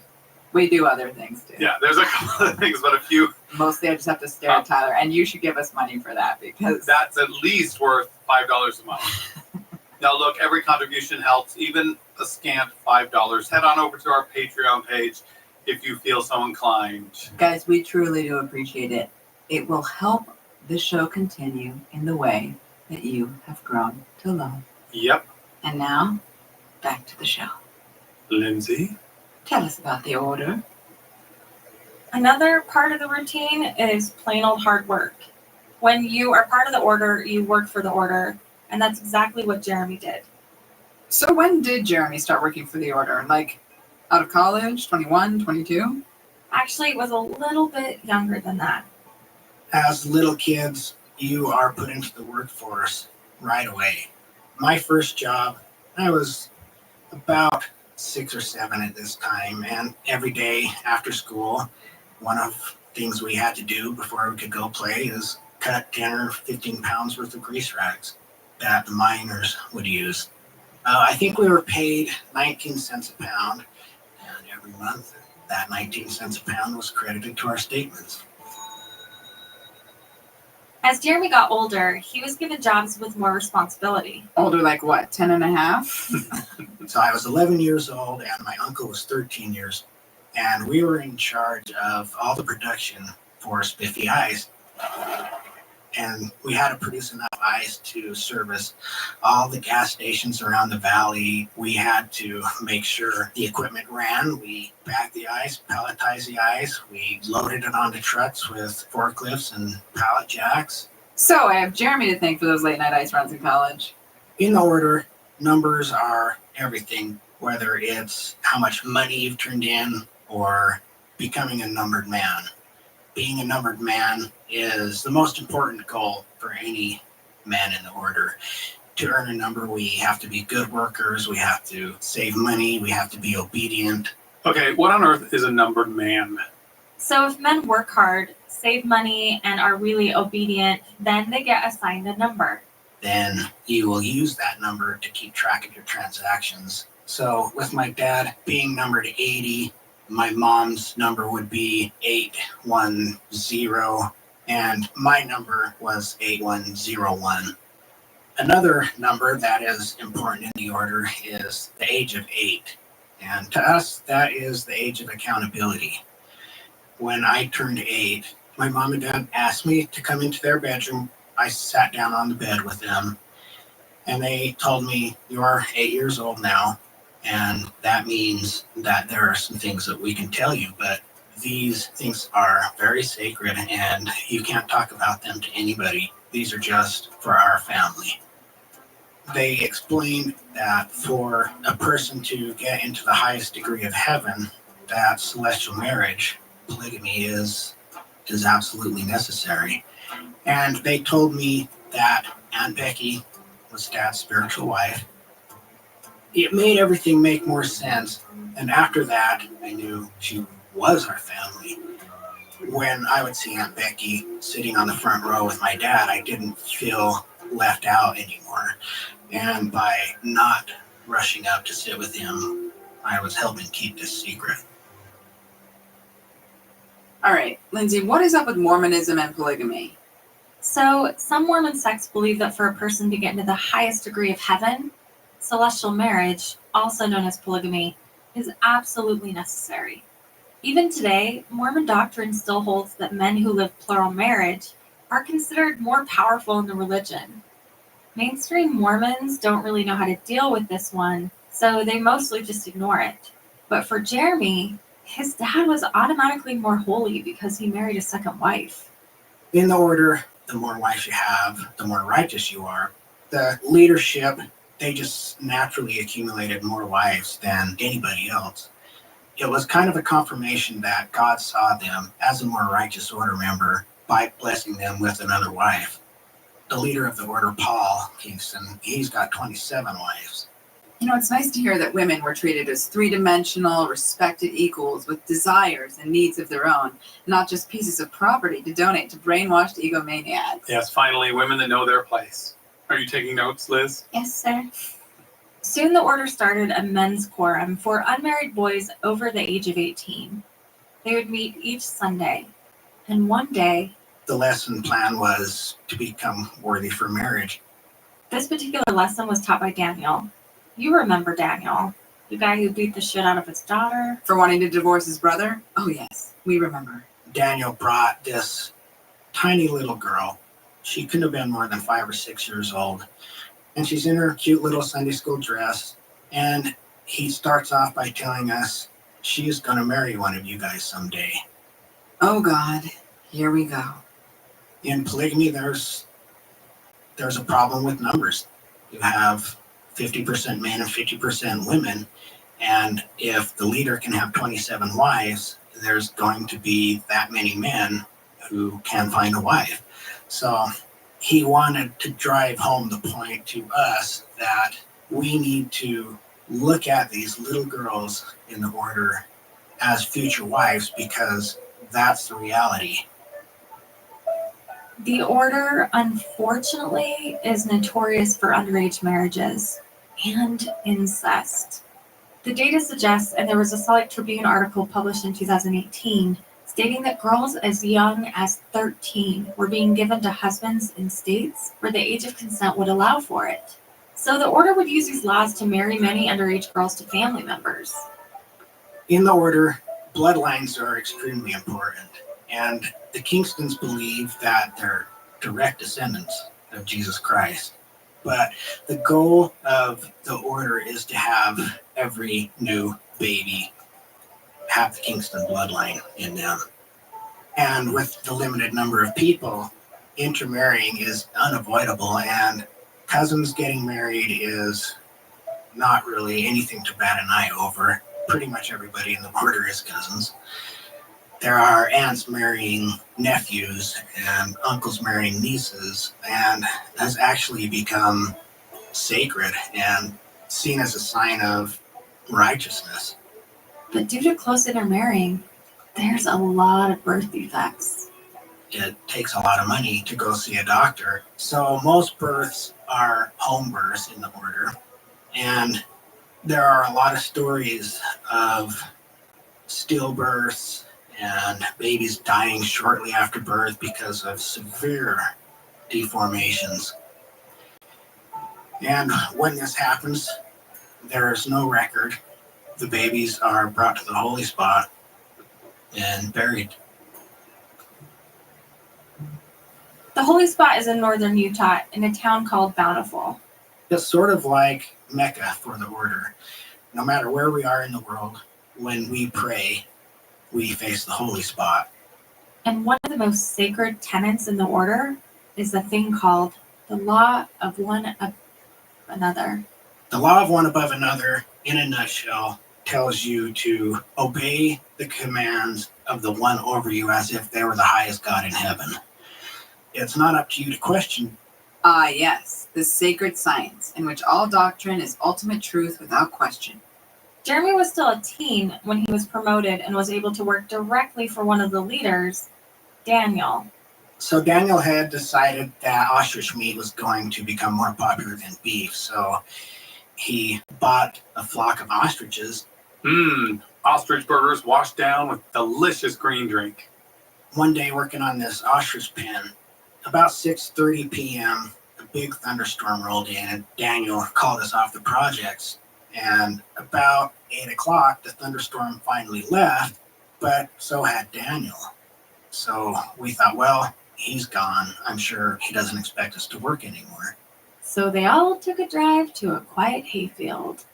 We do other things too. Yeah, there's a couple of things, but a few. Mostly I just have to stare at Tyler, and you should give us money for that because That's at least worth $5 a month. Now, look, every contribution helps, even a scant $5. Head on over to our Patreon page if you feel so inclined. guys, we truly do appreciate it. It will help the show continue in the way that you have grown to love. Yep. And now, back to the show. Lindsay? Tell us about the order. Another part of the routine is plain old hard work. When you are part of the order, you work for the order, and that's exactly what Jeremy did. So when did Jeremy start working for the order? Like, out of college, 21, 22? Actually, it was a little bit younger than that. As little kids, you are put into the workforce right away. My first job, I was about 6 or 7 at this time, and every day after school, one of the things we had to do before we could go play is cut 10 or 15 pounds worth of grease rags that the miners would use. I think we were paid 19 cents a pound, and every month that 19 cents a pound was credited to our statements. As Jeremy got older, he was given jobs with more responsibility. Older, like what, 10 and a half? So I was 11 years old and my uncle was 13 years. And we were in charge of all the production for Spiffy Ice. And we had to produce enough ice to service all the gas stations around the valley. We had to make sure the equipment ran. We bagged the ice, palletized the ice. We loaded it onto trucks with forklifts and pallet jacks. So I have Jeremy to thank for those late night ice runs in college. In order, numbers are everything, whether it's how much money you've turned in or becoming a numbered man. Being a numbered man is the most important goal for any man in the order. To earn a number, we have to be good workers, we have to save money, we have to be obedient. Okay, what on earth is a numbered man? So if men work hard, save money, and are really obedient, then they get assigned a number. Then you will use that number to keep track of your transactions. So with my dad being numbered 80, my mom's number would be 810, and my number was 8101. Another number that is important in the order is the age of 8. And to us, that is the age of accountability. When I turned 8, my mom and dad asked me to come into their bedroom. I sat down on the bed with them, and they told me, "You're 8 years old now, and that means that there are some things that we can tell you, but these things are very sacred, and you can't talk about them to anybody. These are just for our family." They explained that for a person to get into the highest degree of heaven, that celestial marriage, polygamy, is absolutely necessary. And they told me that Aunt Becky was Dad's spiritual wife. It made everything make more sense. And after that, I knew she was our family. When I would see Aunt Becky sitting on the front row with my dad, I didn't feel left out anymore. And by not rushing up to sit with him, I was helping keep this secret. All right, Lindsay, what is up with Mormonism and polygamy? So some Mormon sects believe that for a person to get into the highest degree of heaven, celestial marriage, also known as polygamy, is absolutely necessary. Even today, Mormon doctrine still holds that men who live plural marriage are considered more powerful in the religion. Mainstream Mormons don't really know how to deal with this one, so they mostly just ignore it. But for Jeremy, his dad was automatically more holy because he married a second wife. In the order, the more wives you have, the more righteous you are. The leadership, they just naturally accumulated more wives than anybody else. It was kind of a confirmation that God saw them as a more righteous order member by blessing them with another wife. The leader of the order, Paul Kingston, he's got 27 wives. You know, it's nice to hear that women were treated as three-dimensional, respected equals with desires and needs of their own, not just pieces of property to donate to brainwashed egomaniacs. Yes, finally, women that know their place. Are you taking notes, Liz? Yes, sir. Soon the order started a men's quorum for unmarried boys over the age of 18. They would meet each Sunday, and one day, The lesson plan was to become worthy for marriage. this particular lesson was taught by Daniel. You remember Daniel, the guy who beat the shit out of his daughter. For wanting to divorce his brother? Oh, yes, we remember. Daniel brought this tiny little girl. She couldn't have been more than 5 or 6 years old. And she's in her cute little Sunday school dress. And he starts off by telling us she's going to marry one of you guys someday. Oh, God, here we go. In polygamy, there's a problem with numbers. You have 50% men and 50% women. And if the leader can have 27 wives, there's going to be that many men who can find a wife. So he wanted to drive home the point to us that we need to look at these little girls in the order as future wives, because that's the reality. The order, unfortunately, is notorious for underage marriages and incest. The data suggests, and there was a Salt Lake Tribune article published in 2018 stating that girls as young as 13 were being given to husbands in states where the age of consent would allow for it. So the order would use these laws to marry many underage girls to family members. In the order, bloodlines are extremely important, and the Kingstons believe that they're direct descendants of Jesus Christ. But the goal of the order is to have every new baby have the Kingston bloodline in them. And with the limited number of people, intermarrying is unavoidable, and cousins getting married is not really anything to bat an eye over. Pretty much everybody in the order is cousins. There are aunts marrying nephews and uncles marrying nieces, and has actually become sacred and seen as a sign of righteousness. But due to close intermarrying, there's a lot of birth defects. It takes a lot of money to go see a doctor, so most births are home births in the order, and there are a lot of stories of stillbirths and babies dying shortly after birth because of severe deformations. And when this happens, there's no record. The babies are brought to the holy spot and buried. The holy spot is in northern Utah in a town called Bountiful. It's sort of like Mecca for the order. No matter where we are in the world, when we pray, we face the holy spot. And one of the most sacred tenets in the order is the thing called the law of one above another. The law of one above another, in a nutshell, tells you to obey the commands of the one over you as if they were the highest God in heaven. It's not up to you to question. Ah, yes, the sacred science, in which all doctrine is ultimate truth without question. Jeremy was still a teen when he was promoted and was able to work directly for one of the leaders, Daniel. So Daniel had decided that ostrich meat was going to become more popular than beef, so he bought a flock of ostriches. Ostrich burgers washed down with delicious green drink. One day working on this ostrich pen, about 6:30 p.m., a big thunderstorm rolled in and Daniel called us off the projects. And about 8 o'clock, the thunderstorm finally left, but so had Daniel. So we thought, well, he's gone. I'm sure he doesn't expect us to work anymore. So they all took a drive to a quiet hayfield.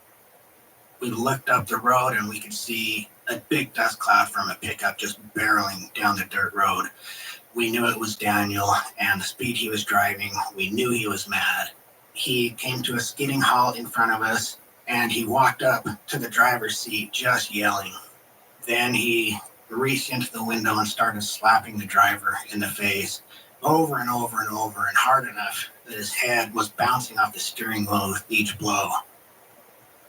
We looked up the road and we could see a big dust cloud from a pickup just barreling down the dirt road. We knew it was Daniel, and the speed he was driving, we knew he was mad. He came to a skidding halt in front of us, and he walked up to the driver's seat just yelling. Then he reached into the window and started slapping the driver in the face over and over and over, and hard enough that his head was bouncing off the steering wheel with each blow.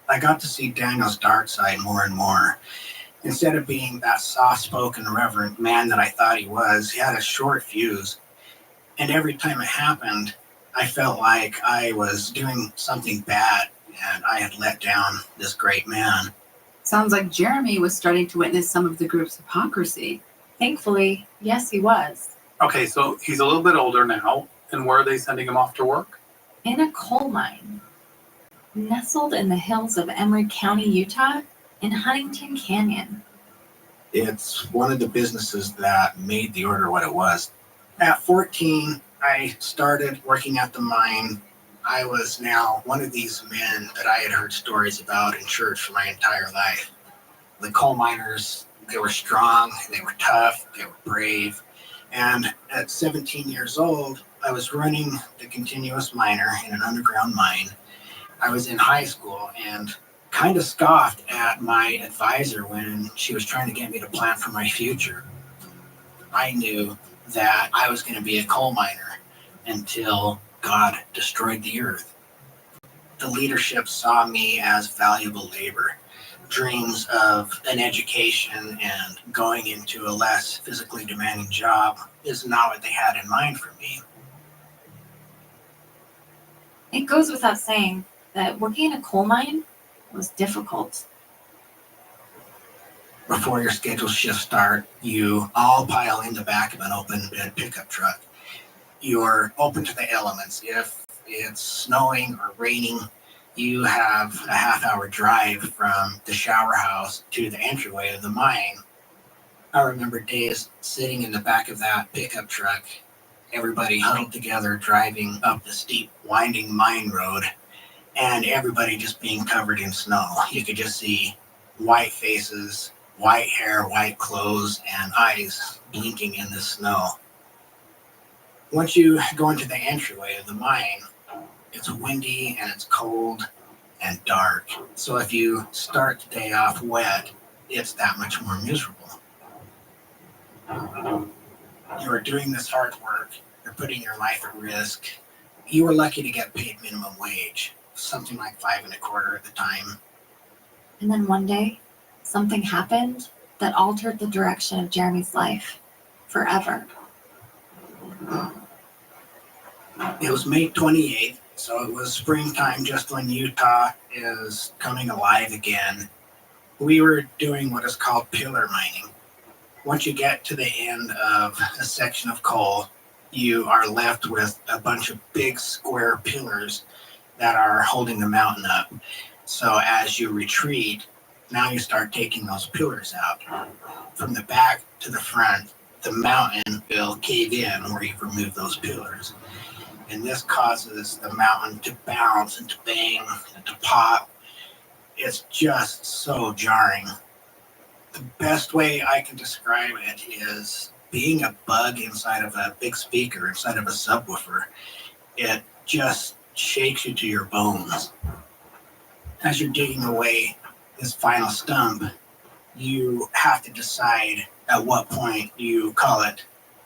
I got to see Daniel's dark side more and more. Instead of being that soft-spoken, reverent man that I thought he was, he had a short fuse. And every time it happened, I felt like I was doing something bad and I had let down this great man. Sounds like Jeremy was starting to witness some of the group's hypocrisy. Thankfully, yes, he was. Okay, so he's a little bit older now, and where are they sending him off to work? In a coal mine. Nestled in the hills of Emery County, Utah, in Huntington Canyon. It's one of the businesses that made the order what it was. At 14, I started working at the mine. I was now one of these men that I had heard stories about in church for my entire life. The coal miners, they were strong, they were tough, they were brave. And at 17 years old, I was running the continuous miner in an underground mine. I was in high school and kind of scoffed at my advisor when she was trying to get me to plan for my future. I knew that I was going to be a coal miner until God destroyed the earth. The leadership saw me as valuable labor. Dreams of an education and going into a less physically demanding job is not what they had in mind for me. It goes without saying that working in a coal mine was difficult. before your scheduled shift start, you all pile in the back of an open bed pickup truck. You're open to the elements. If it's snowing or raining, you have a half-hour drive from the shower house to the entryway of the mine. I remember days sitting in the back of that pickup truck, everybody huddled together driving up the steep, winding mine road, and everybody just being covered in snow. You could just see white faces, white hair, white clothes, and eyes blinking in the snow. Once you go into the entryway of the mine, it's windy and it's cold and dark. So if you start the day off wet, it's that much more miserable. You are doing this hard work. You're putting your life at risk. You were lucky to get paid minimum wage, something like $5.25 at the time. And then one day, something happened that altered the direction of Jeremy's life forever. It was May 28th, so it was springtime, just when Utah is coming alive again. We were doing what is called pillar mining. Once you get to the end of a section of coal, you are left with a bunch of big square pillars that are holding the mountain up. So as you retreat, now you start taking those pillars out. From the back to the front, the mountain will cave in where you've removed those pillars. And this causes the mountain to bounce and to bang and to pop. It's just so jarring. The best way I can describe it is being a bug inside of a big speaker, inside of a subwoofer. It just shakes you to your bones. As you're digging away this final stump, you have to decide at what point you call it,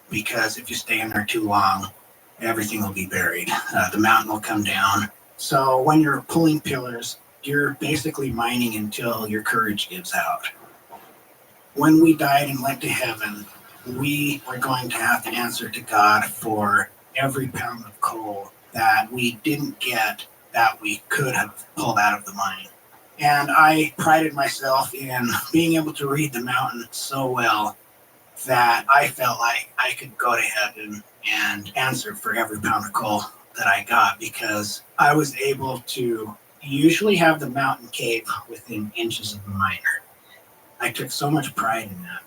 because if you stay in there too long, everything will be buried. The mountain will come down. So when you're pulling pillars, you're basically mining until your courage gives out. When we died and went to heaven, we were going to have to answer to God for every pound of coal that we didn't get that we could have pulled out of the mine. And I prided myself in being able to read the mountain so well that I felt like I could go to heaven and answer for every pound of coal that I got, because I was able to usually have the mountain cave within inches of the miner. I took so much pride in that.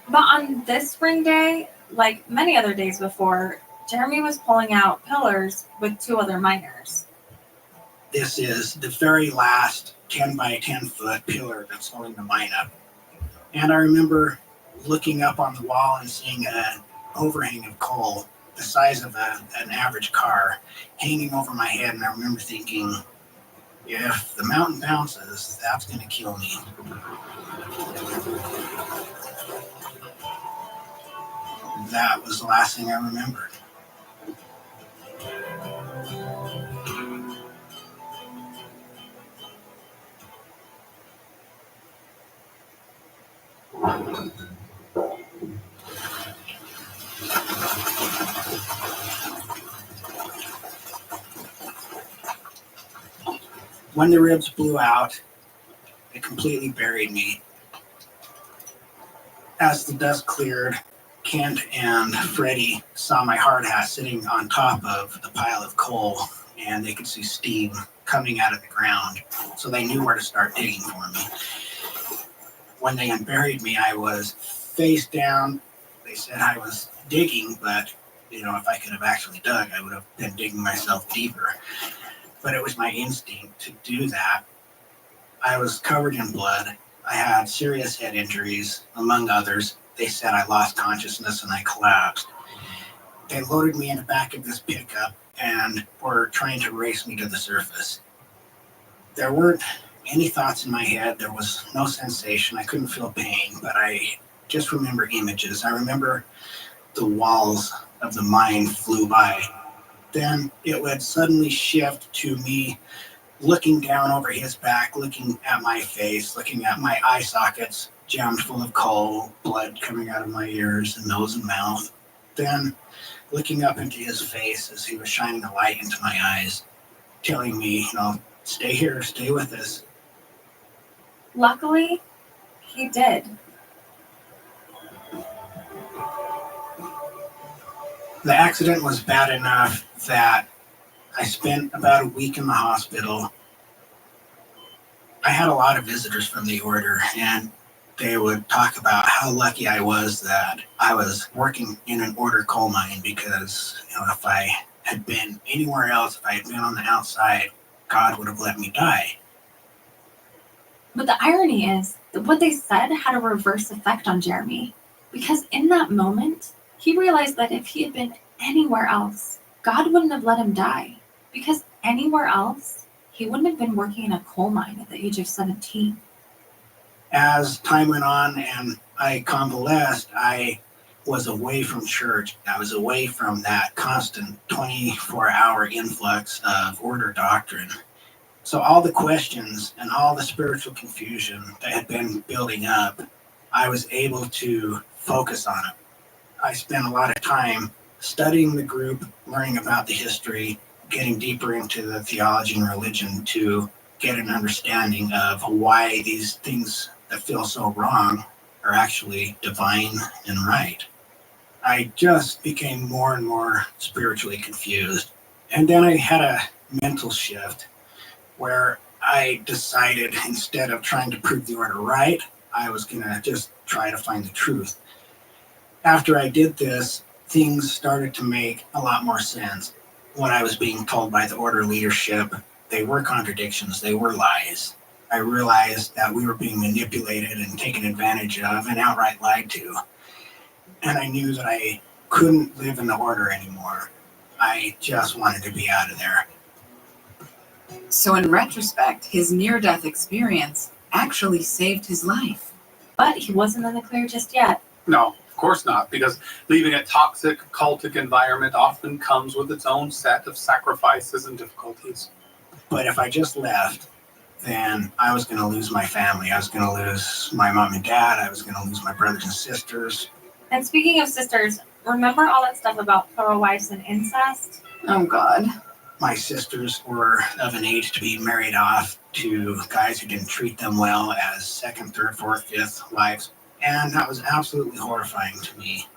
But on this spring day, like many other days before, Jeremy was pulling out pillars with two other miners. This is the very last 10 by 10 foot pillar that's holding the mine up. And I remember looking up on the wall and seeing an overhang of coal the size of an average car hanging over my head. And I remember thinking, if the mountain bounces, that's going to kill me. That was the last thing I remembered. When the ribs blew out, it completely buried me. As the dust cleared, Kent and Freddie saw my hard hat sitting on top of the pile of coal, and they could see steam coming out of the ground, so they knew where to start digging for me. When they unburied me, I was face down. They said I was digging, but if I could have actually dug, I would have been digging myself deeper. But it was my instinct to do that. I was covered in blood. I had serious head injuries, among others. They said I lost consciousness and I collapsed. They loaded me in the back of this pickup and were trying to race me to the surface. There weren't any thoughts in my head. There was no sensation. I couldn't feel pain, but I just remember images. I remember the walls of the mine flew by. Then it would suddenly shift to me looking down over his back, looking at my face, looking at my eye sockets jammed full of coal, blood coming out of my ears and nose and mouth. Then looking up into his face as he was shining a light into my eyes, telling me, stay here, stay with us. Luckily, He did. The accident was bad enough that I spent about a week in the hospital. I had a lot of visitors from the order, and they would talk about how lucky I was that I was working in an order coal mine because, if I had been anywhere else, if I had been on the outside, God would have let me die. But the irony is that what they said had a reverse effect on Jeremy. Because in that moment, he realized that if he had been anywhere else, God wouldn't have let him die. Because anywhere else, he wouldn't have been working in a coal mine at the age of 17. As time went on and I convalesced, I was away from church. I was away from that constant 24-hour influx of order doctrine. So all the questions and all the spiritual confusion that had been building up, I was able to focus on it. I spent a lot of time studying the group, learning about the history, getting deeper into the theology and religion to get an understanding of why these things that feel so wrong are actually divine and right. I just became more and more spiritually confused. And then I had a mental shift where I decided instead of trying to prove the order right, I was going to just try to find the truth. After I did this, things started to make a lot more sense. What I was being told by the order leadership, they were contradictions, they were lies. I realized that we were being manipulated and taken advantage of and outright lied to. And I knew that I couldn't live in the order anymore. I just wanted to be out of there. So in retrospect, his near-death experience actually saved his life. But he wasn't in the clear just yet. No, of course not, because leaving a toxic, cultic environment often comes with its own set of sacrifices and difficulties. But if I just left, then I was going to lose my family. I was going to lose my mom and dad. I was going to lose my brothers and sisters. And speaking of sisters, remember all that stuff about plural wives and incest? Oh, God. My sisters were of an age to be married off to guys who didn't treat them well as second, third, fourth, fifth wives. And that was absolutely horrifying to me.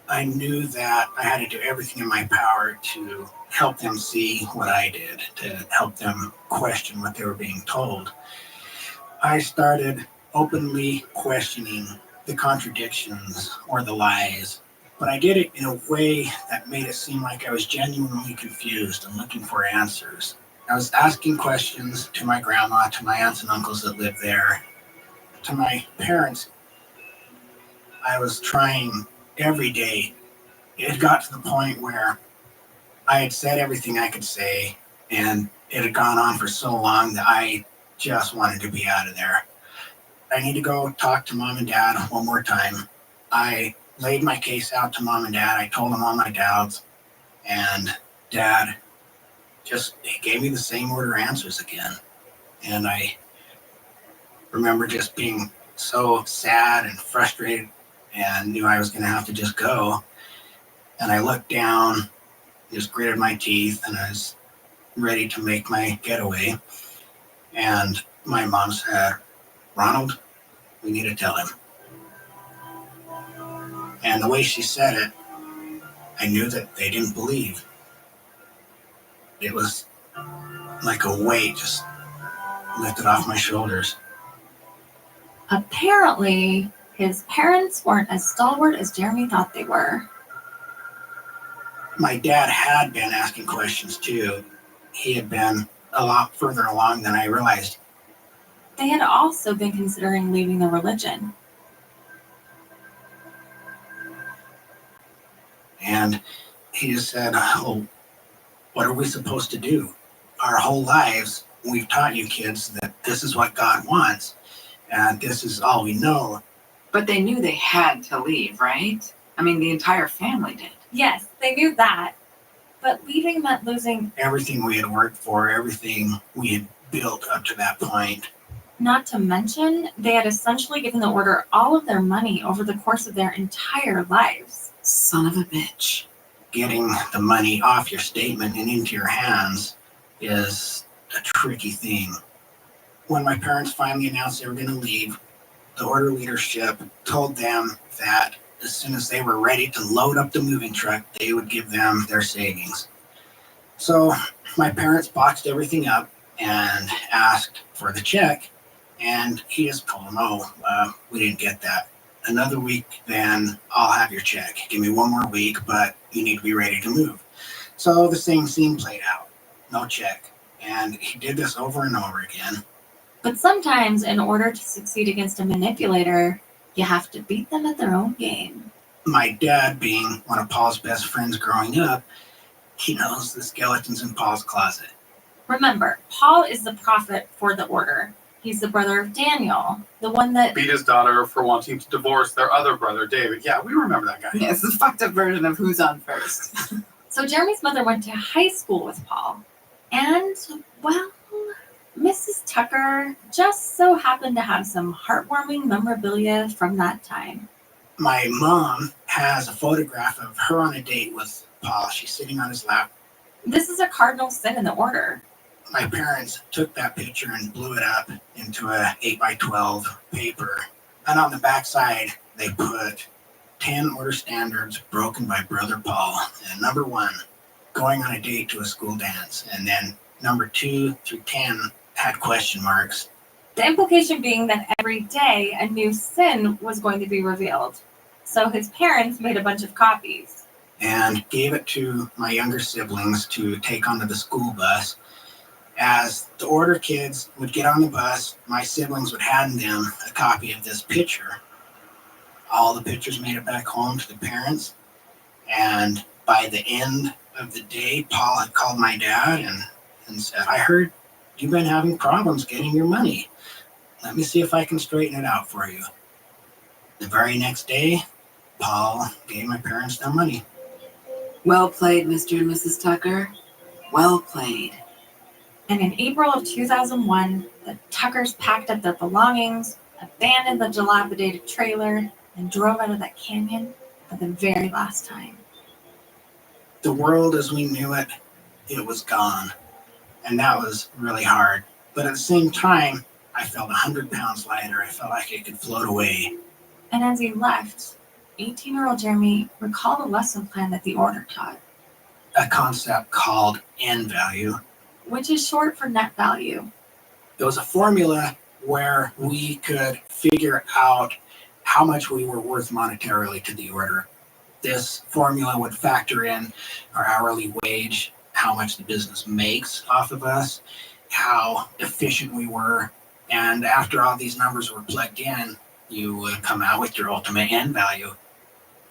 I knew that I had to do everything in my power to help them see what I did, to help them question what they were being told. I started openly questioning the contradictions or the lies, but I did it in a way that made it seem like I was genuinely confused and looking for answers. I was asking questions to my grandma, to my aunts and uncles that lived there, to my parents. I was trying every day. It had got to the point where I had said everything I could say, and it had gone on for so long that I just wanted to be out of there. I need to go talk to mom and dad one more time. I laid my case out to mom and dad. I told them all my doubts, and dad he gave me the same order answers again. And I remember just being so sad and frustrated and knew I was going to have to just go. And I looked down, just gritted my teeth, and I was ready to make my getaway. And my mom said, "Ronald, we need to tell him." And the way she said it, I knew that they didn't believe. It was like a weight just lifted off my shoulders. Apparently, his parents weren't as stalwart as Jeremy thought they were. My dad had been asking questions too. He had been a lot further along than I realized. They had also been considering leaving the religion. And he just said, "Oh, what are we supposed to do? Our whole lives, we've taught you kids that this is what God wants, and this is all we know." But they knew they had to leave, right? I mean, the entire family did. Yes, they knew that. But leaving meant losing everything we had worked for, everything we had built up to that point. Not to mention, they had essentially given the order all of their money over the course of their entire lives. Son of a bitch. Getting the money off your statement and into your hands is a tricky thing. When my parents finally announced they were going to leave, the order leadership told them that as soon as they were ready to load up the moving truck, they would give them their savings. So my parents boxed everything up and asked for the check, and he just told them, we didn't get that. Another week, then I'll have your check. Give me one more week, but you need to be ready to move. So the same scene played out. No check. And he did this over and over again. But sometimes, in order to succeed against a manipulator, you have to beat them at their own game. My dad, being one of Paul's best friends growing up, he knows the skeletons in Paul's closet. Remember, Paul is the prophet for the order. He's the brother of Daniel, the one that beat his daughter for wanting to divorce their other brother, David. Yeah, we remember that guy. Yeah, it's the fucked up version of Who's on First. So Jeremy's mother went to high school with Paul. And, well, Mrs. Tucker just so happened to have some heartwarming memorabilia from that time. My mom has a photograph of her on a date with Paul. She's sitting on his lap. This is a cardinal sin in the order. My parents took that picture and blew it up into a 8x12 paper. And on the back side, they put 10 order standards broken by Brother Paul. And number 1, going on a date to a school dance. And then number 2 through 10 had question marks. The implication being that every day a new sin was going to be revealed. So his parents made a bunch of copies. And gave it to my younger siblings to take onto the school bus. As the order kids would get on the bus, my siblings would hand them a copy of this picture. All the pictures made it back home to the parents. And by the end of the day, Paul had called my dad and said, I heard you've been having problems getting your money. Let me see if I can straighten it out for you. The very next day, Paul gave my parents their money. Well played, Mr. and Mrs. Tucker. Well played. And in April of 2001, the Tuckers packed up their belongings, abandoned the dilapidated trailer, and drove out of that canyon for the very last time. The world as we knew it, it was gone. And that was really hard. But at the same time, I felt 100 pounds lighter. I felt like I could float away. And as he left, 18-year-old Jeremy recalled a lesson plan that the order taught. A concept called N value. Which is short for net value. It was a formula where we could figure out how much we were worth monetarily to the order. This formula would factor in our hourly wage, how much the business makes off of us, how efficient we were, and after all these numbers were plugged in, you would come out with your ultimate N value.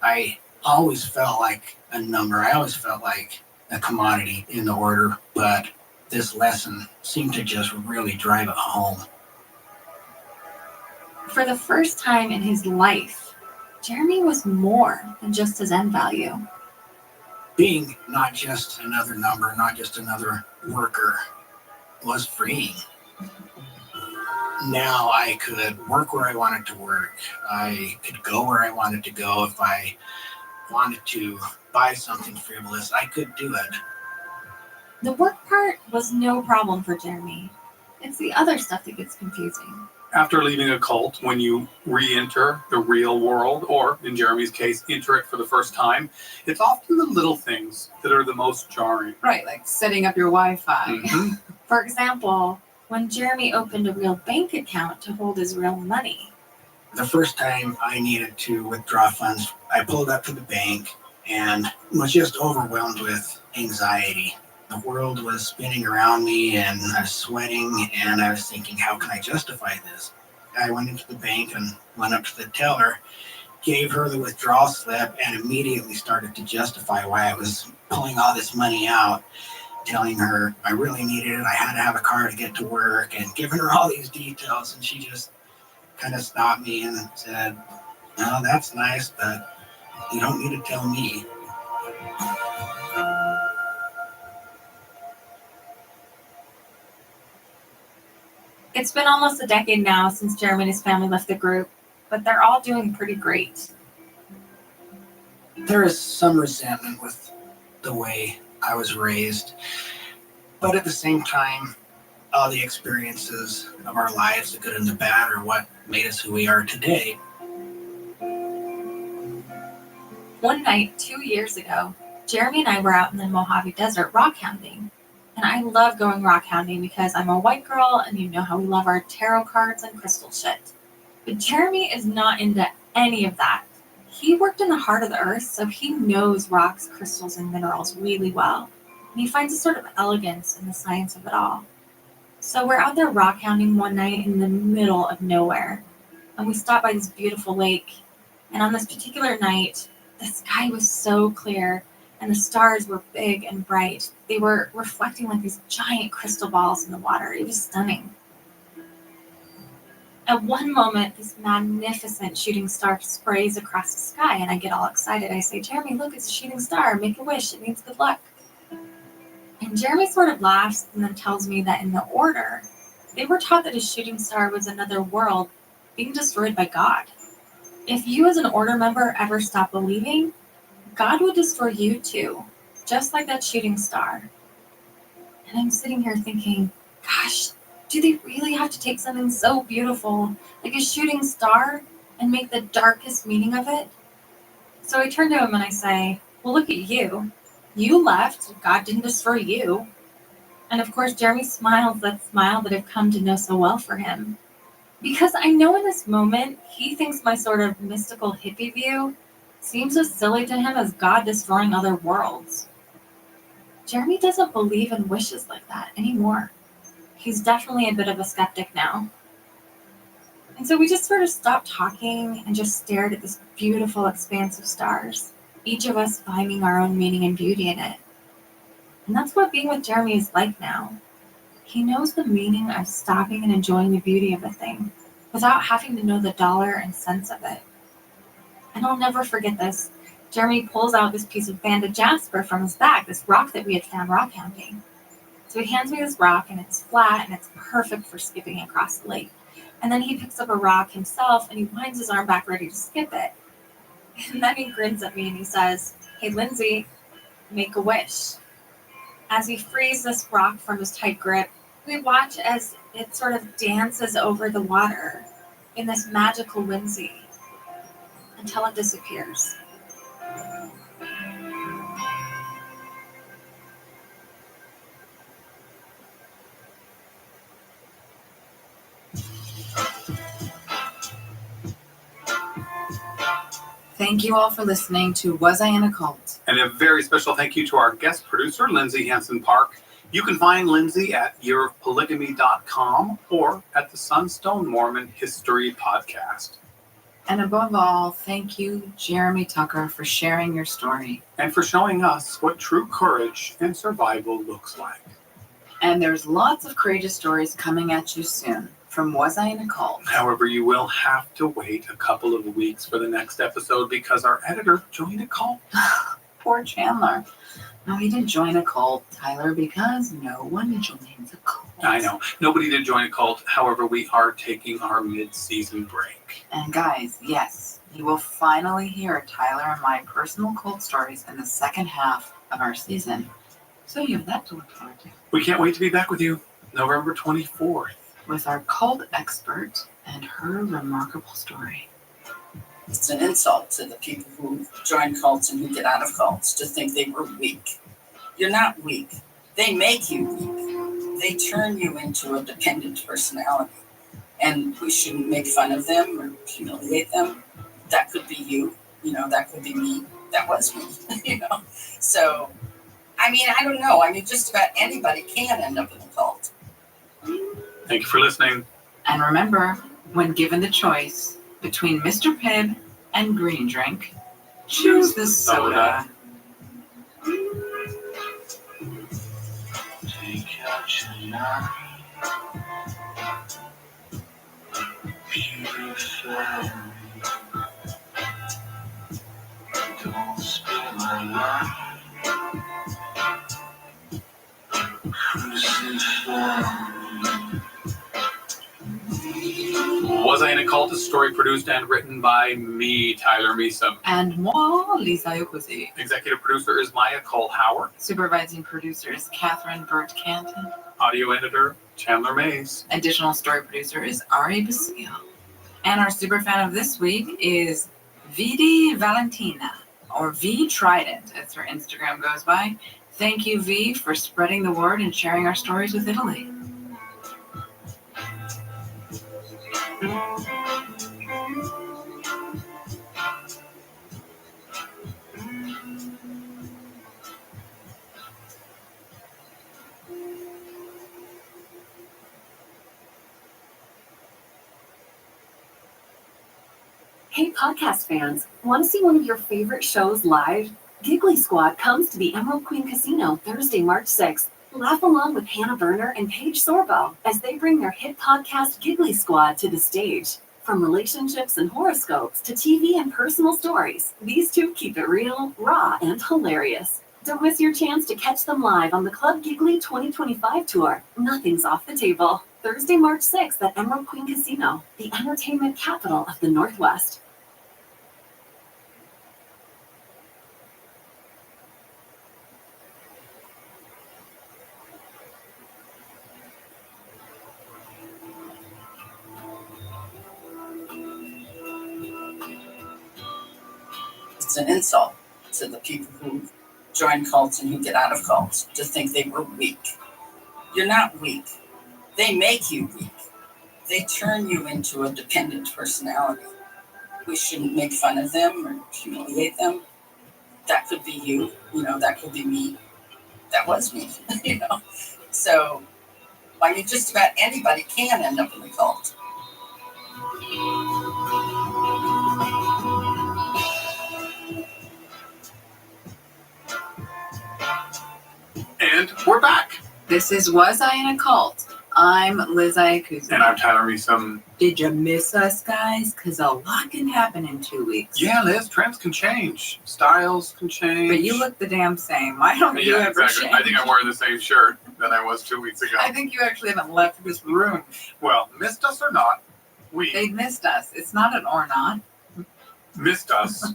I always felt like a number. I always felt like a commodity in the order, but this lesson seemed to just really drive it home. For the first time in his life, Jeremy was more than just his end value. Being not just another number, not just another worker, was freeing. Now I could work where I wanted to work. I could go where I wanted to go. If I wanted to buy something frivolous, I could do it. The work part was no problem for Jeremy. It's the other stuff that gets confusing. After leaving a cult, when you re-enter the real world, or in Jeremy's case, enter it for the first time, it's often the little things that are the most jarring. Right, like setting up your Wi-Fi. Mm-hmm. For example, when Jeremy opened a real bank account to hold his real money. The first time I needed to withdraw funds, I pulled up to the bank and was just overwhelmed with anxiety. The world was spinning around me and I was sweating and I was thinking, how can I justify this? I went into the bank and went up to the teller, gave her the withdrawal slip, and immediately started to justify why I was pulling all this money out, telling her I really needed it, I had to have a car to get to work, and giving her all these details. And she just kind of stopped me and said, no, that's nice, but you don't need to tell me. It's been almost a decade now since Jeremy and his family left the group, but they're all doing pretty great. There is some resentment with the way I was raised, but at the same time, all the experiences of our lives, the good and the bad, are what made us who we are today. One night, 2 years ago, Jeremy and I were out in the Mojave Desert rock hounding. And I love going rock hounding because I'm a white girl and you know how we love our tarot cards and crystal shit. But Jeremy is not into any of that. He worked in the heart of the earth, so he knows rocks, crystals, and minerals really well. And he finds a sort of elegance in the science of it all. So we're out there rock hounding one night in the middle of nowhere. And we stopped by this beautiful lake. And on this particular night, the sky was so clear and the stars were big and bright. They were reflecting like these giant crystal balls in the water. It was stunning. At one moment, this magnificent shooting star sprays across the sky, and I get all excited. I say, Jeremy, look, it's a shooting star. Make a wish. It means good luck. And Jeremy sort of laughs and then tells me that in the order, they were taught that a shooting star was another world being destroyed by God. If you as an order member ever stop believing, God would destroy you too, just like that shooting star. And I'm sitting here thinking, gosh, do they really have to take something so beautiful, like a shooting star, and make the darkest meaning of it? So I turn to him and I say, well, look at you. You left. God didn't destroy you. And of course, Jeremy smiles that smile that I've come to know so well for him. Because I know in this moment, he thinks my sort of mystical hippie view seems as silly to him as God destroying other worlds. Jeremy doesn't believe in wishes like that anymore. He's definitely a bit of a skeptic now. And so we just sort of stopped talking and just stared at this beautiful expanse of stars, each of us finding our own meaning and beauty in it. And that's what being with Jeremy is like now. He knows the meaning of stopping and enjoying the beauty of a thing without having to know the dollar and cents of it. And I'll never forget this. Jeremy pulls out this piece of banded jasper from his bag, this rock that we had found rock hounding. So he hands me this rock, and it's flat, and it's perfect for skipping across the lake. And then he picks up a rock himself, and he winds his arm back ready to skip it. And then he grins at me, and he says, hey, Lindsay, make a wish. As he frees this rock from his tight grip, we watch as it sort of dances over the water in this magical whimsy until it disappears. Thank you all for listening to Was I in a Cult? And a very special thank you to our guest producer, Lindsay Hansen Park. You can find Lindsay at yearofpolygamy.com or at the Sunstone Mormon History Podcast. And above all, thank you, Jeremy Tucker, for sharing your story. And for showing us what true courage and survival looks like. And there's lots of courageous stories coming at you soon from Was I in a Cult? However, you will have to wait a couple of weeks for the next episode because our editor joined a cult. Poor Chandler. No, he didn't join a cult, Tyler, because no one joins a cult. I know. Nobody did join a cult. However, we are taking our mid-season break. And guys, yes, you will finally hear Tyler and my personal cult stories in the second half of our season. So you have that to look forward to. We can't wait to be back with you November 24th. With our cult expert and her remarkable story. It's an insult to the people who join cults and who get out of cults to think they were weak. You're not weak. They make you weak. They turn you into a dependent personality. And we shouldn't make fun of them or humiliate them. That could be you. That could be me. That was me. So, I don't know. Just about anybody can end up in a cult. Thank you for listening. And remember, when given the choice between Mr. Pibb and Green Drink, choose the soda. Take out your knife, purify me. Don't spill my life. Crucify me. Was I in a Cult? A story produced and written by me, Tyler Meeson. And moi, Lisa Yokozi. Executive producer is Maya Cole Howard. Supervising producer is Catherine Burt Canton. Audio editor, Chandler Mays. Additional story producer is Ari Basile. And our super fan of this week is Vidi Valentina, or V Trident, as her Instagram goes by. Thank you, V, for spreading the word and sharing our stories with Italy. Hey, podcast fans, want to see one of your favorite shows live? Giggly Squad comes to the Emerald Queen Casino Thursday, March 6th. Laugh along with Hannah Berner and Paige Sorbo as they bring their hit podcast Giggly Squad to the stage. From relationships and horoscopes to TV and personal stories, these two keep it real, raw, and hilarious. Don't miss your chance to catch them live on the Club Giggly 2025 tour. Nothing's off the table. Thursday, March 6th at Emerald Queen Casino, the entertainment capital of the Northwest. It's an insult to the people who join cults and who get out of cults to think they were weak. You're not weak. They make you weak. They turn you into a dependent personality. We shouldn't make fun of them or humiliate them. That could be you, that could be me. That was me, So, just about anybody can end up in a cult. And we're back. This is Was I in a Cult? I'm Liz Iacusa. And I'm Tyler Meesum. Did you miss us, guys? Because a lot can happen in 2 weeks. Yeah, Liz, trends can change. Styles can change. But you look the damn same. Why don't you ever exactly. change? I think I'm wearing the same shirt that I was 2 weeks ago. I think you actually haven't left this room. Well, missed us or not, They missed us. It's not an or not. Missed us.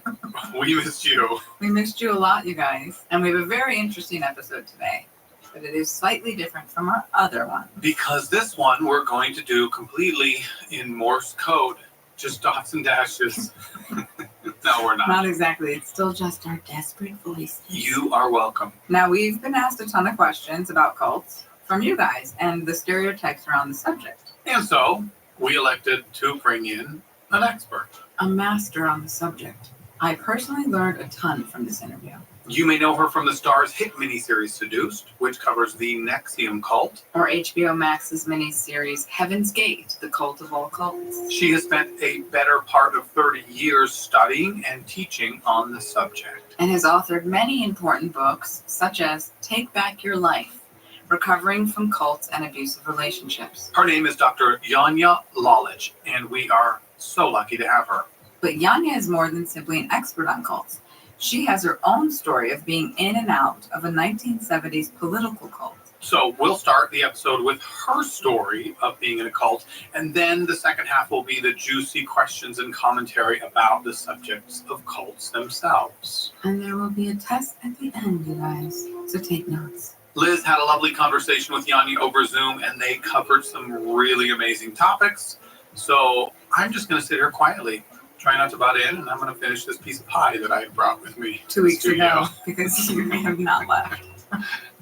We missed you. We missed you a lot, you guys. And we have a very interesting episode today. But it is slightly different from our other one. Because this one we're going to do completely in Morse code. Just dots and dashes. No, we're not. Not exactly. It's still just our desperate voices. You are welcome. Now, we've been asked a ton of questions about cults from you guys and the stereotypes around the subject. And so we elected to bring in an expert. A master on the subject. I personally learned a ton from this interview. You may know her from the Star's hit miniseries Seduced, which covers the NXIVM cult. Or HBO Max's miniseries Heaven's Gate, the cult of all cults. She has spent a better part of 30 years studying and teaching on the subject. And has authored many important books, such as Take Back Your Life, Recovering from Cults and Abusive Relationships. Her name is Dr. Janja Lalich, and we are so lucky to have her. But Janja is more than simply an expert on cults. She has her own story of being in and out of a 1970s political cult. So we'll start the episode with her story of being in a cult, and then the second half will be the juicy questions and commentary about the subjects of cults themselves. And there will be a test at the end, you guys. So take notes. Liz had a lovely conversation with Janja over Zoom, and they covered some really amazing topics. So I'm just going to sit here quietly. Try not to butt in, and I'm going to finish this piece of pie that I brought with me 2 weeks ago, because you may have not left.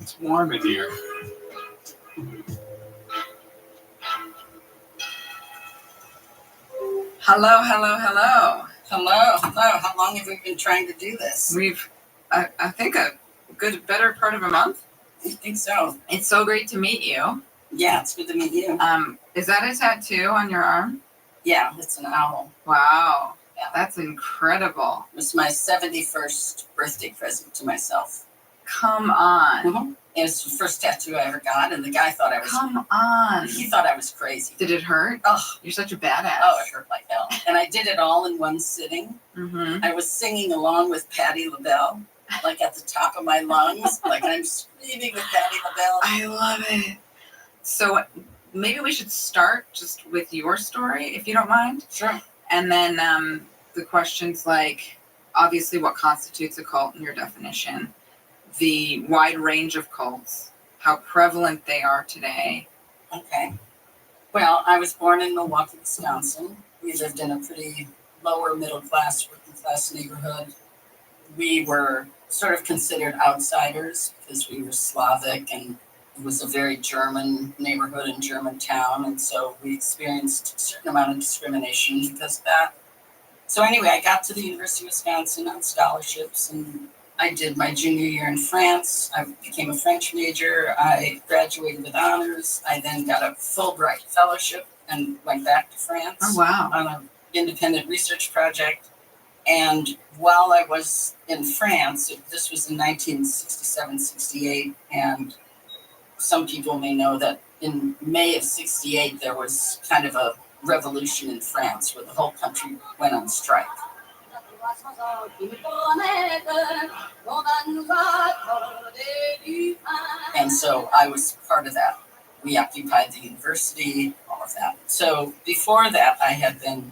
It's warm in here. Hello, hello, hello. Hello. How long have we been trying to do this? We've, I think, a better part of a month. I think so. It's so great to meet you. Yeah, it's good to meet you. Is that a tattoo on your arm? Yeah, it's an owl. Wow. Yeah. That's incredible. It was my 71st birthday present to myself. Come on. Mm-hmm. It was the first tattoo I ever got, and the guy thought I was... Come on. He thought I was crazy. Did it hurt? Oh. You're such a badass. Oh, it hurt like hell. And I did it all in one sitting. Mm-hmm. I was singing along with Patti LaBelle, like at the top of my lungs, like I'm screaming with Patti LaBelle. I love it. So maybe we should start just with your story, if you don't mind. Sure. And then the questions like, obviously, what constitutes a cult in your definition, the wide range of cults, how prevalent they are today, Okay. Well, I was born in Milwaukee, Wisconsin. We lived in a pretty lower middle class, working class neighborhood. We were sort of considered outsiders because we were Slavic, and it was a very German neighborhood and German town. And so we experienced a certain amount of discrimination because of that. So anyway, I got to the University of Wisconsin on scholarships, and I did my junior year in France. I became a French major. I graduated with honors. I then got a Fulbright fellowship and went back to France. Oh, wow. On an independent research project. And while I was in France, this was in 1967, 68, and some people may know that in May of 68, there was kind of a revolution in France where the whole country went on strike. And so I was part of that. We occupied the university, all of that. So before that, I had been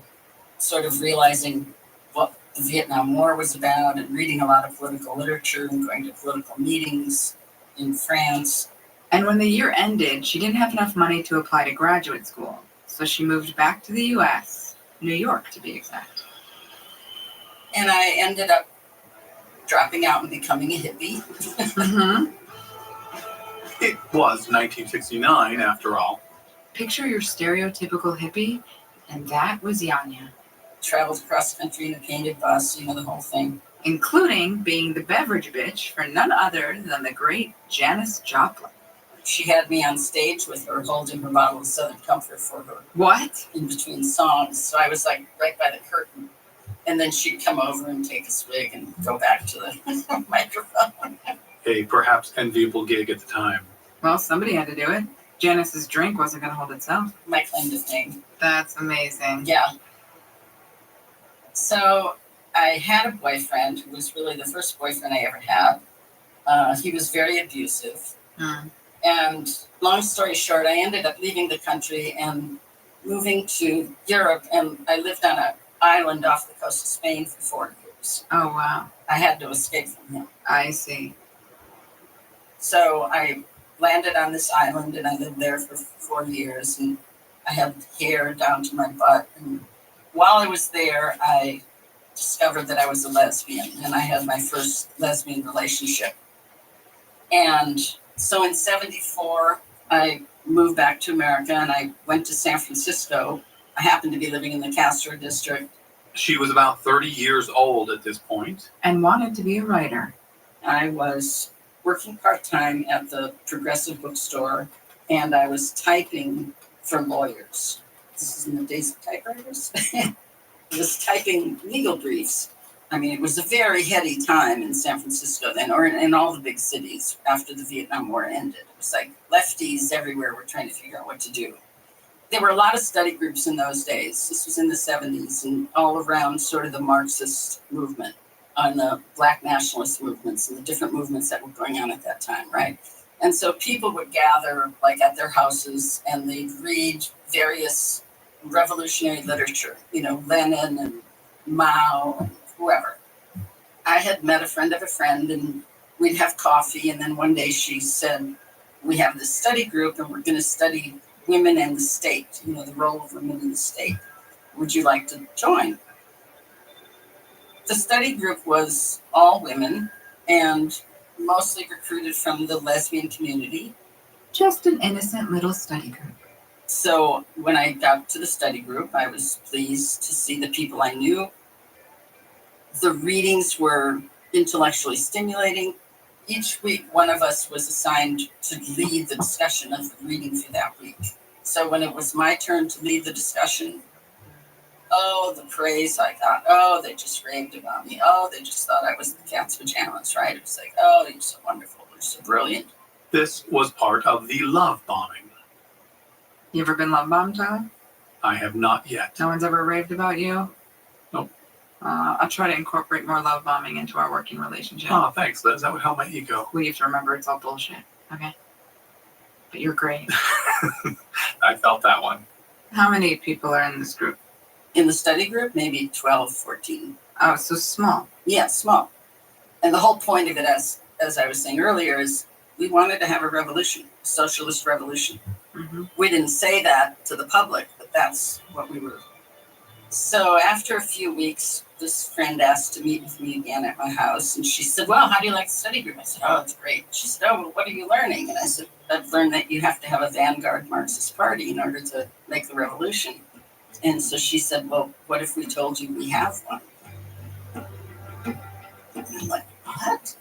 sort of realizing what the Vietnam War was about and reading a lot of political literature and going to political meetings in France. And when the year ended, she didn't have enough money to apply to graduate school. So she moved back to the US, New York to be exact. And I ended up dropping out and becoming a hippie. Mm-hmm. It was 1969, after all. Picture your stereotypical hippie, and that was Yanya. Traveled cross country in a painted bus, the whole thing. Including being the beverage bitch for none other than the great Janis Joplin. She had me on stage with her, holding her bottle of Southern Comfort for her. What? In between songs. So I was like right by the curtain. And then she'd come over and take a swig and go back to the microphone. A perhaps enviable gig at the time. Well, somebody had to do it. Janis's drink wasn't going to hold itself. My claim to fame. That's amazing. Yeah. So I had a boyfriend who was really the first boyfriend I ever had. He was very abusive. And long story short, I ended up leaving the country and moving to Europe. And I lived on an island off the coast of Spain for 4 years. Oh, wow. I had to escape from him. I see. So I landed on this island and I lived there for 4 years. And I had hair down to my butt. And while I was there, I discovered that I was a lesbian. And I had my first lesbian relationship. And so in 74, I moved back to America and I went to San Francisco. I happened to be living in the Castro district. She was about 30 years old at this point. And wanted to be a writer. I was working part-time at the Progressive Bookstore and I was typing for lawyers. This is in the days of typewriters. I was typing legal briefs. I mean, it was a very heady time in San Francisco then, or in all the big cities after the Vietnam War ended. It was like lefties everywhere were trying to figure out what to do. There were a lot of study groups in those days. This was in the 70s and all around sort of the Marxist movement and the Black nationalist movements and the different movements that were going on at that time, right? And so people would gather like at their houses and they'd read various revolutionary literature, Lenin and Mao and whoever. I had met a friend of a friend and we'd have coffee. And then one day she said, we have this study group and we're going to study women and the state, the role of women in the state. Would you like to join? The study group was all women and mostly recruited from the lesbian community. Just an innocent little study group. So when I got to the study group, I was pleased to see the people I knew. The readings were intellectually stimulating. Each week, one of us was assigned to lead the discussion of the reading for that week. So when it was my turn to lead the discussion, the praise I got. They just raved about me. They just thought I was the cat's pajamas, right? It was like, you're so wonderful. You're so brilliant. This was part of the love bombing. You ever been love bombed, Tyler? I have not yet. No one's ever raved about you? Nope. I'll try to incorporate more love bombing into our working relationship. Oh, thanks, Liz. That would help my ego. Well, you have to remember it's all bullshit. Okay? But you're great. I felt that one. How many people are in this group? In the study group, maybe 12, 14. Oh, so small. Yeah, small. And the whole point of it, as I was saying earlier, is we wanted to have a revolution, a socialist revolution. We didn't say that to the public, but that's what we were. So after a few weeks, this friend asked to meet with me again at my house, and she said, "Well, how do you like the study group?" I said, "Oh, it's great." She said, "Oh, well, what are you learning?" And I said, "I've learned that you have to have a vanguard Marxist party in order to make the revolution." And so she said, "Well, what if we told you we have one?" And I'm like, "What?"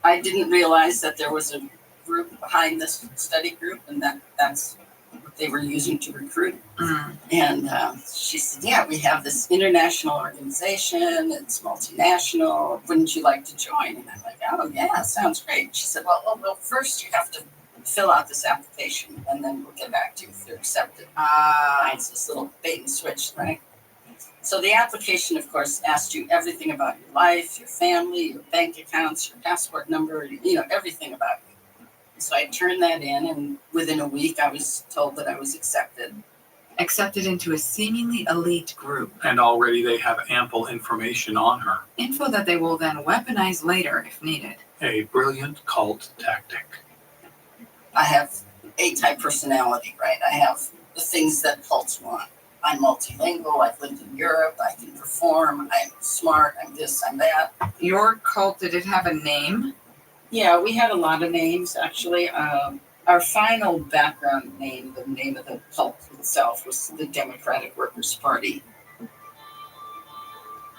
I didn't realize that there was a group behind this study group, and that's what they were using to recruit. And she said, "Yeah, we have this international organization. It's multinational. Wouldn't you like to join?" And I'm like, "Oh, yeah, sounds great." She said, well, first you have to fill out this application, and then we'll get back to you if you're accepted." It's this little bait and switch, right? So the application, of course, asked you everything about your life, your family, your bank accounts, your passport number, everything about you. So I turned that in, and within a week, I was told that I was accepted. Accepted into a seemingly elite group. And already they have ample information on her. Info that they will then weaponize later if needed. A brilliant cult tactic. I have A-type personality, right? I have the things that cults want. I'm multilingual. I've lived in Europe. I can perform. I'm smart. I'm this. I'm that. Your cult, did it have a name? Yeah, we had a lot of names, actually. Our final background name, the name of the cult itself, was the Democratic Workers' Party.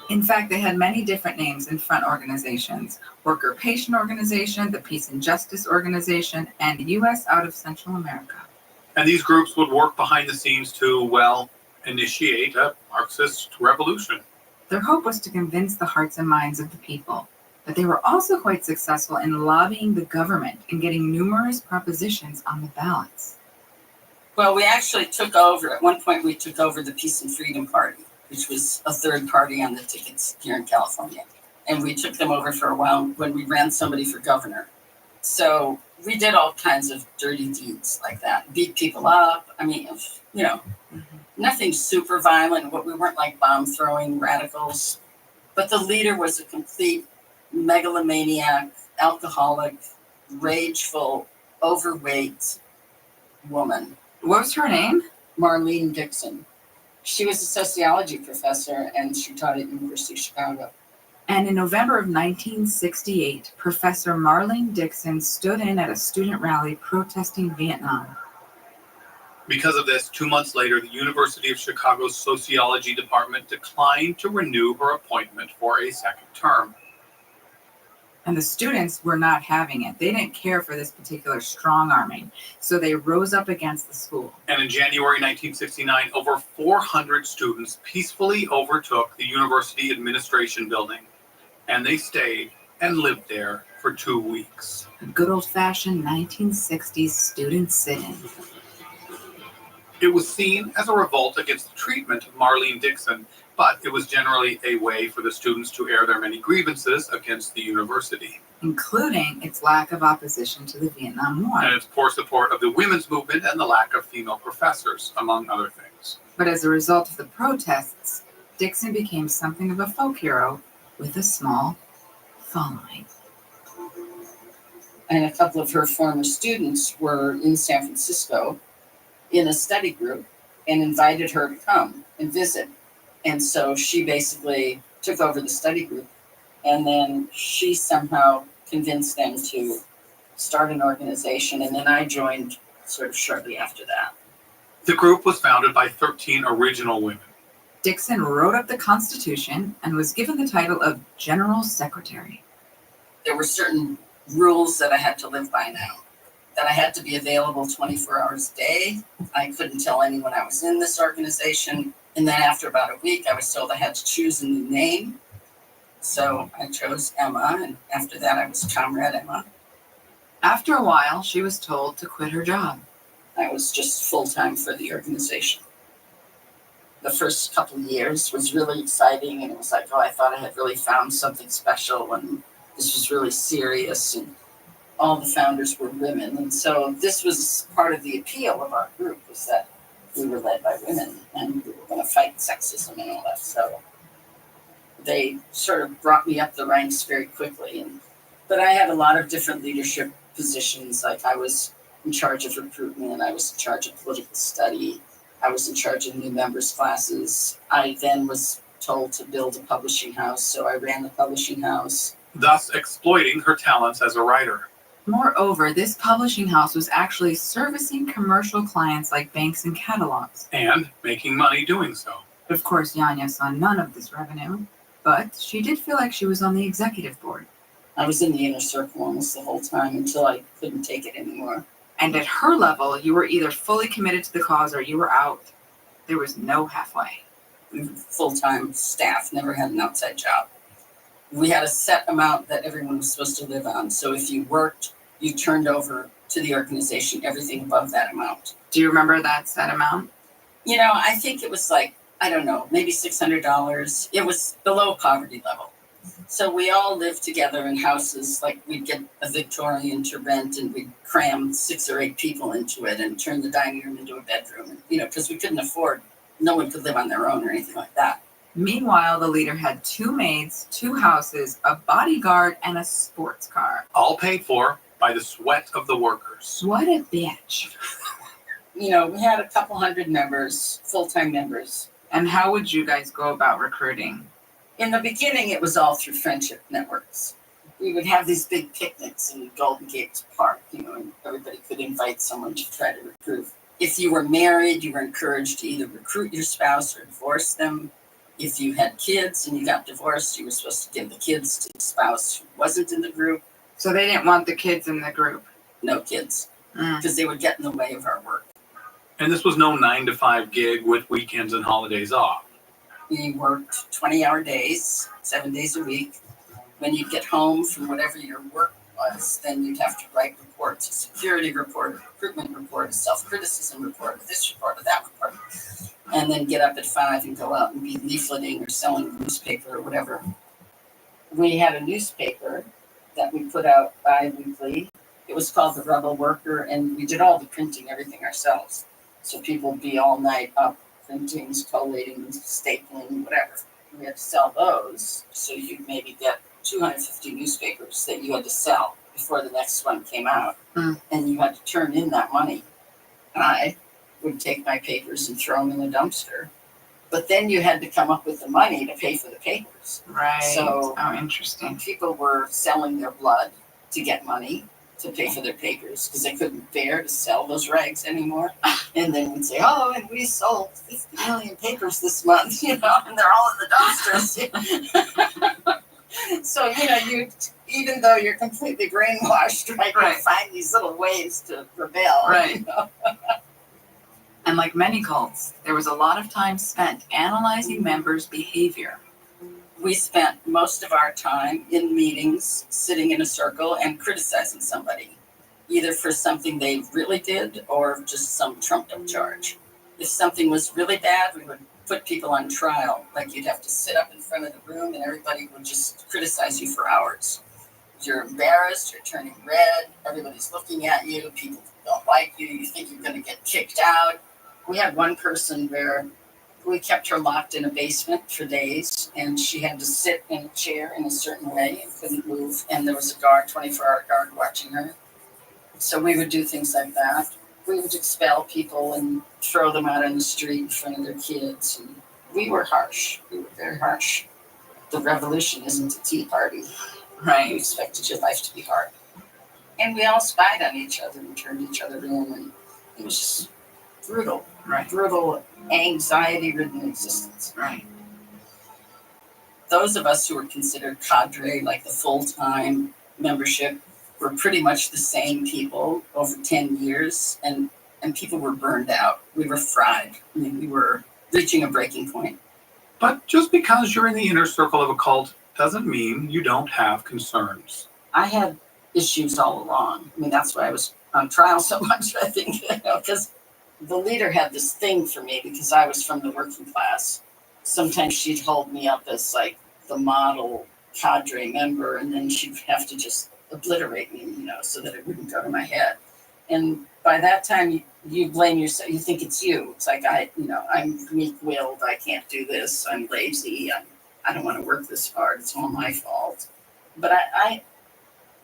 In fact, they had many different names in front organizations. Worker Patient Organization, the Peace and Justice Organization, and U.S. out of Central America. And these groups would work behind the scenes to, initiate a Marxist revolution. Their hope was to convince the hearts and minds of the people. But they were also quite successful in lobbying the government and getting numerous propositions on the ballots. Well, we actually took over, at one point we took over the Peace and Freedom Party, which was a third party on the tickets here in California. And we took them over for a while when we ran somebody for governor. So we did all kinds of dirty deeds like that, beat people up. I mean, nothing super violent. We weren't like bomb throwing radicals. But the leader was a complete megalomaniac, alcoholic, rageful, overweight woman. What was her name? Marlene Dixon. She was a sociology professor, and she taught at University of Chicago. And in November of 1968, Professor Marlene Dixon stood in at a student rally protesting Vietnam. Because of this, 2 months later, the University of Chicago's sociology department declined to renew her appointment for a second term. And the students were not having it. They didn't care for this particular strong-arming, so they rose up against the school. And in January 1969, over 400 students peacefully overtook the university administration building, and they stayed and lived there for 2 weeks. A good old-fashioned 1960s student sit-in. It was seen as a revolt against the treatment of Marlene Dixon, but it was generally a way for the students to air their many grievances against the university. Including its lack of opposition to the Vietnam War. And its poor support of the women's movement and the lack of female professors, among other things. But as a result of the protests, Dixon became something of a folk hero with a small following. And a couple of her former students were in San Francisco in a study group and invited her to come and visit. And so she basically took over the study group, and then she somehow convinced them to start an organization, and then I joined sort of shortly after that. The group was founded by 13 original women. Dixon wrote up the Constitution and was given the title of General Secretary. There were certain rules that I had to live by now, that I had to be available 24 hours a day. I couldn't tell anyone I was in this organization. And then after about a week, I was told I had to choose a new name. So I chose Emma, and after that, I was Comrade Emma. After a while, she was told to quit her job. I was just full-time for the organization. The first couple of years was really exciting, and it was like, I thought I had really found something special, and this was really serious, and all the founders were women. And so this was part of the appeal of our group, was that we were led by women, and we were going to fight sexism and all that. So they sort of brought me up the ranks very quickly. But I had a lot of different leadership positions. Like I was in charge of recruitment. I was in charge of political study. I was in charge of new members classes. I then was told to build a publishing house, so I ran the publishing house. thus exploiting her talents as a writer. Moreover, this publishing house was actually servicing commercial clients like banks and catalogs. And making money doing so. Of course, Yanya saw none of this revenue, but she did feel like she was on the executive board. I was in the inner circle almost the whole time until I couldn't take it anymore. And at her level, you were either fully committed to the cause or you were out. There was no halfway. Full-time staff, never had an outside job. We had a set amount that everyone was supposed to live on. So if you worked, you turned over to the organization everything above that amount. Do you remember that set amount? You know, I think it was like, I don't know, maybe $600. It was below poverty level. So we all lived together in houses, like we'd get a Victorian to rent and we'd cram 6 or 8 people into it and turn the dining room into a bedroom, because we couldn't afford, no one could live on their own or anything like that. Meanwhile, the leader had 2 maids, 2 houses, a bodyguard, and a sports car. All paid for by the sweat of the workers. What a bitch. We had a couple hundred members, full-time members. And how would you guys go about recruiting? In the beginning, it was all through friendship networks. We would have these big picnics in Golden Gate Park, and everybody could invite someone to try to recruit. If you were married, you were encouraged to either recruit your spouse or divorce them. If you had kids and you got divorced, you were supposed to give the kids to the spouse who wasn't in the group. So they didn't want the kids in the group? No kids, because they would get in the way of our work. And this was no 9-to-5 gig with weekends and holidays off. We worked 20-hour days, 7 days a week. When you'd get home from whatever your work was, then you'd have to write reports, a security report, a recruitment report, a self-criticism report, a this report, a that report, and then get up at 5 and go out and be leafleting or selling a newspaper or whatever. We had a newspaper that we put out bi-weekly. It was called The Rebel Worker, and we did all the printing, everything ourselves. So people would be all night up printing, collating, stapling, whatever. We had to sell those, so you'd maybe get 250 newspapers that you had to sell before the next one came out. And you had to turn in that money. And I would take my papers and throw them in the dumpster. But then you had to come up with the money to pay for the papers. Right. So interesting. People were selling their blood to get money to pay for their papers because they couldn't bear to sell those rags anymore. And then we'd say, oh, and we sold 50 million papers this month, and they're all in the dumpsters. So, you even though you're completely brainwashed, right, you find these little ways to rebel. Right. And like many cults, there was a lot of time spent analyzing members' behavior. We spent most of our time in meetings, sitting in a circle and criticizing somebody, either for something they really did or just some trumped up charge. If something was really bad, we would put people on trial. Like you'd have to sit up in front of the room and everybody would just criticize you for hours. You're embarrassed, you're turning red, everybody's looking at you, people don't like you, you think you're going to get kicked out. We had one person where we kept her locked in a basement for days, and she had to sit in a chair in a certain way and couldn't move. And there was a guard, 24-hour guard, watching her. So we would do things like that. We would expel people and throw them out on the street in front of their kids. And we were harsh. We were very harsh. The revolution isn't a tea party. Right. You expected your life to be hard. And we all spied on each other and turned each other in. And it was just brutal. Right. Brutal, anxiety-ridden existence. Right. Those of us who were considered cadre, like the full-time membership, were pretty much the same people over 10 years, and people were burned out. We were fried. I mean, we were reaching a breaking point. But just because you're in the inner circle of a cult doesn't mean you don't have concerns. I had issues all along. I mean, that's why I was on trial so much, I think, because the leader had this thing for me because I was from the working class. Sometimes she'd hold me up as like the model cadre member, and then she'd have to just obliterate me, so that it wouldn't go to my head. And by that time, you blame yourself. You think it's you. It's like I'm weak-willed. I can't do this. I'm lazy. I don't want to work this hard. It's all my fault. But I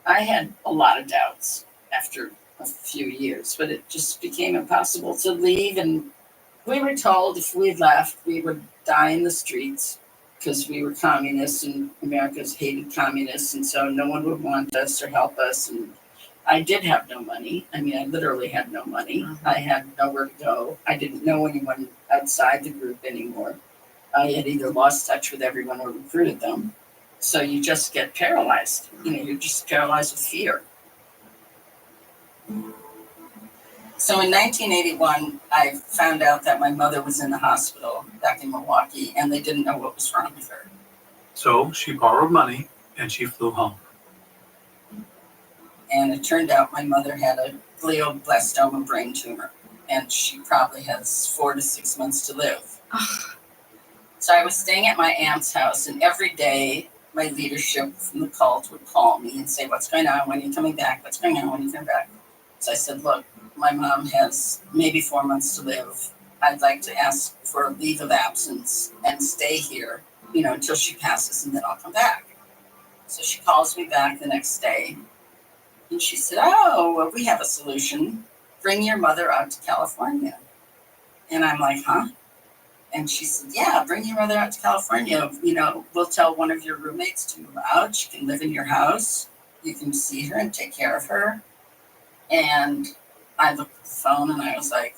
had a lot of doubts after a few years, but it just became impossible to leave. And we were told if we left, we would die in the streets because we were communists and America's hated communists. And so no one would want us or help us. And I did have no money. I mean, I literally had no money. I had nowhere to go. I didn't know anyone outside the group anymore. I had either lost touch with everyone or recruited them. So you just get paralyzed. You're just paralyzed with fear. So in 1981, I found out that my mother was in the hospital back in Milwaukee, and they didn't know what was wrong with her. So she borrowed money and she flew home. And it turned out my mother had a glioblastoma brain tumor, and she probably has 4 to 6 months to live. So I was staying at my aunt's house, and every day my leadership from the cult would call me and say, "What's going on? When are you coming back? What's going on? When are you coming back?" So I said, "Look, my mom has maybe 4 months to live. I'd like to ask for a leave of absence and stay here, until she passes, and then I'll come back." So she calls me back the next day, and she said, "Oh, well, we have a solution. Bring your mother out to California." And I'm like, "Huh?" And she said, "Yeah, bring your mother out to California. We'll tell one of your roommates to move out. She can live in your house. You can see her and take care of her." And I looked at the phone and I was like,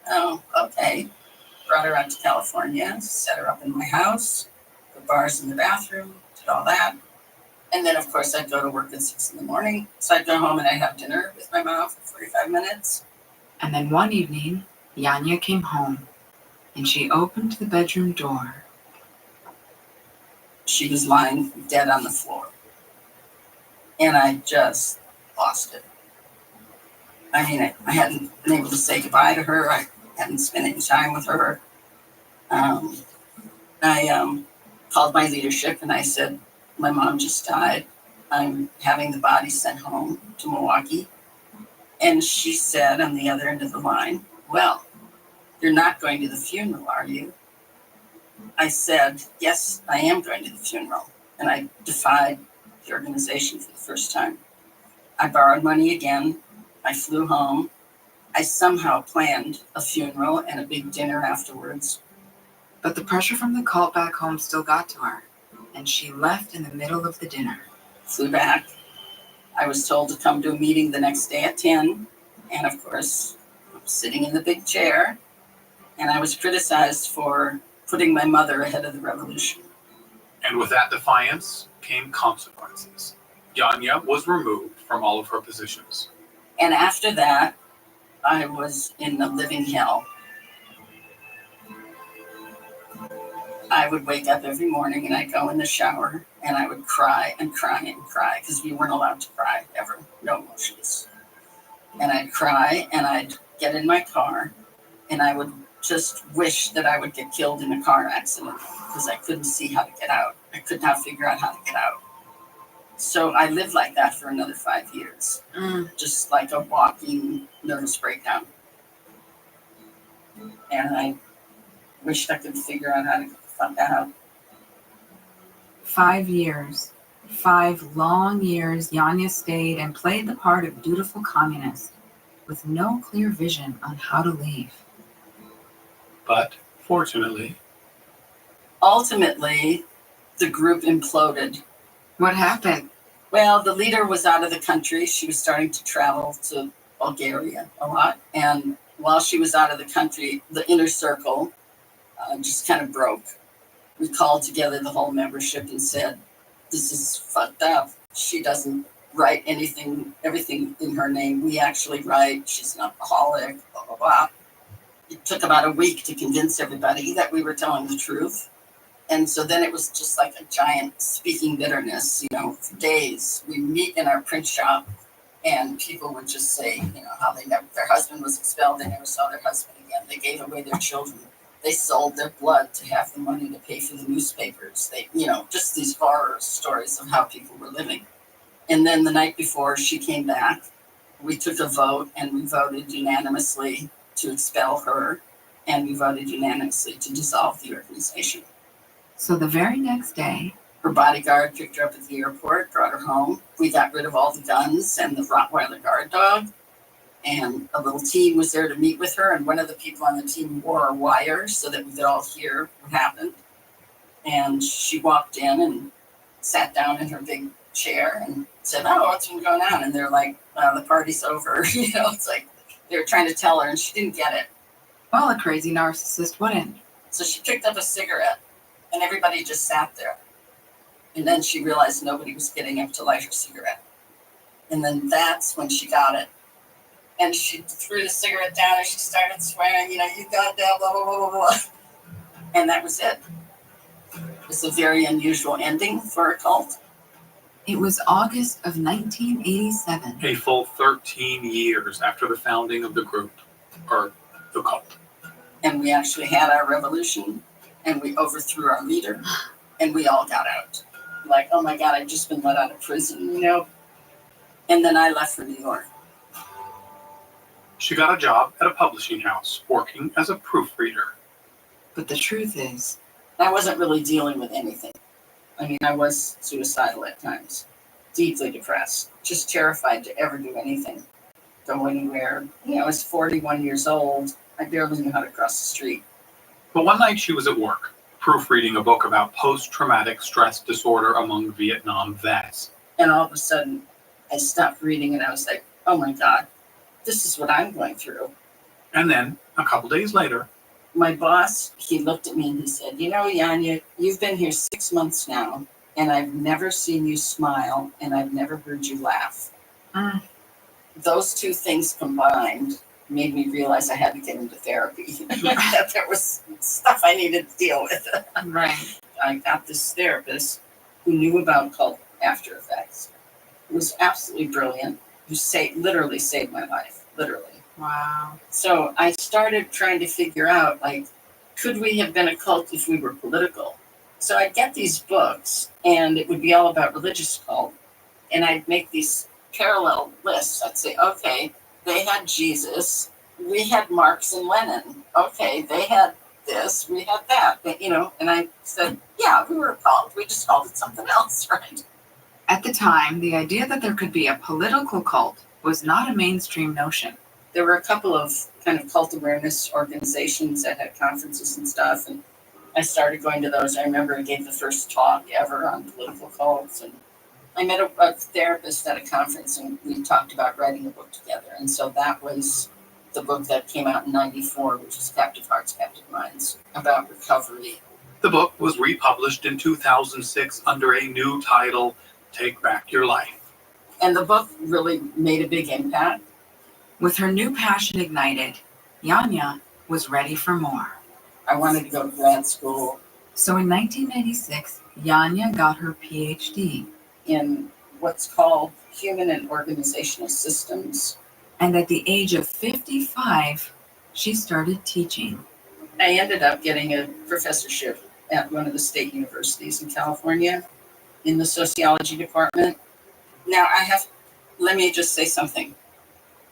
"Oh, okay." Brought her out to California, set her up in my house, put bars in the bathroom, did all that. And then, of course, I'd go to work at 6 in the morning. So I'd go home and I'd have dinner with my mom for 45 minutes. And then one evening, Yanya came home and she opened the bedroom door. She was lying dead on the floor. And I just lost it. I mean, I hadn't been able to say goodbye to her. I hadn't spent any time with her. I called my leadership and I said, "My mom just died. I'm having the body sent home to Milwaukee." And she said on the other end of the line, "Well, you're not going to the funeral, are you?" I said, "Yes, I am going to the funeral." And I defied the organization for the first time. I borrowed money again. I flew home. I somehow planned a funeral and a big dinner afterwards. But the pressure from the cult back home still got to her, and she left in the middle of the dinner. Flew back. I was told to come to a meeting the next day at 10. And of course, I'm sitting in the big chair. And I was criticized for putting my mother ahead of the revolution. And with that defiance came consequences. Yanya was removed from all of her positions. And after that, I was in the living hell. I would wake up every morning and I'd go in the shower and I would cry and cry and cry because we weren't allowed to cry ever, no emotions. And I'd cry and I'd get in my car and I would just wish that I would get killed in a car accident because I couldn't see how to get out. I could not figure out how to get out. So I lived like that for another 5 years, just like a walking nervous breakdown. And I wished I could figure out how to get the fuck out. 5 years, 5 long years, Yanya stayed and played the part of dutiful communist with no clear vision on how to leave. But fortunately, ultimately, the group imploded. What happened? Well, the leader was out of the country. She was starting to travel to Bulgaria a lot. And while she was out of the country, the inner circle just kind of broke. We called together the whole membership and said, "This is fucked up. She doesn't write everything in her name. We actually write. She's an alcoholic, blah, blah, blah." It took about a week to convince everybody that we were telling the truth. And so then it was just like a giant speaking bitterness, for days. We meet in our print shop and people would just say, how their husband was expelled. They never saw their husband again. They gave away their children. They sold their blood to have the money to pay for the newspapers. They, just these horror stories of how people were living. And then the night before she came back, we took a vote and we voted unanimously to expel her. And we voted unanimously to dissolve the organization. So the very next day, her bodyguard picked her up at the airport, brought her home. We got rid of all the guns and the Rottweiler guard dog. And a little team was there to meet with her, and one of the people on the team wore a wire so that we could all hear what happened. And she walked in and sat down in her big chair and said, "Oh, what's been going on?" And they're like, "The party's over." It's like they were trying to tell her, and she didn't get it. Well, a crazy narcissist wouldn't. So she picked up a cigarette, and everybody just sat there. And then she realized nobody was getting up to light her cigarette. And then that's when she got it. And she threw the cigarette down and she started swearing, you goddamn blah, blah, blah, blah, blah. And that was it. It was a very unusual ending for a cult. It was August of 1987. A full 13 years after the founding of the group, or the cult. And we actually had our revolution, and we overthrew our leader, and we all got out. Like, oh my God, I've just been let out of prison, And then I left for New York. She got a job at a publishing house, working as a proofreader. But the truth is, I wasn't really dealing with anything. I mean, I was suicidal at times, deeply depressed, just terrified to ever do anything, go anywhere. I was 41 years old. I barely knew how to cross the street. But one night she was at work, proofreading a book about post-traumatic stress disorder among Vietnam vets. And all of a sudden, I stopped reading and I was like, oh my God, this is what I'm going through. And then, a couple days later, my boss, he looked at me and he said, Yanya, you've been here 6 months now, and I've never seen you smile, and I've never heard you laugh. Those two things combined made me realize I had to get into therapy. That there was stuff I needed to deal with. Right. I got this therapist who knew about cult after effects. It was absolutely brilliant. Who literally saved my life. Literally. Wow. So I started trying to figure out, could we have been a cult if we were political? So I'd get these books, and it would be all about religious cult, and I'd make these parallel lists. I'd say, okay, they had Jesus, we had Marx and Lenin. Okay, they had this, we had that, and I said, yeah, we were a cult. We just called it something else, right? At the time, the idea that there could be a political cult was not a mainstream notion. There were a couple of kind of cult awareness organizations that had conferences and stuff, and I started going to those. I remember I gave the first talk ever on political cults, and I met a therapist at a conference, and we talked about writing a book together. And so that was the book that came out in '94, which is Captive Hearts, Captive Minds, about recovery. The book was republished in 2006 under a new title, Take Back Your Life. And the book really made a big impact. With her new passion ignited, Yanya was ready for more. I wanted to go to grad school. So in 1996, Yanya got her PhD in what's called human and organizational systems. And at the age of 55, she started teaching. I ended up getting a professorship at one of the state universities in California in the sociology department. Now let me just say something.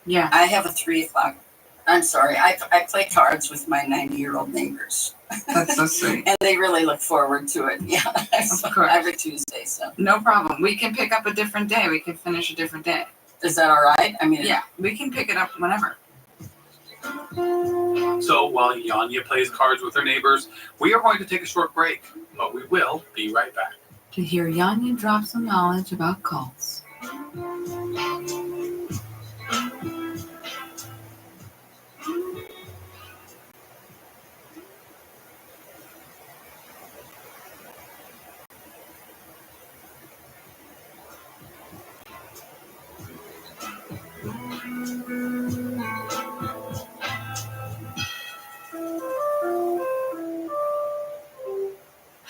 Yeah. I have a 3 o'clock. I'm sorry. I play cards with my 90-year-old neighbors. That's so sweet. And they really look forward to it. Yeah. Of course. Every Tuesday. So. No problem. We can pick up a different day. We can finish a different day. Is that all right? I mean, yeah, we can pick it up whenever. So while Yanya plays cards with her neighbors, we are going to take a short break, but we will be right back. To hear Yanya drop some knowledge about cults.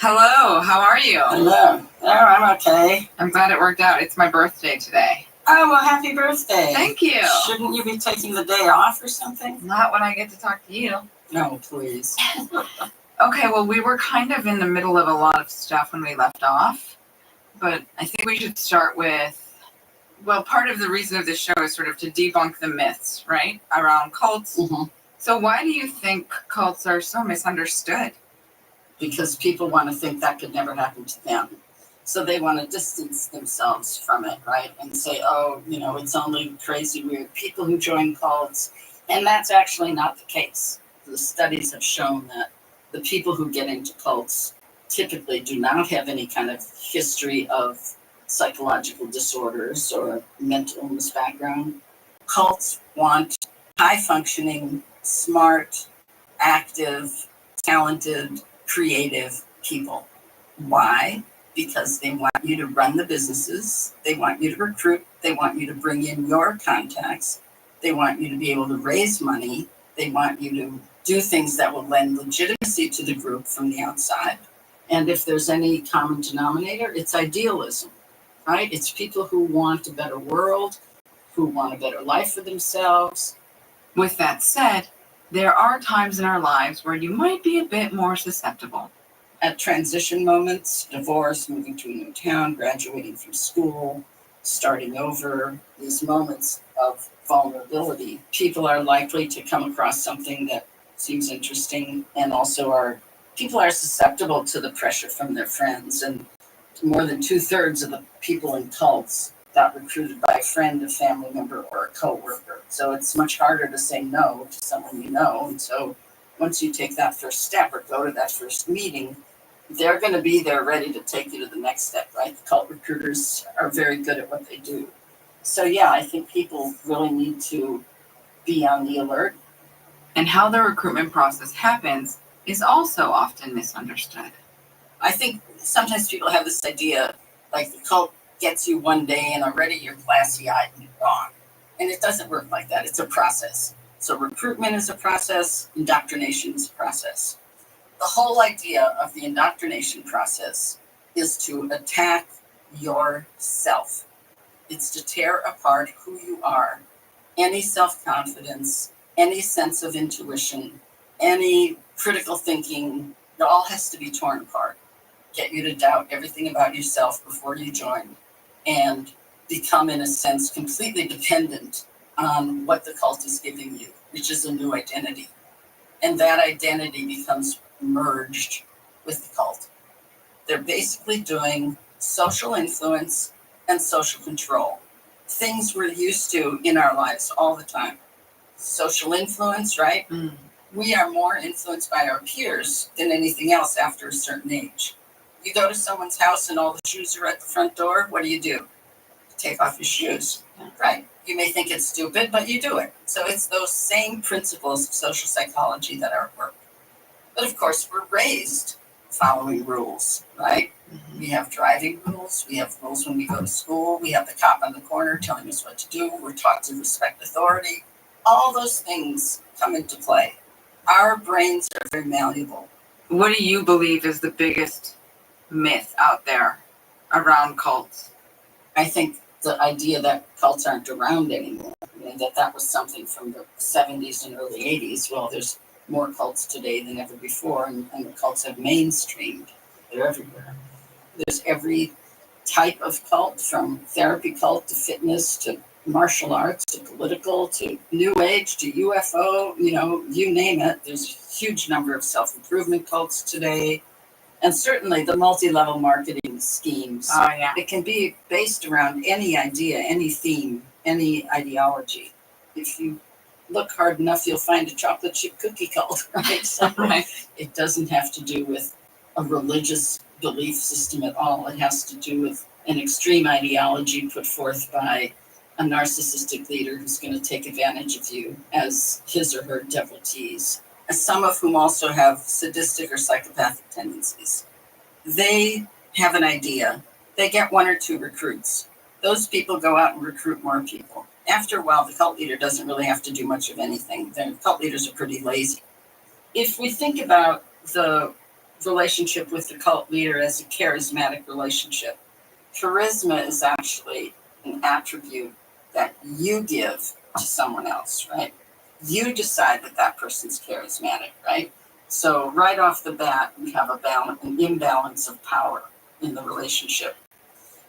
Hello, how are you? Hello. Oh, I'm okay. I'm glad it worked out. It's my birthday today. Oh, well, happy birthday. Thank you. Shouldn't you be taking the day off or something? Not when I get to talk to you. No, please. Okay, well, we were kind of in the middle of a lot of stuff when we left off, but I think we should start with, well, part of the reason of this show is sort of to debunk the myths, right, around cults. Mm-hmm. So why do you think cults are so misunderstood? Because people want to think that could never happen to them. So they want to distance themselves from it, right? And say, oh, it's only crazy, weird people who join cults. And that's actually not the case. The studies have shown that the people who get into cults typically do not have any kind of history of psychological disorders or mental illness background. Cults want high functioning, smart, active, talented, creative people. Why? Because they want you to run the businesses, they want you to recruit, they want you to bring in your contacts, they want you to be able to raise money, they want you to do things that will lend legitimacy to the group from the outside. And if there's any common denominator, it's idealism, right? It's people who want a better world, who want a better life for themselves. With that said, there are times in our lives where you might be a bit more susceptible. At transition moments, divorce, moving to a new town, graduating from school, starting over, these moments of vulnerability, people are likely to come across something that seems interesting, and also people are susceptible to the pressure from their friends. And more than 2/3 of the people in cults got recruited by a friend, a family member, or a coworker. So it's much harder to say no to someone you know. And so once you take that first step or go to that first meeting, they're going to be there ready to take you to the next step, right? The cult recruiters are very good at what they do. So yeah, I think people really need to be on the alert. And how the recruitment process happens is also often misunderstood. I think sometimes people have this idea, like the cult gets you one day and already you're glassy-eyed and gone. And it doesn't work like that. It's a process. So recruitment is a process, indoctrination is a process. The whole idea of the indoctrination process is to attack yourself. It's to tear apart who you are, any self-confidence, any sense of intuition, any critical thinking. It all has to be torn apart. Get you to doubt everything about yourself before you join and become, in a sense, completely dependent on what the cult is giving you, which is a new identity. And that identity becomes merged with the cult. They're basically doing social influence and social control, things we're used to in our lives all the time. Social influence, right? We are more influenced by our peers than anything else after a certain age. You go to someone's house and all the shoes are at the front door, what do? Take off your shoes, right? You may think it's stupid, but you do it. So it's those same principles of social psychology that are at work. But of course, we're raised following rules, right? We have driving rules. We have rules when we go to school. We have the cop on the corner telling us what to do. We're taught to respect authority. All those things come into play. Our brains are very malleable. What do you believe is the biggest myth out there around cults? I think the idea that cults aren't around anymore, that was something from the 70s and early 80s. Well, there's more cults today than ever before, and the cults have mainstreamed. They're everywhere. There's every type of cult, from therapy cult to fitness to martial arts to political to new age to UFO, you name it. There's a huge number of self-improvement cults today. And certainly the multi-level marketing schemes. Oh, yeah. It can be based around any idea, any theme, any ideology. If you look hard enough, you'll find a chocolate chip cookie cult, right? So it doesn't have to do with a religious belief system at all. It has to do with an extreme ideology put forth by a narcissistic leader who's going to take advantage of you as his or her devotees, some of whom also have sadistic or psychopathic tendencies. They have an idea. They get one or two recruits. Those people go out and recruit more people. After a while, the cult leader doesn't really have to do much of anything. The cult leaders are pretty lazy. If we think about the relationship with the cult leader as a charismatic relationship, charisma is actually an attribute that you give to someone else, right? You decide that that person's charismatic, right? So right off the bat, we have an imbalance of power in the relationship.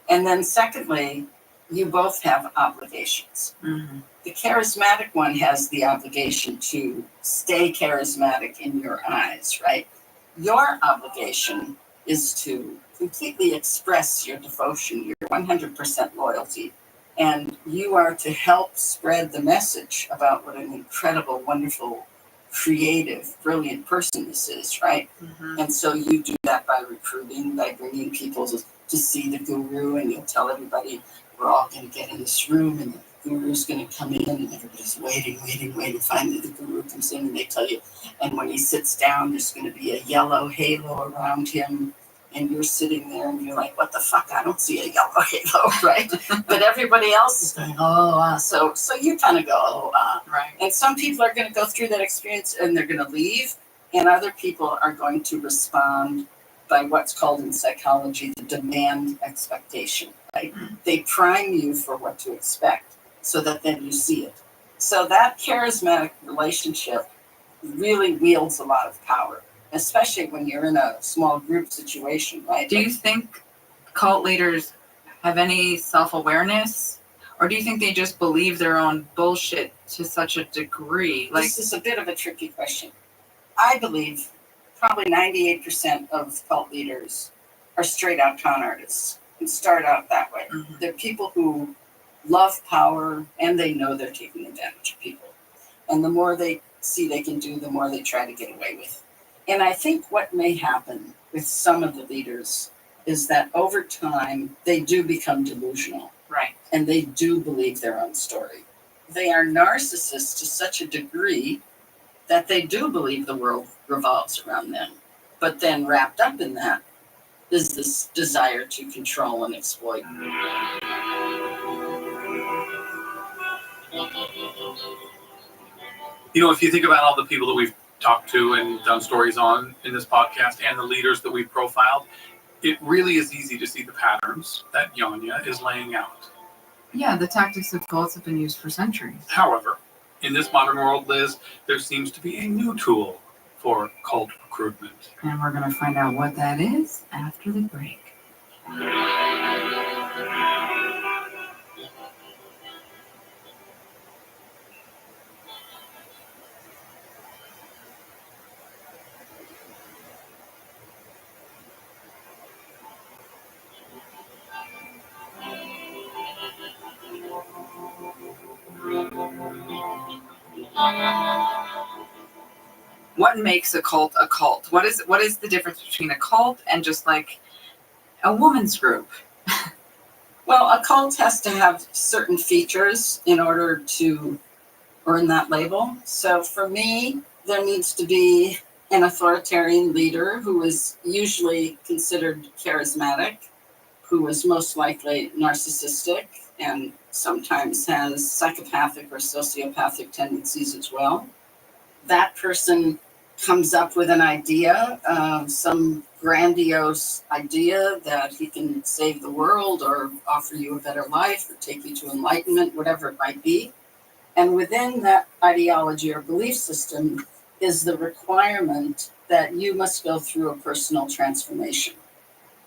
And then secondly, you both have obligations. Mm-hmm. The charismatic one has the obligation to stay charismatic in your eyes, right? Your obligation is to completely express your devotion, your 100% loyalty, and you are to help spread the message about what an incredible, wonderful, creative, brilliant person this is, right? Mm-hmm. And so you do that by recruiting, by bringing people to see the guru, and you'll tell everybody, we're all going to get in this room, and the guru's going to come in, and everybody's waiting. Finally, the guru comes in, and they tell you, and when he sits down, there's going to be a yellow halo around him, and you're sitting there, and you're like, what the fuck? I don't see a yellow halo, right? But everybody else is going, so you kind of go, Right. And some people are going to go through that experience, and they're going to leave, and other people are going to respond by what's called in psychology the demand expectation, right? Mm. They prime you for what to expect so that then you see it. So that charismatic relationship really wields a lot of power, especially when you're in a small group situation, right? Do you think cult leaders have any self-awareness, or do you think they just believe their own bullshit to such a degree? Like, This is a bit of a tricky question. I believe probably 98% of cult leaders are straight out con artists and start out that way. Mhm. They're people who love power and they know they're taking advantage of people. And the more they see they can do, the more they try to get away with. And I think what may happen with some of the leaders is that over time, they do become delusional. right. And they do believe their own story. They are narcissists to such a degree that they do believe the world revolves around them. But then wrapped up in that is this desire to control and exploit. You know, if you think about all the people that we've talked to and done stories on in this podcast and the leaders that we've profiled, it really is easy to see the patterns that Yanya is laying out. Yeah, the tactics of cults have been used for centuries. However, in this modern world, Liz, there seems to be a new tool for cult recruitment. And we're going to find out what that is after the break. What makes a cult a cult? What is the difference between a cult and just like a woman's group? Well, a cult has to have certain features in order to earn that label. So for me, there needs to be an authoritarian leader who is usually considered charismatic, who is most likely narcissistic and sometimes has psychopathic or sociopathic tendencies as well. That person comes up with an idea, some grandiose idea that he can save the world or offer you a better life or take you to enlightenment, whatever it might be. And within that ideology or belief system is the requirement that you must go through a personal transformation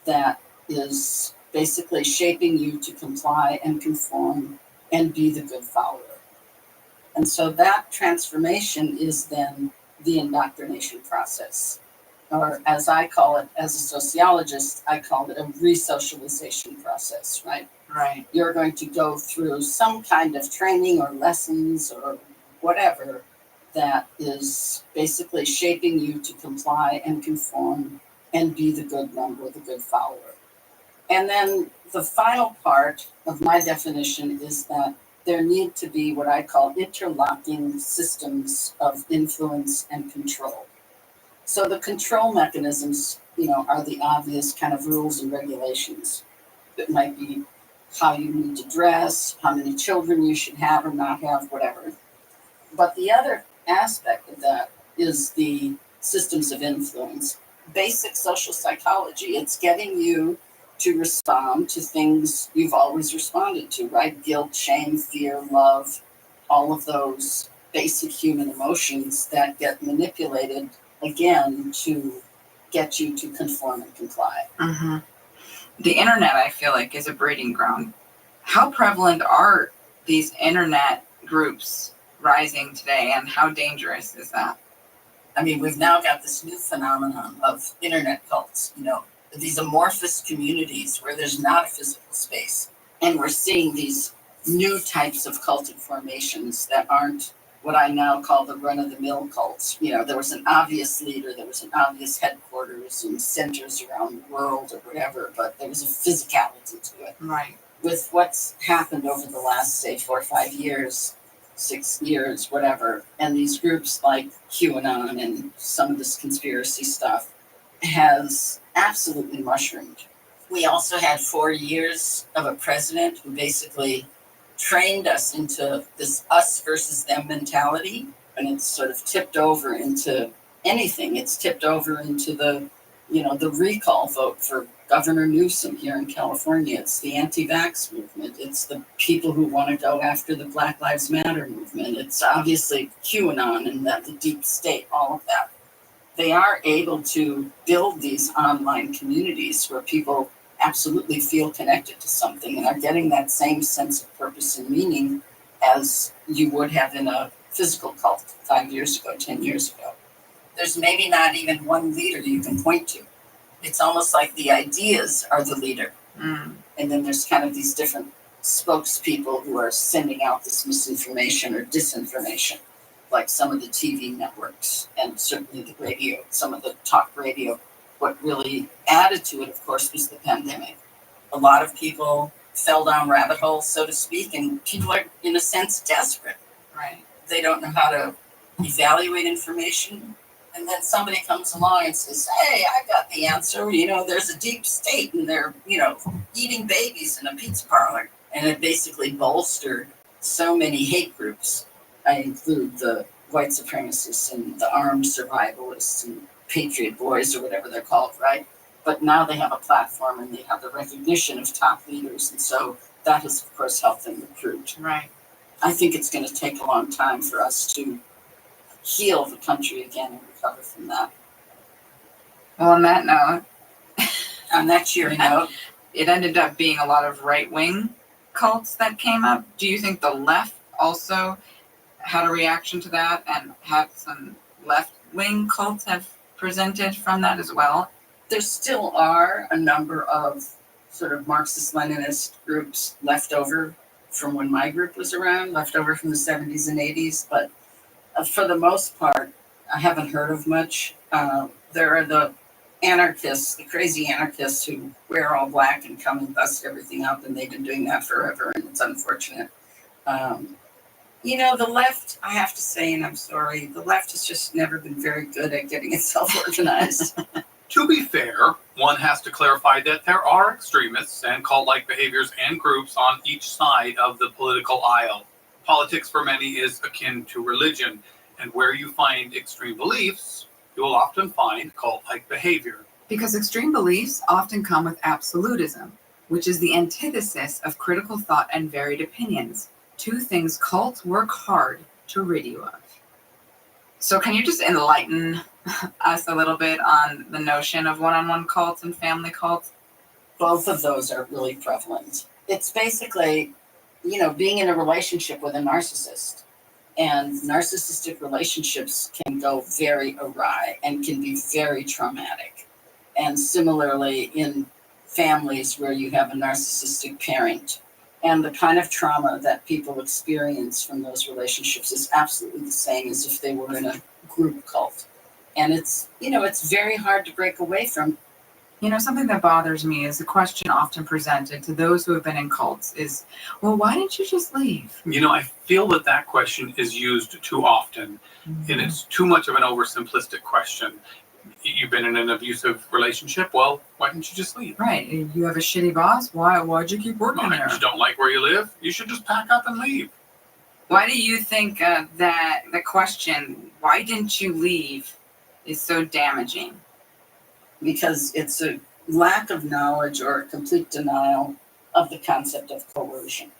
that is basically shaping you to comply and conform and be the good follower. And so that transformation is then the indoctrination process. Or as I call it, as a sociologist, I call it a resocialization process, right? Right. You're going to go through some kind of training or lessons or whatever that is basically shaping you to comply and conform and be the good member, the good follower. And then the final part of my definition is that there need to be what I call interlocking systems of influence and control. So the control mechanisms, are the obvious kind of rules and regulations. That might be how you need to dress, how many children you should have or not have, whatever. But the other aspect of that is the systems of influence. Basic social psychology, it's getting you to respond to things you've always responded to, right? Guilt, shame, fear, love, all of those basic human emotions that get manipulated, again, to get you to conform and comply. Mm-hmm. The internet, I feel like, is a breeding ground. How prevalent are these internet groups rising today, and how dangerous is that? I mean, we've now got this new phenomenon of internet cults. these amorphous communities where there's not a physical space. And we're seeing these new types of cultic formations that aren't what I now call the run-of-the-mill cults. You know, there was an obvious leader, there was an obvious headquarters and centers around the world or whatever, but there was a physicality to it. Right. With what's happened over the last, say, 4 or 5 years, 6 years, whatever, and these groups like QAnon and some of this conspiracy stuff has absolutely mushroomed. We also had 4 years of a president who basically trained us into this us versus them mentality, and it's sort of tipped over into anything. It's tipped over into the, you know, the recall vote for Governor Newsom here in California. It's the anti-vax movement. It's the people who want to go after the Black Lives Matter movement. It's obviously QAnon and that the deep state, all of that. They are able to build these online communities where people absolutely feel connected to something and are getting that same sense of purpose and meaning as you would have in a physical cult 5 years ago, 10 years ago. There's maybe not even one leader you can point to. It's almost like the ideas are the leader. And then there's kind of these different spokespeople who are sending out this misinformation or disinformation, like some of the TV networks and certainly the radio, some of the talk radio. What really added to it, of course, was the pandemic. A lot of people fell down rabbit holes, so to speak, and people are, in a sense, desperate. Right. They don't know how to evaluate information. And then somebody comes along and says, hey, I got the answer. You know, there's a deep state and they're, you know, eating babies in a pizza parlor. And it basically bolstered so many hate groups. I include the white supremacists and the armed survivalists and Patriot Boys or whatever they're called, right? But now they have a platform and they have the recognition of top leaders. And so that has, of course, helped them recruit. Right. I think it's going to take a long time for us to heal the country again and recover from that. Well, on that note, on that cheery note, it ended up being a lot of right-wing cults that came up. Do you think the left also had a reaction to that and had some left-wing cults have presented from that as well? There still are a number of sort of Marxist-Leninist groups left over from when my group was around, left over from the 70s and 80s, but for the most part, I haven't heard of much. There are the anarchists, the crazy anarchists who wear all black and come and bust everything up, and they've been doing that forever, and it's unfortunate. You know, the left, I have to say, and I'm sorry, the left has just never been very good at getting itself organized. To be fair, one has to clarify that there are extremists and cult-like behaviors and groups on each side of the political aisle. Politics for many is akin to religion, and where you find extreme beliefs, you will often find cult-like behavior. Because extreme beliefs often come with absolutism, which is the antithesis of critical thought and varied opinions. Two things cults work hard to rid you of. So can you just enlighten us a little bit on the notion of one-on-one cults and family cults? Both of those are really prevalent. It's basically, you know, being in a relationship with a narcissist. And narcissistic relationships can go very awry and can be very traumatic. And similarly, in families where you have a narcissistic parent, and the kind of trauma that people experience from those relationships is absolutely the same as if they were in a group cult. And it's, you know, it's very hard to break away from. You know, something that bothers me is the question often presented to those who have been in cults is, well, why didn't you just leave? You know, I feel that that question is used too often, and it's too much of an oversimplistic question. You've been in an abusive relationship, well, why didn't you just leave? Right. You have a shitty boss, why'd you keep working there? You don't like where you live, you should just pack up and leave. Why do you think that the question, why didn't you leave, is so damaging? Because it's a lack of knowledge or a complete denial of the concept of coercion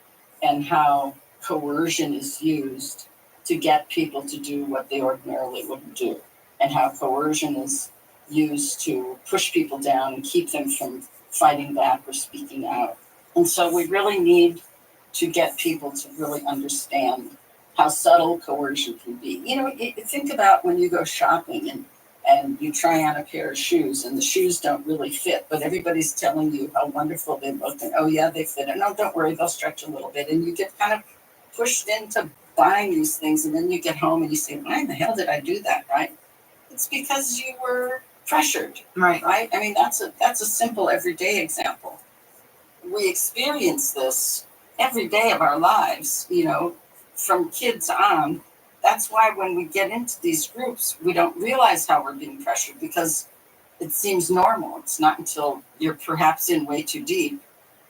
and how coercion is used to get people to do what they ordinarily wouldn't do, and how coercion is used to push people down and keep them from fighting back or speaking out. And so we really need to get people to really understand how subtle coercion can be. You know, think about when you go shopping and you try on a pair of shoes and the shoes don't really fit, but everybody's telling you how wonderful they look and oh yeah, they fit. And no, don't worry, they'll stretch a little bit. And you get kind of pushed into buying these things, and then you get home and you say, why in the hell did I do that, right? It's because you were pressured, Right. right? I mean, that's a simple everyday example. We experience this every day of our lives, from kids on. That's why when we get into these groups, we don't realize how we're being pressured because it seems normal. It's not until you're perhaps in way too deep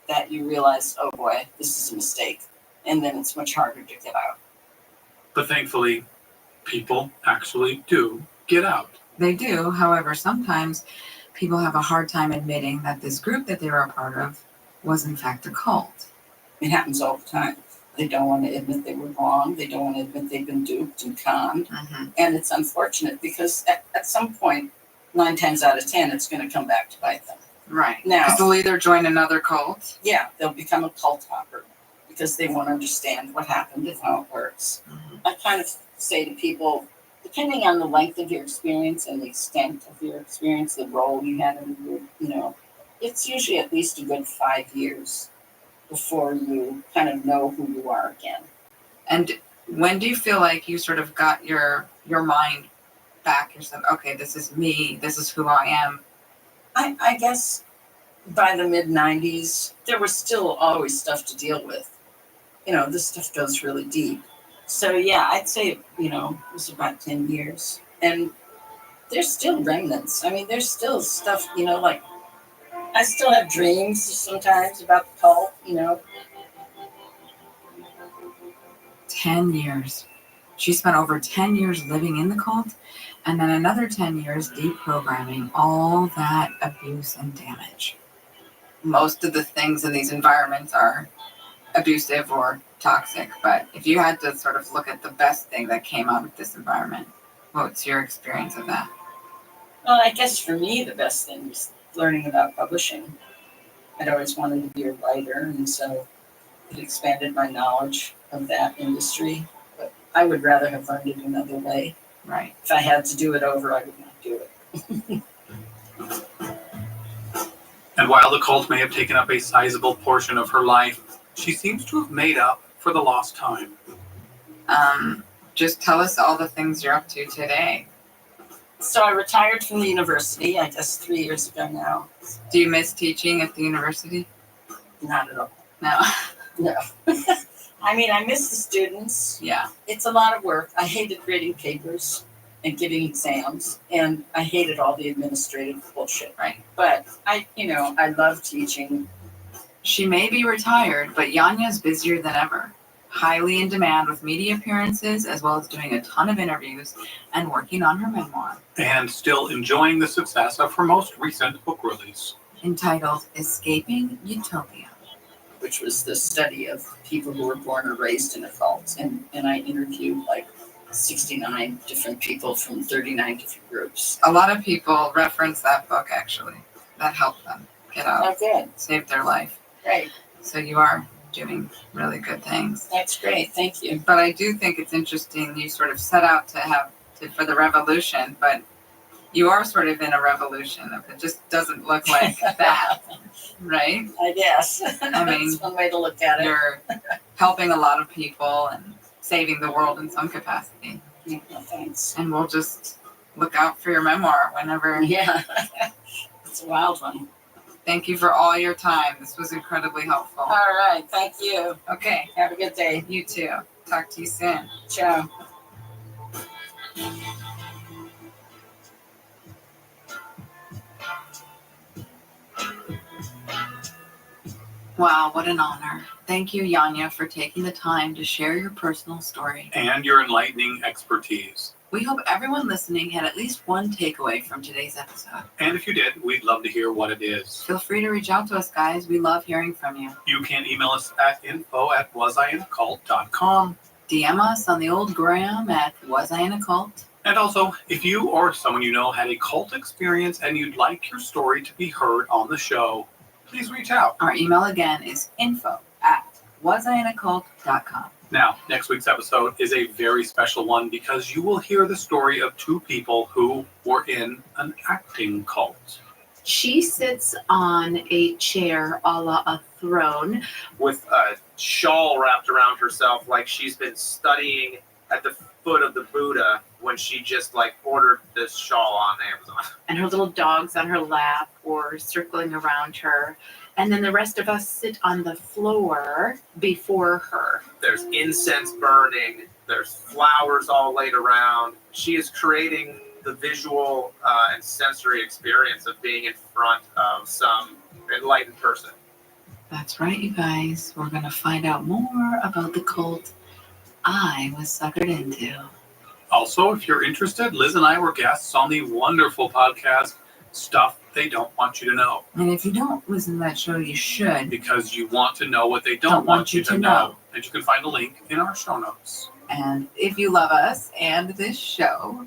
that you realize, oh boy, this is a mistake. And then it's much harder to get out. But thankfully, people actually do get out. They do. However, sometimes people have a hard time admitting that this group that they were a part of was in fact a cult. It happens all the time. They don't want to admit they were wrong. They don't want to admit they've been duped and conned. Mm-hmm. And it's unfortunate because at some point, 9 times out of 10, it's going to come back to bite them. Right. Now, Because they'll either join another cult. Yeah, they'll become a cult hopper because they won't understand what happened and how it works. Mm-hmm. I kind of say to people, depending on the length of your experience and the extent of your experience, the role you had in the group, it's usually at least a good 5 years before you kind of know who you are again. And when do you feel like you sort of got your mind back? You said, okay, this is me. This is who I am. I guess by the mid-90s, there was still always stuff to deal with. This stuff goes really deep. So yeah, I'd say, it was about 10 years. And there's still remnants. I mean, there's still stuff, like I still have dreams sometimes about the cult, 10 years. She spent over 10 years living in the cult and then another 10 years deprogramming all that abuse and damage. Most of the things in these environments are abusive or toxic, but if you had to sort of look at the best thing that came out of this environment, what's your experience of that? Well, I guess for me, the best thing was learning about publishing. I'd always wanted to be a writer, and so it expanded my knowledge of that industry. But I would rather have learned it another way. Right. If I had to do it over, I would not do it. And while the cult may have taken up a sizable portion of her life, she seems to have made up for the lost time. Just tell us all the things you're up to today. So I retired from the university, I guess 3 years ago now. Do you miss teaching at the university? Not at all. No. No. I mean, I miss the students. Yeah. It's a lot of work. I hated grading papers and giving exams, and I hated all the administrative bullshit. Right. But I love teaching. She may be retired, but Yanya's busier than ever. Highly in demand with media appearances, as well as doing a ton of interviews and working on her memoir. And still enjoying the success of her most recent book release. Entitled Escaping Utopia. Which was the study of people who were born or raised in a cult. And I interviewed like 69 different people from 39 different groups. A lot of people reference that book, actually. That helped them get out. Oh, good. Saved their life. Great. So you are doing really good things. That's great. Thank you. But I do think it's interesting. You sort of set out for the revolution, but you are sort of in a revolution. It just doesn't look like that, right? I guess. I mean, that's one way to look at it. You're helping a lot of people and saving the world in some capacity. Yeah, thanks. And we'll just look out for your memoir whenever. Yeah. It's a wild one. Thank you for all your time. This was incredibly helpful. All right. Thank you. Okay. Have a good day. You too. Talk to you soon. Ciao. Wow, what an honor. Thank you, Yanya, for taking the time to share your personal story. And your enlightening expertise. We hope everyone listening had at least one takeaway from today's episode. And if you did, we'd love to hear what it is. Feel free to reach out to us, guys. We love hearing from you. You can email us at info@wasiinacult.com. DM us on the old gram at wasiinacult. And also, if you or someone you know had a cult experience and you'd like your story to be heard on the show, please reach out. Our email again is info@wasiinacult.com. Now, next week's episode is a very special one because you will hear the story of two people who were in an acting cult. She sits on a chair a la a throne with a shawl wrapped around herself like she's been studying at the foot of the Buddha when she just like ordered this shawl on Amazon. and her little dogs on her lap or circling around her. And then the rest of us sit on the floor before her. There's incense burning. There's flowers all laid around. She is creating the visual and sensory experience of being in front of some enlightened person. That's right, you guys. We're going to find out more about the cult I was suckered into. Also, if you're interested, Liz and I were guests on the wonderful podcast Stuff They Don't Want You to Know. And if you don't listen to that show, you should. Because you want to know what they don't want you to know. And you can find a link in our show notes. And if you love us and this show,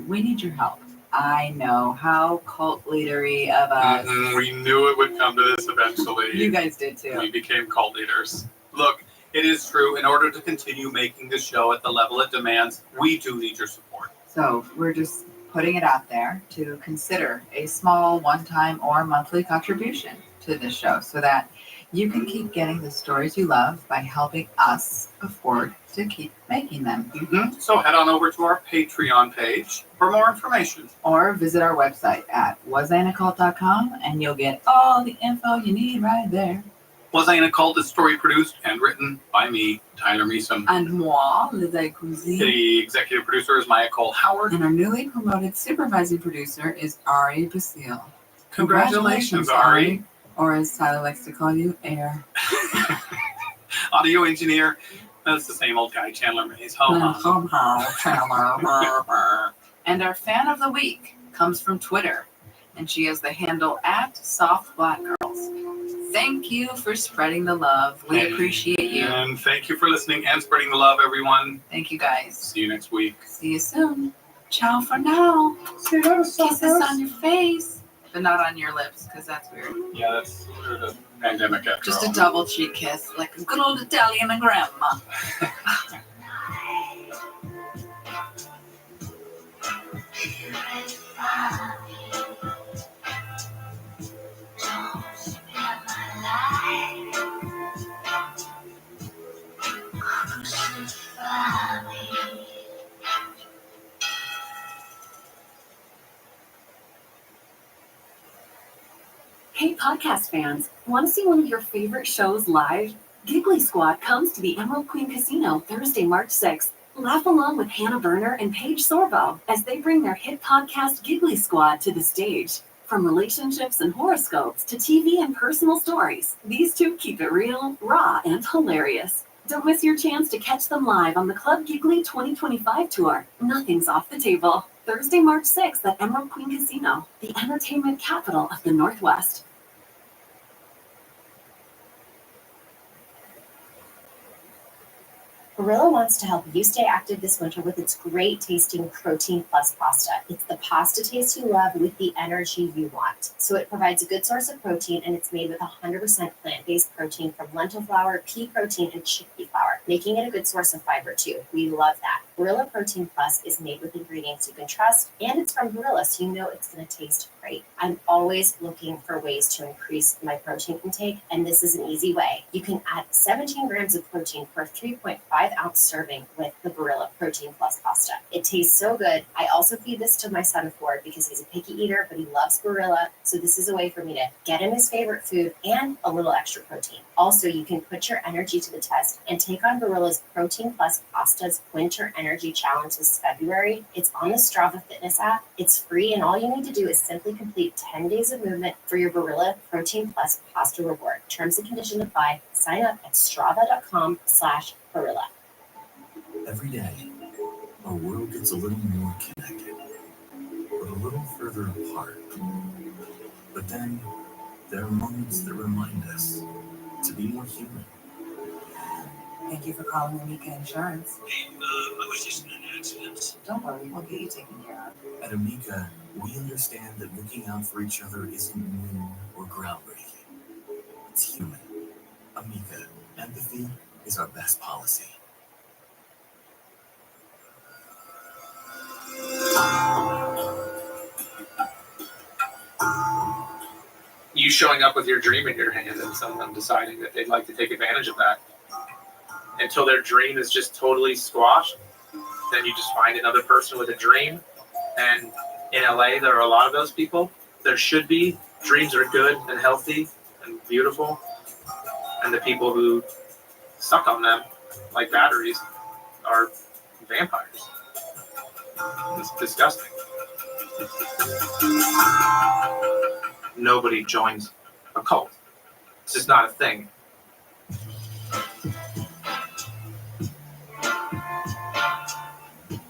we need your help. I know how cult leadery of us. We knew it would come to this eventually. You guys did too. We became cult leaders. Look, it is true. In order to continue making the show at the level it demands, we do need your support. So we're just putting it out there to consider a small one-time or monthly contribution to this show so that you can keep getting the stories you love by helping us afford to keep making them. So head on over to our Patreon page for more information. Or visit our website at wasInACult.com and you'll get all the info you need right there. Was I in a Cult is story produced and written by me, Tyler Meeson. And moi, Lizzie Cousy. The executive producer is Maya Cole Howard. And our newly promoted supervising producer is Ari Basile. Congratulations, Ari. Or as Tyler likes to call you, Air. Audio engineer. That's the same old guy, Chandler Mays. Chandler. And our fan of the week comes from Twitter. And she has the handle @SoftBlackGirls. Thank you for spreading the love. We appreciate you. And thank you for listening and spreading the love, everyone. Thank you, guys. See you next week. See you soon. Ciao for now. Kisses on your face, but not on your lips, because that's weird. Yeah, that's the pandemic after Just all. a double cheek kiss, like a good old Italian grandma. Hey, podcast fans, want to see one of your favorite shows live? Giggly Squad comes to the Emerald Queen Casino Thursday, March 6th. Laugh along with Hannah Berner and Paige Sorbo as they bring their hit podcast Giggly Squad to the stage. From relationships and horoscopes to TV and personal stories, these two keep it real, raw, and hilarious. Don't miss your chance to catch them live on the Club Giggly 2025 tour. Nothing's off the table. Thursday, March 6th at Emerald Queen Casino, the entertainment capital of the Northwest. Barilla wants to help you stay active this winter with its great tasting Protein Plus pasta. It's the pasta taste you love with the energy you want. So it provides a good source of protein, and it's made with 100% plant-based protein from lentil flour, pea protein, and chickpea flour, making it a good source of fiber too. We love that. Barilla Protein Plus is made with ingredients you can trust, and it's from Barilla, so you know it's going to taste great. I'm always looking for ways to increase my protein intake, and this is an easy way. You can add 17 grams of protein per 3.5-ounce serving with the Barilla Protein Plus pasta. It tastes so good. I also feed this to my son Ford because he's a picky eater, but he loves Barilla, so this is a way for me to get him his favorite food and a little extra protein. Also, you can put your energy to the test and take on Barilla's Protein Plus Pasta's Winter Energy Challenge this February. It's on the Strava Fitness app. It's free, and all you need to do is simply complete 10 days of movement for your Barilla Protein Plus Pasta reward. Terms and conditions apply. Sign up at strava.com/Barilla. Every day, our world gets a little more connected, but a little further apart. But then, there are moments that remind us to be more human. Thank you for calling Amica Insurance. I was just in an accident. Don't worry, we'll get you taken care of. At Amica, we understand that looking out for each other isn't new or groundbreaking. It's human. Amica, empathy is our best policy. You showing up with your dream in your hand and someone deciding that they'd like to take advantage of that until their dream is just totally squashed. Then you just find another person with a dream. And in LA, there are a lot of those people. There should be. Dreams are good and healthy and beautiful. And the people who suck on them, like batteries, are vampires. It's disgusting. Nobody joins a cult. It's just not a thing.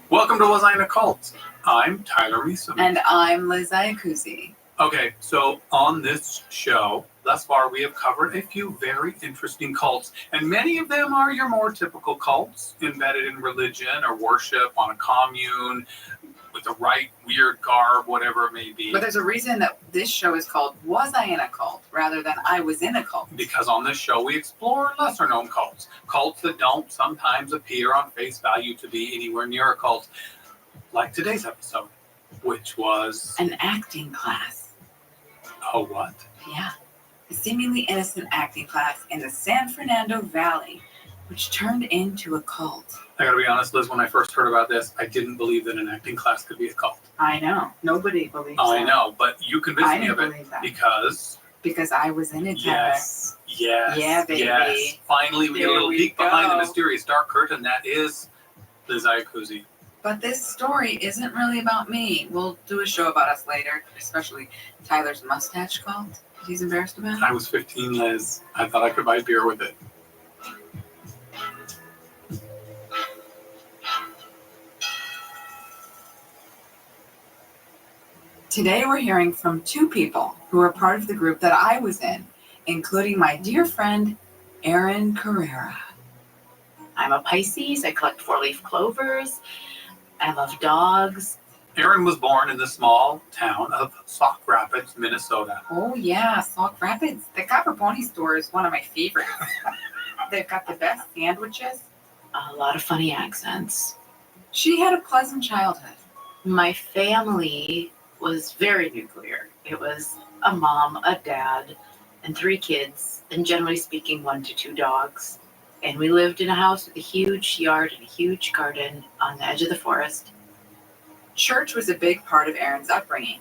Welcome to Was I in a Cult? I'm Tyler Meeson. And I'm Liz Iacuzzi. Okay, so on this show, thus far we have covered a few very interesting cults, and many of them are your more typical cults, embedded in religion or worship on a commune, with the right weird garb, whatever it may be. But there's a reason that this show is called Was I in a Cult rather than I Was in a Cult. Because on this show we explore lesser known cults, cults that don't sometimes appear on face value to be anywhere near a cult, like today's episode, which was an acting class. Oh, what? Yeah. A seemingly innocent acting class in the San Fernando Valley, which turned into a cult. I gotta be honest, Liz, when I first heard about this, I didn't believe that an acting class could be a cult. I know. Nobody believes I that. know, but you convinced I me didn't of it believe that. because I was in it, yes, yes, Yeah, baby. yes. Finally, we get a There little we peek behind the go. mysterious dark curtain that is Liz Iacuzzi. But this story isn't really about me. We'll do a show about us later, especially Tyler's mustache cult that he's embarrassed about. I was 15, Liz. I thought I could buy beer with it. Today we're hearing from two people who are part of the group that I was in, including my dear friend, Erin Carrera. I'm a Pisces. I collect four-leaf clovers. I love dogs. Erin was born in the small town of Sauk Rapids, Minnesota. Oh yeah, Sauk Rapids. The Copper Pony store is one of my favorites. They've got the best sandwiches. A lot of funny accents. She had a pleasant childhood. My family was very nuclear. It was a mom, a dad, and 3 kids, and generally speaking, 1 to 2 dogs. And we lived in a house with a huge yard and a huge garden on the edge of the forest. Church was a big part of Erin's upbringing.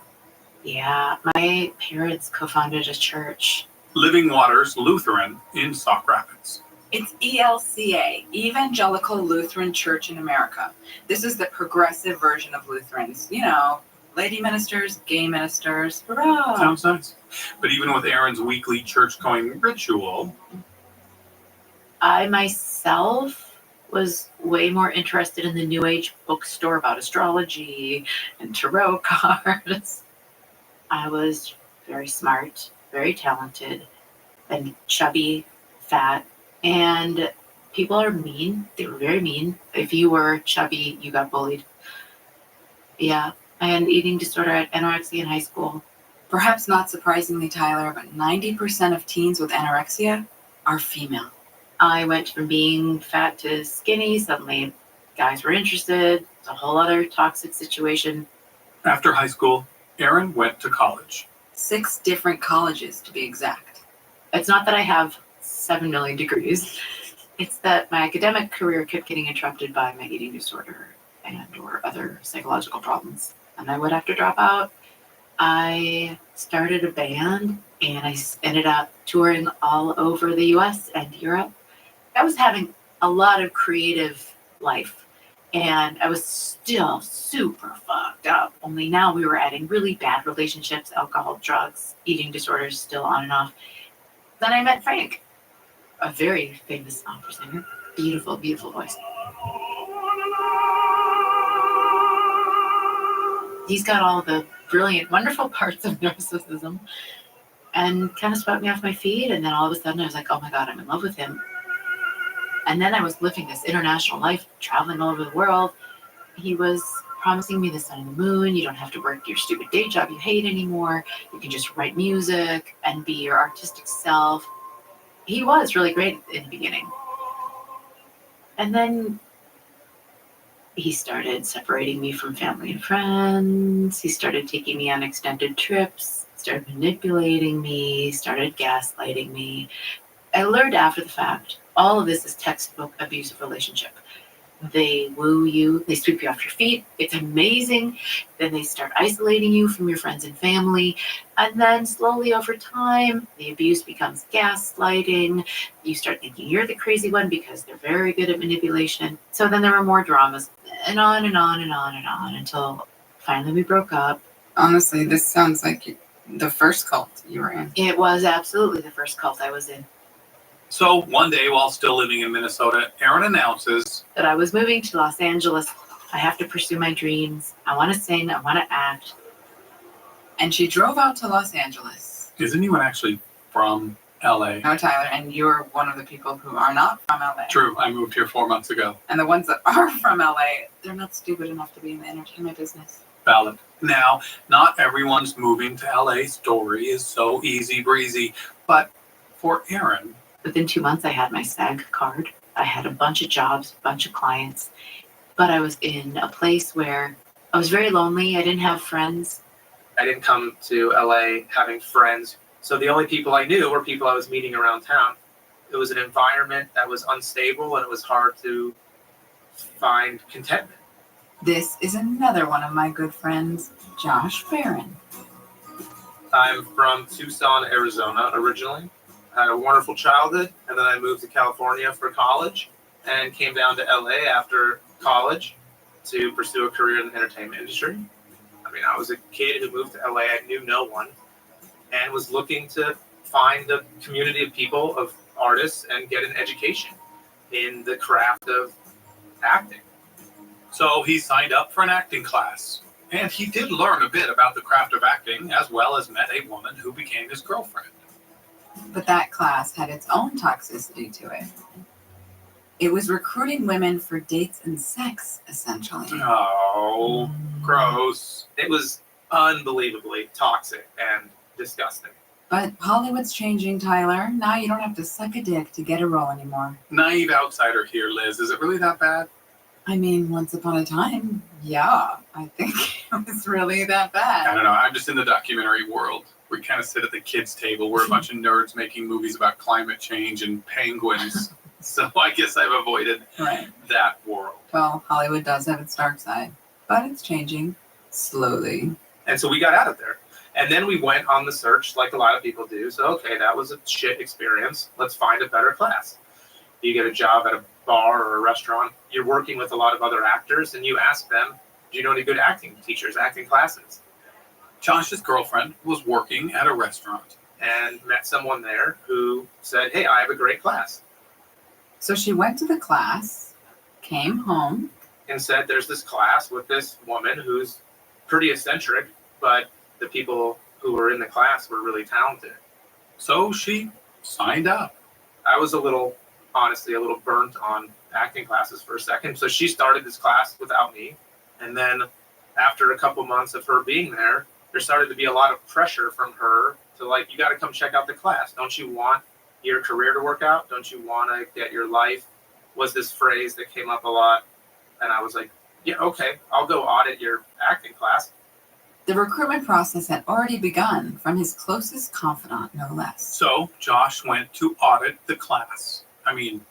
Yeah, my parents co-founded a church. Living Waters Lutheran in Sauk Rapids. It's ELCA, Evangelical Lutheran Church in America. This is the progressive version of Lutherans. You know, lady ministers, gay ministers. Hurrah! Sounds nice. But even with Erin's weekly church-going ritual, I myself was way more interested in the New Age bookstore about astrology and tarot cards. I was very smart, very talented, and chubby, fat, and people are mean. They were very mean. If you were chubby, you got bullied. Yeah, I had an eating disorder, anorexia in high school. Perhaps not surprisingly, Tyler, but 90% of teens with anorexia are female. I went from being fat to skinny. Suddenly, guys were interested. It's a whole other toxic situation. after high school, Erin went to college. 6 different colleges, to be exact. It's not that I have 7 million degrees. It's that my academic career kept getting interrupted by my eating disorder and or other psychological problems. And I would have to drop out. I started a band and I ended up touring all over the US and Europe. I was having a lot of creative life and I was still super fucked up. Only now we were adding really bad relationships, alcohol, drugs, eating disorders, still on and off. Then I met Frank, a very famous opera singer. Beautiful, beautiful voice. He's got all the brilliant, wonderful parts of narcissism and kind of swept me off my feet. And then all of a sudden I was like, oh my God, I'm in love with him. And then I was living this international life, traveling all over the world. He was promising me the sun and the moon. You don't have to work your stupid day job you hate anymore. You can just write music and be your artistic self. He was really great in the beginning. And then He started separating me from family and friends. He started taking me on extended trips, started manipulating me, started gaslighting me. I learned after the fact, all of this is textbook abusive relationship. They woo you, they sweep you off your feet. It's amazing. Then they start isolating you from your friends and family. And then slowly over time, the abuse becomes gaslighting. You start thinking you're the crazy one because they're very good at manipulation. So then there were more dramas and on and on and on and on until finally we broke up. Honestly, this sounds like the first cult you were in. It was absolutely the first cult I was in. So one day, while still living in Minnesota, Erin announces That I was moving to Los Angeles. I have to pursue my dreams. I want to sing. I want to act. And she drove out to Los Angeles. Is anyone actually from LA? No, Tyler, and you're one of the people who are not from LA. True, I moved here 4 months ago. And the ones that are from LA, they're not stupid enough to be in the entertainment business. Valid. Now, not everyone's moving to LA story is so easy breezy, but for Erin, within 2 months, I had my SAG card. I had a bunch of jobs, a bunch of clients, but I was in a place where I was very lonely. I didn't have friends. I didn't come to LA having friends, so the only people I knew were people I was meeting around town. It was an environment that was unstable, and it was hard to find contentment. This is another one of my good friends, Josh Barron. I'm from Tucson, Arizona originally. I had a wonderful childhood, and then I moved to California for college and came down to LA after college to pursue a career in the entertainment industry. I mean, I was a kid who moved to LA. I knew no one and was looking to find a community of people, of artists, and get an education in the craft of acting. so he signed up for an acting class. And he did learn a bit about the craft of acting, as well as met a woman who became his girlfriend. But that class had its own toxicity to it. It was recruiting women for dates and sex, essentially. Oh, gross. It was unbelievably toxic and disgusting. But Hollywood's changing, Tyler. Now you don't have to suck a dick to get a role anymore. Naive outsider here, Liz. Is it really that bad? I mean, once upon a time, yeah, I think it was really that bad. I don't know. I'm just in the documentary world. We kind of sit at the kids' table. We're a bunch of nerds making movies about climate change and penguins. So I guess I've avoided that world. Well, Hollywood does have its dark side, but it's changing slowly. And so we got out of there. And then we went on the search like a lot of people do. So, okay, that was a shit experience. Let's find a better class. You get a job at a bar or a restaurant. You're working with a lot of other actors, and you ask them, do you know any good acting teachers, acting classes? Josh's girlfriend was working at a restaurant and met someone there who said, hey, I have a great class. So she went to the class, came home, and said, there's this class with this woman who's pretty eccentric, but the people who were in the class were really talented. So she signed up. I was honestly a little burnt on acting classes for a second. So she started this class without me. And then after a couple months of her being there started to be a lot of pressure from her to you got to come check out the class. Don't you want your career to work out? Don't you want to get your life? Was this phrase that came up a lot. And I was like, yeah, okay, I'll go audit your acting class. The recruitment process had already begun from his closest confidant, no less. So Josh went to audit the class. I mean,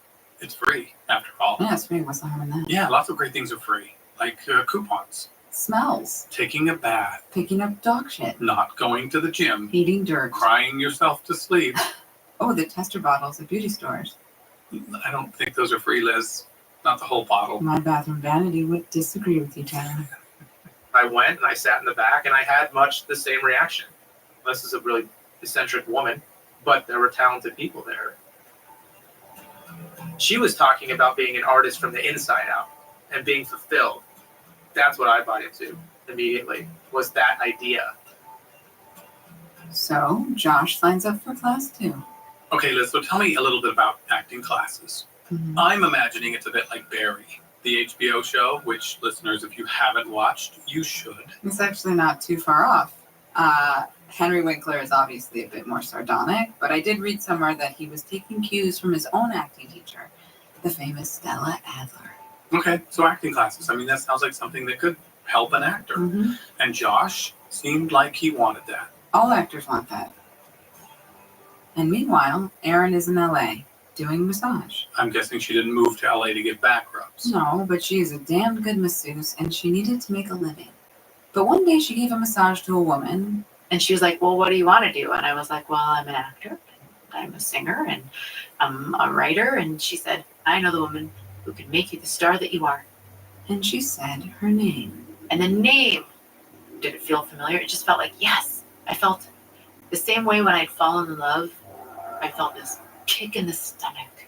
it's free after all. Yeah, it's free. What's the harm in that? Yeah, lots of great things are free, like coupons. Smells. Taking a bath. Picking up dog shit. Not going to the gym. Eating dirt. Crying yourself to sleep. Oh, the tester bottles at beauty stores. I don't think those are free, Liz. Not the whole bottle. My bathroom vanity would disagree with you, Tyler. I went and I sat in the back and I had much the same reaction. This is a really eccentric woman, but there were talented people there. She was talking about being an artist from the inside out and being fulfilled. That's what I bought into immediately, was that idea. So Josh signs up for class 2. Okay, Liz, so tell me a little bit about acting classes. Mm-hmm. I'm imagining it's a bit like Barry, the HBO show, which, listeners, if you haven't watched, you should. It's actually not too far off. Henry Winkler is obviously a bit more sardonic, but I did read somewhere that he was taking cues from his own acting teacher, the famous Stella Adler. Okay, so acting classes. I mean, that sounds like something that could help an actor. Mm-hmm. And Josh seemed like he wanted that. All actors want that. And meanwhile, Erin is in LA doing massage. I'm guessing she didn't move to LA to get back rubs. No, but she is a damn good masseuse and she needed to make a living. But one day she gave a massage to a woman. And she was like, well, what do you want to do? And I was like, well, I'm an actor. I'm a singer and I'm a writer. And she said, I know the woman who can make you the star that you are. And she said her name. And the name didn't feel familiar. It just felt like, yes. I felt the same way when I'd fallen in love. I felt this kick in the stomach.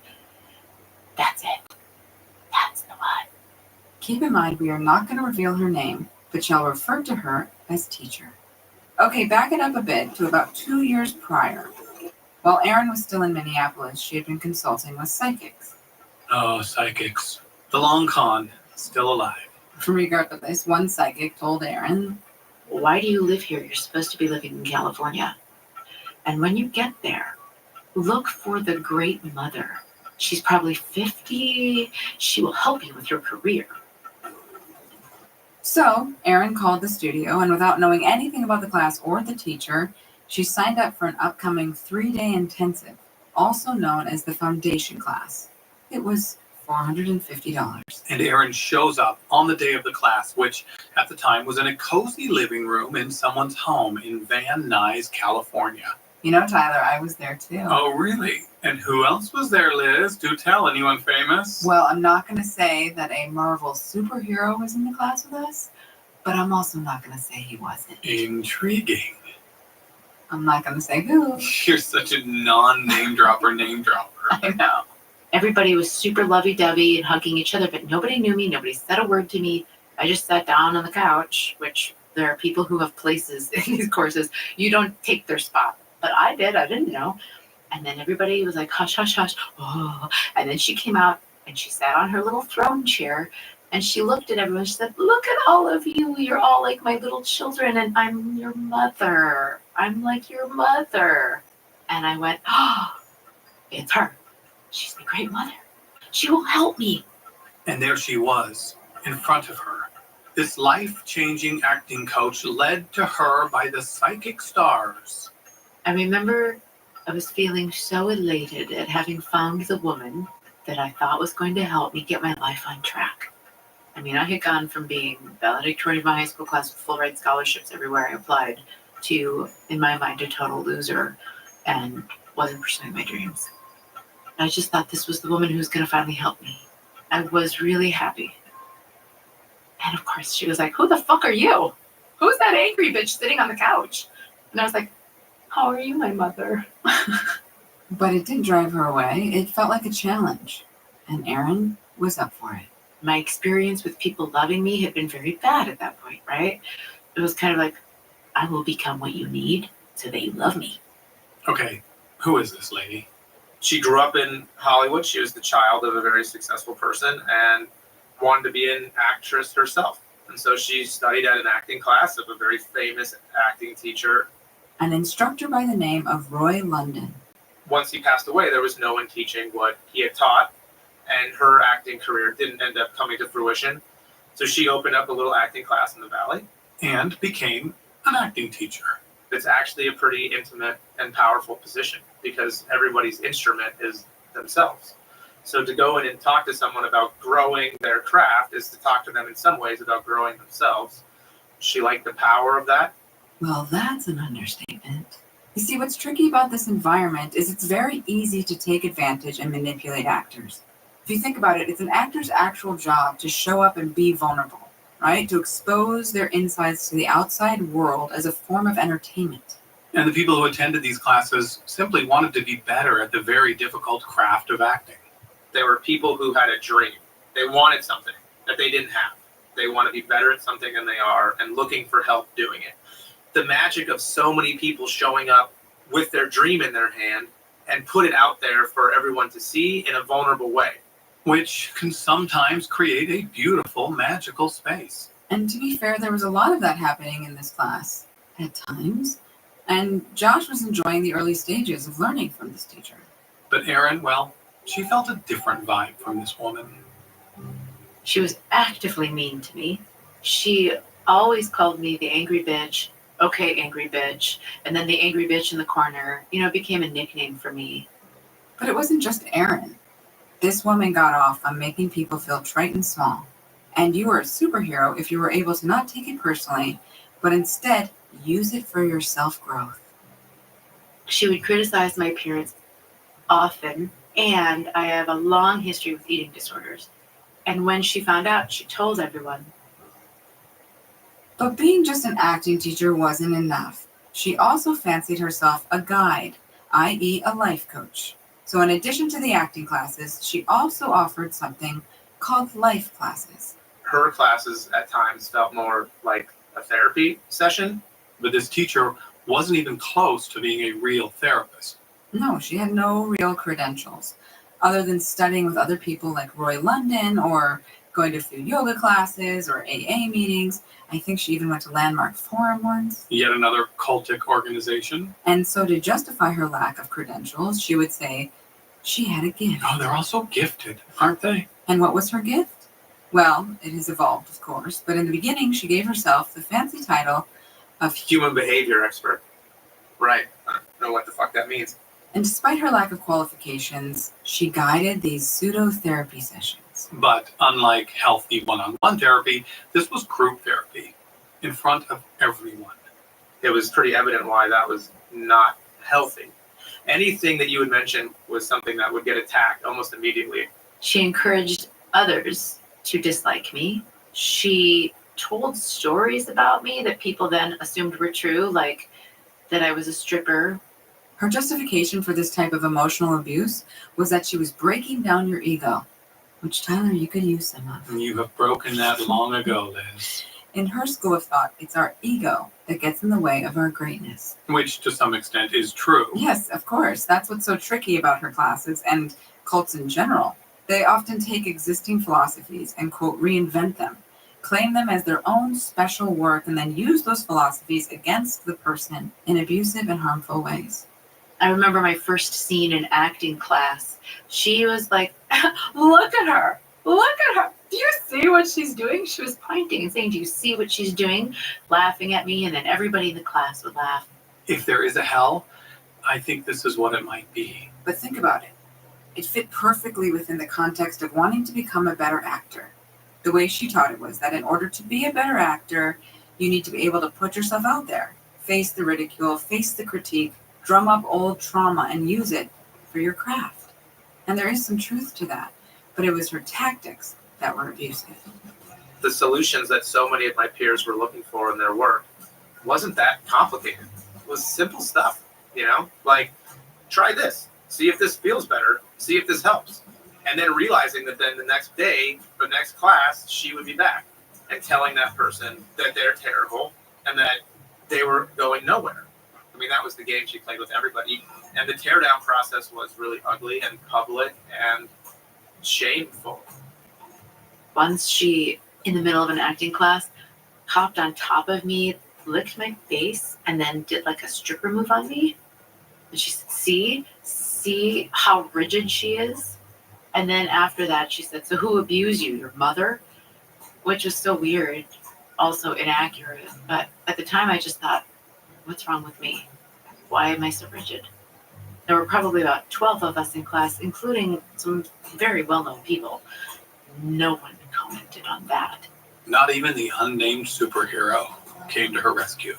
That's it. That's the one. Keep in mind, we are not going to reveal her name, but shall refer to her as teacher. Okay, back it up a bit to about 2 years prior. While Erin was still in Minneapolis, she had been consulting with psychics. Oh, psychics. The long con, still alive. Regardless, one psychic told Erin, why do you live here? You're supposed to be living in California. And when you get there, look for the Great Mother. She's probably 50. She will help you with your career. So, Erin called the studio, and without knowing anything about the class or the teacher, she signed up for an upcoming 3-day intensive, also known as the foundation class. It was $450. And Erin shows up on the day of the class, which at the time was in a cozy living room in someone's home in Van Nuys, California. You know, Tyler, I was there too. Oh, really? And who else was there, Liz? Do tell. Anyone famous? Well, I'm not going to say that a Marvel superhero was in the class with us, but I'm also not going to say he wasn't. Intriguing. I'm not going to say who. You're such a non-name dropper name dropper. I know. Everybody was super lovey-dovey and hugging each other, but nobody knew me. Nobody said a word to me. I just sat down on the couch, which there are people who have places in these courses. You don't take their spot. But I did. I didn't know. And then everybody was like, hush, hush, hush. Oh. And then she came out and she sat on her little throne chair and she looked at everyone. She said, look at all of you. You're all like my little children and I'm your mother. I'm like your mother. And I went, oh, it's her. She's my great mother. She will help me. And there she was, in front of her. This life-changing acting coach led to her by the psychic stars. I remember I was feeling so elated at having found the woman that I thought was going to help me get my life on track. I mean, I had gone from being valedictorian of my high school class with full ride scholarships everywhere I applied to, in my mind, a total loser and wasn't pursuing my dreams. I just thought this was the woman who was going to finally help me. I was really happy. And of course, she was like, who the fuck are you? Who's that angry bitch sitting on the couch? And I was like, how are you, my mother? But it didn't drive her away. It felt like a challenge. And Erin was up for it. My experience with people loving me had been very bad at that point, right? It was kind of like, I will become what you need so that you love me. Okay, who is this lady? She grew up in Hollywood. She was the child of a very successful person and wanted to be an actress herself. And so she studied at an acting class of a very famous acting teacher. An instructor by the name of Roy London. Once he passed away, there was no one teaching what he had taught, and her acting career didn't end up coming to fruition. So she opened up a little acting class in the Valley. And became an acting teacher. It's actually a pretty intimate and powerful position because everybody's instrument is themselves. So to go in and talk to someone about growing their craft is to talk to them in some ways about growing themselves. She liked the power of that. Well, that's an understatement. You see, what's tricky about this environment is it's very easy to take advantage and manipulate actors. If you think about it, it's an actor's actual job to show up and be vulnerable, right? To expose their insides to the outside world as a form of entertainment. And the people who attended these classes simply wanted to be better at the very difficult craft of acting. There were people who had a dream. They wanted something that they didn't have. They want to be better at something than they are and looking for help doing it. The magic of so many people showing up with their dream in their hand and put it out there for everyone to see in a vulnerable way. Which can sometimes create a beautiful, magical space. And to be fair, there was a lot of that happening in this class at times. And Josh was enjoying the early stages of learning from this teacher. But Erin, well, she felt a different vibe from this woman. She was actively mean to me. She always called me the angry bitch. Okay, angry bitch. And then the angry bitch in the corner. It became a nickname for me. But it wasn't just Erin. This woman got off on making people feel trite and small. And you were a superhero if you were able to not take it personally, but instead use it for your self-growth. She would criticize my appearance often, and I have a long history with eating disorders. And when she found out, she told everyone. But being just an acting teacher wasn't enough. She also fancied herself a guide, i.e. a life coach. So in addition to the acting classes, she also offered something called life classes. Her classes at times felt more like a therapy session. But this teacher wasn't even close to being a real therapist. No, she had no real credentials, other than studying with other people like Roy London or going to a few yoga classes or AA meetings. I think she even went to Landmark Forum once. Yet another cultic organization. And so to justify her lack of credentials, she would say she had a gift. Oh, they're also gifted, aren't they? And what was her gift? Well, it has evolved, of course, but in the beginning, she gave herself the fancy title of human behavior expert. Right. I don't know what the fuck that means. And despite her lack of qualifications, she guided these pseudo-therapy sessions. But unlike healthy one-on-one therapy, this was group therapy in front of everyone. It was pretty evident why that was not healthy. Anything that you would mention was something that would get attacked almost immediately. She encouraged others to dislike me. She told stories about me that people then assumed were true, like that I was a stripper. Her justification for this type of emotional abuse was that she was breaking down your ego, which, Tyler, you could use some of. You have broken that long ago, Liz. In her school of thought, it's our ego that gets in the way of our greatness. Which, to some extent, is true. Yes, of course. That's what's so tricky about her classes and cults in general. They often take existing philosophies and, quote, reinvent them, claim them as their own special work, and then use those philosophies against the person in abusive and harmful ways. I remember my first scene in acting class. She was like, look at her. Look at her. Do you see what she's doing? She was pointing and saying, do you see what she's doing? Laughing at me, and then everybody in the class would laugh. If there is a hell, I think this is what it might be. But think about it. It fit perfectly within the context of wanting to become a better actor. The way she taught it was that in order to be a better actor, you need to be able to put yourself out there, face the ridicule, face the critique, drum up old trauma, and use it for your craft. And there is some truth to that, but it was her tactics that were abusive. The solutions that so many of my peers were looking for in their work wasn't that complicated. It was simple stuff, like try this, see if this feels better, see if this helps. And then realizing that then the next day, the next class, she would be back and telling that person that they're terrible and that they were going nowhere. I mean, that was the game she played with everybody. And the teardown process was really ugly and public and shameful. Once she, in the middle of an acting class, hopped on top of me, licked my face, and then did like a stripper move on me. And she said, see how rigid she is? And then after that, she said, so who abused you, your mother? Which was so weird, also inaccurate. But at the time, I just thought, what's wrong with me? Why am I so rigid? There were probably about 12 of us in class, including some very well-known people. No one commented on that. Not even the unnamed superhero came to her rescue.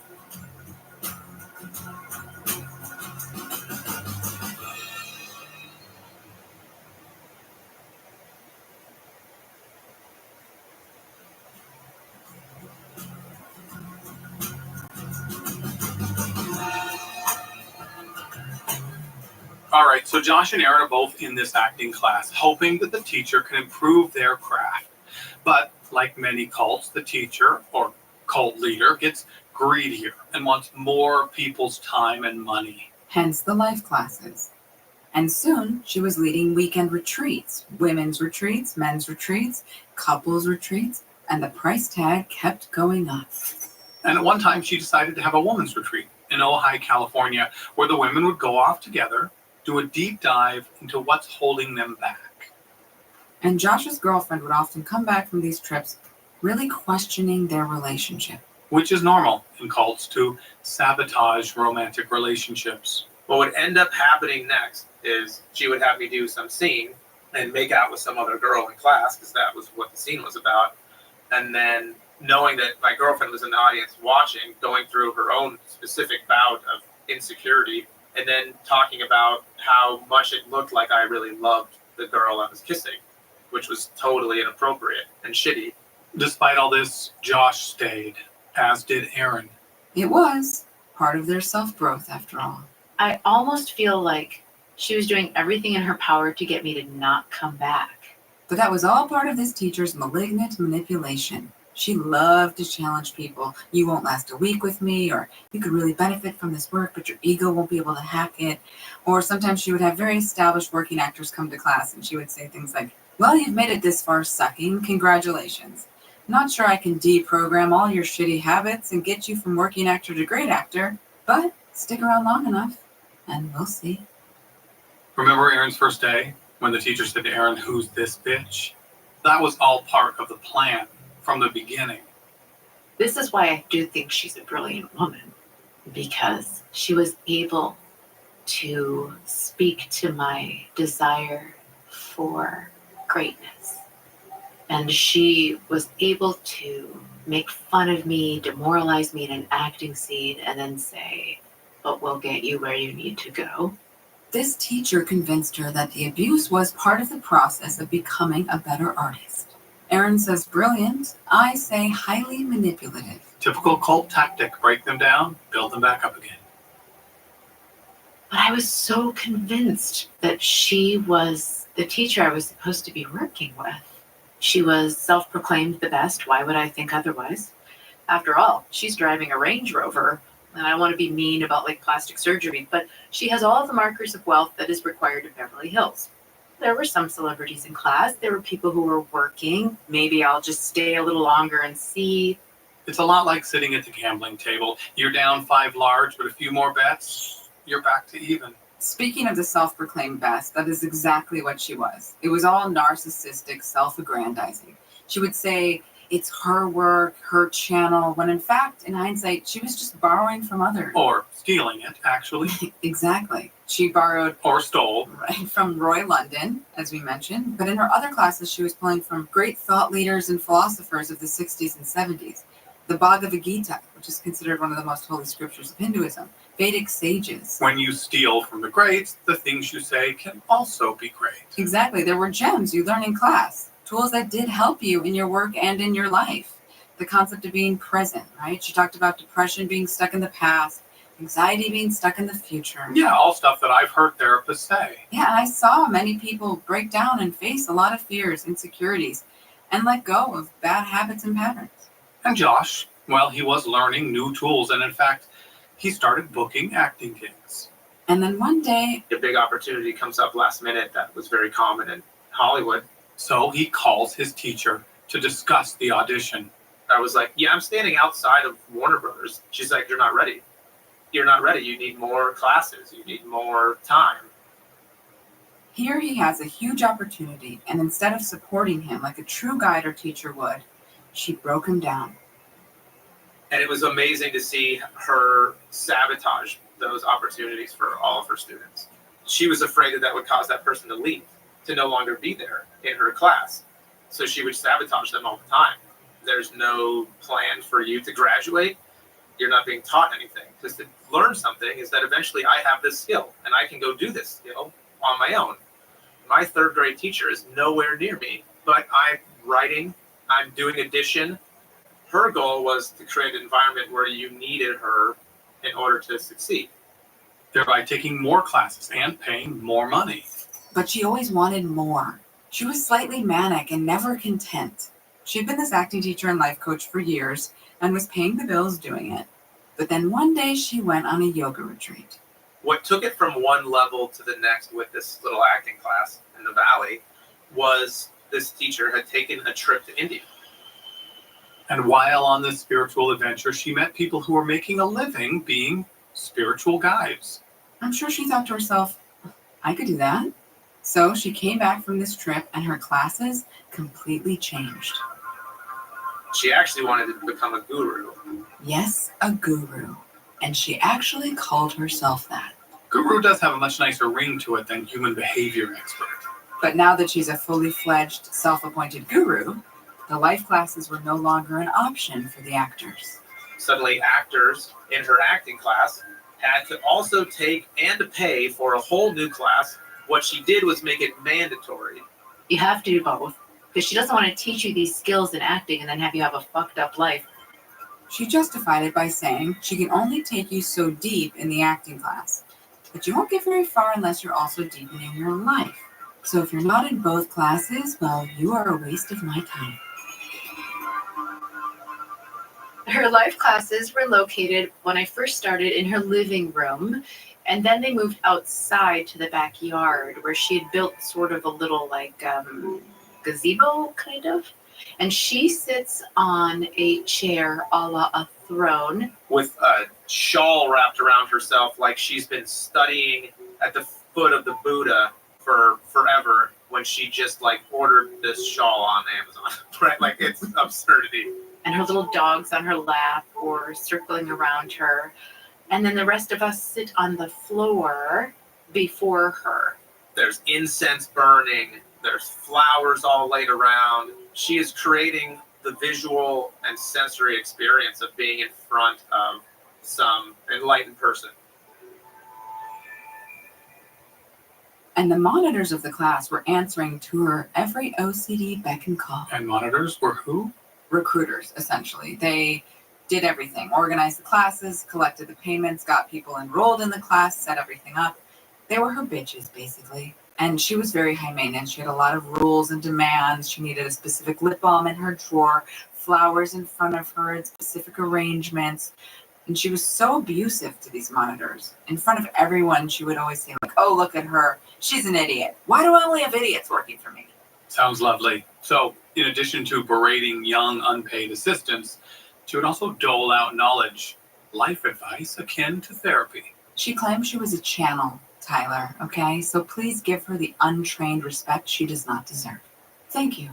All right, so Josh and Erin are both in this acting class, hoping that the teacher can improve their craft. But like many cults, the teacher or cult leader gets greedier and wants more people's time and money. Hence the life classes. And soon she was leading weekend retreats, women's retreats, men's retreats, couples retreats, and the price tag kept going up. And at one time she decided to have a women's retreat in Ojai, California, where the women would go off together, do a deep dive into what's holding them back. And Josh's girlfriend would often come back from these trips really questioning their relationship. Which is normal in cults to sabotage romantic relationships. What would end up happening next is she would have me do some scene and make out with some other girl in class, because that was what the scene was about. And then knowing that my girlfriend was in the audience watching, going through her own specific bout of insecurity, and then talking about how much it looked like I really loved the girl I was kissing, which was totally inappropriate and shitty. Despite all this, Josh stayed, as did Aaron. It was part of their self-growth, after all. I almost feel like she was doing everything in her power to get me to not come back. But that was all part of this teacher's malignant manipulation. She loved to challenge people. You won't last a week with me, or you could really benefit from this work, but your ego won't be able to hack it. Or sometimes she would have very established working actors come to class, and she would say things like, well, you've made it this far sucking. Congratulations. Not sure I can deprogram all your shitty habits and get you from working actor to great actor, but stick around long enough, and we'll see. Remember Aaron's first day when the teacher said to Aaron, "Who's this bitch?" That was all part of the plan from the beginning. This is why I do think she's a brilliant woman, because she was able to speak to my desire for greatness. And she was able to make fun of me, demoralize me in an acting scene, and then say, but we'll get you where you need to go. This teacher convinced her that the abuse was part of the process of becoming a better artist. Aaron says brilliant, I say highly manipulative. Typical cult tactic, break them down, build them back up again. But I was so convinced that she was the teacher I was supposed to be working with. She was self-proclaimed the best. Why would I think otherwise? After all, she's driving a Range Rover, and I don't want to be mean about like plastic surgery, but she has all the markers of wealth that is required in Beverly Hills. There were some celebrities in class. There were people who were working. Maybe I'll just stay a little longer and see. It's a lot like sitting at the gambling table. You're down 5 large, but a few more bets, you're back to even. Speaking of the self-proclaimed best, that is exactly what she was. It was all narcissistic self-aggrandizing. She would say it's her work, her channel, when in fact, in hindsight, she was just borrowing from others. Or stealing it, actually. Exactly. She borrowed or stole from Roy London, as we mentioned, but in her other classes, she was pulling from great thought leaders and philosophers of the 60s and 70s. The Bhagavad Gita, which is considered one of the most holy scriptures of Hinduism, Vedic sages. When you steal from the greats, the things you say can also be great. Exactly. There were gems you learn in class, tools that did help you in your work and in your life. The concept of being present, right? She talked about depression being stuck in the past, anxiety being stuck in the future. Yeah, all stuff that I've heard therapists say. Yeah, and I saw many people break down and face a lot of fears, insecurities, and let go of bad habits and patterns. And Josh, well, he was learning new tools, and in fact, he started booking acting gigs. And then one day, a big opportunity comes up last minute that was very common in Hollywood. So he calls his teacher to discuss the audition. I was like, yeah, I'm standing outside of Warner Brothers. She's like, you're not ready. You're not ready. You need more classes. You need more time. Here he has a huge opportunity, and instead of supporting him like a true guide or teacher would, she broke him down. And it was amazing to see her sabotage those opportunities for all of her students. She was afraid that that would cause that person to leave, to no longer be there in her class. So she would sabotage them all the time. There's no plan for you to graduate. You're not being taught anything. Because to learn something is that eventually I have this skill and I can go do this skill on my own. My 3rd grade teacher is nowhere near me, but I'm writing, I'm doing addition. Her goal was to create an environment where you needed her in order to succeed. Thereby taking more classes and paying more money. But she always wanted more. She was slightly manic and never content. She'd been this acting teacher and life coach for years and was paying the bills doing it. But then one day she went on a yoga retreat. What took it from one level to the next with this little acting class in the Valley was this teacher had taken a trip to India. And while on this spiritual adventure, she met people who were making a living being spiritual guides. I'm sure she thought to herself, I could do that. So she came back from this trip and her classes completely changed. She actually wanted to become a guru. Yes, a guru. And she actually called herself that. Guru does have a much nicer ring to it than human behavior expert. But now that she's a fully fledged, self-appointed guru, the life classes were no longer an option for the actors. Suddenly, actors in her acting class had to also take and pay for a whole new class. What she did was make it mandatory. You have to do both, because she doesn't want to teach you these skills in acting and then have you have a fucked up life. She justified it by saying she can only take you so deep in the acting class, but you won't get very far unless you're also deepening your life. So if you're not in both classes, well, you are a waste of my time. Her life classes were located when I first started in her living room, and then they moved outside to the backyard where she had built sort of a little gazebo kind of. And she sits on a chair a la a throne. With a shawl wrapped around herself like she's been studying at the foot of the Buddha for forever when she just ordered this shawl on Amazon. Right? Like, it's absurdity. And her little dogs on her lap or circling around her. And then the rest of us sit on the floor before her. There's incense burning. There's flowers all laid around. She is creating the visual and sensory experience of being in front of some enlightened person. And the monitors of the class were answering to her every OCD beck and call. And monitors were who? Recruiters, essentially. They did everything. Organized the classes, collected the payments, got people enrolled in the class, set everything up. They were her bitches, basically. And she was very high maintenance. She had a lot of rules and demands. She needed a specific lip balm in her drawer, flowers in front of her in specific arrangements. And she was so abusive to these monitors. In front of everyone, she would always say, oh, look at her. She's an idiot. Why do I only have idiots working for me? Sounds lovely. So, in addition to berating young unpaid assistants, she would also dole out knowledge, life advice akin to therapy. She claimed she was a channel, Tyler, okay? So please give her the untrained respect she does not deserve. Thank you.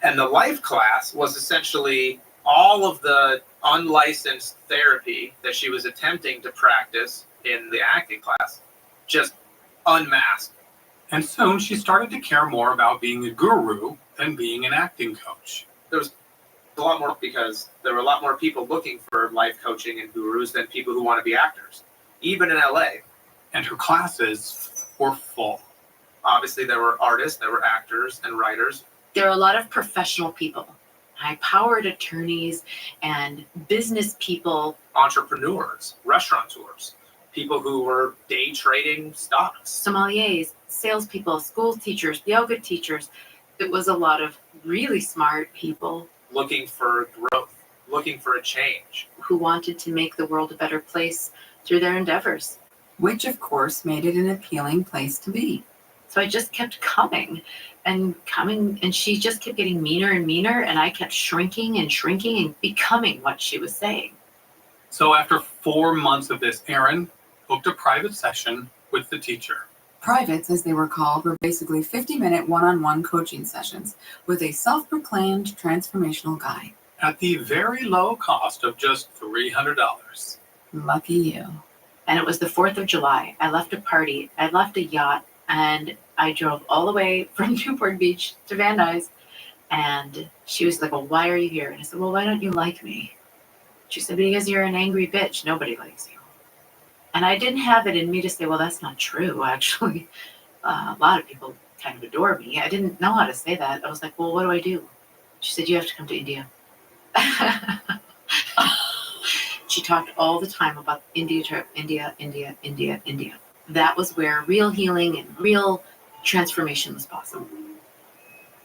And the life class was essentially all of the unlicensed therapy that she was attempting to practice in the acting class, just unmasked. And soon she started to care more about being a guru than being an acting coach. There was a lot more, because there were a lot more people looking for life coaching and gurus than people who want to be actors, even in LA. And her classes were full. Obviously, there were artists, there were actors and writers. There are a lot of professional people, high-powered attorneys and business people. Entrepreneurs, restaurateurs, people who were day trading stocks. Sommeliers, salespeople, school teachers, yoga teachers. It was a lot of really smart people. Looking for growth, looking for a change. Who wanted to make the world a better place through their endeavors. Which, of course, made it an appealing place to be. So I just kept coming, and she just kept getting meaner and meaner, and I kept shrinking and becoming what she was saying. So after 4 months of this, Erin booked a private session with the teacher. Privates, as they were called, were basically 50-minute one-on-one coaching sessions with a self-proclaimed transformational guide. At the very low cost of just $300. Lucky you. And it was the 4th of July. I left a party. I left a yacht, and I drove all the way from Newport Beach to Van Nuys. And she was like, well, why are you here? And I said, well, why don't you like me? She said, because you're an angry bitch. Nobody likes you. And I didn't have it in me to say, well, that's not true, actually. A lot of people kind of adore me. I didn't know how to say that. I was like, well, what do I do? She said, you have to come to India. She talked all the time about India trip, India. That was where real healing and real transformation was possible.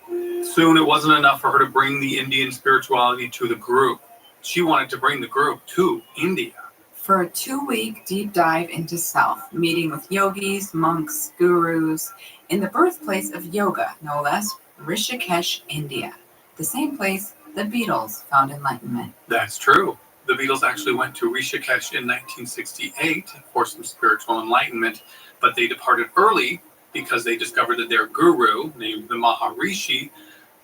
Soon it wasn't enough for her to bring the Indian spirituality to the group. She wanted to bring the group to India. For a 2-week deep dive into self, meeting with yogis, monks, gurus, in the birthplace of yoga, no less, Rishikesh, India. The same place the Beatles found enlightenment. That's true. The Beatles actually went to Rishikesh in 1968 for some spiritual enlightenment, but they departed early because they discovered that their guru, named the Maharishi,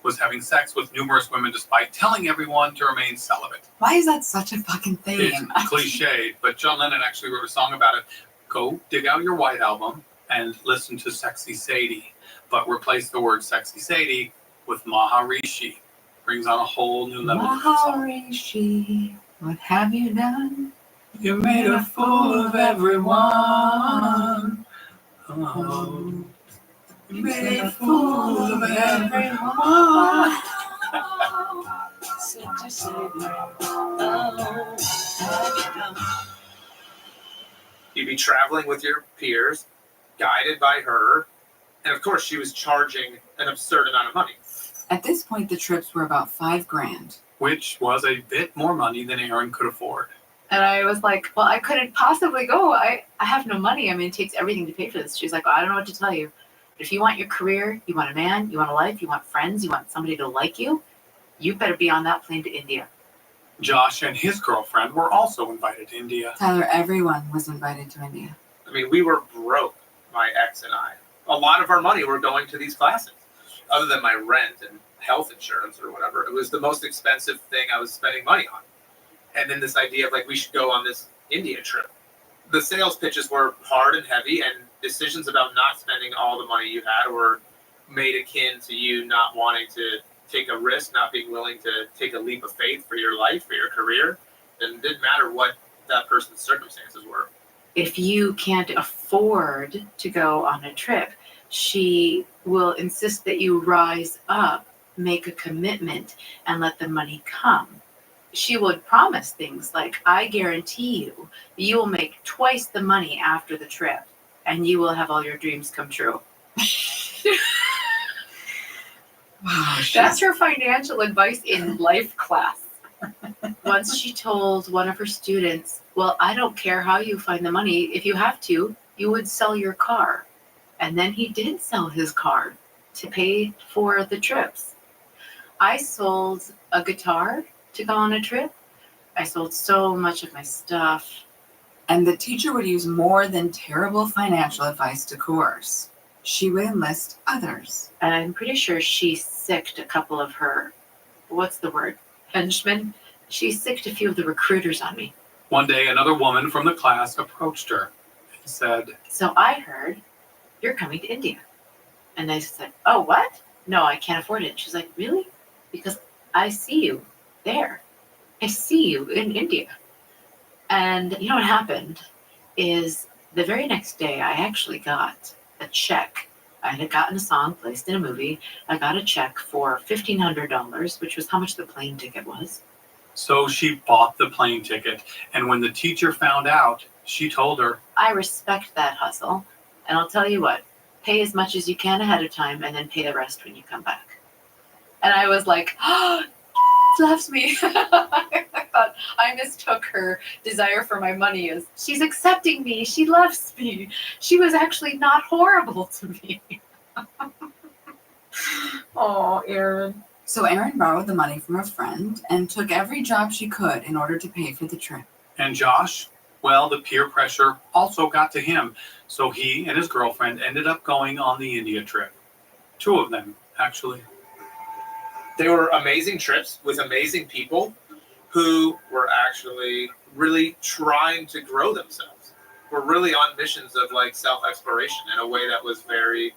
was having sex with numerous women despite telling everyone to remain celibate. Why is that such a fucking thing? It's cliched, but John Lennon actually wrote a song about it. Go dig out your White Album and listen to Sexy Sadie, but replace the word Sexy Sadie with Maharishi. Brings on a whole new level of song. Maharishi, what have you done? You made a fool of everyone. Oh, you made a fool of everyone. You'd be traveling with your peers, guided by her, and of course she was charging an absurd amount of money. At this point, the trips were about $5,000. Which was a bit more money than Aaron could afford. And I was like, well, I couldn't possibly go. I have no money. I mean, it takes everything to pay for this. She's like, well, I don't know what to tell you. If you want your career, you want a man, you want a life, you want friends, you want somebody to like you, you better be on that plane to India. Josh and his girlfriend were also invited to India. Tyler, everyone was invited to India. I mean, we were broke, my ex and I. A lot of our money were going to these classes, other than my rent and health insurance or whatever. It was the most expensive thing I was spending money on. And then this idea of like, we should go on this India trip. The sales pitches were hard and heavy, and decisions about not spending all the money you had were made akin to you not wanting to take a risk, not being willing to take a leap of faith for your life, for your career. And it didn't matter what that person's circumstances were. If you can't afford to go on a trip, she will insist that you rise up, make a commitment, and let the money come. She would promise things like, I guarantee you will make twice the money after the trip, and you will have all your dreams come true. Wow, That's her financial advice in life class. Once she told one of her students, well, I don't care how you find the money. If you have to, you would sell your car. And then he did sell his car to pay for the trips. I sold a guitar to go on a trip. I sold so much of my stuff. And the teacher would use more than terrible financial advice to coerce. She would enlist others. And I'm pretty sure she sicked a couple of her, what's the word, henchmen? She sicked a few of the recruiters on me. One day, another woman from the class approached her and said, So I heard you're coming to India. And I said, oh, what? No, I can't afford it. She's like, really? Because I see you there. I see you in India. And you know what happened is the very next day, I actually got a check. I had gotten a song placed in a movie. I got a check for $1,500, which was how much the plane ticket was. So she bought the plane ticket. And when the teacher found out, she told her, I respect that hustle. And I'll tell you what, pay as much as you can ahead of time and then pay the rest when you come back. And I was like, oh, loves me. I thought I mistook her desire for my money as she's accepting me. She loves me. She was actually not horrible to me. Oh, Aaron. So Erin borrowed the money from a friend and took every job she could in order to pay for the trip. and Josh, well, the peer pressure also got to him. So he and his girlfriend ended up going on the India trip. 2 of them, actually. They were amazing trips with amazing people who were actually really trying to grow themselves. Were really on missions of like self-exploration in a way that was very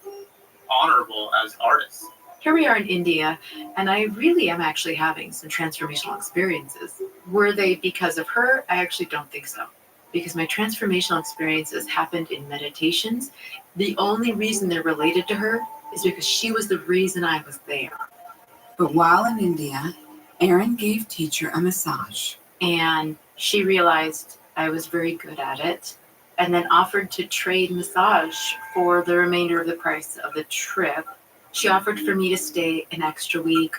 honorable as artists. Here we are in India, and I really am actually having some transformational experiences. Were they because of her? I actually don't think so. Because my transformational experiences happened in meditations. The only reason they're related to her is because she was the reason I was there. But while in India, Erin gave teacher a massage. And she realized I was very good at it, and then offered to trade massage for the remainder of the price of the trip. She offered for me to stay an extra week.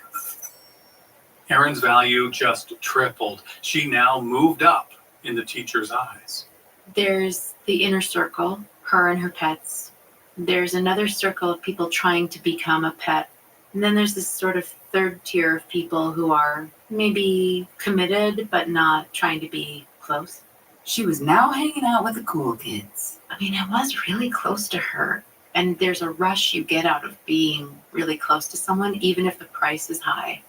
Erin's value just tripled. She now moved up in the teacher's eyes. There's the inner circle, her and her pets. There's another circle of people trying to become a pet. And then there's this sort of third tier of people who are maybe committed, but not trying to be close. She was now hanging out with the cool kids. I mean, I was really close to her. And there's a rush you get out of being really close to someone, even if the price is high,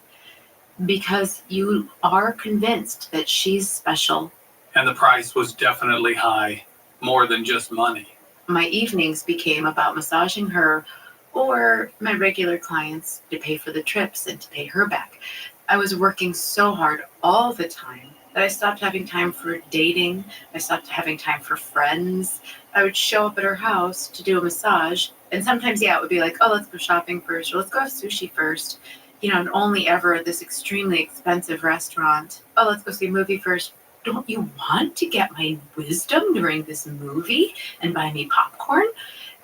because you are convinced that she's special. And the price was definitely high, more than just money. My evenings became about massaging her or my regular clients to pay for the trips and to pay her back. I was working so hard all the time that I stopped having time for dating. I stopped having time for friends. I would show up at her house to do a massage. And sometimes, it would be like, oh, let's go shopping first, or let's go have sushi first. And only ever at this extremely expensive restaurant. Oh, let's go see a movie first. Don't you want to get my wisdom during this movie and buy me popcorn?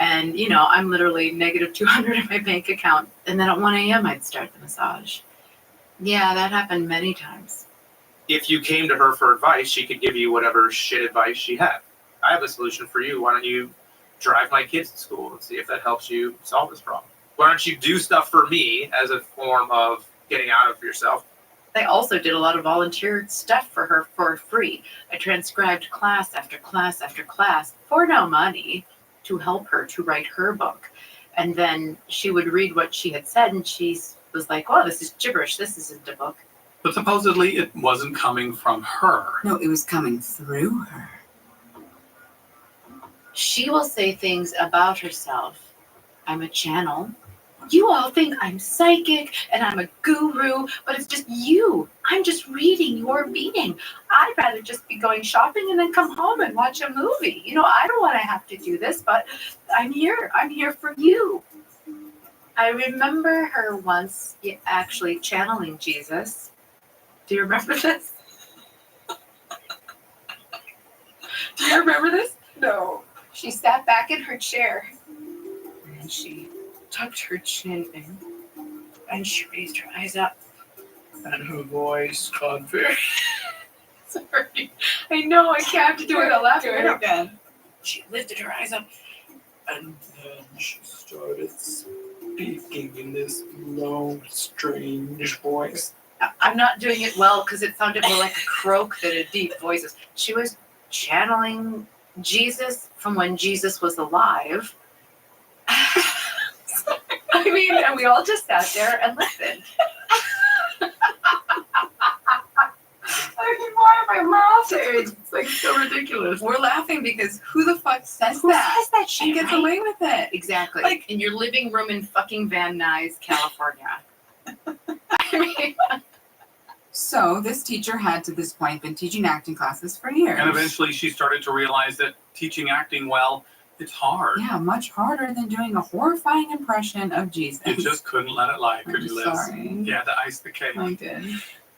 And, I'm literally negative 200 in my bank account. And then at 1 a.m., I'd start the massage. Yeah, that happened many times. If you came to her for advice, she could give you whatever shit advice she had. I have a solution for you. Why don't you drive my kids to school and see if that helps you solve this problem? Why don't you do stuff for me as a form of getting out of yourself? I also did a lot of volunteer stuff for her for free. I transcribed class after class after class for no money to help her to write her book. And then she would read what she had said, and she was like, oh, this is gibberish. This isn't a book. But supposedly it wasn't coming from her. No, it was coming through her. She will say things about herself. I'm a channel. You all think I'm psychic and I'm a guru, but it's just you. I'm just reading your being. I'd rather just be going shopping and then come home and watch a movie. I don't want to have to do this, but I'm here. I'm here for you. I remember her once actually channeling Jesus. Do you remember this? Do you remember this? No. She sat back in her chair and she tucked her chin in and she raised her eyes up. And her voice got very... Sorry. I know, I can't have to do it. I'll laugh at it again. She lifted her eyes up and then she started speaking in this low, strange voice. I'm not doing it well because it sounded more like a croak than a deep voice. She was channeling Jesus from when Jesus was alive. And we all just sat there and listened. Why am I laughing? It's like so ridiculous. We're laughing because who the fuck says Who that? says that shit, and gets right? away with it? Exactly. Like in your living room in fucking Van Nuys, California. I mean... So this teacher had to this point been teaching acting classes for years. And eventually she started to realize that teaching acting well, it's hard. Yeah, much harder than doing a horrifying impression of Jesus. You just couldn't let it lie, could you, Liz? Sorry. Yeah, to ice the cake. I did.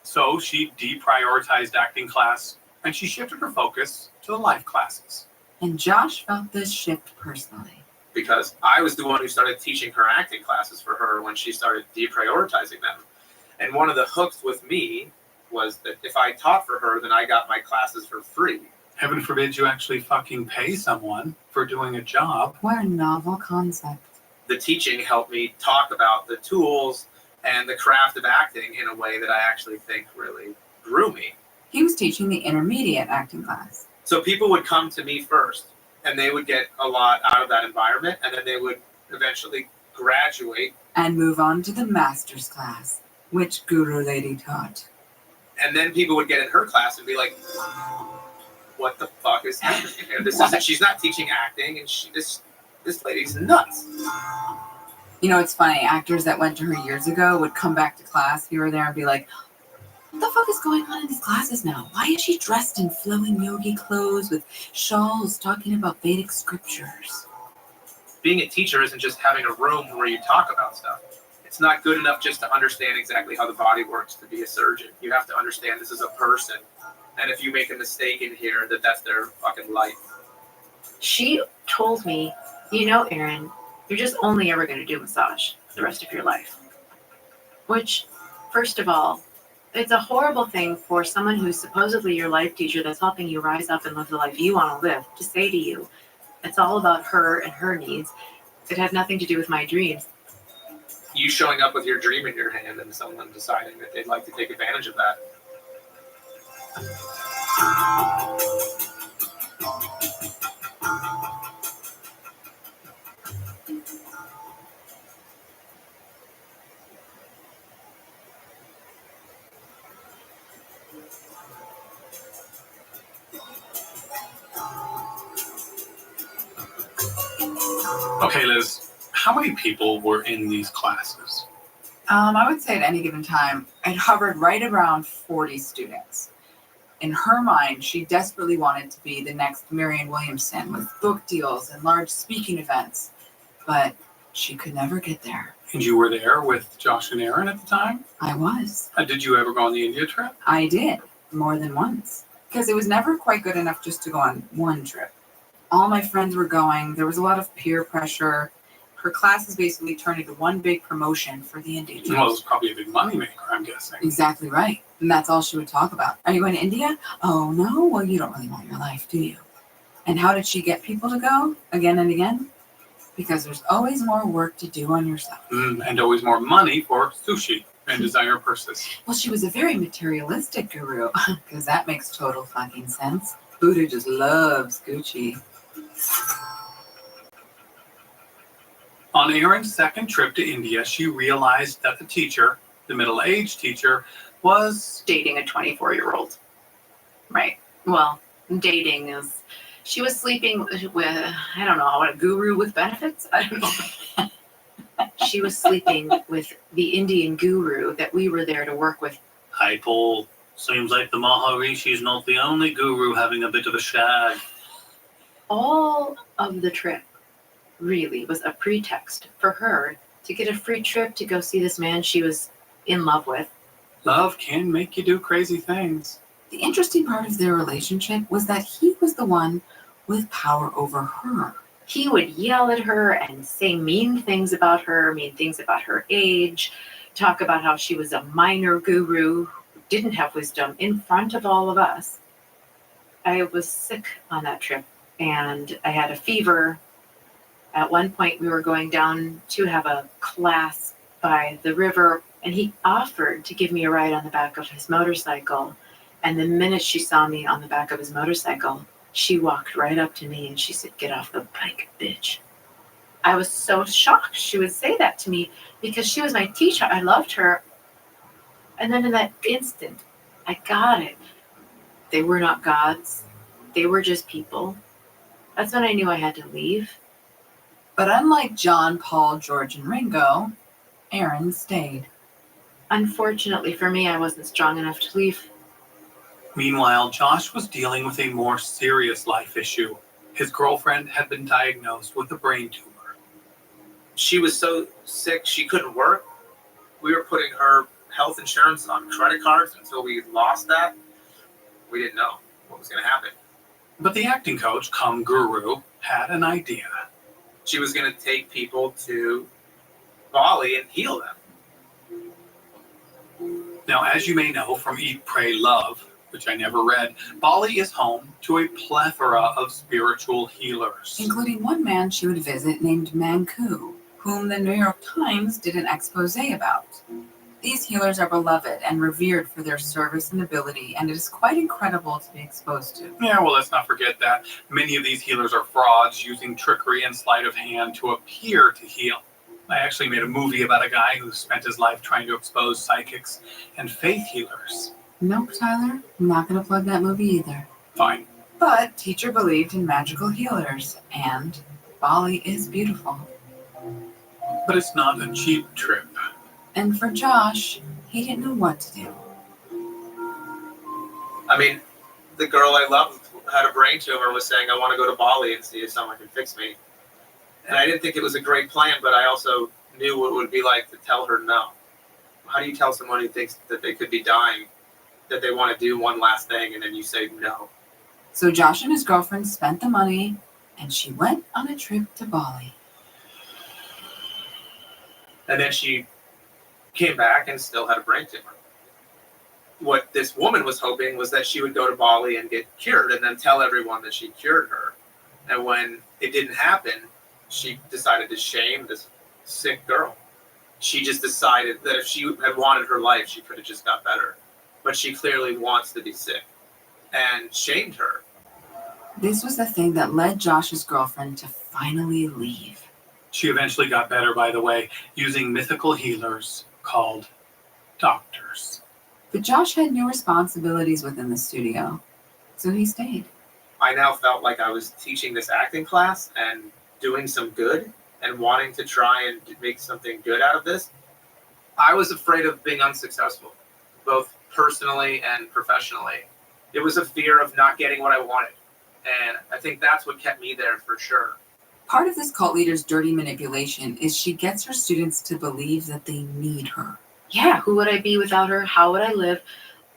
So she deprioritized acting class and she shifted her focus to the life classes. And Josh felt this shift personally. Because I was the one who started teaching her acting classes for her when she started deprioritizing them. And one of the hooks with me was that if I taught for her, then I got my classes for free. Heaven forbid you actually fucking pay someone for doing a job. What a novel concept. The teaching helped me talk about the tools and the craft of acting in a way that I actually think really grew me. He was teaching the intermediate acting class. So people would come to me first, and they would get a lot out of that environment, and then they would eventually graduate. And move on to the master's class, which Guru Lady taught. And then people would get in her class and be like, what the fuck is happening here? She's not teaching acting, and this lady's nuts. It's funny. Actors that went to her years ago would come back to class here or there and be like, what the fuck is going on in these classes now? Why is she dressed in flowing yogi clothes with shawls talking about Vedic scriptures? Being a teacher isn't just having a room where you talk about stuff. It's not good enough just to understand exactly how the body works to be a surgeon. You have to understand this is a person. And if you make a mistake in here, that's their fucking life. She told me, Erin, you're just only ever going to do massage the rest of your life. Which, first of all, it's a horrible thing for someone who's supposedly your life teacher that's helping you rise up and live the life you want to live to say to you. It's all about her and her needs. It had nothing to do with my dreams. You showing up with your dream in your hand and someone deciding that they'd like to take advantage of that. Okay, Liz, how many people were in these classes? I would say at any given time, it hovered right around 40 students. In her mind, she desperately wanted to be the next Marianne Williamson with book deals and large speaking events, but she could never get there. And you were there with Josh and Aaron at the time? I was. Did you ever go on the India trip? I did, more than once, because it was never quite good enough just to go on one trip. All my friends were going. There was a lot of peer pressure. Her classes basically turned into one big promotion for the India trip. Well, it was probably a big moneymaker, I'm guessing. Exactly right. And that's all she would talk about. Are you going to India? Oh, no? Well, you don't really want your life, do you? And how did she get people to go again and again? Because there's always more work to do on yourself. And always more money for sushi and designer purses. Well, she was a very materialistic guru, because that makes total fucking sense. Buddha just loves Gucci. On Erin's second trip to India, she realized that the teacher, the middle-aged teacher, was dating a 24-year-old. Right. Well, dating is... She was sleeping with, I don't know, a guru with benefits? I don't know. She was sleeping with the Indian guru that we were there to work with. Hi, Paul. Seems like the Maharishi's not the only guru having a bit of a shag. All of the trip really was a pretext for her to get a free trip to go see this man she was in love with. Love can make you do crazy things. The interesting part of their relationship was that he was the one with power over her. He would yell at her and say mean things about her age, talk about how she was a minor guru who didn't have wisdom in front of all of us. I was sick on that trip and I had a fever. At one point we were going down to have a class by the river and he offered to give me a ride on the back of his motorcycle. And the minute she saw me on the back of his motorcycle, she walked right up to me and she said, "Get off the bike, bitch." I was so shocked she would say that to me because she was my teacher. I loved her. And then in that instant, I got it. They were not gods. They were just people. That's when I knew I had to leave. But unlike John, Paul, George, and Ringo, Erin stayed. Unfortunately for me, I wasn't strong enough to leave. Meanwhile, Josh was dealing with a more serious life issue. His girlfriend had been diagnosed with a brain tumor. She was so sick she couldn't work. We were putting her health insurance on credit cards until we lost that. We didn't know what was going to happen. But the acting coach, cum guru, had an idea. She was going to take people to Bali and heal them. Now, as you may know from Eat, Pray, Love, which I never read, Bali is home to a plethora of spiritual healers. Including one man she would visit named Manku, whom the New York Times did an expose about. These healers are beloved and revered for their service and ability, and it is quite incredible to be exposed to. Yeah, well, let's not forget that many of these healers are frauds using trickery and sleight of hand to appear to heal. I actually made a movie about a guy who spent his life trying to expose psychics and faith healers. Nope, Tyler, I'm not going to plug that movie either. Fine. But teacher believed in magical healers, and Bali is beautiful. But it's not a cheap trip. And for Josh, he didn't know what to do. I mean, the girl I loved had a brain tumor, was saying, "I want to go to Bali and see if someone can fix me." And I didn't think it was a great plan, but I also knew what it would be like to tell her no. How do you tell someone who thinks that they could be dying that they want to do one last thing and then you say no? So Josh and his girlfriend spent the money, and she went on a trip to Bali. And then she came back and still had a brain tumor. What this woman was hoping was that she would go to Bali and get cured and then tell everyone that she cured her. And when it didn't happen, she decided to shame this sick girl. She just decided that if she had wanted her life, she could have just got better. But she clearly wants to be sick and shamed her. This was the thing that led Josh's girlfriend to finally leave. She eventually got better, by the way, using mythical healers called doctors. But Josh had new responsibilities within the studio, so he stayed. I now felt like I was teaching this acting class and doing some good and wanting to try and make something good out of this, I was afraid of being unsuccessful, both personally and professionally. It was a fear of not getting what I wanted. And I think that's what kept me there for sure. Part of this cult leader's dirty manipulation is she gets her students to believe that they need her. Yeah, who would I be without her? How would I live?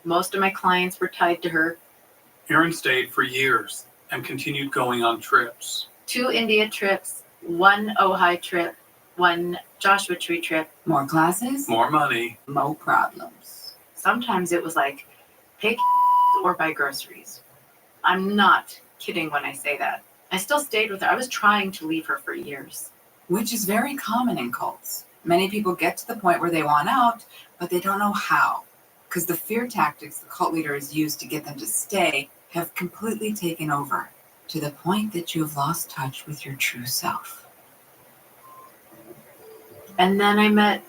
Most of my clients were tied to her. Erin stayed for years and continued going on trips. 2 India trips, 1 Ojai trip, 1 Joshua Tree trip. More classes, more money, more problems. Sometimes it was like, pick or buy groceries. I'm not kidding when I say that. I still stayed with her. I was trying to leave her for years. Which is very common in cults. Many people get to the point where they want out, but they don't know how. Because the fear tactics the cult leaders use to get them to stay have completely taken over, to the point that you have lost touch with your true self. And then I met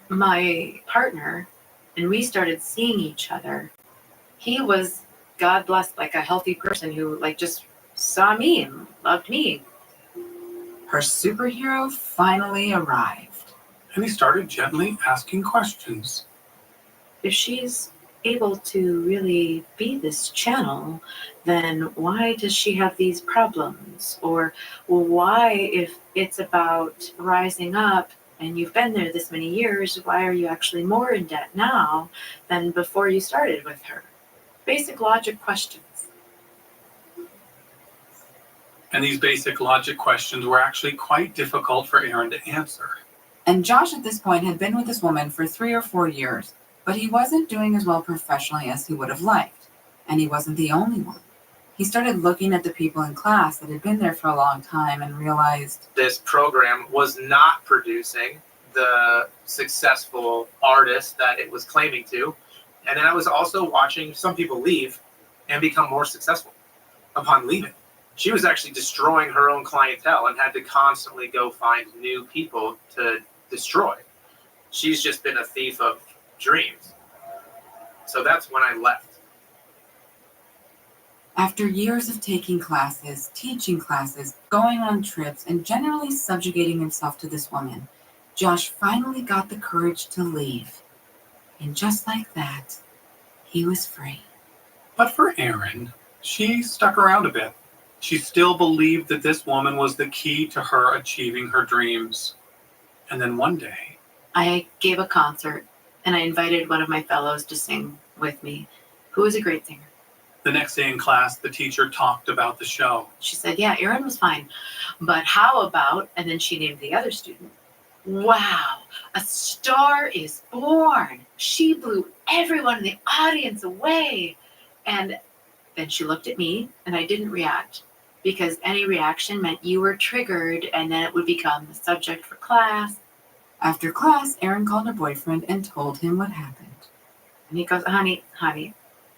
my partner, and we started seeing each other. He was, God bless, like a healthy person who just saw me and loved me. Her superhero finally arrived. And he started gently asking questions. If she's able to really be this channel, then why does she have these problems? Or why, if it's about rising up and you've been there this many years, why are you actually more in debt now than before you started with her? Basic logic questions. And these basic logic questions were actually quite difficult for Erin to answer. And Josh at this point had been with this woman for 3 or 4 years, but he wasn't doing as well professionally as he would have liked. And he wasn't the only one. He started looking at the people in class that had been there for a long time and realized this program was not producing the successful artists that it was claiming to. And then I was also watching some people leave and become more successful upon leaving. She was actually destroying her own clientele and had to constantly go find new people to destroy. She's just been a thief of dreams. So that's when I left. after years of taking classes, teaching classes, going on trips, and generally subjugating himself to this woman, Josh finally got the courage to leave. And just like that, he was free. But for Erin, she stuck around a bit. She still believed that this woman was the key to her achieving her dreams. And then one day, I gave a concert, and I invited one of my fellows to sing with me, who was a great singer. the next day in class, the teacher talked about the show. She said, yeah, Erin was fine, but how about, and then she named the other student. Wow, a star is born. She blew everyone in the audience away. And then she looked at me, and I didn't react, because any reaction meant you were triggered, and then it would become the subject for class. After class, Erin called her boyfriend and told him what happened. And he goes, honey,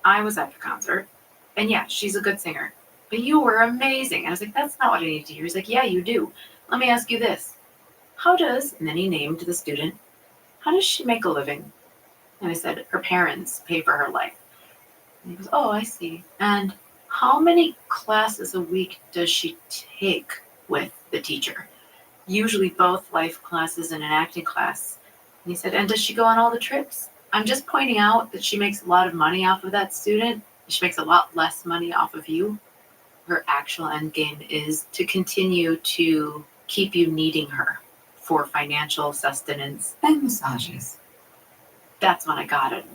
I was at the concert, and yeah, she's a good singer, but you were amazing. And I was like, that's not what I need to hear. He's like, yeah, you do. Let me ask you this. How does, and then he named the student, how does she make a living? And I said, her parents pay for her life. And he goes, oh, I see. And how many classes a week does she take with the teacher? Usually both life classes and an acting class. And he said, and does she go on all the trips? I'm just pointing out that she makes a lot of money off of that student. She makes a lot less money off of you. Her actual end game is to continue to keep you needing her for financial sustenance and massages. That's when I got it.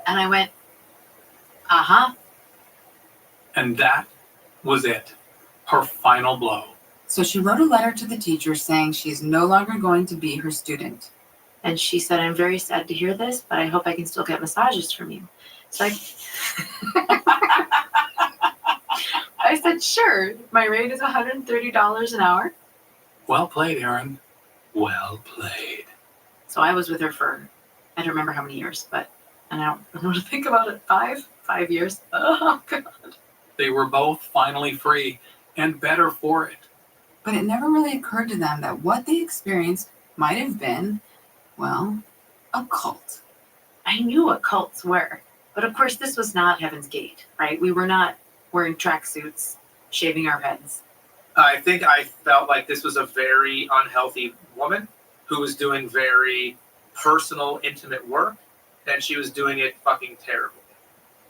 And I went, uh-huh. And that was it. Her final blow. So she wrote a letter to the teacher saying she is no longer going to be her student. And she said, I'm very sad to hear this, but I hope I can still get massages from you. So I said, sure. My rate is $130 an hour. Well played, Erin. Well played. So I was with her for, I don't remember how many years, but, and I don't know what to think about it, 5 years. Oh, God. They were both finally free and better for it. But it never really occurred to them that what they experienced might have been, well, a cult. I knew what cults were, but of course this was not Heaven's Gate, right? We were not wearing tracksuits, shaving our heads. I think I felt like this was a very unhealthy woman who was doing very personal, intimate work, and she was doing it fucking terribly.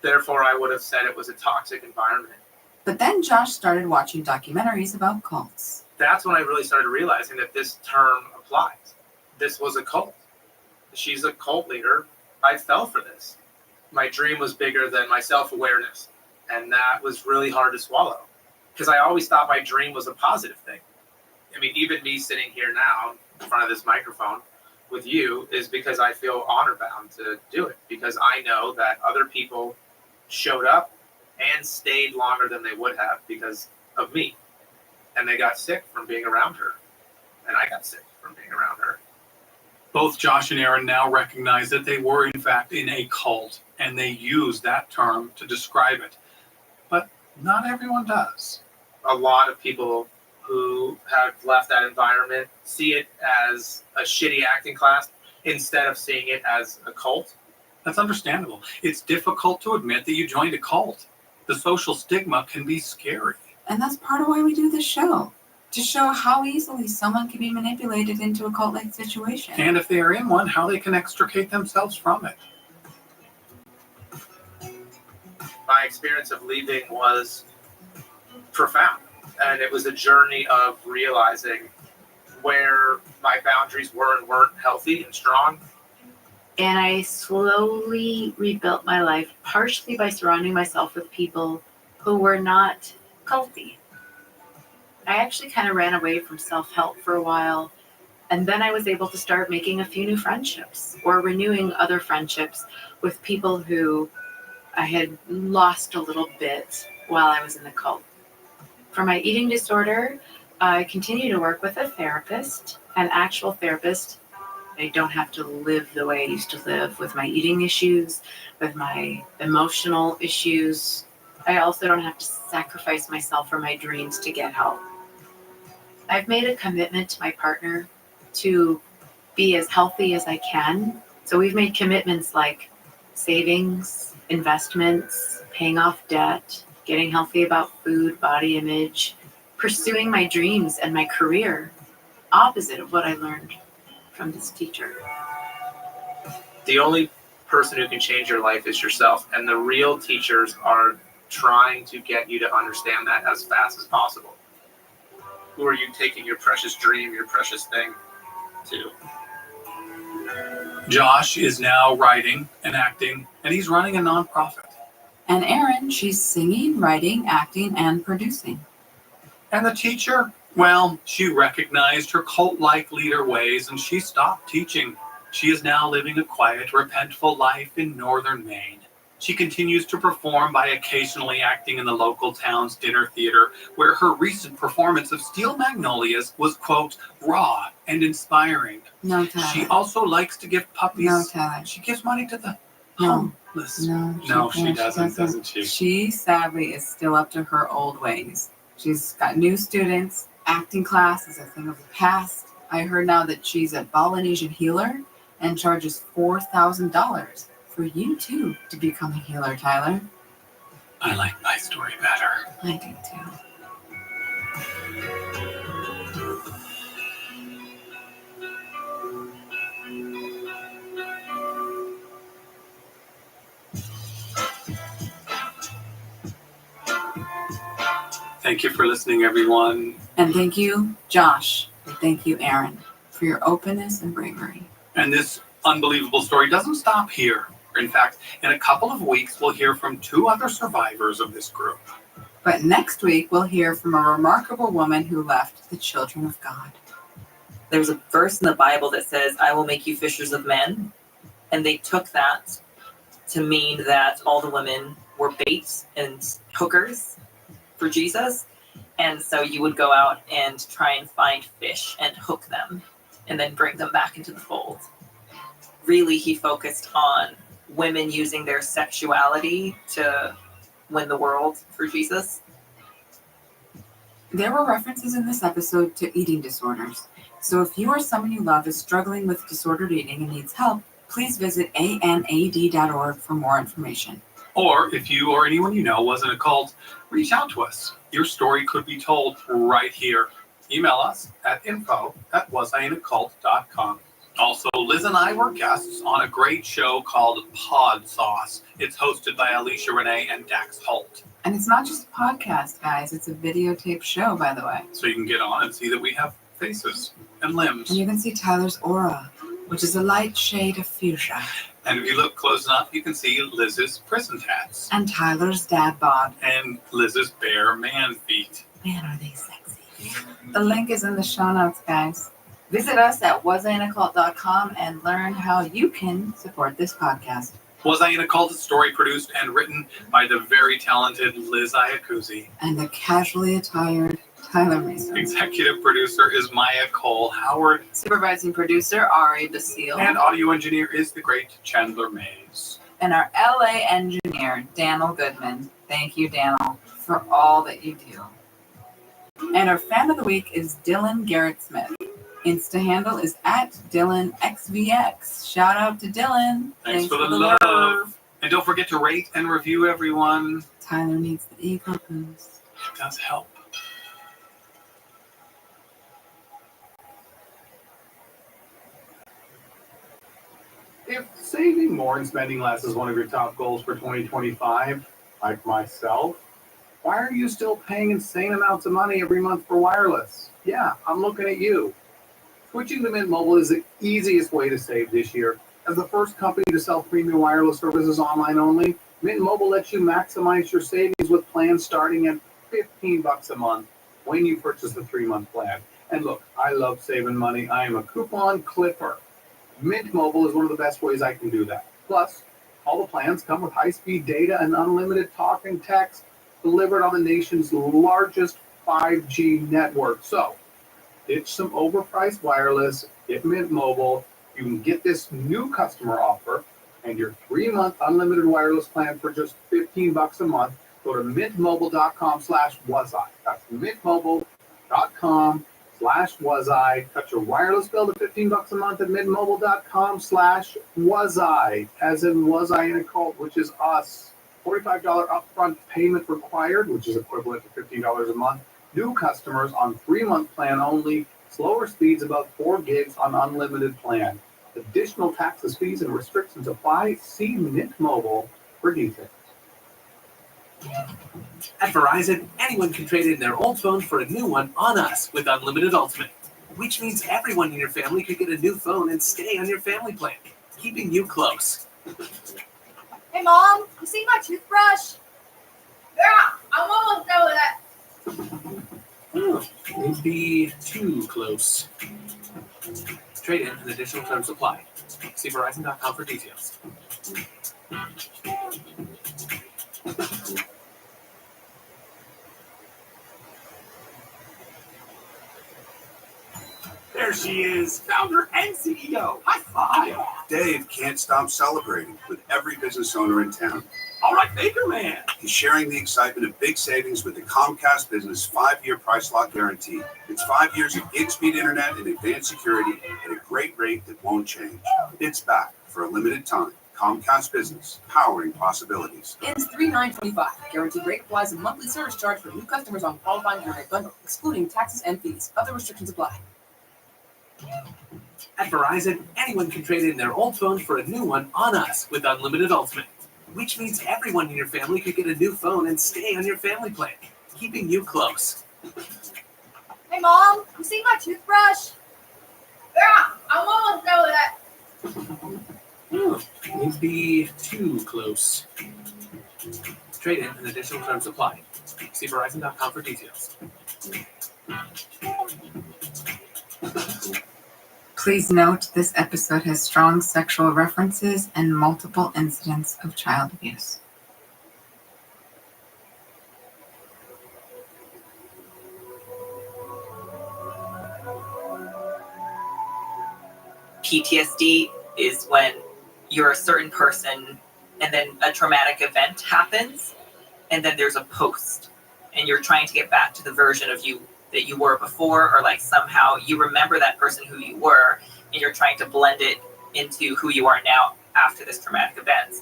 Therefore, I would have said it was a toxic environment. But then Josh started watching documentaries about cults. That's when I really started realizing that this term applies. This was a cult. She's a cult leader. I fell for this. My dream was bigger than my self-awareness, and that was really hard to swallow because I always thought my dream was a positive thing. I mean, even me sitting here now in front of this microphone with you is because I feel honor bound to do it, because I know that other people showed up and stayed longer than they would have because of me, and they got sick from being around her, and I got sick from being around her. Both Josh and Aaron now recognize that they were in fact in a cult, and they use that term to describe it. But not everyone does. A lot of people who have left that environment see it as a shitty acting class instead of seeing it as a cult. That's understandable. It's difficult to admit that you joined a cult. The social stigma can be scary. And that's part of why we do this show, to show how easily someone can be manipulated into a cult-like situation. And if they are in one, how they can extricate themselves from it. My experience of leaving was profound, and it was a journey of realizing where my boundaries were and weren't healthy and strong. And I slowly rebuilt my life, partially by surrounding myself with people who were not culty. I actually kind of ran away from self-help for a while, and then I was able to start making a few new friendships or renewing other friendships with people who I had lost a little bit while I was in the cult. For my eating disorder, I continue to work with a therapist, an actual therapist. I don't have to live the way I used to live with my eating issues, with my emotional issues. I also don't have to sacrifice myself for my dreams to get help. I've made a commitment to my partner to be as healthy as I can. So we've made commitments like savings, investments, paying off debt, getting healthy about food, body image, pursuing my dreams and my career, opposite of what I learned from this teacher. The only person who can change your life is yourself, and the real teachers are trying to get you to understand that as fast as possible. Who are you taking your precious dream, your precious thing to? Josh is now writing and acting, and he's running a nonprofit. And Erin, she's singing, writing, acting, and producing. And the teacher, well, she recognized her cult-like leader ways, and she stopped teaching. She is now living a quiet, repentful life in northern Maine. She continues to perform by occasionally acting in the local town's dinner theater, where her recent performance of Steel Magnolias was, quote, raw and inspiring. No, Tyler. She also likes to give puppies. No, Tyler. She gives money to the No. homeless. No, she doesn't, doesn't she? She sadly is still up to her old ways. She's got new students. Acting class is a thing of the past. I heard now that she's a Balinesian healer and charges $4,000 for you too to become a healer, Tyler. I like my story better. I do too. Thank you for listening, everyone. And thank you, Josh. And thank you, Aaron, for your openness and bravery. And this unbelievable story doesn't stop here. In fact, in a couple of weeks, we'll hear from 2 other survivors of this group. But next week, we'll hear from a remarkable woman who left the children of God. There's a verse in the Bible that says, I will make you fishers of men. And they took that to mean that all the women were baits and hookers for Jesus. And so you would go out and try and find fish and hook them and then bring them back into the fold. Really, he focused on women using their sexuality to win the world for Jesus. There were references in this episode to eating disorders. So if you or someone you love is struggling with disordered eating and needs help, please visit anad.org for more information. Or if you or anyone you know was in a cult, reach out to us. Your story could be told right here. Email us at info@wasinacult.com. Also, Liz and I were guests on a great show called Pod Sauce. It's hosted by Alicia Renee and Dax Holt. And it's not just a podcast, guys. It's a videotape show, by the way. So you can get on and see that we have faces and limbs. And you can see Tyler's aura, which is a light shade of fuchsia. And if you look close enough, you can see Liz's prison tats. And Tyler's dad bod. And Liz's bare man feet. Man, are they sexy. The link is in the show notes, guys. Visit us at wasainacult.com and learn how you can support this podcast. Was I in a Cult? Story produced and written by the very talented Liz Iacuzzi. And the casually attired Tyler Mason. Executive producer is Maya Cole Howard. Supervising producer, Ari Basile. And audio engineer is the great Chandler Mays. And our LA engineer, Daniel Goodman. Thank you, Daniel, for all that you do. And our fan of the week is Dylan Garrett Smith. Insta handle is at DylanXVX. Shout out to Dylan. Thanks for the love. And don't forget to rate and review everyone. Tyler needs the ego boost. It does help. If saving more and spending less is one of your top goals for 2025, like myself, why are you still paying insane amounts of money every month for wireless? Yeah, I'm looking at you. Switching to Mint Mobile is the easiest way to save this year. As the first company to sell premium wireless services online only, Mint Mobile lets you maximize your savings with plans starting at $15 a month when you purchase the 3-month plan. And look, I love saving money. I am a coupon clipper. Mint Mobile is one of the best ways I can do that. Plus, all the plans come with high-speed data and unlimited talk and text delivered on the nation's largest 5G network. So, ditch some overpriced wireless, get Mint Mobile. You can get this new customer offer and your 3-month unlimited wireless plan for just $15 a month. Go to mintmobile.com/wasi. That's mintmobile.com/wasi. Cut your wireless bill to $15 a month at mintmobile.com/wasi. As in was I in a cult, which is us. $45 upfront payment required, which is equivalent to $15 a month. New customers on 3-month plan only. Slower speeds above 4 gigs on unlimited plan. Additional taxes, fees, and restrictions apply. See Mint Mobile for details. At Verizon, anyone can trade in their old phone for a new one on us with Unlimited Ultimate, which means everyone in your family could get a new phone and stay on your family plan, keeping you close. Hey, Mom, you see my toothbrush? Yeah, I'm almost done with that. Maybe too close. Trade in and additional terms apply. See Verizon.com for details. There she is, founder and CEO. High five. Dave can't stop celebrating with every business owner in town. All right, Baker Man. He's sharing the excitement of big savings with the Comcast Business 5-year price lock guarantee. It's 5 years of gig speed internet and advanced security at a great rate that won't change. It's back for a limited time. Comcast Business, powering possibilities. Ends 3/9/25. Guaranteed rate applies a monthly service charge for new customers on qualifying internet bundle, excluding taxes and fees. Other restrictions apply. At Verizon, anyone can trade in their old phone for a new one on us with Unlimited Ultimate, which means everyone in your family could get a new phone and stay on your family plan, keeping you close. Hey, Mom, you see my toothbrush? Yeah, I'm almost done with that. Maybe too close. Trade in and additional terms apply. See Verizon.com for details. Please note this episode has strong sexual references and multiple incidents of child abuse. PTSD is when you're a certain person and then a traumatic event happens and then there's a post and you're trying to get back to the version of you that you were before, or like somehow you remember that person who you were and you're trying to blend it into who you are now after this traumatic event.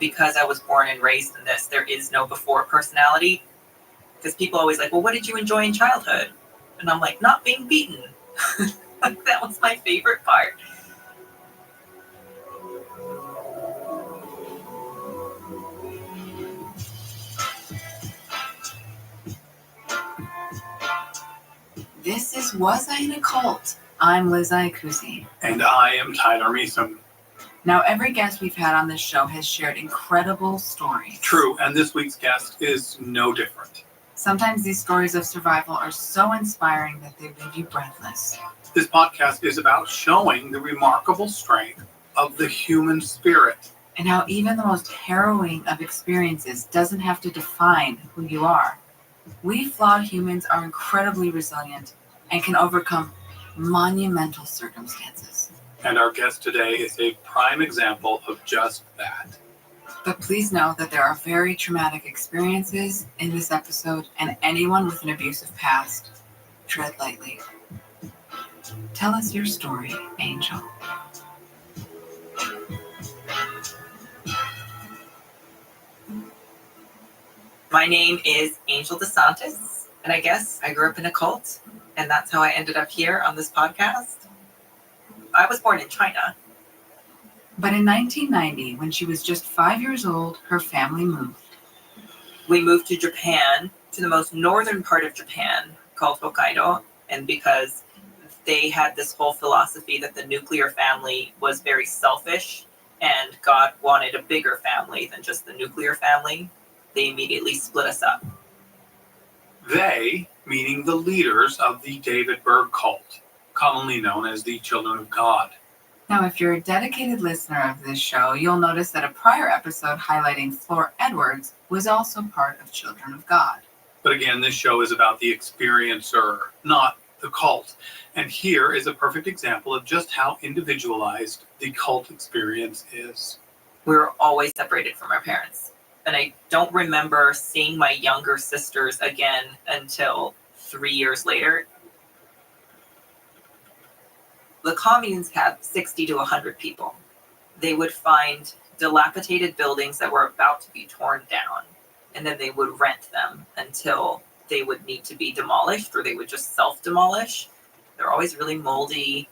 because I was born and raised in this, there is no before personality. Because people always like, well, what did you enjoy in childhood? And I'm like, not being beaten. That was my favorite part. This is Was I in a Cult? I'm Liz Iacuzzi. And I am Tyler Measom. Now, every guest we've had on this show has shared incredible stories. True, and this week's guest is no different. Sometimes these stories of survival are so inspiring that they leave you breathless. This podcast is about showing the remarkable strength of the human spirit. And how even the most harrowing of experiences doesn't have to define who you are. We flawed humans are incredibly resilient and can overcome monumental circumstances. And our guest today is a prime example of just that. But please know that there are very traumatic experiences in this episode, and anyone with an abusive past, tread lightly. Tell us your story, Angel. My name is Angel DeSantis, and I guess I grew up in a cult, and that's how I ended up here on this podcast. I was born in China. But in 1990, when she was just 5 years old, her family moved. We moved to Japan, to the most northern part of Japan, called Hokkaido, and because they had this whole philosophy that the nuclear family was very selfish, and God wanted a bigger family than just the nuclear family, they immediately split us up. They, meaning the leaders of the David Berg cult, commonly known as the Children of God. Now, if you're a dedicated listener of this show, you'll notice that a prior episode highlighting Flor Edwards was also part of Children of God. But again, this show is about the experiencer, not the cult. And here is a perfect example of just how individualized the cult experience is. We were always separated from our parents. And I don't remember seeing my younger sisters again until 3 years later. The communes had 60 to 100 people. They would find dilapidated buildings that were about to be torn down, and then they would rent them until they would need to be demolished, or they would just self-demolish. They're always really moldy.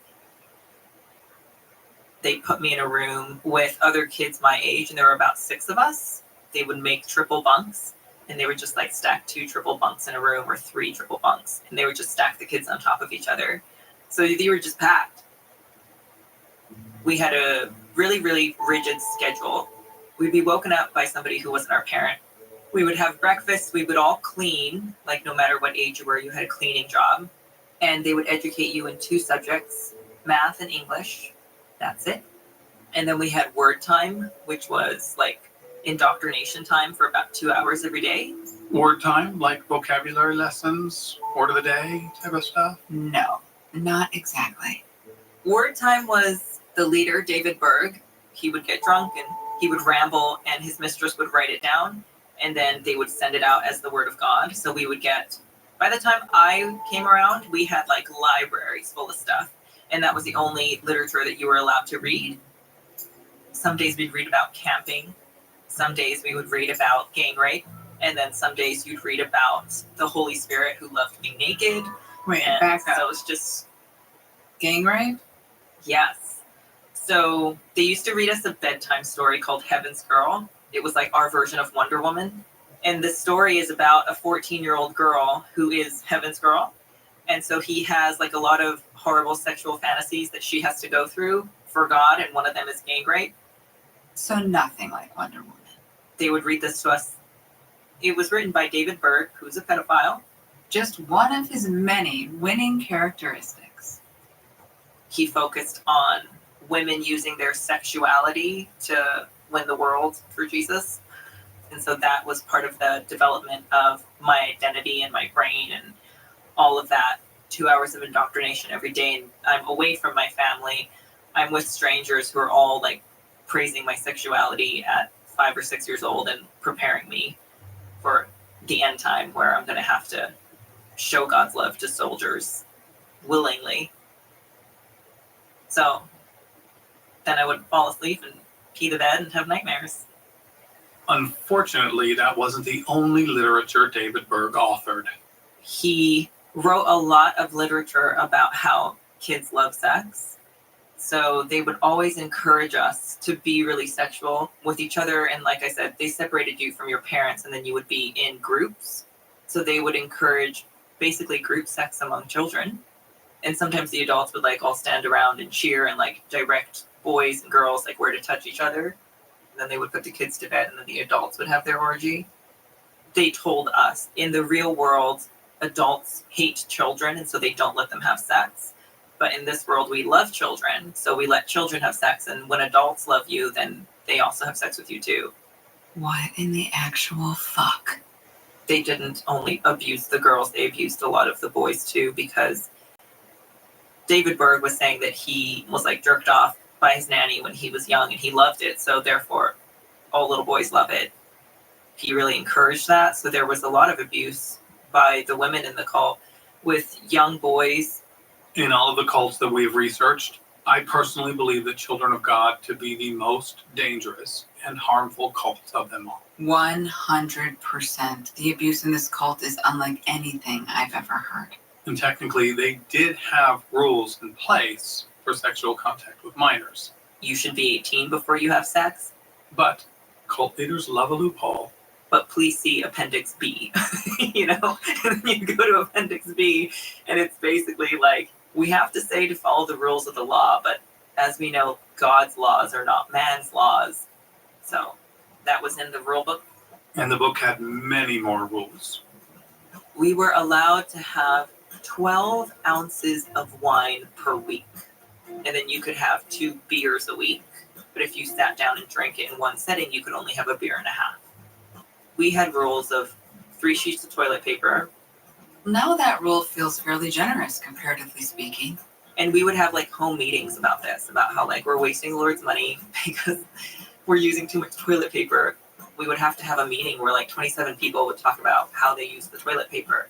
They put me in a room with other kids my age, and there were about 6 of us. They would make triple bunks, and they would just like stack 2 triple bunks in a room, or 3 triple bunks, and they would just stack the kids on top of each other. So they were just packed. We had a really, really rigid schedule. We'd be woken up by somebody who wasn't our parent. We would have breakfast. We would all clean, like no matter what age you were, you had a cleaning job. And they would educate you in 2 subjects, math and English. That's it. And then we had word time, which was like indoctrination time for about 2 hours every day. Word time, like vocabulary lessons, word of the day type of stuff? No, not exactly. Word time was the leader, David Berg. He would get drunk and he would ramble, and his mistress would write it down, and then they would send it out as the word of God. So we would get, by the time I came around, we had like libraries full of stuff, and that was the only literature that you were allowed to read. Some days we'd read about camping. Some days we would read about gang rape. And then some days you'd read about the Holy Spirit who loved being naked. Wait, and back up. so it's just Gang rape? Yes. So they used to read us a bedtime story called Heaven's Girl. It was like our version of Wonder Woman. And the story is about a 14-year-old girl who is Heaven's Girl. And so he has like a lot of horrible sexual fantasies that she has to go through for God. And one of them is gang rape. So nothing like Wonder Woman. They would read this to us. It was written by David Berg, who's a pedophile. Just one of his many winning characteristics. He focused on women using their sexuality to win the world for Jesus. And so that was part of the development of my identity and my brain and all of that. 2 hours of indoctrination every day. And I'm away from my family. I'm with strangers who are all like praising my sexuality at 5 or 6 years old and preparing me for the end time where I'm going to have to show God's love to soldiers willingly. So then I would fall asleep and pee the bed and have nightmares. Unfortunately, that wasn't the only literature David Berg authored. He wrote a lot of literature about how kids love sex. So they would always encourage us to be really sexual with each other. And like I said, they separated you from your parents and then you would be in groups. So they would encourage basically group sex among children. And sometimes the adults would like all stand around and cheer and like direct boys and girls like where to touch each other. And then they would put the kids to bed and then the adults would have their orgy. They told us in the real world, adults hate children and so they don't let them have sex. But in this world, we love children, so we let children have sex. And when adults love you, then they also have sex with you too. What in the actual fuck? They didn't only abuse the girls, they abused a lot of the boys too, because David Berg was saying that he was like jerked off by his nanny when he was young and he loved it. So therefore, all little boys love it. He really encouraged that. So there was a lot of abuse by the women in the cult with young boys. In all of the cults that we've researched, I personally believe the Children of God to be the most dangerous and harmful cults of them all. 100%. The abuse in this cult is unlike anything I've ever heard. And technically, they did have rules in place for sexual contact with minors. You should be 18 before you have sex. But cult leaders love a loophole. But please see Appendix B, you know? And then you go to Appendix B, and it's basically like, we have to say to follow the rules of the law, but as we know, God's laws are not man's laws. So that was in the rule book. And the book had many more rules. We were allowed to have 12 ounces of wine per week. And then you could have 2 beers a week. But if you sat down and drank it in one setting, you could only have a beer and a half. We had rules of 3 sheets of toilet paper. Now that rule feels fairly generous, comparatively speaking. And we would have like home meetings about this, about how like we're wasting the Lord's money because we're using too much toilet paper. We would have to have a meeting where like 27 people would talk about how they use the toilet paper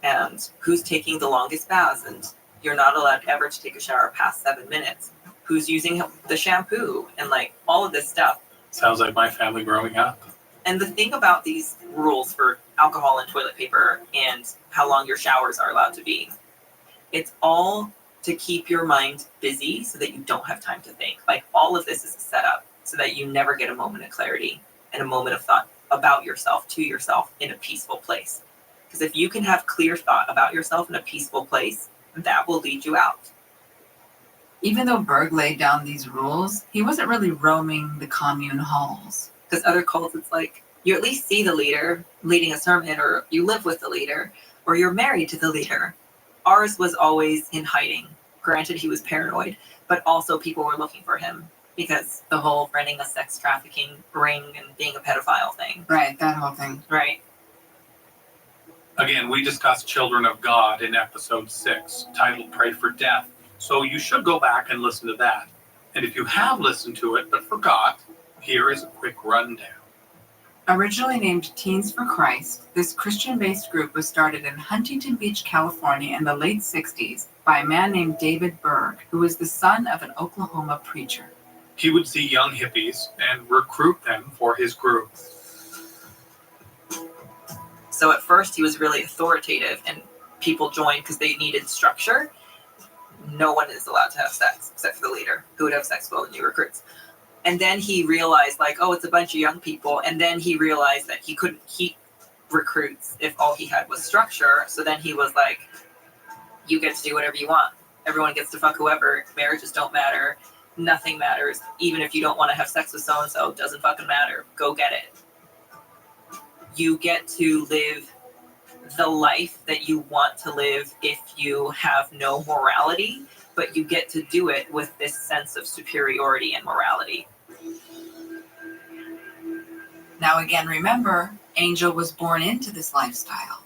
and who's taking the longest baths, and you're not allowed ever to take a shower past 7 minutes. Who's using the shampoo and like all of this stuff. Sounds like my family growing up. And the thing about these rules for alcohol and toilet paper and how long your showers are allowed to be, it's all to keep your mind busy so that you don't have time to think. Like all of this is a setup so that you never get a moment of clarity and a moment of thought about yourself, to yourself, in a peaceful place. Because if you can have clear thought about yourself in a peaceful place, that will lead you out. Even though Berg laid down these rules, he wasn't really roaming the commune halls. Because other cults, it's like, you at least see the leader leading a sermon, or you live with the leader, or you're married to the leader. Ours was always in hiding. Granted, he was paranoid, but also people were looking for him because the whole running a sex trafficking ring and being a pedophile thing. Right, that whole thing. Right. Again, we discussed Children of God in episode 6, titled Pray for Death. So you should go back and listen to that. And if you have listened to it but forgot, here is a quick rundown. Originally named Teens for Christ, this Christian-based group was started in Huntington Beach, California in the late 60s by a man named David Berg, who was the son of an Oklahoma preacher. He would see young hippies and recruit them for his group. So at first he was really authoritative and people joined because they needed structure. No one is allowed to have sex except for the leader, who would have sex with all the new recruits. And then he realized, like, oh, it's a bunch of young people. And then he realized that he couldn't keep recruits if all he had was structure. So then he was like, you get to do whatever you want. Everyone gets to fuck whoever. Marriages don't matter. Nothing matters. Even if you don't want to have sex with so-and-so, it doesn't fucking matter. Go get it. You get to live the life that you want to live if you have no morality, but you get to do it with this sense of superiority and morality. Now again, remember, Angel was born into this lifestyle.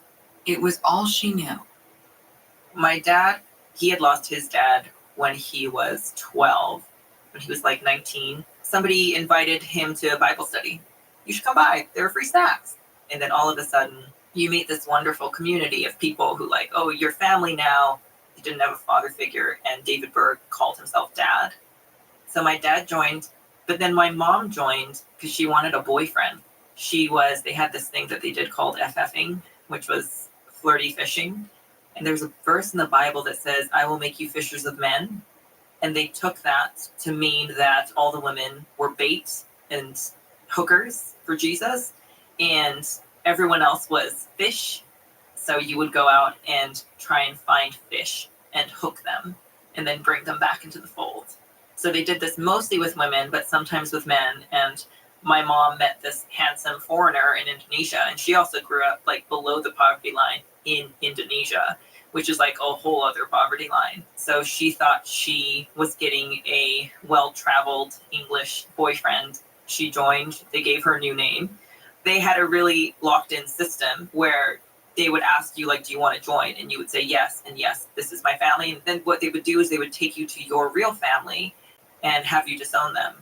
It was all she knew. My dad, he had lost his dad when he was 12. When he was like 19, somebody invited him to a Bible study. You should come by. There are free snacks. And then all of a sudden, you meet this wonderful community of people who like, oh, you're family now. He didn't have a father figure, and David Berg called himself dad. So my dad joined, but then my mom joined because she wanted a boyfriend. they had this thing that they did called FFing, which was flirty fishing. And there's a verse in the Bible that says, I will make you fishers of men. And they took that to mean that all the women were bait and hookers for Jesus, and everyone else was fish. So you would go out and try and find fish and hook them and then bring them back into the fold. So they did this mostly with women, but sometimes with men. And my mom met this handsome foreigner in Indonesia, and she also grew up like below the poverty line in Indonesia, which is like a whole other poverty line. So she thought she was getting a well-traveled English boyfriend. She joined, they gave her a new name. They had a really locked-in system where they would ask you, like, do you want to join? And you would say yes, and yes, this is my family. And then what they would do is they would take you to your real family and have you disown them,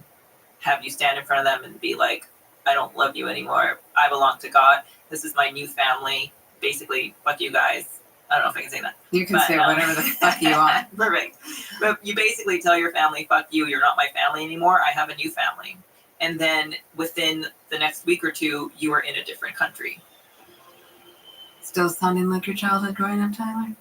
have you stand in front of them and be like, I don't love you anymore. I belong to God. This is my new family. Basically, fuck you guys. I don't know if I can say that. You can say whatever the fuck you want. Perfect. But you basically tell your family, fuck you, you're not my family anymore. I have a new family. And then within the next week or two, you are in a different country. Still sounding like your childhood growing up, Tyler?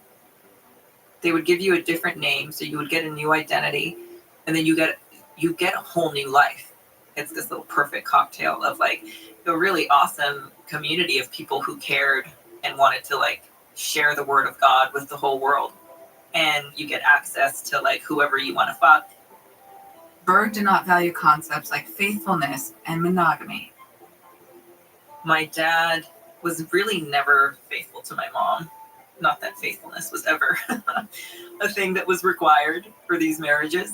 They would give you a different name, so you would get a new identity, and then you get a whole new life. It's this little perfect cocktail of like a really awesome community of people who cared and wanted to like share the word of God with the whole world. And you get access to like whoever you want to fuck. Berg did not value concepts like faithfulness and monogamy. My dad was really never faithful to my mom. Not that faithfulness was ever a thing that was required for these marriages.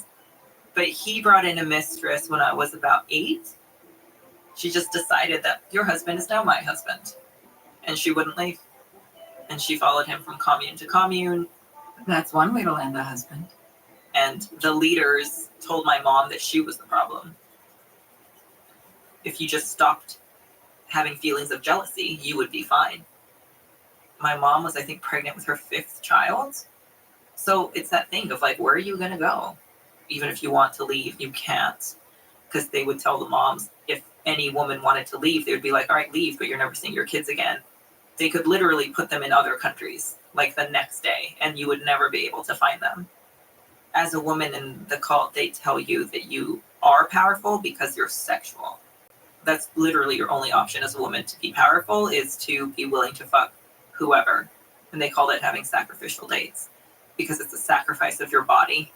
But he brought in a mistress when I was about 8. She just decided that your husband is now my husband. And she wouldn't leave. And she followed him from commune to commune. That's one way to land a husband. And the leaders told my mom that she was the problem. If you just stopped having feelings of jealousy, you would be fine. My mom was, I think, pregnant with her 5th child. So it's that thing of like, where are you going to go? Even if you want to leave, you can't. Because they would tell the moms, if any woman wanted to leave, they would be like, all right, leave, but you're never seeing your kids again. They could literally put them in other countries, like the next day, and you would never be able to find them. As a woman in the cult, they tell you that you are powerful because you're sexual. That's literally your only option as a woman to be powerful, is to be willing to fuck whoever. And they call it having sacrificial dates because it's a sacrifice of your body.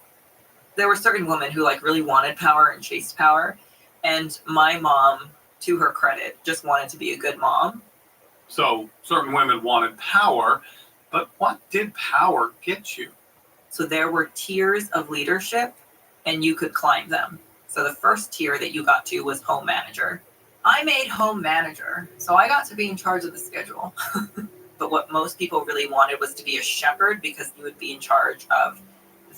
There were certain women who like really wanted power and chased power. And my mom, to her credit, just wanted to be a good mom. So certain women wanted power, but what did power get you? So there were tiers of leadership and you could climb them. So the first tier that you got to was home manager. I made home manager, so I got to be in charge of the schedule. But what most people really wanted was to be a shepherd, because you would be in charge of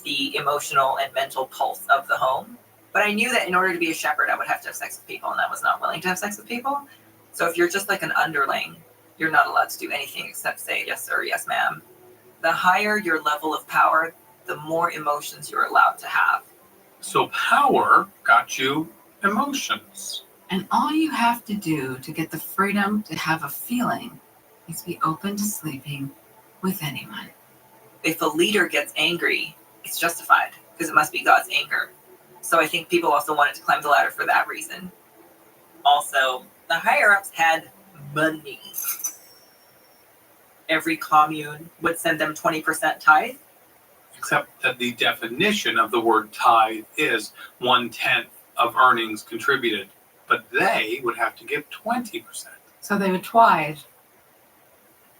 the emotional and mental pulse of the home. But I knew that in order to be a shepherd, I would have to have sex with people, and I was not willing to have sex with people. So if you're just like an underling, you're not allowed to do anything except say, yes, sir, yes, ma'am. The higher your level of power, the more emotions you're allowed to have. So power got you emotions. And all you have to do to get the freedom to have a feeling is be open to sleeping with anyone. If a leader gets angry, it's justified because it must be God's anger. So I think people also wanted to climb the ladder for that reason. Also, the higher-ups had money. Every commune would send them 20% tithe. Except that the definition of the word tithe is 1/10 of earnings contributed. But they would have to give 20%. So they would tithe.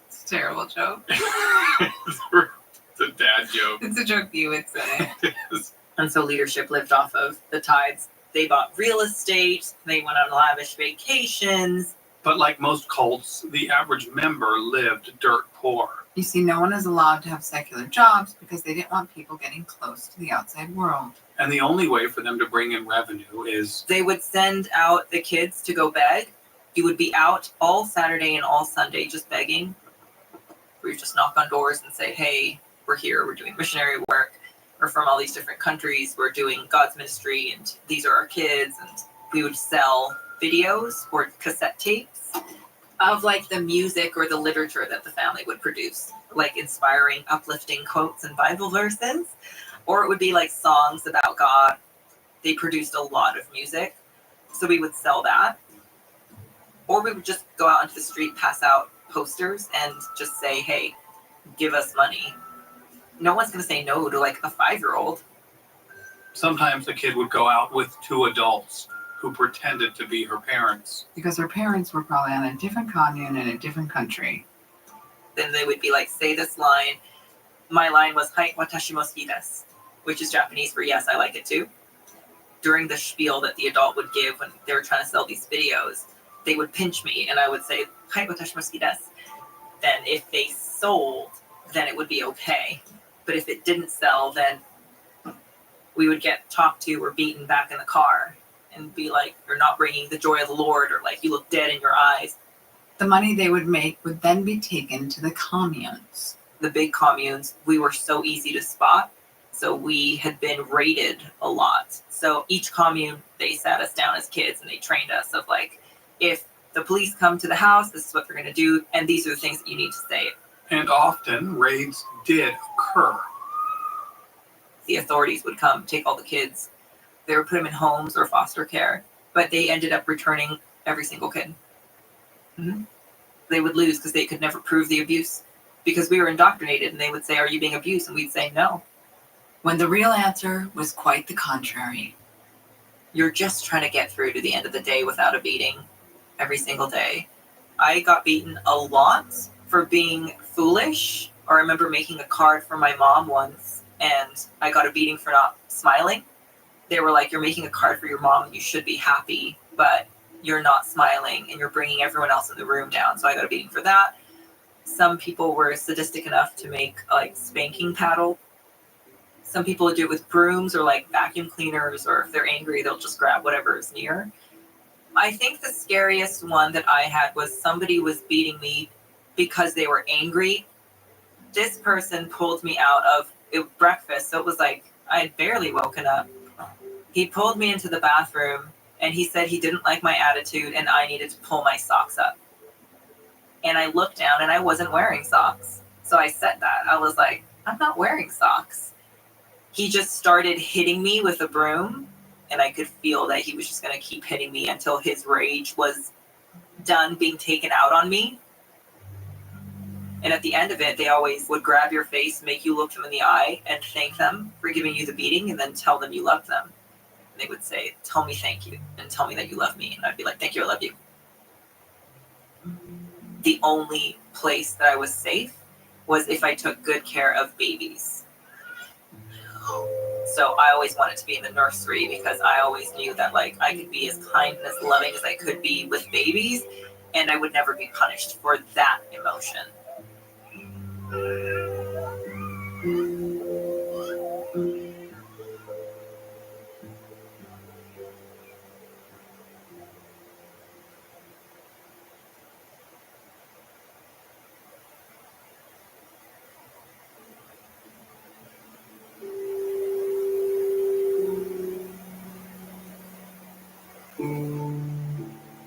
It's a terrible joke. It's a dad joke. It's a joke you would say. And so leadership lived off of the tithes. They bought real estate. They went on lavish vacations. But like most cults, the average member lived dirt poor. You see, no one is allowed to have secular jobs because they didn't want people getting close to the outside world. And the only way for them to bring in revenue is... They would send out the kids to go beg. You would be out all Saturday and all Sunday just begging. Where you just knock on doors and say, hey, we're here, we're doing missionary work. We're from all these different countries. We're doing God's ministry, and these are our kids. And we would sell videos or cassette tapes of like the music or the literature that the family would produce, like inspiring, uplifting quotes and Bible verses, or it would be like songs about God. They produced a lot of music, so we would sell that, or we would just go out into the street, pass out posters, and just say, "Hey, give us money." No one's gonna say no to like a 5-year-old. Sometimes the kid would go out with 2 adults who pretended to be her parents. Because her parents were probably on a different commune in a different country. Then they would be like, say this line. My line was "Hai watashi mo suki desu," which is Japanese for "yes, I like it too." During the spiel that the adult would give when they were trying to sell these videos, they would pinch me and I would say "Hai watashi mo suki desu." Then if they sold, then it would be okay. But if it didn't sell, then we would get talked to or beaten back in the car and be like, "You're not bringing the joy of the Lord," or like, "You look dead in your eyes." The money they would make would then be taken to the communes. The big communes, we were so easy to spot. So we had been raided a lot. So each commune, they sat us down as kids and they trained us of like, if the police come to the house, this is what they're going to do. And these are the things that you need to say. And often raids did occur. The authorities would come, take all the kids. They would put them in homes or foster care, but they ended up returning every single kid. Mm-hmm. They would lose because they could never prove the abuse because we were indoctrinated, and they would say, "Are you being abused?" And we'd say no. When the real answer was quite the contrary. You're just trying to get through to the end of the day without a beating every single day. I got beaten a lot for being foolish. Or I remember making a card for my mom once, and I got a beating for not smiling. They were like, "You're making a card for your mom, you should be happy, but you're not smiling and you're bringing everyone else in the room down." So I got a beating for that. Some people were sadistic enough to make like spanking paddle. Some people would do it with brooms or like vacuum cleaners, or if they're angry, they'll just grab whatever is near. I think the scariest one that I had was somebody was beating me because they were angry. This person pulled me out of breakfast, so it was like I had barely woken up. He pulled me into the bathroom and he said he didn't like my attitude and I needed to pull my socks up. And I looked down and I wasn't wearing socks. So I said that. I was like, "I'm not wearing socks." He just started hitting me with a broom, and I could feel that he was just going to keep hitting me until his rage was done being taken out on me. And at the end of it, they always would grab your face, make you look them in the eye, and thank them for giving you the beating, and then tell them you loved them. And they would say, "Tell me thank you, and tell me that you love me." And I'd be like, "Thank you, I love you." The only place that I was safe was if I took good care of babies. So I always wanted to be in the nursery because I always knew that like I could be as kind and as loving as I could be with babies, and I would never be punished for that emotion.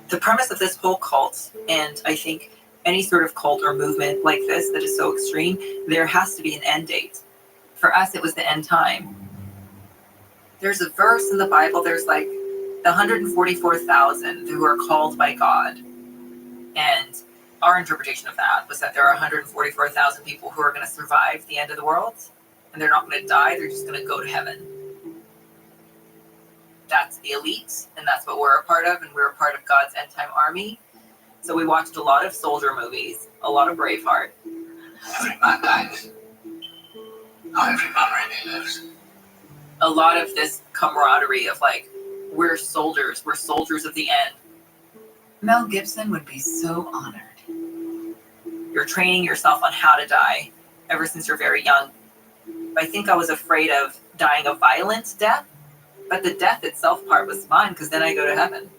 The premise of this whole cult, and I think any sort of cult or movement like this that is so extreme, there has to be an end date. For us, it was the end time. There's a verse in the Bible, there's like the 144,000 who are called by God. And our interpretation of that was that there are 144,000 people who are going to survive the end of the world, and they're not going to die, they're just going to go to heaven. That's the elite, and that's what we're a part of, and we're a part of God's end time army. So we watched a lot of soldier movies, a lot of Braveheart. Every man dies. Not every man really lives. A lot of this camaraderie of like, we're soldiers of the end. Mel Gibson would be so honored. You're training yourself on how to die ever since you're very young. I think I was afraid of dying a violent death, but the death itself part was fine because then I go to heaven.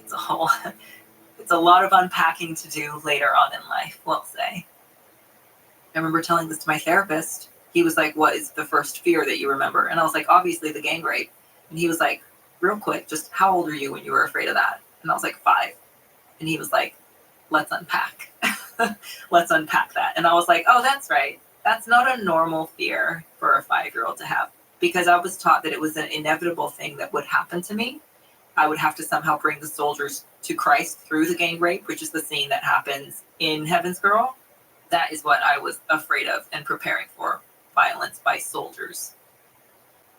It's a lot of unpacking to do later on in life, we'll say. I remember telling this to my therapist. He was like, "What is the first fear that you remember?" And I was like, "Obviously the gang rape." And he was like, real quick, just how old are you when you were afraid of that? And I was like, 5. And he was like, let's unpack. Let's unpack that. And I was like, oh, that's right. That's not a normal fear for a 5-year-old to have, because I was taught that it was an inevitable thing that would happen to me. I would have to somehow bring the soldiers to Christ through the gang rape, which is the scene that happens in Heaven's Girl. That is what I was afraid of and preparing for, violence by soldiers.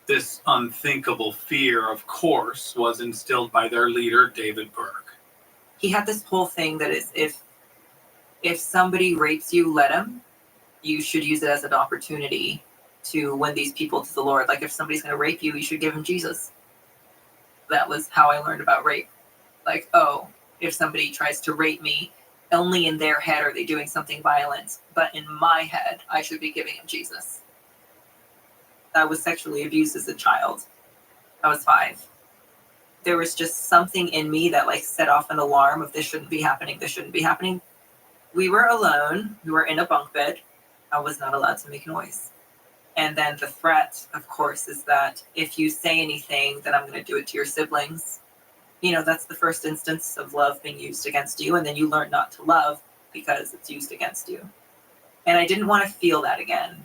This unthinkable fear, of course, was instilled by their leader, David Burke. He had this whole thing that is, if somebody rapes you, let him. You should use it as an opportunity to win these people to the Lord. Like, if somebody's going to rape you, you should give him Jesus. That was how I learned about rape. Like, oh, if somebody tries to rape me, only in their head are they doing something violent, but in my head, I should be giving him Jesus. I was sexually abused as a child. I was 5. There was just something in me that like set off an alarm of this shouldn't be happening, this shouldn't be happening. We were alone. We were in a bunk bed. I was not allowed to make noise. And then the threat, of course, is that if you say anything, then I'm going to do it to your siblings. You know, that's the first instance of love being used against you. And then you learn not to love because it's used against you. And I didn't want to feel that again.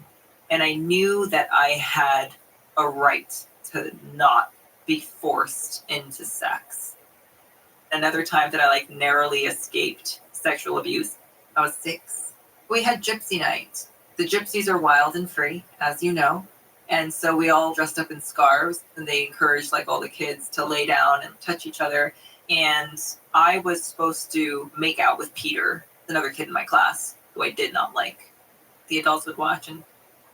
And I knew that I had a right to not be forced into sex. Another time that I like narrowly escaped sexual abuse, I was 6. We had gypsy night. The gypsies are wild and free, as you know. And so we all dressed up in scarves, and they encouraged like all the kids to lay down and touch each other. And I was supposed to make out with Peter, another kid in my class, who I did not like. The adults would watch and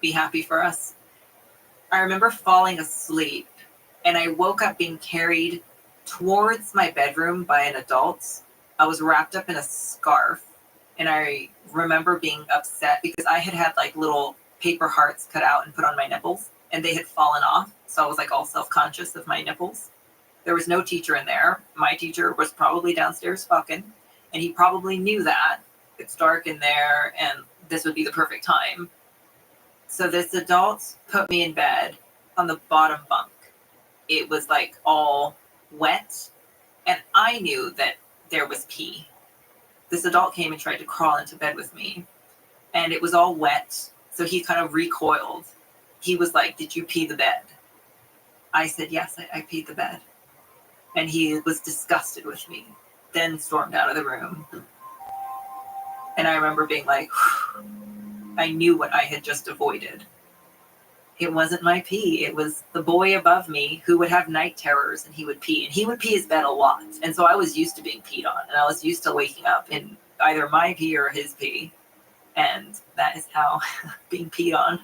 be happy for us. I remember falling asleep, and I woke up being carried towards my bedroom by an adult. I was wrapped up in a scarf, and I remember being upset because I had like little paper hearts cut out and put on my nipples, and they had fallen off. So I was like all self-conscious of my nipples. There was no teacher in there. My teacher was probably downstairs fucking, and he probably knew that. It's dark in there, and this would be the perfect time. So this adult put me in bed on the bottom bunk. It was like all wet, and I knew that there was pee. This adult came and tried to crawl into bed with me, and it was all wet, so he kind of recoiled. He was like, "Did you pee the bed?" I said, "Yes, I peed the bed." And he was disgusted with me, then stormed out of the room. And I remember being like, I knew what I had just avoided. It wasn't my pee. It was the boy above me who would have night terrors, and he would pee. And he would pee his bed a lot. And so I was used to being peed on, and I was used to waking up in either my pee or his pee. And that is how being peed on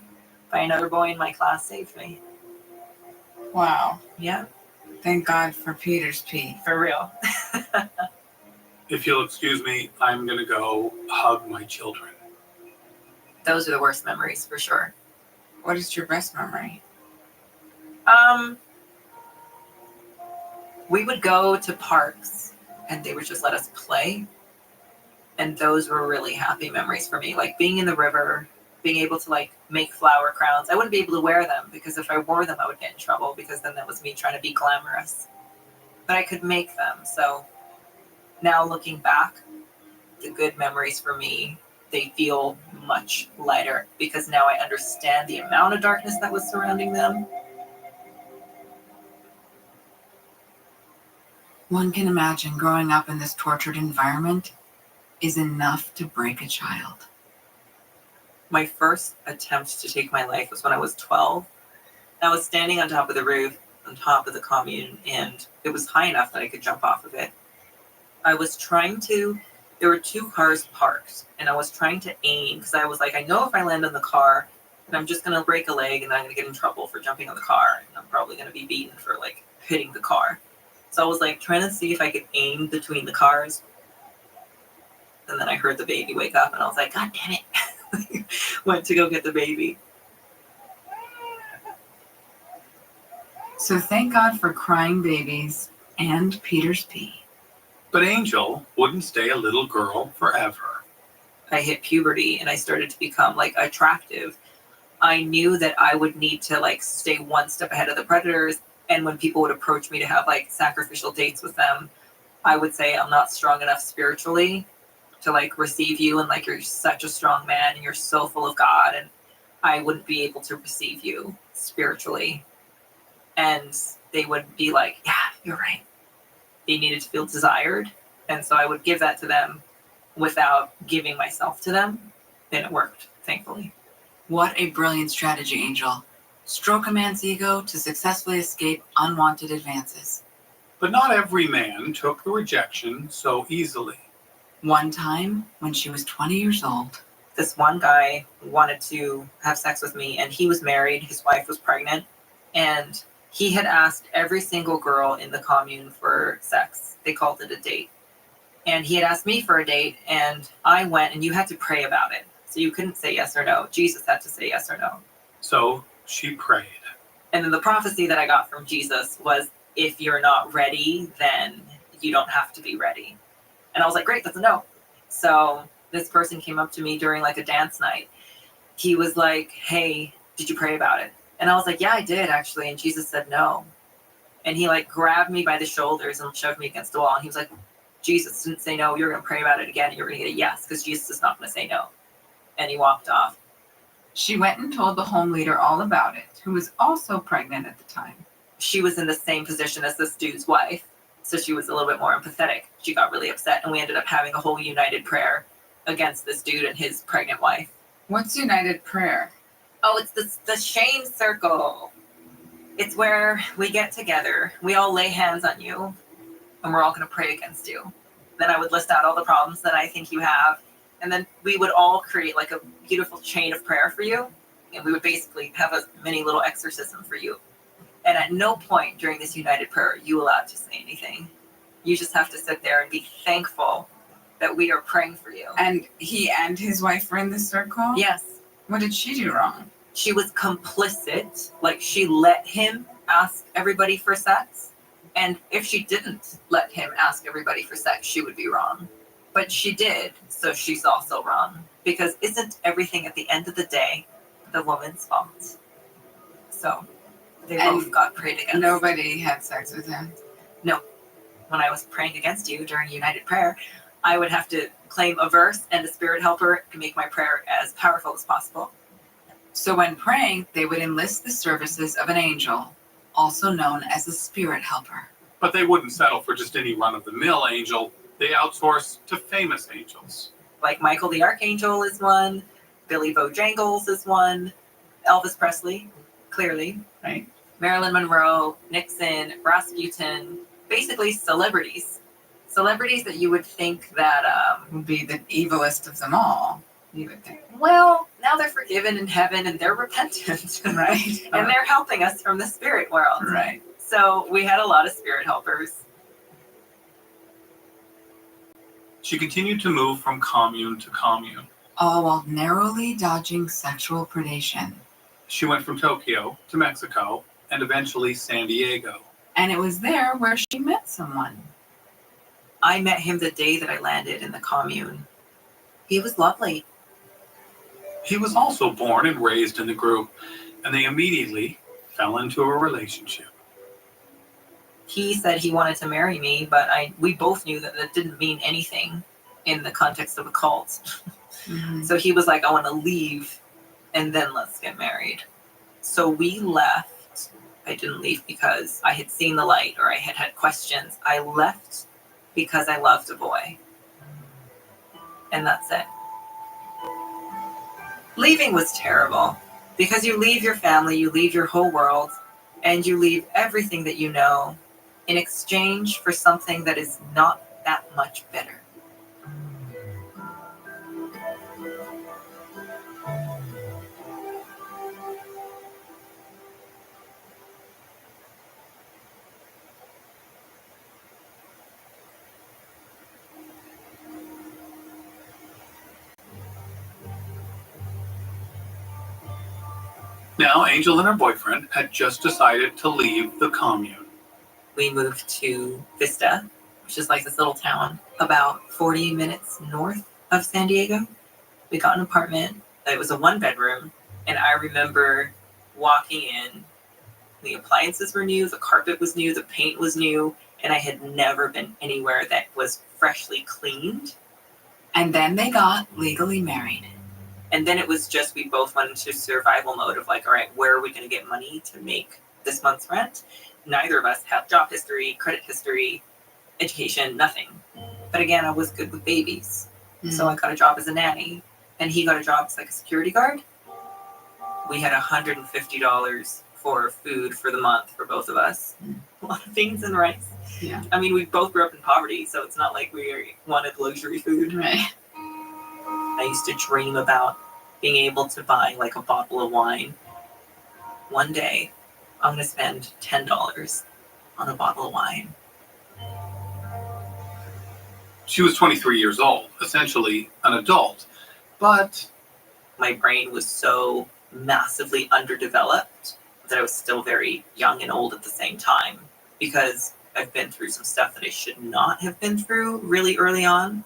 by another boy in my class saved me. Wow. Yeah. Thank God for Peter's pee. For real. If you'll excuse me, I'm going to go hug my children. Those are the worst memories, for sure. What is your best memory? We would go to parks, and they would just let us play. And those were really happy memories for me. Like being in the river, being able to like make flower crowns. I wouldn't be able to wear them because if I wore them, I would get in trouble because then that was me trying to be glamorous. But I could make them. So now looking back, the good memories for me, they feel much lighter because now I understand the amount of darkness that was surrounding them. One can imagine growing up in this tortured environment is enough to break a child. My first attempt to take my life was when I was 12. I was standing on top of the roof, on top of the commune, and it was high enough that I could jump off of it. I was trying to, there were 2 cars parked, and I was trying to aim, because I was like, I know if I land on the car, then I'm just going to break a leg, and then I'm going to get in trouble for jumping on the car, and I'm probably going to be beaten for, like, hitting the car. So I was, like, trying to see if I could aim between the cars, and then I heard the baby wake up, and I was like, God damn it. Went to go get the baby. So thank God for crying babies and Peter's pee. But Angel wouldn't stay a little girl forever. I hit puberty and I started to become like attractive. I knew that I would need to like stay one step ahead of the predators And when people would approach me to have like sacrificial dates with them, I would say I'm not strong enough spiritually to like receive you, and like you're such a strong man and you're so full of God, and I wouldn't be able to receive you spiritually. And they would be like, yeah, you're right. They needed to feel desired. And so I would give that to them without giving myself to them. And it worked, thankfully. What a brilliant strategy, Angel. Stroke a man's ego to successfully escape unwanted advances. But not every man took the rejection so easily. One time, when she was 20 years old, this one guy wanted to have sex with me, and he was married, his wife was pregnant, and he had asked every single girl in the commune for sex. They called it a date. And he had asked me for a date, and I went, and you had to pray about it. So you couldn't say yes or no. Jesus had to say yes or no. So she prayed. And then the prophecy that I got from Jesus was, if you're not ready, then you don't have to be ready. And I was like, great, that's a no. So this person came up to me during like a dance night. He was like, hey, did you pray about it? And I was like, yeah, I did actually. And Jesus said no. And he like grabbed me by the shoulders and shoved me against the wall. And he was like, Jesus didn't say no. You're going to pray about it again. And you're going to get a yes, because Jesus is not going to say no. And he walked off. She went and told the home leader all about it, who was also pregnant at the time. She was in the same position as this dude's wife. So she was a little bit more empathetic. She got really upset, and we ended up having a whole united prayer against this dude and his pregnant wife. What's united prayer? Oh, it's the shame circle. It's where we get together, we all lay hands on you, and we're all going to pray against you. Then I would list out all the problems that I think you have, and then we would all create like a beautiful chain of prayer for you, and we would basically have a mini little exorcism for you. And at no point during this united prayer are you allowed to say anything. You just have to sit there and be thankful that we are praying for you. And he and his wife were in this circle? Yes. What did she do wrong? She was complicit. Like, she let him ask everybody for sex. And if she didn't let him ask everybody for sex, she would be wrong. But she did, so she's also wrong. Because isn't everything at the end of the day the woman's fault? So they both got prayed against. Nobody had sex with him? No. When I was praying against you during United Prayer, I would have to claim a verse and a spirit helper to make my prayer as powerful as possible. So when praying, they would enlist the services of an angel, also known as a spirit helper. But they wouldn't settle for just any run-of-the-mill angel. They outsource to famous angels. Like Michael the Archangel is one, Billy Bojangles is one, Elvis Presley, clearly, right? Marilyn Monroe, Nixon, Rasputin, basically celebrities. Celebrities that you would think that would be the evilest of them all, you would think. Well, now they're forgiven in heaven and they're repentant. Right. And they're helping us from the spirit world. Right. So we had a lot of spirit helpers. She continued to move from commune to commune. All while narrowly dodging sexual predation. She went from Tokyo to Mexico and eventually San Diego. And it was there where she met someone. I met him the day that I landed in the commune. He was lovely. He was also born and raised in the group, and they immediately fell into a relationship. He said he wanted to marry me, but we both knew that that didn't mean anything in the context of a cult. Mm-hmm. So he was like, I want to leave, and then let's get married. So we left. I didn't leave because I had seen the light or I had had questions. I left because I loved a boy. And that's it. Leaving was terrible because you leave your family, you leave your whole world, and you leave everything that you know in exchange for something that is not that much better. Now, Angel and her boyfriend had just decided to leave the commune. We moved to Vista, which is like this little town about 40 minutes north of San Diego. We got an apartment. It was a 1-bedroom. And I remember walking in The appliances were new, the carpet was new, the paint was new, and I had never been anywhere that was freshly cleaned. And then they got legally married. And then it was just, we both went into survival mode of like, all right, where are we going to get money to make this month's rent? Neither of us have job history, credit history, education, nothing. But again, I was good with babies. So I got a job as a nanny, and he got a job as like a security guard. We had $150 for food for the month for both of us. A lot of beans and rice. Yeah. I mean, we both grew up in poverty, so it's not like we wanted luxury food. Right. I used to dream about being able to buy like a bottle of wine. One day, I'm going to spend $10 on a bottle of wine. She was 23 years old, essentially an adult, but my brain was so massively underdeveloped that I was still very young and old at the same time, because I've been through some stuff that I should not have been through really early on.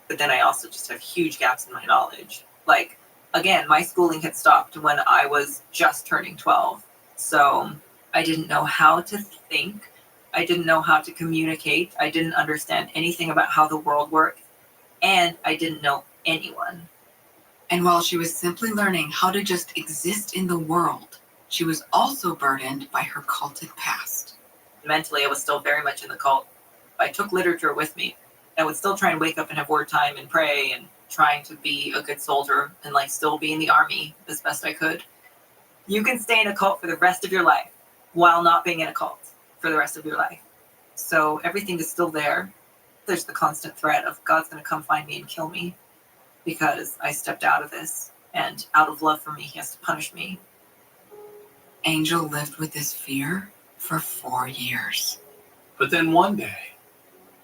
But then I also just have huge gaps in my knowledge. Like, again, my schooling had stopped when I was just turning 12. So I didn't know how to think. I didn't know how to communicate. I didn't understand anything about how the world worked. And I didn't know anyone. And while she was simply learning how to just exist in the world, she was also burdened by her cultic past. Mentally, I was still very much in the cult. I took literature with me. I would still try and wake up and have word time and pray and trying to be a good soldier and like still be in the army as best I could. You can stay in a cult for the rest of your life while not being in a cult for the rest of your life. So everything is still there. There's the constant threat of God's going to come find me and kill me because I stepped out of this, and out of love for me, he has to punish me. Angel lived with this fear for 4 years. But then one day,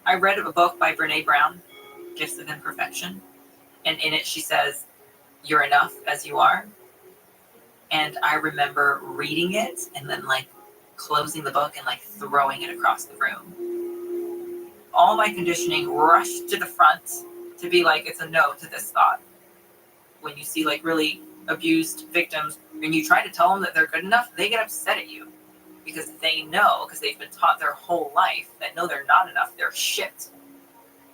I read a book by Brene Brown, Gifts of Imperfection, and in it she says, "You're enough as you are." And I remember reading it and then like closing the book and like throwing it across the room. All my conditioning rushed to the front to be like, it's a no to this thought. When you see like really abused victims and you try to tell them that they're good enough, they get upset at you because they know, because they've been taught their whole life that no, they're not enough, they're shit.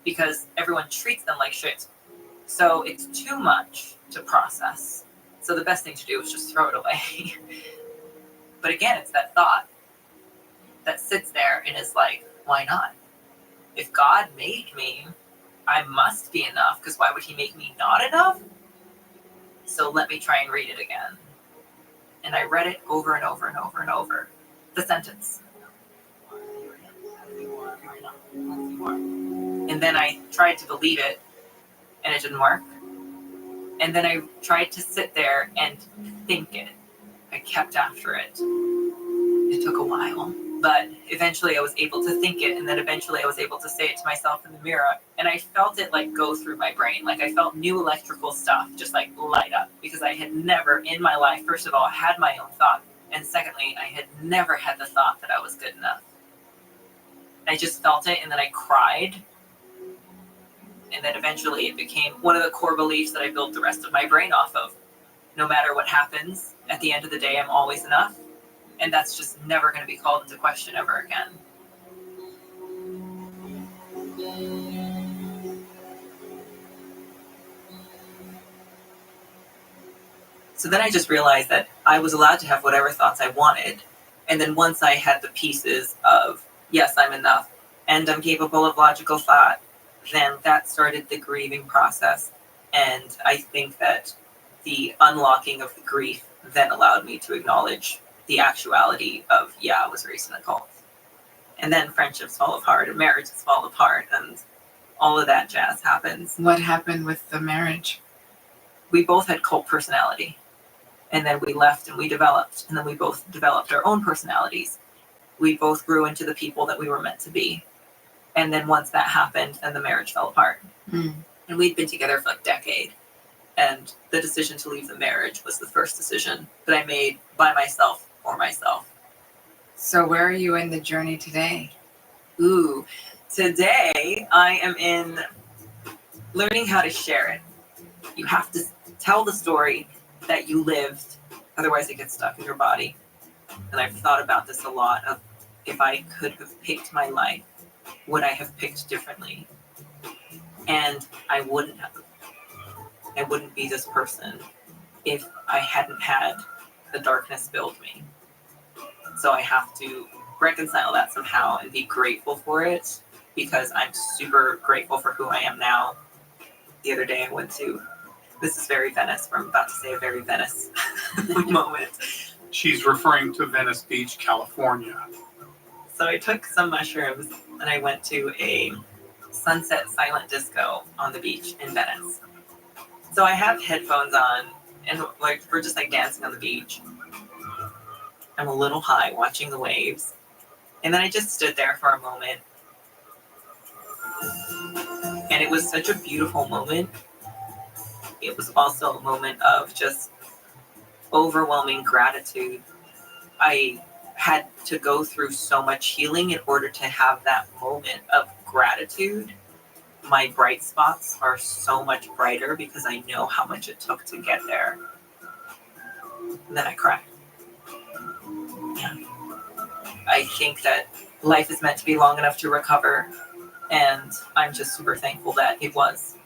Because everyone treats them like shit. So it's too much to process. So the best thing to do is just throw it away. But again, it's that thought that sits there and is like, why not? If God made me, I must be enough, because why would he make me not enough? So let me try and read it again. And I read it over and over and over and over. The sentence. And then I tried to believe it, and it didn't work. And then I tried to sit there and think it. I kept after it. It took a while, but eventually I was able to think it, and then eventually I was able to say it to myself in the mirror, and I felt it like go through my brain. Like I felt new electrical stuff just like light up, because I had never in my life, first of all, had my own thought, and secondly, I had never had the thought that I was good enough. I just felt it, and then I cried. And then eventually it became one of the core beliefs that I built the rest of my brain off of. No matter what happens, at the end of the day, I'm always enough. And that's just never going to be called into question ever again. So then I just realized that I was allowed to have whatever thoughts I wanted. And then once I had the pieces of, yes, I'm enough, and I'm capable of logical thought, then that started the grieving process. And I think that the unlocking of the grief then allowed me to acknowledge the actuality of, yeah, I was raised in a cult. And then friendships fall apart and marriages fall apart and all of that jazz happens. What happened with the marriage? We both had cult personality. And then we left and we developed. And then we both developed our own personalities. We both grew into the people that we were meant to be. And then once that happened, then the marriage fell apart. Mm. And we'd been together for like a decade. And the decision to leave the marriage was the first decision that I made by myself for myself. So where are you in the journey today? Ooh, today I am in learning how to share it. You have to tell the story that you lived, otherwise it gets stuck in your body. And I've thought about this a lot of if I could have picked my life, would I have picked differently? And I wouldn't have. I wouldn't be this person if I hadn't had the darkness build me. So I have to reconcile that somehow and be grateful for it, because I'm super grateful for who I am now. The other day I went to, this is very Venice, where I'm about to say a very Venice moment. She's referring to Venice Beach, California. So I took some mushrooms and I went to a sunset silent disco on the beach in Venice. So I have headphones on and like we're just like dancing on the beach. I'm a little high watching the waves. And then I just stood there for a moment. And it was such a beautiful moment. It was also a moment of just overwhelming gratitude. I had to go through so much healing in order to have that moment of gratitude. My bright spots are so much brighter because I know how much it took to get there. And then I cried. Yeah. I think that life is meant to be long enough to recover, and I'm just super thankful that it was.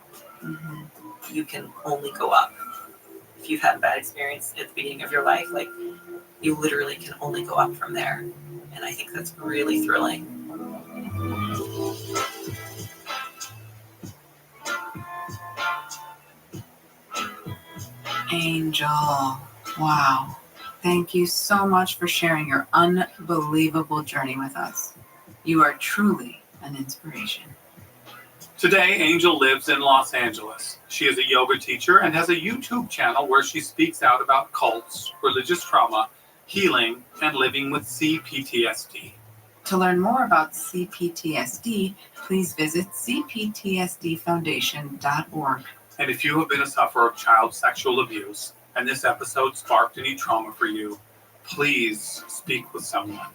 Mm-hmm. You can only go up. If you've had a bad experience at the beginning of your life, like, you literally can only go up from there. And I think that's really thrilling. Angel, wow. Thank you so much for sharing your unbelievable journey with us. You are truly an inspiration. Today, Angel lives in Los Angeles. She is a yoga teacher and has a YouTube channel where she speaks out about cults, religious trauma, healing, and living with CPTSD. To learn more about CPTSD, please visit cptsdfoundation.org. And if you have been a sufferer of child sexual abuse, and this episode sparked any trauma for you, please speak with someone.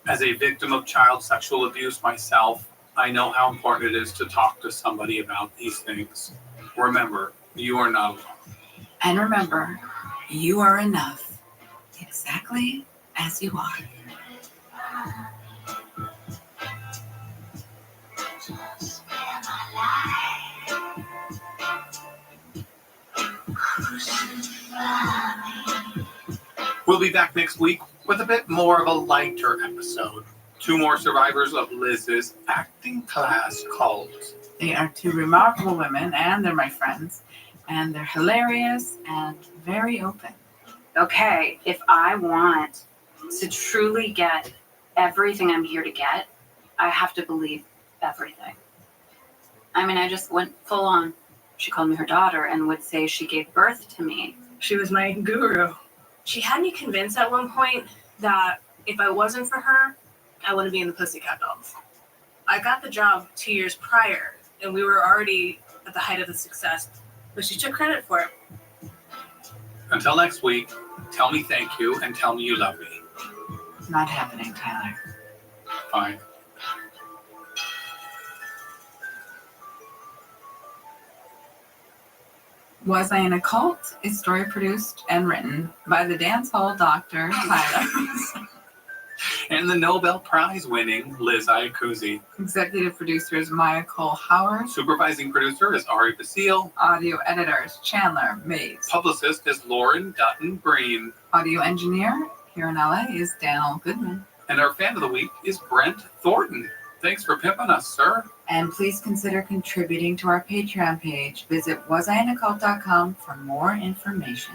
As a victim of child sexual abuse myself, I know how important it is to talk to somebody about these things. Remember, you are not alone. And remember, you are enough, exactly as you are. We'll be back next week with a bit more of a lighter episode. 2 more survivors of Liz's acting class cult. They are 2 remarkable women, and they're my friends, and they're hilarious and very open. Okay, if I want to truly get everything I'm here to get, I have to believe everything. I mean, I just went full on. She called me her daughter and would say she gave birth to me. She was my guru. She had me convinced at one point that if I wasn't for her, I wouldn't be in the Pussycat Dolls. I got the job 2 years prior, and we were already at the height of the success, but she took credit for it. Until next week, tell me thank you and tell me you love me. Not happening, Tyler. Fine. Was I in a Cult? A story produced and written by the dancehall doctor, Tyler. And the Nobel Prize winning Liz Iacuzzi. Executive producer is Maya Cole Howard. Supervising producer is Ari Basile. Audio editor is Chandler Mays. Publicist is Lauren Dutton Breen. Audio engineer here in LA is Daniel Goodman. And our fan of the week is Brent Thornton. Thanks for pimping us, sir. And please consider contributing to our Patreon page. Visit wasinaccult.com for more information.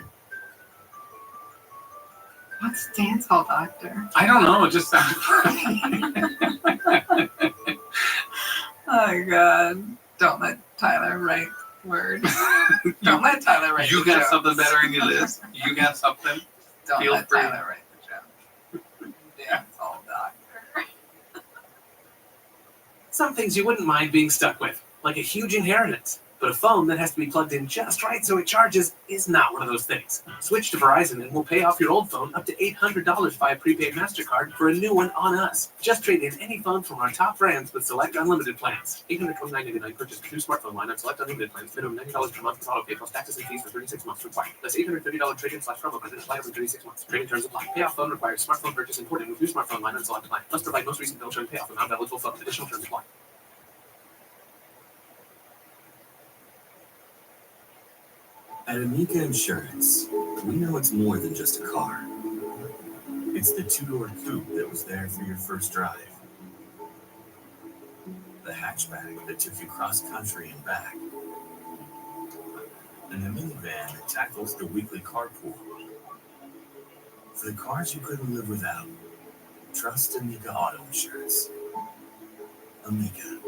What's dancehall doctor? I don't know. It just sounds Oh, God. Don't let Tyler write words. Don't let Tyler write You the got jokes. something better in you, Liz? You got something? Don't Feel let free. Tyler write the joke. Dancehall doctor. Some things you wouldn't mind being stuck with, like a huge inheritance. But But a phone that has to be plugged in just right so it charges is not one of those things. Switch to Verizon and we'll pay off your old phone up to $800 via prepaid MasterCard for a new one on us. Just trade in any phone from our top brands with select unlimited plans. $829.99 purchase new smartphone line on select unlimited plans. Minimum $90 per month with auto pay plus taxes and fees for 36 months required. That's $830 trade-in/promo credit applied over 36 months. Trade-in terms apply. Payoff phone requires smartphone purchase imported with new smartphone line on select plan. Must provide most recent bill showing payoff amount eligible phone. Additional terms apply. At Amica Insurance, we know it's more than just a car. It's the two-door coupe that was there for your first drive. The hatchback that took you cross-country and back. And the minivan that tackles the weekly carpool. For the cars you couldn't live without, trust Amica Auto Insurance. Amica.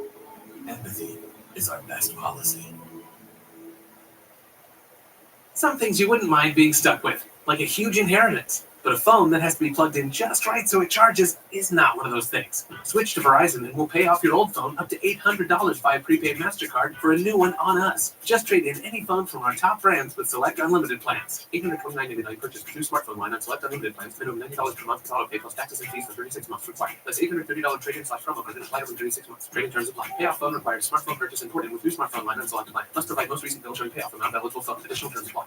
Empathy is our best policy. Some things you wouldn't mind being stuck with, like a huge inheritance. But a phone that has to be plugged in just right so it charges is not one of those things. Switch to Verizon and we'll pay off your old phone up to $800 via prepaid MasterCard for a new one on us. Just trade in any phone from our top brands with select unlimited plans. $829.99 purchase new smartphone line on select unlimited plans. Minimum $90 per month with auto pay plus taxes and fees for 36 months required. That's $830 trade-in/promo credit applied over 36 months. Trade-in terms apply. Payoff phone requires smartphone purchase imported with new smartphone line on select plan. Must provide most recent bill showing payoff amount eligible phone. Additional terms apply.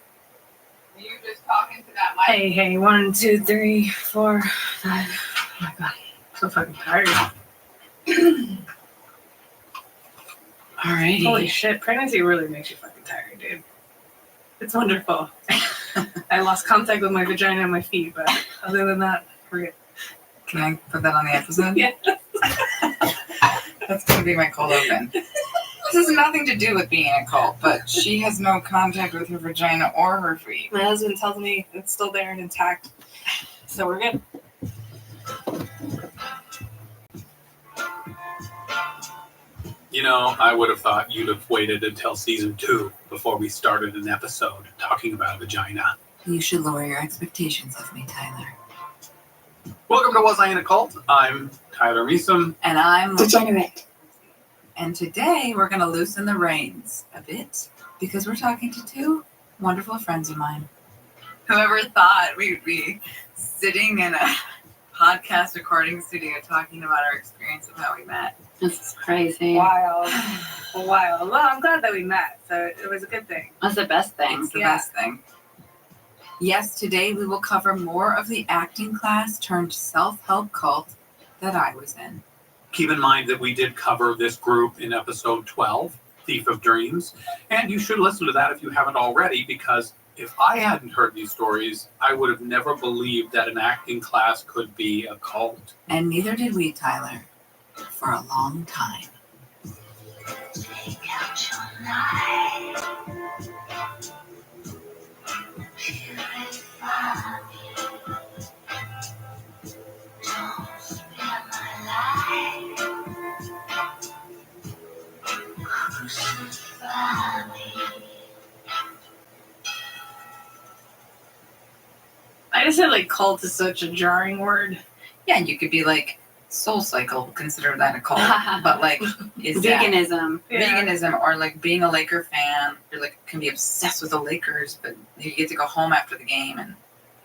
You just talking to that mic? Hey, 1, 2, 3, 4, 5. Oh my god, I'm so fucking tired. Alrighty. Holy shit, pregnancy really makes you fucking tired, dude. It's wonderful. I lost contact with my vagina and my feet, but other than that, we're good. Can I put that on the episode? Yeah. That's going to be my cold open. This has nothing to do with being in a cult, but she has no contact with her vagina or her feet. My husband tells me it's still there and intact, so we're good. You know, I would have thought you'd have waited until season 2 before we started an episode talking about vagina. You should lower your expectations of me, Tyler. Welcome to Was I in a Cult? I'm Tyler Meeson. And I'm Degenerate. And today we're going to loosen the reins a bit because we're talking to two wonderful friends of mine. Whoever thought we'd be sitting in a podcast recording studio talking about our experience of how we met. This is crazy. Wild. Well, I'm glad that we met, so it was a good thing. That's the best thing. It's the best thing. Yes, today we will cover more of the acting class turned self-help cult that I was in. Keep in mind that we did cover this group in episode 12, Thief of Dreams, and you should listen to that if you haven't already, because if I hadn't heard these stories, I would have never believed that an acting class could be a cult. And neither did we, Tyler, for a long time. Take out your knife. Purify me. Don't spare my life. Crucify me. I just said like cult is such a jarring word. Yeah, and you could be like, Soul Cycle, consider that a cult. But like, is Veganism. That veganism, or like being a Laker fan, you're like can be obsessed with the Lakers, but you get to go home after the game, and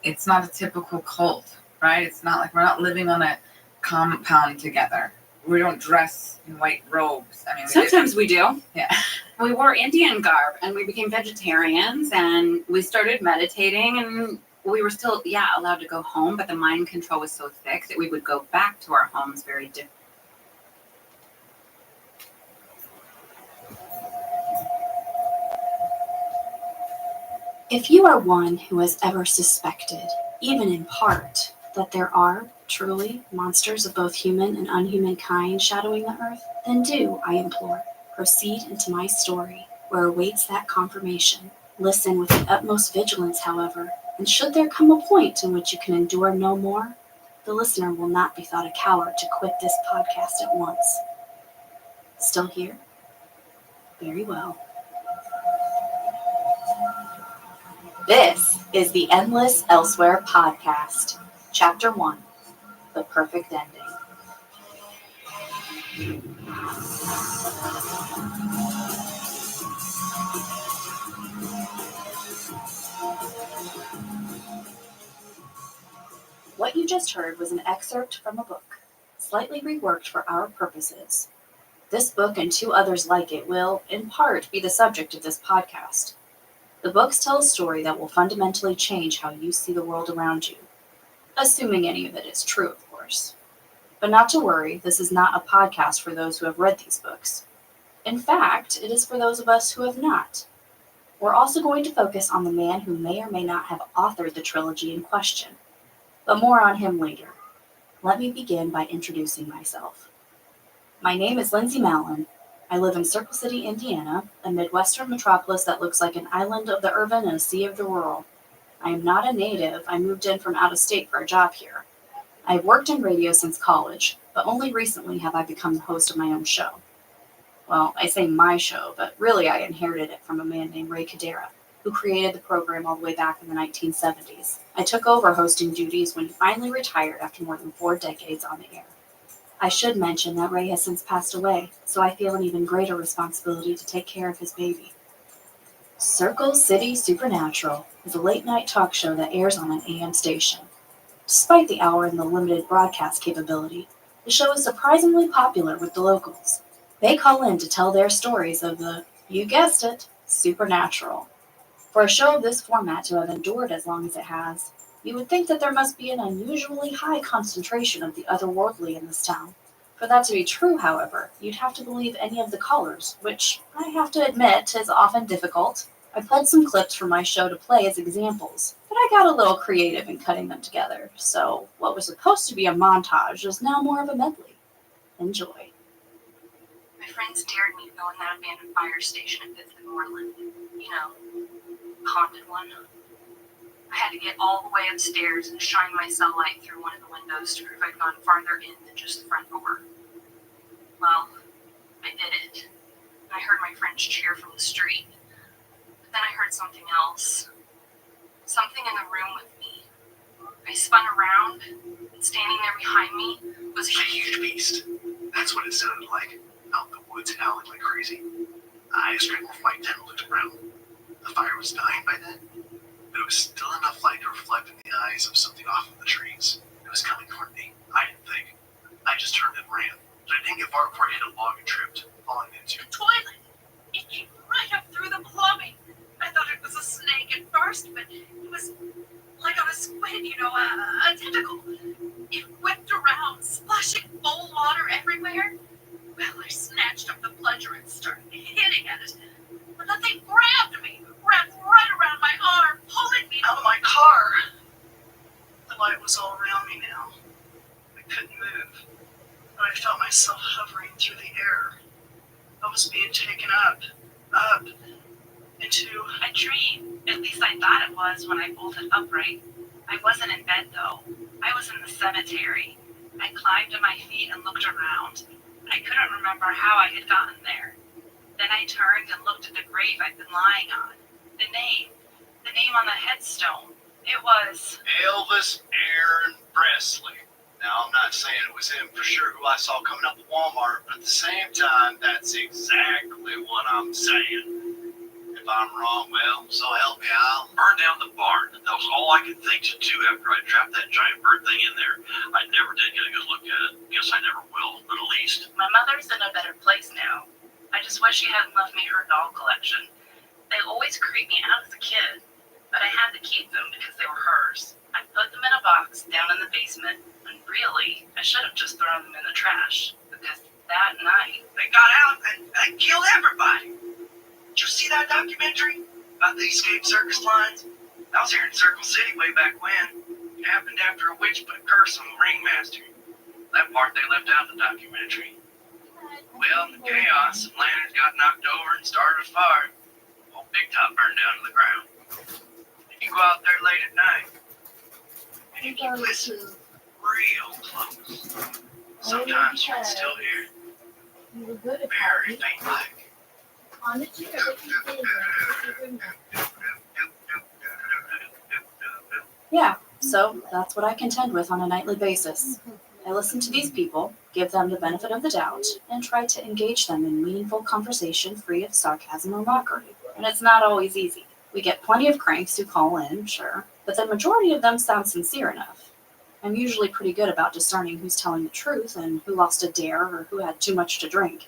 it's not a typical cult, right? It's not like we're not living on a compound together. We don't dress in white robes. I mean, Sometimes we do. Yeah. We wore Indian garb and we became vegetarians and we started meditating and we were still, allowed to go home, but the mind control was so thick that we would go back to our homes very different. If you are one who has ever suspected, even in part, that there are, truly, monsters of both human and unhuman kind shadowing the earth, then do, I implore, proceed into my story, where awaits that confirmation. Listen with the utmost vigilance, however, and should there come a point in which you can endure no more, the listener will not be thought a coward to quit this podcast at once. Still here? Very well. This is the Endless Elsewhere podcast, Chapter 1, The Perfect Ending. What you just heard was an excerpt from a book, slightly reworked for our purposes. This book and 2 others like it will, in part, be the subject of this podcast. The books tell a story that will fundamentally change how you see the world around you, assuming any of it is true, of course. But not to worry, this is not a podcast for those who have read these books. In fact, it is for those of us who have not. We're also going to focus on the man who may or may not have authored the trilogy in question, but more on him later. Let me begin by introducing myself. My name is Lindsay Mallon. I live in Circle City, Indiana, a Midwestern metropolis that looks like an island of the urban and a sea of the rural. I am not a native. I moved in from out of state for a job here. I have worked in radio since college, but only recently have I become the host of my own show. Well, I say my show, but really I inherited it from a man named Ray Cadera, who created the program all the way back in the 1970s. I took over hosting duties when he finally retired after more than 4 decades on the air. I should mention that Ray has since passed away, so I feel an even greater responsibility to take care of his baby. Circle City Supernatural is a late-night talk show that airs on an AM station. Despite the hour and the limited broadcast capability, the show is surprisingly popular with the locals. They call in to tell their stories of the, you guessed it, supernatural. For a show of this format to have endured as long as it has, you would think that there must be an unusually high concentration of the otherworldly in this town. For that to be true, however, you'd have to believe any of the callers, which I have to admit is often difficult. I pulled some clips from my show to play as examples, but I got a little creative in cutting them together, so what was supposed to be a montage is now more of a medley. Enjoy. My friends dared me to go in that abandoned fire station at 5th and Moreland. You know, haunted one. I had to get all the way upstairs and shine my cell light through one of the windows to prove I'd gone farther in than just the front door. Well, I did it. I heard my friends cheer from the street. But then I heard something else. Something in the room with me. I spun around, and standing there behind me was a huge beast. That's what it sounded like. Out in the woods howling like crazy. I scrambled from my tent and looked around. The fire was dying by then, but it was still enough light to reflect in the eyes of something off in the trees. It was coming toward me. I didn't think. I just turned and ran. But I didn't get far before I hit a log and tripped, falling into The toilet! It came right up through the plumbing. I thought it was a snake at first, but it was like on a squid, you know, a tentacle. It whipped around, splashing bowl water everywhere. Well, I snatched up the plunger and started hitting at it. But the thing grabbed me, wrapped right around my arm, pulling me out of my car. The light was all around me now. I couldn't move, but I felt myself hovering through the air. I was being taken up, into a dream. At least I thought it was when I bolted upright. I wasn't in bed, though. I was in the cemetery. I climbed to my feet and looked around. I couldn't remember how I had gotten there. Then I turned and looked at the grave I'd been lying on. The name on the headstone. It was Elvis Aaron Presley. Now, I'm not saying it was him for sure who I saw coming up at Walmart, but at the same time, that's exactly what I'm saying. If I'm wrong, well, so help me out. Burn down the barn. That was all I could think to do after I trapped that giant bird thing in there. I never did get a good look at it. Guess I never will, but at least. My mother's in a better place now. I just wish she hadn't left me her doll collection. They always creeped me out as a kid, but I had to keep them because they were hers. I put them in a box down in the basement, and really, I should have just thrown them in the trash, because that night, they got out and killed everybody. Did you see that documentary about the escaped circus lines? I was here in Circle City way back when. It happened after a witch put a curse on the ringmaster. That part they left out of the documentary. Well, in the chaos, some lanterns got knocked over and started a fire. Whole big top burned down to the ground. If you go out there late at night, and if you listen real close, sometimes you can still hear very faint like. On the chair, Yeah, so that's what I contend with on a nightly basis. I listen to these people, give them the benefit of the doubt, and try to engage them in meaningful conversation free of sarcasm or mockery. And it's not always easy. We get plenty of cranks who call in, sure, but the majority of them sound sincere enough. I'm usually pretty good about discerning who's telling the truth and who lost a dare or who had too much to drink.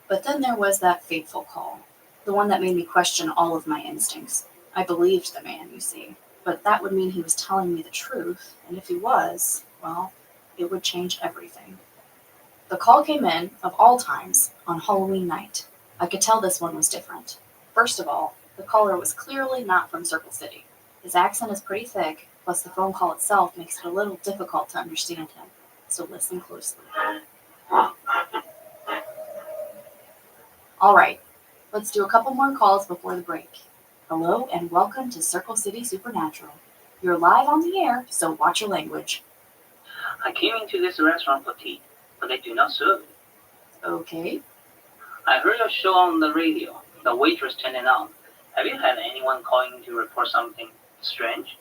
But then there was that fateful call, the one that made me question all of my instincts. I believed the man, you see, but that would mean he was telling me the truth, and if he was, well, it would change everything. The call came in, of all times, on Halloween night. I could tell this one was different. First of all, the caller was clearly not from Circle City. His accent is pretty thick, plus the phone call itself makes it a little difficult to understand him. So listen closely. All right, let's do a couple more calls before the break. Hello and welcome to Circle City Supernatural. You're live on the air, so watch your language. I came into this restaurant for tea, but they do not serve it. Okay. I heard your show on the radio. The waitress turned it on. Have you had anyone calling to report something strange?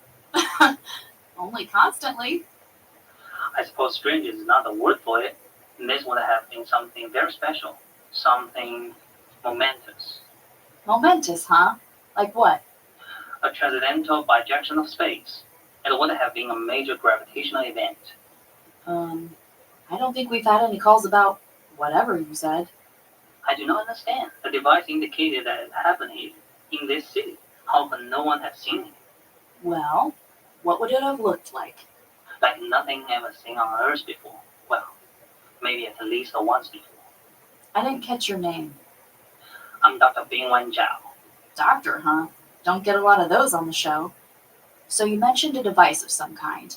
Only constantly. I suppose strange is not the word for it. This would have been something very special. Something momentous. Momentous, huh? Like what? A transcendental bijection of space. It would have been a major gravitational event. I don't think we've had any calls about whatever you said. I do not understand. The device indicated that it happened here, in this city. How come no one has seen it? Well, what would it have looked like? Like nothing ever seen on Earth before. Well, maybe at least once before. I didn't catch your name. I'm Dr. Bingwen Zhao. Doctor, huh? Don't get a lot of those on the show. So you mentioned a device of some kind.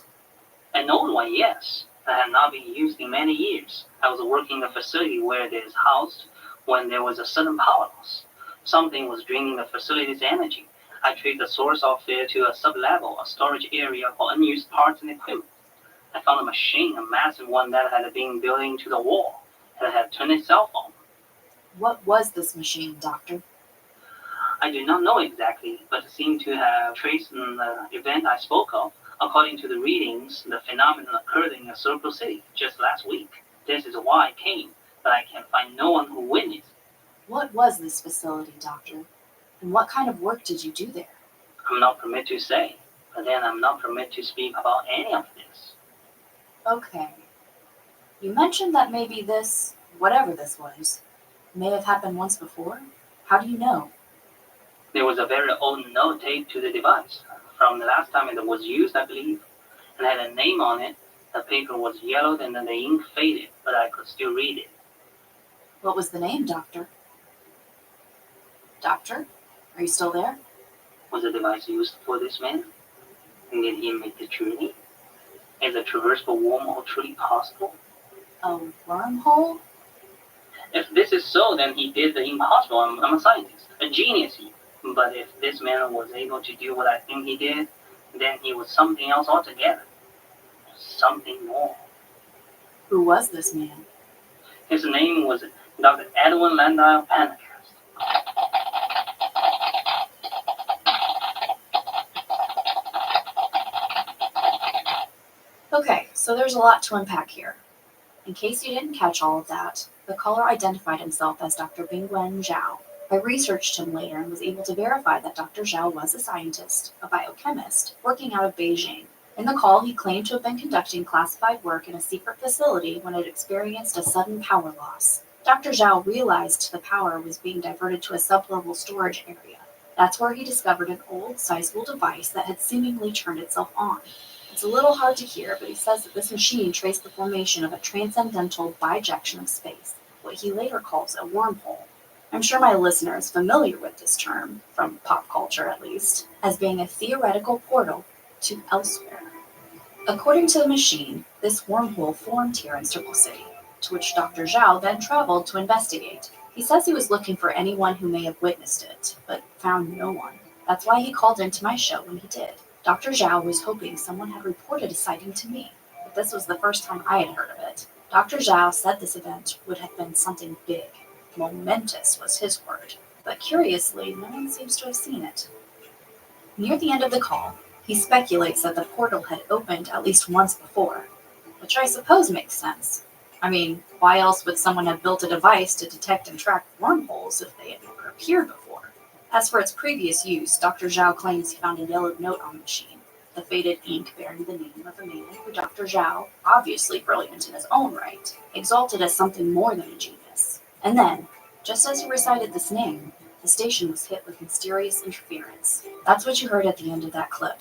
An old one, yes. That had not been used in many years. I was working in a facility where it is housed when there was a sudden power loss. Something was draining the facility's energy. I traced the source of it to a sub-level, a storage area for unused parts and equipment. I found a machine, a massive one that had been built into the wall, and had turned itself on. What was this machine, Doctor? I do not know exactly, but it seemed to have traced the event I spoke of. According to the readings, the phenomenon occurred in a Circle City just last week. This is why I came, but I can find no one who witnessed. What was this facility, Doctor? And what kind of work did you do there? I'm not permitted to say, but then I'm not permitted to speak about any of this. Okay. You mentioned that maybe this, whatever this was, may have happened once before. How do you know? There was a very old note taped to the device, from the last time it was used, I believe, and had a name on it. The paper was yellowed and then the ink faded, but I could still read it. What was the name, Doctor? Doctor? Are you still there? Was the device used for this man? And did he make the journey? Is a traversable wormhole truly possible? A wormhole? If this is so, then he did the impossible. I'm a scientist, a genius even. But if this man was able to do what I think he did, then he was something else altogether. Something more. Who was this man? His name was Dr. Edwin Landau Pendergast. Okay, so there's a lot to unpack here. In case you didn't catch all of that, the caller identified himself as Dr. Bingwen Zhao. I researched him later and was able to verify that Dr. Zhao was a scientist, a biochemist, working out of Beijing. In the call, he claimed to have been conducting classified work in a secret facility when it experienced a sudden power loss. Dr. Zhao realized the power was being diverted to a sub-level storage area. That's where he discovered an old, sizable device that had seemingly turned itself on. It's a little hard to hear, but he says that this machine traced the formation of a transcendental bijection of space, what he later calls a wormhole. I'm sure my listener is familiar with this term, from pop culture at least, as being a theoretical portal to elsewhere. According to the machine, this wormhole formed here in Circle City, to which Dr. Zhao then traveled to investigate. He says he was looking for anyone who may have witnessed it, but found no one. That's why he called into my show when he did. Dr. Zhao was hoping someone had reported a sighting to me, but this was the first time I had heard of it. Dr. Zhao said this event would have been something big. Momentous was his word, but curiously, no one seems to have seen it. Near the end of the call, he speculates that the portal had opened at least once before, which I suppose makes sense. I mean, why else would someone have built a device to detect and track wormholes if they had never appeared before? As for its previous use, Dr. Zhao claims he found a yellowed note on the machine, the faded ink bearing the name of a man who Dr. Zhao, obviously brilliant in his own right, exalted as something more than a genius. And then, just as he recited this name, the station was hit with mysterious interference. That's what you heard at the end of that clip.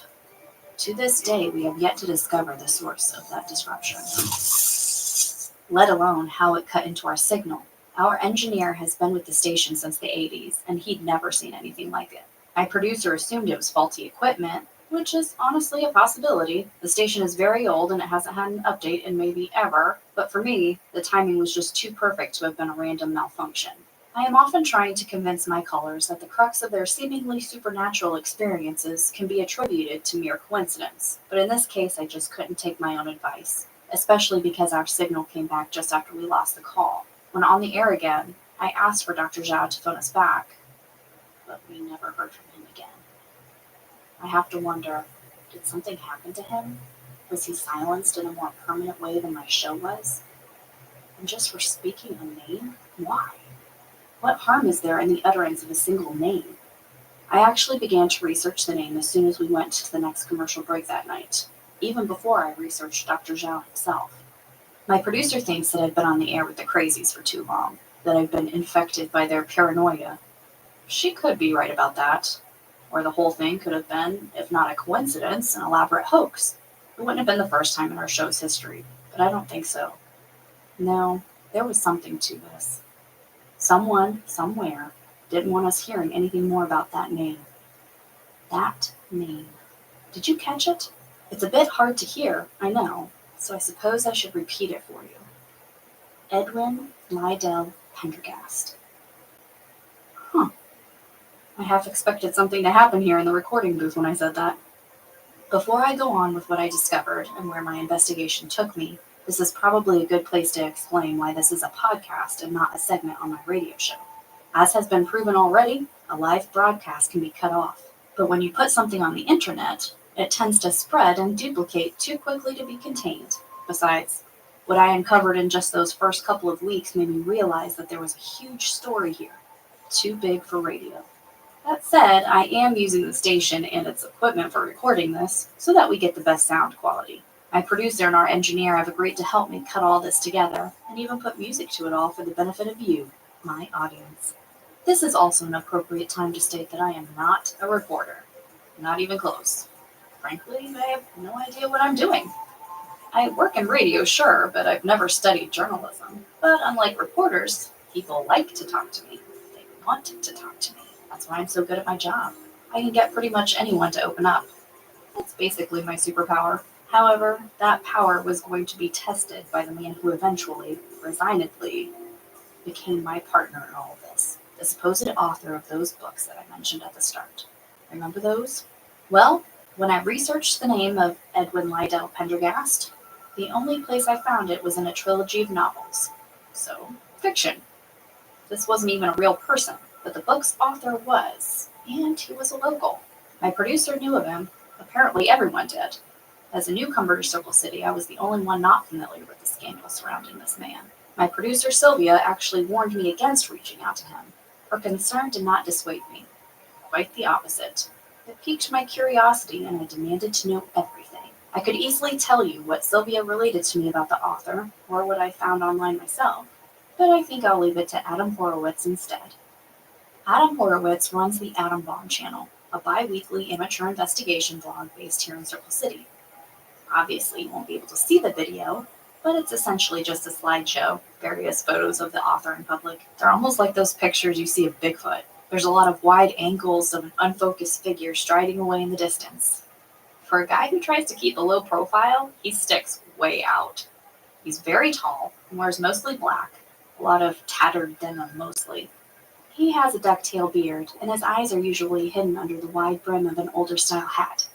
To this day, we have yet to discover the source of that disruption, let alone how it cut into our signal. Our engineer has been with the station since the 80s, and he'd never seen anything like it. My producer assumed it was faulty equipment, which is honestly a possibility. The station is very old and it hasn't had an update in maybe ever, but for me, the timing was just too perfect to have been a random malfunction. I am often trying to convince my callers that the crux of their seemingly supernatural experiences can be attributed to mere coincidence, but in this case I just couldn't take my own advice, especially because our signal came back just after we lost the call. When on the air again, I asked for Dr. Zhao to phone us back, but we never heard from him again. I have to wonder, did something happen to him? Was he silenced in a more permanent way than my show was? And just for speaking a name, why? What harm is there in the utterance of a single name? I actually began to research the name as soon as we went to the next commercial break that night, even before I researched Dr. Zhao himself. My producer thinks that I've been on the air with the crazies for too long, that I've been infected by their paranoia. She could be right about that. Or the whole thing could have been, if not a coincidence, an elaborate hoax. It wouldn't have been the first time in our show's history, but I don't think so. No, there was something to this. Someone, somewhere, didn't want us hearing anything more about that name. That name. Did you catch it? It's a bit hard to hear, I know, so I suppose I should repeat it for you. Edwin Lydell Pendergast. Huh. I half expected something to happen here in the recording booth when I said that. Before I go on with what I discovered and where my investigation took me, this is probably a good place to explain why this is a podcast and not a segment on my radio show. As has been proven already, a live broadcast can be cut off. But when you put something on the internet, it tends to spread and duplicate too quickly to be contained. Besides, what I uncovered in just those first couple of weeks made me realize that there was a huge story here, too big for radio. That said, I am using the station and its equipment for recording this so that we get the best sound quality. My producer and our engineer have agreed to help me cut all this together and even put music to it all for the benefit of you, my audience. This is also an appropriate time to state that I am not a reporter. Not even close. Frankly, I have no idea what I'm doing. I work in radio, sure, but I've never studied journalism. But unlike reporters, people like to talk to me. They want to talk to me. That's why I'm so good at my job. I can get pretty much anyone to open up. That's basically my superpower. However, that power was going to be tested by the man who eventually, resignedly, became my partner in all of this. The supposed author of those books that I mentioned at the start. Remember those? Well, when I researched the name of Edwin Lydell Pendergast, the only place I found it was in a trilogy of novels. So, fiction. This wasn't even a real person, but the book's author was, and he was a local. My producer knew of him. Apparently everyone did. As a newcomer to Circle City, I was the only one not familiar with the scandal surrounding this man. My producer Sylvia actually warned me against reaching out to him. Her concern did not dissuade me. Quite the opposite. It piqued my curiosity and I demanded to know everything. I could easily tell you what Sylvia related to me about the author, or what I found online myself, but I think I'll leave it to Adam Horowitz instead. Adam Horowitz runs the Atom Bomb channel, a bi-weekly amateur investigation blog based here in Circle City. Obviously, you won't be able to see the video, but it's essentially just a slideshow, various photos of the author in public. They're almost like those pictures you see of Bigfoot. There's a lot of wide angles of an unfocused figure striding away in the distance. For a guy who tries to keep a low profile, he sticks way out. He's very tall and wears mostly black, a lot of tattered denim mostly. He has a ducktail beard, and his eyes are usually hidden under the wide brim of an older style hat.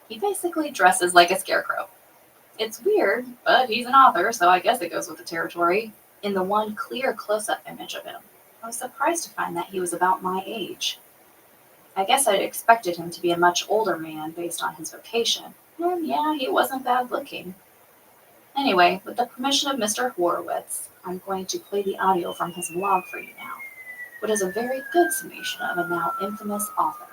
He basically dresses like a scarecrow. It's weird, but he's an author, so I guess it goes with the territory. In the one clear close-up image of him, I was surprised to find that he was about my age. I guess I'd expected him to be a much older man based on his vocation, and yeah, he wasn't bad looking. Anyway, with the permission of Mr. Horowitz, I'm going to play the audio from his vlog for you now. what is a very good summation of a now infamous author.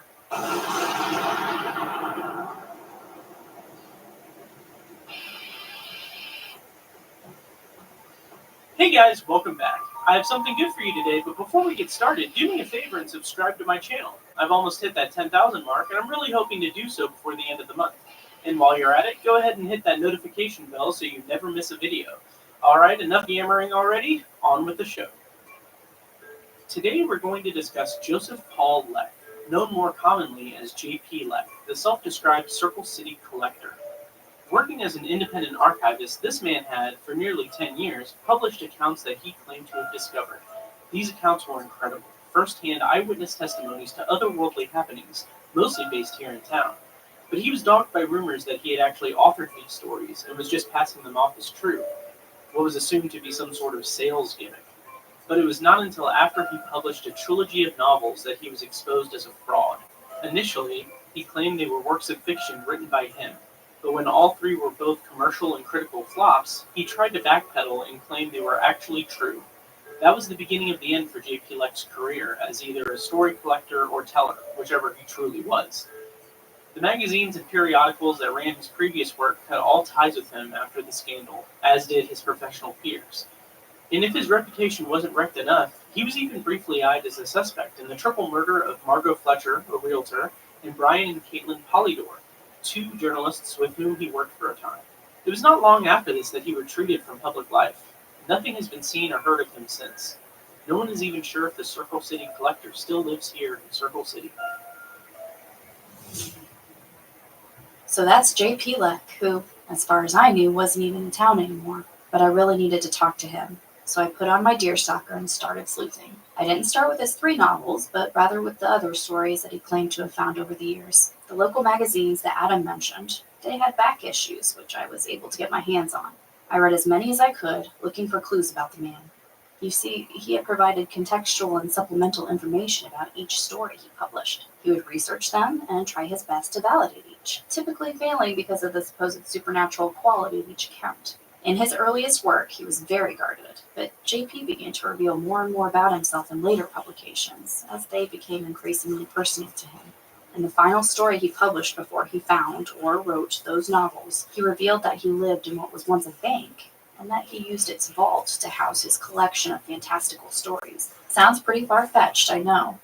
Hey guys, welcome back. I have something good for you today, but before we get started, do me a favor and subscribe to my channel. I've almost hit that 10,000 mark, and I'm really hoping to do so before the end of the month. And while you're at it, go ahead and hit that notification bell so you never miss a video. Alright, enough yammering already, on with the show. Today we're going to discuss Joseph Paul Leck, known more commonly as J.P. Leck, the self-described Circle City collector. Working as an independent archivist, this man had, for nearly 10 years, published accounts that he claimed to have discovered. These accounts were incredible, first-hand eyewitness testimonies to otherworldly happenings, mostly based here in town. But he was dogged by rumors that he had actually authored these stories and was just passing them off as true, what was assumed to be some sort of sales gimmick. But it was not until after he published a trilogy of novels that he was exposed as a fraud. Initially, he claimed they were works of fiction written by him, but when all three were both commercial and critical flops, he tried to backpedal and claim they were actually true. That was the beginning of the end for J.P. Leck's career as either a story collector or teller, whichever he truly was. The magazines and periodicals that ran his previous work cut all ties with him after the scandal, as did his professional peers. And if his reputation wasn't wrecked enough, he was even briefly eyed as a suspect in the triple murder of Margot Fletcher, a realtor, and Brian and Caitlin Polydor, two journalists with whom he worked for a time. It was not long after this that he retreated from public life. Nothing has been seen or heard of him since. No one is even sure if the Circle City collector still lives here in Circle City. So that's J.P. Leck, who, as far as I knew, wasn't even in town anymore. But I really needed to talk to him. So I put on my deerstalker and started sleuthing. I didn't start with his 3 novels, but rather with the other stories that he claimed to have found over the years. The local magazines that Adam mentioned, they had back issues, which I was able to get my hands on. I read as many as I could, looking for clues about the man. You see, he had provided contextual and supplemental information about each story he published. He would research them and try his best to validate each, typically failing because of the supposed supernatural quality of each account. In his earliest work, he was very guarded, but JP began to reveal more and more about himself in later publications, as they became increasingly personal to him. In the final story he published before he found or wrote those novels, he revealed that he lived in what was once a bank, and that he used its vault to house his collection of fantastical stories. Sounds pretty far-fetched, I know,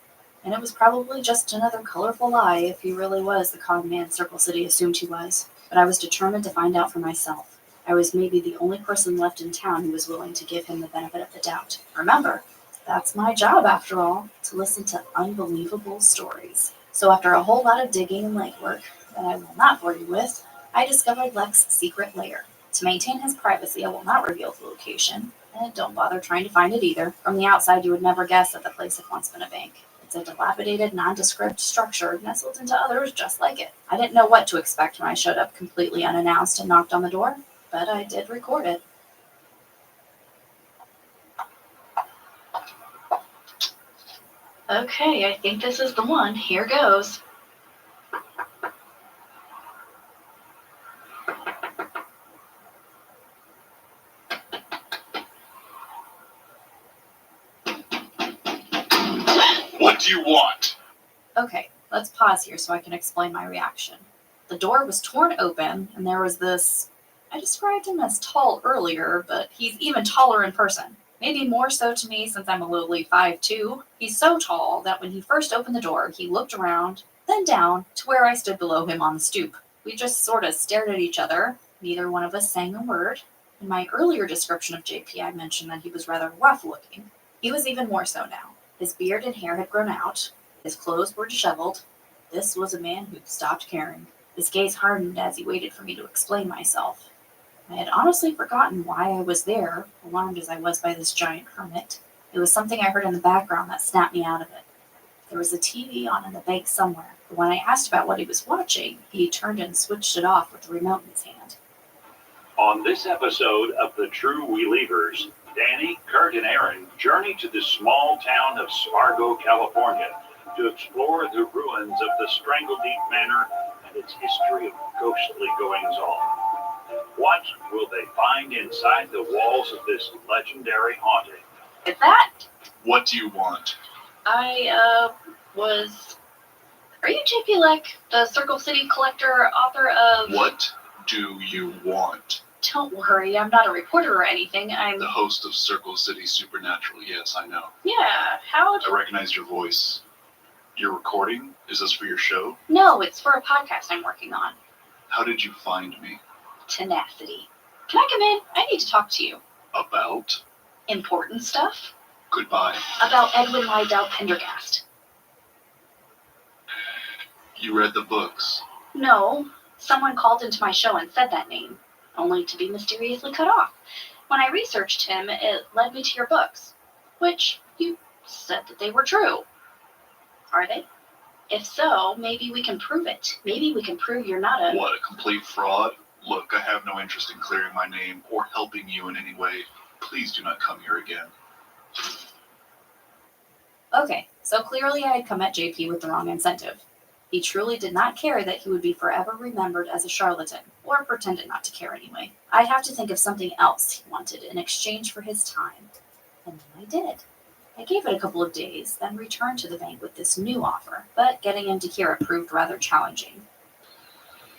and it was probably just another colorful lie if he really was the con man Circle City assumed he was, but I was determined to find out for myself. I was maybe the only person left in town who was willing to give him the benefit of the doubt. Remember, that's my job after all, to listen to unbelievable stories. So after a whole lot of digging and legwork that I will not bore you with, I discovered Leck's secret lair. To maintain his privacy, I will not reveal the location, and don't bother trying to find it either. From the outside, you would never guess that the place had once been a bank. It's a dilapidated, nondescript structure nestled into others just like it. I didn't know what to expect when I showed up completely unannounced and knocked on the door, but I did record it. Okay, I think this is the one. Here goes. What do you want? Okay, let's pause here so I can explain my reaction. The door was torn open, and there was this... I described him as tall earlier, but he's even taller in person. Maybe more so to me since I'm a lowly 5'2". He's so tall that when he first opened the door, he looked around, then down to where I stood below him on the stoop. We just sort of stared at each other. Neither one of us sang a word. In my earlier description of JP, I mentioned that he was rather rough-looking. He was even more so now. His beard and hair had grown out. His clothes were disheveled. This was a man who'd stopped caring. His gaze hardened as he waited for me to explain myself. I had honestly forgotten why I was there, alarmed as I was by this giant hermit. It was something I heard in the background that snapped me out of it. There was a TV on in the bank somewhere, but when I asked about what he was watching, he turned and switched it off with the remote in his hand. On this episode of The True Believers, Danny, Kurt, and Aaron journey to the small town of Spargo, California, to explore the ruins of the Strangledeep Manor and its history of ghostly goings-on. What will they find inside the walls of this legendary haunting? Is that? What do you want? Are you JP Leck, the Circle City collector, author of... What do you want? Don't worry, I'm not a reporter or anything. I'm... The host of Circle City Supernatural. Yes, I know. Yeah, how'd... I recognize your voice. You're recording? Is this for your show? No, it's for a podcast I'm working on. How did you find me? Tenacity. Can I come in? I need to talk to you. About? Important stuff? Goodbye. About Edwin Lydell Pendergast. You read the books. No, someone called into my show and said that name, only to be mysteriously cut off. When I researched him, it led me to your books, which you said that they were true. Are they? If so, maybe we can prove it. Maybe we can prove you're not a... What, a complete fraud? Look, I have no interest in clearing my name or helping you in any way. Please do not come here again. Okay, so clearly I had come at JP with the wrong incentive. He truly did not care that he would be forever remembered as a charlatan, or pretended not to care anyway. I'd have to think of something else he wanted in exchange for his time. And then I did. I gave it a couple of days, then returned to the bank with this new offer, but getting him to hear it proved rather challenging.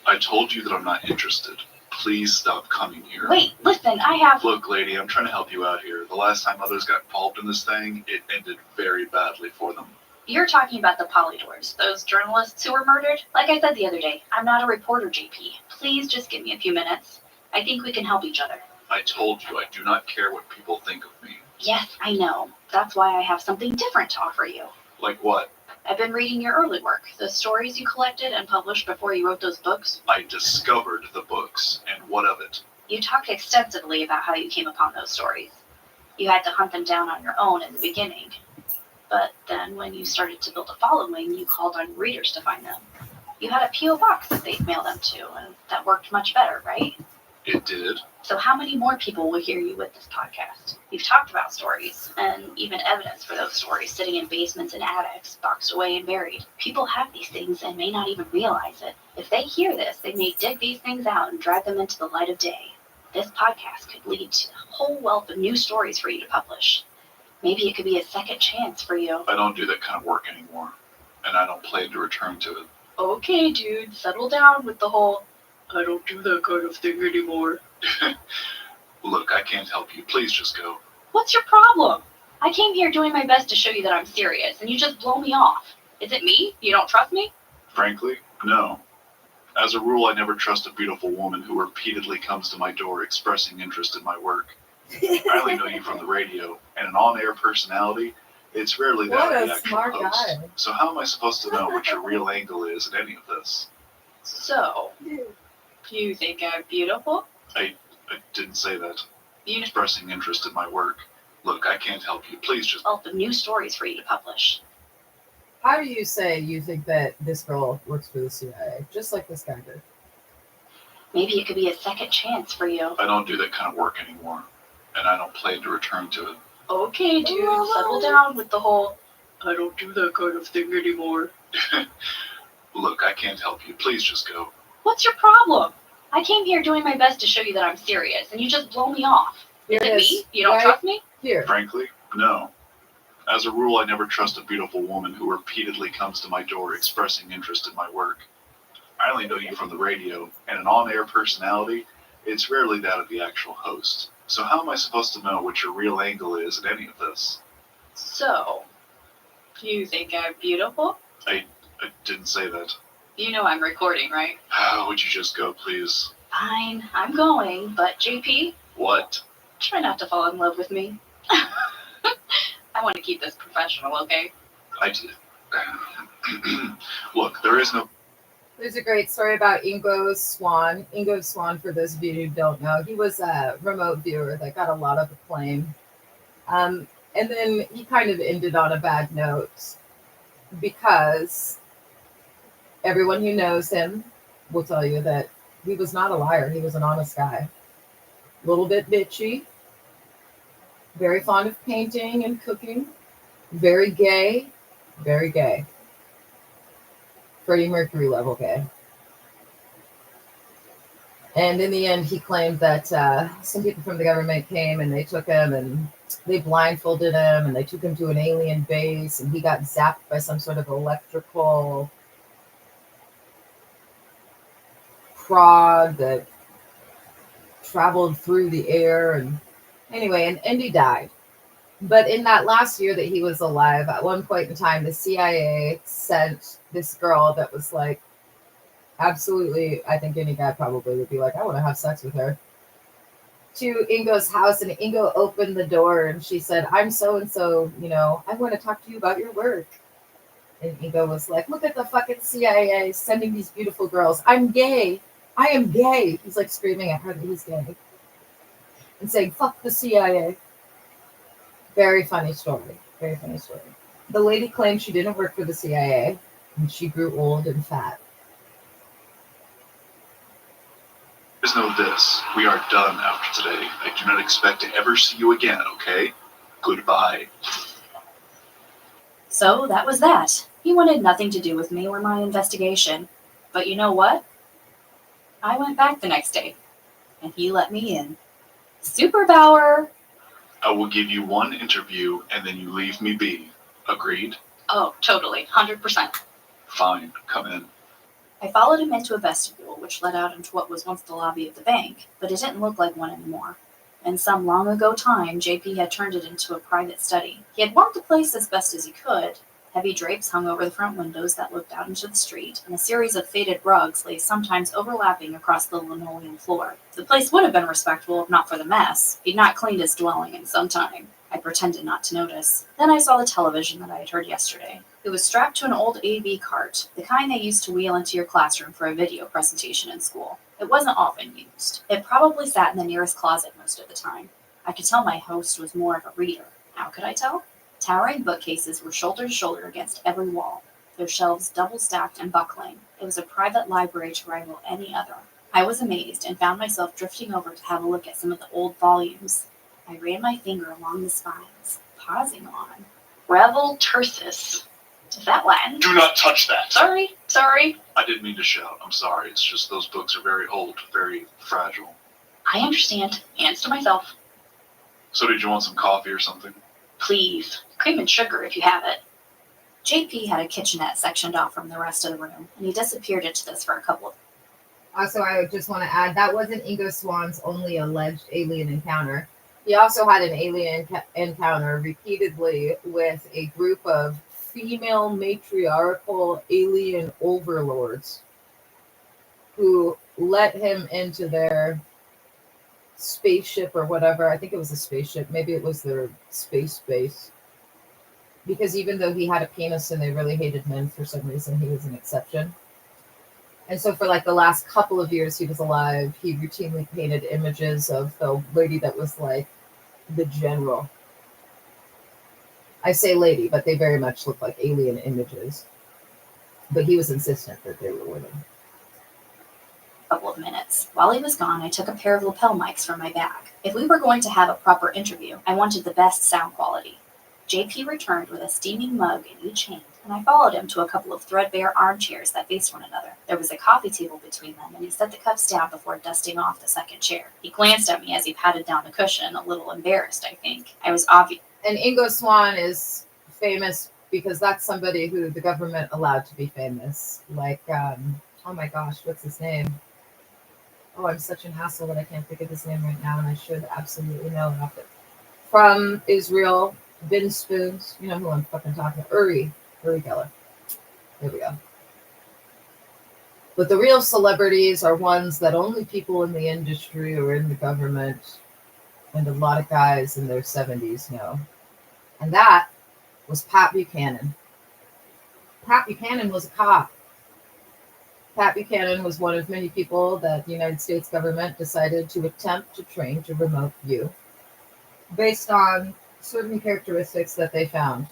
I told you that I'm not interested. Please stop coming here. Wait, listen, I have... Look, lady, I'm trying to help you out here. The last time others got involved in this thing, it ended very badly for them. You're talking about the Polydors, those journalists who were murdered? Like I said the other day, I'm not a reporter, JP. Please just give me a few minutes. I think we can help each other. I told you I do not care what people think of me. Yes, I know. That's why I have something different to offer you. Like what? I've been reading your early work, the stories you collected and published before you wrote those books. I discovered the books, and what of it? You talked extensively about how you came upon those stories. You had to hunt them down on your own in the beginning. But then when you started to build a following, you called on readers to find them. You had a P.O. box that they'd mail them to, and that worked much better, right? It did. So how many more people will hear you with this podcast? You've talked about stories, and even evidence for those stories sitting in basements and attics, boxed away and buried. People have these things and may not even realize it. If they hear this, they may dig these things out and drag them into the light of day. This podcast could lead to a whole wealth of new stories for you to publish. Maybe it could be a second chance for you. I don't do that kind of work anymore, and I don't plan to return to it. Okay, dude, settle down with the whole, I don't do that kind of thing anymore. Look, I can't help you. Please just go. What's your problem? I came here doing my best to show you that I'm serious, and you just blow me off. Is it me? You don't trust me? Frankly, no. As a rule, I never trust a beautiful woman who repeatedly comes to my door expressing interest in my work. I only know you from the radio, and an on-air personality, it's rarely that What of a the actual smart host. guy. So how am I supposed to know what your real angle is in any of this? So, you think I'm beautiful? I didn't say that. You know, Expressing interest in my work. Look, I can't help you. Please just... all the new stories for you to publish. How do you say you think that this girl works for the CIA? Just like this guy did. Maybe it could be a second chance for you. I don't do that kind of work anymore, and I don't plan to return to it. Okay, dude, settle down with the whole, I don't do that kind of thing anymore. Look, I can't help you. Please just go. What's your problem? I came here doing my best to show you that I'm serious, and you just blow me off. Is it me? You don't trust me? Here. Frankly, no. As a rule, I never trust a beautiful woman who repeatedly comes to my door expressing interest in my work. I only know you from the radio, and an on-air personality, it's rarely that of the actual host. So how am I supposed to know what your real angle is in any of this? So, you think I'm beautiful? I didn't say that. You know I'm recording, right? Would you just go, please? Fine, I'm going, but JP, What? try not to fall in love with me. I want to keep this professional, okay? I did. Look, there is no... There's a great story about Ingo Swann. Ingo Swann, for those of you who don't know, he was a remote viewer that got a lot of acclaim. And then he kind of ended on a bad note because everyone who knows him will tell you that he was not a liar. He was an honest guy. A little bit bitchy. Very fond of painting and cooking. Very gay. Very gay. Freddie Mercury level gay. And in the end, he claimed that some people from the government came and they took him and they blindfolded him and they took him to an alien base and he got zapped by some sort of electrical prod that traveled through the air. And anyway, and he died. But in that last year that he was alive, at one point in time, the CIA sent this girl that was like, absolutely, I think any guy probably would be like, I want to have sex with her, to Ingo's house. And Ingo opened the door and she said, I'm so and so, I want to talk to you about your work. And Ingo was like, look at the fucking CIA sending these beautiful girls. I'm gay. I am gay. He's like screaming at her that he's gay and saying, fuck the CIA. Very funny story. Very funny story. The lady claimed she didn't work for the CIA and she grew old and fat. Just know this. We are done after today. I do not expect to ever see you again, okay? Goodbye. So that was that. He wanted nothing to do with me or my investigation. But you know what? I went back the next day, and he let me in. Superpower! I will give you one interview and then you leave me be. Agreed? Oh, totally. 100%. Fine. Come in. I followed him into a vestibule, which led out into what was once the lobby of the bank, but it didn't look like one anymore. In some long ago time, JP had turned it into a private study. He had warmed the place as best as he could. Heavy drapes hung over the front windows that looked out into the street, and a series of faded rugs lay sometimes overlapping across the linoleum floor. The place would have been respectable if not for the mess. He'd not cleaned his dwelling in some time. I pretended not to notice. Then I saw the television that I had heard yesterday. It was strapped to an old AV cart, the kind they used to wheel into your classroom for a video presentation in school. It wasn't often used. It probably sat in the nearest closet most of the time. I could tell my host was more of a reader. How could I tell? Towering bookcases were shoulder to shoulder against every wall, their shelves double stacked and buckling. It was a private library to rival any other. I was amazed and found myself drifting over to have a look at some of the old volumes. I ran my finger along the spines, pausing on Revel Tersis. Is that Latin? Do not touch that. Sorry. I didn't mean to shout. I'm sorry. It's just those books are very old, very fragile. I understand. Hands to myself. So did you want some coffee or something? Please. Cream and sugar if you have it. JP had a kitchenette sectioned off from the rest of the room, and he disappeared into this for a couple of... Also, I just want to add, that wasn't Ingo Swan's only alleged alien encounter. He also had an alien encounter repeatedly with a group of female matriarchal alien overlords who let him into their spaceship or whatever. I think it was a spaceship. Maybe it was their space base. Because even though he had a penis and they really hated men for some reason, he was an exception. And so for like the last couple of years he was alive, he routinely painted images of the lady that was like the general. I say lady, but they very much look like alien images. But he was insistent that they were women. Couple of minutes. While he was gone, I took a pair of lapel mics from my bag. If we were going to have a proper interview, I wanted the best sound quality. JP returned with a steaming mug in each hand, and I followed him to a couple of threadbare armchairs that faced one another. There was a coffee table between them, and he set the cups down before dusting off the second chair. He glanced at me as he patted down the cushion, a little embarrassed, I think. I was obvious. And Ingo Swan is famous because that's somebody who the government allowed to be famous. Like, oh my gosh, what's his name? Oh, I'm such an asshole that I can't think of his name right now, and I should absolutely know about it. From Israel, Bin Spoons, you know who I'm fucking talking about. Uri Geller. There we go. But the real celebrities are ones that only people in the industry or in the government and a lot of guys in their 70s know. And that was Pat Buchanan. Pat Buchanan was a cop. Pat Buchanan was one of many people that the United States government decided to attempt to train to remote view based on certain characteristics that they found.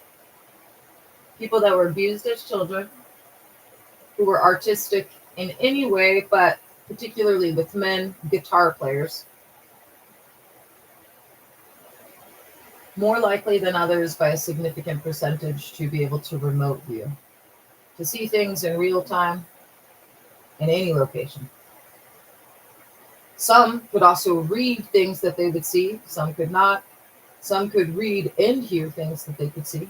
People that were abused as children, who were artistic in any way, but particularly with men, guitar players, more likely than others by a significant percentage to be able to remote view, to see things in real time in any location. Some could also read things that they would see, some could not. Some could read and hear things that they could see.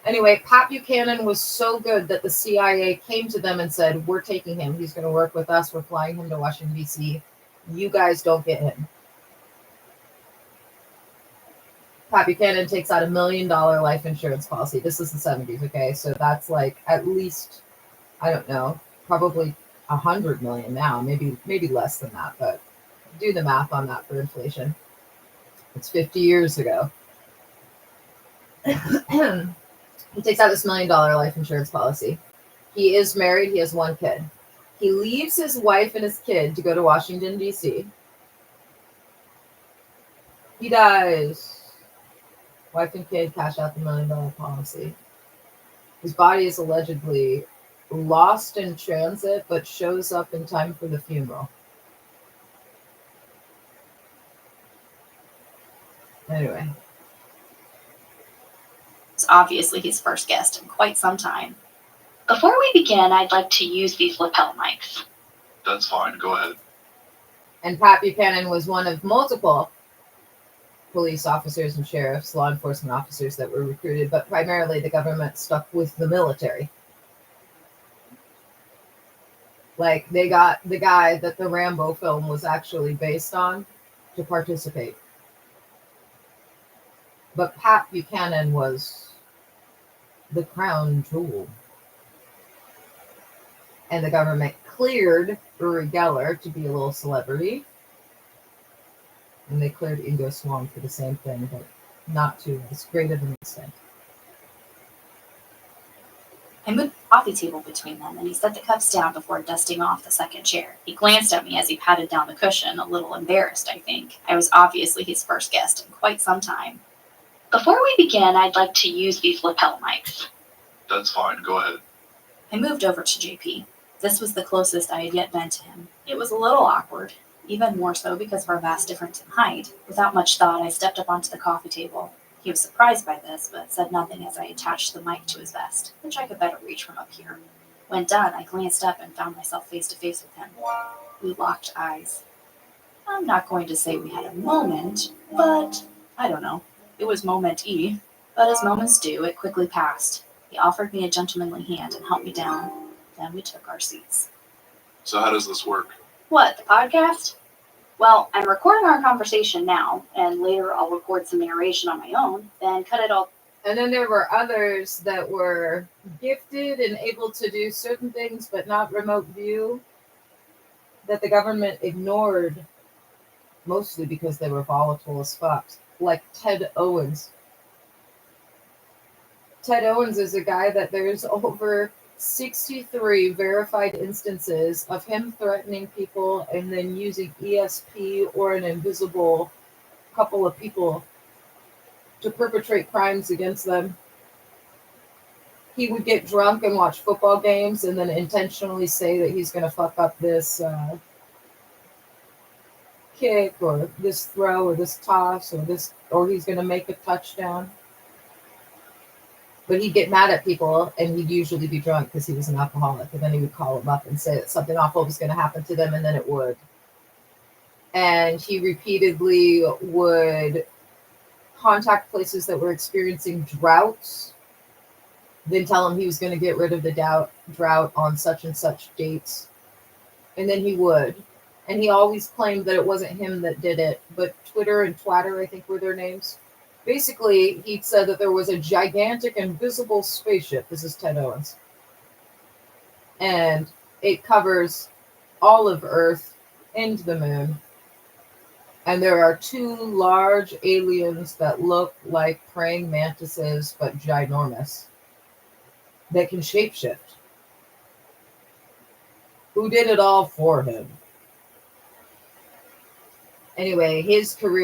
Anyway, Pat Buchanan was so good that the CIA came to them and said, we're taking him. He's going to work with us. We're flying him to Washington, D.C. You guys don't get him. Pat Buchanan takes out $1 million life insurance policy. This is the 70s, okay? So that's like at least, I don't know, probably 100 million now, maybe less than that, but do the math on that for inflation. It's 50 years ago. He takes out this $1 million life insurance policy. He is married. He has one kid. He leaves his wife and his kid to go to Washington, D.C. He dies. Wife and kid cash out the $1 million policy. His body is allegedly lost in transit, but shows up in time for the funeral. Anyway. It's obviously his first guest in quite some time. Before we begin, I'd like to use these lapel mics. That's fine. Go ahead. And Pat Buchanan was one of multiple police officers and sheriffs, law enforcement officers that were recruited, but primarily the government stuck with the military. Like, they got the guy that the Rambo film was actually based on to participate. But Pat Buchanan was the crown jewel. And the government cleared Uri Geller to be a little celebrity. And they cleared Ingo Swann for the same thing, but not to as great of an extent. I moved the coffee table between them, and he set the cups down before dusting off the second chair. He glanced at me as he patted down the cushion, a little embarrassed, I think. I was obviously his first guest in quite some time. Before we begin, I'd like to use these lapel mics. That's fine. Go ahead. I moved over to JP. This was the closest I had yet been to him. It was a little awkward, even more so because of our vast difference in height. Without much thought, I stepped up onto the coffee table. He was surprised by this, but said nothing as I attached the mic to his vest, which I could better reach from up here. When done, I glanced up and found myself face to face with him. We locked eyes. I'm not going to say we had a moment, but I don't know. It was moment-y. But as moments do, it quickly passed. He offered me a gentlemanly hand and helped me down. Then we took our seats. So how does this work? What, the podcast? Well, I'm recording our conversation now, and later I'll record some narration on my own, then cut it all. And then there were others that were gifted and able to do certain things, but not remote view, that the government ignored, mostly because they were volatile as fuck, like Ted Owens. Ted Owens is a guy that there's over 63 verified instances of him threatening people and then using ESP or an invisible couple of people to perpetrate crimes against them. He would get drunk and watch football games and then intentionally say that he's going to fuck up this kick or this throw or this toss or he's going to make a touchdown. But he'd get mad at people, and he'd usually be drunk because he was an alcoholic. And then he would call them up and say that something awful was going to happen to them, and then it would. And he repeatedly would contact places that were experiencing droughts, then tell them he was going to get rid of the drought on such and such dates. And then he would. And he always claimed that it wasn't him that did it, but Twitter and Twatter, I think, were their names. Basically, he said that there was a gigantic invisible spaceship. This is Ted Owens. And it covers all of Earth and the moon. And there are 2 large aliens that look like praying mantises, but ginormous, that can shapeshift. Who did it all for him? Anyway, his career